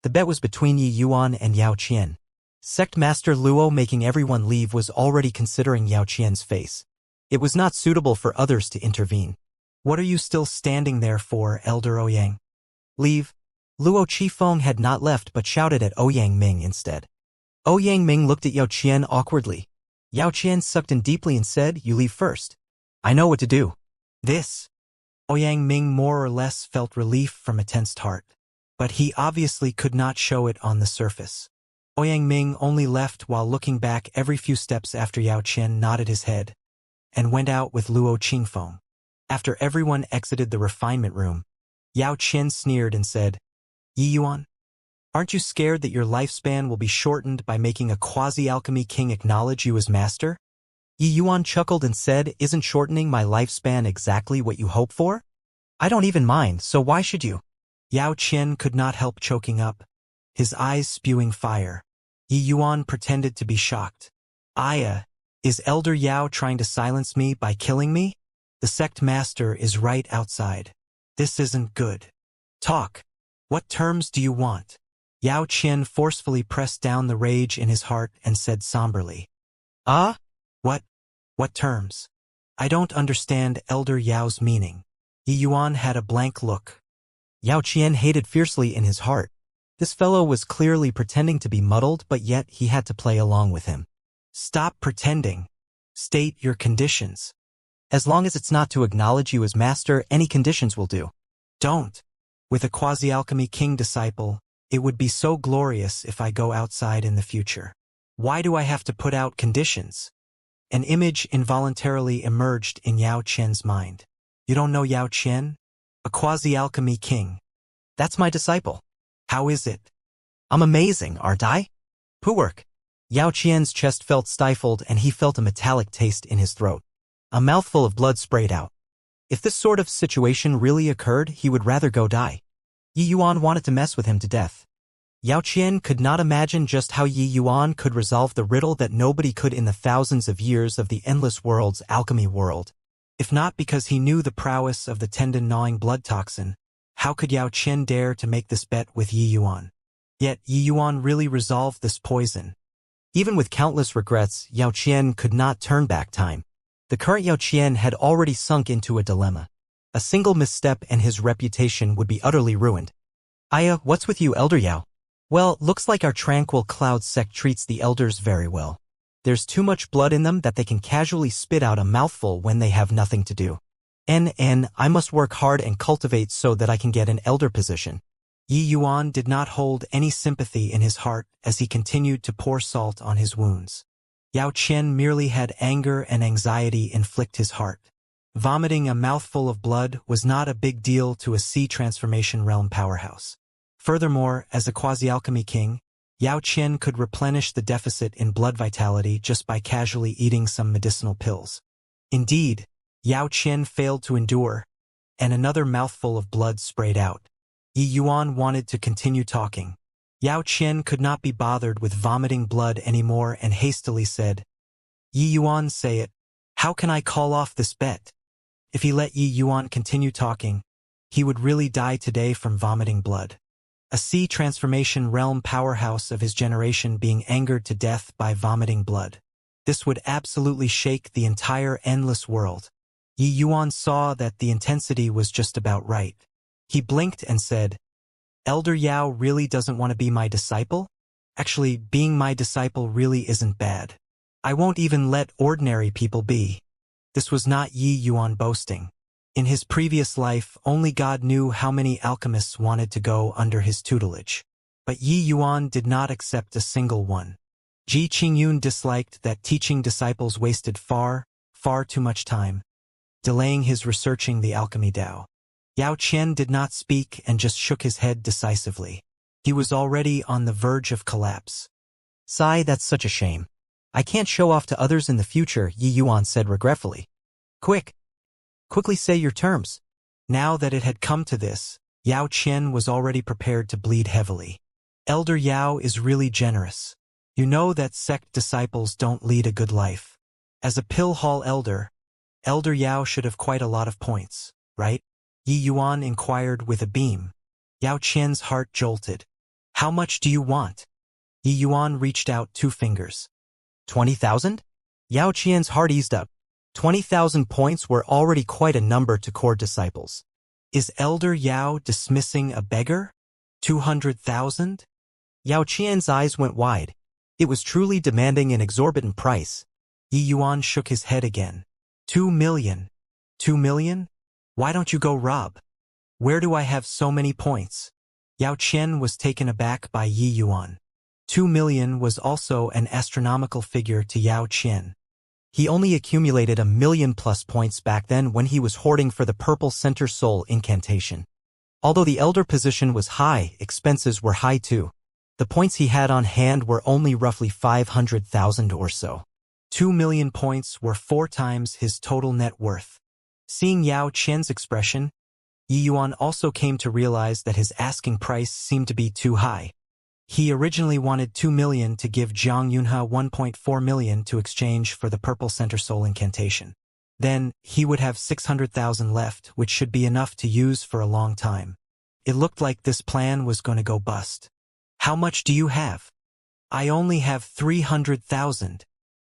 The bet was between Yi Yuan and Yao Qian. Sect Master Luo making everyone leave was already considering Yao Qian's face. It was not suitable for others to intervene. What are you still standing there for, Elder Ouyang? Leave. Luo Qifeng had not left but shouted at Ouyang Ming instead. Ouyang Ming looked at Yao Qian awkwardly. Yao Qian sucked in deeply and said, "You leave first. I know what to do." This. Ouyang Ming more or less felt relief from a tensed heart. But he obviously could not show it on the surface. Ouyang Ming only left while looking back every few steps after Yao Qian nodded his head and went out with Luo Qingfeng. After everyone exited the refinement room, Yao Qian sneered and said, "Yi Yuan, aren't you scared that your lifespan will be shortened by making a quasi-alchemy king acknowledge you as master?" Yi Yuan chuckled and said, "Isn't shortening my lifespan exactly what you hope for? I don't even mind, so why should you?" Yao Qian could not help choking up, his eyes spewing fire. Yi Yuan pretended to be shocked. "Aya, is Elder Yao trying to silence me by killing me? The sect master is right outside. This isn't good. Talk. What terms do you want?" Yao Qian forcefully pressed down the rage in his heart and said somberly. "Ah? What terms? I don't understand Elder Yao's meaning." Yi Yuan had a blank look. Yao Qian hated fiercely in his heart. This fellow was clearly pretending to be muddled, but yet he had to play along with him. "Stop pretending. State your conditions." "As long as it's not to acknowledge you as master, any conditions will do." "Don't. With a quasi-alchemy king disciple, it would be so glorious if I go outside in the future. Why do I have to put out conditions?" An image involuntarily emerged in Yao Qian's mind. "You don't know Yao Qian? A quasi-alchemy king. That's my disciple. How is it?" "I'm amazing, aren't I?" "Poowork." Yao Qian's chest felt stifled and he felt a metallic taste in his throat. A mouthful of blood sprayed out. If this sort of situation really occurred, he would rather go die. Yi Yuan wanted to mess with him to death. Yao Qian could not imagine just how Yi Yuan could resolve the riddle that nobody could in the thousands of years of the endless world's alchemy world. If not because he knew the prowess of the tendon-gnawing blood toxin, how could Yao Qian dare to make this bet with Yi Yuan? Yet Yi Yuan really resolved this poison. Even with countless regrets, Yao Qian could not turn back time. The current Yao Qian had already sunk into a dilemma. A single misstep and his reputation would be utterly ruined. "Aya, what's with you, Elder Yao?" "Well, looks like our Tranquil Cloud sect treats the elders very well. There's too much blood in them that they can casually spit out a mouthful when they have nothing to do. I must work hard and cultivate so that I can get an elder position." Yi Yuan did not hold any sympathy in his heart as he continued to pour salt on his wounds. Yao Qian merely had anger and anxiety inflict his heart. Vomiting a mouthful of blood was not a big deal to a sea transformation realm powerhouse. Furthermore, as a quasi-alchemy king, Yao Qian could replenish the deficit in blood vitality just by casually eating some medicinal pills. Indeed, Yao Qian failed to endure, and another mouthful of blood sprayed out. Yi Yuan wanted to continue talking. Yao Qian could not be bothered with vomiting blood anymore and hastily said, "Yi Yuan, say it. How can I call off this bet?" If he let Yi Yuan continue talking, he would really die today from vomiting blood. A sea transformation realm powerhouse of his generation being angered to death by vomiting blood. This would absolutely shake the entire endless world. Yi Yuan saw that the intensity was just about right. He blinked and said, "Elder Yao really doesn't want to be my disciple? Actually, being my disciple really isn't bad. I won't even let ordinary people be." This was not Yi Yuan boasting. In his previous life, only God knew how many alchemists wanted to go under his tutelage. But Yi Yuan did not accept a single one. Ji Qingyun disliked that teaching disciples wasted far too much time, delaying his researching the alchemy Tao. Yao Qian did not speak and just shook his head decisively. He was already on the verge of collapse. "Sigh, that's such a shame. I can't show off to others in the future," Yi Yuan said regretfully. Quickly say your terms." Now that it had come to this, Yao Qian was already prepared to bleed heavily. Elder Yao is really generous. You know that sect disciples don't lead a good life. As a pill hall elder, Elder Yao should have quite a lot of points, right? Yi Yuan inquired with a beam. Yao Qian's heart jolted. How much do you want? Yi Yuan reached out 2 fingers. 20,000? Yao Qian's heart eased up. 20,000 points were already quite a number to core disciples. Is Elder Yao dismissing a beggar? 200,000? Yao Qian's eyes went wide. It was truly demanding an exorbitant price. Yi Yuan shook his head again. 2 million. 2 million? Why don't you go rob? Where do I have so many points? Yao Qian was taken aback by Yi Yuan. 2 million was also an astronomical figure to Yao Qian. He only accumulated 1,000,000+ points back then when he was hoarding for the Purple Center Soul incantation. Although the elder position was high, expenses were high too. The points he had on hand were only roughly 500,000 or so. 2 million points were 4 times his total net worth. Seeing Yao Qian's expression, Yi Yuan also came to realize that his asking price seemed to be too high. He originally wanted 2 million to give Jiang Yunhe 1.4 million to exchange for the Purple Center Soul incantation. Then, he would have 600,000 left, which should be enough to use for a long time. It looked like this plan was going to go bust. How much do you have? I only have 300,000.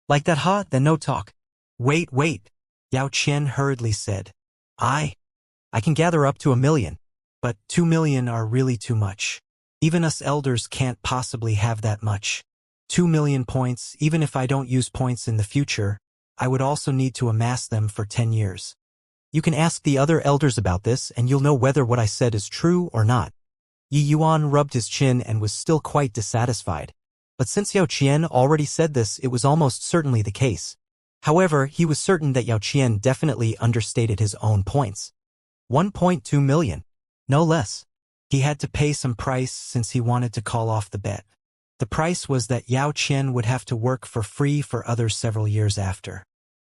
Like that, huh? Then no talk. Wait. Yao Qian hurriedly said. I can gather up to 1 million. But 2 million are really too much. Even us elders can't possibly have that much. 2 million points, even if I don't use points in the future, I would also need to amass them for 10 years. You can ask the other elders about this and you'll know whether what I said is true or not. Yi Yuan rubbed his chin and was still quite dissatisfied. But since Yao Qian already said this, it was almost certainly the case. However, he was certain that Yao Qian definitely understated his own points. 1.2 million. No less. He had to pay some price since he wanted to call off the bet. The price was that Yao Qian would have to work for free for others several years after.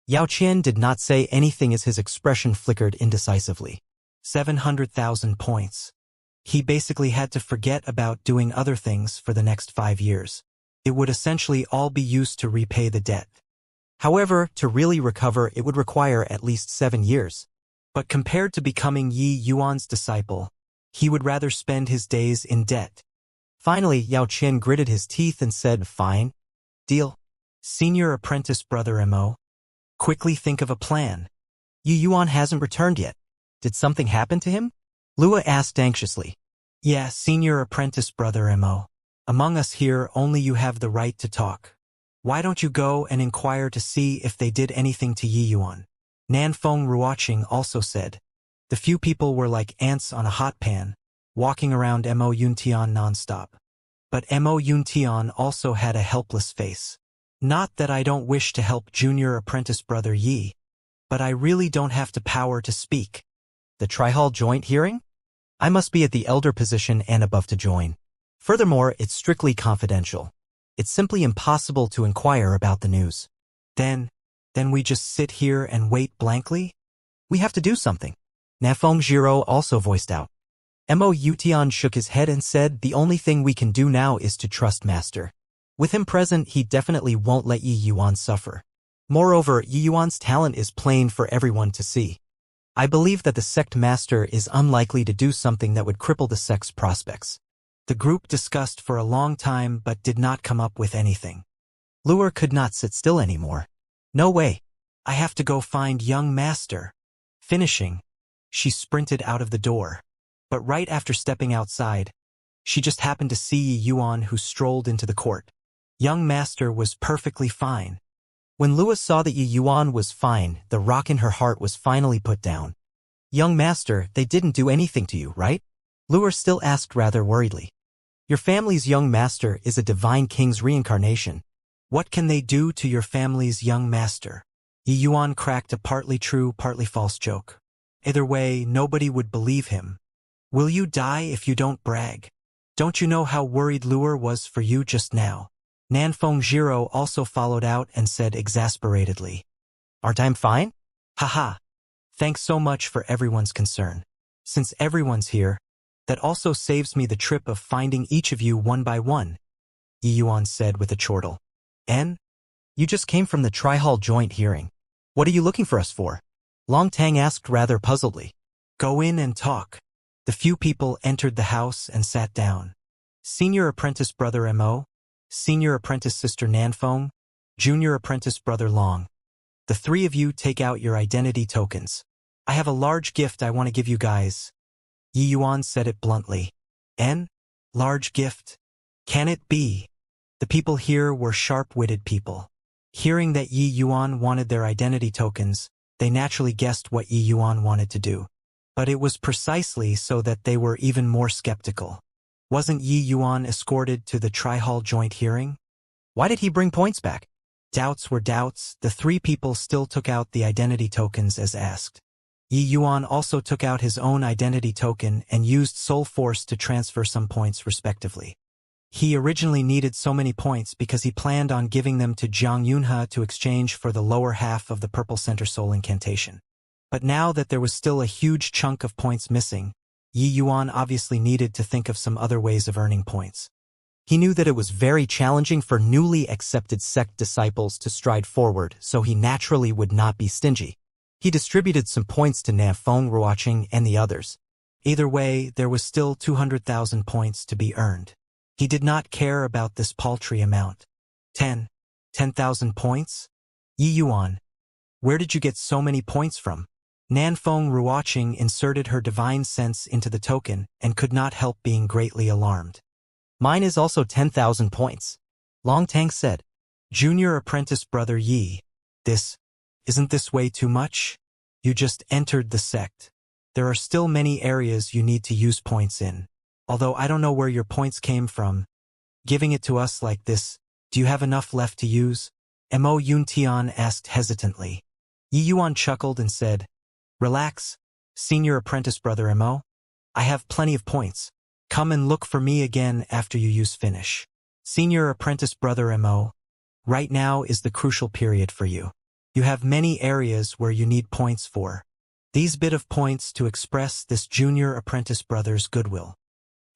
Yao Qian did not say anything as his expression flickered indecisively. 700,000 points. He basically had to forget about doing other things for the next 5 years. It would essentially all be used to repay the debt. However, to really recover, it would require at least 7 years. But compared to becoming Yi Yuan's disciple, he would rather spend his days in debt. Finally, Yao Qian gritted his teeth and said, fine. Deal. Senior apprentice brother Mo. Quickly think of a plan. Yi Yuan hasn't returned yet. Did something happen to him? Lua asked anxiously. Yeah, senior apprentice brother Mo. Among us here, only you have the right to talk. Why don't you go and inquire to see if they did anything to Yi Yuan? Nanfeng Ruoqing also said. The few people were like ants on a hot pan, walking around Mo Yuntian non-stop. But Mo Yuntian also had a helpless face. Not that I don't wish to help junior apprentice brother Yi, but I really don't have the power to speak. The Trihall joint hearing? I must be at the elder position and above to join. Furthermore, it's strictly confidential. It's simply impossible to inquire about the news. Then we just sit here and wait blankly? We have to do something. Nafeng Jiro also voiced out. Mo Yutian shook his head and said, the only thing we can do now is to trust Master. With him present, he definitely won't let Yi Yuan suffer. Moreover, Yi Yuan's talent is plain for everyone to see. I believe that the sect master is unlikely to do something that would cripple the sect's prospects. The group discussed for a long time but did not come up with anything. Luer could not sit still anymore. No way. I have to go find young master. Finishing, she sprinted out of the door. But right after stepping outside, she just happened to see Yi Yuan, who strolled into the court. Young master was perfectly fine. When Lua saw that Yi Yuan was fine, the rock in her heart was finally put down. Young master, they didn't do anything to you, right? Lua still asked rather worriedly. Your family's young master is a divine king's reincarnation. What can they do to your family's young master? Yi Yuan cracked a partly true, partly false joke. Either way, nobody would believe him. Will you die if you don't brag? Don't you know how worried Lure was for you just now? Nanfeng Jiro also followed out and said exasperatedly. Aren't I fine? Haha. Thanks so much for everyone's concern. Since everyone's here, that also saves me the trip of finding each of you one by one, Yi Yuan said with a chortle. "En? You just came from the tri-hall joint hearing. What are you looking for us for?" Long Tang asked rather puzzledly. "Go in and talk." The few people entered the house and sat down. Senior apprentice brother Mo, senior apprentice sister Nanfeng, junior apprentice brother Long. The three of you take out your identity tokens. I have a large gift I want to give you guys. Yi Yuan said it bluntly. En? Large gift? Can it be? The people here were sharp-witted people. Hearing that Yi Yuan wanted their identity tokens, they naturally guessed what Yi Yuan wanted to do. But it was precisely so that they were even more skeptical. Wasn't Yi Yuan escorted to the tri-hall joint hearing? Why did he bring points back? Doubts were doubts. The three people still took out the identity tokens as asked. Yi Yuan also took out his own identity token and used Soul Force to transfer some points respectively. He originally needed so many points because he planned on giving them to Jiang Yunhe to exchange for the lower half of the Purple Center Soul Incantation. But now that there was still a huge chunk of points missing, Yi Yuan obviously needed to think of some other ways of earning points. He knew that it was very challenging for newly accepted sect disciples to stride forward, so he naturally would not be stingy. He distributed some points to Nanfeng, Ruoqing, and the others. Either way, there was still 200,000 points to be earned. He did not care about this paltry amount. 10,000 points? Yi Yuan, where did you get so many points from? Nanfeng Ruoqing inserted her divine sense into the token and could not help being greatly alarmed. Mine is also 10,000 points, Long Tang said. Junior apprentice brother Yi, isn't this way too much? You just entered the sect. There are still many areas you need to use points in. Although I don't know where your points came from. Giving it to us like this, do you have enough left to use? Mo Yuntian asked hesitantly. Yi Yuan chuckled and said, Relax, senior apprentice brother Mo. I have plenty of points. Come and look for me again after you use finish. Senior apprentice brother Mo, right now is the crucial period for you. You have many areas where you need points for. These bit of points to express this junior apprentice brother's goodwill.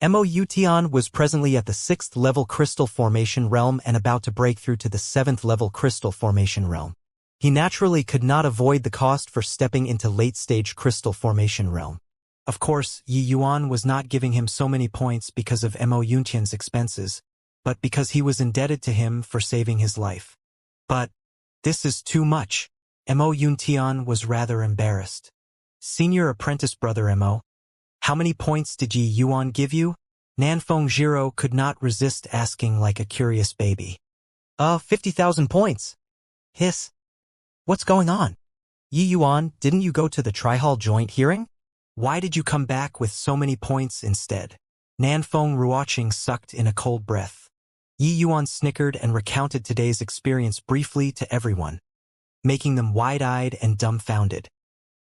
Mo Yutian was presently at the 6th level crystal formation realm and about to break through to the 7th level crystal formation realm. He naturally could not avoid the cost for stepping into late-stage crystal formation realm. Of course, Yi Yuan was not giving him so many points because of Mo Yuntian's expenses, but because he was indebted to him for saving his life. But this is too much. Mo Yuntian was rather embarrassed. Senior apprentice brother Mo, how many points did Yi Yuan give you? Nanfeng Jiro could not resist asking like a curious baby. 50,000 points. Hiss. What's going on? Yi Yuan, didn't you go to the tri-hall joint hearing? Why did you come back with so many points instead? Nanfeng Ruoqing sucked in a cold breath. Yi Yuan snickered and recounted today's experience briefly to everyone, making them wide-eyed and dumbfounded.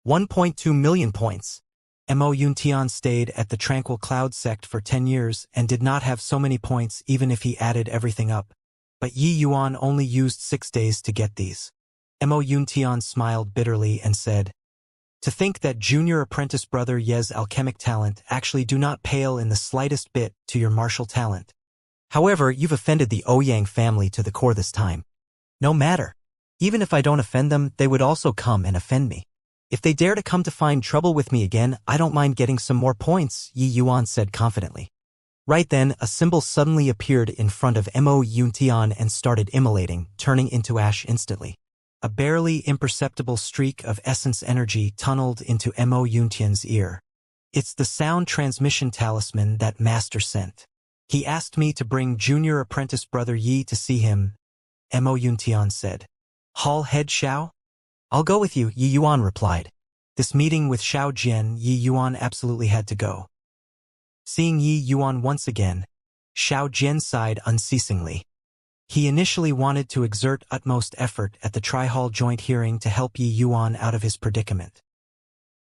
1.2 million points. Mo Yuntian stayed at the Tranquil Cloud sect for 10 years and did not have so many points even if he added everything up. But Yi Yuan only used 6 days to get these. Mo Yuntian smiled bitterly and said, To think that junior apprentice brother Ye's alchemic talent actually do not pale in the slightest bit to your martial talent. However, you've offended the Ouyang family to the core this time. No matter. Even if I don't offend them, they would also come and offend me. If they dare to come to find trouble with me again, I don't mind getting some more points, Yi Yuan said confidently. Right then, a symbol suddenly appeared in front of Mo Yuntian and started immolating, turning into ash instantly. A barely imperceptible streak of essence energy tunneled into Mo Yuntian's ear. It's the sound transmission talisman that Master sent. He asked me to bring junior apprentice brother Yi to see him, Mo Yuntian said. Hall head Xiao? I'll go with you, Yi Yuan replied. This meeting with Xiao Jian, Yi Yuan absolutely had to go. Seeing Yi Yuan once again, Xiao Jian sighed unceasingly. He initially wanted to exert utmost effort at the tri-hall joint hearing to help Yi Yuan out of his predicament.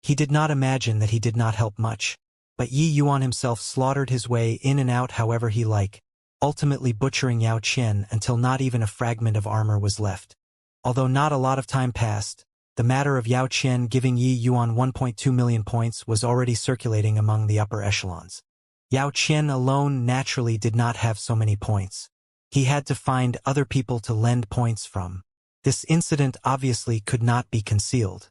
He did not imagine that he did not help much, but Yi Yuan himself slaughtered his way in and out however he liked, ultimately butchering Yao Qian until not even a fragment of armor was left. Although not a lot of time passed, The matter of Yao Qian giving Yi Yuan 1.2 million points was already circulating among the upper echelons. Yao Qian alone naturally did not have so many points. He had to find other people to lend points from. This incident obviously could not be concealed.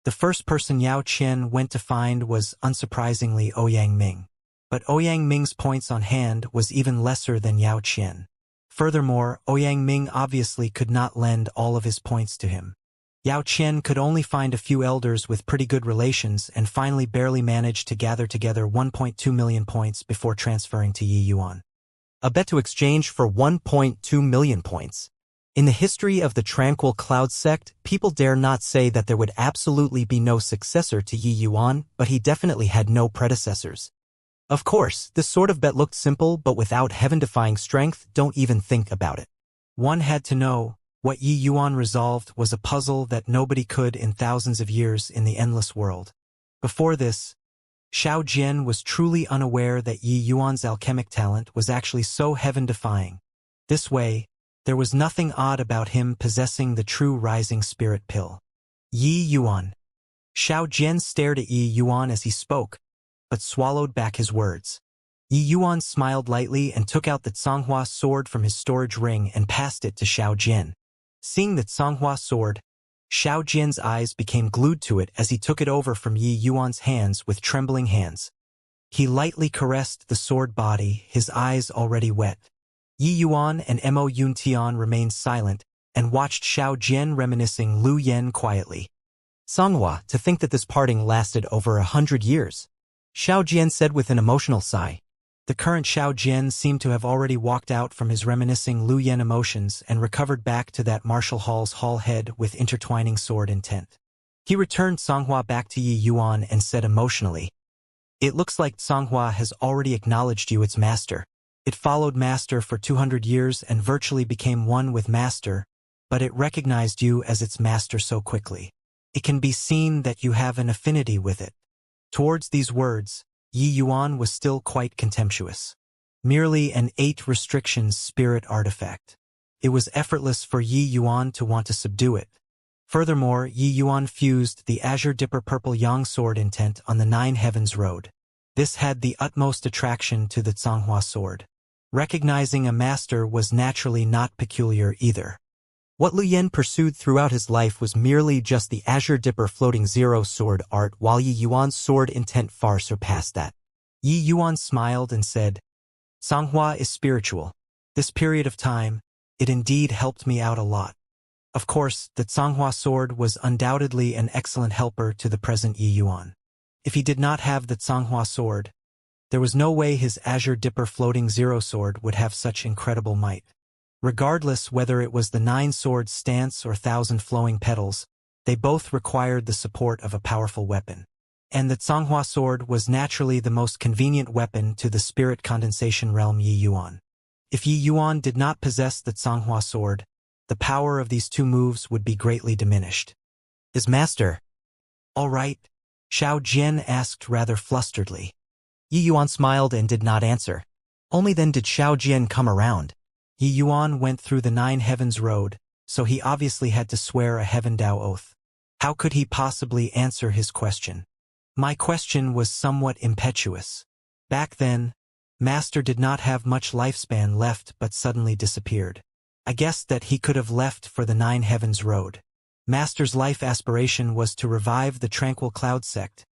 The first person Yao Qian went to find was, unsurprisingly, Ouyang Ming. But Ouyang Ming's points on hand was even lesser than Yao Qian. Furthermore, Ouyang Ming obviously could not lend all of his points to him. Yao Qian could only find a few elders with pretty good relations and finally barely managed to gather together 1.2 million points before transferring to Yi Yuan. A bet to exchange for 1.2 million points. In the history of the Tranquil Cloud sect, people dare not say that there would absolutely be no successor to Yi Yuan, but he definitely had no predecessors. Of course, this sort of bet looked simple, but without heaven-defying strength, don't even think about it. One had to know. What Yi Yuan resolved was a puzzle that nobody could in thousands of years in the endless world. Before this, Xiao Jian was truly unaware that Yi Yuan's alchemic talent was actually so heaven-defying. This way, there was nothing odd about him possessing the true rising spirit pill. Yi Yuan. Xiao Jian stared at Yi Yuan as he spoke, but swallowed back his words. Yi Yuan smiled lightly and took out the Conghua sword from his storage ring and passed it to Xiao Jian. Seeing the Conghua sword, Xiao Jian's eyes became glued to it as he took it over from Yi Yuan's hands with trembling hands. He lightly caressed the sword body, his eyes already wet. Yi Yuan and Mo Yuntian remained silent and watched Xiao Jian reminiscing Lu Yen quietly. Songhua, to think that this parting lasted over 100 years. Xiao Jian said with an emotional sigh. The current Xiao Jian seemed to have already walked out from his reminiscing Lu Yen emotions and recovered back to that martial hall's hall head with intertwining sword intent. He returned Songhua back to Yi Yuan and said emotionally, "It looks like Songhua has already acknowledged you its master. It followed master for 200 years and virtually became one with master, but it recognized you as its master so quickly. It can be seen that you have an affinity with it." Towards these words, Yi Yuan was still quite contemptuous. Merely an 8 restrictions spirit artifact. It was effortless for Yi Yuan to want to subdue it. Furthermore, Yi Yuan fused the Azure Dipper Purple Yang sword intent on the 9 Heavens Road. This had the utmost attraction to the Conghua sword. Recognizing a master was naturally not peculiar either. What Lu Yen pursued throughout his life was merely just the Azure Dipper Floating Zero sword art, while Yi Yuan's sword intent far surpassed that. Yi Yuan smiled and said, "Songhua is spiritual. This period of time, it indeed helped me out a lot. Of course, the Songhua sword was undoubtedly an excellent helper to the present Yi Yuan. If he did not have the Songhua sword, there was no way his Azure Dipper Floating Zero sword would have such incredible might. Regardless whether it was the 9 swords stance or 1,000 flowing petals, they both required the support of a powerful weapon. And the Conghua sword was naturally the most convenient weapon to the spirit condensation realm Yi Yuan. If Yi Yuan did not possess the Conghua sword, the power of these two moves would be greatly diminished. His master. "All right?" Xiao Jian asked rather flusteredly. Yi Yuan smiled and did not answer. Only then did Xiao Jian come around. Yi Yuan went through the 9 Heavens Road, so he obviously had to swear a Heaven Dao oath. How could he possibly answer his question? My question was somewhat impetuous. Back then, Master did not have much lifespan left but suddenly disappeared. I guessed that he could have left for the 9 Heavens Road. Master's life aspiration was to revive the Tranquil Cloud sect,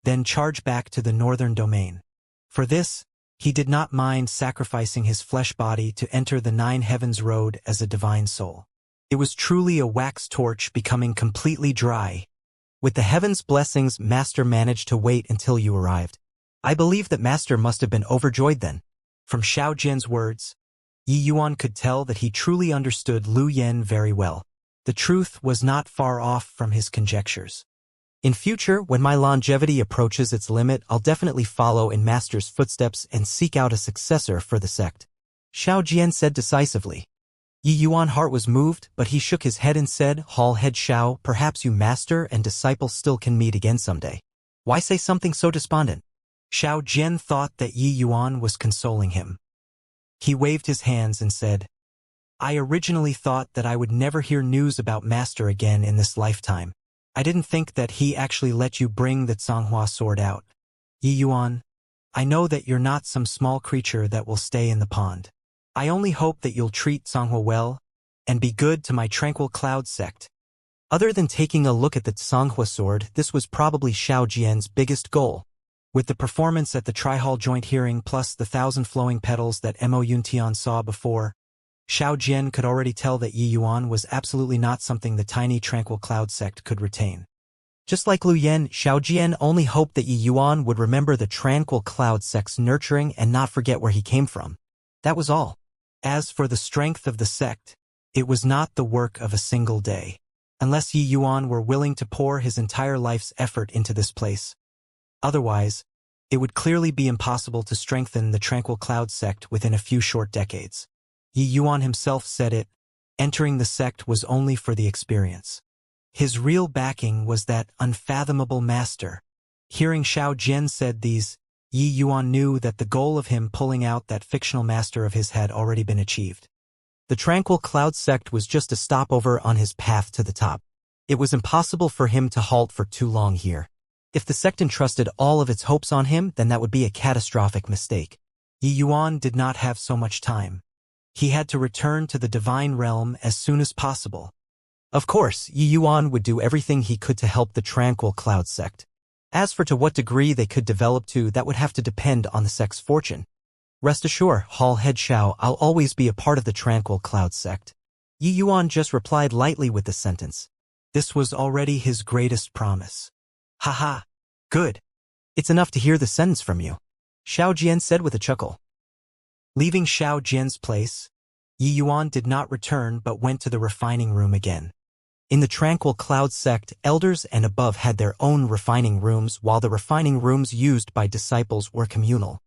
then charge back to the Northern Domain. For this, he did not mind sacrificing his flesh body to enter the 9 Heavens Road as a divine soul. It was truly a wax torch becoming completely dry. With the heavens' blessings, Master managed to wait until you arrived. I believe that Master must have been overjoyed then. From Xiao Jian's words, Yi Yuan could tell that he truly understood Lu Yen very well. The truth was not far off from his conjectures. In future, when my longevity approaches its limit, I'll definitely follow in Master's footsteps and seek out a successor for the sect. Xiao Jian said decisively. Yi Yuan's heart was moved, but he shook his head and said, Hall head Xiao, perhaps you master and disciple still can meet again someday. Why say something so despondent? Xiao Jian thought that Yi Yuan was consoling him. He waved his hands and said, I originally thought that I would never hear news about Master again in this lifetime. I didn't think that he actually let you bring that Songhua sword out. Yi Yuan, I know that you're not some small creature that will stay in the pond. I only hope that you'll treat Songhua well and be good to my tranquil cloud sect. Other than taking a look at the Songhua sword, this was probably Xiao Jian's biggest goal. With the performance at the Tri-Hall joint hearing plus the 1,000 flowing petals that Mo Yuntian saw before, Xiao Jian could already tell that Yi Yuan was absolutely not something the tiny tranquil cloud sect could retain. Just like Lu Yen, Xiao Jian only hoped that Yi Yuan would remember the tranquil cloud sect's nurturing and not forget where he came from. That was all. As for the strength of the sect, it was not the work of a single day. Unless Yi Yuan were willing to pour his entire life's effort into this place. Otherwise, it would clearly be impossible to strengthen the tranquil cloud sect within a few short decades. Yi Yuan himself said it, entering the sect was only for the experience. His real backing was that unfathomable master. Hearing Xiao Jian said these, Yi Yuan knew that the goal of him pulling out that fictional master of his had already been achieved. The tranquil cloud sect was just a stopover on his path to the top. It was impossible for him to halt for too long here. If the sect entrusted all of its hopes on him, then that would be a catastrophic mistake. Yi Yuan did not have so much time. He had to return to the divine realm as soon as possible. Of course, Yi Yuan would do everything he could to help the tranquil cloud sect. As for to what degree they could develop to, that would have to depend on the sect's fortune. Rest assured, Hall Head Xiao, I'll always be a part of the tranquil cloud sect. Yi Yuan just replied lightly with the sentence. This was already his greatest promise. Haha, good. It's enough to hear the sentence from you, Xiao Jian said with a chuckle. Leaving Xiao Jian's place, Yi Yuan did not return but went to the refining room again. In the tranquil cloud sect, elders and above had their own refining rooms, while the refining rooms used by disciples were communal.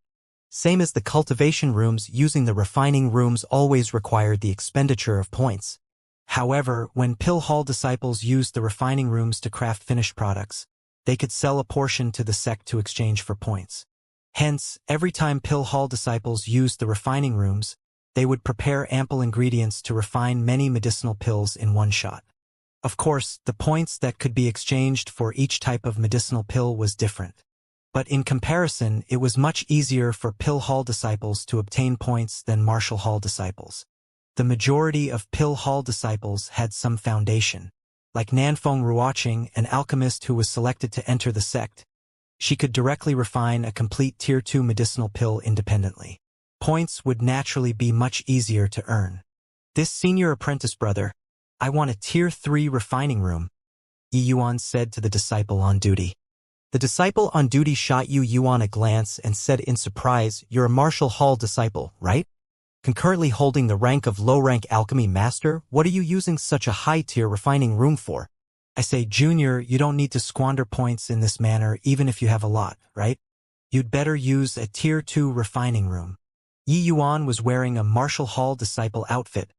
Same as the cultivation rooms, using the refining rooms always required the expenditure of points. However, when Pill Hall disciples used the refining rooms to craft finished products, they could sell a portion to the sect to exchange for points. Hence, every time Pill Hall disciples used the refining rooms, they would prepare ample ingredients to refine many medicinal pills in one shot. Of course, the points that could be exchanged for each type of medicinal pill was different. But in comparison, it was much easier for Pill Hall disciples to obtain points than Martial Hall disciples. The majority of Pill Hall disciples had some foundation. Like Nanfeng Ruoqing, an alchemist who was selected to enter the sect, she could directly refine a complete Tier 2 medicinal pill independently. Points would naturally be much easier to earn. This senior apprentice brother, I want a Tier 3 refining room, Yi Yuan said to the disciple on duty. The disciple on duty shot Yi Yuan a glance and said in surprise, you're a Martial Hall disciple, right? Concurrently holding the rank of low-rank alchemy master, what are you using such a high-tier refining room for? I say, Junior, you don't need to squander points in this manner even if you have a lot, right? You'd better use a Tier 2 refining room. Yi Yuan was wearing a Martial Hall disciple outfit,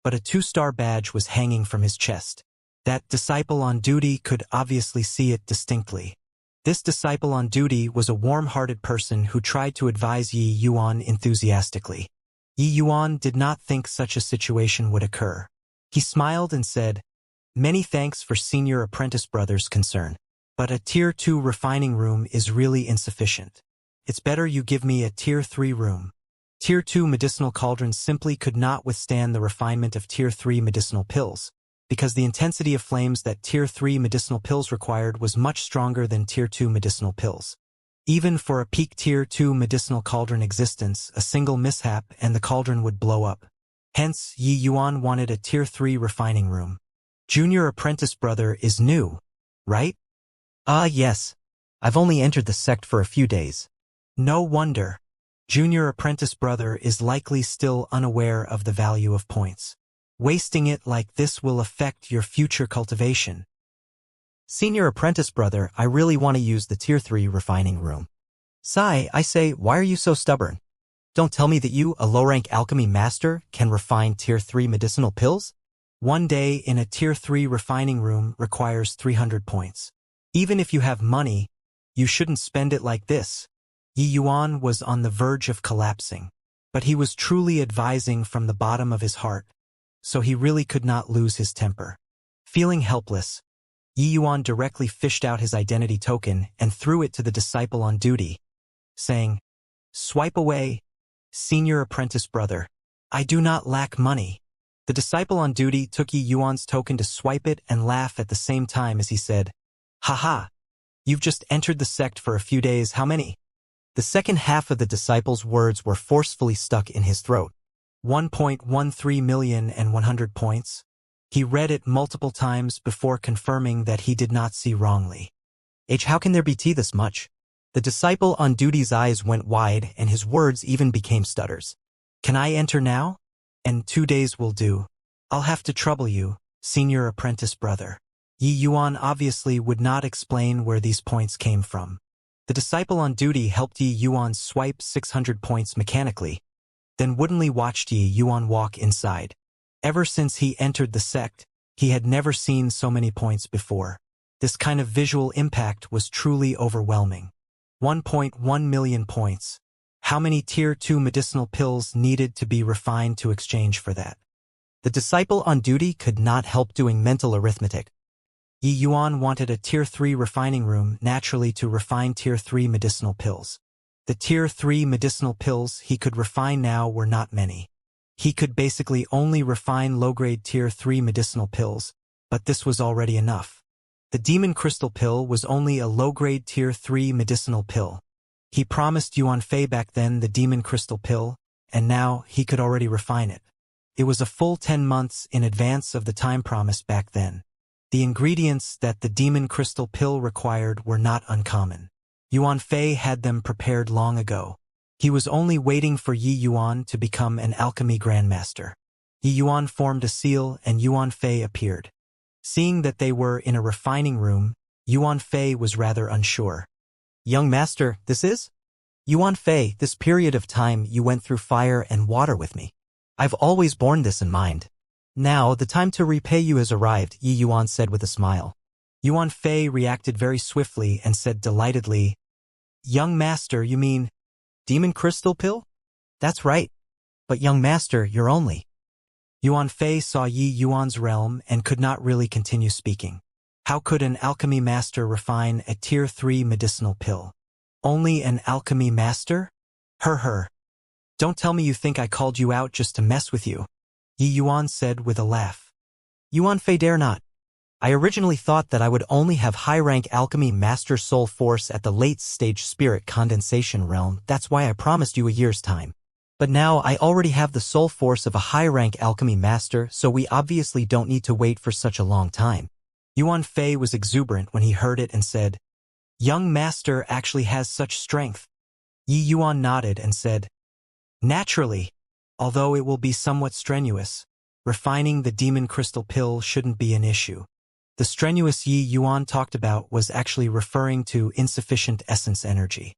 but a 2-star badge was hanging from his chest. That disciple on duty could obviously see it distinctly. This disciple on duty was a warm-hearted person who tried to advise Yi Yuan enthusiastically. Yi Yuan did not think such a situation would occur. He smiled and said, Many thanks for senior apprentice brother's concern, but a Tier 2 refining room is really insufficient. It's better you give me a Tier 3 room. Tier 2 medicinal cauldrons simply could not withstand the refinement of Tier 3 medicinal pills, because the intensity of flames that Tier 3 medicinal pills required was much stronger than Tier 2 medicinal pills. Even for a peak Tier 2 medicinal cauldron existence, a single mishap and the cauldron would blow up. Hence, Yi Yuan wanted a Tier 3 refining room. Junior apprentice brother is new, right? Ah, yes. I've only entered the sect for a few days. No wonder. Junior apprentice brother is likely still unaware of the value of points. Wasting it like this will affect your future cultivation. Senior apprentice brother, I really want to use the Tier 3 refining room. Sai, I say, why are you so stubborn? Don't tell me that you, a low-rank alchemy master, can refine Tier 3 medicinal pills? One day in a Tier 3 refining room requires 300 points. Even if you have money, you shouldn't spend it like this. Yi Yuan was on the verge of collapsing, but he was truly advising from the bottom of his heart, so he really could not lose his temper. Feeling helpless, Yi Yuan directly fished out his identity token and threw it to the disciple on duty, saying, "Swipe away, senior apprentice brother. I do not lack money." The disciple on duty took Yi Yuan's token to swipe it and laugh at the same time as he said, "Haha, you've just entered the sect for a few days, how many?" The second half of the disciple's words were forcefully stuck in his throat. 1.13,100,000 points. He read it multiple times before confirming that he did not see wrongly. How can there be this much? The disciple on duty's eyes went wide and his words even became stutters. "Can I enter now? And 2 days will do. I'll have to trouble you, senior apprentice brother." Yi Yuan obviously would not explain where these points came from. The disciple on duty helped Yi Yuan swipe 600 points mechanically, then woodenly watched Yi Yuan walk inside. Ever since he entered the sect, he had never seen so many points before. This kind of visual impact was truly overwhelming. 1.1 million points. How many Tier 2 medicinal pills needed to be refined to exchange for that? The disciple on duty could not help doing mental arithmetic. Yi Yuan wanted a Tier 3 refining room naturally to refine Tier 3 medicinal pills. The Tier 3 medicinal pills he could refine now were not many. He could basically only refine low-grade Tier 3 medicinal pills, but this was already enough. The Demon Crystal pill was only a low-grade Tier 3 medicinal pill. He promised Yuan Fei back then the Demon Crystal pill, and now he could already refine it. It was a full 10 months in advance of the time promised back then. The ingredients that the Demon Crystal pill required were not uncommon. Yuan Fei had them prepared long ago. He was only waiting for Yi Yuan to become an alchemy grandmaster. Yi Yuan formed a seal and Yuan Fei appeared. Seeing that they were in a refining room, Yuan Fei was rather unsure. "Young master, this is?" "Yuan Fei, this period of time you went through fire and water with me. I've always borne this in mind. Now the time to repay you has arrived," Yi Yuan said with a smile. Yuan Fei reacted very swiftly and said delightedly, "Young master, you mean Demon Crystal pill?" "That's right. But young master, you're only..." Yuan Fei saw Yi Yuan's realm and could not really continue speaking. How could an alchemy master refine a Tier 3 medicinal pill? Only an alchemy master? Her. Don't tell me you think I called you out just to mess with you, Yi Yuan said with a laugh. Yuan Fei dare not. I originally thought that I would only have high-rank alchemy master soul force at the late-stage spirit condensation realm, that's why I promised you a year's time. But now I already have the soul force of a high-rank alchemy master, so we obviously don't need to wait for such a long time. Yuan Fei was exuberant when he heard it and said, "Young master actually has such strength." Yi Yuan nodded and said, "Naturally, although it will be somewhat strenuous, refining the Demon Crystal pill shouldn't be an issue." The strenuous Yi Yuan talked about was actually referring to insufficient essence energy.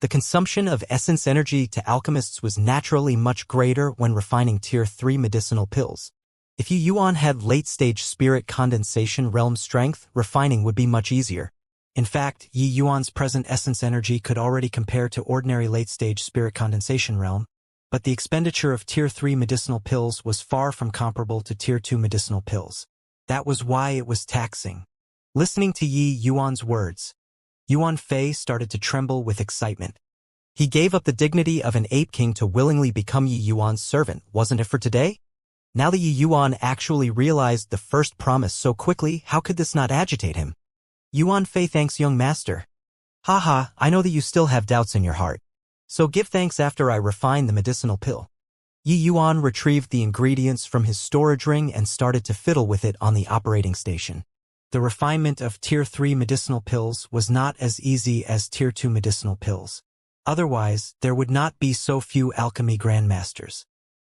The consumption of essence energy to alchemists was naturally much greater when refining Tier 3 medicinal pills. If Yi Yuan had late-stage spirit condensation realm strength, refining would be much easier. In fact, Yi Yuan's present essence energy could already compare to ordinary late-stage spirit condensation realm, but the expenditure of Tier 3 medicinal pills was far from comparable to Tier 2 medicinal pills. That was why it was taxing. Listening to Yi Yuan's words, Yuan Fei started to tremble with excitement. He gave up the dignity of an ape king to willingly become Yi Yuan's servant, wasn't it for today? Now that Yi Yuan actually realized the first promise so quickly, how could this not agitate him? Yuan Fei thanks young master. Haha, I know that you still have doubts in your heart. So give thanks after I refine the medicinal pill. Yi Yuan retrieved the ingredients from his storage ring and started to fiddle with it on the operating station. The refinement of Tier 3 medicinal pills was not as easy as Tier 2 medicinal pills. Otherwise, there would not be so few alchemy grandmasters.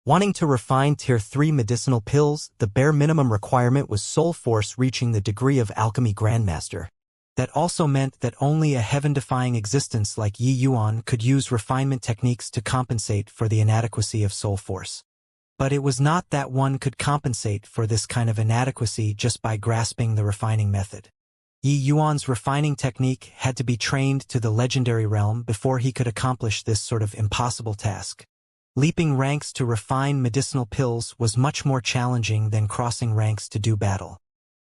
Wanting to refine Tier 3 medicinal pills, the bare minimum requirement was soul force reaching the degree of alchemy grandmaster. That also meant that only a heaven-defying existence like Yi Yuan could use refinement techniques to compensate for the inadequacy of soul force. But it was not that one could compensate for this kind of inadequacy just by grasping the refining method. Yi Yuan's refining technique had to be trained to the legendary realm before he could accomplish this sort of impossible task. Leaping ranks to refine medicinal pills was much more challenging than crossing ranks to do battle.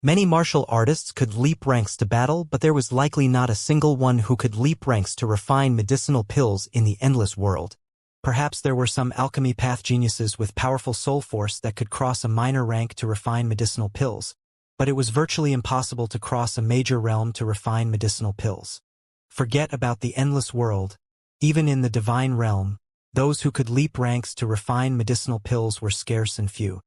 Many martial artists could leap ranks to battle, but there was likely not a single one who could leap ranks to refine medicinal pills in the endless world. Perhaps there were some alchemy path geniuses with powerful soul force that could cross a minor rank to refine medicinal pills, but it was virtually impossible to cross a major realm to refine medicinal pills. Forget about the endless world. Even in the divine realm, those who could leap ranks to refine medicinal pills were scarce and few.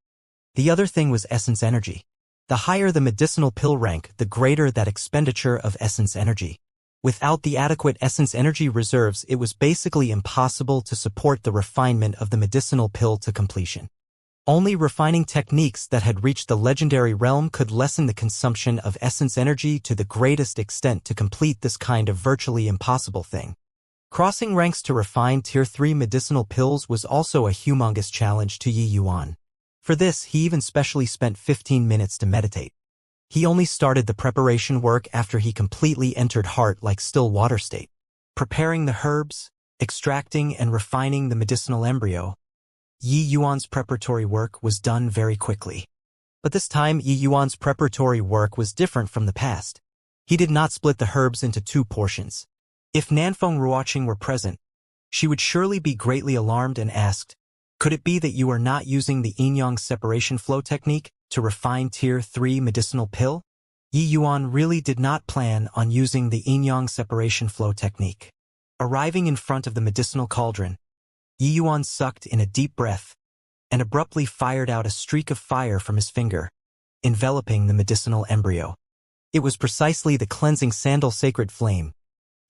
The other thing was essence energy. The higher the medicinal pill rank, the greater that expenditure of essence energy. Without the adequate essence energy reserves, it was basically impossible to support the refinement of the medicinal pill to completion. Only refining techniques that had reached the legendary realm could lessen the consumption of essence energy to the greatest extent to complete this kind of virtually impossible thing. Crossing ranks to refine Tier 3 medicinal pills was also a humongous challenge to Yi Yuan. For this, he even specially spent 15 minutes to meditate. He only started the preparation work after he completely entered heart like still water state. Preparing the herbs, extracting and refining the medicinal embryo, Yi Yuan's preparatory work was done very quickly. But this time, Yi Yuan's preparatory work was different from the past. He did not split the herbs into two portions. If Nanfeng Ruoqing were present, she would surely be greatly alarmed and asked, "Could it be that you are not using the yin-yang separation flow technique to refine Tier 3 medicinal pill?" Yi Yuan really did not plan on using the yin-yang separation flow technique. Arriving in front of the medicinal cauldron, Yi Yuan sucked in a deep breath and abruptly fired out a streak of fire from his finger, enveloping the medicinal embryo. It was precisely the cleansing sandal sacred flame.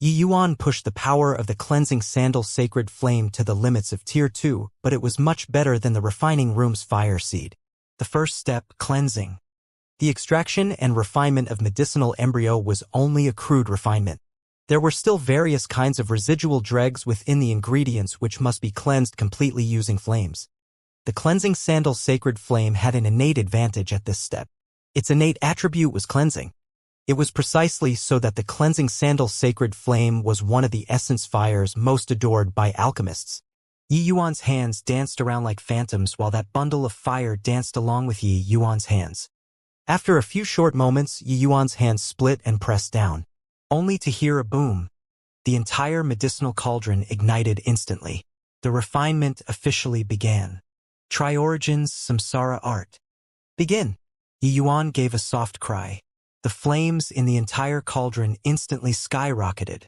Yi Yuan pushed the power of the cleansing sandal sacred flame to the limits of Tier 2, but it was much better than the refining room's fire seed. The first step, cleansing. The extraction and refinement of medicinal embryo was only a crude refinement. There were still various kinds of residual dregs within the ingredients which must be cleansed completely using flames. The cleansing sandal sacred flame had an innate advantage at this step. Its innate attribute was cleansing. It was precisely so that the cleansing sandal sacred flame was one of the essence fires most adored by alchemists. Yi Yuan's hands danced around like phantoms while that bundle of fire danced along with Yi Yuan's hands. After a few short moments, Yi Yuan's hands split and pressed down, only to hear a boom. The entire medicinal cauldron ignited instantly. The refinement officially began. Tri-Origin's Samsara Art. Begin. Yi Yuan gave a soft cry. The flames in the entire cauldron instantly skyrocketed.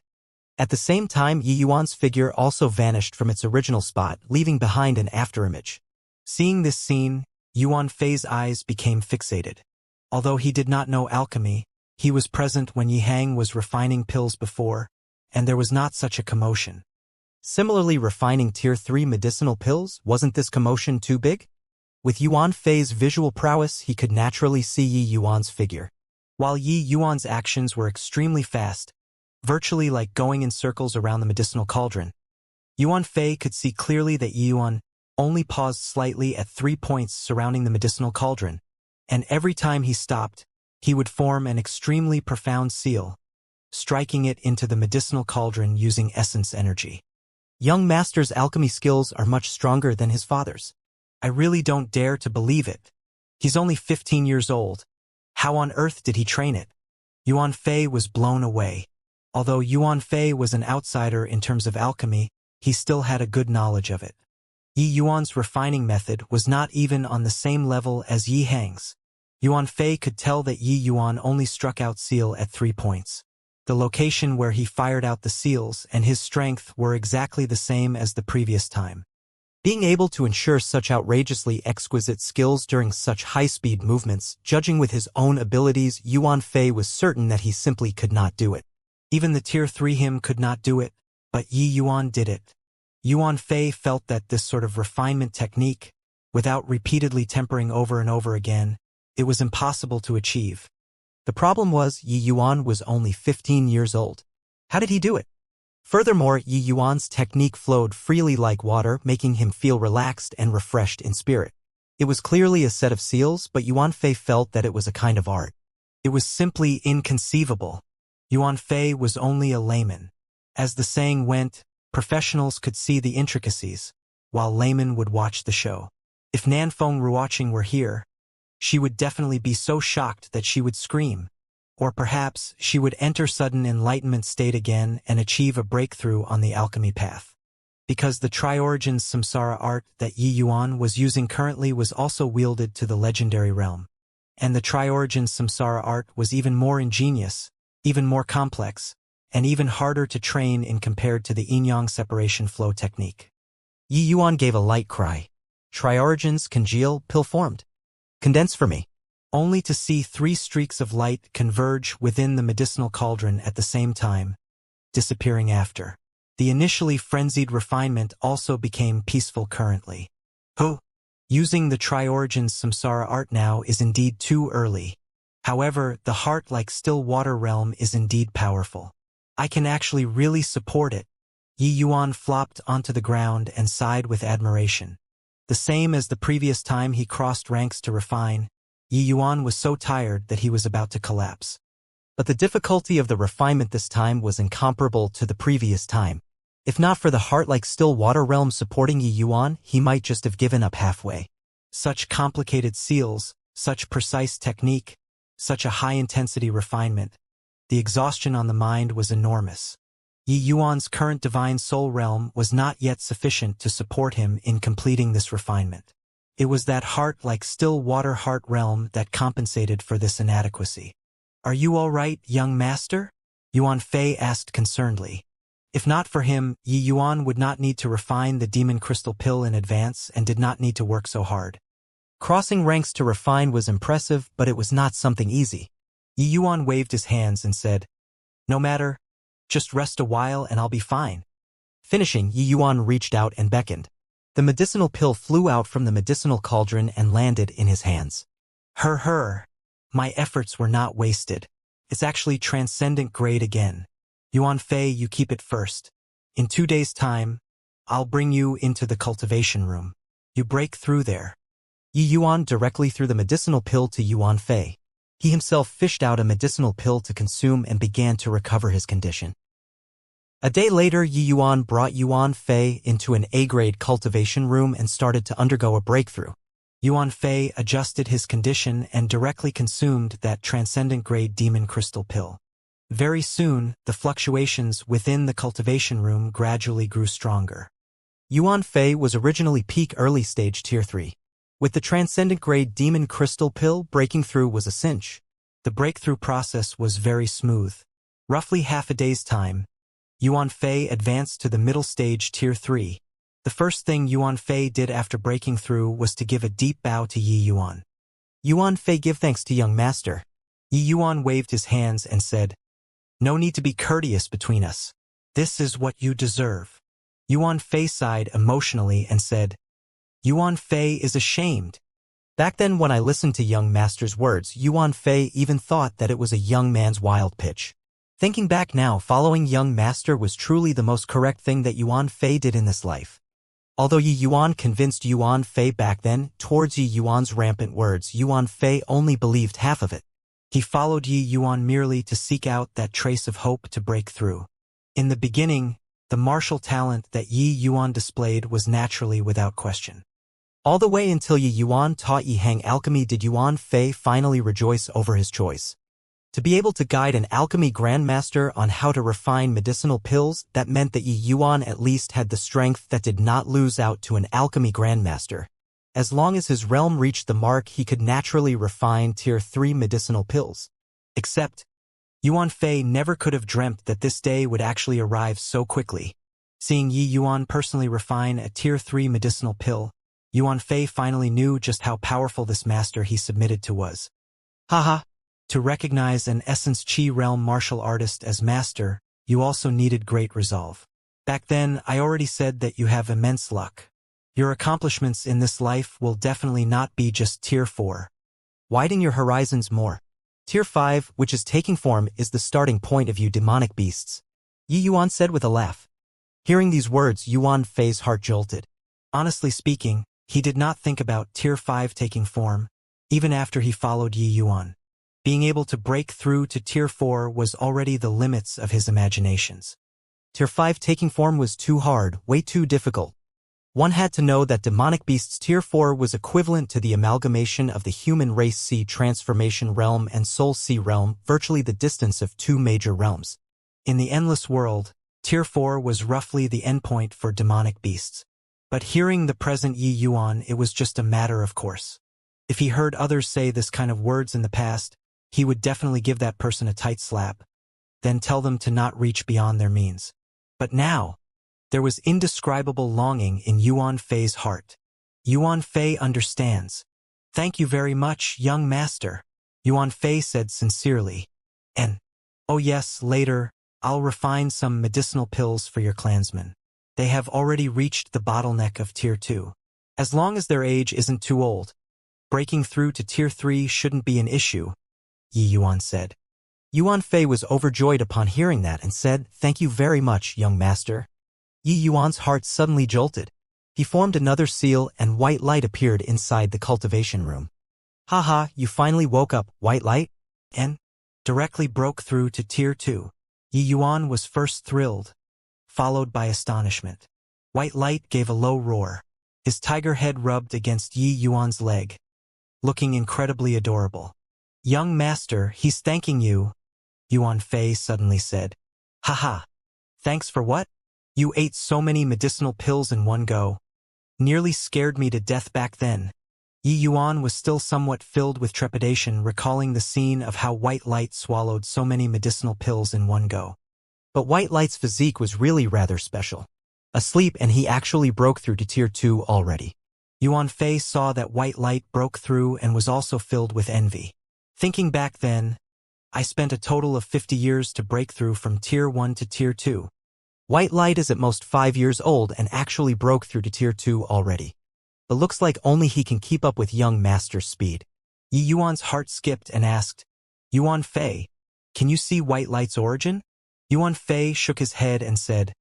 At the same time, Yi Yuan's figure also vanished from its original spot, leaving behind an afterimage. Seeing this scene, Yuan Fei's eyes became fixated. Although he did not know alchemy, he was present when Yi Hang was refining pills before, and there was not such a commotion. Similarly, refining Tier 3 medicinal pills, wasn't this commotion too big? With Yuan Fei's visual prowess, he could naturally see Yi Yuan's figure. While Yi Yuan's actions were extremely fast, virtually like going in circles around the medicinal cauldron, Yuan Fei could see clearly that Yi Yuan only paused slightly at 3 points surrounding the medicinal cauldron, and every time he stopped, he would form an extremely profound seal, striking it into the medicinal cauldron using essence energy. Young master's alchemy skills are much stronger than his father's. I really don't dare to believe it. He's only 15 years old. How on earth did he train it? Yuan Fei was blown away. Although Yuan Fei was an outsider in terms of alchemy, he still had a good knowledge of it. Yi Yuan's refining method was not even on the same level as Yi Hang's. Yuan Fei could tell that Yi Yuan only struck out seal at 3 points. The location where he fired out the seals and his strength were exactly the same as the previous time. Being able to ensure such outrageously exquisite skills during such high-speed movements, judging with his own abilities, Yuan Fei was certain that he simply could not do it. Even the Tier 3 him could not do it, but Yi Yuan did it. Yuan Fei felt that this sort of refinement technique, without repeatedly tempering over and over again, it was impossible to achieve. The problem was Yi Yuan was only 15 years old. How did he do it? Furthermore, Yi Yuan's technique flowed freely like water, making him feel relaxed and refreshed in spirit. It was clearly a set of seals, but Yuan Fei felt that it was a kind of art. It was simply inconceivable. Yuan Fei was only a layman. As the saying went, professionals could see the intricacies, while laymen would watch the show. If Nanfeng Ruoqing were here, she would definitely be so shocked that she would scream. Or perhaps she would enter sudden enlightenment state again and achieve a breakthrough on the alchemy path. Because the Tri-Origins Samsara art that Yi Yuan was using currently was also wielded to the legendary realm. And the Tri-Origins Samsara art was even more ingenious, even more complex, and even harder to train in compared to the yin-yang separation flow technique. Yi Yuan gave a light cry. Tri-Origins congeal, pill formed. Condense for me. Only to see 3 streaks of light converge within the medicinal cauldron at the same time, disappearing after. The initially frenzied refinement also became peaceful currently. Using the Tri-Origins Samsara art now is indeed too early. However, the heart-like still water realm is indeed powerful. I can actually really support it. Yi Yuan flopped onto the ground and sighed with admiration. The same as the previous time he crossed ranks to refine, Yi Yuan was so tired that he was about to collapse. But the difficulty of the refinement this time was incomparable to the previous time. If not for the heart-like still water realm supporting Yi Yuan, he might just have given up halfway. Such complicated seals, such precise technique, such a high-intensity refinement. The exhaustion on the mind was enormous. Yi Yuan's current divine soul realm was not yet sufficient to support him in completing this refinement. It was that heart-like still water heart realm that compensated for this inadequacy. "Are you all right, young master?" Yuan Fei asked concernedly. If not for him, Yi Yuan would not need to refine the demon crystal pill in advance and did not need to work so hard. Crossing ranks to refine was impressive, but it was not something easy. Yi Yuan waved his hands and said, "No matter, just rest a while and I'll be fine." Finishing, Yi Yuan reached out and beckoned. The medicinal pill flew out from the medicinal cauldron and landed in his hands. My efforts were not wasted. It's actually transcendent grade again. Yuan Fei, you keep it first. In 2 days' time, I'll bring you into the cultivation room. You break through there. Yi Yuan directly threw the medicinal pill to Yuan Fei. He himself fished out a medicinal pill to consume and began to recover his condition. A day later, Yi Yuan brought Yuan Fei into an A-grade cultivation room and started to undergo a breakthrough. Yuan Fei adjusted his condition and directly consumed that transcendent-grade demon crystal pill. Very soon, the fluctuations within the cultivation room gradually grew stronger. Yuan Fei was originally peak early stage tier 3. With the transcendent-grade demon crystal pill, breaking through was a cinch. The breakthrough process was very smooth. Roughly half a day's time, Yuan Fei advanced to the middle stage tier 3. The first thing Yuan Fei did after breaking through was to give a deep bow to Yi Yuan. Yuan Fei, give thanks to young master. Yi Yuan waved his hands and said, "No need to be courteous between us. This is what you deserve." Yuan Fei sighed emotionally and said, "Yuan Fei is ashamed." Back then when I listened to young master's words, Yuan Fei even thought that it was a young man's wild pitch. Thinking back now, following young master was truly the most correct thing that Yuan Fei did in this life. Although Yi Yuan convinced Yuan Fei back then, towards Yi Yuan's rampant words, Yuan Fei only believed half of it. He followed Yi Yuan merely to seek out that trace of hope to break through. In the beginning, the martial talent that Yi Yuan displayed was naturally without question. All the way until Yi Yuan taught Yi Hang alchemy did Yuan Fei finally rejoice over his choice. To be able to guide an alchemy grandmaster on how to refine medicinal pills, that meant that Yi Yuan at least had the strength that did not lose out to an alchemy grandmaster. As long as his realm reached the mark, he could naturally refine tier 3 medicinal pills. Except, Yuan Fei never could have dreamt that this day would actually arrive so quickly. Seeing Yi Yuan personally refine a tier 3 medicinal pill, Yuan Fei finally knew just how powerful this master he submitted to was. Haha. To recognize an Essence Chi realm martial artist as master, you also needed great resolve. Back then, I already said that you have immense luck. Your accomplishments in this life will definitely not be just tier 4. Widen your horizons more. Tier 5, which is taking form, is the starting point of you demonic beasts. Yi Yuan said with a laugh. Hearing these words, Yuan Fei's heart jolted. Honestly speaking, he did not think about tier 5 taking form, even after he followed Yi Yuan. Being able to break through to tier 4 was already the limits of his imaginations. Tier 5 taking form was too hard, way too difficult. One had to know that demonic beasts Tier 4 was equivalent to the amalgamation of the human race C transformation realm and soul C realm, virtually the distance of two major realms. In the endless world, Tier 4 was roughly the endpoint for demonic beasts. But hearing the present Yi Yuan, it was just a matter of course. If he heard others say this kind of words in the past, he would definitely give that person a tight slap, then tell them to not reach beyond their means. But now, there was indescribable longing in Yuan Fei's heart. Yuan Fei understands. Thank you very much, young master, Yuan Fei said sincerely. And, oh yes, later, I'll refine some medicinal pills for your clansmen. They have already reached the bottleneck of Tier 2. As long as their age isn't too old, breaking through to Tier 3 shouldn't be an issue, Yi Yuan said. Yuan Fei was overjoyed upon hearing that and said, Thank you very much, young master. Yi Yuan's heart suddenly jolted. He formed another seal and white light appeared inside the cultivation room. Haha, you finally woke up, white light? And directly broke through to Tier 2. Yi Yuan was first thrilled, followed by astonishment. White light gave a low roar. His tiger head rubbed against Yi Yuan's leg, looking incredibly adorable. Young master, he's thanking you, Yuan Fei suddenly said. Haha. Thanks for what? You ate so many medicinal pills in one go. Nearly scared me to death back then. Yi Yuan was still somewhat filled with trepidation, recalling the scene of how White Light swallowed so many medicinal pills in one go. But White Light's physique was really rather special. Asleep, and he actually broke through to Tier 2 already. Yuan Fei saw that White Light broke through and was also filled with envy. Thinking back then, I spent a total of 50 years to break through from Tier 1 to Tier 2. White Light is at most 5 years old and actually broke through to Tier 2 already. But looks like only he can keep up with young master's speed. Yi Yuan's heart skipped and asked, Yuan Fei, can you see White Light's origin? Yuan Fei shook his head and said,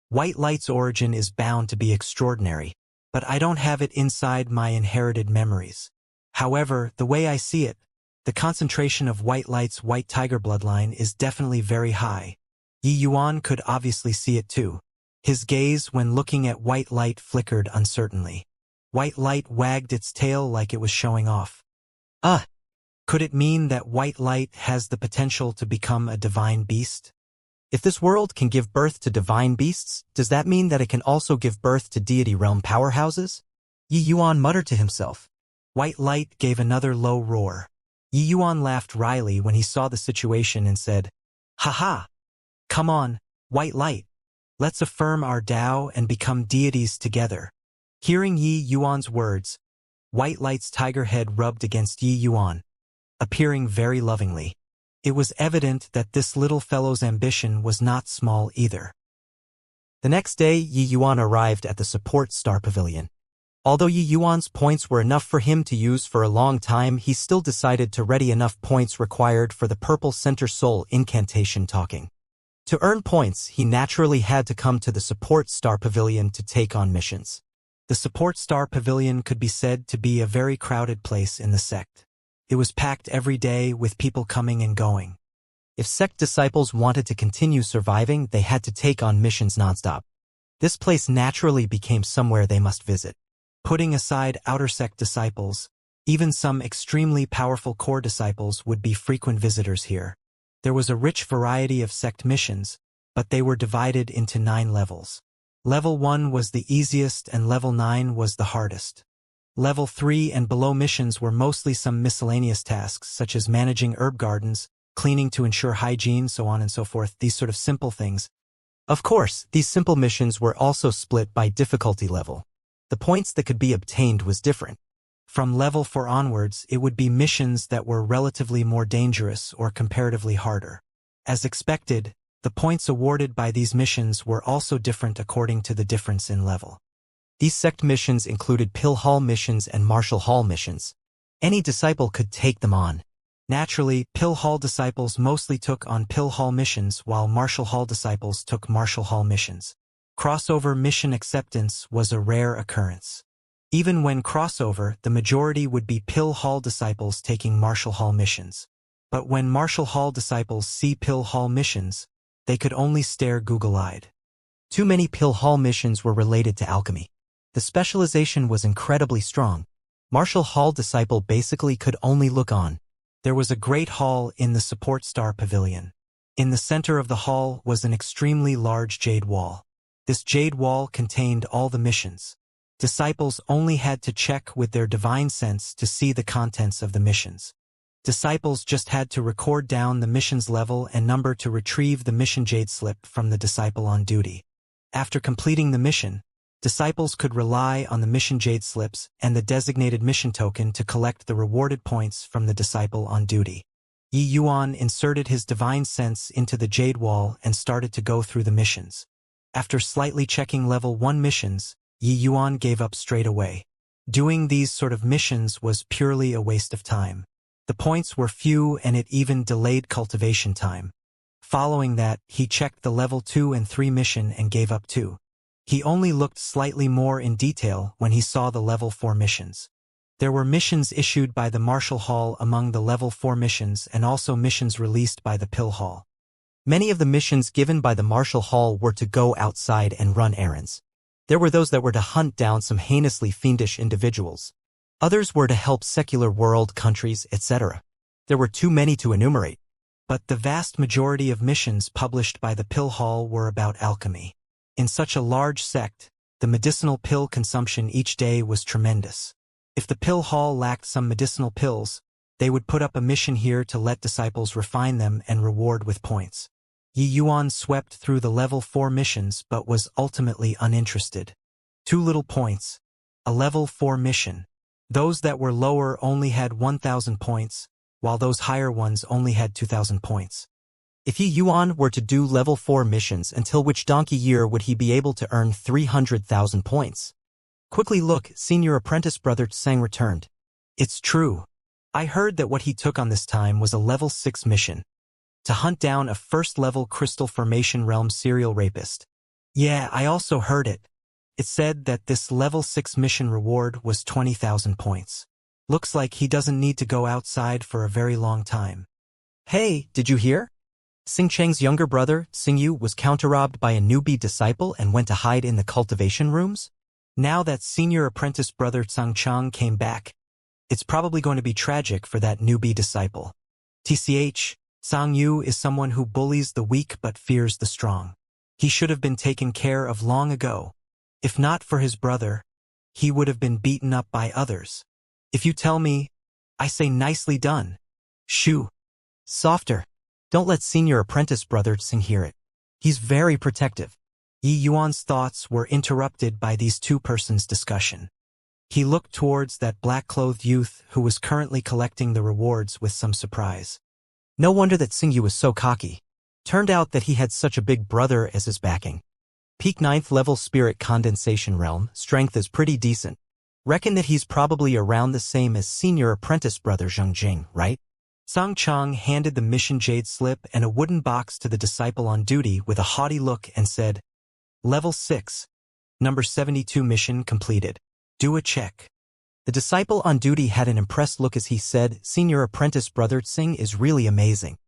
White Light's origin is bound to be extraordinary, but I don't have it inside my inherited memories. However, the way I see it, the concentration of White Light's white tiger bloodline is definitely very high. Yi Yuan could obviously see it too. His gaze when looking at White Light flickered uncertainly. White Light wagged its tail like it was showing off. Could it mean that White Light has the potential to become a divine beast? If this world can give birth to divine beasts, does that mean that it can also give birth to deity realm powerhouses? Yi Yuan muttered to himself. White Light gave another low roar. Yi Yuan laughed wryly when he saw the situation and said, Haha! Come on, White Light. Let's affirm our Tao and become deities together. Hearing Yi Yuan's words, White Light's tiger head rubbed against Yi Yuan, appearing very lovingly. It was evident that this little fellow's ambition was not small either. The next day, Yi Yuan arrived at the support star pavilion. Although Yi Yuan's points were enough for him to use for a long time, he still decided to ready enough points required for the purple center soul incantation talking. To earn points, he naturally had to come to the support star pavilion to take on missions. The support star pavilion could be said to be a very crowded place in the sect. It was packed every day with people coming and going. If sect disciples wanted to continue surviving, they had to take on missions nonstop. This place naturally became somewhere they must visit. Putting aside outer sect disciples, even some extremely powerful core disciples would be frequent visitors here. There was a rich variety of sect missions, but they were divided into 9 levels. Level 1 was the easiest and level 9 was the hardest. Level 3 and below missions were mostly some miscellaneous tasks such as managing herb gardens, cleaning to ensure hygiene, so on and so forth, these sort of simple things. Of course, these simple missions were also split by difficulty level. The points that could be obtained was different. From level 4 onwards, it would be missions that were relatively more dangerous or comparatively harder. As expected, the points awarded by these missions were also different according to the difference in level. These sect missions included Pill Hall missions and Martial Hall missions. Any disciple could take them on. Naturally, Pill Hall disciples mostly took on Pill Hall missions while Martial Hall disciples took Martial Hall missions. Crossover mission acceptance was a rare occurrence. Even when crossover, the majority would be Pill Hall disciples taking Martial Hall missions. But when Martial Hall disciples see Pill Hall missions, they could only stare Google-eyed. Too many Pill Hall missions were related to alchemy. The specialization was incredibly strong. Martial Hall disciple basically could only look on. There was a great hall in the support star pavilion. In the center of the hall was an extremely large jade wall. This jade wall contained all the missions. Disciples only had to check with their divine sense to see the contents of the missions. Disciples just had to record down the mission's level and number to retrieve the mission jade slip from the disciple on duty. After completing the mission, disciples could rely on the mission jade slips and the designated mission token to collect the rewarded points from the disciple on duty. Yi Yuan inserted his divine sense into the jade wall and started to go through the missions. After slightly checking level 1 missions, Yi Yuan gave up straight away. Doing these sort of missions was purely a waste of time. The points were few and it even delayed cultivation time. Following that, he checked the level 2 and 3 mission and gave up too. He only looked slightly more in detail when he saw the level 4 missions. There were missions issued by the Martial Hall among the level 4 missions and also missions released by the Pill Hall. Many of the missions given by the Martial Hall were to go outside and run errands. There were those that were to hunt down some heinously fiendish individuals. Others were to help secular world, countries, etc. There were too many to enumerate. But the vast majority of missions published by the Pill Hall were about alchemy. In such a large sect, the medicinal pill consumption each day was tremendous. If the Pill Hall lacked some medicinal pills, they would put up a mission here to let disciples refine them and reward with points. Yi Yuan swept through the level 4 missions but was ultimately uninterested. 2 little points. A level 4 mission. Those that were lower only had 1,000 points, while those higher ones only had 2,000 points. If Yi Yuan were to do level 4 missions, until which donkey year would he be able to earn 300,000 points? Quickly look, Senior Apprentice Brother Tseng returned. It's true. I heard that what he took on this time was a level 6 mission. To hunt down a first-level crystal formation realm serial rapist. Yeah, I also heard it. It said that this level 6 mission reward was 20,000 points. Looks like he doesn't need to go outside for a very long time. Hey, did you hear? Xing Cheng's younger brother, Xing Yu, was counter-robbed by a newbie disciple and went to hide in the cultivation rooms? Now that Senior Apprentice Brother Tsang Chang came back, it's probably going to be tragic for that newbie disciple. TCH, Sang Yu is someone who bullies the weak but fears the strong. He should have been taken care of long ago. If not for his brother, he would have been beaten up by others. If you tell me, I say nicely done. Shoo. Softer. Don't let Senior Apprentice Brother Tsing hear it. He's very protective. Yi Yuan's thoughts were interrupted by these two persons' discussion. He looked towards that black-clothed youth who was currently collecting the rewards with some surprise. No wonder that Xing Yu was so cocky. Turned out that he had such a big brother as his backing. Peak 9th level spirit condensation realm, strength is pretty decent. Reckon that he's probably around the same as Senior Apprentice Brother Zheng Jing, right? Song Chang handed the mission jade slip and a wooden box to the disciple on duty with a haughty look and said, Level 6. Number 72 mission completed. Do a check. The disciple on duty had an impressed look as he said, Senior Apprentice Brother Tsing is really amazing.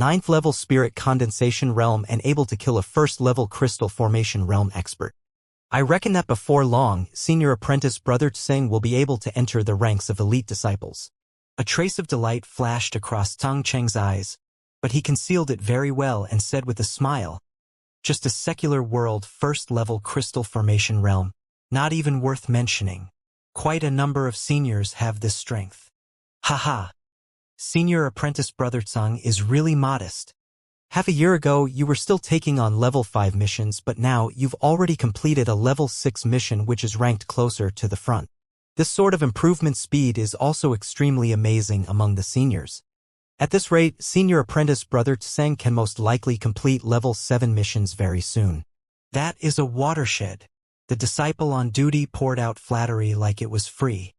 9th level spirit condensation realm and able to kill a first level crystal formation realm expert. I reckon that before long, Senior Apprentice Brother Tsing will be able to enter the ranks of elite disciples. A trace of delight flashed across Tang Cheng's eyes, but he concealed it very well and said with a smile, just a secular world first-level crystal formation realm, not even worth mentioning. Quite a number of seniors have this strength. Haha. Senior Apprentice Brother Tsang is really modest. Half a year ago, you were still taking on level 5 missions, but now you've already completed a level 6 mission which is ranked closer to the front. This sort of improvement speed is also extremely amazing among the seniors. At this rate, Senior Apprentice Brother Tseng can most likely complete level 7 missions very soon. That is a watershed. The disciple on duty poured out flattery like it was free.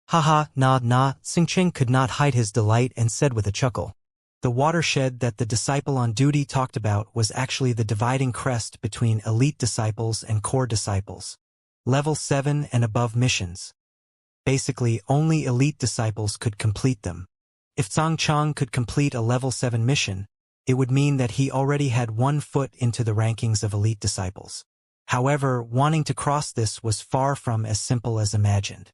Haha, nah, Xing Cheng could not hide his delight and said with a chuckle. The watershed that the disciple on duty talked about was actually the dividing crest between elite disciples and core disciples. Level 7 and above missions. Basically, only elite disciples could complete them. If Tsang Chang could complete a level 7 mission, it would mean that he already had 1 foot into the rankings of elite disciples. However, wanting to cross this was far from as simple as imagined.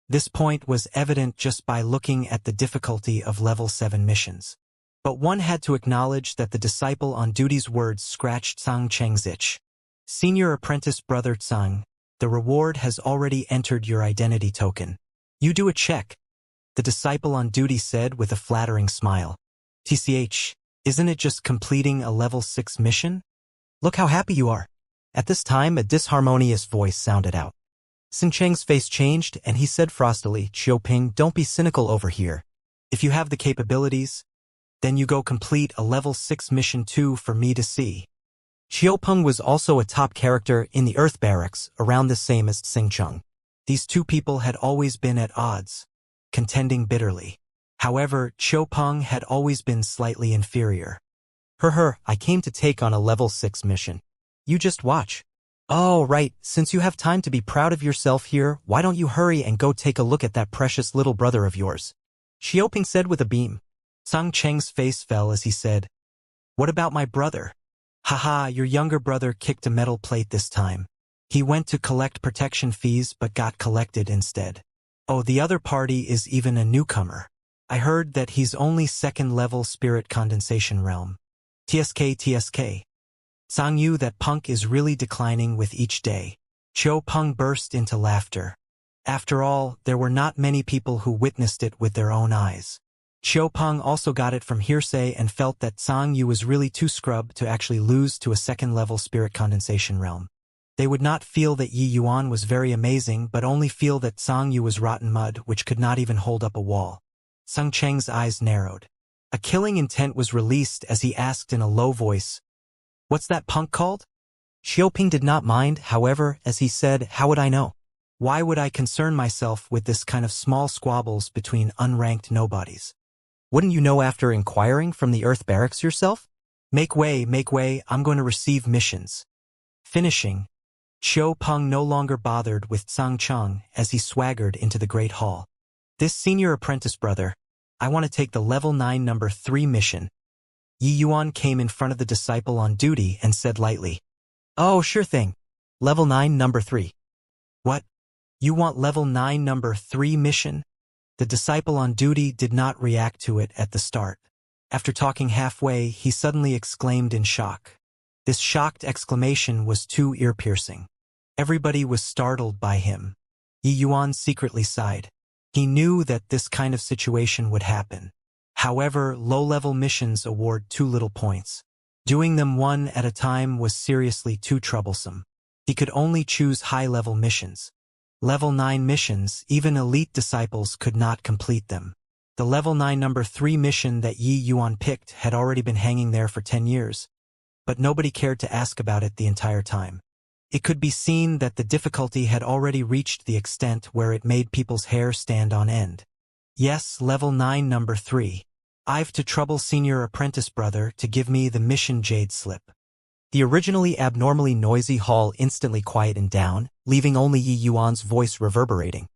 This point was evident just by looking at the difficulty of level 7 missions. But one had to acknowledge that the disciple on duty's words scratched Zhang Cheng's itch. Senior apprentice brother Zhang, the reward has already entered your identity token. You do a check, the disciple on duty said with a flattering smile. TCH, isn't it just completing a level 6 mission? Look how happy you are. At this time, a disharmonious voice sounded out. Xing Cheng's face changed and he said frostily, Xiaoping, don't be cynical over here. If you have the capabilities, then you go complete a level 6 mission too for me to see. Xiaopeng was also a top character in the Earth Barracks, around the same as Xing Cheng. These two people had always been at odds, contending bitterly. However, Xiaopeng had always been slightly inferior. I came to take on a level 6 mission. You just watch. Oh, right, since you have time to be proud of yourself here, why don't you hurry and go take a look at that precious little brother of yours? Xiaoping said with a beam. Zhang Cheng's face fell as he said, What about my brother? Haha, your younger brother kicked a metal plate this time. He went to collect protection fees but got collected instead. Oh, the other party is even a newcomer. I heard that he's only 2nd level spirit condensation realm. TSK. Zhang Yu, that punk is really declining with each day. Qiu Peng burst into laughter. After all, there were not many people who witnessed it with their own eyes. Qiu Peng also got it from hearsay and felt that Zhang Yu was really too scrub to actually lose to a 2nd level spirit condensation realm. They would not feel that Yi Yuan was very amazing but only feel that Zhang Yu was rotten mud which could not even hold up a wall. Zhang Cheng's eyes narrowed. A killing intent was released as he asked in a low voice, What's that punk called? Xiaoping did not mind, however, as he said, How would I know? Why would I concern myself with this kind of small squabbles between unranked nobodies? Wouldn't you know after inquiring from the Earth Barracks yourself? Make way, I'm going to receive missions. Finishing, Qiu Peng no longer bothered with Zhang Cheng as he swaggered into the Great Hall. This senior apprentice brother, I want to take the level 9 number 3 mission. Yi Yuan came in front of the disciple on duty and said lightly, Oh, sure thing. Level 9 number 3. What? You want level 9 number 3 mission? The disciple on duty did not react to it at the start. After talking halfway, he suddenly exclaimed in shock. This shocked exclamation was too ear-piercing. Everybody was startled by him. Yi Yuan secretly sighed. He knew that this kind of situation would happen. However, low-level missions award too little points. Doing them one at a time was seriously too troublesome. He could only choose high-level missions. Level 9 missions, even elite disciples could not complete them. The level 9 number 3 mission that Yi Yuan picked had already been hanging there for 10 years. But nobody cared to ask about it the entire time. It could be seen that the difficulty had already reached the extent where it made people's hair stand on end. Yes, level 9 number 3. I've to trouble senior apprentice brother to give me the mission jade slip. The originally abnormally noisy hall instantly quietened down, leaving only Yi Yuan's voice reverberating.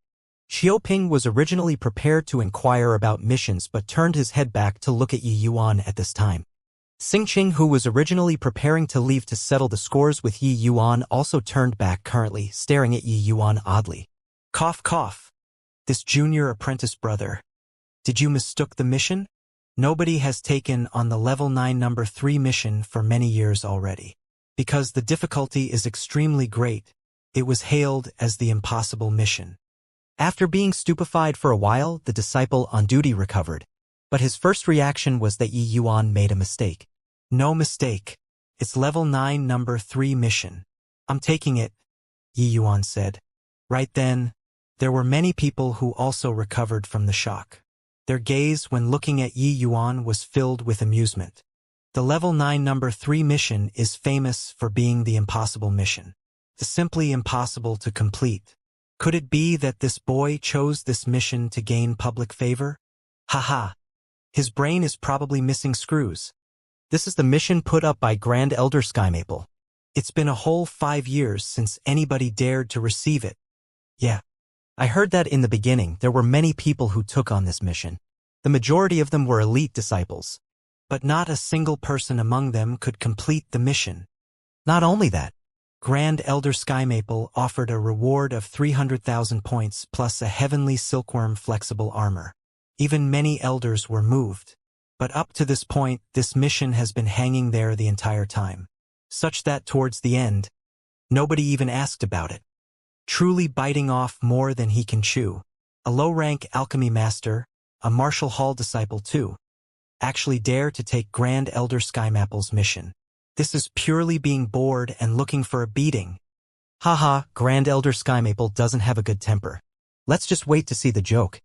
Xiaoping was originally prepared to inquire about missions but turned his head back to look at Yi Yuan at this time. Xingqing, who was originally preparing to leave to settle the scores with Yi Yuan, also turned back, currently staring at Yi Yuan oddly. Cough. This junior apprentice brother. Did you mistook the mission? Nobody has taken on the level 9 number 3 mission for many years already. Because the difficulty is extremely great, it was hailed as the impossible mission. After being stupefied for a while, the disciple on duty recovered. But his first reaction was that Yi Yuan made a mistake. No mistake. It's level 9 number 3 mission. I'm taking it, Yi Yuan said. Right then, there were many people who also recovered from the shock. Their gaze when looking at Yi Yuan was filled with amusement. The level 9 number 3 mission is famous for being the impossible mission. The simply impossible to complete. Could it be that this boy chose this mission to gain public favor? Haha. His brain is probably missing screws. This is the mission put up by Grand Elder Skymaple. It's been a whole 5 years since anybody dared to receive it. Yeah. I heard that in the beginning there were many people who took on this mission. The majority of them were elite disciples. But not a single person among them could complete the mission. Not only that, Grand Elder Sky Maple offered a reward of 300,000 points plus a heavenly silkworm flexible armor. Even many elders were moved. But up to this point, this mission has been hanging there the entire time. Such that towards the end, nobody even asked about it. Truly biting off more than he can chew. A low-rank alchemy master, a Martial Hall disciple too, actually dare to take Grand Elder Sky Maple's mission. This is purely being bored and looking for a beating. Haha, Grand Elder Sky Maple doesn't have a good temper. Let's just wait to see the joke.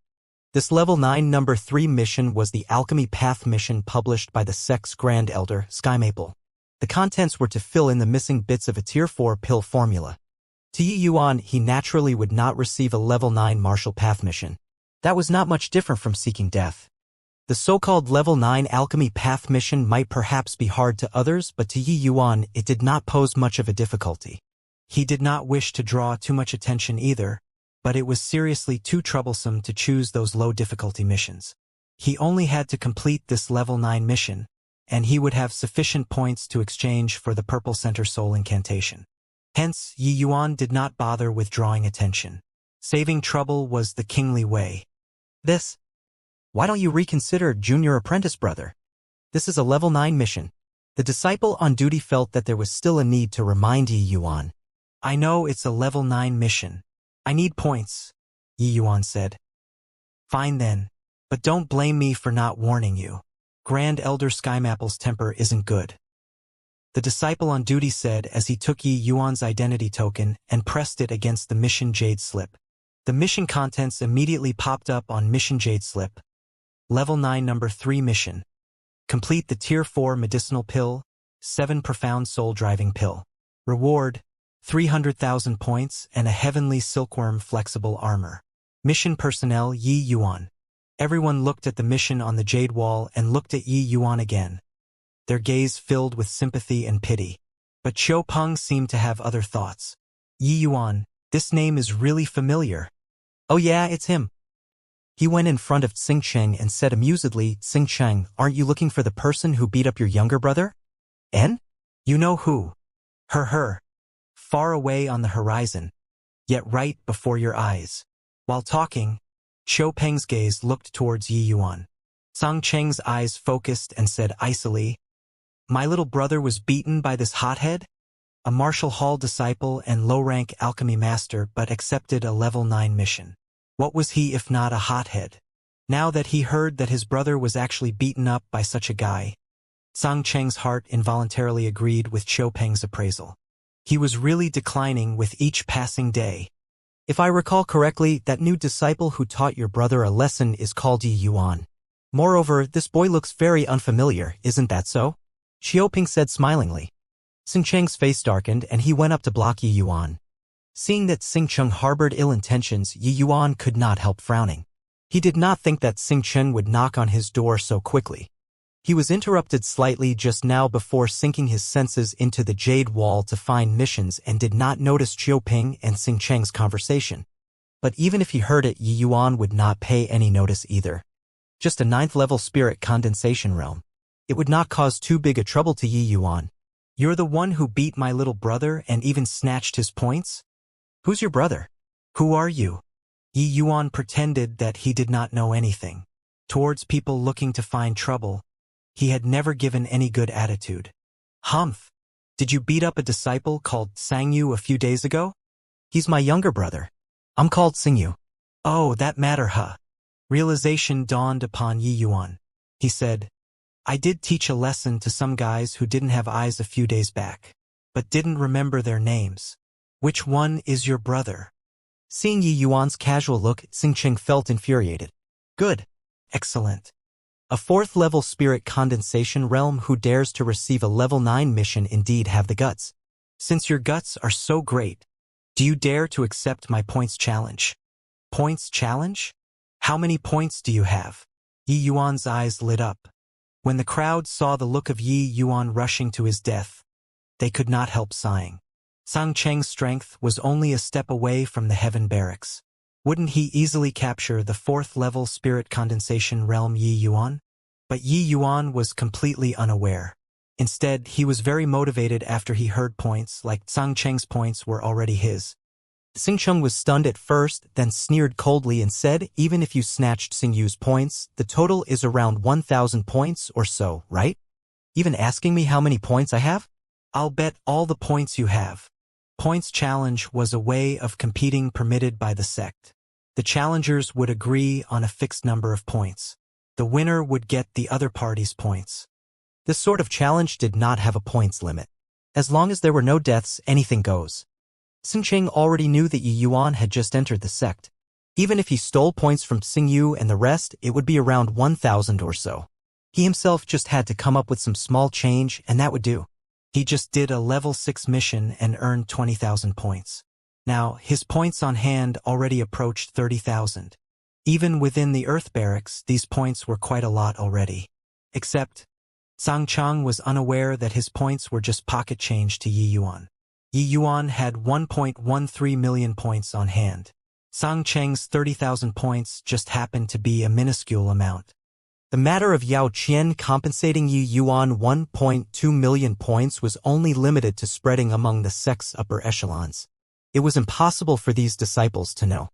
This level 9 number 3 mission was the Alchemy Path mission published by the Sex Grand Elder Sky Maple. The contents were to fill in the missing bits of a Tier 4 pill formula. To Yi Yuan, he naturally would not receive a level 9 Martial Path mission. That was not much different from seeking death. The so-called level 9 Alchemy Path mission might perhaps be hard to others, but to Yi Yuan it did not pose much of a difficulty. He did not wish to draw too much attention either, but it was seriously too troublesome to choose those low-difficulty missions. He only had to complete this level 9 mission, and he would have sufficient points to exchange for the Purple Center Soul incantation. Hence, Yi Yuan did not bother with drawing attention. Saving trouble was the kingly way. Why don't you reconsider, Junior Apprentice Brother? This is a level 9 mission. The disciple on duty felt that there was still a need to remind Yi Yuan. I know it's a level 9 mission. I need points, Yi Yuan said. Fine then, but don't blame me for not warning you. Grand Elder Sky Maple's temper isn't good. The disciple on duty said as he took Yi Yuan's identity token and pressed it against the Mission Jade slip. The mission contents immediately popped up on Mission Jade slip. Level 9 number 3 mission. Complete the Tier 4 medicinal pill, 7 profound soul-driving pill. Reward, 300,000 points and a heavenly silkworm flexible armor. Mission personnel Yi Yuan. Everyone looked at the mission on the jade wall and looked at Yi Yuan again. Their gaze filled with sympathy and pity. But Qiu Peng seemed to have other thoughts. Yi Yuan, this name is really familiar. Oh yeah, it's him. He went in front of Xingcheng and said amusedly, Xingcheng, aren't you looking for the person who beat up your younger brother? En? You know who? Her. Far away on the horizon, yet right before your eyes. While talking, Qiu Peng's gaze looked towards Yi Yuan. Song Cheng's eyes focused and said icily, My little brother was beaten by this hothead? A Martial Hall disciple and low-rank alchemy master but accepted a level 9 mission. What was he if not a hothead? Now that he heard that his brother was actually beaten up by such a guy, Song Cheng's heart involuntarily agreed with Qiu Peng's appraisal. He was really declining with each passing day. If I recall correctly, that new disciple who taught your brother a lesson is called Yi Yuan. Moreover, this boy looks very unfamiliar, isn't that so? Qiu Peng said smilingly. Xingcheng's face darkened and he went up to block Yi Yuan. Seeing that Xingcheng harbored ill intentions, Yi Yuan could not help frowning. He did not think that Xingcheng would knock on his door so quickly. He was interrupted slightly just now before sinking his senses into the jade wall to find missions and did not notice Qiu Peng and Xingcheng's conversation. But even if he heard it, Yi Yuan would not pay any notice either. Just a 9th level spirit condensation realm. It would not cause too big a trouble to Yi Yuan. You're the one who beat my little brother and even snatched his points? Who's your brother? Who are you? Yi Yuan pretended that he did not know anything. Towards people looking to find trouble, he had never given any good attitude. Humph! Did you beat up a disciple called Sangyu a few days ago? He's my younger brother. I'm called Xingyu. Oh, that matter, huh? Realization dawned upon Yi Yuan. He said, I did teach a lesson to some guys who didn't have eyes a few days back, but didn't remember their names. Which one is your brother? Seeing Yi Yuan's casual look, Xingcheng felt infuriated. Good. Excellent. A 4th level spirit condensation realm who dares to receive a level 9 mission indeed have the guts. Since your guts are so great, do you dare to accept my points challenge? Points challenge? How many points do you have? Yi Yuan's eyes lit up. When the crowd saw the look of Yi Yuan rushing to his death, they could not help sighing. Song Cheng's strength was only a step away from the heaven barracks. Wouldn't he easily capture the 4th level spirit condensation realm Yi Yuan? But Yi Yuan was completely unaware. Instead, he was very motivated after he heard points like Zhang Cheng's points were already his. Xingcheng was stunned at first, then sneered coldly and said, even if you snatched Xingyu's points, the total is around 1,000 points or so, right? Even asking me how many points I have? I'll bet all the points you have. Points challenge was a way of competing permitted by the sect. The challengers would agree on a fixed number of points. The winner would get the other party's points. This sort of challenge did not have a points limit. As long as there were no deaths, anything goes. Xingcheng already knew that Yi Yuan had just entered the sect. Even if he stole points from Xingyu and the rest, it would be around 1,000 or so. He himself just had to come up with some small change, and that would do. He just did a level 6 mission and earned 20,000 points. Now, his points on hand already approached 30,000. Even within the Earth Barracks, these points were quite a lot already. Except, Zhang Chang was unaware that his points were just pocket change to Yi Yuan. Yi Yuan had 1.13 million points on hand. Zhang Cheng's 30,000 points just happened to be a minuscule amount. The matter of Yao Qian compensating Yi Yuan 1.2 million points was only limited to spreading among the sect's upper echelons. It was impossible for these disciples to know.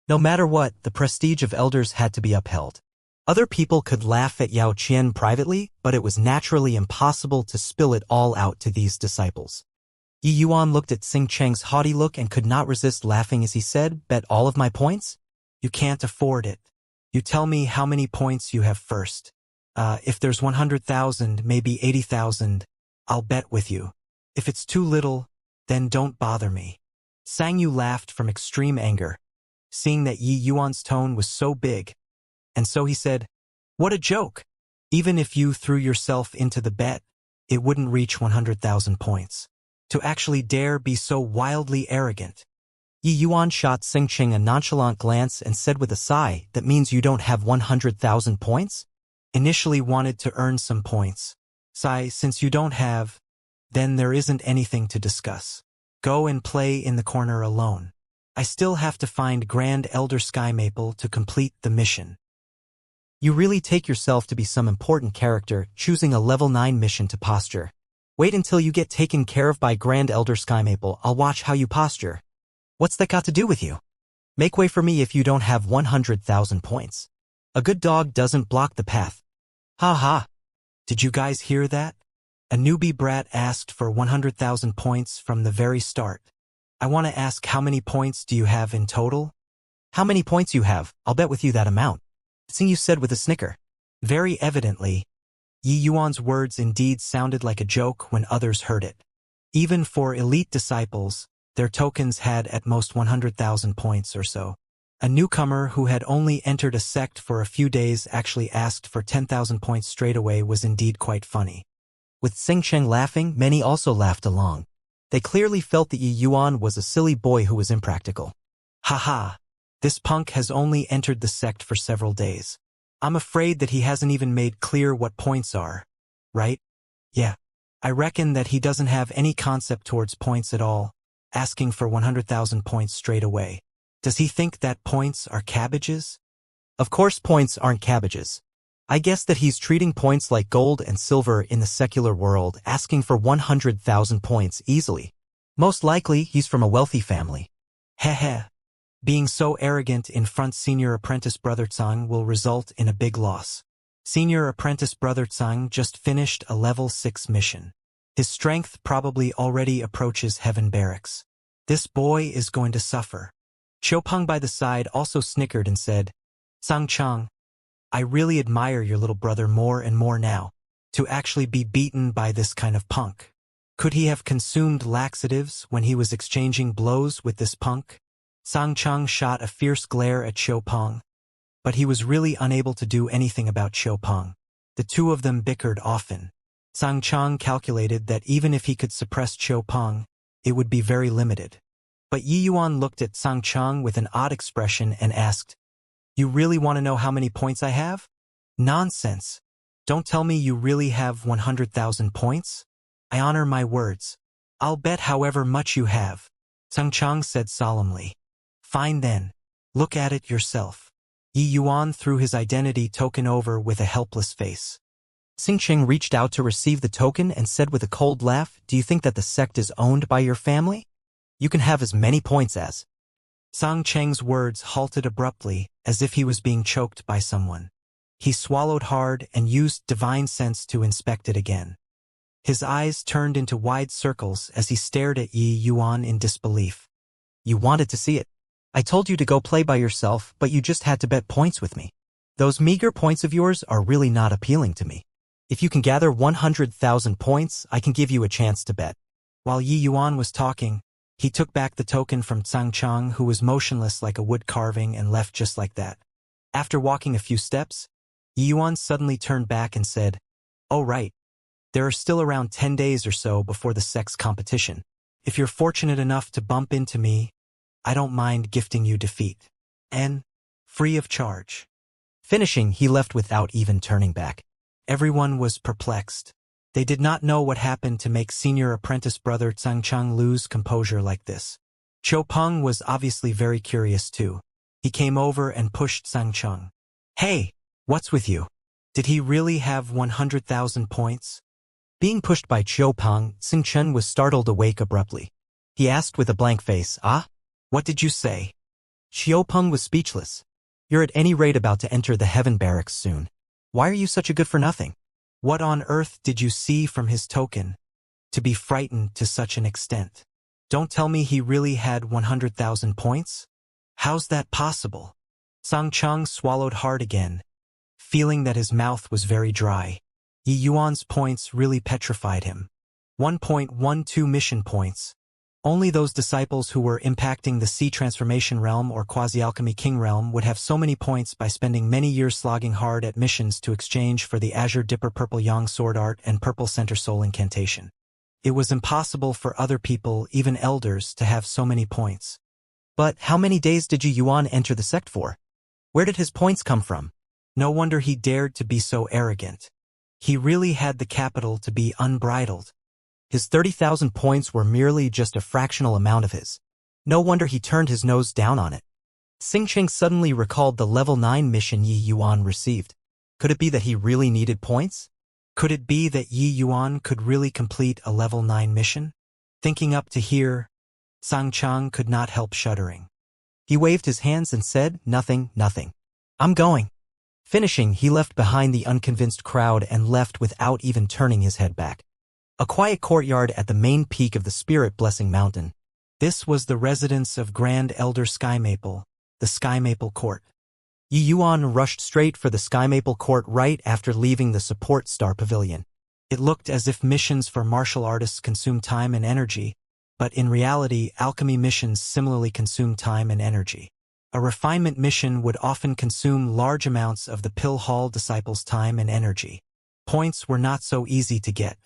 No matter what, the prestige of elders had to be upheld. Other people could laugh at Yao Qian privately, but it was naturally impossible to spill it all out to these disciples. Yi Yuan looked at Xingcheng's haughty look and could not resist laughing as he said, bet all of my points? You can't afford it. You tell me how many points you have first. If there's 100,000, maybe 80,000, I'll bet with you. If it's too little, then don't bother me. Sang Yu laughed from extreme anger, seeing that Yi Yuan's tone was so big. And so he said, what a joke! Even if you threw yourself into the bet, it wouldn't reach 100,000 points. To actually dare be so wildly arrogant. Yi Yuan shot Xingcheng a nonchalant glance and said with a sigh, that means you don't have 100,000 points? Initially wanted to earn some points. Sai, since you don't have, then there isn't anything to discuss. Go and play in the corner alone. I still have to find Grand Elder Sky Maple to complete the mission. You really take yourself to be some important character, choosing a level 9 mission to posture. Wait until you get taken care of by Grand Elder Sky Maple, I'll watch how you posture. What's that got to do with you? Make way for me if you don't have 100,000 points. A good dog doesn't block the path. Ha ha. Did you guys hear that? A newbie brat asked for 100,000 points from the very start. I want to ask, how many points do you have in total? How many points you have, I'll bet with you that amount. Xingyu said with a snicker. Very evidently, Yi Yuan's words indeed sounded like a joke when others heard it. Even for elite disciples, their tokens had at most 100,000 points or so. A newcomer who had only entered a sect for a few days actually asked for 10,000 points straight away was indeed quite funny. With Xingcheng laughing, many also laughed along. They clearly felt that Yi Yuan was a silly boy who was impractical. Haha, this punk has only entered the sect for several days. I'm afraid that he hasn't even made clear what points are, right? Yeah, I reckon that he doesn't have any concept towards points at all, asking for 100,000 points straight away. Does he think that points are cabbages? Of course points aren't cabbages. I guess that he's treating points like gold and silver in the secular world, asking for 100,000 points easily. Most likely, he's from a wealthy family. Heh. Being so arrogant in front Senior Apprentice Brother Tsang will result in a big loss. Senior Apprentice Brother Tsang just finished a level 6 mission. His strength probably already approaches Heaven Barracks. This boy is going to suffer. Qiupeng by the side also snickered and said, Zhang Chang, I really admire your little brother more and more now. To actually be beaten by this kind of punk. Could he have consumed laxatives when he was exchanging blows with this punk? Zhang Chang shot a fierce glare at Qiupeng, but he was really unable to do anything about Qiupeng. The two of them bickered often. Zhang Chang calculated that even if he could suppress Qiupeng, it would be very limited. But Yi Yuan looked at Zhang Chang with an odd expression and asked, You really want to know how many points I have? Nonsense. Don't tell me you really have 100,000 points? I honor my words. I'll bet however much you have. Zhang Chang said solemnly. Fine then. Look at it yourself. Yi Yuan threw his identity token over with a helpless face. Xingqing reached out to receive the token and said with a cold laugh, "Do you think that the sect is owned by your family? You can have as many points as." Zhang Cheng's words halted abruptly, as if he was being choked by someone. He swallowed hard and used divine sense to inspect it again. His eyes turned into wide circles as he stared at Yi Yuan in disbelief. "You wanted to see it. I told you to go play by yourself, but you just had to bet points with me. Those meager points of yours are really not appealing to me. If you can gather 100,000 points, I can give you a chance to bet." While Yi Yuan was talking, he took back the token from Zhang Cheng, who was motionless like a wood carving, and left just like that. After walking a few steps, Yi Yuan suddenly turned back and said, "Oh right. There are still around 10 days or so before the sex competition. If you're fortunate enough to bump into me, I don't mind gifting you defeat. And free of charge." Finishing, he left without even turning back. Everyone was perplexed. They did not know what happened to make senior apprentice brother Zhang Cheng lose composure like this. Qiu Peng was obviously very curious too. He came over and pushed Zhang Cheng. "Hey, what's with you? Did he really have 100,000 points?" Being pushed by Qiu Peng, Xingchen was startled awake abruptly. He asked with a blank face, "Ah? What did you say?" Qiu Peng was speechless. "You're at any rate about to enter the heaven barracks soon. Why are you such a good-for-nothing? What on earth did you see from his token to be frightened to such an extent? Don't tell me he really had 100,000 points? How's that possible?" Zhang Cheng swallowed hard again, feeling that his mouth was very dry. Yi Yuan's points really petrified him. 1.12 mission points. Only those disciples who were impacting the Sea Transformation Realm or Quasi-Alchemy King Realm would have so many points by spending many years slogging hard at missions to exchange for the Azure Dipper Purple Yang Sword Art and Purple Center Soul Incantation. It was impossible for other people, even elders, to have so many points. But how many days did Yi Yuan enter the sect for? Where did his points come from? No wonder he dared to be so arrogant. He really had the capital to be unbridled. His 30,000 points were merely just a fractional amount of his. No wonder he turned his nose down on it. Xingqing suddenly recalled the level 9 mission Yi Yuan received. Could it be that he really needed points? Could it be that Yi Yuan could really complete a level 9 mission? Thinking up to here, Zhang Cheng could not help shuddering. He waved his hands and said, "Nothing, nothing. I'm going." Finishing, he left behind the unconvinced crowd and left without even turning his head back. A quiet courtyard at the main peak of the Spirit Blessing Mountain. This was the residence of Grand Elder Sky Maple, the Sky Maple Court. Yi Yuan rushed straight for the Sky Maple Court right after leaving the Support Star Pavilion. It looked as if missions for martial artists consume time and energy, but in reality, alchemy missions similarly consume time and energy. A refinement mission would often consume large amounts of the Pill Hall disciples' time and energy. Points were not so easy to get.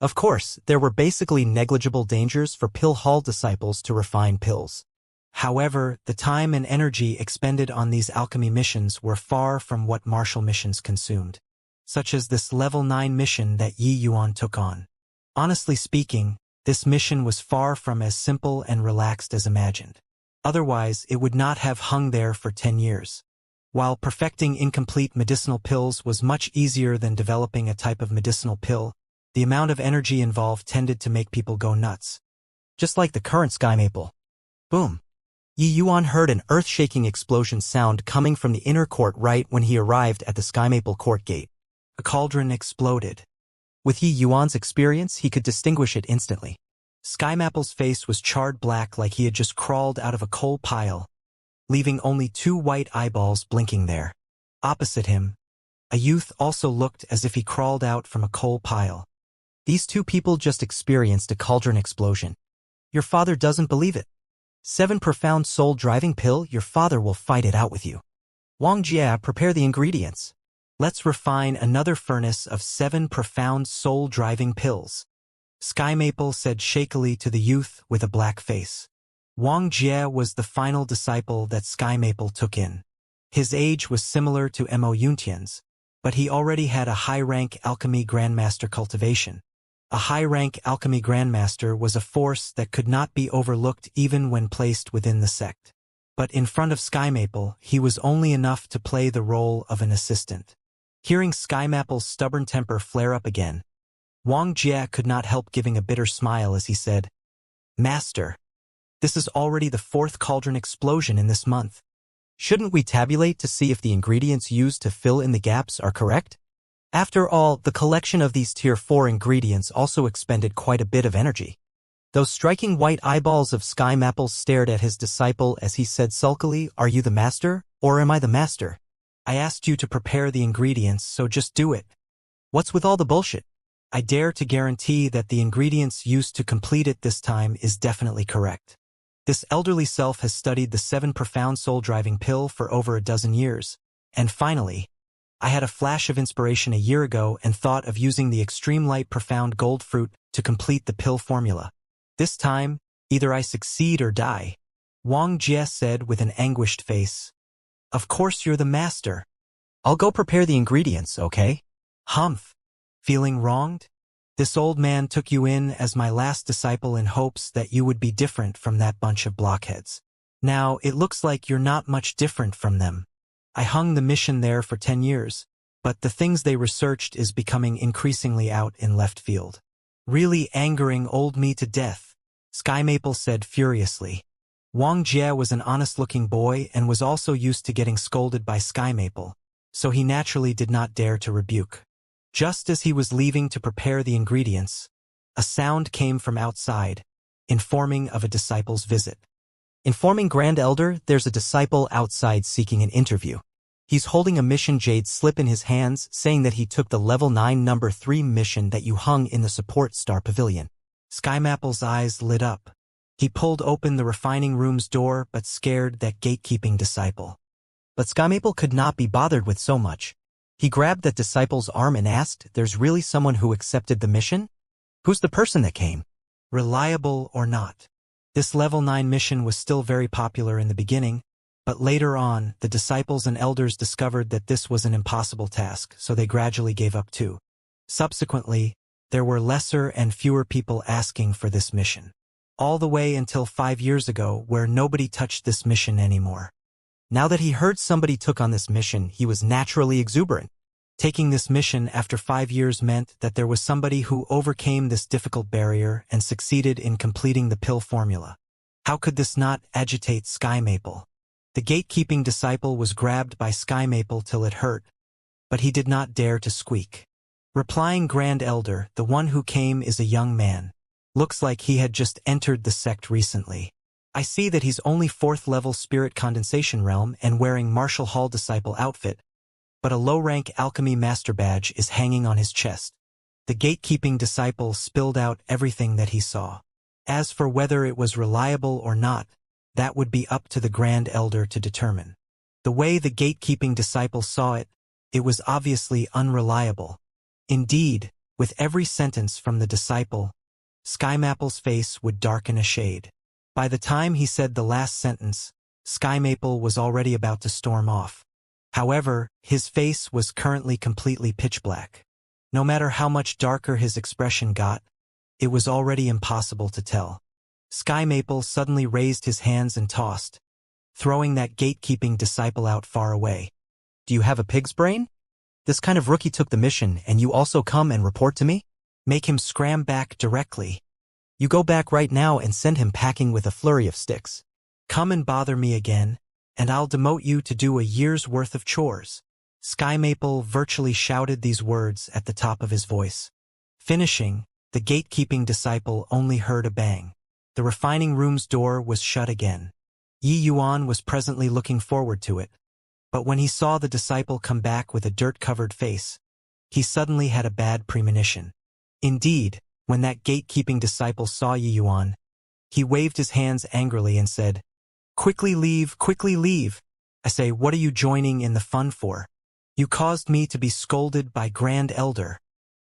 Of course, there were basically negligible dangers for Pill Hall disciples to refine pills. However, the time and energy expended on these alchemy missions were far from what martial missions consumed, such as this level 9 mission that Yi Yuan took on. Honestly speaking, this mission was far from as simple and relaxed as imagined. Otherwise, it would not have hung there for 10 years. While perfecting incomplete medicinal pills was much easier than developing a type of medicinal pill, the amount of energy involved tended to make people go nuts. Just like the current Sky Maple. Boom. Yi Yuan heard an earth-shaking explosion sound coming from the inner court right when he arrived at the Sky Maple court gate. A cauldron exploded. With Yi Yuan's experience, he could distinguish it instantly. Sky Maple's face was charred black like he had just crawled out of a coal pile, leaving only 2 white eyeballs blinking there. Opposite him, a youth also looked as if he crawled out from a coal pile. These 2 people just experienced a cauldron explosion. Your father doesn't believe it. 7 profound soul-driving pill, your father will fight it out with you. Wang Jia, prepare the ingredients. Let's refine another furnace of 7 profound soul-driving pills. Sky Maple said shakily to the youth with a black face. Wang Jie was the final disciple that Sky Maple took in. His age was similar to Mo Yuntian's, but he already had a high-rank alchemy grandmaster cultivation. A high-rank alchemy grandmaster was a force that could not be overlooked even when placed within the sect. But in front of Sky Maple, he was only enough to play the role of an assistant. Hearing SkyMapple's stubborn temper flare up again, Wang Jie could not help giving a bitter smile as he said, "Master, this is already the 4th cauldron explosion in this month. Shouldn't we tabulate to see if the ingredients used to fill in the gaps are correct? After all, the collection of these Tier 4 ingredients also expended quite a bit of energy." Those striking white eyeballs of SkyMapple stared at his disciple as he said sulkily, "Are you the master, or am I the master? I asked you to prepare the ingredients, so just do it. What's with all the bullshit? I dare to guarantee that the ingredients used to complete it this time is definitely correct. This elderly self has studied the 7 profound soul-driving pill for over a dozen years. And finally, I had a flash of inspiration a year ago and thought of using the extreme light profound gold fruit to complete the pill formula. This time, either I succeed or die." Wang Jie said with an anguished face. "Of course you're the master. I'll go prepare the ingredients, okay?" "Humph. Feeling wronged? This old man took you in as my last disciple in hopes that you would be different from that bunch of blockheads. Now, it looks like you're not much different from them. I hung the mission there for 10 years, but the things they researched is becoming increasingly out in left field. Really angering old me to death," SkyMaple said furiously. Wang Jie was an honest-looking boy and was also used to getting scolded by SkyMaple, so he naturally did not dare to rebuke. Just as he was leaving to prepare the ingredients, a sound came from outside, informing of a disciple's visit. "Informing Grand Elder, there's a disciple outside seeking an interview. He's holding a mission jade slip in his hands, saying that he took the level 9 number 3 mission that you hung in the support star pavilion." SkyMapple's eyes lit up. He pulled open the refining room's door but scared that gatekeeping disciple. But SkyMaple could not be bothered with so much. He grabbed that disciple's arm and asked, "There's really someone who accepted the mission? Who's the person that came?" Reliable or not, this level 9 mission was still very popular in the beginning, but later on, the disciples and elders discovered that this was an impossible task, so they gradually gave up too. Subsequently, there were lesser and fewer people asking for this mission. All the way until 5 years ago, where nobody touched this mission anymore. Now that he heard somebody took on this mission, he was naturally exuberant. Taking this mission after 5 years meant that there was somebody who overcame this difficult barrier and succeeded in completing the pill formula. How could this not agitate SkyMaple? The gatekeeping disciple was grabbed by SkyMaple till it hurt, but he did not dare to squeak. Replying, "Grand Elder, the one who came is a young man. Looks like he had just entered the sect recently. I see that he's only 4th level spirit condensation realm and wearing Marshall Hall disciple outfit, but a low-rank alchemy master badge is hanging on his chest." The gatekeeping disciple spilled out everything that he saw. As for whether it was reliable or not, that would be up to the Grand Elder to determine. The way the gatekeeping disciple saw it, it was obviously unreliable. Indeed, with every sentence from the disciple, SkyMapple's face would darken a shade. By the time he said the last sentence, SkyMaple was already about to storm off. However, his face was currently completely pitch black. No matter how much darker his expression got, it was already impossible to tell. SkyMaple suddenly raised his hands and tossed, throwing that gatekeeping disciple out far away. "Do you have a pig's brain? This kind of rookie took the mission and you also come and report to me? Make him scram back directly. You go back right now and send him packing with a flurry of sticks. Come and bother me again, and I'll demote you to do a year's worth of chores." SkyMaple virtually shouted these words at the top of his voice. Finishing, the gatekeeping disciple only heard a bang. The refining room's door was shut again. Yi Yuan was presently looking forward to it, but when he saw the disciple come back with a dirt-covered face, he suddenly had a bad premonition. Indeed, when that gatekeeping disciple saw Yi Yuan, he waved his hands angrily and said, quickly leave, quickly leave. I say, what are you joining in the fun for? You caused me to be scolded by Grand Elder.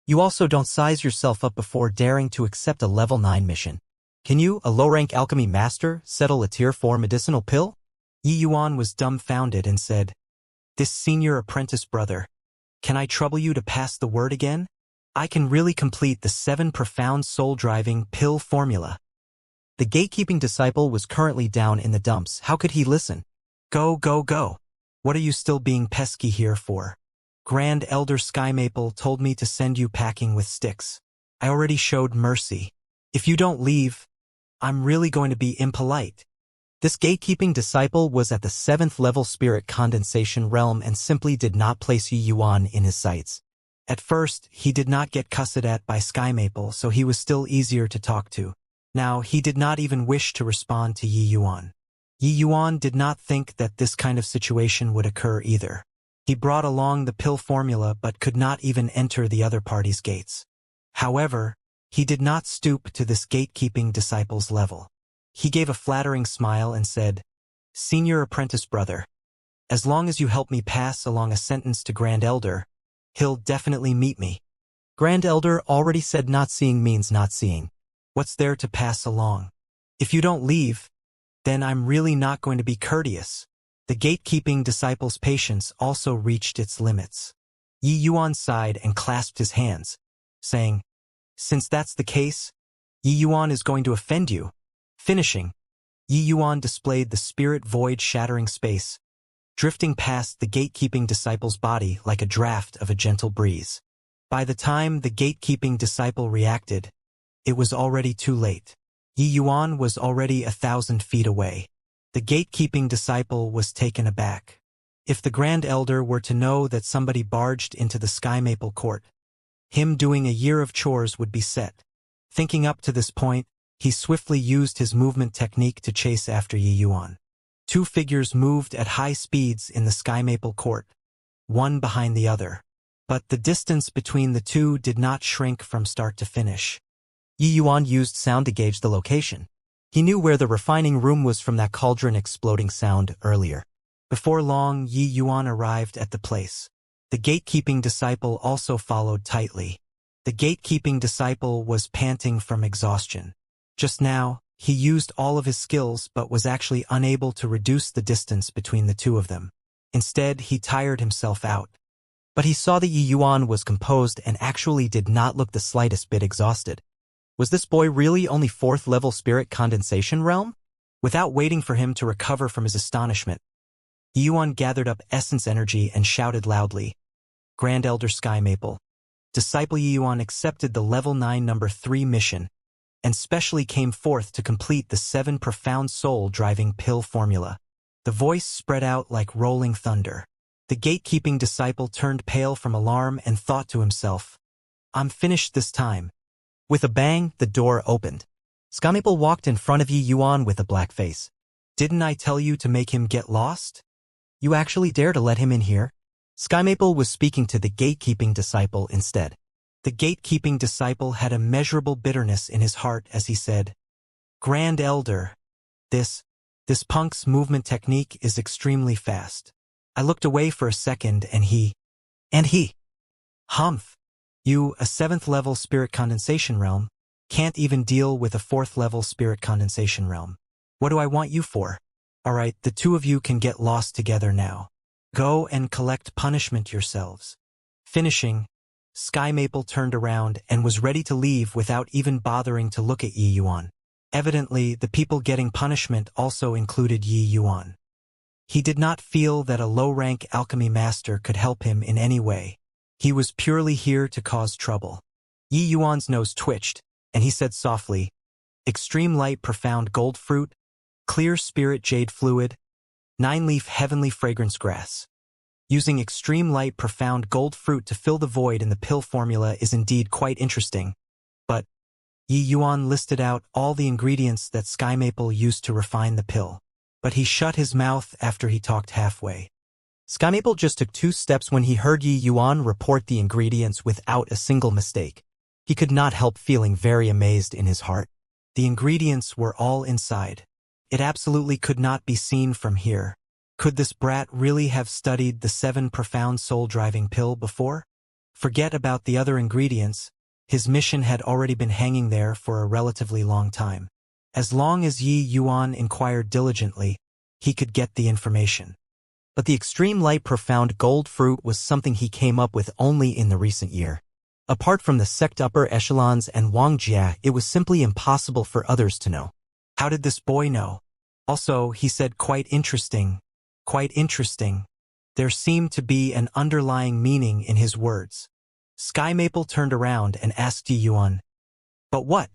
You also don't size yourself up before daring to accept a level 9 mission. Can you, a low-rank alchemy master, settle a tier 4 medicinal pill? Yi Yuan was dumbfounded and said, this senior apprentice brother, can I trouble you to pass the word again? I can really complete the 7 profound soul-driving pill formula. The gatekeeping disciple was currently down in the dumps. How could he listen? Go, go, go. What are you still being pesky here for? Grand Elder Sky Maple told me to send you packing with sticks. I already showed mercy. If you don't leave, I'm really going to be impolite. This gatekeeping disciple was at the 7th level spirit condensation realm and simply did not place Yi Yuan in his sights. At first, he did not get cussed at by Sky Maple, so he was still easier to talk to. Now, he did not even wish to respond to Yi Yuan. Yi Yuan did not think that this kind of situation would occur either. He brought along the pill formula but could not even enter the other party's gates. However, he did not stoop to this gatekeeping disciple's level. He gave a flattering smile and said, "Senior apprentice brother, as long as you help me pass along a sentence to Grand Elder, he'll definitely meet me." Grand Elder already said not seeing means not seeing. What's there to pass along? If you don't leave, then I'm really not going to be courteous. The gatekeeping disciple's patience also reached its limits. Yi Yuan sighed and clasped his hands, saying, "Since that's the case, Yi Yuan is going to offend you." Finishing, Yi Yuan displayed the spirit void shattering space, drifting past the gatekeeping disciple's body like a draft of a gentle breeze. By the time the gatekeeping disciple reacted, it was already too late. Yi Yuan was already 1,000 feet away. The gatekeeping disciple was taken aback. If the Grand Elder were to know that somebody barged into the Sky Maple court, him doing a year of chores would be set. Thinking up to this point, he swiftly used his movement technique to chase after Yi Yuan. Two figures moved at high speeds in the Sky Maple court, one behind the other. But the distance between the two did not shrink from start to finish. Yi Yuan used sound to gauge the location. He knew where the refining room was from that cauldron exploding sound earlier. Before long, Yi Yuan arrived at the place. The gatekeeping disciple also followed tightly. The gatekeeping disciple was panting from exhaustion. Just now, he used all of his skills but was actually unable to reduce the distance between the two of them. Instead, he tired himself out. But he saw that Yi Yuan was composed and actually did not look the slightest bit exhausted. Was this boy really only 4th level spirit condensation realm? Without waiting for him to recover from his astonishment, Yi Yuan gathered up essence energy and shouted loudly, "Grand Elder Sky Maple." Disciple Yi Yuan accepted the level 9 number 3 mission, and specially came forth to complete the 7 profound soul-driving pill formula. The voice spread out like rolling thunder. The gatekeeping disciple turned pale from alarm and thought to himself, "I'm finished this time." With a bang, the door opened. Sky Maple walked in front of Yi Yuan with a black face. "Didn't I tell you to make him get lost? You actually dare to let him in here?" Sky Maple was speaking to the gatekeeping disciple instead. The gatekeeping disciple had immeasurable bitterness in his heart as he said, "Grand Elder, this punk's movement technique is extremely fast." I looked away for a second and he, "Humph. You, a 7th level spirit condensation realm, can't even deal with a 4th level spirit condensation realm. What do I want you for? Alright, the two of you can get lost together now. Go and collect punishment yourselves." Finishing, Sky Maple turned around and was ready to leave without even bothering to look at Yi Yuan. Evidently, the people getting punishment also included Yi Yuan. He did not feel that a low-rank alchemy master could help him in any way. He was purely here to cause trouble. Yi Yuan's nose twitched, and he said softly, "Extreme light profound gold fruit, clear spirit jade fluid, 9-leaf heavenly fragrance grass." Using extreme light profound gold fruit to fill the void in the pill formula is indeed quite interesting. But Yi Yuan listed out all the ingredients that Sky Maple used to refine the pill. But he shut his mouth after he talked halfway. Sky Maple just took 2 steps when he heard Yi Yuan report the ingredients without a single mistake. He could not help feeling very amazed in his heart. The ingredients were all inside. It absolutely could not be seen from here. Could this brat really have studied the 7 profound soul-driving pill before? Forget about the other ingredients. His mission had already been hanging there for a relatively long time. As long as Yi Yuan inquired diligently, he could get the information. But the extreme light profound gold fruit was something he came up with only in the recent year. Apart from the sect upper echelons and Wuxia, it was simply impossible for others to know. How did this boy know? Also, he said quite interesting. There seemed to be an underlying meaning in his words. Sky Maple turned around and asked Yi Yuan, "But what?"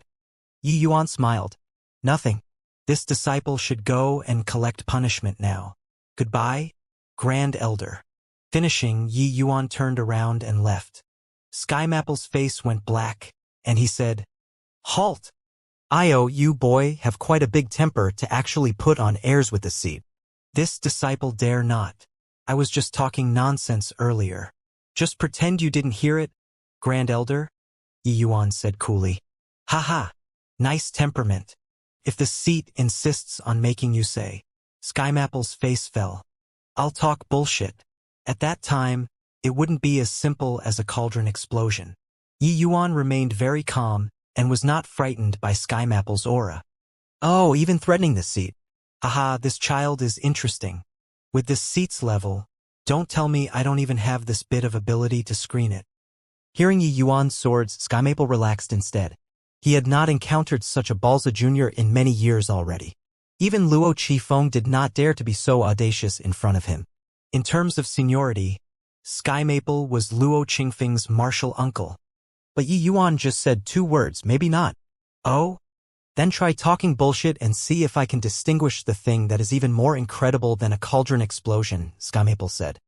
Yi Yuan smiled. "Nothing. This disciple should go and collect punishment now. Goodbye, Grand Elder." Finishing, Yi Yuan turned around and left. Sky Maple's face went black, and he said, "Halt! You boy have quite a big temper to actually put on airs with the seat. This disciple dare not. I was just talking nonsense earlier. Just pretend you didn't hear it, Grand Elder," Yi Yuan said coolly. "Haha, nice temperament. If the seat insists on making you say." Sky Maple's face fell. "I'll talk bullshit. At that time, it wouldn't be as simple as a cauldron explosion." Yi Yuan remained very calm and was not frightened by Sky Maple's aura. "Oh, even threatening the seat. Haha, this child is interesting. With this seat's level, don't tell me I don't even have this bit of ability to screen it." Hearing Yi Yuan's swords, Sky Maple relaxed instead. He had not encountered such a Balza Jr. in many years already. Even Luo Qifeng did not dare to be so audacious in front of him. In terms of seniority, Sky Maple was Luo Qingfeng's martial uncle. But Yi Yuan just said 2 words, maybe not. "Oh? Then try talking bullshit and see if I can distinguish the thing that is even more incredible than a cauldron explosion," Sky Maple said.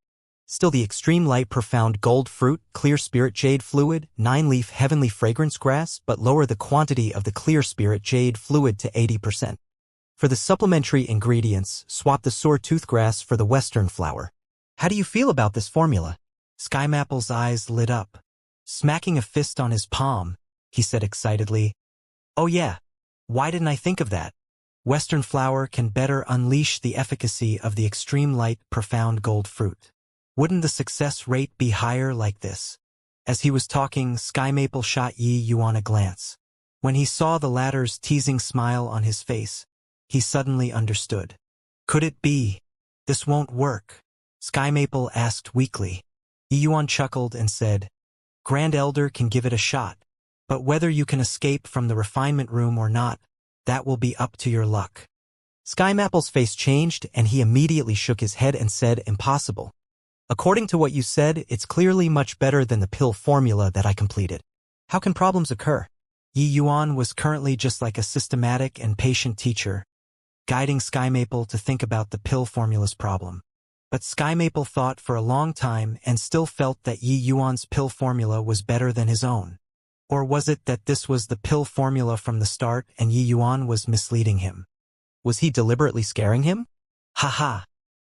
"Still the extreme light profound gold fruit, clear spirit jade fluid, 9-leaf heavenly fragrance grass, but lower the quantity of the clear spirit jade fluid to 80%. For the supplementary ingredients, swap the sore-tooth grass for the western flower. How do you feel about this formula?" Sky Maple's eyes lit up. Smacking a fist on his palm, he said excitedly, "Oh yeah, why didn't I think of that? Western flower can better unleash the efficacy of the extreme light profound gold fruit. Wouldn't the success rate be higher like this?" As he was talking, Sky Maple shot Yi Yuan a glance. When he saw the latter's teasing smile on his face, he suddenly understood. "Could it be? This won't work?" Sky Maple asked weakly. Yi Yuan chuckled and said, "Grand Elder can give it a shot, but whether you can escape from the refinement room or not, that will be up to your luck." Sky Maple's face changed and he immediately shook his head and said, "Impossible. According to what you said, it's clearly much better than the pill formula that I completed. How can problems occur?" Yi Yuan was currently just like a systematic and patient teacher, guiding Sky Maple to think about the pill formula's problem. But Sky Maple thought for a long time and still felt that Yi Yuan's pill formula was better than his own. Or was it that this was the pill formula from the start and Yi Yuan was misleading him? Was he deliberately scaring him? "Haha.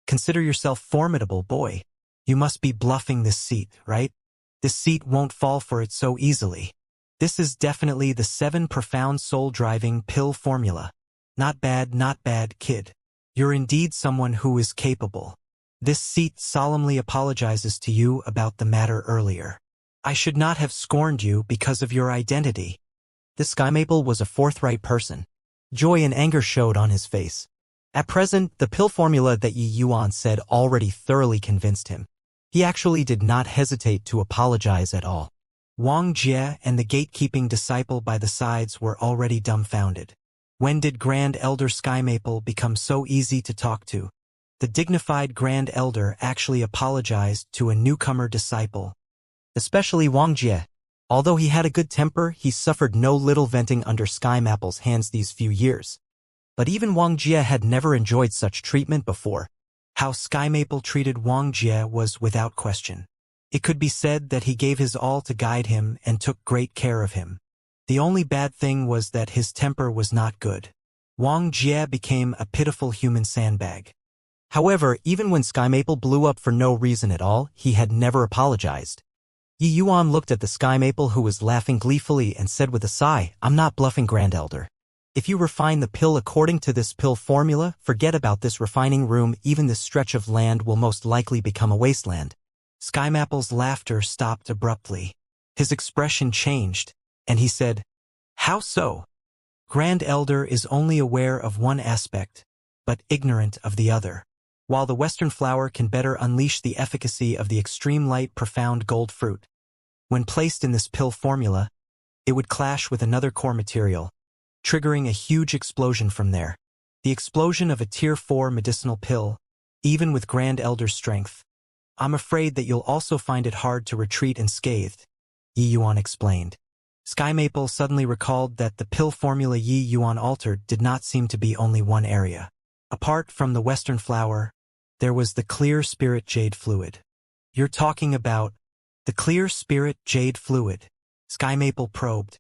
Consider yourself formidable, boy. You must be bluffing this seat, right? This seat won't fall for it so easily. This is definitely the 7 profound soul-driving pill formula. Not bad, kid. You're indeed someone who is capable. This seat solemnly apologizes to you about the matter earlier. I should not have scorned you because of your identity." This Sky Maple was a forthright person. Joy and anger showed on his face. At present, the pill formula that Yi Yuan said already thoroughly convinced him. He actually did not hesitate to apologize at all. Wang Jie and the gatekeeping disciple by the sides were already dumbfounded. When did Grand Elder Sky Maple become so easy to talk to? The dignified Grand Elder actually apologized to a newcomer disciple. Especially Wang Jie. Although he had a good temper, he suffered no little venting under Sky Maple's hands these few years. But even Wang Jie had never enjoyed such treatment before. How Sky Maple treated Wang Jie was without question. It could be said that he gave his all to guide him and took great care of him. The only bad thing was that his temper was not good. Wang Jie became a pitiful human sandbag. However, even when Sky Maple blew up for no reason at all, he had never apologized. Yi Yuan looked at the Sky Maple who was laughing gleefully and said with a sigh, "I'm not bluffing, Grand Elder. If you refine the pill according to this pill formula, forget about this refining room, even this stretch of land will most likely become a wasteland." Sky Maple's laughter stopped abruptly. His expression changed, and he said, "How so?" Grand Elder is only aware of one aspect, but ignorant of the other. While the Western flower can better unleash the efficacy of the extreme light profound gold fruit, when placed in this pill formula, it would clash with another core material, triggering a huge explosion from there. The explosion of a Tier 4 medicinal pill, even with Grand Elder's strength, I'm afraid that you'll also find it hard to retreat unscathed, Yi Yuan explained. Sky Maple suddenly recalled that the pill formula Yi Yuan altered did not seem to be only one area. Apart from the Western flower, there was the clear spirit jade fluid. You're talking about the clear spirit jade fluid? Sky Maple probed.